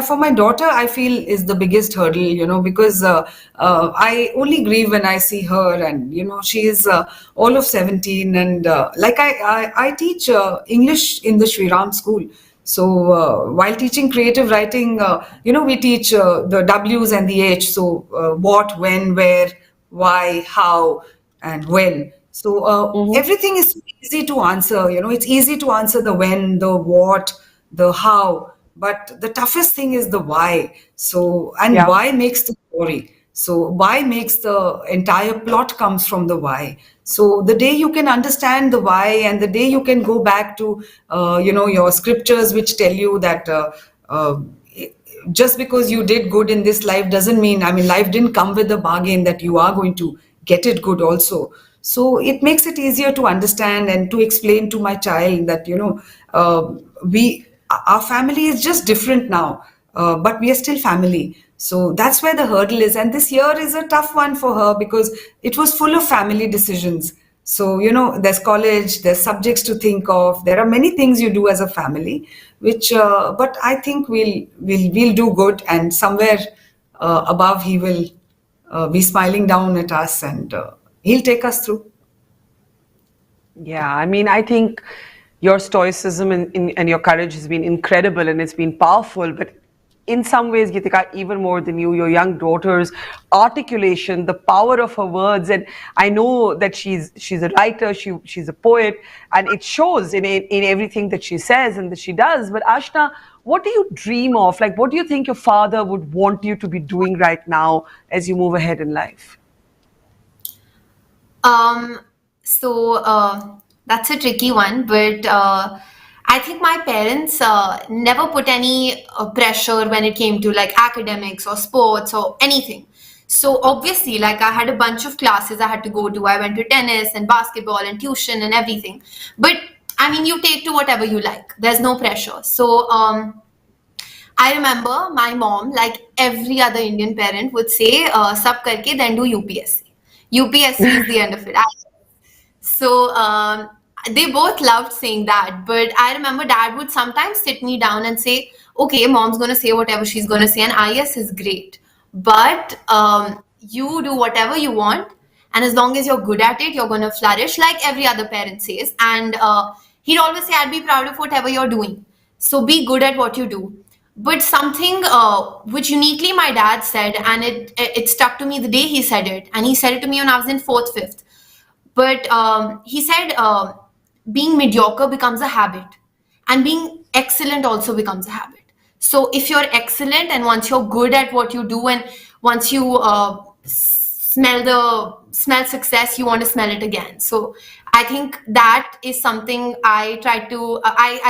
[SPEAKER 20] for my daughter, I feel is the biggest hurdle, because I only grieve when I see her, and she is all of 17, and like I teach English in the Shri school. So while teaching creative writing, we teach the W's and the H. So what, when, where, why, how, and when. So everything is easy to answer. It's easy to answer the when, the what, the how. But the toughest thing is the why. So, and why makes the story. So why makes the entire plot comes from the why. So the day you can understand the why, and the day you can go back to, your scriptures, which tell you that just because you did good in this life doesn't mean, life didn't come with a bargain that you are going to get it good also. So it makes it easier to understand and to explain to my child that, our family is just different now, but we are still family. So that's where the hurdle is. And this year is a tough one for her because it was full of family decisions. So, there's college, there's subjects to think of. There are many things you do as a family, which, but I think we'll do good. And somewhere above, he will be smiling down at us, and he'll take us through.
[SPEAKER 1] Yeah, I think your stoicism and your courage has been incredible, and it's been powerful. But in some ways, Gitika, even more than you, your young daughter's articulation, the power of her words. And I know that she's a writer, she's a poet, and it shows in everything that she says and that she does. But Ashna, what do you dream of? Like, what do you think your father would want you to be doing right now as you move ahead in life?
[SPEAKER 9] That's a tricky one, but I think my parents never put any pressure when it came to like academics or sports or anything. So obviously, like I had a bunch of classes I had to go to. I went to tennis and basketball and tuition and everything. But you take to whatever you like. There's no pressure. So I remember my mom, like every other Indian parent, would say, "Sab karke, then do UPSC." UPSC is the end of it. So they both loved saying that, but I remember dad would sometimes sit me down and say, okay, mom's going to say whatever she's going to say, and IS is great, but you do whatever you want, and as long as you're good at it, you're going to flourish, like every other parent says. And he'd always say, I'd be proud of whatever you're doing, so be good at what you do. But something which uniquely my dad said, and it stuck to me the day he said it, and he said it to me when I was in 4th, 5th. But he said being mediocre becomes a habit, and being excellent also becomes a habit. So if you're excellent, and once you're good at what you do, and once you smell success, you want to smell it again. So I think that is something I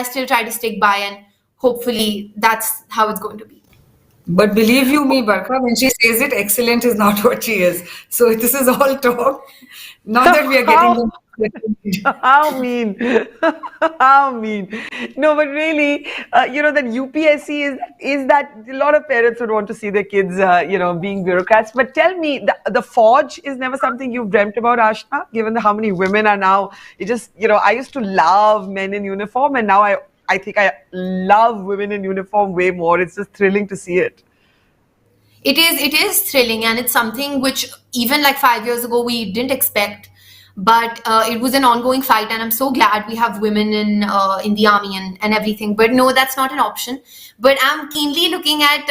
[SPEAKER 9] still try to stick by, and hopefully that's how it's going to be.
[SPEAKER 20] But believe you me, Barkha, when she says it, excellent is not what she is. So this is all talk. Not that we are getting
[SPEAKER 1] how mean. How mean. No, but really, that UPSC is that a lot of parents would want to see their kids, being bureaucrats. But tell me, the forge is never something you've dreamt about, Ashna, given how many women are now. It just, I used to love men in uniform, and now I think I love women in uniform way more. It's just thrilling to see it.
[SPEAKER 9] It is thrilling, and it's something which even like 5 years ago we didn't expect, but it was an ongoing fight, and I'm so glad we have women in the army and everything. But no, that's not an option. But I'm keenly looking at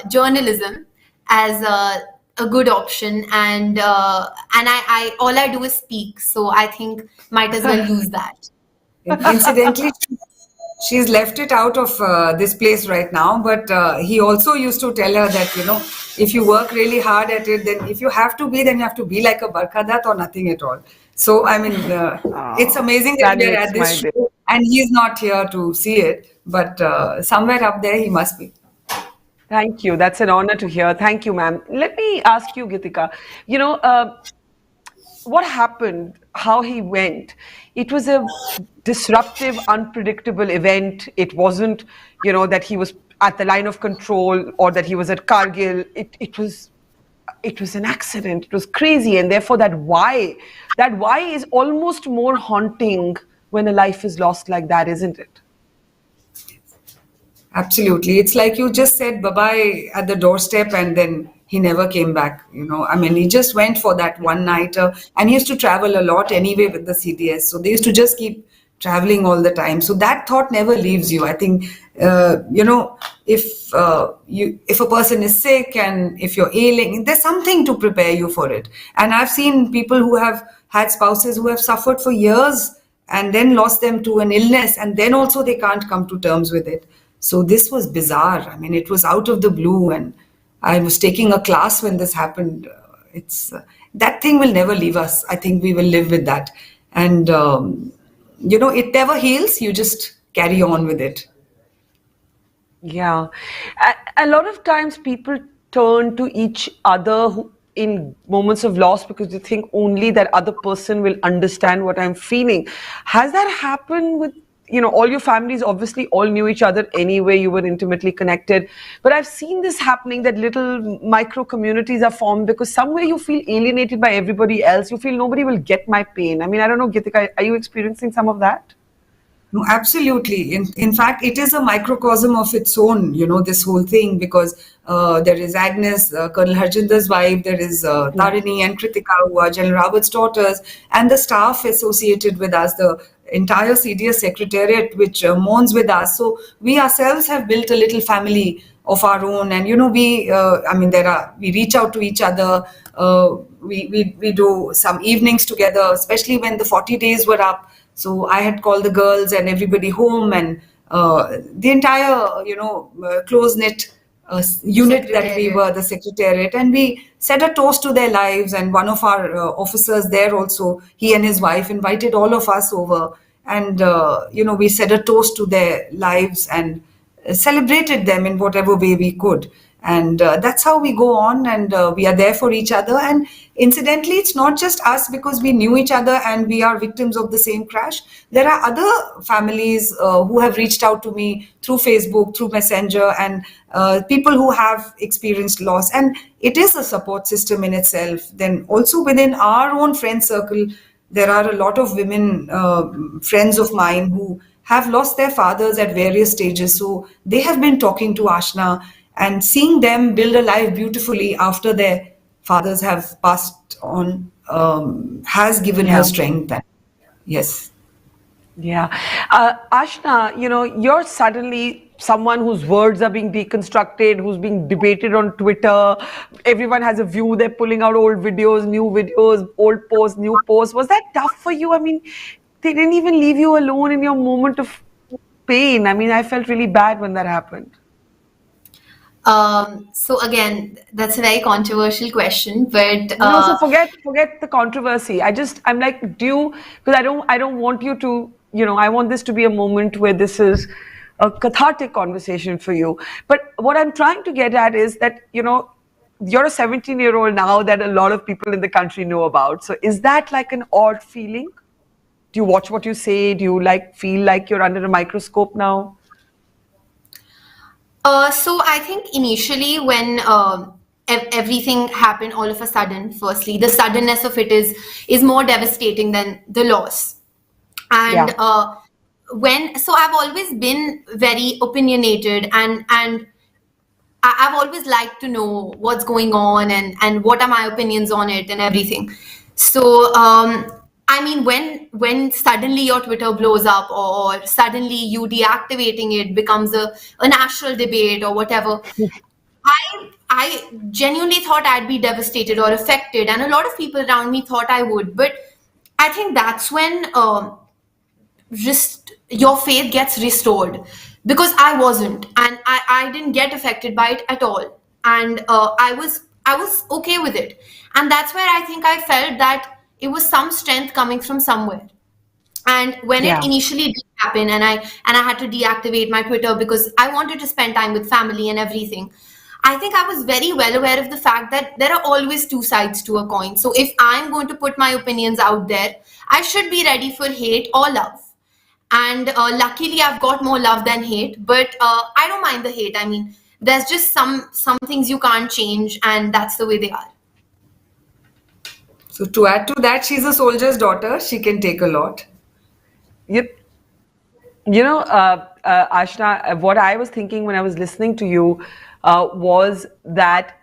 [SPEAKER 9] journalism as a good option, and I all I do is speak, so I think might as well use that.
[SPEAKER 20] Incidentally, she's left it out of this place right now, but he also used to tell her that, if you work really hard at it, then if you have to be, then you have to be like a Barkha or nothing at all. So, I mean, it's amazing that
[SPEAKER 1] that
[SPEAKER 20] we are
[SPEAKER 1] makes
[SPEAKER 20] at this
[SPEAKER 1] my day.
[SPEAKER 20] show and he's not here to see it, but somewhere up there he must be.
[SPEAKER 1] Thank you. That's an honor to hear. Thank you, ma'am. Let me ask you, Gitika, what happened, how he went. It was a disruptive, unpredictable event. It wasn't, that he was at the line of control or that he was at Kargil. It was an accident. It was crazy. And therefore that why is almost more haunting when a life is lost like that, isn't it?
[SPEAKER 20] Absolutely. It's like you just said bye-bye at the doorstep and then he never came back. I mean, he just went for that one night and he used to travel a lot anyway with the CDS. So they used to just keep traveling all the time. So that thought never leaves you. I think, if a person is sick and if you're ailing, there's something to prepare you for it. And I've seen people who have had spouses who have suffered for years and then lost them to an illness and then also they can't come to terms with it. So this was bizarre. I mean, it was out of the blue, and I was taking a class when this happened. It's that thing will never leave us. I think we will live with that, and it never heals. You just carry on with it.
[SPEAKER 1] Yeah, a lot of times people turn to each other in moments of loss because they think only that other person will understand what I'm feeling. Has that happened with? All your families obviously all knew each other anyway, you were intimately connected. But I've seen this happening, that little micro communities are formed because somewhere you feel alienated by everybody else. You feel nobody will get my pain. I mean, I don't know, Gitika, are you experiencing some of that?
[SPEAKER 20] No, absolutely. In fact, it is a microcosm of its own, this whole thing, because there is Agnes, Colonel Harjinder's wife, there is Tarini and Kritika, who are General Rawat's daughters, and the staff associated with us, the entire CDS secretariat, which mourns with us. So we ourselves have built a little family of our own, and we reach out to each other. We do some evenings together, especially when the 40 days were up. So I had called the girls and everybody home, and the entire, close-knit unit that we were, the secretariat, and we said a toast to their lives. And one of our officers there also, he and his wife invited all of us over, and we said a toast to their lives and celebrated them in whatever way we could. And that's how we go on, and we are there for each other. And incidentally, it's not just us, because we knew each other and we are victims of the same crash. There are other families who have reached out to me through Facebook, through Messenger, and people who have experienced loss. And it is a support system in itself. Then also within our own friend circle, there are a lot of women, friends of mine, who have lost their fathers at various stages. So they have been talking to Ashna, and seeing them build a life beautifully after their fathers have passed on has given her strength. Yes.
[SPEAKER 1] Yeah. Ashna, you're suddenly someone whose words are being deconstructed, who's being debated on Twitter. Everyone has a view. They're pulling out old videos, new videos, old posts, new posts. Was that tough for you? I mean, they didn't even leave you alone in your moment of pain. I mean, I felt really bad when that happened.
[SPEAKER 9] So again, that's a very controversial question, but
[SPEAKER 1] no, so forget the controversy. I'm like, because I don't want you to, I want this to be a moment where this is a cathartic conversation for you. But what I'm trying to get at is that, you're a 17-year-old now that a lot of people in the country know about. So is that like an odd feeling? Do you watch what you say? Do you feel like you're under a microscope now?
[SPEAKER 9] So I think initially when everything happened all of a sudden, firstly, the suddenness of it is more devastating than the loss. And so I've always been very opinionated, and I've always liked to know what's going on and what are my opinions on it and everything. So I mean, when suddenly your Twitter blows up, or suddenly you deactivating it becomes a national debate or whatever, I genuinely thought I'd be devastated or affected, and a lot of people around me thought I would. But I think that's when your faith gets restored, because I wasn't, and I didn't get affected by it at all, and I was okay with it, and that's where I think I felt that it was some strength coming from somewhere. And when it
[SPEAKER 1] Yeah.
[SPEAKER 9] initially did happen, and I had to deactivate my Twitter because I wanted to spend time with family and everything, I think I was very well aware of the fact that there are always two sides to a coin. So if I'm going to put my opinions out there, I should be ready for hate or love. And luckily, I've got more love than hate, but I don't mind the hate. I mean, there's just some things you can't change, and that's the way they are.
[SPEAKER 20] So to add to that, she's a soldier's daughter. She can take a lot.
[SPEAKER 1] Ashna, what I was thinking when I was listening to you was that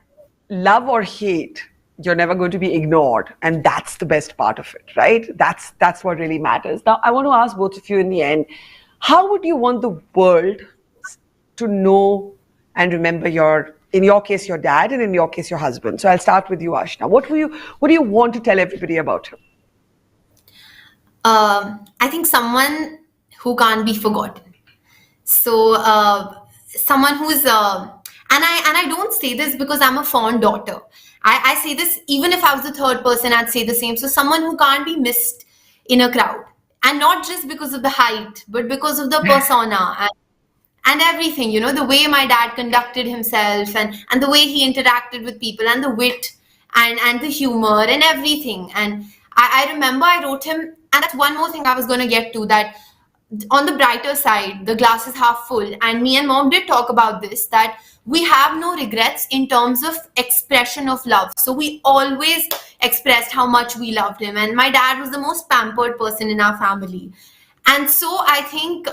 [SPEAKER 1] love or hate, you're never going to be ignored, and that's the best part of it, right? That's what really matters. Now, I want to ask both of you in the end, how would you want the world to know and remember in your case, your dad, and in your case, your husband? So I'll start with you, Ashna. What do you want to tell everybody about him?
[SPEAKER 9] I think someone who can't be forgotten. So someone who's and I don't say this because I'm a fond daughter. I say this even if I was the third person, I'd say the same. So someone who can't be missed in a crowd, and not just because of the height, but because of the persona and everything. You know, the way my dad conducted himself, and the way he interacted with people, and the wit and the humor and everything. And I remember I wrote him, and that's one more thing I was going to get to, that on the brighter side, the glass is half full. And me and mom did talk about this, that we have no regrets in terms of expression of love. So we always expressed how much we loved him. And my dad was the most pampered person in our family. And so I think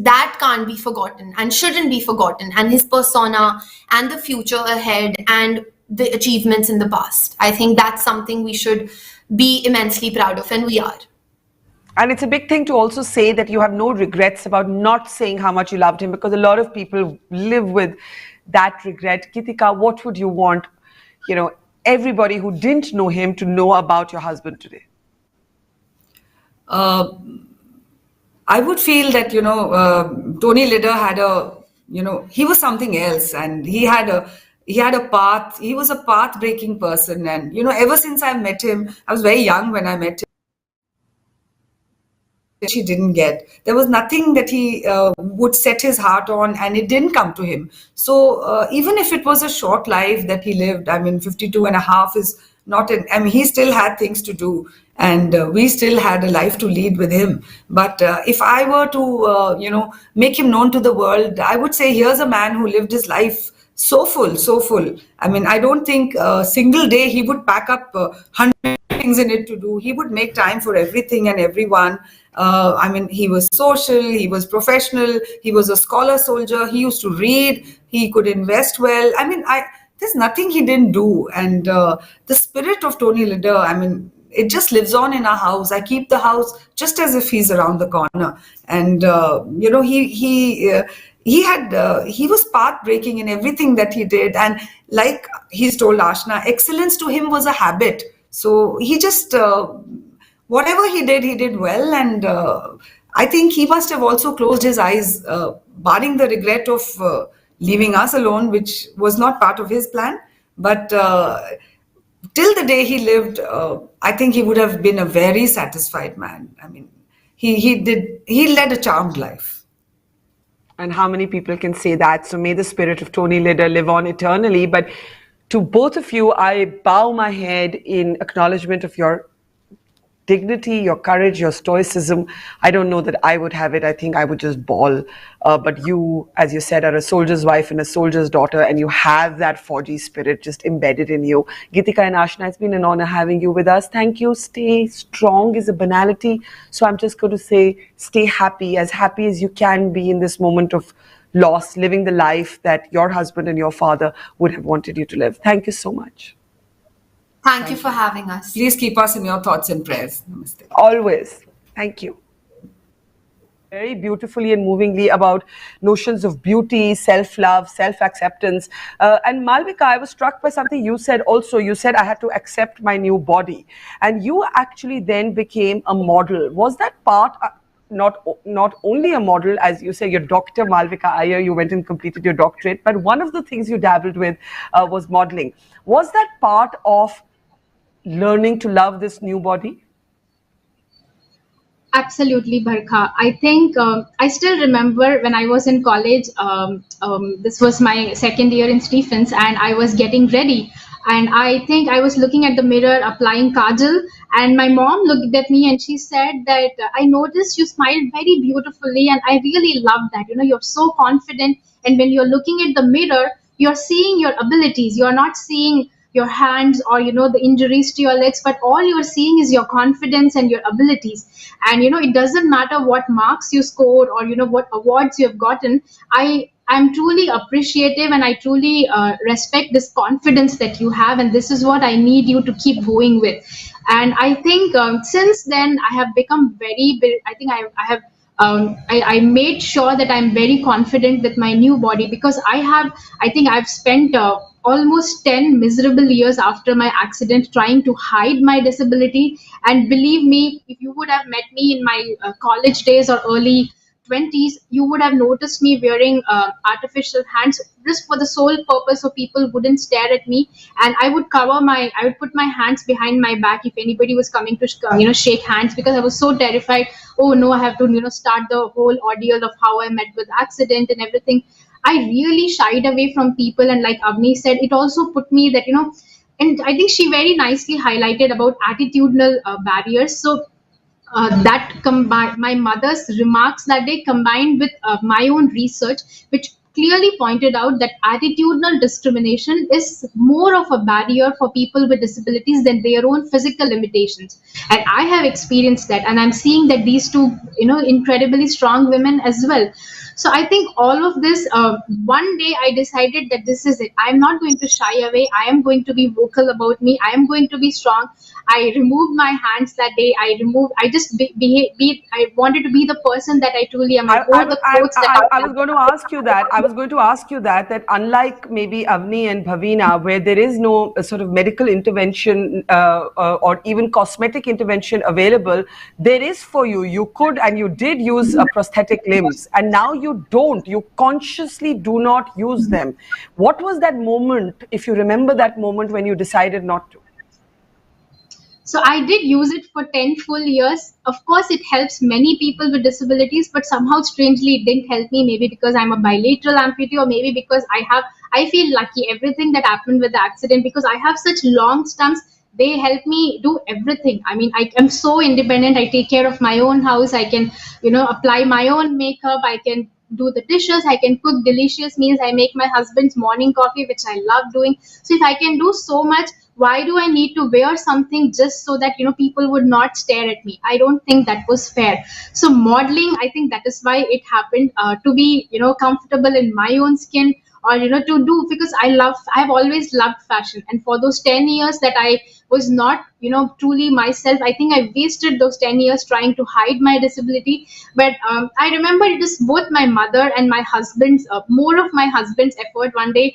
[SPEAKER 9] that can't be forgotten and shouldn't be forgotten. And his persona and the future ahead and the achievements in the past, I think that's something we should be immensely proud of, and we are.
[SPEAKER 1] And it's a big thing to also say that you have no regrets about not saying how much you loved him, because a lot of people live with that regret. Gitika, what would you want, everybody who didn't know him to know about your husband today?
[SPEAKER 20] I would feel that, Tony Lidder had he was something else, and he had a path. He was a path-breaking person. And, ever since I met him, I was very young when I met him. She didn't get. There was nothing that he would set his heart on, and it didn't come to him. So even if it was a short life that he lived, 52 and a half is not he still had things to do, and we still had a life to lead with him. But if I were to, make him known to the world, I would say, here's a man who lived his life so full, so full. I don't think a single day he would pack up 100 things in it to do. He would make time for everything and everyone. He was social, he was professional, he was a scholar soldier, he used to read, he could invest well. There's nothing he didn't do. And the spirit of Tony Lidder, it just lives on in our house. I keep the house just as if he's around the corner. And, he was path-breaking in everything that he did. And like he's told Ashna, excellence to him was a habit. So he just, whatever he did well. And I think he must have also closed his eyes, barring the regret of leaving us alone, which was not part of his plan. But till the day he lived, I think he would have been a very satisfied man. He led a charmed life.
[SPEAKER 1] And how many people can say that? So may the spirit of Tony Lidder live on eternally. But to both of you, I bow my head in acknowledgement of your dignity, your courage, your stoicism. I don't know that I would have it. I think I would just bawl. But you, as you said, are a soldier's wife and a soldier's daughter, and you have that Fauji spirit just embedded in you. Gitika and Ashna, it's been an honor having you with us. Thank you. Stay strong is a banality. So I'm just going to say, stay happy as you can be in this moment of loss, living the life that your husband and your father would have wanted you to live. Thank you so much.
[SPEAKER 9] Thank you for having us.
[SPEAKER 20] Please keep us in your thoughts and prayers. Namaste.
[SPEAKER 1] Always. Thank you. Very beautifully and movingly about notions of beauty, self-love, self-acceptance. And Malvika, I was struck by something you said also. You said I had to accept my new body. And you actually then became a model. Was that part, not only a model, as you say, your Dr. Malvika Iyer, you went and completed your doctorate, but one of the things you dabbled with was modeling. Was that part of learning to love this new body?
[SPEAKER 16] Absolutely, Barkha. I think I still remember when I was in college. This was my second year in Stephens, and I was getting ready. And I think I was looking at the mirror, applying kajal, and my mom looked at me and she said that I noticed you smiled very beautifully, and I really love that. You know, you're so confident, and when you're looking at the mirror, you're seeing your abilities. You're not seeing your hands or the injuries to your legs, but all you're seeing is your confidence and your abilities. And it doesn't matter what marks you scored or what awards you have gotten. I'm truly appreciative, and I truly respect this confidence that you have, and this is what I need you to keep going with. And I think since then I have become I think I have I made sure that I'm very confident with my new body, because I think I've spent almost 10 miserable years after my accident trying to hide my disability. And believe me, if you would have met me in my college days or early 20s, you would have noticed me wearing artificial hands just for the sole purpose so people wouldn't stare at me. And I would put my hands behind my back if anybody was coming to shake hands, because I was so terrified. Oh no, I have to start the whole ordeal of how I met with accident and everything. I really shied away from people, and like Avani said, it also put me that and I think she very nicely highlighted about attitudinal barriers. So that my mother's remarks that day combined with my own research, which clearly pointed out that attitudinal discrimination is more of a barrier for people with disabilities than their own physical limitations. And I have experienced that, and I'm seeing that these two incredibly strong women as well. So I think all of this, one day I decided that this is it. I'm not going to shy away. I am going to be vocal about me. I am going to be strong. I removed my hands that day. I wanted to be the person that I truly am. I
[SPEAKER 1] was going to ask you that. That unlike maybe Avani and Bhavina, where there is no sort of medical intervention or even cosmetic intervention available, there is for you. You could and you did use prosthetic limbs, and now you don't. You consciously do not use them. What was that moment, if you remember that moment when you decided not to?
[SPEAKER 16] So I did use it for 10 full years. Of course, it helps many people with disabilities, but somehow strangely it didn't help me, maybe because I'm a bilateral amputee, or maybe because I feel lucky. Everything that happened with the accident, because I have such long stumps, they help me do everything. I mean, I am so independent. I take care of my own house. I can, apply my own makeup. I can do the dishes. I can cook delicious meals. I make my husband's morning coffee, which I love doing. So if I can do so much, why do I need to wear something just so that people would not stare at me? I don't think that was fair. So modeling, I think that is why it happened, to be comfortable in my own skin, or to do, because I've always loved fashion. And for those 10 years that I was not truly myself, I think I wasted those 10 years trying to hide my disability. But I remember it is both my mother and my husband's, more of my husband's effort. One day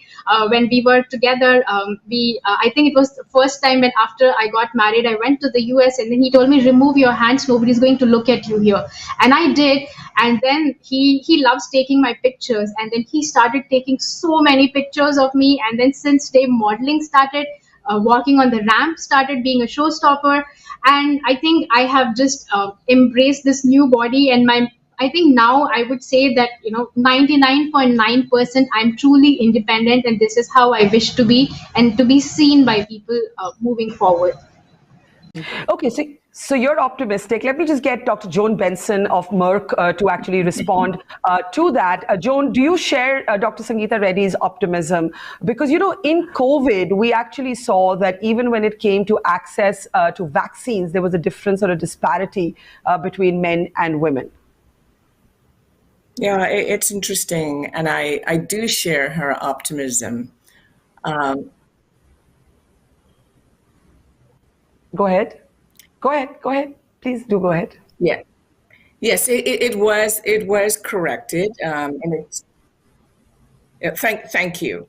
[SPEAKER 16] when we were together, I think it was the first time when after I got married, I went to the US, and then he told me, remove your hands, nobody's going to look at you here. And I did. And then he loves taking my pictures, and then he started taking so many pictures of me. And then since day, modeling started, walking on the ramp started, being a showstopper. And I think I have just embraced this new body. And I think now I would say that 99.9% I'm truly independent, and this is how I wish to be, and to be seen by people moving forward.
[SPEAKER 1] Okay, so you're optimistic. Let me just get Dr. Joan Benson of Merck to actually respond to that. Joan, do you share Dr. Sangeeta Reddy's optimism? Because, in COVID, we actually saw that even when it came to access to vaccines, there was a difference or a disparity between men and women.
[SPEAKER 11] Yeah, it's interesting. And I do share her optimism.
[SPEAKER 1] Go ahead. Please do go ahead.
[SPEAKER 11] Yeah. Yes, it was corrected, and it's. Thank you.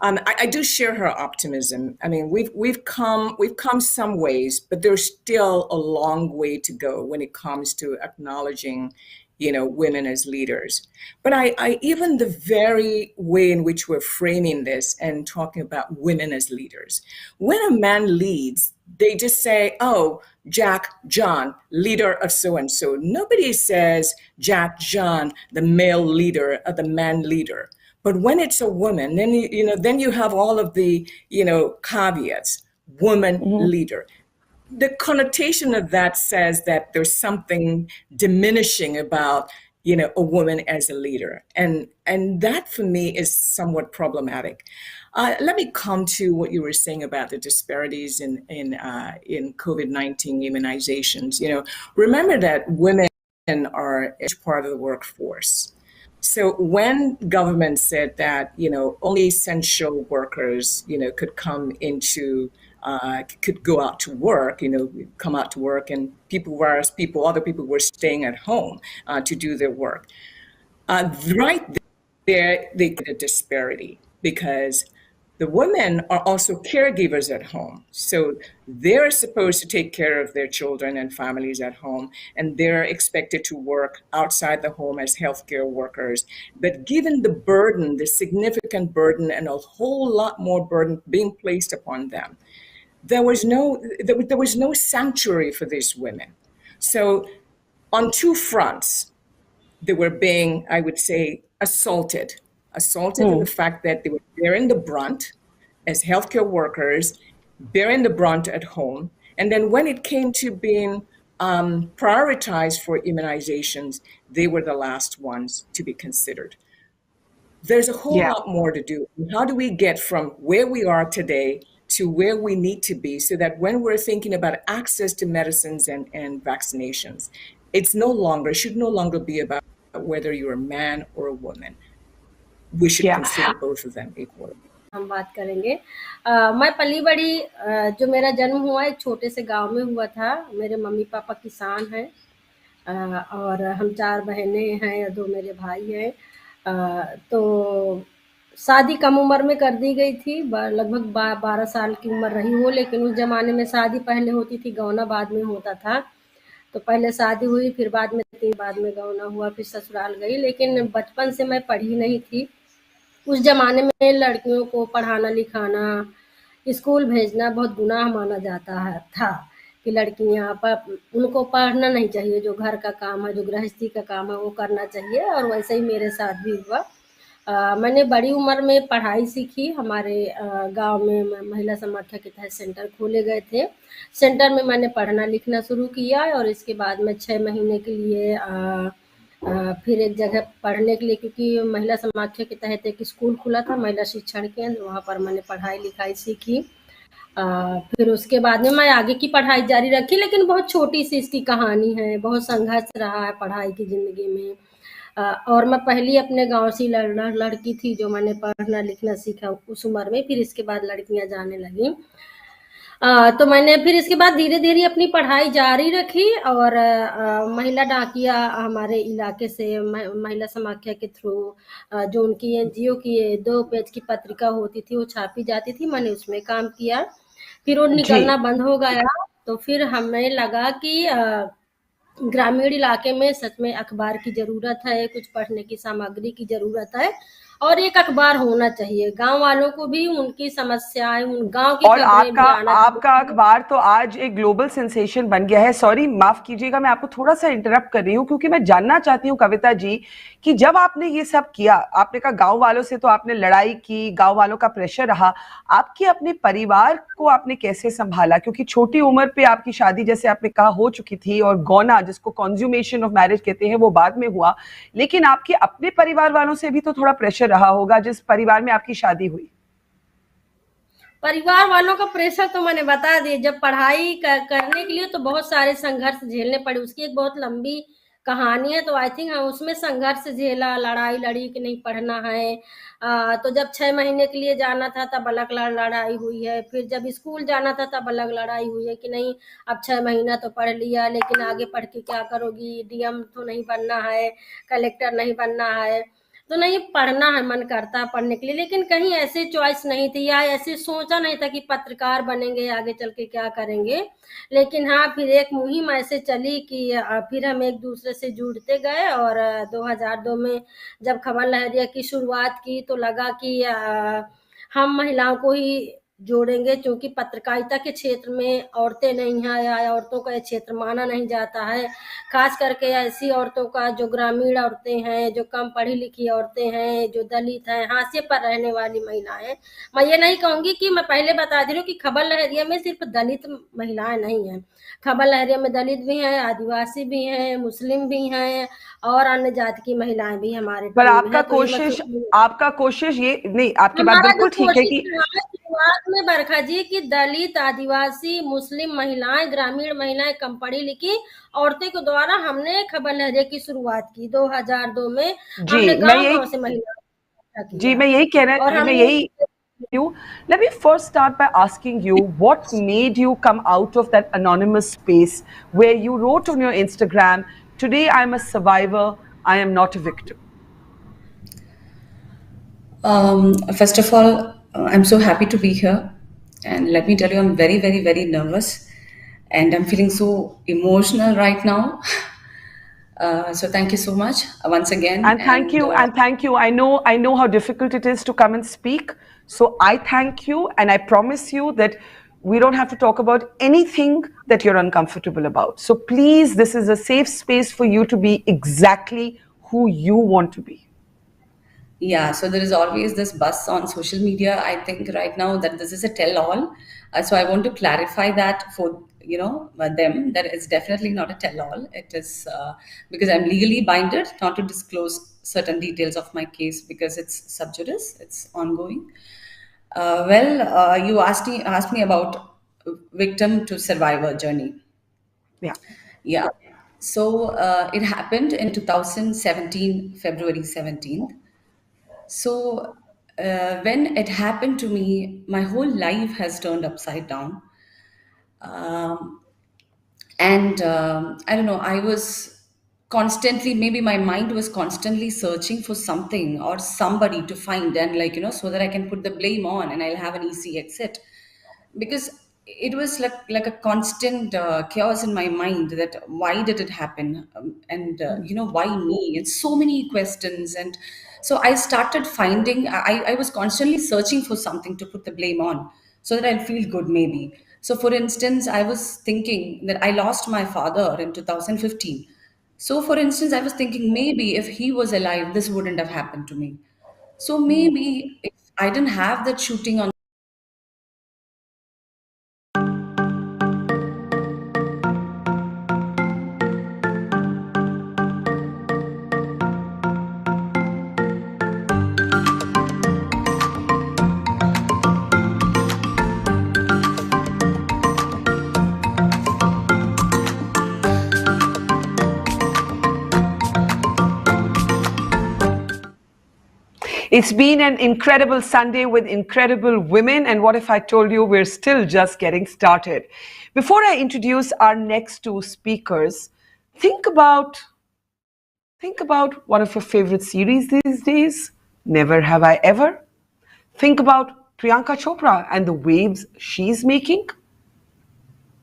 [SPEAKER 11] I do share her optimism. I mean, we've come some ways, but there's still a long way to go when it comes to acknowledging, women as leaders. But I even the very way in which we're framing this and talking about women as leaders, when a man leads, they just say, "Oh, Jack John, leader of so and so." Nobody says Jack John, the male leader, or the man leader. But when it's a woman, then then you have all of the caveats. Woman leader. The connotation of that says that there's something diminishing about a woman as a leader, and that for me is somewhat problematic. Let me come to what you were saying about the disparities in COVID-19 immunizations. Remember that women are part of the workforce. So when government said that, only essential workers, could come into, could go out to work, come out to work, and other people were staying at home to do their work. Right there, they get a disparity because the women are also caregivers at home. So they're supposed to take care of their children and families at home, and they're expected to work outside the home as healthcare workers. But given the burden, the significant burden, and a whole lot more burden being placed upon them, there was no sanctuary for these women. So on two fronts, they were being, I would say, assaulted in the fact that they were bearing the brunt as healthcare workers, bearing the brunt at home. And then when it came to being prioritized for immunizations, they were the last ones to be considered. There's a whole lot more to do. How do we get from where we are today to where we need to be so that when we're thinking about access to medicines and vaccinations, should no longer be about whether you're a man or a woman. We should consider both of them equal.
[SPEAKER 21] हम बात करेंगे। मैं पली बड़ी जो मेरा जन्म हुआ एक छोटे से गांव में हुआ था। मेरे मम्मी पापा किसान हैं और हम 4 बहनें हैं और 2 मेरे भाई हैं। तो शादी कम उम्र में कर दी गई थी, लगभग 12 साल की उम्र रही हो, लेकिन उस जमाने में शादी पहले होती थी, गौना बाद में होता था। तो पहले शादी हुई, फिर बाद में गौना हुआ, फिर ससुराल गई। लेकिन बचपन से मैं पढ़ी नहीं थी। उस जमाने में लड़कियों को पढ़ाना लिखाना, स्कूल भेजना बहुत गुनाह माना जाता था कि लड़कियां उनको पढ़ना नहीं चाहिए, जो घर का काम है, जो गृहस्थी का काम है वो करना चाहिए। और वैसे ही मेरे साथ भी हुआ। मैंने बड़ी उम्र में पढ़ाई सीखी। हमारे गांव में महिला समाख्या के तहत सेंटर खोले गए थे। सेंटर में मैंने पढ़ना लिखना शुरू किया और इसके बाद में 6 महीने के लिए फिर एक जगह पढ़ने के लिए, क्योंकि महिला समाख्या के तहत एक स्कूल खुला था, महिला शिक्षण केंद्र, वहाँ पर मैंने पढ़ाई लिखाई सीखी। फिर उसके बाद में मैं आगे की पढ़ाई जारी रखी, लेकिन बहुत छोटी सी इसकी कहानी है। बहुत संघर्ष रहा है पढ़ाई की जिंदगी में। और मैं पहली अपने गांव से लड़की थी जो मैंने पढ़ना लिखना सीखा उस उम्र में। फिर इसके बाद लड़कियां जाने लगी। तो मैंने फिर इसके बाद धीरे धीरे अपनी पढ़ाई जारी रखी और महिला डाकिया हमारे इलाके से महिला समाख्या के थ्रू जो उनकी एनजीओ की 2 पेज की पत्रिका होती थी वो छापी जाती थी, मैंने उसमें काम किया। फिर वो निकलना बंद हो गया, तो फिर हमें लगा कि ग्रामीण इलाके में सच में अखबार की जरूरत है, कुछ पढ़ने की सामग्री की जरूरत है और एक अखबार होना चाहिए। गांव वालों को भी उनकी समस्याएं, उन गांव की
[SPEAKER 1] और आपका अखबार तो आज एक ग्लोबल सेंसेशन बन गया है। सॉरी, माफ कीजिएगा, मैं आपको थोड़ा सा इंटरप्ट कर रही हूँ क्योंकि मैं जानना चाहती हूँ कविता जी कि जब आपने ये सब किया, आपने कहा गांव वालों से तो आपने लड़ाई की, गांव वालों का प्रेशर रहा, आपके अपने परिवार को आपने कैसे संभाला? क्योंकि छोटी उम्र पे आपकी शादी जैसे आपने कहा हो चुकी थी और गौना जिसको कॉन्ज्यूमेशन ऑफ मैरिज कहते हैं वो बाद में हुआ, लेकिन आपके अपने परिवार वालों से भी तो थोड़ा प्रेशर रहा होगा जिस परिवार में आपकी शादी हुई।
[SPEAKER 21] परिवार वालों का प्रेशर तो मैंने बता दिया। जब पढ़ाई करने के लिए तो बहुत सारे संघर्ष झेलने पड़े, उसकी एक बहुत लंबी कहानी है। तो आई थिंक हाँ, उसमें संघर्ष झेला, लड़ाई लड़ी कि नहीं पढ़ना है। तो जब 6 महीने के लिए जाना था तब अलग लड़ाई हुई है। फिर जब स्कूल जाना था तब अलग लड़ाई हुई है कि नहीं अब 6 महीना तो पढ़ लिया, लेकिन आगे पढ़ के क्या करोगी, डीएम तो नहीं बनना है, कलेक्टर नहीं बनना है। तो नहीं पढ़ना है, मन करता है पढ़ने के लिए, लेकिन कहीं ऐसे चॉइस नहीं थी या ऐसे सोचा नहीं था कि पत्रकार बनेंगे, आगे चल के क्या करेंगे। लेकिन हाँ, फिर एक मुहिम ऐसे चली कि फिर हम एक दूसरे से जुड़ते गए, और 2002 में जब खबर लहरिया की शुरुआत की तो लगा कि हम महिलाओं को ही जोड़ेंगे, क्योंकि पत्रकारिता के क्षेत्र में औरतें नहीं हैं या औरतों का क्षेत्र माना नहीं जाता है। खास करके ऐसी औरतों का जो ग्रामीण औरतें हैं, जो कम पढ़ी लिखी औरतें हैं, जो दलित हैं, हाशिए पर रहने वाली महिलाएं। मैं ये नहीं कहूंगी कि, मैं पहले बता दे रही हूँ कि खबर लहरिया में सिर्फ दलित महिलाएं नहीं हैं। खबर लहरिया में दलित भी हैं, आदिवासी भी हैं, मुस्लिम भी हैं, और अन्य जाति की महिलाएं भी हमारे
[SPEAKER 1] पर
[SPEAKER 21] टीम में
[SPEAKER 1] आपका
[SPEAKER 21] हैं। तो
[SPEAKER 1] आपका कोशिश ये नहीं, आपकी बात
[SPEAKER 21] हमारा जो
[SPEAKER 1] बिल्कुल ठीक है
[SPEAKER 21] कोशिश
[SPEAKER 1] कि
[SPEAKER 21] रहा शुरुआत में बरखा जी की दलित, आदिवासी, मुस्लिम महिलाएं, ग्रामीण महिलाएं, कम पढ़ी लिखी औरतें के द्वारा हमने खबर लहरिया की शुरुआत की 2002 में। हमने
[SPEAKER 1] जी,
[SPEAKER 21] गांव-गांव से महिलाओं को
[SPEAKER 1] जी,
[SPEAKER 21] किया,
[SPEAKER 1] मैं यही कहना
[SPEAKER 21] और
[SPEAKER 1] मैं
[SPEAKER 21] हमने
[SPEAKER 1] यही you. Let me first start by asking you what made you come out of that anonymous space where you wrote on your Instagram, "Today I'm a survivor, I am not a victim."
[SPEAKER 2] First of all, I'm so happy to be here. And let me tell you, I'm very, very, very nervous. And I'm feeling so emotional right now. So thank you so much once again.
[SPEAKER 1] And thank you, and thank you. I know how difficult it is to come and speak. So I thank you, and I promise you that we don't have to talk about anything that you're uncomfortable about. So please, this is a safe space for you to be exactly who you want to be.
[SPEAKER 2] Yeah, so there is always this buzz on social media. I think right now that this is a tell-all. So I want to clarify that for them, that it's definitely not a tell-all. It is because I'm legally binded not to disclose certain details of my case because it's sub judice, it's ongoing. You asked me about victim to survivor journey. Yeah. So it happened in 2017, February 17th. So when it happened to me, my whole life has turned upside down. I don't know, I was constantly, maybe my mind was constantly searching for something or somebody to find and so that I can put the blame on and I'll have an easy exit. Because it was like a constant chaos in my mind that why did it happen, why me, and so many questions. And so I started finding, I was constantly searching for something to put the blame on so that I'll feel good maybe. So for instance, I was thinking that I lost my father in 2015. So for instance, I was thinking maybe if he was alive, this wouldn't have happened to me. So maybe if I didn't have that shooting on
[SPEAKER 1] It's been an incredible Sunday with incredible women, and what if I told you we're still just getting started? Before I introduce our next two speakers, think about one of your favorite series these days, Never Have I Ever. Think about Priyanka Chopra and the waves she's making.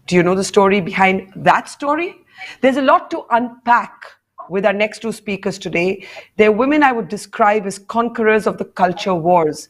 [SPEAKER 1] Do you know the story behind that story? There's a lot to unpack with our next two speakers today. They're women I would describe as conquerors of the culture wars.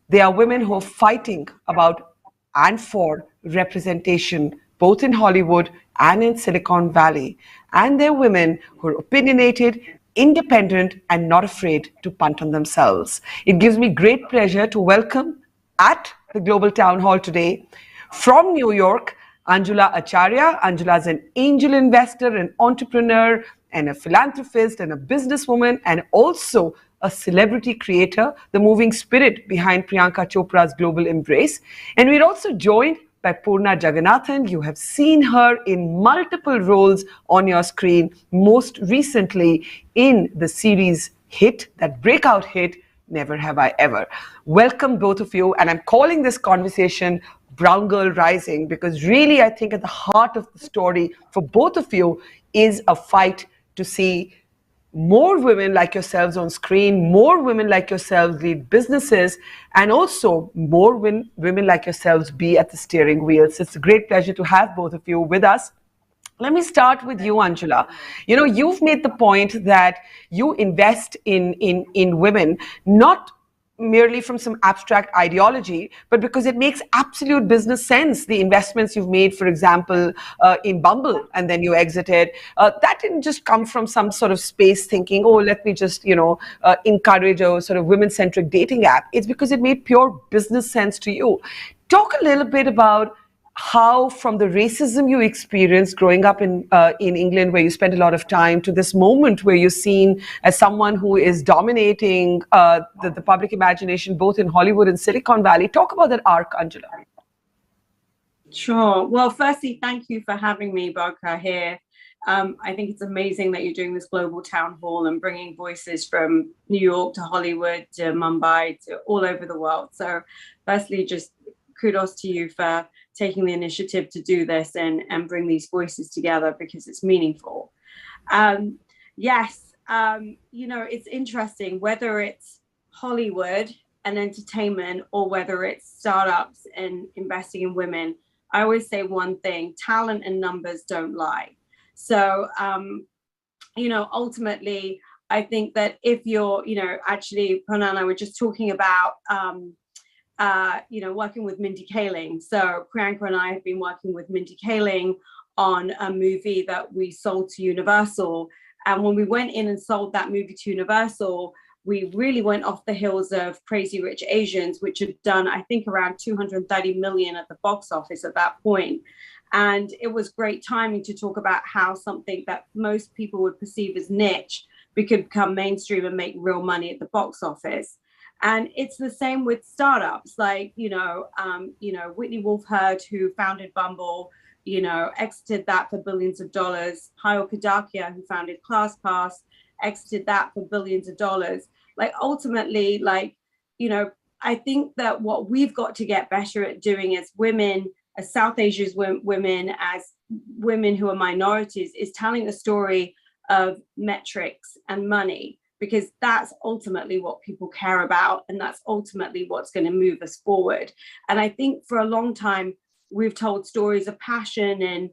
[SPEAKER 1] They are women who are fighting about and for representation, both in Hollywood and in Silicon Valley. And they're women who are opinionated, independent, and not afraid to punt on themselves. It gives me great pleasure to welcome at the Global Town Hall today, from New York, Anjula Acharya. Anjula is an angel investor, an entrepreneur, and a philanthropist, and a businesswoman, and also a celebrity creator, the moving spirit behind Priyanka Chopra's global embrace. And we're also joined by Purna Jagannathan. You have seen her in multiple roles on your screen, most recently in the series hit, that breakout hit, Never Have I Ever. Welcome, both of you. And I'm calling this conversation Brown Girl Rising because really I think at the heart of the story for both of you is a fight to see more women like yourselves on screen, more women like yourselves lead businesses, and also more women like yourselves be at the steering wheel. So it's a great pleasure to have both of you with us. Let me start with you, Anjula. You know, you've made the point that you invest in women, not merely from some abstract ideology, but because it makes absolute business sense. The investments you've made, for example, in Bumble, and then you exited, that didn't just come from some sort of space thinking, oh, let me just, encourage a sort of women-centric dating app. It's because it made pure business sense to you. Talk a little bit about how, from the racism you experienced growing up in England, where you spent a lot of time, to this moment where you're seen as someone who is dominating the public imagination, both in Hollywood and Silicon Valley. Talk about that arc, Angela.
[SPEAKER 8] Sure. Well, firstly, thank you for having me, Barkha, here. I think it's amazing that you're doing this global town hall and bringing voices from New York to Hollywood to Mumbai to all over the world. So firstly, just kudos to you for taking the initiative to do this and bring these voices together, because it's meaningful. Yes, it's interesting whether it's Hollywood and entertainment or whether it's startups and investing in women. I always say one thing: talent and numbers don't lie. So, ultimately, I think that if you're, actually, Prana and I were just talking about, working with Mindy Kaling. So Priyanka and I have been working with Mindy Kaling on a movie that we sold to Universal. And when we went in and sold that movie to Universal, we really went off the heels of Crazy Rich Asians, which had done, I think, around 230 million at the box office at that point. And it was great timing to talk about how something that most people would perceive as niche could become mainstream and make real money at the box office. And it's the same with startups, like, Whitney Wolf Herd, who founded Bumble, exited that for billions of dollars. Payal Kadakia, who founded ClassPass, exited that for billions of dollars. Like, ultimately, I think that what we've got to get better at doing as women, as South Asia's women, as women who are minorities, is telling a story of metrics and money, because that's ultimately what people care about, and that's ultimately what's going to move us forward. And I think for a long time, we've told stories of passion and,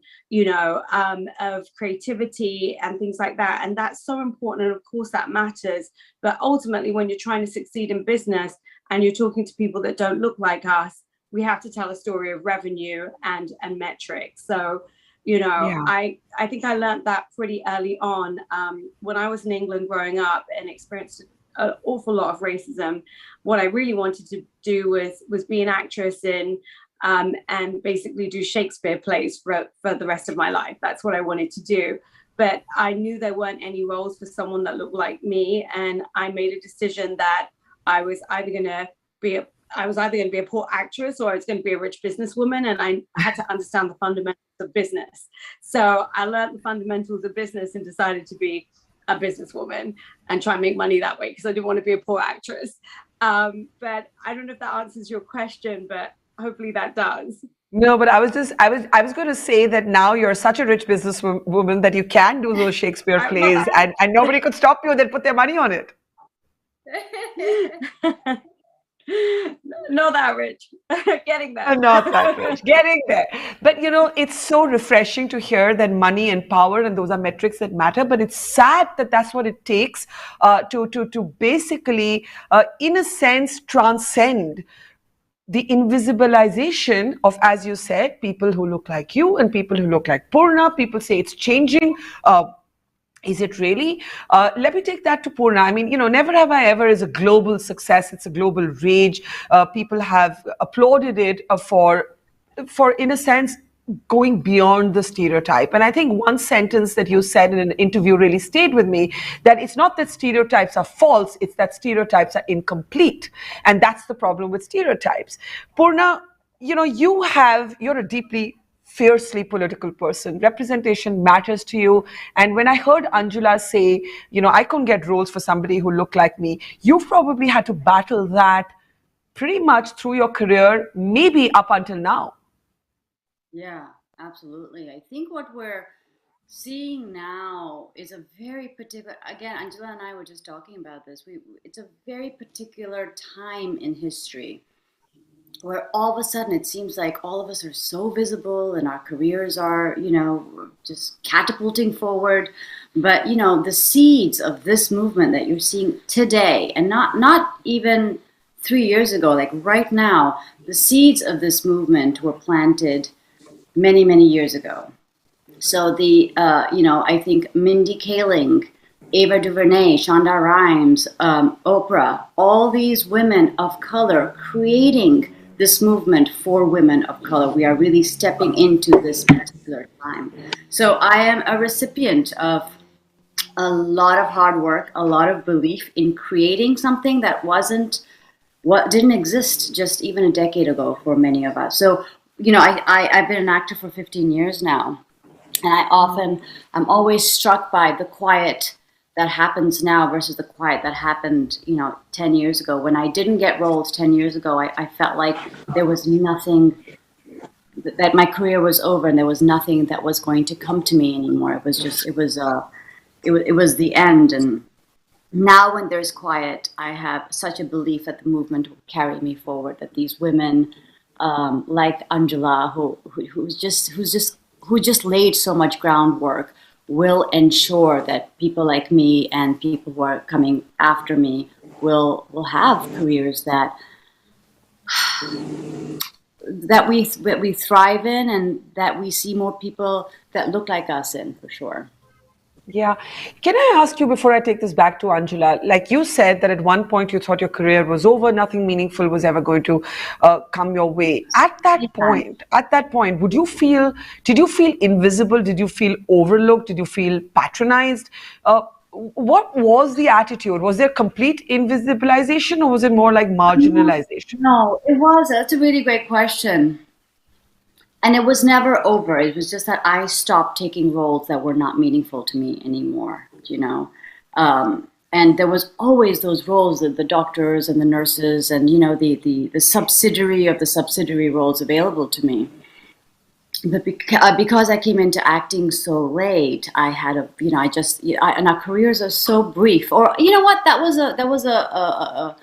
[SPEAKER 8] of creativity and things like that. And that's so important. And of course that matters. But ultimately, when you're trying to succeed in business and you're talking to people that don't look like us, we have to tell a story of revenue and metrics. So, I think I learned that pretty early on when I was in England growing up and experienced an awful lot of racism. What I really wanted to do was be an actress and basically do Shakespeare plays for the rest of my life. That's what I wanted to do. But I knew there weren't any roles for someone that looked like me. And I made a decision that I was either going to be a poor actress or I was going to be a rich businesswoman. And I had to understand the fundamentals of business. So I learned the fundamentals of business and decided to be a businesswoman and try and make money that way, because I didn't want to be a poor actress. But I don't know if that answers your question, but hopefully that does.
[SPEAKER 1] No, but I was going to say that now you're such a rich businesswoman that you can do those Shakespeare plays and nobody could stop you. They'd put their money on it.
[SPEAKER 8] Not that rich. Getting there.
[SPEAKER 1] Not that rich. Getting there. But it's so refreshing to hear that money and power and those are metrics that matter. But it's sad that that's what it takes to basically, in a sense, transcend the invisibilization of, as you said, people who look like you and people who look like Purna. People say it's changing. Is it really? Let me take that to Purna. I mean, Never Have I Ever is a global success. It's a global rage. People have applauded it for, in a sense, going beyond the stereotype. And I think one sentence that you said in an interview really stayed with me, that it's not that stereotypes are false, it's that stereotypes are incomplete. And that's the problem with stereotypes. Purna, you're a deeply, fiercely political person. Representation matters to you. And when I heard Anjula say, I couldn't get roles for somebody who looked like me, you've probably had to battle that pretty much through your career, maybe up until now.
[SPEAKER 22] Yeah, absolutely. I think what we're
[SPEAKER 4] seeing now is a very particular, again, Angela and I were just talking about this. It's a very particular time in history where all of a sudden it seems like all of us are so visible and our careers are, just catapulting forward. But, the seeds of this movement that you're seeing today, and not even 3 years ago, like right now, the seeds of this movement were planted many, many years ago. So I think Mindy Kaling, Ava DuVernay, Shonda Rhimes, Oprah, all these women of color creating this movement for women of color. We are really stepping into this particular time. So I am a recipient of a lot of hard work, a lot of belief in creating something that didn't exist just even a decade ago for many of us. So, I've been an actor for 15 years now. And I'm always struck by the quiet that happens now versus the quiet that happened, 10 years ago. When I didn't get roles 10 years ago, I felt like there was nothing, that my career was over and there was nothing that was going to come to me anymore. It was the end. And now when there's quiet, I have such a belief that the movement will carry me forward, that these women, like Angela, who just laid so much groundwork, will ensure that people like me and people who are coming after me will have careers that we thrive in, and that we see more people that look like us in, for sure.
[SPEAKER 1] Yeah. Can I ask you, before I take this back to Angela, like you said that at one point you thought your career was over, nothing meaningful was ever going to come your way. At that point, did you feel invisible? Did you feel overlooked? Did you feel patronized? What was the attitude? Was there complete invisibilization, or was it more like marginalization?
[SPEAKER 4] No, it was. That's a really great question. And it was never over. It was just that I stopped taking roles that were not meaningful to me anymore, And there was always those roles, the doctors and the nurses and, the subsidiary of the subsidiary roles available to me. But because I came into acting so late, I had and our careers are so brief. Or, you know what, that was a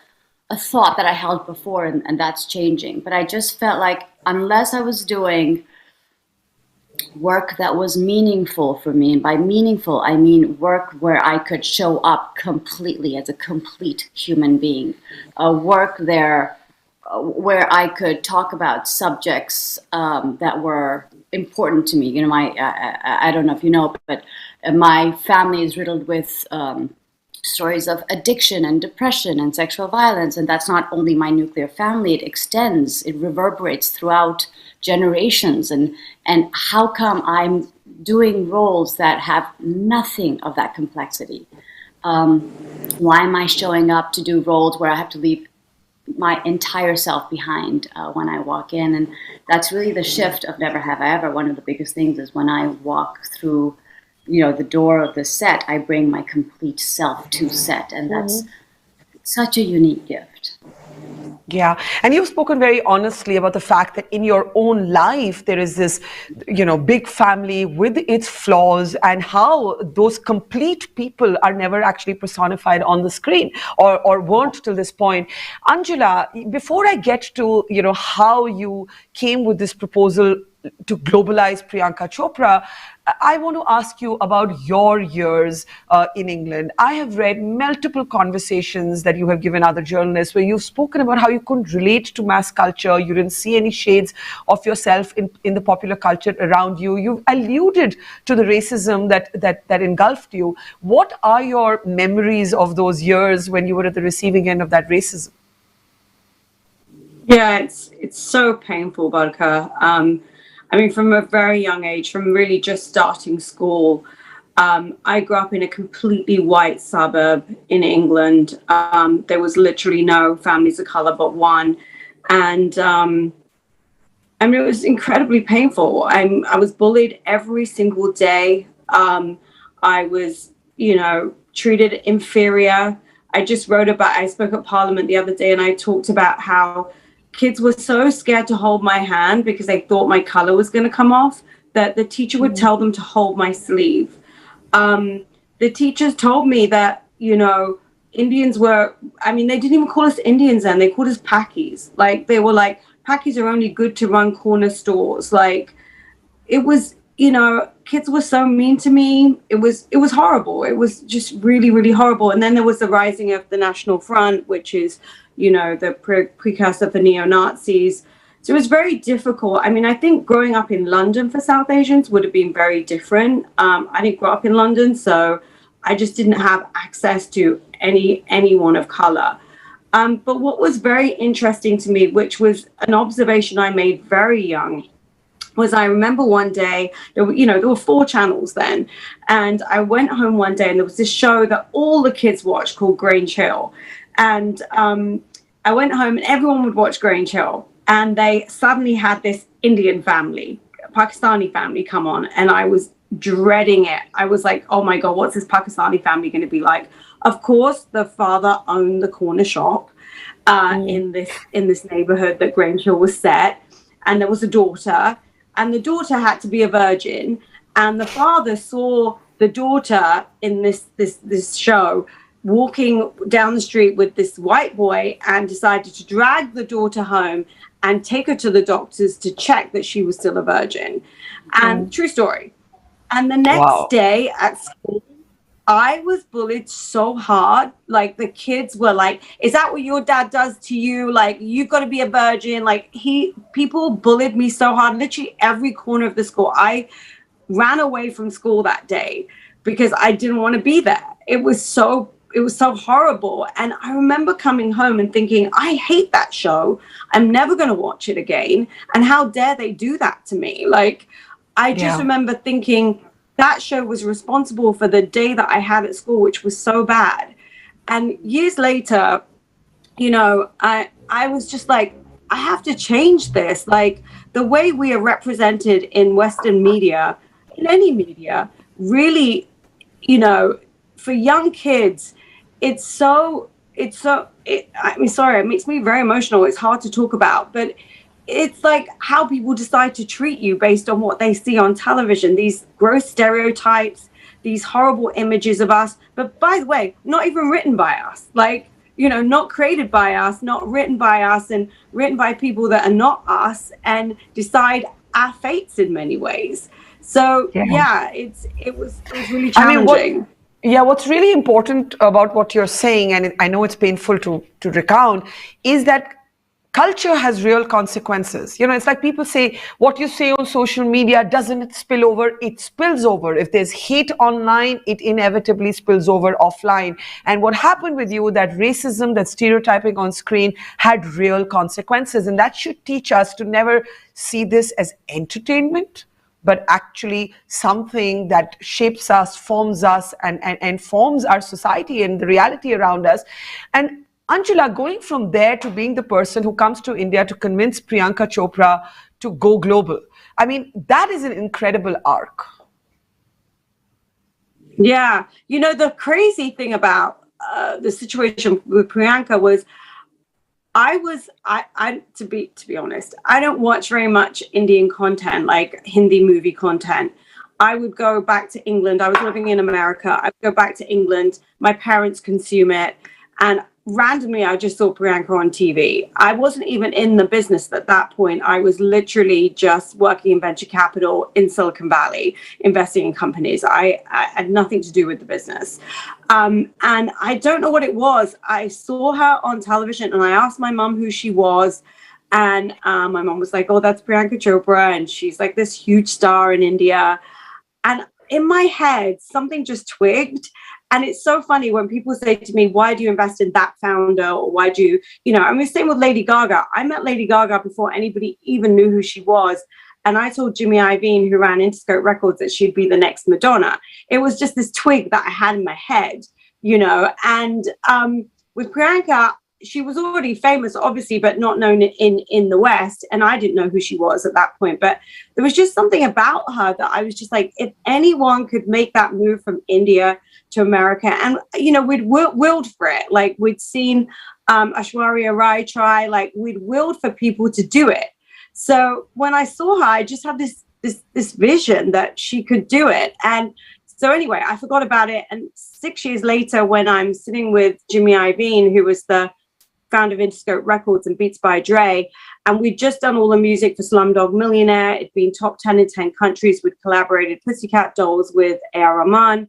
[SPEAKER 4] thought that I held before, and that's changing. But I just felt like unless I was doing work that was meaningful for me, and by meaningful, I mean work where I could show up completely as a complete human being, work there where I could talk about subjects that were important to me. I don't know if you know, but my family is riddled with stories of addiction and depression and sexual violence. And that's not only my nuclear family, it reverberates throughout generations. And how come I'm doing roles that have nothing of that complexity? Why am I showing up to do roles where I have to leave my entire self behind when I walk in? And that's really the shift of Never Have I Ever. One of the biggest things is when I walk through the door of the set, I bring my complete self to set. And that's such a unique gift.
[SPEAKER 1] Yeah. And you've spoken very honestly about the fact that in your own life, there is this, big family with its flaws, and how those complete people are never actually personified on the screen, or weren't till this point. Angela, before I get to, how you came with this proposal to globalize Priyanka Chopra, I want to ask you about your years in England. I have read multiple conversations that you have given other journalists where you've spoken about how you couldn't relate to mass culture. You didn't see any shades of yourself in the popular culture around you. You've alluded to the racism that engulfed you. What are your memories of those years when you were at the receiving end of that racism?
[SPEAKER 8] Yeah, it's so painful, Barkha. From a very young age, from really just starting school, I grew up in a completely white suburb in England. There was literally no families of color but one. And it was incredibly painful. I was bullied every single day. I was, treated inferior. I spoke at Parliament the other day, and I talked about how kids were so scared to hold my hand because they thought my color was going to come off that the teacher would tell them to hold my sleeve. The teachers told me that, you know, Indians were, I mean, they didn't even call us Indians then, they called us Pakis. Like, they were like, Pakis are only good to run corner stores. Like, it was, you know, kids were so mean to me. It was horrible. It was just really, really horrible. And then there was the rising of the National Front, which is, you know, the precursor for neo-Nazis. So it was very difficult. I mean, I think growing up in London for South Asians would have been very different. I didn't grow up in London, so I just didn't have access to anyone of color. But what was very interesting to me, which was an observation I made very young, was I remember one day, there were 4 channels then, and I went home one day and there was this show that all the kids watched called Grange Hill. And I went home and everyone would watch Grange Hill, and they suddenly had this Indian family, Pakistani family come on, and I was dreading it. I was like, oh my God, what's this Pakistani family going to be like? Of course, the father owned the corner shop in this neighborhood that Grange Hill was set, and there was a daughter, and the daughter had to be a virgin, and the father saw the daughter in this show walking down the street with this white boy and decided to drag the daughter home and take her to the doctors to check that she was still a virgin. And true story. And the next day at school, I was bullied so hard. Like, the kids were like, is that what your dad does to you? Like, you've got to be a virgin. Like, people bullied me so hard, literally every corner of the school. I ran away from school that day because I didn't want to be there. It was so horrible. And I remember coming home and thinking, I hate that show. I'm never going to watch it again. And how dare they do that to me? Like, I just remember thinking, that show was responsible for the day that I had at school, which was so bad. And years later, you know, I was just like, I have to change this. Like, the way we are represented in Western media, in any media, really, you know, for young kids, it makes me very emotional. It's hard to talk about, but it's like how people decide to treat you based on what they see on television, these gross stereotypes, these horrible images of us. But by the way, not even written by us, like, you know, not created by us, not written by us, and written by people that are not us, and decide our fates in many ways. So it was really challenging.
[SPEAKER 1] What's really important about what you're saying, and I know it's painful to recount, is that culture has real consequences. You know, it's like people say, what you say on social media doesn't spill over, it spills over. If there's hate online, it inevitably spills over offline. And what happened with you, that racism, that stereotyping on screen had real consequences. And that should teach us to never see this as entertainment, but actually something that shapes us, forms us, and forms our society and the reality around us. And Anjula, going from there to being the person who comes to India to convince Priyanka Chopra to go global, I mean, that is an incredible arc.
[SPEAKER 8] Yeah. You know, the crazy thing about the situation with Priyanka was, to be honest, I don't watch very much Indian content, like Hindi movie content. I would go back to England. I was living in America. I would go back to England. My parents consume it. And randomly, I just saw Priyanka on TV. I wasn't even in the business at that point. I was literally just working in venture capital in Silicon Valley, investing in companies. I had nothing to do with the business. And I don't know what it was. I saw her on television and I asked my mom who she was. And my mom was like, oh, that's Priyanka Chopra. And she's like this huge star in India. And in my head, something just twigged. And it's so funny when people say to me, why do you invest in that founder? Or why do you know, I mean, same with Lady Gaga. I met Lady Gaga before anybody even knew who she was. And I told Jimmy Iovine, who ran Interscope Records, that she'd be the next Madonna. It was just this twig that I had in my head, you know. And with Priyanka, she was already famous, obviously, but not known in the West. And I didn't know who she was at that point. But there was just something about her that I was just like, if anyone could make that move from India to America, and, you know, we'd willed for it. Like, we'd seen Aishwarya Rai try, like, we'd willed for people to do it. So when I saw her, I just had this this vision that she could do it. And so anyway, I forgot about it. And 6 years later, when I'm sitting with Jimmy Iovine, who was the founder of Interscope Records and Beats by Dre, and we'd just done all the music for Slumdog Millionaire. It'd been top 10 in 10 countries. We'd collaborated Pussycat Dolls with A.R. Rahman.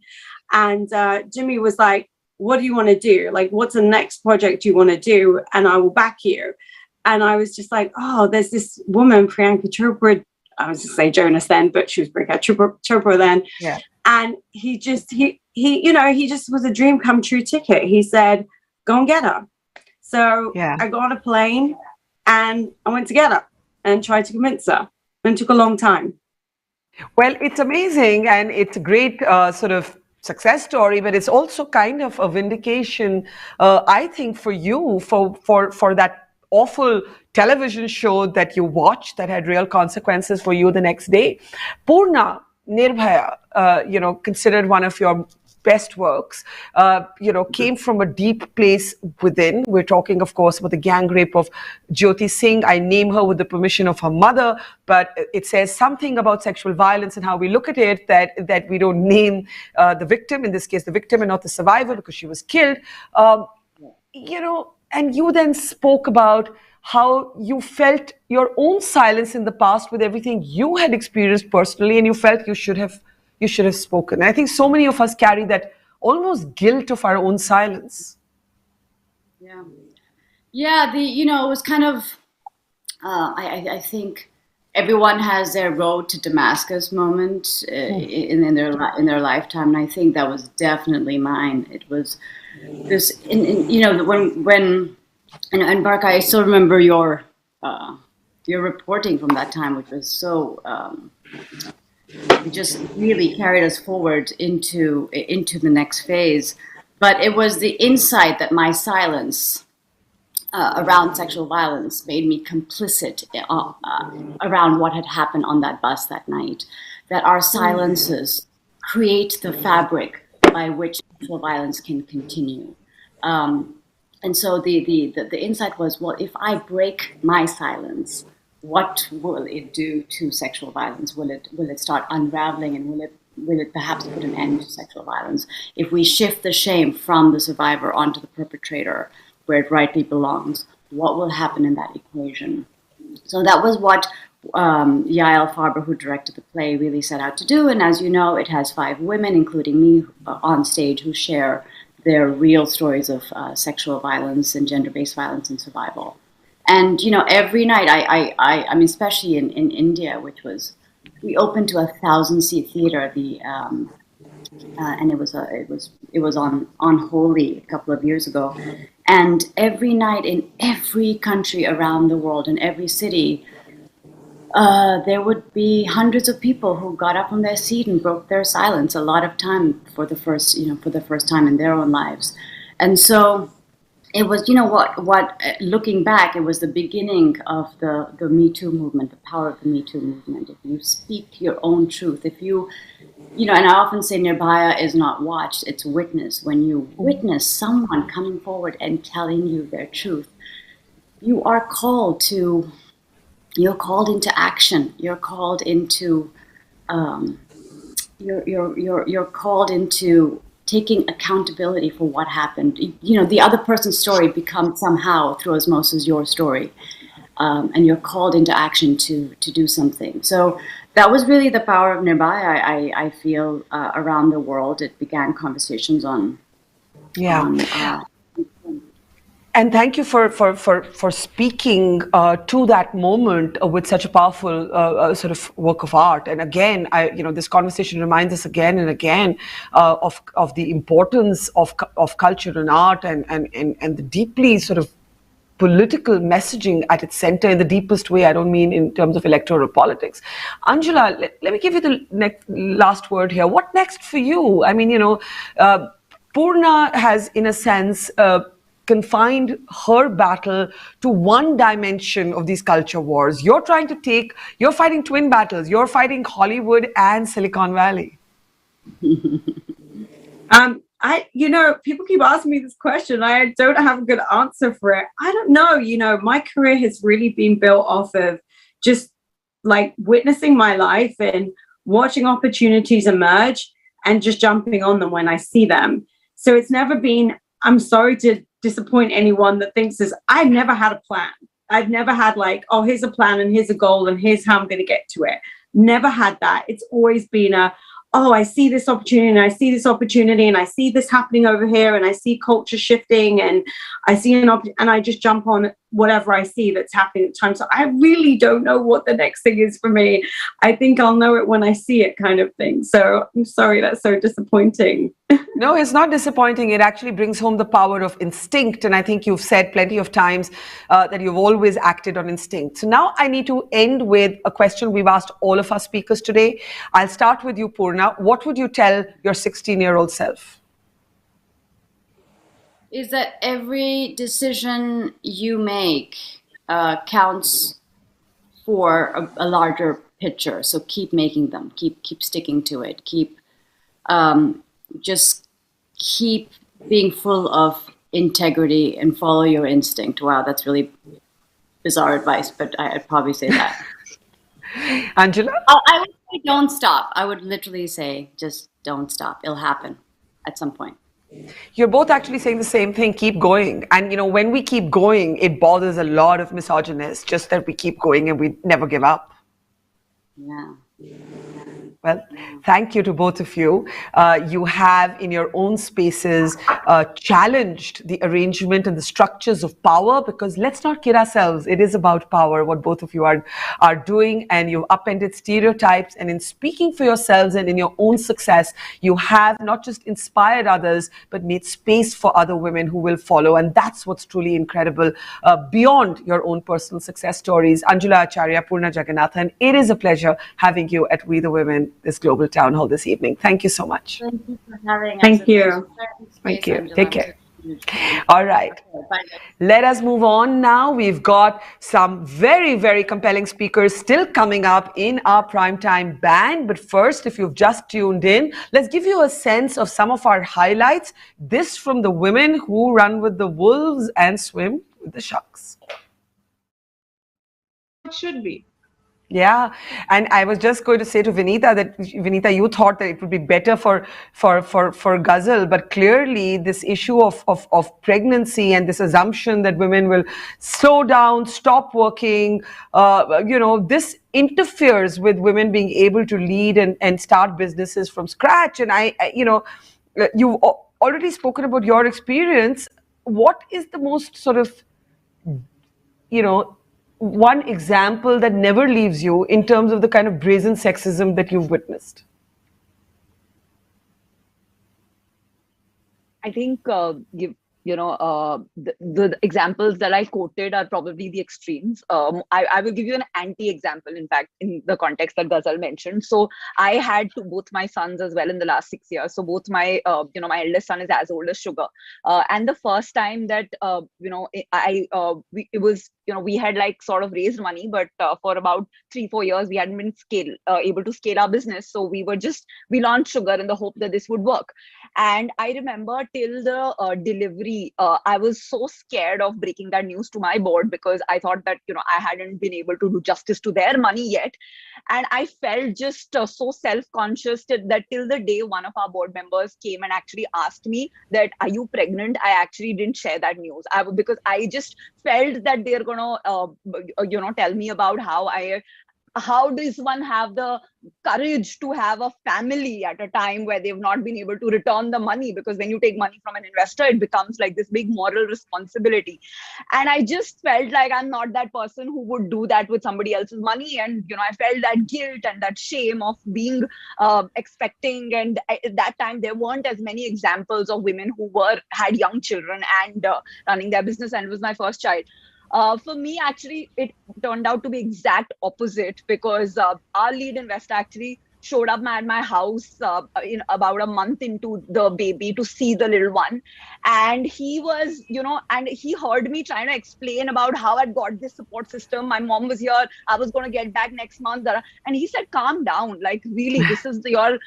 [SPEAKER 8] And Jimmy was like, what do you want to do? Like, what's the next project you want to do? And I will back you. And I was just like, oh, there's this woman, Priyanka Chopra. I was going to say Jonas then, but she was Priyanka Chopra then.
[SPEAKER 1] Yeah.
[SPEAKER 8] And he just was a dream come true ticket. He said, go and get her. So I got on a plane and I went to get her and tried to convince her. And it took a long time.
[SPEAKER 1] Well, it's amazing, and it's a great sort of success story, but it's also kind of a vindication, I think, for you for that awful television show that you watched that had real consequences for you the next day. Purna Nirbhaya, considered one of your best works, came from a deep place within. We're talking, of course, about the gang rape of Jyoti Singh. I name her with the permission of her mother, but it says something about sexual violence and how we look at it that we don't name the victim, in this case, the victim and not the survivor, because she was killed. And you then spoke about how you felt your own silence in the past with everything you had experienced personally, and you felt you should have spoken. I think so many of us carry that almost guilt of our own silence.
[SPEAKER 4] Yeah. It was kind of, I think everyone has their road to Damascus moment in their lifetime. And I think that was definitely mine. It was this, when Barkha, I still remember your reporting from that time, which was so, it just really carried us forward into the next phase. But it was the insight that my silence around sexual violence made me complicit around what had happened on that bus that night. That our silences create the fabric by which sexual violence can continue. And so the insight was, well, if I break my silence, what will it do to sexual violence? Will it start unraveling, and will it perhaps put an end to sexual violence? If we shift the shame from the survivor onto the perpetrator, where it rightly belongs, what will happen in that equation? So that was what Yael Farber, who directed the play, really set out to do. And as you know, it has 5 women, including me, on stage, who share their real stories of sexual violence and gender-based violence and survival. And every night, I mean, especially in India, which was, we opened to a 1,000-seat theater. And it was on Holi a couple of years ago. And every night in every country around the world, in every city, there would be hundreds of people who got up from their seat and broke their silence a lot of time for the first time in their own lives. And so it was, what looking back, it was the beginning of the Me Too movement, the power of the Me Too movement. If you speak your own truth, if you, and I often say Nirbhaya is not watched, it's witnessed. When you witness someone coming forward and telling you their truth, you are called into action. You're called into, you're called into taking accountability for what happened. The other person's story becomes somehow through osmosis your story, and you're called into action to do something. So that was really the power of Nirbhaya. I feel around the world, it began conversations on.
[SPEAKER 1] And thank you for speaking to that moment with such a powerful sort of work of art. And again, this conversation reminds us again and again of the importance of culture and art and the deeply sort of political messaging at its center in the deepest way. I don't mean in terms of electoral politics. Anjula, let me give you the last word here. What next for you? I mean, Purna has, in a sense, confined her battle to one dimension of these culture wars. You're fighting twin battles. You're fighting Hollywood and Silicon Valley.
[SPEAKER 8] People keep asking me this question. I don't have a good answer for it. I don't know. My career has really been built off of just like witnessing my life and watching opportunities emerge and just jumping on them when I see them. So it's never been, I'm sorry to disappoint anyone that thinks this, I've never had a plan. I've never had like, oh, here's a plan and here's a goal and here's how I'm going to get to it. Never had that. It's always been oh, I see this opportunity and I see this opportunity and I see this happening over here and I see culture shifting and I see an and I just jump on whatever I see that's happening at the time. So I really don't know what the next thing is for me. I think I'll know it when I see it, kind of thing. So I'm sorry, that's so disappointing.
[SPEAKER 1] No, it's not disappointing. It actually brings home the power of instinct. And I think you've said plenty of times that you've always acted on instinct. So now I need to end with a question we've asked all of our speakers today. I'll start with you, Purna. What would you tell your 16-year-old self?
[SPEAKER 4] Is that every decision you make counts for a larger picture. So keep making them. Keep sticking to it. Just keep being full of integrity and follow your instinct. Wow, that's really bizarre advice, but I'd probably say that.
[SPEAKER 1] Angela?
[SPEAKER 4] I would say don't stop. I would literally say just don't stop. It'll happen at some point.
[SPEAKER 1] You're both actually saying the same thing, keep going. And, when we keep going, it bothers a lot of misogynists, just that we keep going and we never give up.
[SPEAKER 4] Yeah.
[SPEAKER 1] Well, thank you to both of you. You have, in your own spaces, challenged the arrangement and the structures of power, because let's not kid ourselves, it is about power, what both of you are doing, and you've upended stereotypes. And in speaking for yourselves and in your own success, you have not just inspired others, but made space for other women who will follow. And that's what's truly incredible, beyond your own personal success stories. Anjula Acharya, Purna Jagannathan, it is a pleasure having you at We the Women, this Global Town Hall this evening. Thank you so much.
[SPEAKER 4] Thank you for having us.
[SPEAKER 8] Thank you.
[SPEAKER 1] Thank you. Take care. All right. Let us move on now. We've got some very, very compelling speakers still coming up in our primetime band. But first, if you've just tuned in, let's give you a sense of some of our highlights. This from the women who run with the wolves and swim with the sharks.
[SPEAKER 5] It should be.
[SPEAKER 1] Yeah, and I was just going to say to Vinita that, Vinita, you thought that it would be better for Ghazal, but clearly this issue of pregnancy and this assumption that women will slow down, stop working, this interferes with women being able to lead and start businesses from scratch. And you've already spoken about your experience. What is the most sort of, one example that never leaves you in terms of the kind of brazen sexism that you've witnessed?
[SPEAKER 15] I think, the examples that I quoted are probably the extremes. I will give you an anti-example, in fact, in the context that Ghazal mentioned. So I had both my sons as well in the last 6 years. So both my, my eldest son is as old as Sugar. And the first time that, we had like sort of raised money, but for about 3-4 years, we hadn't been able to scale our business. So we launched Sugar in the hope that this would work. And I remember till the delivery, I was so scared of breaking that news to my board, because I thought that, I hadn't been able to do justice to their money yet. And I felt just so self-conscious that till the day one of our board members came and actually asked me that, are you pregnant? I actually didn't share that news because I just felt that they're going to, tell me about how does one have the courage to have a family at a time where they've not been able to return the money? Because when you take money from an investor, it becomes like this big moral responsibility. And I just felt like I'm not that person who would do that with somebody else's money. And, I felt that guilt and that shame of being expecting. And at that time, there weren't as many examples of women who had young children and running their business. And it was my first child. For me, actually, it turned out to be exact opposite, because our lead investor actually showed up at my house in about a month into the baby to see the little one. And he was, and he heard me trying to explain about how I'd got this support system. My mom was here. I was going to get back next month. And he said, calm down. Like, really, this is your,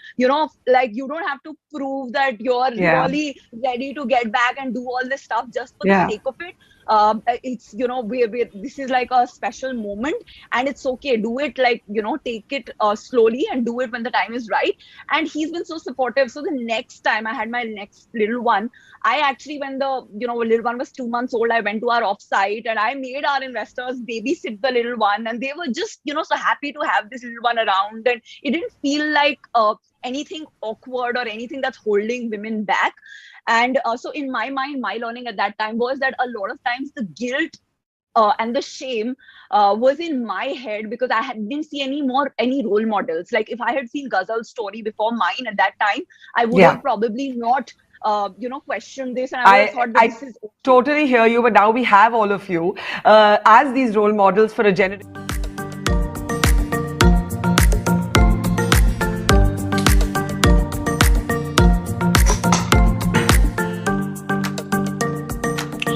[SPEAKER 15] like, you don't have to prove that you're really ready to get back and do all this stuff just for the sake of it. it's, this is like a special moment, and it's okay, do it, like, take it slowly and do it when the time is right. And he's been so supportive. So the next time I had my next little one, I actually, when the little one was 2 months old, I went to our offsite and I made our investors babysit the little one, and they were just so happy to have this little one around, and it didn't feel like anything awkward or anything that's holding women back. And so in my mind, my learning at that time was that a lot of times the guilt and the shame was in my head, because I didn't see any role models. Like if I had seen Ghazal's story before mine at that time, I would have probably not questioned this, and I would have thought that this is okay.
[SPEAKER 1] Totally hear you, but now we have all of you as these role models for a generation.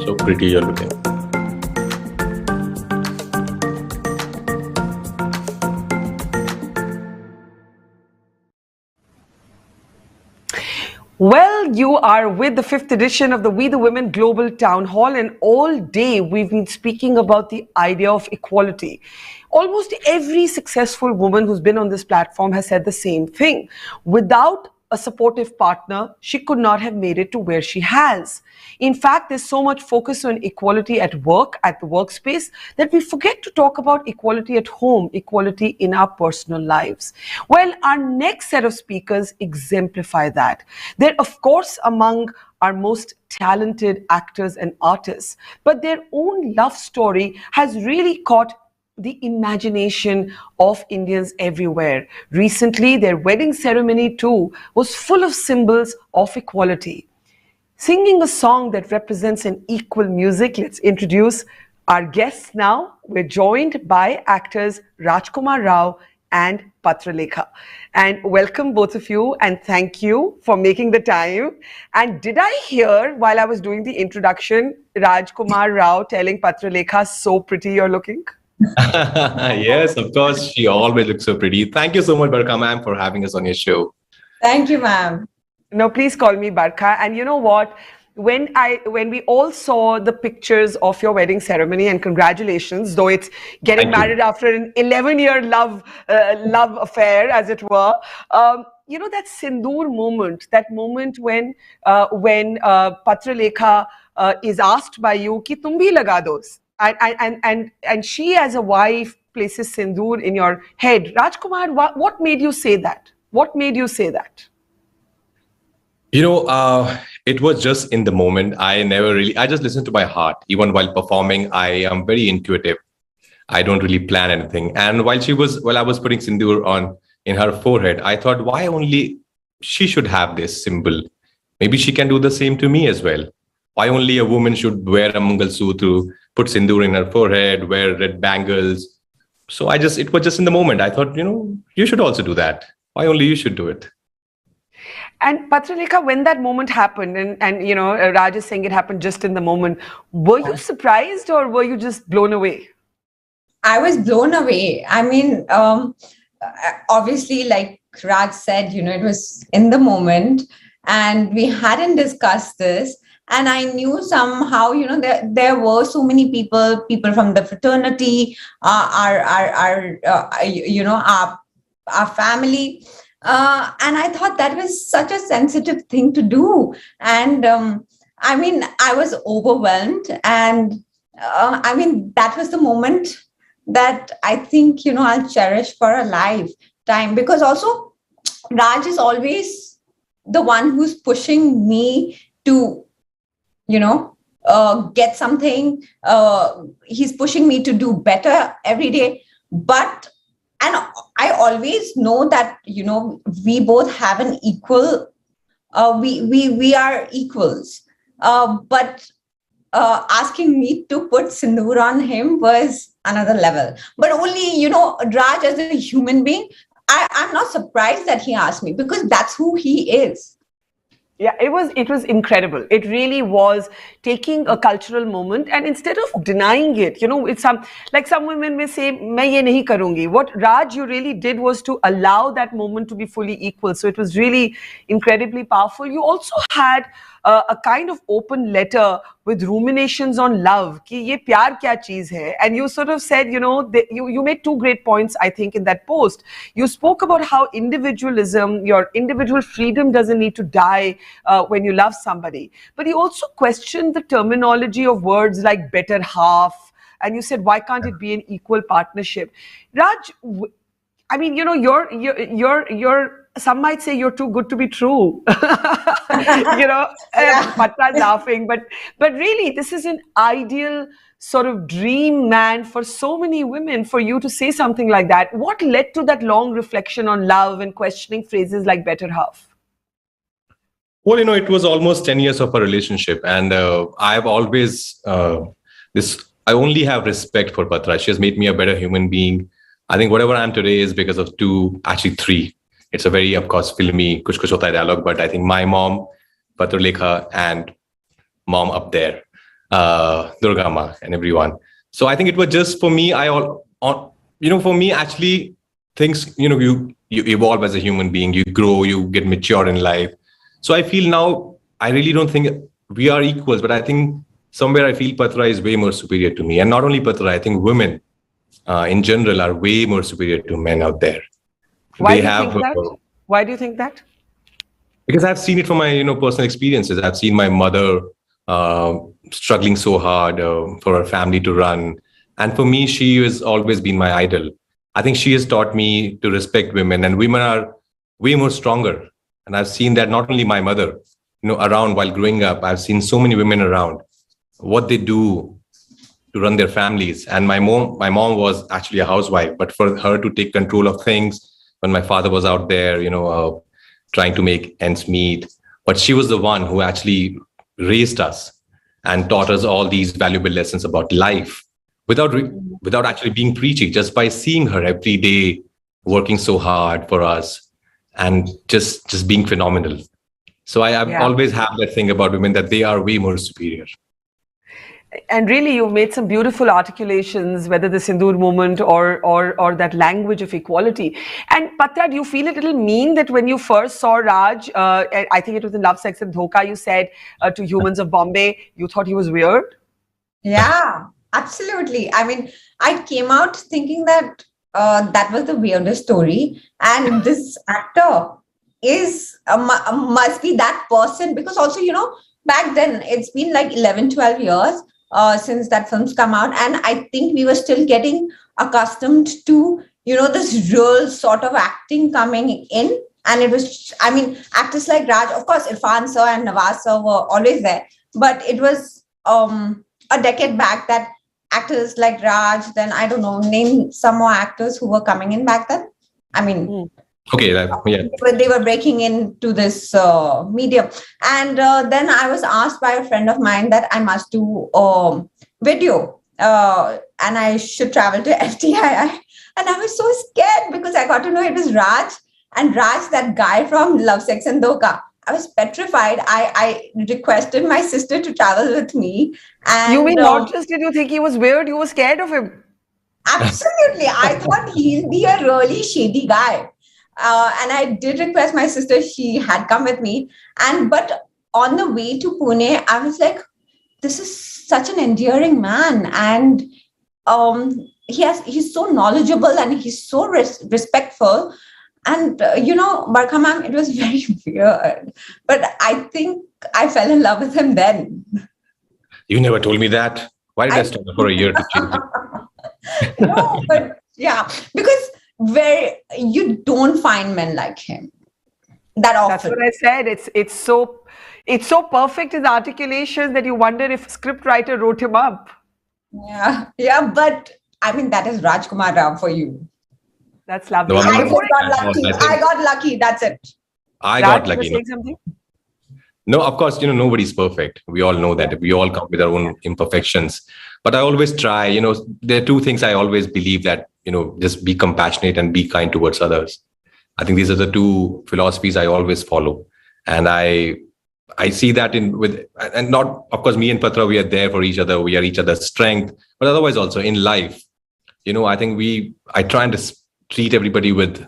[SPEAKER 17] So pretty you're looking.
[SPEAKER 1] Well, you are with the 5th edition of the We the Women Global Town Hall, and all day we've been speaking about the idea of equality. Almost every successful woman who's been on this platform has said the same thing. Without a supportive partner, she could not have made it to where she has. In fact, there's so much focus on equality at work, at the workspace, that we forget to talk about equality at home, equality in our personal lives. Well, our next set of speakers exemplify that. They're, of course, among our most talented actors and artists, but their own love story has really caught the imagination of Indians everywhere. Recently, their wedding ceremony too was full of symbols of equality. Singing a song that represents an equal music, let's introduce our guests now. We're joined by actors Rajkumar Rao and Patralekha. And welcome both of you, and thank you for making the time. And did I hear while I was doing the introduction, Rajkumar Rao telling Patralekha, so pretty you're looking?
[SPEAKER 17] Yes, of course. She always looks so pretty. Thank you so much, Barkha ma'am, for having us on your show.
[SPEAKER 10] Thank you, ma'am.
[SPEAKER 1] No, please call me Barkha. And you know what? When we all saw the pictures of your wedding ceremony, and congratulations, though it's getting married after an 11-year love affair, as it were. That sindoor moment, that moment when Patralekha is asked by you, ki tum bhi laga do. And she, as a wife, places sindoor in your head. Rajkumar, what made you say that? What made you say that?
[SPEAKER 17] It was just in the moment. I just listened to my heart. Even while performing, I am very intuitive. I don't really plan anything. And while I was putting sindoor on in her forehead, I thought, why only she should have this symbol? Maybe she can do the same to me as well. Why only a woman should wear a Mangal Sutra, put sindoor in her forehead, wear red bangles? So it was just in the moment. I thought, you should also do that. Why only you should do it?
[SPEAKER 1] And Patralekha, when that moment happened, and Raj is saying it happened just in the moment, were you surprised or were you just blown away?
[SPEAKER 10] I was blown away. I mean, obviously, like Raj said, it was in the moment, and we hadn't discussed this. And I knew somehow, there were so many people from the fraternity, our family. And I thought that was such a sensitive thing to do. And I was overwhelmed. And that was the moment that I think, I'll cherish for a lifetime. Because also, Raj is always the one who's pushing me to, get something. He's pushing me to do better every day. And I always know that, we both have an equal, we are equals. But asking me to put sindoor on him was another level. But only, Raj as a human being, I'm not surprised that he asked me, because that's who he is.
[SPEAKER 1] Yeah, it was incredible. It really was taking a cultural moment, and instead of denying it, it's some women may say, "Main ye nahi karungi." What Raj, you really did was to allow that moment to be fully equal. So it was really incredibly powerful. You also had a kind of open letter with ruminations on love, ki ye pyar kya cheez hai? And you sort of said, you made two great points, I think, in that post. You spoke about how individualism, your individual freedom doesn't need to die when you love somebody. But you also questioned the terminology of words like better half. And you said, why can't it be an equal partnership? Raj, I mean, you're some might say you're too good to be true. Patra's laughing, but really, this is an ideal sort of dream man for so many women, for you to say something like that. What led to that long reflection on love and questioning phrases like better half?
[SPEAKER 17] Well, it was almost 10 years of a relationship, and I've always I only have respect for Patra. She has made me a better human being. I think whatever I am today is because of three. It's a very, of course, filmy kuch kuch hota hai dialogue, but I think my mom, Patra Lekha, and mom up there, Durga Ma, and everyone. So I think it was just for me. For me, actually, things, you evolve as a human being, you grow, you get mature in life. So I feel now, I really don't think we are equals, but I think somewhere I feel Patra is way more superior to me. And not only Patra, I think women in general are way more superior to men out there.
[SPEAKER 1] Why do you think that? Why do you think that?
[SPEAKER 17] Because I've seen it from my personal experiences. I've seen my mother struggling so hard for her family to run. And for me, she has always been my idol. I think she has taught me to respect women, and women are way more stronger. And I've seen that not only my mother, around while growing up, I've seen so many women around, what they do to run their families. And my mom was actually a housewife, but for her to take control of things when my father was out there, trying to make ends meet. But she was the one who actually raised us and taught us all these valuable lessons about life without actually being preachy, just by seeing her every day working so hard for us and just being phenomenal. So I've always had that thing about women, that they are way more superior.
[SPEAKER 1] And really, you've made some beautiful articulations, whether the Sindoor movement or that language of equality. And Patra, do you feel a little mean that when you first saw Raj, I think it was in Love, Sex and Dhoka, you said to Humans of Bombay, you thought he was weird?
[SPEAKER 6] Yeah, absolutely. I mean, I came out thinking that that was the weirdest story. And this actor is must be that person, because also, back then it's been like 11, 12 years since that film's come out. And I think we were still getting accustomed to, this real sort of acting coming in. And it was, actors like Raj, of course, Irfan sir and Nawaz sir were always there. But it was a decade back that actors like Raj, then I don't know, name some more actors who were coming in back then.
[SPEAKER 17] Okay, yeah.
[SPEAKER 6] They were breaking into this medium. And then I was asked by a friend of mine that I must do video and I should travel to FTII. And I was so scared because I got to know it was Raj. And Raj, that guy from Love, Sex and Dhoka. I was petrified. I requested my sister to travel with me. And
[SPEAKER 1] you mean not just did you think he was weird, you were scared of him?
[SPEAKER 6] Absolutely. I thought he'll be a really shady guy. And I did request my sister, she had come with me. But on the way to Pune, I was like, this is such an endearing man. And he's so knowledgeable and he's so respectful. And, Barkha ma'am, it was very weird. But I think I fell in love with him then.
[SPEAKER 17] You never told me that. Why did I stop for a year to change it?
[SPEAKER 6] No, but yeah, because you don't find men like him that often.
[SPEAKER 1] That's what I said. It's so perfect, his articulation, that you wonder if a scriptwriter wrote him up.
[SPEAKER 6] Yeah, but that is Rajkumar Rao for you.
[SPEAKER 1] That's lovely.
[SPEAKER 6] I got lucky. That's it.
[SPEAKER 17] I got lucky. Saying something? No, of course, nobody's perfect. We all know that. We all come with our own imperfections. But I always try, there are two things I always believe, that, just be compassionate and be kind towards others. I think these are the two philosophies I always follow. And I see that and not, of course, me and Patra, we are there for each other. We are each other's strength. But otherwise also in life, I think I try and treat everybody with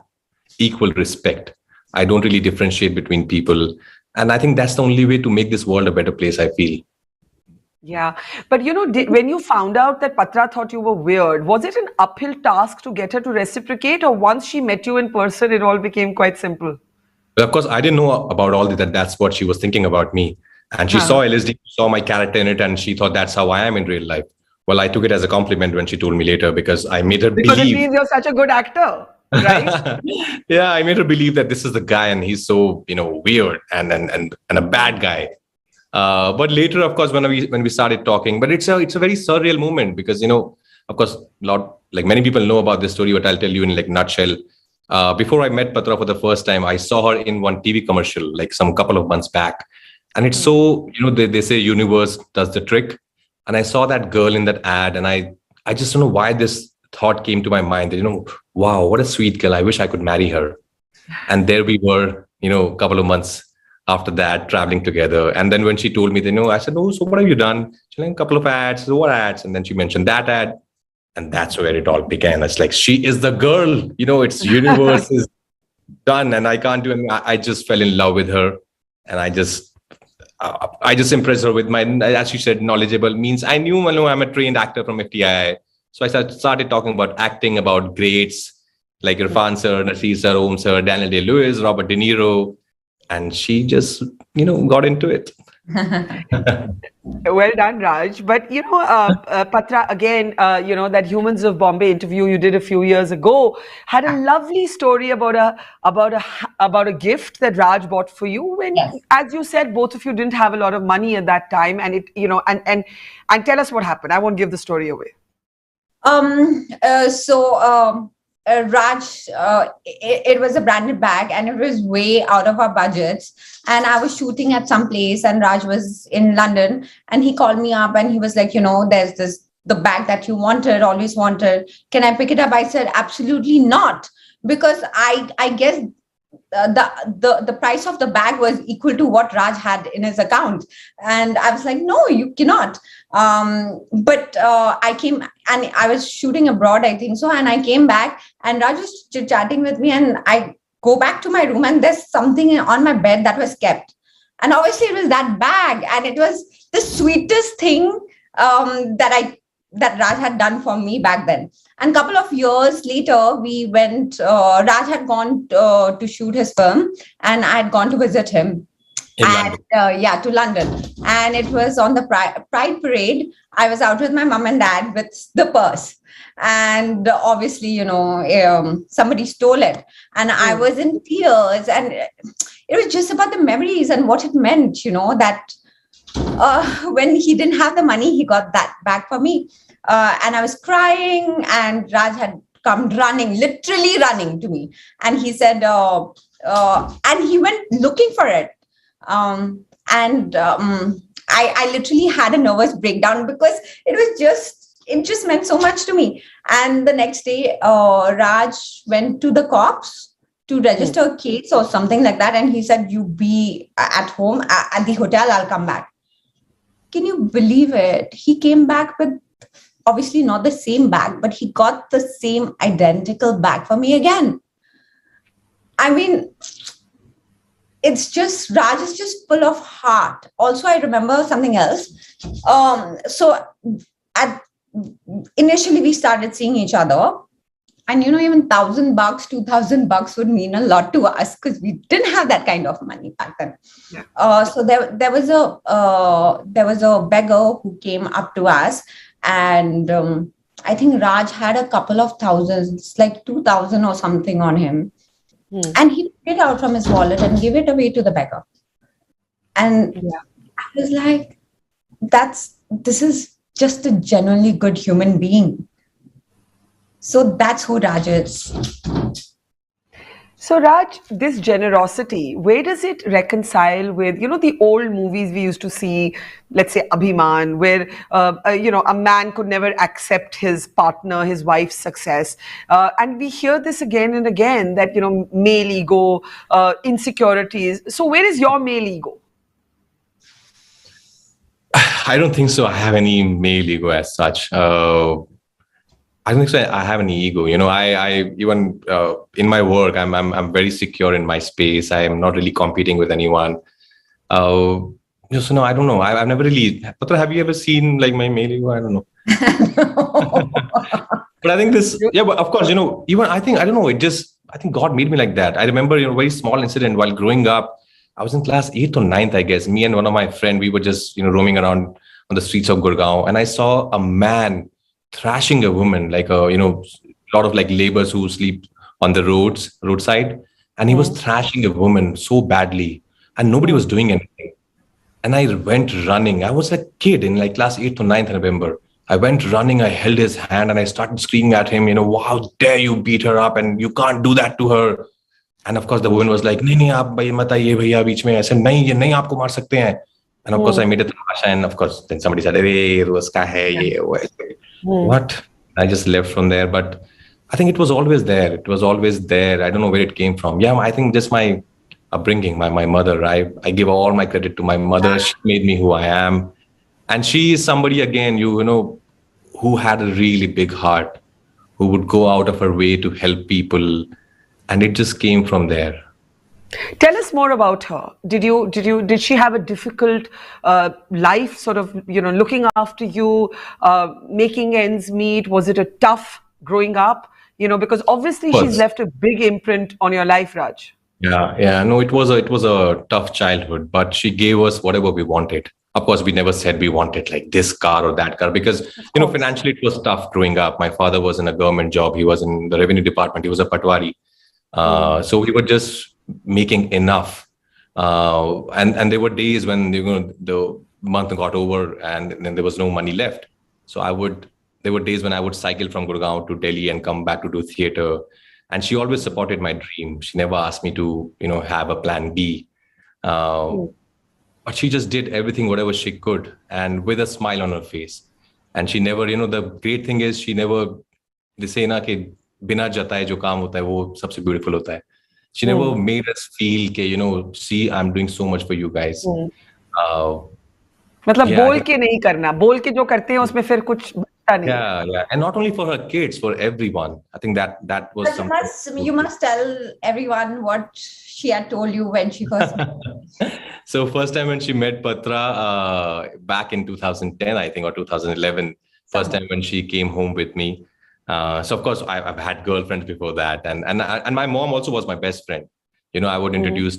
[SPEAKER 17] equal respect. I don't really differentiate between people. And I think that's the only way to make this world a better place, I feel.
[SPEAKER 1] Yeah, but when you found out that Patra thought you were weird, was it an uphill task to get her to reciprocate, or once she met you in person, it all became quite simple?
[SPEAKER 17] Well, of course, I didn't know about all that. That's what she was thinking about me. And she saw LSD, saw my character in it, and she thought that's how I am in real life. Well, I took it as a compliment when she told me later, because I made her believe.
[SPEAKER 1] Because it means you're such a good actor, right?
[SPEAKER 17] Yeah, I made her believe that this is the guy, and he's so weird and a bad guy. But later, of course, when we started talking, but it's a very surreal moment, because of course, many people know about this story, but I'll tell you in nutshell. Before I met Patra for the first time, I saw her in one TV commercial some couple of months back, and it's so they say universe does the trick, and I saw that girl in that ad, and I just don't know why this thought came to my mind that wow, what a sweet girl, I wish I could marry her. And there we were, a couple of months after that, traveling together. And then when she told me, I said, oh, so what have you done? She's like, a couple of ads. So what ads? And then she mentioned that ad. And that's where it all began. It's like, she is the girl, it's universe is done. And I can't do anything. I just fell in love with her. And I just impressed her with my, as she said, knowledgeable means. I knew I'm a trained actor from FTI. So I started talking about acting, about greats like Irfan sir, Nasir sir, Om sir, Daniel Day-Lewis, Robert De Niro. And she just, got into it.
[SPEAKER 1] Well done, Raj. But, Patra, again, that Humans of Bombay interview you did a few years ago had a lovely story about a gift that Raj bought for you when, as you said, both of you didn't have a lot of money at that time. And and tell us what happened. I won't give the story away.
[SPEAKER 6] Raj, it was a branded bag and it was way out of our budgets. And I was shooting at some place and Raj was in London and he called me up and he was like, there's the bag that you always wanted. Can I pick it up? I said, absolutely not. Because I guess the price of the bag was equal to what Raj had in his account. And I was like, no, you cannot. But I came and I was shooting abroad, I think so. And I came back and Raj was chatting with me and I go back to my room and there's something on my bed that was kept. And obviously it was that bag. And it was the sweetest thing that Raj had done for me back then. And a couple of years later, we went, Raj had gone to shoot his film and I had gone to visit him. To London. And it was on the Pride Parade. I was out with my mom and dad with the purse. And obviously, somebody stole it. And I was in tears. And it was just about the memories and what it meant, that when he didn't have the money, he got that back for me. And I was crying and Raj had come literally running to me. And he said, and he went looking for it. I literally had a nervous breakdown because it just meant so much to me. And the next day, Raj went to the cops to register a case or something like that. And he said, you be at home at the hotel, I'll come back. Can you believe it? He came back with obviously not the same bag, but he got the same identical bag for me again. I mean, it's just, Raj is just full of heart. Also, I remember something else. Initially we started seeing each other and, even $1,000, $2,000 would mean a lot to us because we didn't have that kind of money back then. Yeah. So there was a beggar who came up to us and I think Raj had a couple of thousands, like 2,000 or something on him. And he took it out from his wallet and gave it away to the beggar. And I was like, this is just a genuinely good human being. So that's who Raj is. So Raj, this generosity, where does it reconcile with, the old movies we used to see, let's say Abhiman, where, a man could never accept his partner, his wife's success. And we hear this again and again that, male ego, insecurities. So where is your male ego?
[SPEAKER 17] I don't think so. I have any male ego as such. I don't think so. I have any ego. I even in my work, I'm very secure in my space. I am not really competing with anyone. So no, I don't know. I've never really. Patra, have you ever seen like my mail ego? I don't know. But I think this, yeah, but of course, even I think, I don't know, I think God made me like that. I remember, very small incident while growing up. I was in class 8th or 9th, I guess. Me and one of my friends, we were just, roaming around on the streets of Gurgaon. And I saw a man thrashing a woman, like, a lot of like laborers who sleep on the roadside. And he was thrashing a woman so badly and nobody was doing anything. And I went running. I was a kid in like class 8th or 9th, I remember. I went running, I held his hand and I started screaming at him, how dare you beat her up and you can't do that to her. And of course the woman was like, nahi, aap bhai mat aiye bhaiya beech mein. I said, nahi, ye nahi aapko maar sakte hain. And of course I made a tamasha and of course then somebody said, "Arey, uska hai ye." What? I just left from there. But I think it was always there. It was always there. I don't know where it came from. Yeah, I think just my upbringing, my mother. I give all my credit to my mother. She made me who I am. And she is somebody, again, who had a really big heart, who would go out of her way to help people. And it just came from there.
[SPEAKER 1] Tell us more about her. Did she have a difficult life, sort of, looking after you, making ends meet? Was it a tough growing up? Because obviously she's left a big imprint on your life, Raj.
[SPEAKER 17] Yeah. No, it was a tough childhood, but she gave us whatever we wanted. Of course, we never said we wanted like this car or that car because, financially it was tough growing up. My father was in a government job. He was in the revenue department. He was a patwari. So we were just making enough. And there were days when, the month got over and then there was no money left. So there were days when I would cycle from Gurgaon to Delhi and come back to do theater. And she always supported my dream. She never asked me to, have a plan B. But she just did everything, whatever she could, and with a smile on her face. And she never, the great thing is she never, they say na ki bina jataye jo kaam hota hai, wo sabse beautiful hota hai. She never made us feel ke, see, I'm doing so much for you guys.
[SPEAKER 1] मतलब बोल के नहीं करना, बोल के जो करते हैं उसमें फिर कुछ बचता नहीं.
[SPEAKER 17] Yeah, and not only for her kids, for everyone. I think that was
[SPEAKER 6] but
[SPEAKER 17] something.
[SPEAKER 6] You must tell everyone what she had told you when she first.
[SPEAKER 17] So first time when she met Patra, back in 2010, I think, or 2011, first time when she came home with me. So of course I've had girlfriends before that, and my mom also was my best friend. I would introduce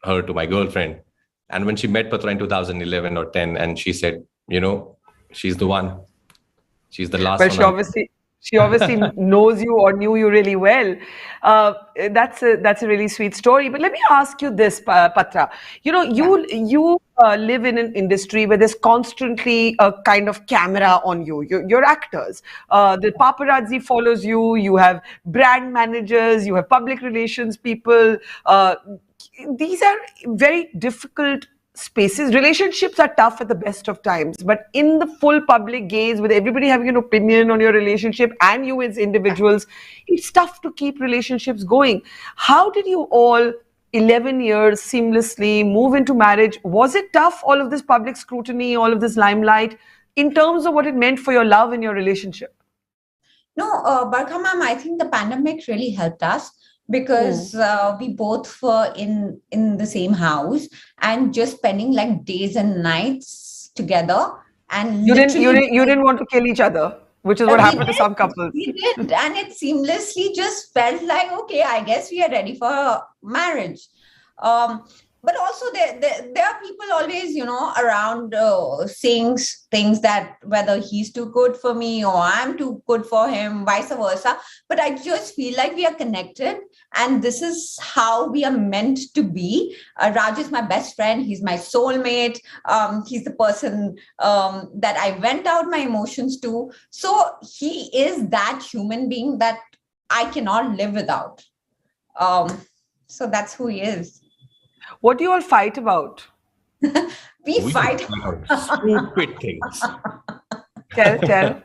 [SPEAKER 17] her to my girlfriend. And when she met Patra in 2011 or 10, and she said, she's the one. She's the last one.
[SPEAKER 1] Well, she obviously knows you or knew you really well. That's a really sweet story. But let me ask you this, Patra. You live in an industry where there's constantly a kind of camera on you. You're actors. The paparazzi follows you. You have brand managers. You have public relations people. These are very difficult spaces. Relationships are tough at the best of times, but in the full public gaze, with everybody having an opinion on your relationship and you as individuals, it's tough to keep relationships going. How did you all 11 years seamlessly move into marriage? Was it tough, all of this public scrutiny, all of this limelight, in terms of what it meant for your love and your relationship?
[SPEAKER 6] No, Barkha ma'am, I think the pandemic really helped us, because we both were in the same house and just spending like days and nights together. And
[SPEAKER 1] you didn't want to kill each other, which is what happened to some couples.
[SPEAKER 6] We did, and it seamlessly just felt like, okay, I guess we are ready for marriage. But also there are people always, around saying things that whether he's too good for me or I'm too good for him, vice versa. But I just feel like we are connected and this is how we are meant to be. Raj is my best friend. He's my soulmate. He's the person that I vent out my emotions to. So he is that human being that I cannot live without. So that's who he is.
[SPEAKER 1] What do you all fight about?
[SPEAKER 6] we fight
[SPEAKER 17] stupid things.
[SPEAKER 1] Tell.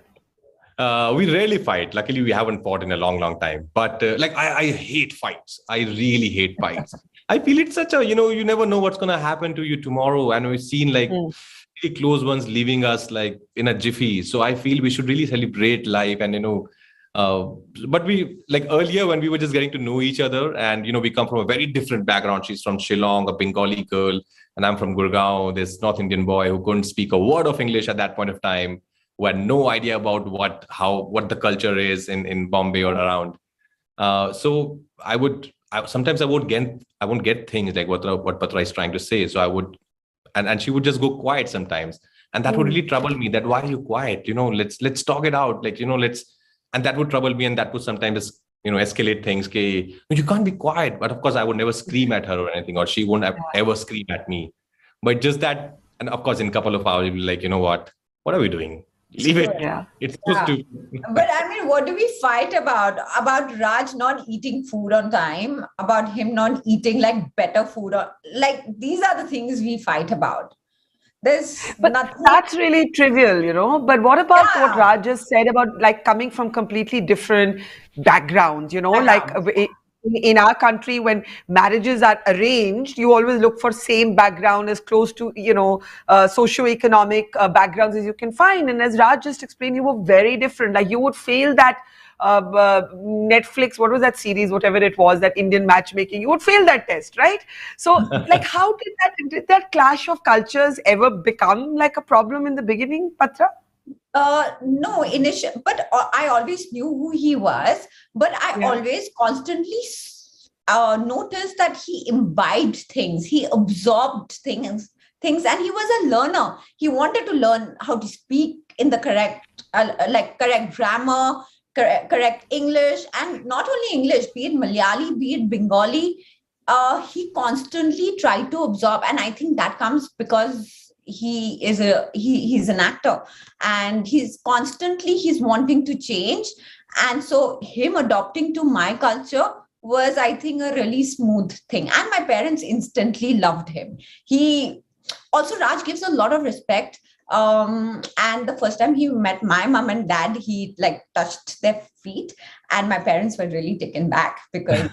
[SPEAKER 17] We rarely fight. Luckily, we haven't fought in a long time. But I hate fights. I really hate fights. I feel it's such a, you never know what's going to happen to you tomorrow. And we've seen like really close ones leaving us like in a jiffy. So I feel we should really celebrate life and, Uh, but we, like earlier when we were just getting to know each other, and we come from a very different background. She's from Shillong, a Bengali girl, and I'm from Gurgaon, this North Indian boy who couldn't speak a word of English at that point of time, who had no idea about what the culture is in Bombay or around. So sometimes I won't get things like what Patra is trying to say. So I would, and she would just go quiet sometimes, and that would really trouble me. That why are you quiet? Let's talk it out. And that would trouble me, and that would sometimes escalate things. Okay, you can't be quiet. But of course, I would never scream at her or anything, or she won't ever scream at me. But just that, and of course, in a couple of hours, you'll be like, what are we doing? Leave it.
[SPEAKER 1] Yeah.
[SPEAKER 17] It's supposed to.
[SPEAKER 6] But I mean, what do we fight about? About Raj not eating food on time, about him not eating like better food, or like these are the things we fight about.
[SPEAKER 1] But that's really trivial. But what about what Raj just said about like coming from completely different backgrounds, like in our country, when marriages are arranged, you always look for same background, as close to, socio-economic backgrounds as you can find. And as Raj just explained, you were very different. Like you would fail that Netflix, what was that series, whatever it was, that Indian matchmaking, you would fail that test, right? So like how did that clash of cultures ever become like a problem in the beginning, Patra?
[SPEAKER 6] No, initially, but I always knew who he was, but I always constantly noticed that he imbibed things, he absorbed things, and he was a learner. He wanted to learn how to speak in the correct grammar, correct English, and not only English, be it Malayali, be it Bengali. He constantly tried to absorb, and I think that comes because he's an actor, and he's wanting to change, and so him adopting to my culture was, I think, a really smooth thing, and my parents instantly loved him. He also, Raj gives a lot of respect. And the first time he met my mom and dad, he like touched their feet, and my parents were really taken back because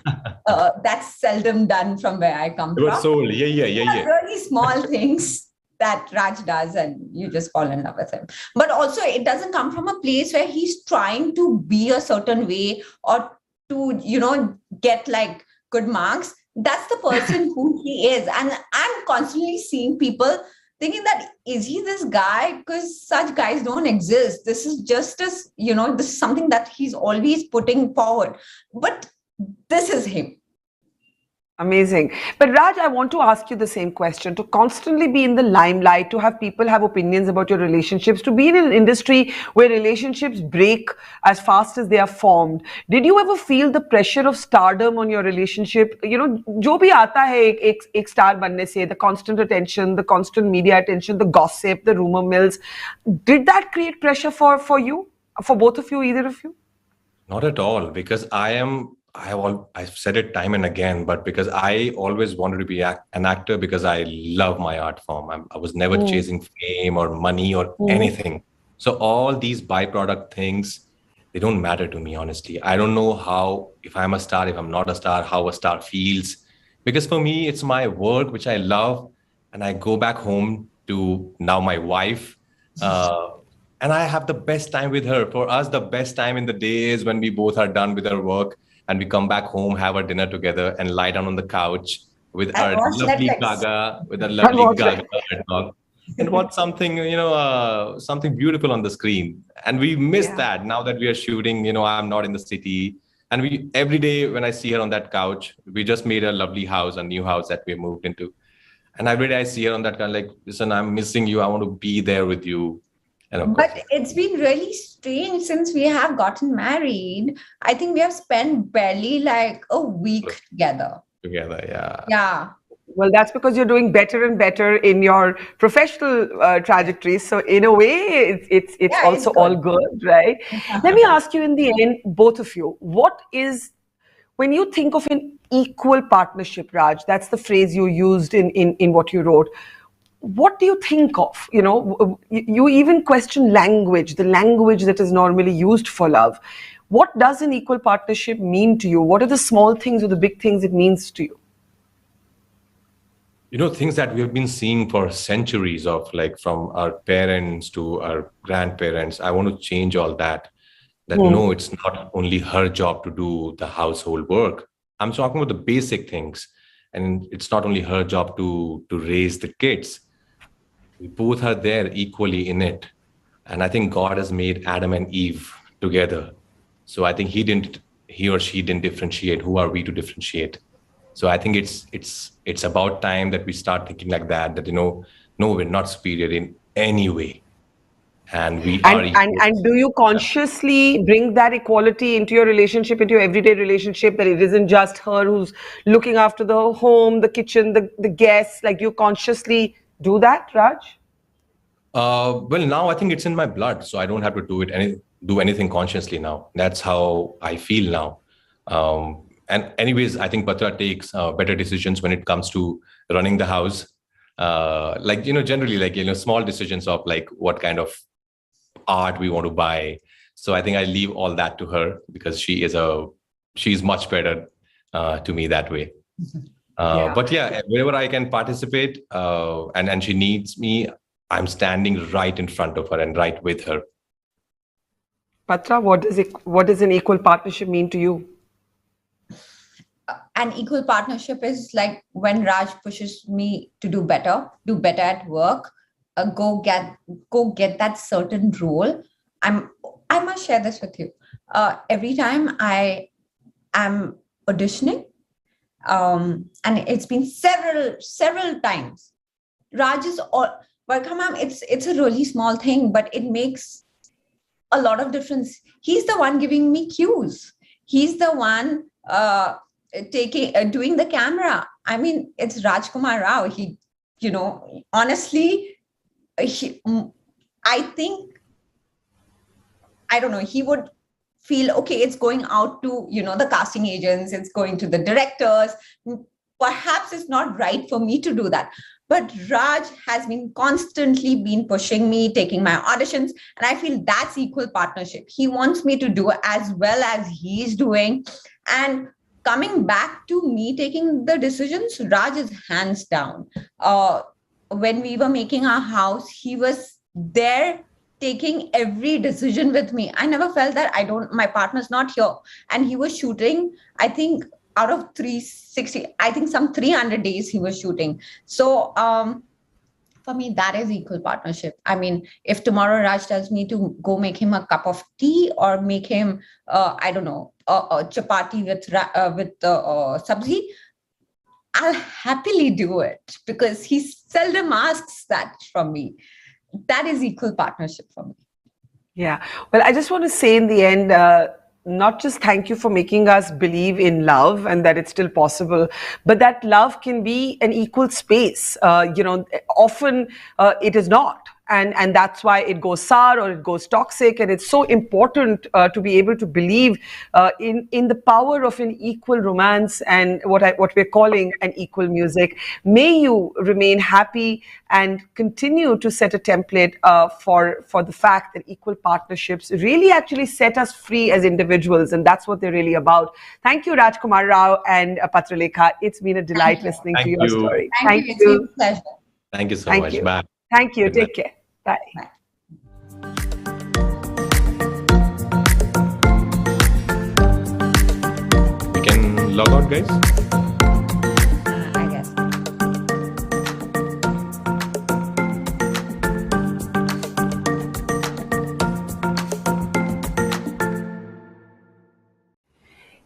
[SPEAKER 6] that's seldom done from where I come
[SPEAKER 17] It was
[SPEAKER 6] from.
[SPEAKER 17] so yeah.
[SPEAKER 6] Really small things that Raj does, and you just fall in love with him. But also, it doesn't come from a place where he's trying to be a certain way or to get like good marks. That's the person who he is, and I'm constantly seeing people thinking that, is he this guy? Because such guys don't exist. This is just this is something that he's always putting forward. But this is him.
[SPEAKER 1] Amazing. But Raj, I want to ask you the same question. To constantly be in the limelight, to have people have opinions about your relationships, to be in an industry where relationships break as fast as they are formed. Did you ever feel the pressure of stardom on your relationship? जो भी आता है एक star बनने से, the constant attention, the constant media attention, the gossip, the rumor mills. Did that create pressure for you, for both of you, either of you?
[SPEAKER 17] Not at all, because I've said it time and again, but because I always wanted to be an actor, because I love my art form. I was never chasing fame or money or anything. So all these byproduct things, they don't matter to me, honestly. I don't know how, if I'm a star, if I'm not a star, how a star feels. Because for me, it's my work, which I love. And I go back home to now my wife. And I have the best time with her. For us, the best time in the day is when we both are done with our work and we come back home, have our dinner together, and lie down on the couch with our lovely Gaga, dog, and watch something, something beautiful on the screen. And we miss that now that we are shooting. I'm not in the city, and every day when I see her on that couch, we just made a lovely house, a new house that we moved into, and every day I see her on that couch, like, listen, I'm missing you. I want to be there with you.
[SPEAKER 6] But it's been really strange since we have gotten married. I think we have spent barely like a week together. Yeah.
[SPEAKER 1] Well, that's because you're doing better and better in your professional trajectory. So in a way, it's also all good, right? Let me ask you in the end, both of you, when you think of an equal partnership, Raj, that's the phrase you used in what you wrote. What do you think of? You even question language, the language that is normally used for love. What does an equal partnership mean to you? What are the small things or the big things it means to you?
[SPEAKER 17] Things that we have been seeing for centuries of, like, from our parents to our grandparents. I want to change all that. that no, it's not only her job to do the household work. I'm talking about the basic things. And it's not only her job to raise the kids. We both are there equally in it. And I think God has made Adam and Eve together. So I think he or she didn't differentiate. Who are we to differentiate? So I think it's about time that we start thinking like that, no, we're not superior in any way. And we are equal.
[SPEAKER 1] And do you consciously bring that equality into your relationship, into your everyday relationship, that it isn't just her who's looking after the home, the kitchen, the guests? Like, you consciously do that, Raj?
[SPEAKER 17] Well, now I think it's in my blood, so I don't have to do anything consciously now. That's how I feel now. And anyways, I think Patra takes better decisions when it comes to running the house. Generally, small decisions of like what kind of art we want to buy. So I think I leave all that to her, because she's much better to me that way. But yeah, wherever I can participate and she needs me, I'm standing right in front of her and right with her.
[SPEAKER 1] Patra, what does an equal partnership mean to you?
[SPEAKER 6] An equal partnership is like when Raj pushes me to do better at work, go get that certain role. I must share this with you. Every time I am auditioning, and it's been several times, Raj is all welcome, ma'am. It's a really small thing, but it makes a lot of difference. He's the one giving me cues. He's the one doing the camera. I mean, it's Rajkumar Rao. He, honestly, I think, I don't know, he would feel, okay, it's going out to, the casting agents, it's going to the directors. Perhaps it's not right for me to do that. But Raj has been constantly pushing me, taking my auditions, and I feel that's equal partnership. He wants me to do as well as he's doing. And coming back to me taking the decisions, Raj is hands down. When we were making our house, he was there taking every decision with me. I never felt that my partner's not here. And he was shooting, I think, out of 360, I think some 300 days he was shooting. So for me, that is equal partnership. I mean, if tomorrow Raj tells me to go make him a cup of tea or make him, I don't know, a chapati with sabzi, I'll happily do it, because he seldom asks that from me. That is equal partnership for me.
[SPEAKER 1] Yeah. Well, I just want to say in the end, not just thank you for making us believe in love and that it's still possible, but that love can be an equal space. Often it is not. And that's why it goes sour or it goes toxic. And it's so important to be able to believe in the power of an equal romance and what we're calling an equal music. May you remain happy and continue to set a template for the fact that equal partnerships really actually set us free as individuals. And that's what they're really about. Thank you, Rajkumar Rao and Patralekha. It's been a delight listening to your story.
[SPEAKER 6] Thank you. It's been a pleasure.
[SPEAKER 17] Thank you so much. Bye.
[SPEAKER 1] Thank you. Take care. Bye.
[SPEAKER 17] We can log out, guys.
[SPEAKER 6] I guess.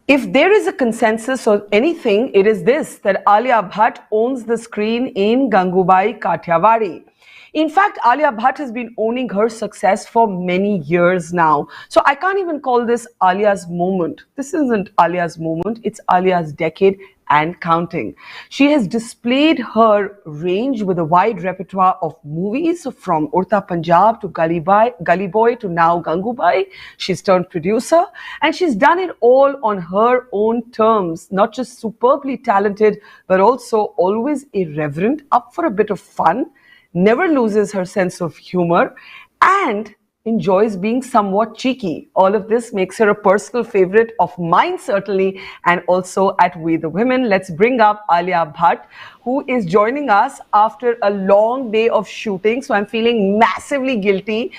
[SPEAKER 1] If there is a consensus on anything, it is this, that Alia Bhatt owns the screen in Gangubai Kathiawadi. In fact, Alia Bhatt has been owning her success for many years now. So I can't even call this Alia's moment. This isn't Alia's moment. It's Alia's decade and counting. She has displayed her range with a wide repertoire of movies, from Urta Punjab to Gully Boy to now Gangubai. She's turned producer, and she's done it all on her own terms. Not just superbly talented, but also always irreverent, up for a bit of fun, never loses her sense of humor, and enjoys being somewhat cheeky. All of this makes her a personal favorite of mine, certainly, and also at We the Women. Let's bring up Alia Bhatt, who is joining us after a long day of shooting. So I'm feeling massively guilty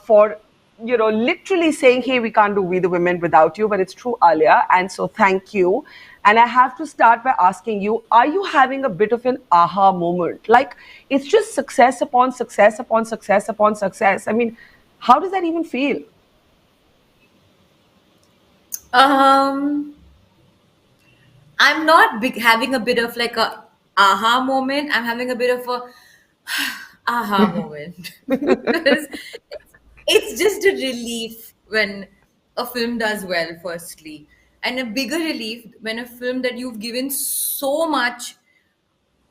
[SPEAKER 1] for literally saying, hey, we can't do We the Women without you, but it's true, Alia. And so thank you. And I have to start by asking you, are you having a bit of an aha moment? Like, it's just success upon success upon success upon success. I mean, how does that even feel?
[SPEAKER 7] I'm not having a bit of like a aha moment. I'm having a bit of a aha moment. Because it's just a relief when a film does well, firstly. And a bigger relief when a film that you've given so much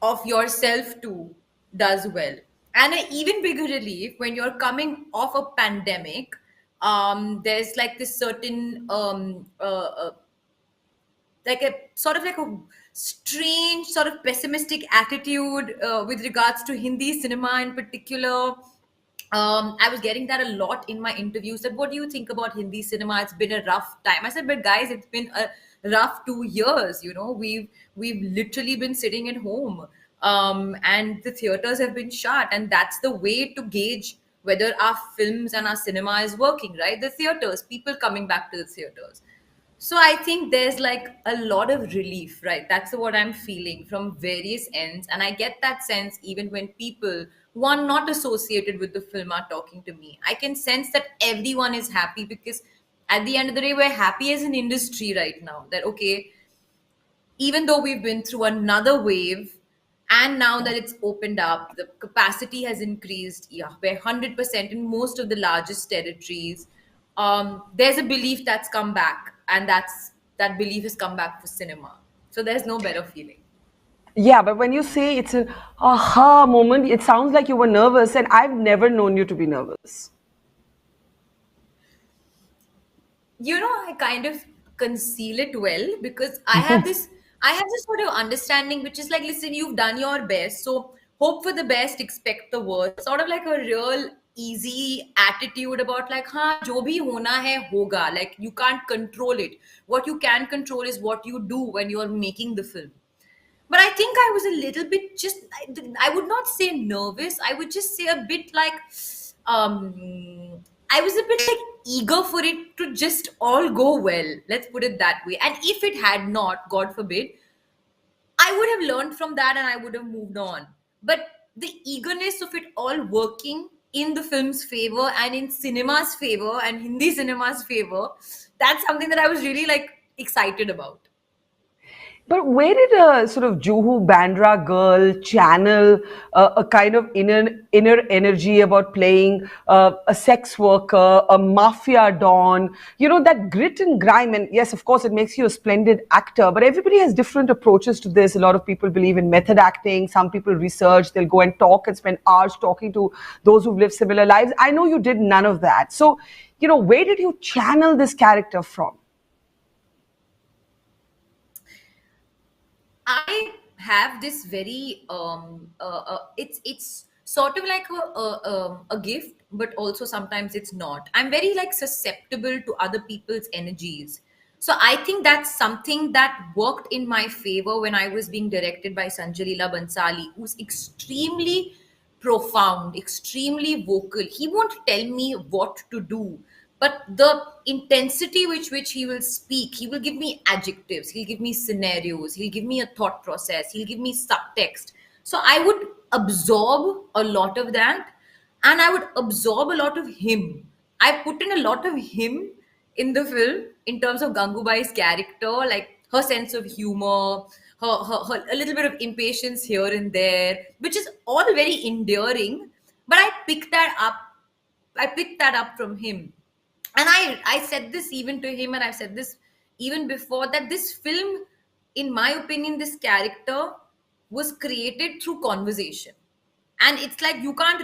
[SPEAKER 7] of yourself to does well. And an even bigger relief when you're coming off a pandemic. There's like this certain like a sort of like a strange sort of pessimistic attitude with regards to Hindi cinema in particular. I was getting that a lot in my interviews. That what do you think about Hindi cinema? It's been a rough time. I said, but guys, it's been a rough 2 years. We've literally been sitting at home, and the theaters have been shut, and that's the way to gauge whether our films and our cinema is working, right? The theaters, people coming back to the theaters. So I think there's like a lot of relief, right? That's what I'm feeling from various ends. And I get that sense even when people who are not associated with the film are talking to me. I can sense that everyone is happy because at the end of the day, we're happy as an industry right now. That, okay, even though we've been through another wave, and now that it's opened up, the capacity has increased. Yeah, we're 100% in most of the largest territories. There's a belief that's come back, and that belief has come back for cinema. So there's no better feeling.
[SPEAKER 1] Yeah, but when you say it's an aha moment, it sounds like you were nervous, and I've never known you to be nervous.
[SPEAKER 7] I kind of conceal it well because I have this sort of understanding which is like, listen, you've done your best, so hope for the best, expect the worst. Sort of like a real easy attitude about like, jo bhi hona hai hoga. Like, you can't control it. What you can control is what you do when you're making the film. But I think I was a little bit I would not say nervous. I would just say a bit like, I was a bit like eager for it to just all go well. Let's put it that way. And if it had not, God forbid, I would have learned from that and I would have moved on. But the eagerness of it all working in the film's favor and in cinema's favor and Hindi cinema's favor, that's something that I was really like excited about.
[SPEAKER 1] But where did a sort of Juhu Bandra girl channel a kind of inner energy about playing a sex worker, a mafia don, that grit and grime? And yes, of course, it makes you a splendid actor, but everybody has different approaches to this. A lot of people believe in method acting. Some people research, they'll go and talk and spend hours talking to those who've lived similar lives. I know you did none of that. So, where did you channel this character from?
[SPEAKER 7] I have this very it's sort of like a gift, but also sometimes it's not. I'm very like susceptible to other people's energies. So I think that's something that worked in my favor when I was being directed by Sanjay Leela Bansali, who's extremely profound, extremely vocal. He won't tell me what to do, but the intensity with which he will speak, he will give me adjectives, he'll give me scenarios, he'll give me a thought process, he'll give me subtext. So I would absorb a lot of that, and I would absorb a lot of him. I put in a lot of him in the film in terms of Gangubai's character, like her sense of humor, her a little bit of impatience here and there, which is all very endearing. But I picked that up from him. And I said this even to him, and I've said this even before, that this film, in my opinion, this character was created through conversation. And it's like you can't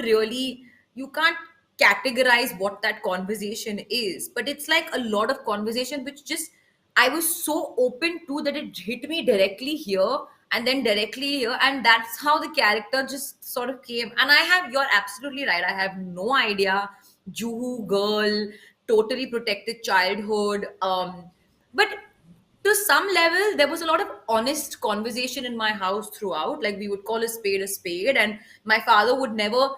[SPEAKER 7] categorize what that conversation is, but it's like a lot of conversation which just I was so open to that it hit me directly here and then directly here, and that's how the character just sort of came. And you're absolutely right, I have no idea. Juhu girl, totally protected childhood, but to some level there was a lot of honest conversation in my house throughout. Like, we would call a spade, and my father would never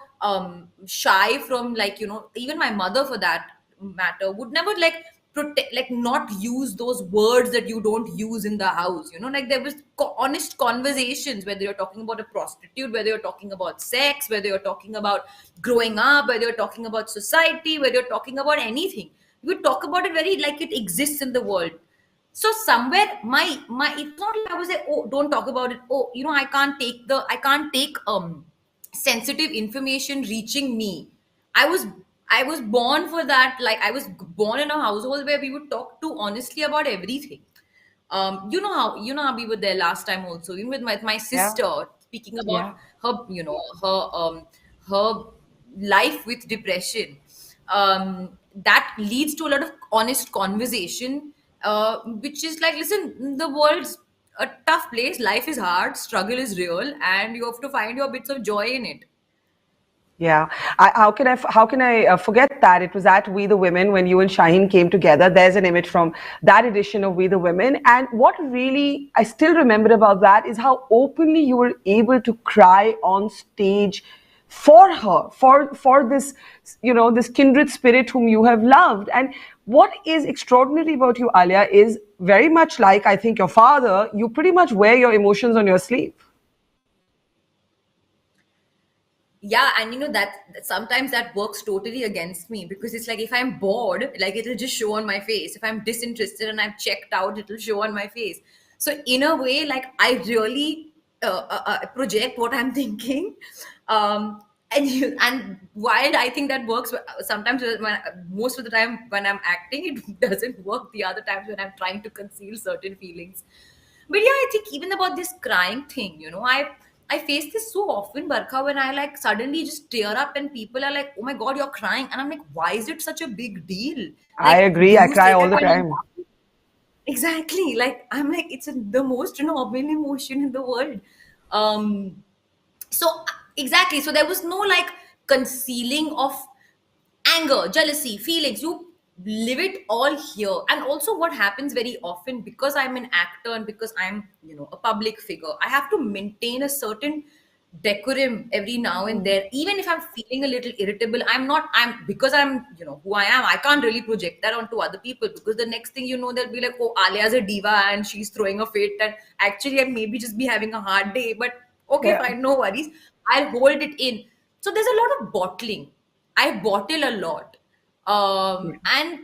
[SPEAKER 7] shy from, like, even my mother for that matter would never like protect, like not use those words that you don't use in the house, you know, like there was honest conversations, whether you're talking about a prostitute, whether you're talking about sex, whether you're talking about growing up, whether you're talking about society, whether you're talking about anything, you would talk about it very like it exists in the world. So somewhere my it's not like I was like, oh, don't talk about it, oh, you know, I can't take sensitive information reaching me. I was born for that. Like I was born in a household where we would talk to honestly about everything. You know how we were there last time also, even with my
[SPEAKER 1] Yeah.
[SPEAKER 7] sister speaking about
[SPEAKER 1] Yeah.
[SPEAKER 7] her life with depression. That leads to a lot of honest conversation, which is like, listen, the world's a tough place, life is hard, struggle is real, and you have to find your bits of joy in it.
[SPEAKER 1] Yeah, how can I forget that it was at We the Women when you and Shaheen came together. There's an image from that edition of We the Women, and what really I still remember about that is how openly you were able to cry on stage for her, for this, you know, this kindred spirit whom you have loved. And what is extraordinary about you, Alia, is very much like I think your father. You pretty much wear your emotions on your sleeve.
[SPEAKER 7] Yeah, and you know that sometimes that works totally against me, because it's like if I'm bored, like it'll just show on my face. If I'm disinterested and I've checked out, it'll show on my face. So in a way, like I really project what I'm thinking. And while I think that works, sometimes most of the time when I'm acting, it doesn't work. The other times when I'm trying to conceal certain feelings. But yeah, I think even about this crying thing, you know, I face this so often, Barkha, when I like suddenly just tear up and people are like, "Oh my God, you're crying," and I'm like, "Why is it such a big deal?
[SPEAKER 1] I
[SPEAKER 7] Like, do
[SPEAKER 1] agree. I
[SPEAKER 7] you
[SPEAKER 1] cry
[SPEAKER 7] say
[SPEAKER 1] all
[SPEAKER 7] that
[SPEAKER 1] the
[SPEAKER 7] when you're
[SPEAKER 1] time.
[SPEAKER 7] exactly like I'm like the most noble emotion in the world." Um, so exactly, so there was no like concealing of anger, jealousy, feelings. You live it all here. And also, what happens very often, because I'm an actor and because I'm, you know, a public figure, I have to maintain a certain decorum every now and there. Even if I'm feeling a little irritable, I'm because I'm, you know, who I am, I can't really project that onto other people, because the next thing you know, they'll be like, oh, Alia's a diva and she's throwing a fit, and actually I maybe just be having a hard day, but okay,
[SPEAKER 1] Yeah.
[SPEAKER 7] fine, no worries. I'll hold it in. So there's a lot of bottling. I bottle a lot. And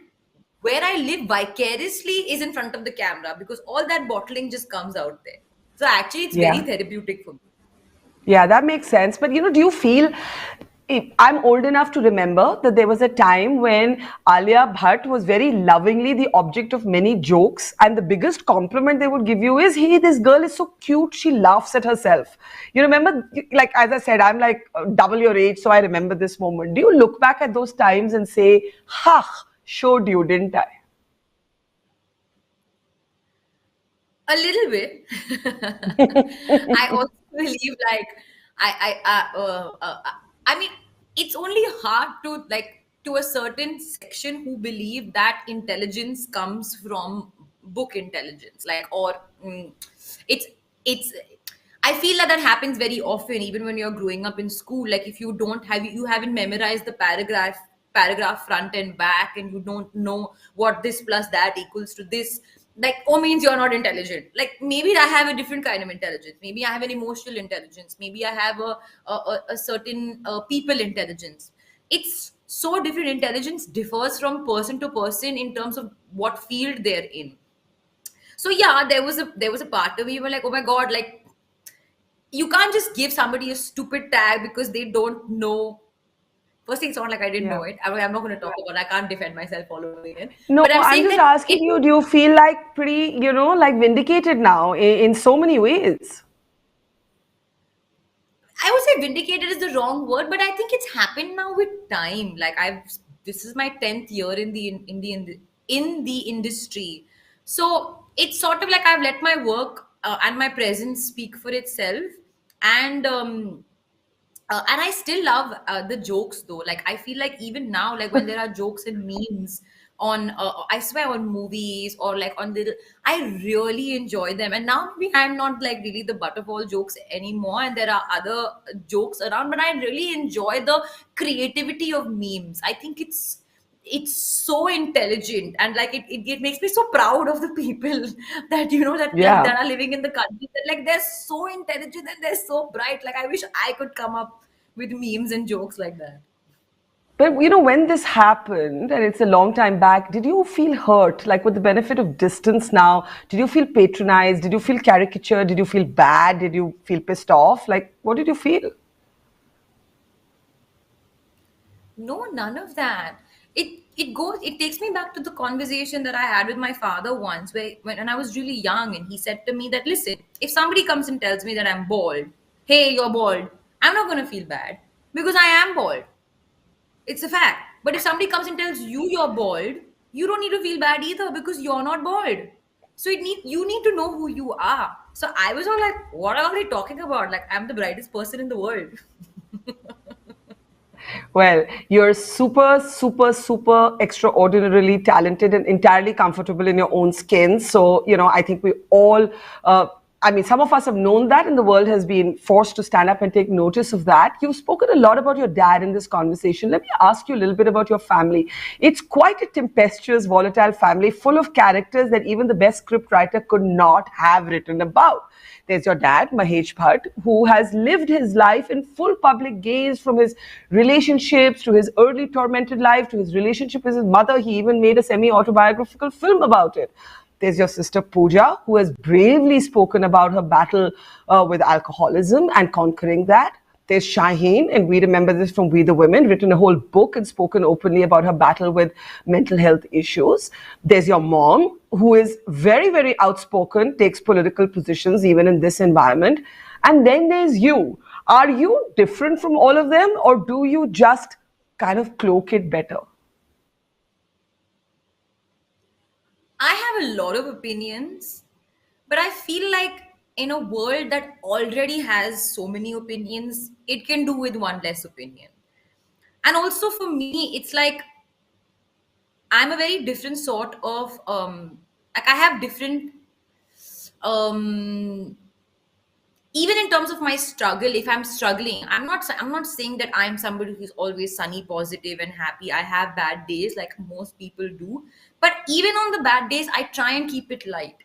[SPEAKER 7] where I live vicariously is in front of the camera, because all that bottling just comes out there. So actually, it's very
[SPEAKER 1] Yeah.
[SPEAKER 7] therapeutic for me.
[SPEAKER 1] Yeah, that makes sense. But you know, do you feel I'm old enough to remember that there was a time when Alia Bhatt was very lovingly the object of many jokes, and the biggest compliment they would give you is, "Hey, this girl is so cute. She laughs at herself." You remember, like as I said, I'm like double your age, so I remember this moment. Do you look back at those times and say, "Ha, showed you, didn't I?"
[SPEAKER 7] A little bit. I also believe like I mean, it's only hard to like to a certain section who believe that intelligence comes from book intelligence, like or it's it's I feel that that happens very often, even when you're growing up in school. Like if you haven't memorized the paragraph front and back, and you don't know what this plus that equals to this, like oh means you're not intelligent. Like maybe I have a different kind of intelligence. Maybe I have an emotional intelligence. Maybe I have a certain people intelligence. It's so different. Intelligence differs from person to person in terms of what field they're in. So yeah, there was a part of me where like, oh my God, like you can't just give somebody a stupid tag because they don't know. First thing, it's not like I didn't know
[SPEAKER 1] Yeah.
[SPEAKER 7] it. I'm not going to talk about. I can't defend myself following it.
[SPEAKER 1] No,
[SPEAKER 7] But I'm
[SPEAKER 1] I'm
[SPEAKER 7] saying
[SPEAKER 1] just
[SPEAKER 7] that
[SPEAKER 1] asking
[SPEAKER 7] it.
[SPEAKER 1] you, do you feel like pretty, you know, like vindicated now in so many ways?
[SPEAKER 7] I would say vindicated is the wrong word, but I think it's happened now with time. Like this is my 10th year in the industry, so it's sort of like I've let my work and my presence speak for itself, and and I still love the jokes though. Like I feel like even now, like when there are jokes and memes on, I swear on movies or like on the, I really enjoy them. And now maybe I'm not like really the butt of all jokes anymore, and there are other jokes around. But I really enjoy the creativity of memes. I think it's so intelligent, and like it makes me so proud of the people that
[SPEAKER 1] Yeah.
[SPEAKER 7] that are living in the country, that like they're so intelligent and they're so bright. Like I wish I could come up with memes and jokes like that.
[SPEAKER 1] But when this happened, and it's a long time back, did you feel hurt? Like with the benefit of distance now, did you feel patronized? Did you feel caricatured? Did you feel bad? Did you feel pissed off? Like, what did you feel?
[SPEAKER 7] No, none of that. It takes me back to the conversation that I had with my father once, when I was really young, and he said to me that, listen, if somebody comes and tells me that I'm bald, hey, you're bald, I'm not gonna feel bad because I am bald. It's a fact. But if somebody comes and tells you you're bald, you don't need to feel bad either because you're not bald. So you need to know who you are. So I was all like, what are they talking about? Like, I'm the brightest person in the world.
[SPEAKER 1] Well, you're super, super, super extraordinarily talented and entirely comfortable in your own skin. So, I think we all, some of us have known that, and the world has been forced to stand up and take notice of that. You've spoken a lot about your dad in this conversation. Let me ask you a little bit about your family. It's quite a tempestuous, volatile family full of characters that even the best scriptwriter could not have written about. There's your dad, Mahesh Bhatt, who has lived his life in full public gaze, from his relationships to his early tormented life to his relationship with his mother. He even made a semi-autobiographical film about it. There's your sister Pooja, who has bravely spoken about her battle with alcoholism and conquering that. There's Shaheen, and we remember this from We the Women, written a whole book and spoken openly about her battle with mental health issues. There's your mom, who is very, very outspoken, takes political positions even in this environment. And then there's you. Are you different from all of them, or do you just kind of cloak it better?
[SPEAKER 7] I have a lot of opinions, but I feel like in a world that already has so many opinions, it can do with one less opinion. And also for me, it's like I'm a very different sort of like I have different even in terms of my struggle. If I'm struggling, I'm not saying that I'm somebody who's always sunny, positive and happy. I have bad days like most people do, but even on the bad days I try and keep it light,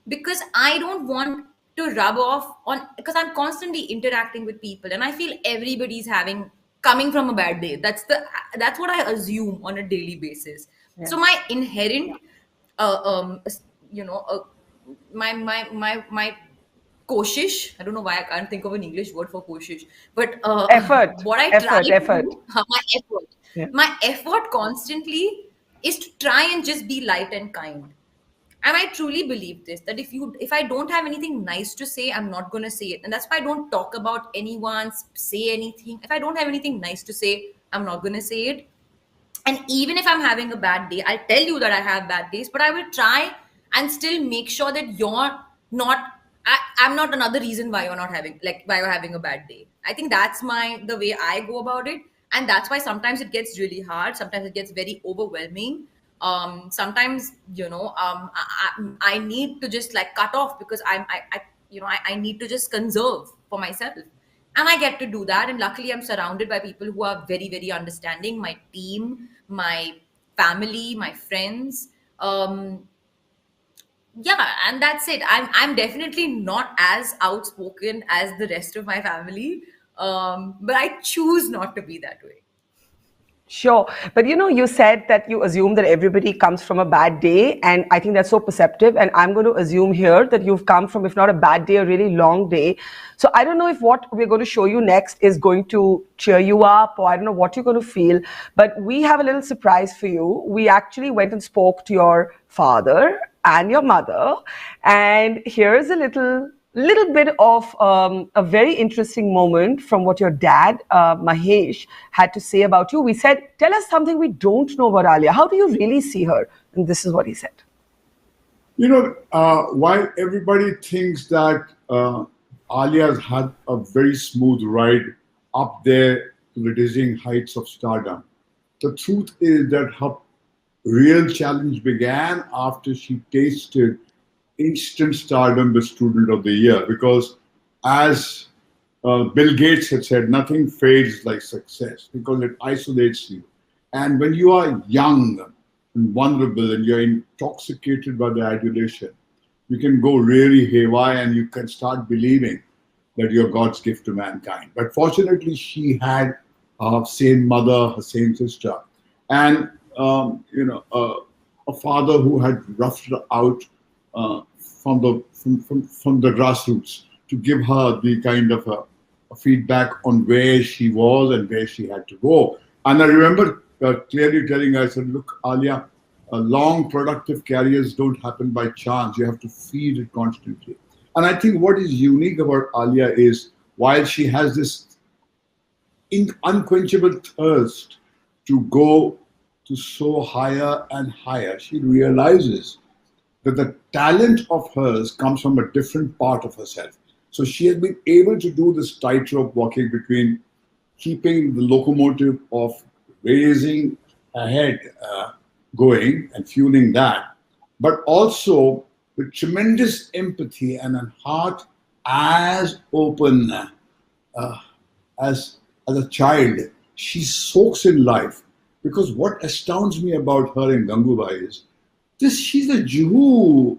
[SPEAKER 7] because I don't want to rub off on, because I'm constantly interacting with people and I feel everybody's coming from a bad day. That's what I assume on a daily basis.
[SPEAKER 1] Yeah.
[SPEAKER 7] So my inherent you know my koshish, I don't know why I can't think of an English word for koshish, but
[SPEAKER 1] Effort.
[SPEAKER 7] what I try to
[SPEAKER 1] Effort.
[SPEAKER 7] do,
[SPEAKER 1] Yeah.
[SPEAKER 7] my effort constantly is to try and just be light and kind. And I truly believe this, that if I don't have anything nice to say, I'm not going to say it. And that's why I don't talk about anyone, say anything. If I don't have anything nice to say, I'm not going to say it. And even if I'm having a bad day, I'll tell you that I have bad days, but I will try and still make sure that I'm not another reason why why you're having a bad day. I think that's the way I go about it. And that's why sometimes it gets really hard. Sometimes it gets very overwhelming. Sometimes, I need to just like cut off, because I need to just conserve for myself. And I get to do that, and luckily I'm surrounded by people who are very, very understanding. My team, my family, my friends. Yeah, and that's it. I'm definitely not as outspoken as the rest of my family, but I choose not to be that way.
[SPEAKER 1] Sure. But you said that you assume that everybody comes from a bad day, and I think that's so perceptive. And I'm going to assume here that you've come from, if not a bad day, a really long day. So I don't know if what we're going to show you next is going to cheer you up, or I don't know what you're going to feel. But we have a little surprise for you. We actually went and spoke to your father and your mother, and here's a little bit of a very interesting moment from what your dad, Mahesh, had to say about you. We said, tell us something we don't know about Alia. How do you really see her? And this is what he said.
[SPEAKER 14] While everybody thinks that Alia's had a very smooth ride up there to the dizzying heights of stardom, the truth is that her real challenge began after she tasted instant stardom, the student of the year, because as Bill Gates had said, nothing fades like success because it isolates you. And when you are young and vulnerable and you're intoxicated by the adulation, you can go really haywire and you can start believing that you're God's gift to mankind. But fortunately, she had her same mother, her same sister, and a father who had roughed her out from the grassroots to give her the kind of a feedback on where she was and where she had to go. And I remember clearly telling her, I said, look, Alia, long productive careers don't happen by chance. You have to feed it constantly. And I think what is unique about Alia is while she has this unquenchable thirst to go to soar higher and higher, she realizes that the talent of hers comes from a different part of herself. So she has been able to do this tightrope walking between keeping the locomotive of raising ahead going and fueling that, but also with tremendous empathy and a heart as open as a child. She soaks in life, because what astounds me about her in Gangubai is she's a Jew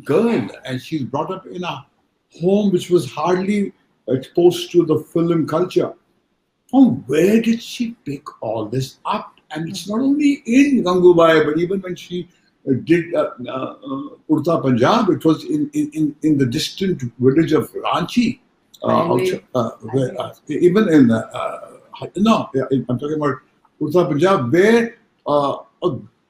[SPEAKER 14] girl, and she's brought up in a home which was hardly exposed to the film culture. From where did she pick all this up? And it's not only in Gangubai, but even when she did Urta Punjab, it was in the distant village of Ranchi. Even in I'm talking about Urta Punjab, where a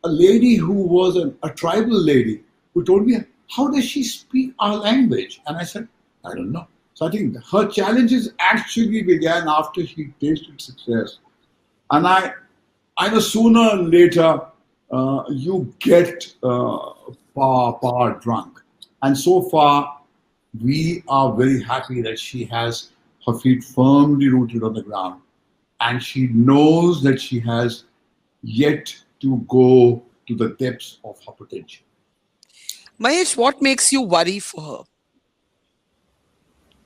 [SPEAKER 14] lady who was a tribal lady who told me, how does she speak our language? And I said, I don't know. So I think her challenges actually began after she tasted success. And I know sooner or later you get power drunk. And so far, we are very happy that she has her feet firmly rooted on the ground. And she knows that she has yet to go to the depths of her potential.
[SPEAKER 12] Mahesh, what makes you worry for her?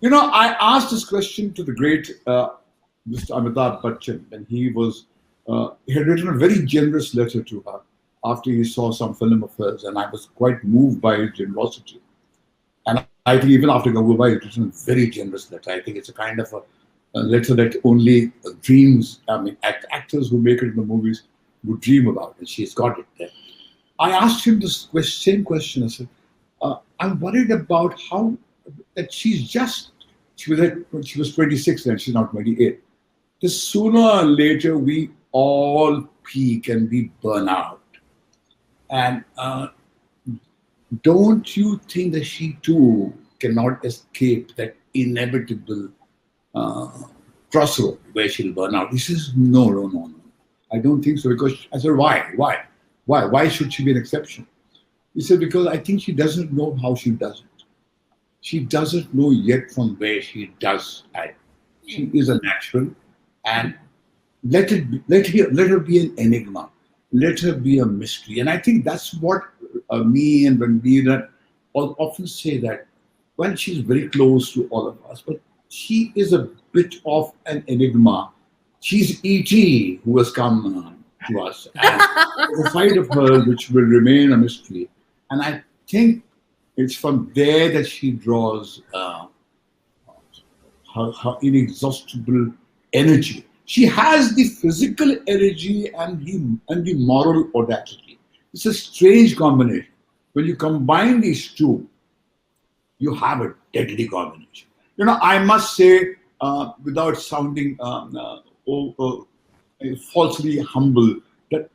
[SPEAKER 14] I asked this question to the great Mr. Amitabh Bachchan when he had written a very generous letter to her after he saw some film of hers, and I was quite moved by his generosity. And I think even after Gangubai, it was a very generous letter. I think it's a kind of a letter that only actors who make it in the movies would dream about, and she's got it there. I asked him this same question. I said, I'm worried about how that she was 26 then, she's now 28. This sooner or later we all peak and we burn out. And don't you think that she too cannot escape that inevitable crossroad where she'll burn out? He says, no. I don't think so. Because I said, why? Why should she be an exception? He said, because I think she doesn't know how she does it. She doesn't know yet from where she does it. She is a natural, and let her be an enigma. Let her be a mystery. And I think that's what me and Meera often say, that when she's very close to all of us, but she is a bit of an enigma. She's E.T. who has come to us. And there's a side of her which will remain a mystery. And I think it's from there that she draws her inexhaustible energy. She has the physical energy and the moral audacity. It's a strange combination. When you combine these two, you have a deadly combination. I must say, without sounding falsely humble, that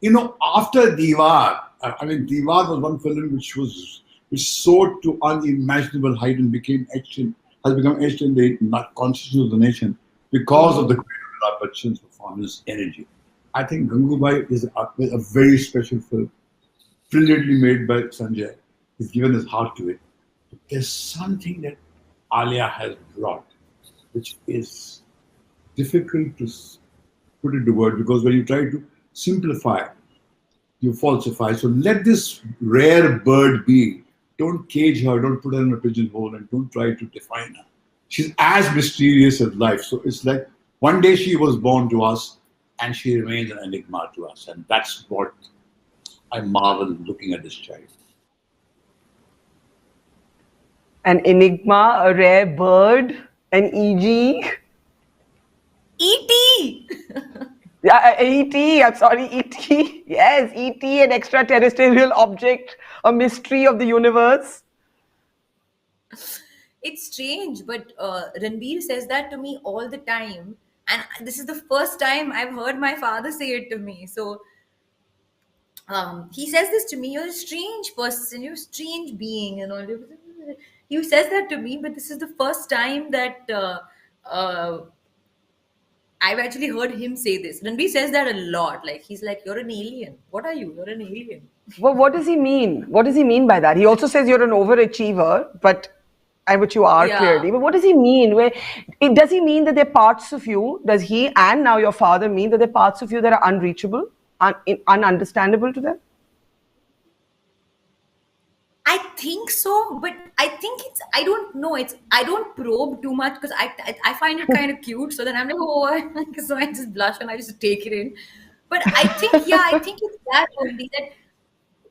[SPEAKER 14] after Diwar, Diwar was one film which soared to unimaginable height and has become etched in the consciousness of the nation because of the Amitabh Bachchan's performance energy. I think Gangubai is a very special film, brilliantly made by Sanjay. He's given his heart to it. But there's something that Alia has brought, which is difficult to put into words, because when you try to simplify, you falsify. So let this rare bird be. Don't cage her, don't put her in a pigeonhole, and don't try to define her. She's as mysterious as life. So it's like one day she was born to us,
[SPEAKER 3] and she remains an enigma to us. And that's what I marvel looking at this child.
[SPEAKER 1] An enigma, a rare bird, an EG.
[SPEAKER 7] E.T.
[SPEAKER 1] Yeah, E.T. I'm sorry, E.T. Yes, E.T. an extraterrestrial object, a mystery of the universe.
[SPEAKER 7] It's strange, but Ranbir says that to me all the time. And this is the first time I've heard my father say it to me. So he says this to me, you're a strange person, you're a strange being, and all. He says that to me, but this is the first time that I've actually heard him say this. Ranbir says that a lot. Like, he's like, you're an alien. What are you? You're an alien.
[SPEAKER 1] Well, what does he mean? What does he mean by that? He also says you're an overachiever, which you are clearly. But what does he mean? Does he mean that there are parts of you, does he and now your father mean that there are parts of you that are unreachable, ununderstandable to them?
[SPEAKER 7] I think so, but I think I don't know. I don't probe too much because I find it kind of cute. So then I'm like, oh, so I just blush and I just take it in. But I think it's that only, that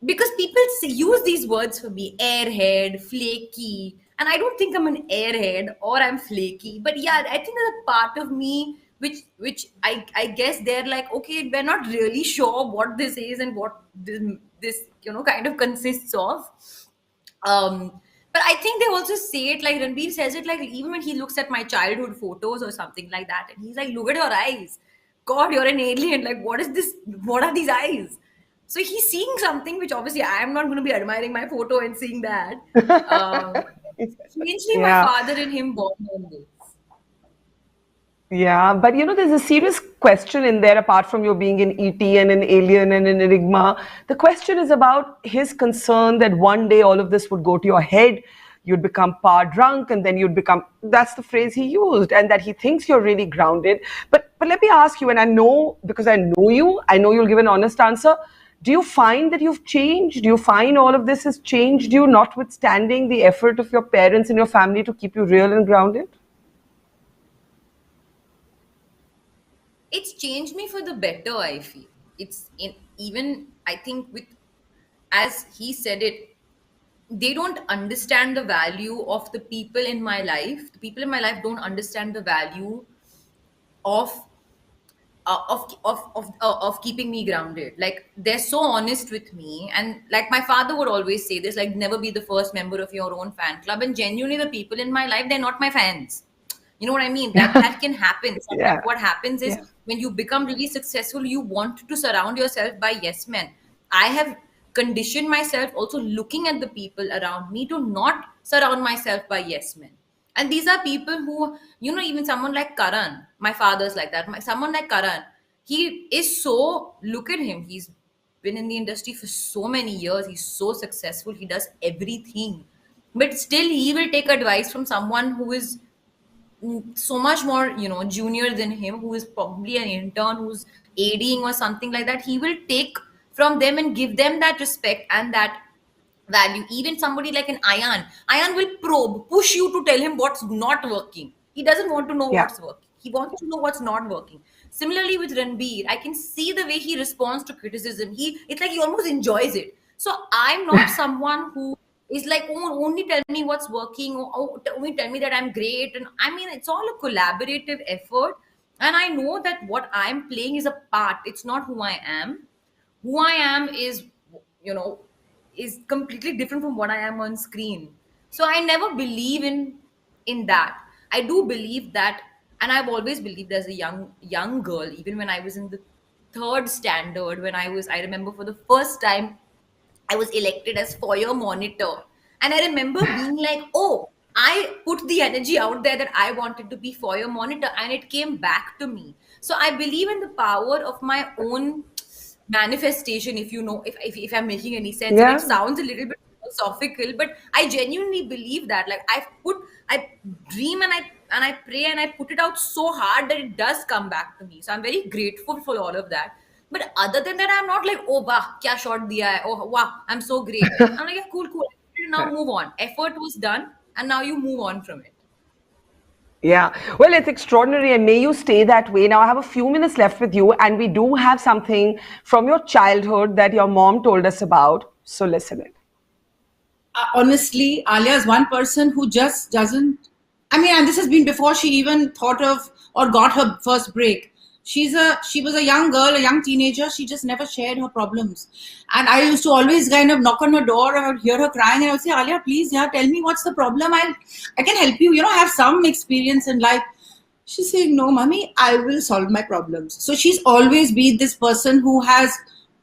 [SPEAKER 7] because people use these words for me, airhead, flaky, and I don't think I'm an airhead or I'm flaky. But yeah, I think there's a part of me which I guess they're like, okay, we're not really sure what this is and what this kind of consists of. But I think they also say it like Ranbir says it, like even when he looks at my childhood photos or something like that, and he's like, look at your eyes. God, you're an alien. Like, what is this? What are these eyes? So he's seeing something which obviously I'm not going to be admiring my photo and seeing that. Strangely, my father and him bond on this.
[SPEAKER 1] Yeah, but there's a serious question in there apart from you being an ET and an alien and an enigma. The question is about his concern that one day all of this would go to your head, you'd become power drunk, and then you'd become, that's the phrase he used, and that he thinks you're really grounded. But let me ask you, and I know, because I know you'll give an honest answer. Do you find that you've changed? Do you find all of this has changed you, notwithstanding the effort of your parents and your family to keep you real and grounded?
[SPEAKER 7] It's changed me for the better, I feel. I think as he said it, they don't understand the value of the people in my life. The people in my life don't understand the value of keeping me grounded. Like, they're so honest with me, and like my father would always say this, like, never be the first member of your own fan club. And genuinely, the people in my life, they're not my fans. You know what I mean? That can happen. Sometimes what happens is when you become really successful, you want to surround yourself by yes men. I have conditioned myself also looking at the people around me to not surround myself by yes men. And these are people who, even someone like Karan, my father's like that. Someone like Karan, he is so, look at him. He's been in the industry for so many years. He's so successful. He does everything. But still, he will take advice from someone who is so much more junior than him, who is probably an intern, who's ADing or something like that. He will take from them and give them that respect and that value. Even somebody like an Iyan will probe, push you to tell him what's not working. He doesn't want to know what's working. He wants to know what's not working. Similarly with Ranbir, I can see the way he responds to criticism. It's like he almost enjoys it. So I'm not someone who is like, oh, only tell me what's working, or only tell me that I'm great. And I mean, it's all a collaborative effort. And I know that what I'm playing is a part. It's not who I am. Who I am is completely different from what I am on screen. So I never believe in that. I do believe that, and I've always believed as a young girl, even when I was in the third standard, I remember for the first time I was elected as foyer monitor. And I remember being like, oh, I put the energy out there that I wanted to be foyer monitor, and it came back to me. So I believe in the power of my own manifestation, if I'm making any sense. And it sounds a little bit philosophical, but I genuinely believe that. Like, I dream and I pray and I put it out so hard that it does come back to me. So I'm very grateful for all of that. But other than that, I'm not like, oh, wow, kya shot diya hai? Oh, wow, I'm so great. I'm like, yeah, cool. Now move on. Effort was done, and now you move on from it.
[SPEAKER 1] Yeah, well, it's extraordinary, and may you stay that way. Now, I have a few minutes left with you, and we do have something from your childhood that your mom told us about. So, listen it.
[SPEAKER 13] Honestly, Alia is one person who just doesn't. I mean, and this has been before she even thought of or got her first break. She was a young girl, a young teenager. She just never shared her problems, and I used to always kind of knock on her door. I would hear her crying, and I would say, Alia, please, yeah, tell me what's the problem. I can help you. You know, have some experience in life. She's saying, no, mommy, I will solve my problems. So she's always been this person who has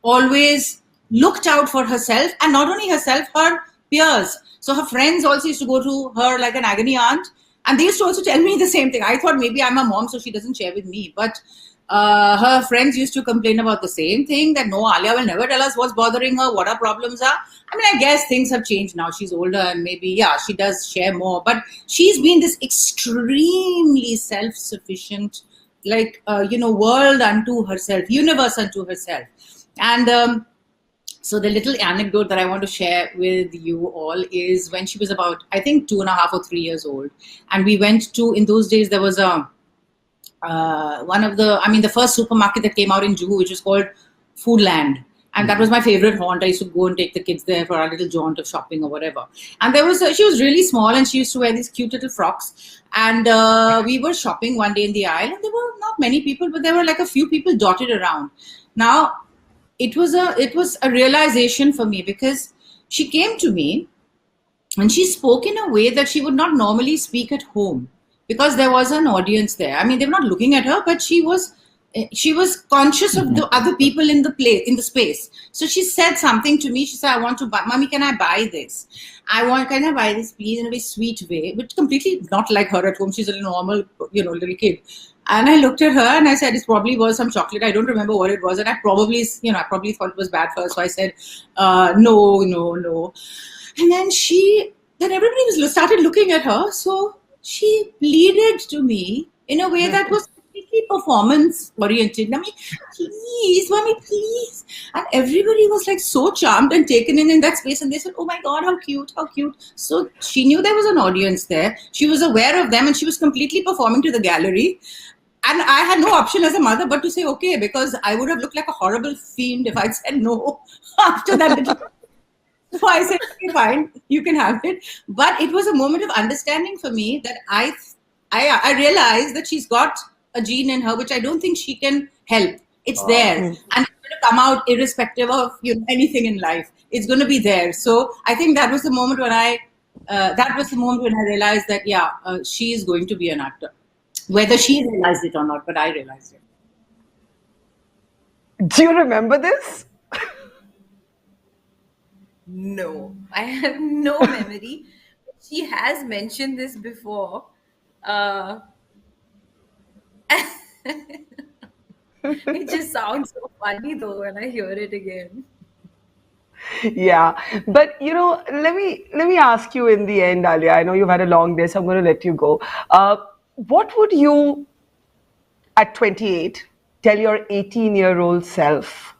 [SPEAKER 13] always looked out for herself, and not only herself, her peers. So her friends also used to go to her like an agony aunt, and they used to also tell me the same thing. I thought maybe I'm a mom, so she doesn't share with me. But her friends used to complain about the same thing, that no, Alia will never tell us what's bothering her, what her problems are. I mean, I guess things have changed now. She's older and maybe, yeah, she does share more. But she's been this extremely self-sufficient, like, world unto herself, universe unto herself. And so the little anecdote that I want to share with you all is when she was about, I think, 2.5 or 3 years old. And we went to, in those days, there was the first supermarket that came out in Juhu, which was called Foodland. And that was my favorite haunt. I used to go and take the kids there for a little jaunt of shopping or whatever. And she was really small, and she used to wear these cute little frocks. And we were shopping one day in the aisle, and there were not many people, but there were like a few people dotted around. Now, it was a realization for me, because she came to me and she spoke in a way that she would not normally speak at home, because there was an audience there. I mean, they were not looking at her, but she was conscious of the other people in the space. So she said something to me. She said, I want to buy, Mommy, can I buy this? Can I buy this, please, in a very sweet way, but completely not like her at home. She's a normal, little kid. And I looked at her and I said, it probably was some chocolate. I don't remember what it was. And I probably thought it was bad for her. So I said, no. And then everybody started looking at her. So she pleaded to me in a way that was completely performance oriented. I mean, please, Mommy, please. And everybody was like so charmed and taken in that space. And they said, oh my God, how cute, how cute. So she knew there was an audience there. She was aware of them, and she was completely performing to the gallery. And I had no option as a mother but to say okay, because I would have looked like a horrible fiend if I'd said no after that little. So I said, okay, fine, you can have it. But it was a moment of understanding for me that I realized that she's got a gene in her which I don't think she can help. It's there, and it's going to come out irrespective of anything in life. It's going to be there. So I think that was the moment when I realized that she is going to be an actor. Whether she realized it or not, but I realized it.
[SPEAKER 1] Do you remember this?
[SPEAKER 7] No, I have no memory. She has mentioned this before. It just sounds so funny though when I hear it again.
[SPEAKER 1] Yeah, but let me ask you in the end, Alia. I know you've had a long day, so I'm going to let you go. What would you, at 28, tell your 18-year-old self?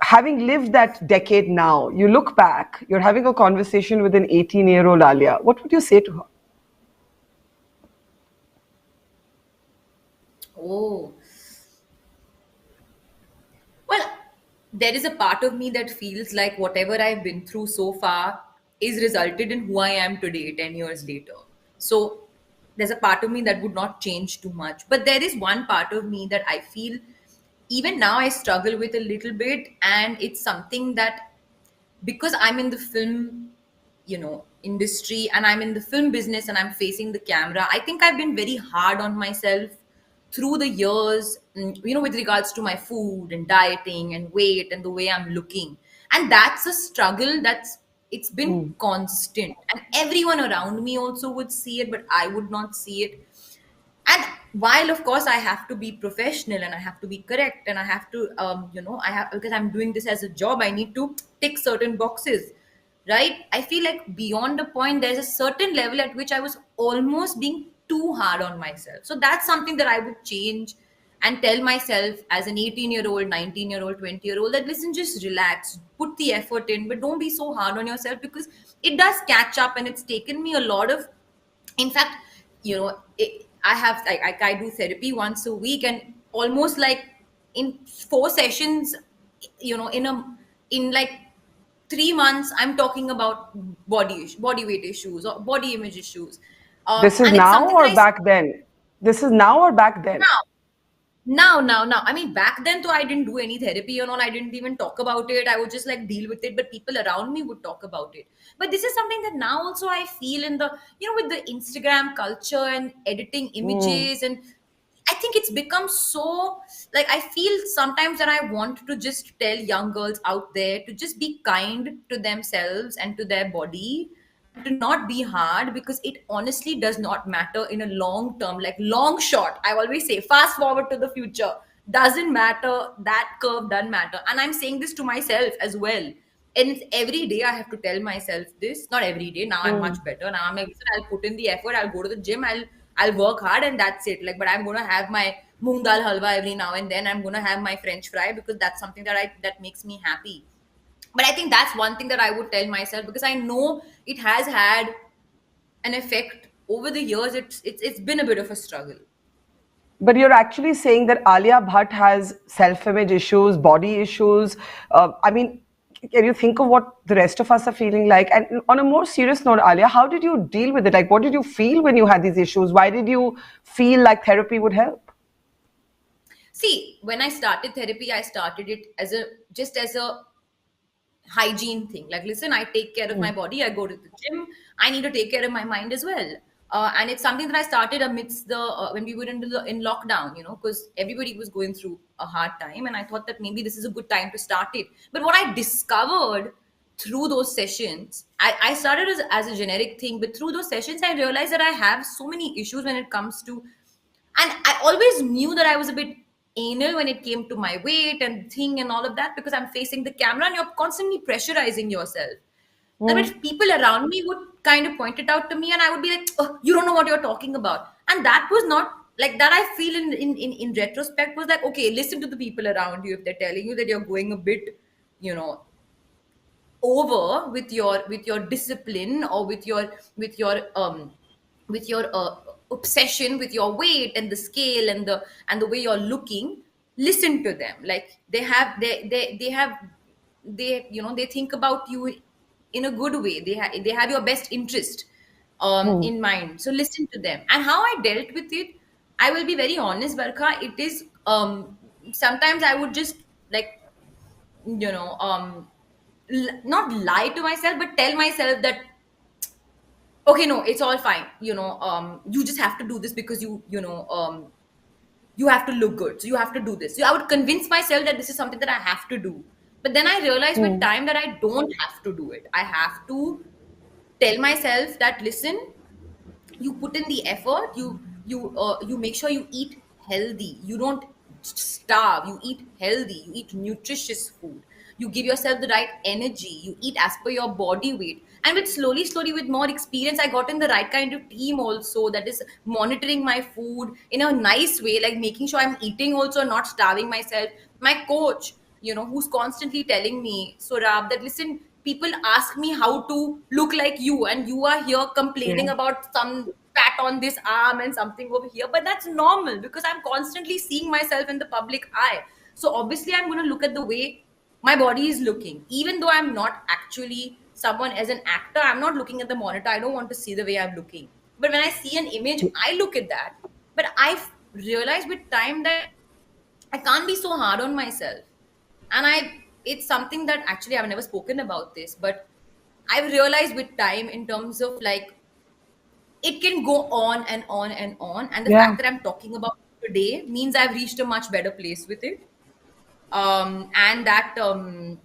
[SPEAKER 1] Having lived that decade now, you look back, you're having a conversation with an 18-year-old Alia. What would you say to her?
[SPEAKER 7] Oh. Well, there is a part of me that feels like whatever I've been through so far is resulted in who I am today, 10 years later. So there's a part of me that would not change too much. But there is one part of me that I feel even now I struggle with a little bit. And it's something that, because I'm in the film, industry, and I'm in the film business and I'm facing the camera, I think I've been very hard on myself through the years, with regards to my food and dieting and weight and the way I'm looking. And that's a struggle it's been constant. And everyone around me also would see it, but I would not see it. And while of course I have to be professional and I have to be correct and I have to, because I'm doing this as a job, I need to tick certain boxes, right? I feel like beyond a point, there's a certain level at which I was almost being too hard on myself. So that's something that I would change and tell myself as an 18-year-old, 19-year-old, 20-year-old that listen, just relax, put the effort in, but don't be so hard on yourself, because it does catch up. And it's taken me a lot of, in fact, I have I do therapy once a week, and almost like in 4 sessions, in like 3 months, I'm talking about body weight issues or body image issues,
[SPEAKER 1] This is
[SPEAKER 7] and it's
[SPEAKER 1] now
[SPEAKER 7] something that
[SPEAKER 1] or
[SPEAKER 7] I
[SPEAKER 1] back then? This is now or back then?
[SPEAKER 7] now. I mean, back then, though, I didn't do any therapy and all. I didn't even talk about it. I would just like deal with it, but people around me would talk about it. But this is something that now also I feel in the, with the Instagram culture and editing images, and I think it's become so, like, I feel sometimes that I want to just tell young girls out there to just be kind to themselves and to their body, to not be hard, because it honestly does not matter in a long term, like long shot. I always say fast forward to the future, doesn't matter, that curve doesn't matter. And I'm saying this to myself as well, and it's every day I have to tell myself this. Not every day, now I'm much better. Now I'm like, listen, I'll put in the effort, I'll go to the gym, I'll work hard, and that's it. Like, but I'm gonna have my moong dal halwa every now and then. I'm gonna have my French fry, because that's something that makes me happy. But I think that's one thing that I would tell myself, because I know it has had an effect over the years. It's been a bit of a struggle.
[SPEAKER 1] But you're actually saying that Alia Bhatt has self-image issues, body issues. I mean, can you think of what the rest of us are feeling like? And on a more serious note, Alia, how did you deal with it? Like, what did you feel when you had these issues? Why did you feel like therapy would help?
[SPEAKER 7] See, when I started therapy, I started it as a hygiene thing. Like, listen, I take care of my body, I go to the gym, I need to take care of my mind as well. And it's something that I started amidst the when we were in lockdown, because everybody was going through a hard time, and I thought that maybe this is a good time to start it. But what I discovered through those sessions, I started as a generic thing, but through those sessions, I realized that I have so many issues when it comes to, and I always knew that I was a bit anal when it came to my weight and thing and all of that, because I'm facing the camera and you're constantly pressurizing yourself. That if people around me would kind of point it out to me, and I would be like, oh, you don't know what you're talking about. And that was not like that. I feel in retrospect was like, okay, listen to the people around you. If they're telling you that you're going a bit, over with your discipline, or with your obsession with your weight and the scale and the way you're looking, listen to them. Like, they think about you in a good way. They have your best interest in mind, so listen to them. And how I dealt with it, I will be very honest, Barkha, it is sometimes I would just like, not lie to myself, but tell myself that, okay, no, it's all fine, you just have to do this because you have to look good, so you have to do this. So I would convince myself that this is something that I have to do. But then I realized with time that I don't have to do it. I have to tell myself that, listen, you put in the effort, you make sure you eat healthy, you don't starve, you eat healthy, you eat nutritious food, you give yourself the right energy, you eat as per your body weight. And with slowly with more experience, I got in the right kind of team also, that is monitoring my food in a nice way, like making sure I'm eating also, not starving myself. My coach, who's constantly telling me, Surab, that, listen, people ask me how to look like you, and you are here complaining about some fat on this arm and something over here. But that's normal, because I'm constantly seeing myself in the public eye. So obviously I'm going to look at the way my body is looking, even though I'm not actually someone. As an actor, I'm not looking at the monitor, I don't want to see the way I'm looking. But when I see an image, I look at that. But I've realized with time that I can't be so hard on myself. And it's something that actually I've never spoken about this, but I've realized with time, in terms of like, it can go on and on and on. And the fact that I'm talking about it today means I've reached a much better place with it. And that I'm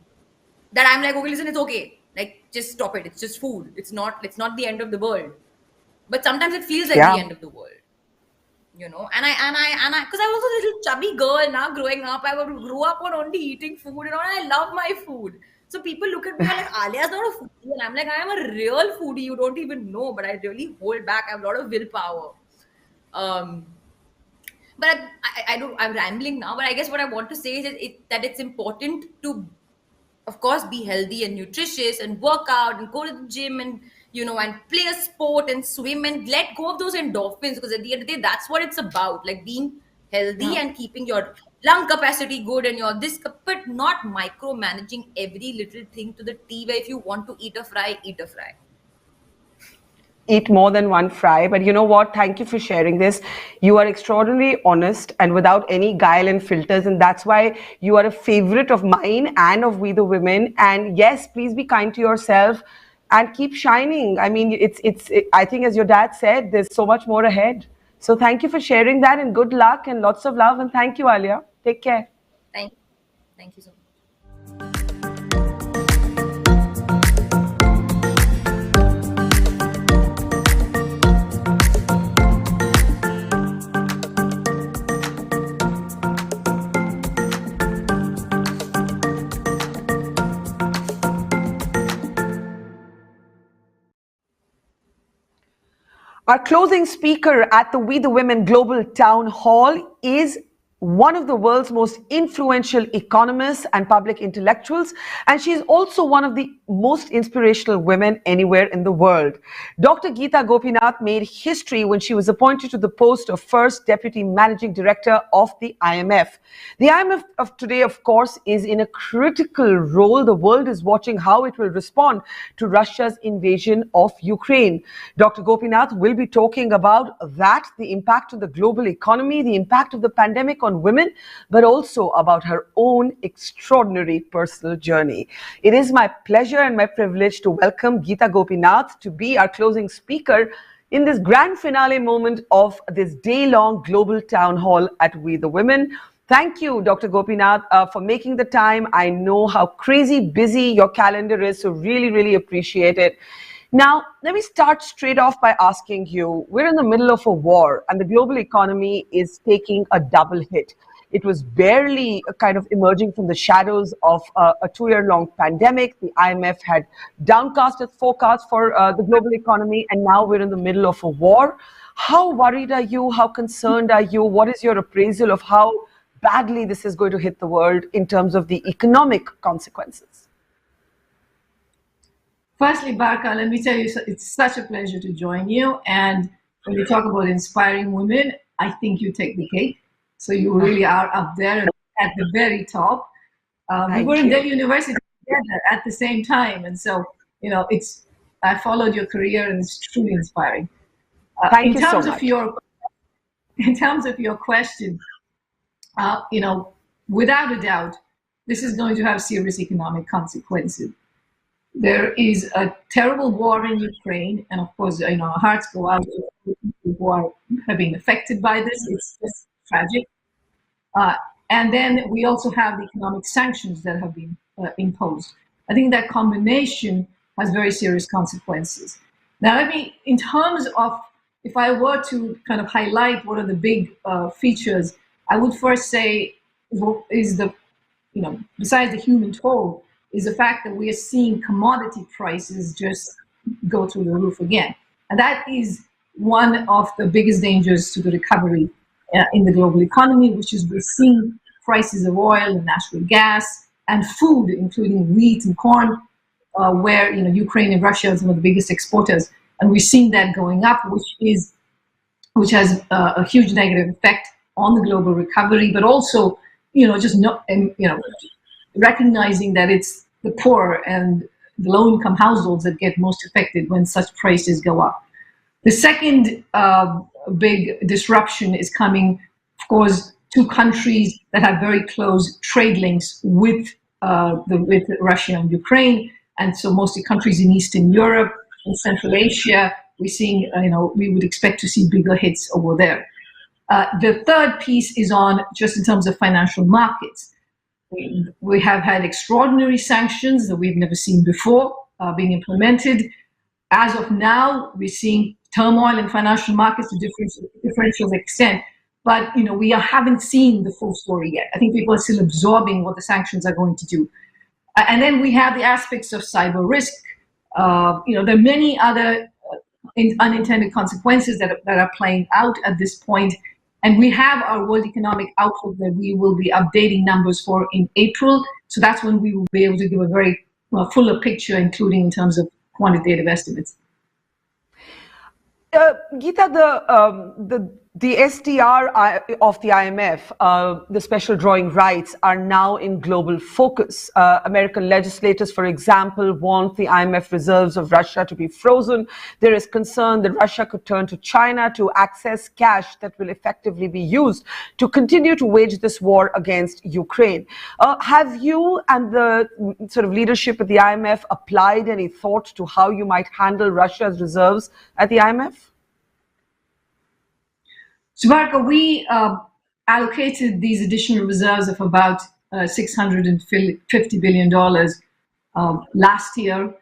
[SPEAKER 7] like, okay, listen, it's okay. Like, just stop it. It's just food. It's not the end of the world. But sometimes it feels like the end of the world. And I, because I was a little chubby girl now growing up. I grew up on only eating food, and I love my food. So people look at me like, Alia's not a foodie. And I'm like, I am a real foodie. You don't even know, but I really hold back. I have a lot of willpower. But I'm rambling now, but I guess what I want to say is that it's important to, of course, be healthy and nutritious and work out and go to the gym and and play a sport and swim and let go of those endorphins, because at the end of the day, that's what it's about, like being healthy and keeping your lung capacity good and your this, but not micromanaging every little thing to the T, where if you want to eat a fry, eat a fry.
[SPEAKER 1] Eat more than one fry. But you know what? Thank you for sharing this. You are extraordinarily honest and without any guile and filters. And that's why you are a favorite of mine and of We the Women. And yes, please be kind to yourself and keep shining. I mean, I think, as your dad said, there's so much more ahead. So thank you for sharing that, and good luck and lots of love. And thank you, Alia. Take care.
[SPEAKER 7] Thank you so much.
[SPEAKER 1] Our closing speaker at the We the Women Global Town Hall is one of the world's most influential economists and public intellectuals, and she is also one of the most inspirational women anywhere in the world. Dr. Gita Gopinath made history when she was appointed to the post of first Deputy Managing Director of the IMF. The IMF of today, of course, is in a critical role. The world is watching how it will respond to Russia's invasion of Ukraine. Dr. Gopinath will be talking about that, the impact on the global economy, the impact of the pandemic on women, but also about her own extraordinary personal journey. It is my pleasure and my privilege to welcome Gita Gopinath to be our closing speaker in this grand finale moment of this day-long global town hall at We the Women. Thank you, Dr. Gopinath, for making the time. I know how crazy busy your calendar is, so really, really appreciate it. Now, let me start straight off by asking you, we're in the middle of a war and the global economy is taking a double hit. It was barely kind of emerging from the shadows of a 2-year-long pandemic. The IMF had downcast its forecast for the global economy, and now we're in the middle of a war. How worried are you? How concerned are you? What is your appraisal of how badly this is going to hit the world in terms of the economic consequences?
[SPEAKER 18] Firstly, Barka, let me tell you, it's such a pleasure to join you. And when you talk about inspiring women, I think you take the cake. So you really are up there at the very top. We were in Delhi University together at the same time. And so, I followed your career and it's truly inspiring.
[SPEAKER 1] Thank you so much.
[SPEAKER 18] In terms of your question, without a doubt, this is going to have serious economic consequences. There is a terrible war in Ukraine, and of course, our hearts go out to people who have been affected by this. It's just tragic. And then we also have the economic sanctions that have been imposed. I think that combination has very serious consequences. Now, in terms of, if I were to kind of highlight what are the big features, I would first say besides the human toll, is the fact that we are seeing commodity prices just go through the roof again. And that is one of the biggest dangers to the recovery in the global economy, which is we're seeing prices of oil and natural gas and food, including wheat and corn, where Ukraine and Russia are some of the biggest exporters. And we're seeing that going up, which has a huge negative effect on the global recovery, but also, recognizing that it's the poor and the low-income households that get most affected when such prices go up. The second big disruption is coming, of course, to countries that have very close trade links with Russia and Ukraine, and so mostly countries in Eastern Europe and Central Asia. We're seeing, we would expect to see bigger hits over there. The third piece is on just in terms of financial markets. We have had extraordinary sanctions that we've never seen before being implemented. As of now, we're seeing turmoil in financial markets to differential extent, but we haven't seen the full story yet. I think people are still absorbing what the sanctions are going to do. And then we have the aspects of cyber risk. There are many other unintended consequences that are playing out at this point. And we have our World Economic Outlook that we will be updating numbers for in April. So that's when we will be able to give a very fuller picture, including in terms of quantitative estimates.
[SPEAKER 1] Geeta, the SDR of the IMF, the special drawing rights, are now in global focus. American legislators, for example, want the IMF reserves of Russia to be frozen. There is concern that Russia could turn to China to access cash that will effectively be used to continue to wage this war against Ukraine. Have you and the sort of leadership at the IMF applied any thought to how you might handle Russia's reserves at the IMF?
[SPEAKER 18] Subarka, we allocated these additional reserves of about $650 billion last year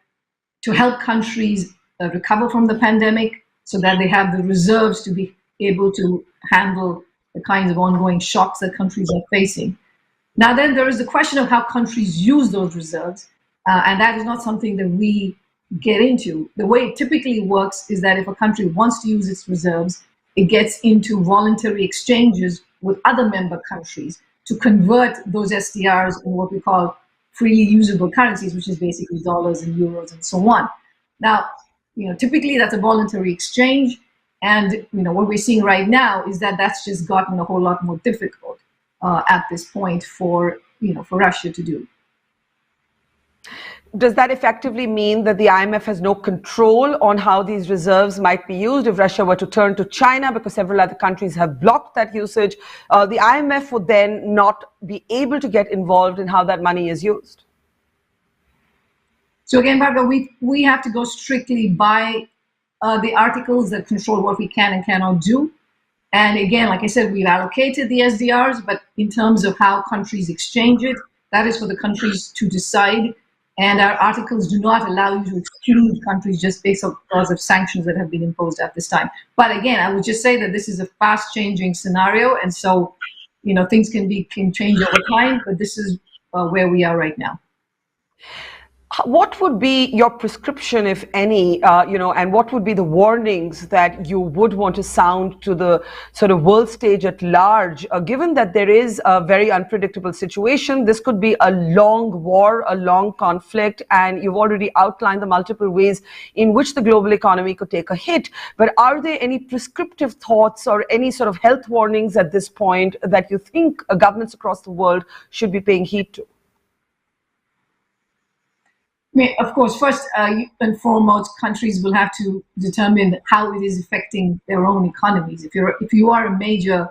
[SPEAKER 18] to help countries recover from the pandemic so that they have the reserves to be able to handle the kinds of ongoing shocks that countries are facing. Now then, there is the question of how countries use those reserves, and that is not something that we get into. The way it typically works is that if a country wants to use its reserves, it gets into voluntary exchanges with other member countries to convert those SDRs in what we call freely usable currencies, which is basically dollars and euros and so on. Now, typically that's a voluntary exchange, and what we're seeing right now is that that's just gotten a whole lot more difficult at this point for Russia to do.
[SPEAKER 1] Does that effectively mean that the IMF has no control on how these reserves might be used if Russia were to turn to China, because several other countries have blocked that usage? The IMF would then not be able to get involved in how that money is used.
[SPEAKER 18] So again, Barbara, we have to go strictly by the articles that control what we can and cannot do. And again, like I said, we've allocated the SDRs, but in terms of how countries exchange it, that is for the countries to decide. And our articles do not allow you to exclude countries just based on because of sanctions that have been imposed at this time. But again, I would just say that this is a fast-changing scenario, and so things can change over time. But this is where we are right now.
[SPEAKER 1] What would be your prescription, if any, and what would be the warnings that you would want to sound to the sort of world stage at large, given that there is a very unpredictable situation? This could be a long war, a long conflict, and you've already outlined the multiple ways in which the global economy could take a hit. But are there any prescriptive thoughts or any sort of health warnings at this point that you think governments across the world should be paying heed to?
[SPEAKER 18] Of course, first and foremost, countries will have to determine how it is affecting their own economies. If you are a major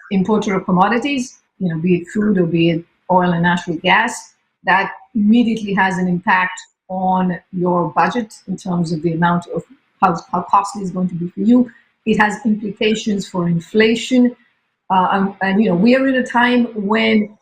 [SPEAKER 18] importer of commodities, be it food or be it oil and natural gas, that immediately has an impact on your budget in terms of the amount of how costly it's going to be for you. It has implications for inflation, and we are in a time when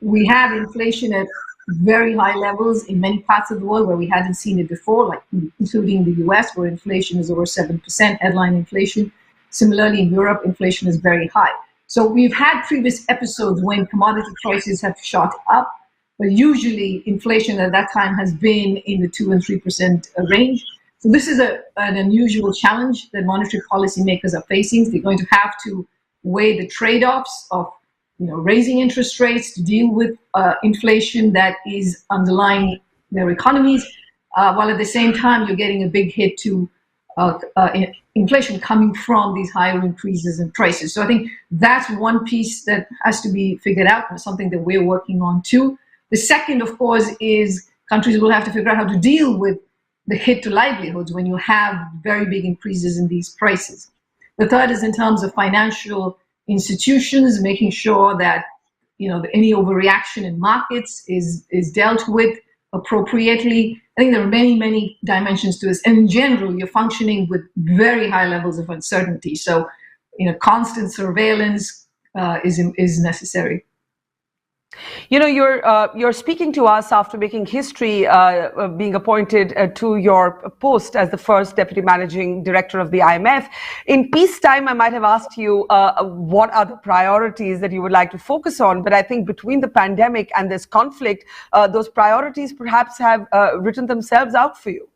[SPEAKER 18] we have inflation at very high levels in many parts of the world where we hadn't seen it before, like including the US, where inflation is over 7%, headline inflation. Similarly, in Europe, inflation is very high. So we've had previous episodes when commodity prices have shot up, but usually inflation at that time has been in the 2 and 3% range. So this is an unusual challenge that monetary policymakers are facing. They're going to have to weigh the trade-offs of raising interest rates to deal with inflation that is underlying their economies, while at the same time you're getting a big hit to inflation coming from these higher increases in prices. So I think that's one piece that has to be figured out, and something that we're working on too. The second, of course, is countries will have to figure out how to deal with the hit to livelihoods when you have very big increases in these prices. The third is in terms of financial institutions, making sure that any overreaction in markets is dealt with appropriately. I think there are many dimensions to this, and in general, you're functioning with very high levels of uncertainty. So, constant surveillance is necessary.
[SPEAKER 1] You're speaking to us after making history, being appointed to your post as the first deputy managing director of the IMF. In peacetime, I might have asked you what are the priorities that you would like to focus on, but I think between the pandemic and this conflict, those priorities perhaps have written themselves out for you.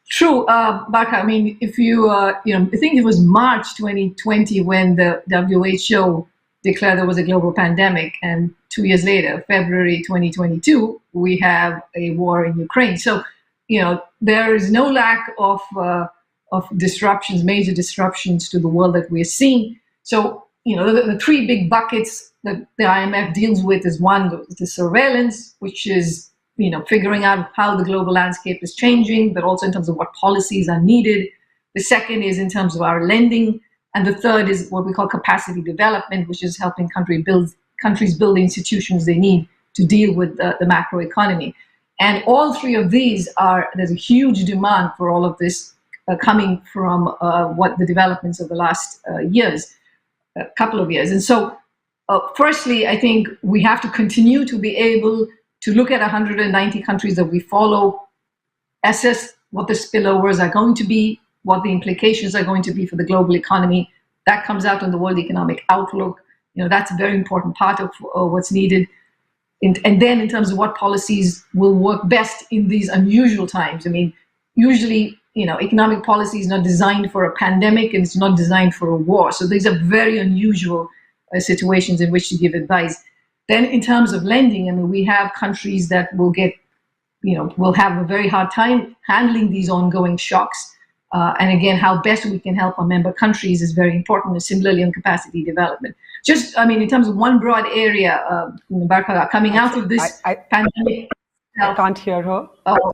[SPEAKER 18] True, Barka. I mean, if you, I think it was March 2020 when the WHO declared there was a global pandemic, and 2 years later, February 2022, we have a war in Ukraine. So there is no lack of disruptions, major disruptions to the world that we're seeing. So, the three big buckets that the IMF deals with is one, the surveillance, which is, figuring out how the global landscape is changing, but also in terms of what policies are needed. The second is in terms of our lending. And the third is what we call capacity development, which is helping countries build the institutions they need to deal with the macro economy. And all three of these there's a huge demand for all of this coming from what the developments of the last couple of years. And so, firstly, I think we have to continue to be able to look at 190 countries that we follow, assess what the spillovers are going to be, what the implications are going to be for the global economy. That comes out in the World Economic Outlook. That's a very important part of what's needed. And then in terms of what policies will work best in these unusual times. I mean, usually, economic policy is not designed for a pandemic and it's not designed for a war. So these are very unusual situations in which to give advice. Then in terms of lending, I mean, we have countries that will have a very hard time handling these ongoing shocks. And again, how best we can help our member countries is very important, and similarly on capacity development. In terms of one broad area, coming out of this pandemic.
[SPEAKER 1] I can't hear her. Oh.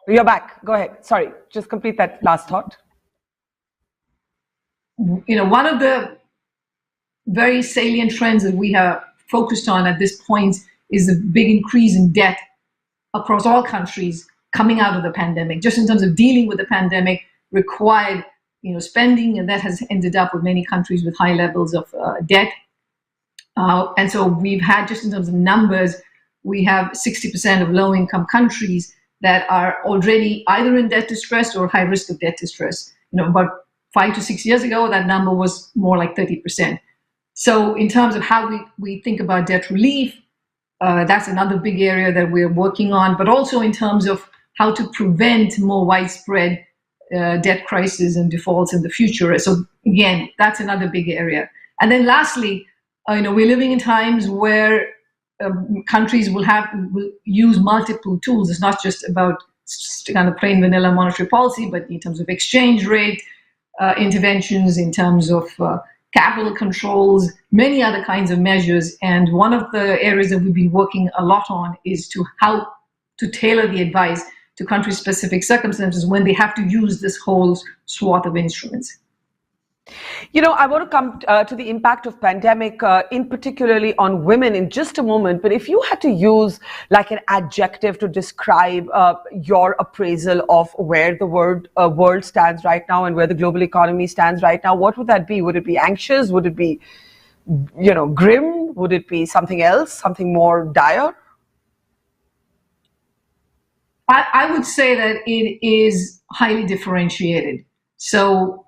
[SPEAKER 1] You're back. Go ahead. Sorry, just complete that last thought.
[SPEAKER 18] One of the very salient trends that we have focused on at this point is the big increase in debt across all countries coming out of the pandemic. Just in terms of dealing with the pandemic required, spending, and that has ended up with many countries with high levels of debt. And so we've had, just in terms of numbers, we have 60% of low-income countries that are already either in debt distress or high risk of debt distress. About 5 to 6 years ago, that number was more like 30%. So in terms of how we think about debt relief, that's another big area that we're working on, but also in terms of how to prevent more widespread debt crises and defaults in the future. So again, that's another big area. And then lastly, we're living in times where countries will use multiple tools. It's not just about kind of plain vanilla monetary policy, but in terms of exchange rate interventions, in terms of capital controls, many other kinds of measures. And one of the areas that we've been working a lot on is how to tailor the advice to country-specific circumstances when they have to use this whole swath of instruments.
[SPEAKER 1] I want to come to the impact of pandemic, in particularly on women in just a moment. But if you had to use like an adjective to describe your appraisal of where the world stands right now and where the global economy stands right now, what would that be? Would it be anxious? Would it be, grim? Would it be something else, something more dire?
[SPEAKER 18] I would say that it is highly differentiated. So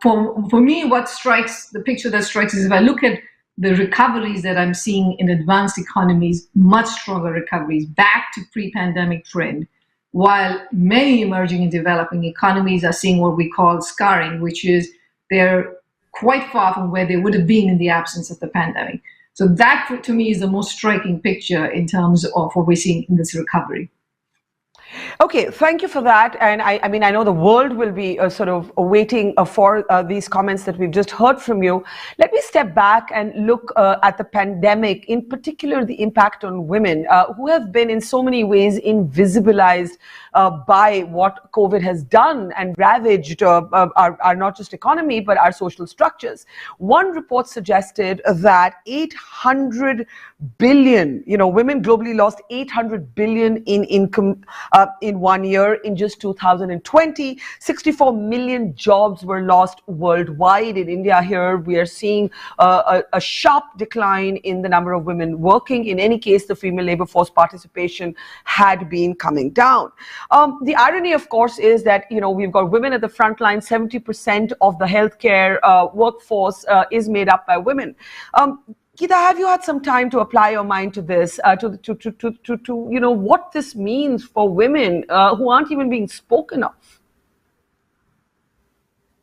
[SPEAKER 18] for me, the picture that strikes is if I look at the recoveries that I'm seeing in advanced economies, much stronger recoveries back to pre-pandemic trend, while many emerging and developing economies are seeing what we call scarring, which is they're quite far from where they would have been in the absence of the pandemic. So that, to me, is the most striking picture in terms of what we're seeing in this recovery.
[SPEAKER 1] Okay, thank you for that. And I mean, I know the world will be sort of waiting for these comments that we've just heard from you. Let me step back and look at the pandemic, in particular the impact on women who have been in so many ways invisibilized by what COVID has done and ravaged our not just economy, but our social structures. One report suggested that 800 billion, women globally lost 800 billion in income in 1 year. In just 2020, 64 million jobs were lost worldwide. In India here, we are seeing a sharp decline in the number of women working. In any case, the female labor force participation had been coming down. The irony, of course, is that, we've got women at the front line. 70% of the healthcare workforce is made up by women. Gita, have you had some time to apply your mind to this, to what this means for women who aren't even being spoken of?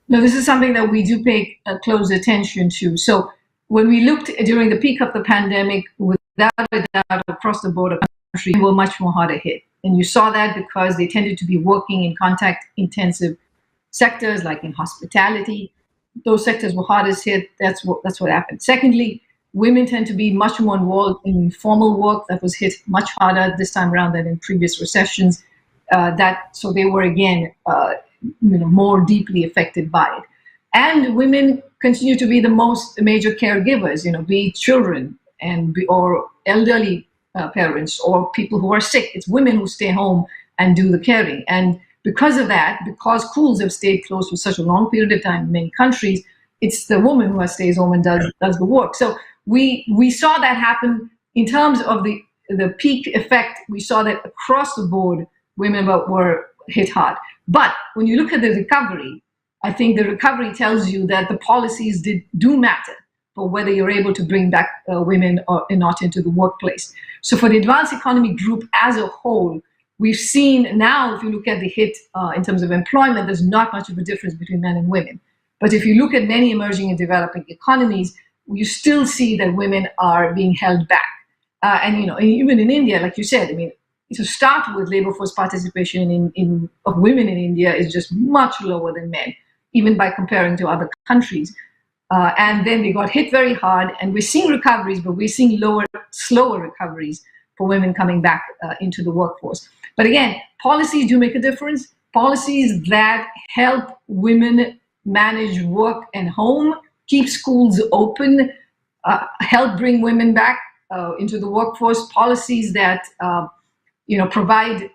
[SPEAKER 18] No, this is something that we do pay close attention to. So when we looked during the peak of the pandemic, without a doubt, across the board, countries were much more harder hit. And you saw that because they tended to be working in contact intensive sectors like in hospitality. Those sectors were hardest hit. That's what happened. Secondly, women tend to be much more involved in informal work that was hit much harder this time around than in previous recessions. So they were again more deeply affected by it. And women continue to be the most major caregivers, be it children or elderly parents or people who are sick. It's women who stay home and do the caring. And because of that, because schools have stayed closed for such a long period of time in many countries, it's the woman who stays home and does the work. So we saw that happen in terms of the peak effect. We saw that across the board, women were hit hard. But when you look at the recovery, I think the recovery tells you that the policies do matter for whether you're able to bring back women or not into the workplace. So for the advanced economy group as a whole, we've seen now, if you look at the hit in terms of employment, there's not much of a difference between men and women. But if you look at many emerging and developing economies, you still see that women are being held back. And even in India, like you said, to start with, labor force participation of women in India is just much lower than men, even by comparing to other countries. And then they got hit very hard, and we're seeing recoveries, but we're seeing slower recoveries for women coming back into the workforce. But again, policies do make a difference. Policies that help women manage work and home, keep schools open, help bring women back into the workforce, policies that provide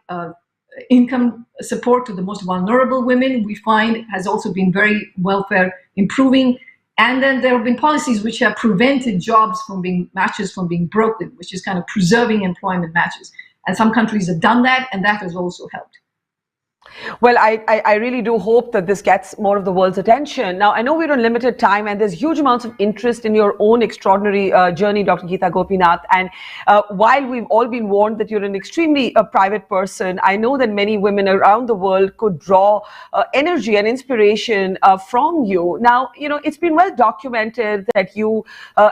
[SPEAKER 18] income support to the most vulnerable women, we find has also been very welfare improving. And then there have been policies which have prevented matches from being broken, which is kind of preserving employment matches. And some countries have done that, and that has also helped.
[SPEAKER 1] Well, I really do hope that this gets more of the world's attention. Now, I know we're on limited time and there's huge amounts of interest in your own extraordinary journey, Dr. Gita Gopinath. And while we've all been warned that you're an extremely private person, I know that many women around the world could draw energy and inspiration from you. Now, it's been well documented that you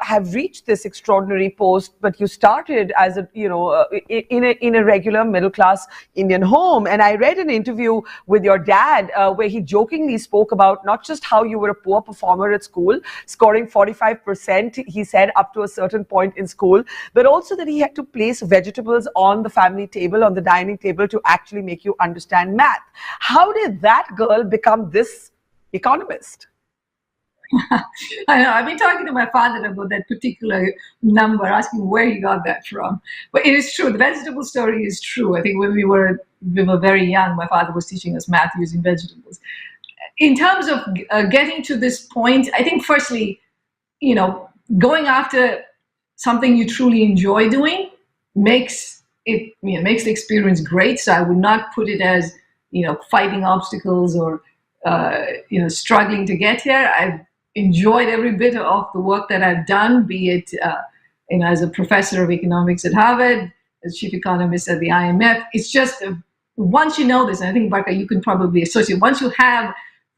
[SPEAKER 1] have reached this extraordinary post, but you started as in a regular middle-class Indian home. And I read an interview with your dad where he jokingly spoke about not just how you were a poor performer at school, scoring 45%, he said, up to a certain point in school, but also that he had to place vegetables on the family table, on the dining table, to actually make you understand math. How did that girl become this economist?
[SPEAKER 18] I know, I've been talking to my father about that particular number, asking where he got that from. But it is true. The vegetable story is true. I think when we were very young, my father was teaching us math using vegetables. In terms of getting to this point, I think firstly, going after something you truly enjoy doing makes the experience great. So I would not put it as, fighting obstacles or, struggling to get here. I've enjoyed every bit of the work that I've done, be it as a professor of economics at Harvard, as chief economist at the IMF. It's just once you know this, and I think, Barka, you can probably associate. Once you have,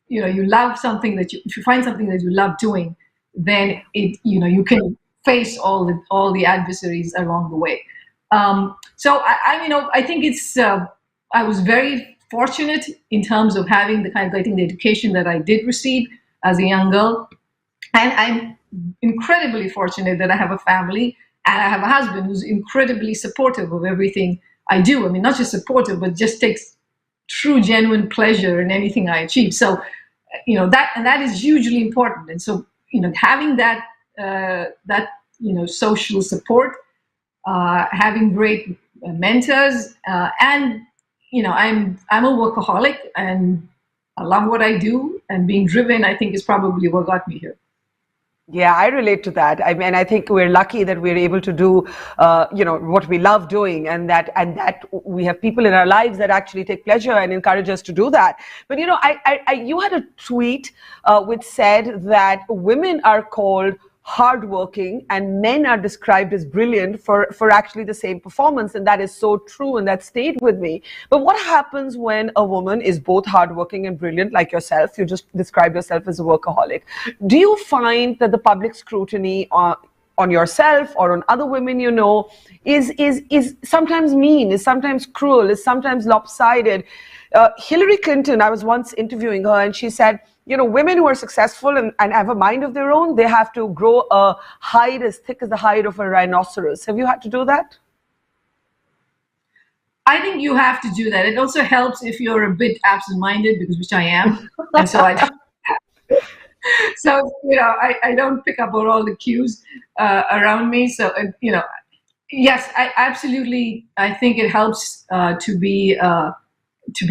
[SPEAKER 18] you love something if you find something that you love doing, then you can face all the adversaries along the way. So I think it's I was very fortunate in terms of having the education that I did receive as a young girl. And I'm incredibly fortunate that I have a family and I have a husband who's incredibly supportive of everything I do. I mean, not just supportive, but just takes true, genuine pleasure in anything I achieve. So, that is hugely important. And so, having that social support, having great mentors, and, I'm a workaholic and I love what I do, and being driven, I think, is probably what got me here.
[SPEAKER 1] Yeah, I relate to that. I mean, I think we're lucky that we're able to do, what we love doing, and that we have people in our lives that actually take pleasure and encourage us to do that. But, you had a tweet which said that women are called hardworking and men are described as brilliant for actually the same performance. And that is so true, and that stayed with me. But what happens when a woman is both hardworking and brilliant, like yourself? You just described yourself as a workaholic. Do you find that the public scrutiny on yourself or on other women you know is sometimes mean, is sometimes cruel, is sometimes lopsided. Hillary Clinton, I was once interviewing her, and she said, you know, women who are successful and have a mind of their own, they have to grow a hide as thick as the hide of a rhinoceros. Have you had to do that?
[SPEAKER 18] I think you have to do that. It also helps if you're a bit absent-minded, because which I am, and so I don't. So you know, I don't pick up on all the cues around me. So you know, yes, I absolutely. I think it helps to be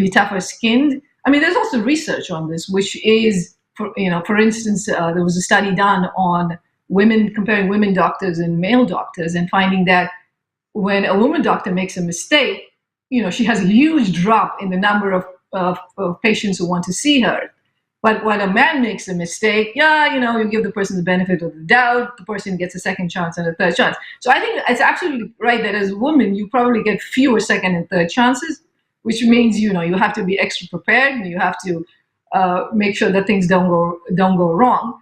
[SPEAKER 18] tougher skinned. I mean, there's also research on this, which is, for instance, there was a study done on women, comparing women doctors and male doctors, and finding that when a woman doctor makes a mistake, you know, she has a huge drop in the number of patients who want to see her. But when a man makes a mistake, yeah, you know, you give the person the benefit of the doubt, the person gets a second chance and a third chance. So I think it's absolutely right that as a woman, you probably get fewer second and third chances, which means, you know, you have to be extra prepared and you have to make sure that things don't go wrong.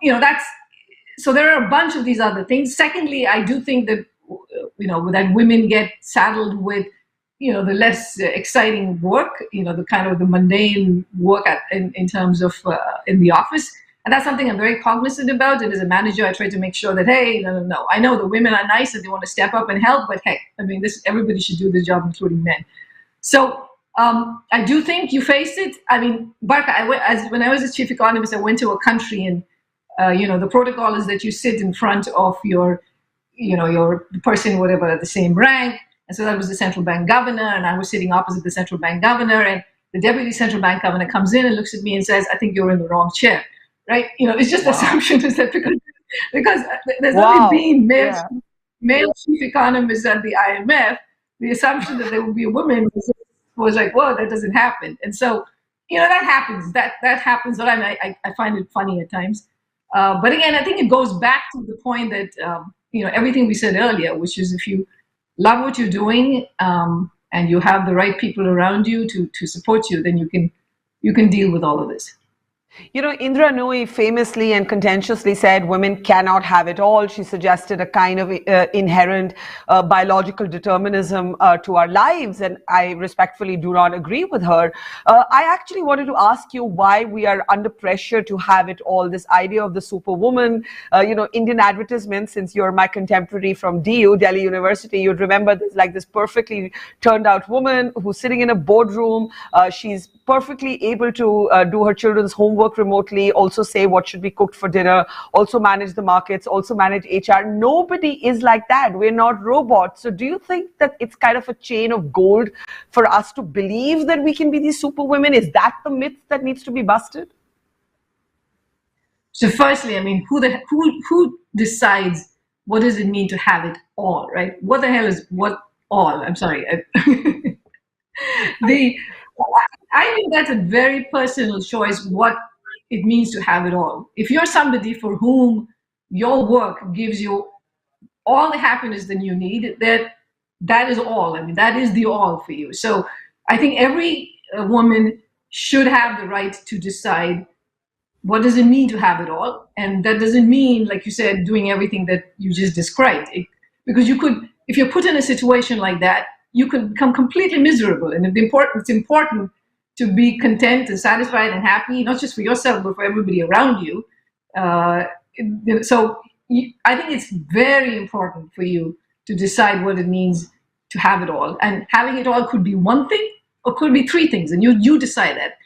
[SPEAKER 18] You know, so there are a bunch of these other things. Secondly, I do think that, you know, that women get saddled with, you know, the less exciting work, you know, the kind of the mundane work in terms of in the office. And that's something I'm very cognizant about. And as a manager, I try to make sure that, hey, no. I know the women are nice and they want to step up and help, but hey, I mean, everybody should do this job, including men. So I do think you face it. I mean, Barka, when I was a chief economist, I went to a country and, you know, the protocol is that you sit in front of the person, whatever, at the same rank. And so that was the central bank governor, and I was sitting opposite the central bank governor, and the deputy central bank governor comes in and looks at me and says, I think you're in the wrong chair, right? You know, it's just assumption is that because there's only been male chief economists at the IMF, the assumption that there would be a woman was like, whoa, that doesn't happen. And so, you know, that happens. That happens. But I find it funny at times. But again, I think it goes back to the point that, you know, everything we said earlier, which is if you love what you're doing and you have the right people around you to support you, then you can deal with all of this.
[SPEAKER 1] You know, Indra Nooyi famously and contentiously said women cannot have it all. She suggested a kind of inherent biological determinism to our lives, and I respectfully do not agree with her. I actually wanted to ask you why we are under pressure to have it all, this idea of the superwoman. You know, Indian advertisements, since you're my contemporary from DU, Delhi University, you'd remember this, like this perfectly turned out woman who's sitting in a boardroom. She's perfectly able to do her children's homework remotely, also say what should be cooked for dinner, also manage the markets, also manage HR. Nobody is like that. We're not robots. So do you think that it's kind of a chain of gold for us to believe that we can be these super women? Is that the myth that needs to be busted?
[SPEAKER 18] So firstly, I mean, who decides what does it mean to have it all, right? What the hell is what all? I'm sorry. I think that's a very personal choice, what it means to have it all. If you're somebody for whom your work gives you all the happiness that you need, that is all. I mean, that is the all for you. So I think every woman should have the right to decide what does it mean to have it all. And that doesn't mean, like you said, doing everything that you just described. Because you could, if you're put in a situation like that, you could become completely miserable. And it's important to be content and satisfied and happy, not just for yourself, but for everybody around you. So I think it's very important for you to decide what it means to have it all. And having it all could be one thing or could be three things, and you decide that.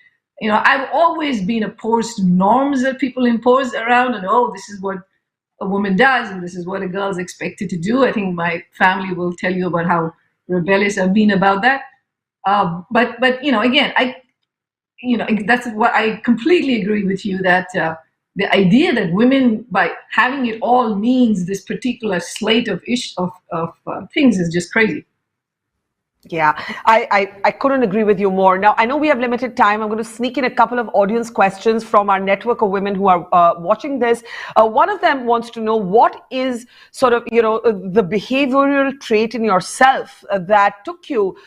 [SPEAKER 18] You know, I've always been opposed to norms that people impose around, and this is what a woman does, and this is what a girl is expected to do. I think my family will tell you about how rebellious I've been about that. But you know, again, that's what I completely agree with you, that the idea that women, by having it all, means this particular slate of things is just crazy.
[SPEAKER 1] Yeah, I couldn't agree with you more. Now, I know we have limited time. I'm going to sneak in a couple of audience questions from our network of women who are watching this. One of them wants to know, what is sort of, the behavioral trait in yourself that took you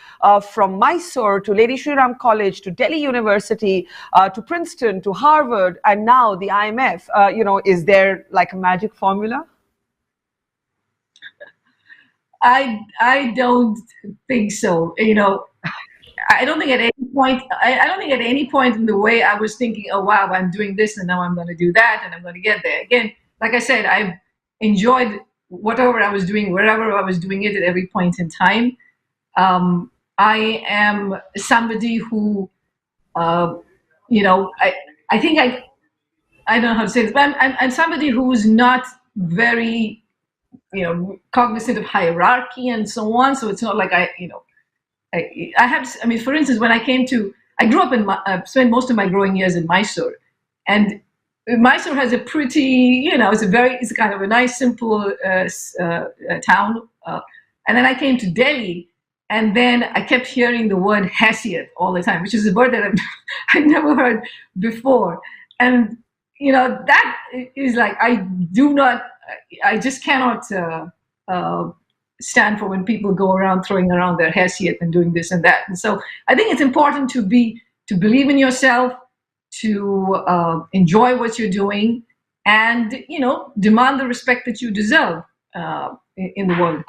[SPEAKER 1] from Mysore to Lady Shri Ram College to Delhi University to Princeton to Harvard and now the IMF? Is there like a magic formula?
[SPEAKER 18] I don't think so. You know, I don't think at any point. I don't think at any point in the way I was thinking, oh wow, I'm doing this and now I'm going to do that and I'm going to get there. Again, like I said, I've enjoyed whatever I was doing, wherever I was doing it at every point in time. I am somebody who, you know, I think I don't know how to say this, but I'm somebody who's not very, you know, cognizant of hierarchy and so on. So it's not like I have, I mean, for instance, when I grew up spent most of my growing years in Mysore, and Mysore has a pretty, you know, it's kind of a nice, simple town. And then I came to Delhi, and then I kept hearing the word haisiyat all the time, which is a word that I've never heard before. And, you know, that is like, I just cannot stand for when people go around throwing around their haisiyat and doing this and that. And so I think it's important to believe in yourself, to enjoy what you're doing, and, you know, demand the respect that you deserve in the world.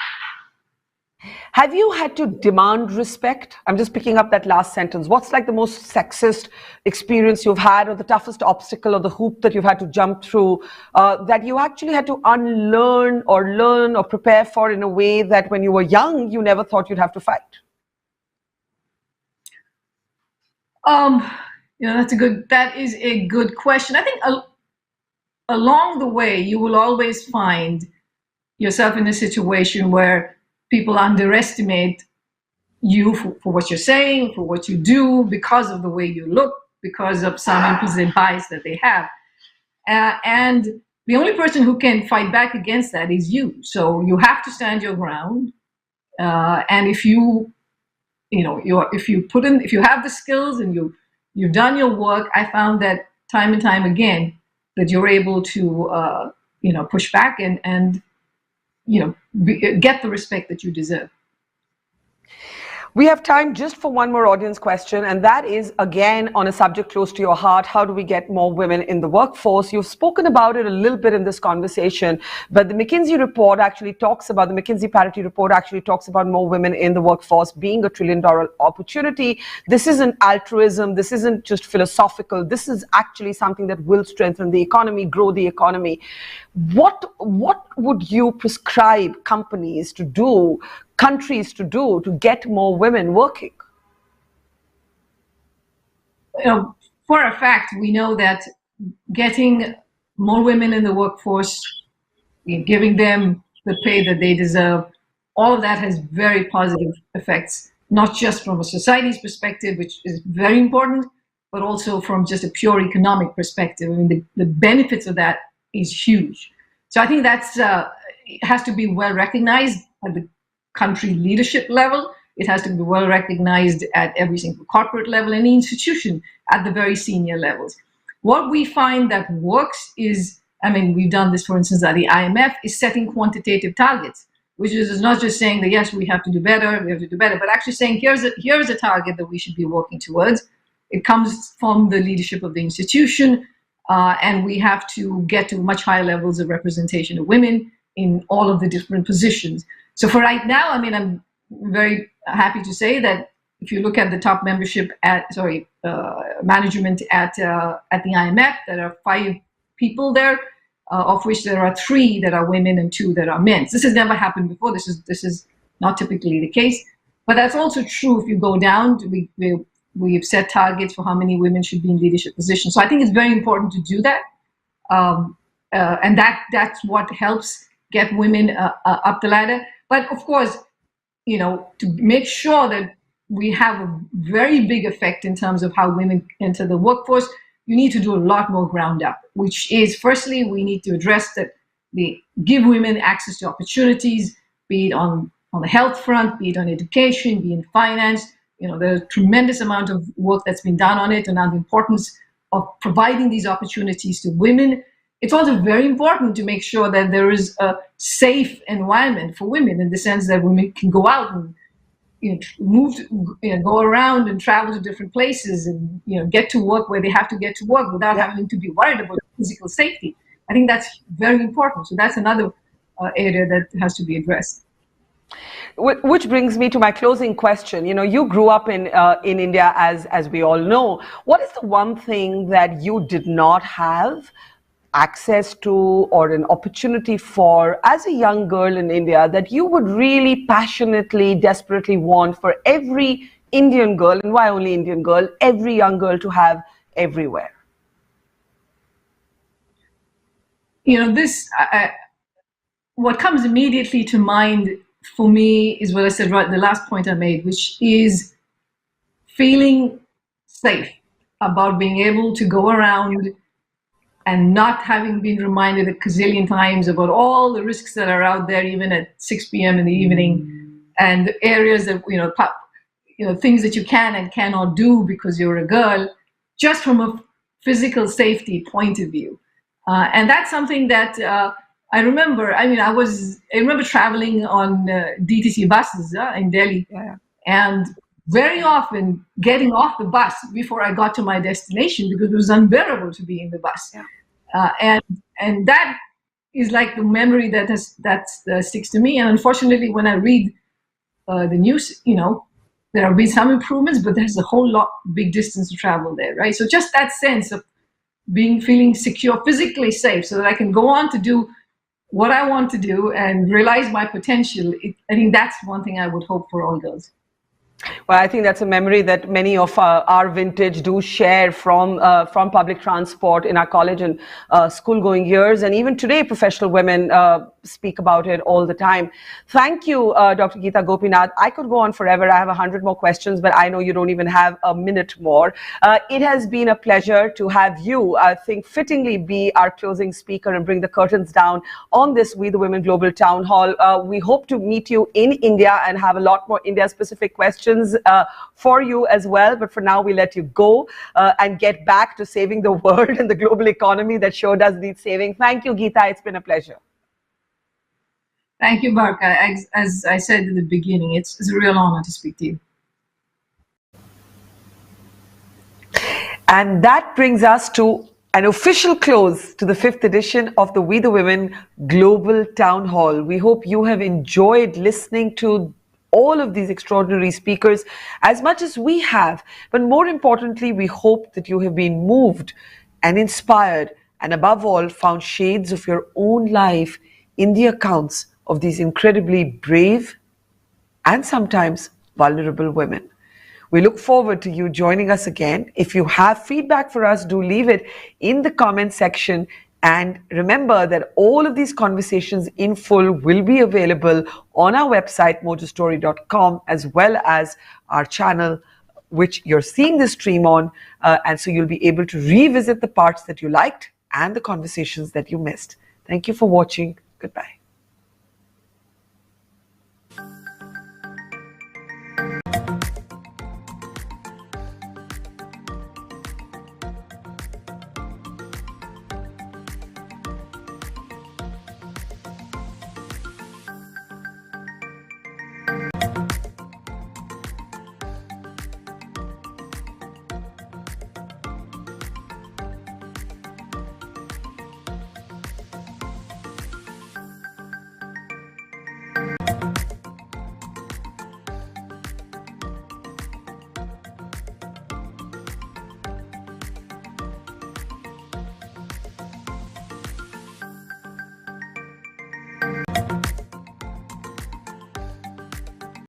[SPEAKER 1] Have you had to demand respect? I'm just picking up that last sentence. What's like the most sexist experience you've had, or the toughest obstacle or the hoop that you've had to jump through that you actually had to unlearn or learn or prepare for in a way that when you were young, you never thought you'd have to fight?
[SPEAKER 18] You know, that is a good question. I think along the way, you will always find yourself in a situation where people underestimate you for what you're saying, for what you do, because of the way you look, because of some implicit bias that they have. And the only person who can fight back against that is you. So you have to stand your ground. And if you have the skills and you've done your work, I found that time and time again that you're able to push back and get the respect that you deserve.
[SPEAKER 1] We have time just for one more audience question, and that is, again, on a subject close to your heart. How do we get more women in the workforce? You've spoken about it a little bit in this conversation, but the McKinsey report actually talks about, the McKinsey parity report actually talks about more women in the workforce being a $1 trillion opportunity. This isn't altruism. This isn't just philosophical. This is actually something that will strengthen the economy, grow the economy. What would you prescribe companies to do, countries to do, to get more women working?
[SPEAKER 18] You know, for a fact, we know that getting more women in the workforce, giving them the pay that they deserve, all of that has very positive effects, not just from a society's perspective, which is very important, but also from just a pure economic perspective. I mean, the benefits of that is huge. So I think that's it has to be well recognized at the country leadership level. It has to be well recognized at every single corporate level and institution at the very senior levels. What we find that works is, I mean, we've done this, for instance, at the IMF, is setting quantitative targets, which is not just saying that, yes, we have to do better, but actually saying, here's a target that we should be working towards. It comes from the leadership of the institution, and we have to get to much higher levels of representation of women in all of the different positions. So for right now, I mean, I'm very happy to say that if you look at the top membership management at the IMF, there are 5 people there, of which there are 3 that are women and 2 that are men. This has never happened before. This is not typically the case, but that's also true if you go down. We've set targets for how many women should be in leadership positions. So I think it's very important to do that, and that's what helps get women up the ladder. But of course, you know, to make sure that we have a very big effect in terms of how women enter the workforce, you need to do a lot more ground up, which is, firstly, we need to address that we give women access to opportunities, be it on the health front, be it on education, be it in finance. You know, there's a tremendous amount of work that's been done on it, and on the importance of providing these opportunities to women. It's also very important to make sure that there is a safe environment for women, in the sense that women can go out and go around and travel to different places and get to work where they have to get to work without having to be worried about physical safety. I think that's very important. So that's another area that has to be addressed.
[SPEAKER 1] Which brings me to my closing question. You know, you grew up in India, as we all know. What is the one thing that you did not have access to or an opportunity for as a young girl in India that you would really passionately, desperately want for every Indian girl, and why only Indian girl, every young girl to have everywhere?
[SPEAKER 18] You know, what comes immediately to mind for me is what I said right, the last point I made, which is feeling safe about being able to go around and not having been reminded a gazillion times about all the risks that are out there, even at 6 p.m. in the evening, and the areas that, things that you can and cannot do because you're a girl, just from a physical safety point of view. And that's something that I remember. I mean, I remember traveling on DTC buses in Delhi, and very often getting off the bus before I got to my destination because it was unbearable to be in the bus. And that is like the memory that sticks to me. And unfortunately, when I read the news, there have been some improvements, but there's a whole lot big distance to travel there, right? So just that sense of feeling secure, physically safe, so that I can go on to do what I want to do and realize my potential. I think that's one thing I would hope for all girls.
[SPEAKER 1] Well, I think that's a memory that many of our vintage do share from public transport in our college and school-going years, and even today, professional women speak about it all the time. Thank you, Dr. Gita Gopinath. I could go on forever. I have 100 more questions, but I know you don't even have a minute more. It has been a pleasure to have you, I think, fittingly be our closing speaker and bring the curtains down on this We the Women Global Town Hall. We hope to meet you in India and have a lot more India-specific questions for you as well. But for now, we let you go and get back to saving the world and the global economy that sure does need saving. Thank you, Gita. It's been a pleasure.
[SPEAKER 18] Thank you, Barka. As I said in the beginning, it's a real honor to speak to you.
[SPEAKER 1] And that brings us to an official close to the 5th edition of the We the Women Global Town Hall. We hope you have enjoyed listening to all of these extraordinary speakers as much as we have. But more importantly, we hope that you have been moved and inspired, and above all, found shades of your own life in the accounts of these incredibly brave and sometimes vulnerable women. We look forward to you joining us again. If you have feedback for us, do leave it in the comment section. And remember that all of these conversations in full will be available on our website, mojostory.com, as well as our channel, which you're seeing the stream on. And so you'll be able to revisit the parts that you liked and the conversations that you missed. Thank you for watching. Goodbye.